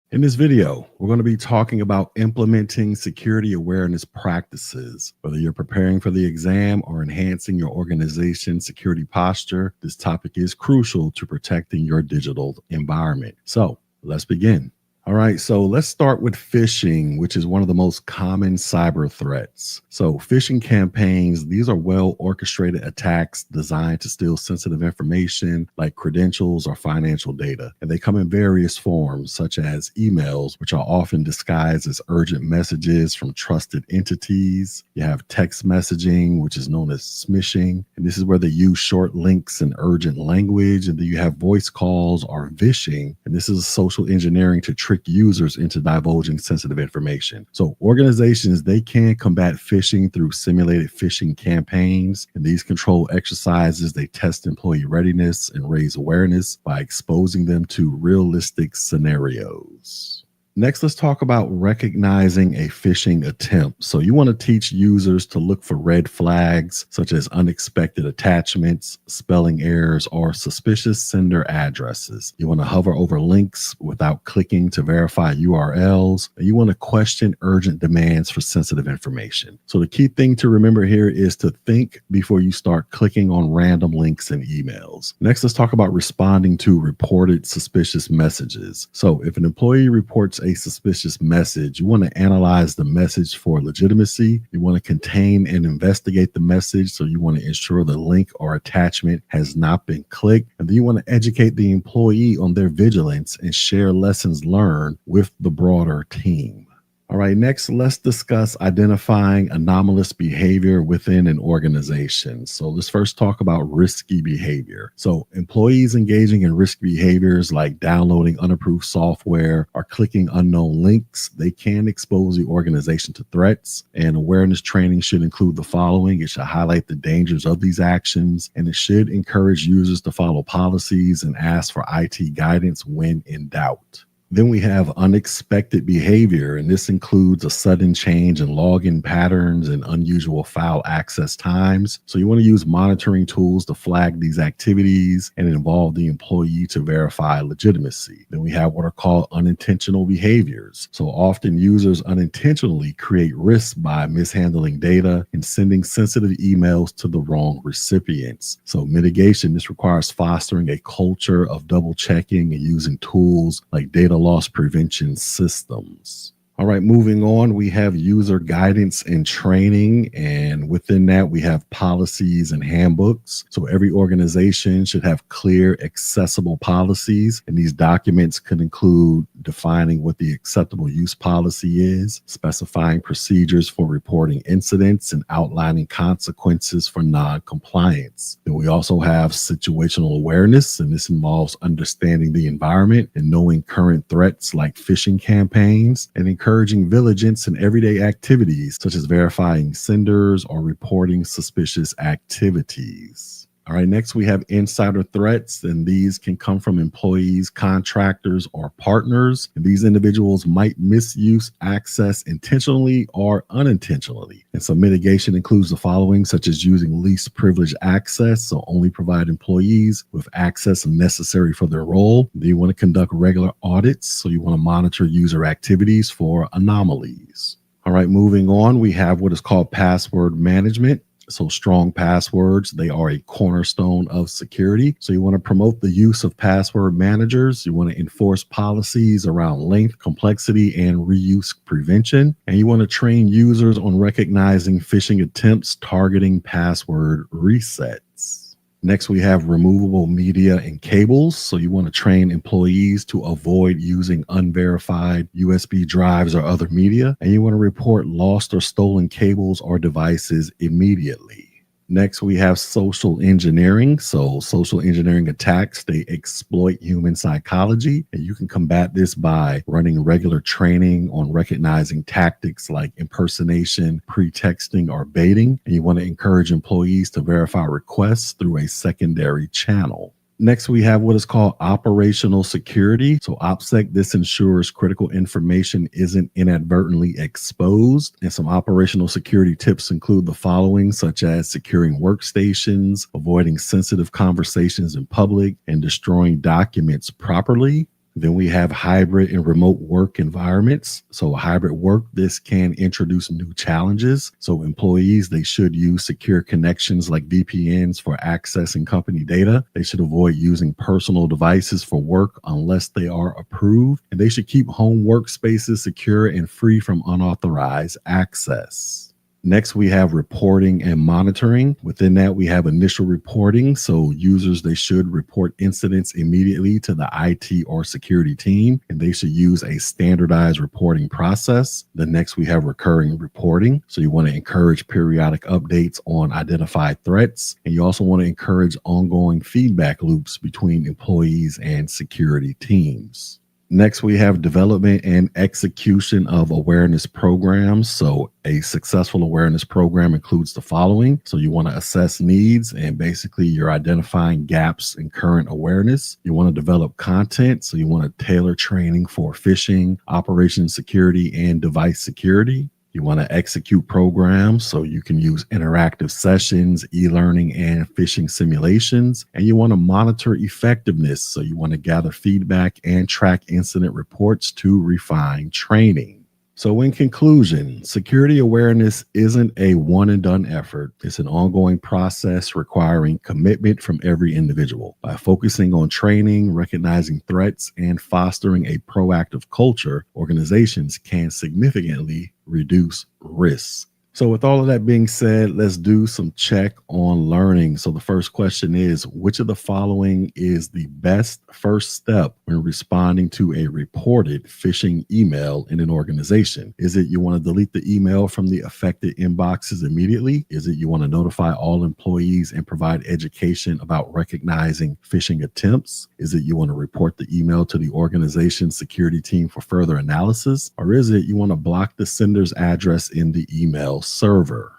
A: In this video, we're going to be talking about implementing security awareness practices. Whether you're preparing for the exam or enhancing your organization's security posture, this topic is crucial to protecting your digital environment. So let's begin. All right, so let's start with phishing, which is one of the most common cyber threats. So phishing campaigns, these are well orchestrated attacks designed to steal sensitive information like credentials or financial data. And they come in various forms, such as emails, which are often disguised as urgent messages from trusted entities. You have text messaging, which is known as smishing. And this is where they use short links and urgent language. And then you have voice calls or vishing. And this is social engineering to trick users into divulging sensitive information. So organizations, they can combat phishing through simulated phishing campaigns. And these control exercises, they test employee readiness and raise awareness by exposing them to realistic scenarios. Next, let's talk about recognizing a phishing attempt. So you want to teach users to look for red flags, such as unexpected attachments, spelling errors, or suspicious sender addresses. You want to hover over links without clicking to verify URLs. And you want to question urgent demands for sensitive information. So the key thing to remember here is to think before you start clicking on random links and emails. Next, let's talk about responding to reported suspicious messages. So if an employee reports a suspicious message, you want to analyze the message for legitimacy. You want to contain and investigate the message. So you want to ensure the link or attachment has not been clicked. And then you want to educate the employee on their vigilance and share lessons learned with the broader team. All right, next, let's discuss identifying anomalous behavior within an organization. So let's first talk about risky behavior. So employees engaging in risky behaviors like downloading unapproved software or clicking unknown links, they can expose the organization to threats. And awareness training should include the following. It should highlight the dangers of these actions, and it should encourage users to follow policies and ask for IT guidance when in doubt. Then we have unexpected behavior, and this includes a sudden change in login patterns and unusual file access times. So you want to use monitoring tools to flag these activities and involve the employee to verify legitimacy. Then we have what are called unintentional behaviors. So often users unintentionally create risks by mishandling data and sending sensitive emails to the wrong recipients. So mitigation, this requires fostering a culture of double checking and using tools like data loss prevention systems. All right, moving on, we have user guidance and training. And within that, we have policies and handbooks. So every organization should have clear, accessible policies. And these documents could include defining what the acceptable use policy is, specifying procedures for reporting incidents, and outlining consequences for non-compliance. Then we also have situational awareness, and this involves understanding the environment and knowing current threats like phishing campaigns, and encouraging vigilance in everyday activities such as verifying senders or reporting suspicious activities. All right, next we have insider threats, and these can come from employees, contractors, or partners. And these individuals might misuse access intentionally or unintentionally. And so mitigation includes the following, such as using least privilege access, so only provide employees with access necessary for their role. Then you want to conduct regular audits, so you want to monitor user activities for anomalies. All right, moving on, we have what is called password management. So strong passwords, they are a cornerstone of security. So you want to promote the use of password managers. You want to enforce policies around length, complexity, and reuse prevention. And you want to train users on recognizing phishing attempts targeting password resets. Next, we have removable media and cables. So you want to train employees to avoid using unverified USB drives or other media. And you want to report lost or stolen cables or devices immediately. Next, we have social engineering. So social engineering attacks, they exploit human psychology, and you can combat this by running regular training on recognizing tactics like impersonation, pretexting, or baiting. And you want to encourage employees to verify requests through a secondary channel. Next, we have what is called operational security. So OPSEC, this ensures critical information isn't inadvertently exposed. And some operational security tips include the following, such as securing workstations, avoiding sensitive conversations in public, and destroying documents properly. Then we have hybrid and remote work environments. So hybrid work, this can introduce new challenges. So employees, they should use secure connections like VPNs for accessing company data. They should avoid using personal devices for work unless they are approved. And they should keep home workspaces secure and free from unauthorized access. Next, we have reporting and monitoring. Within that, we have initial reporting. So users, they should report incidents immediately to the IT or security team, and they should use a standardized reporting process. The next, we have recurring reporting. So you want to encourage periodic updates on identified threats. And you also want to encourage ongoing feedback loops between employees and security teams. Next, we have development and execution of awareness programs. So a successful awareness program includes the following. So you want to assess needs, and basically you're identifying gaps in current awareness. You want to develop content. So you want to tailor training for phishing, operation security, and device security. You want to execute programs, so you can use interactive sessions, e-learning, and phishing simulations. And you want to monitor effectiveness, so you want to gather feedback and track incident reports to refine training. So in conclusion, security awareness isn't a one and done effort. It's an ongoing process requiring commitment from every individual. By focusing on training, recognizing threats, and fostering a proactive culture, organizations can significantly reduce risks. So with all of that being said, let's do some check on learning. So the first question is, which of the following is the best first step when responding to a reported phishing email in an organization? Is it you want to delete the email from the affected inboxes immediately? Is it you want to notify all employees and provide education about recognizing phishing attempts? Is it you want to report the email to the organization's security team for further analysis? Or is it you want to block the sender's address in the email server?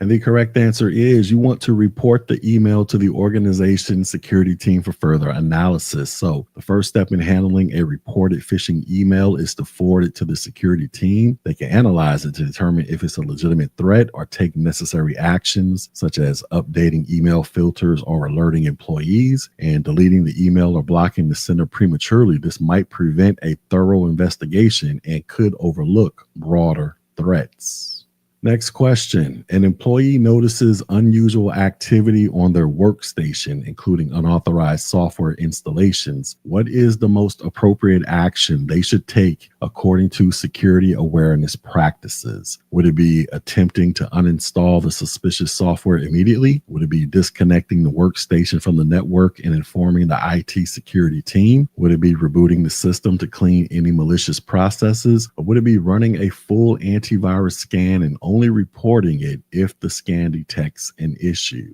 A: And the correct answer is you want to report the email to the organization's security team for further analysis. So the first step in handling a reported phishing email is to forward it to the security team. They can analyze it to determine if it's a legitimate threat or take necessary actions, such as updating email filters or alerting employees, and deleting the email or blocking the sender prematurely. This might prevent a thorough investigation and could overlook broader threats. Next question. An employee notices unusual activity on their workstation, including unauthorized software installations. What is the most appropriate action they should take according to security awareness practices? Would it be attempting to uninstall the suspicious software immediately? Would it be disconnecting the workstation from the network and informing the IT security team? Would it be rebooting the system to clean any malicious processes? Or would it be running a full antivirus scan and only reporting it if the scan detects an issue?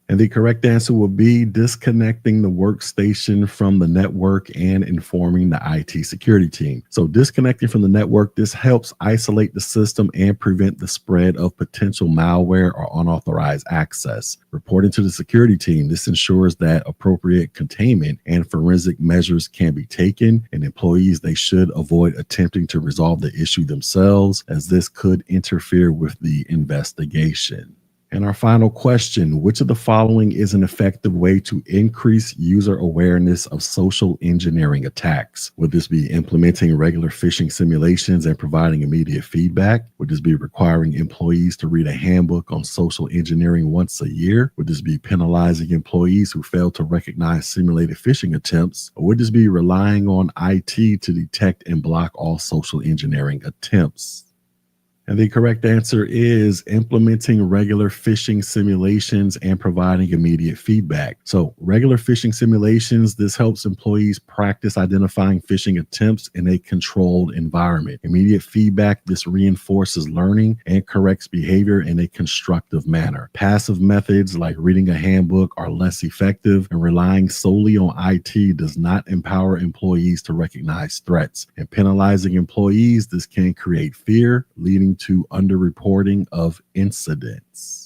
A: And the correct answer will be disconnecting the workstation from the network and informing the IT security team. So disconnecting from the network, this helps isolate the system and prevent the spread of potential malware or unauthorized access. Reporting to the security team, this ensures that appropriate containment and forensic measures can be taken, and employees, they should avoid attempting to resolve the issue themselves, as this could interfere with the investigation. And our final question, which of the following is an effective way to increase user awareness of social engineering attacks? Would this be implementing regular phishing simulations and providing immediate feedback? Would this be requiring employees to read a handbook on social engineering once a year? Would this be penalizing employees who fail to recognize simulated phishing attempts? Or would this be relying on IT to detect and block all social engineering attempts? And the correct answer is implementing regular phishing simulations and providing immediate feedback. So regular phishing simulations, this helps employees practice identifying phishing attempts in a controlled environment. Immediate feedback, this reinforces learning and corrects behavior in a constructive manner. Passive methods like reading a handbook are less effective, and relying solely on IT does not empower employees to recognize threats. And penalizing employees, this can create fear, leading to underreporting of incidents.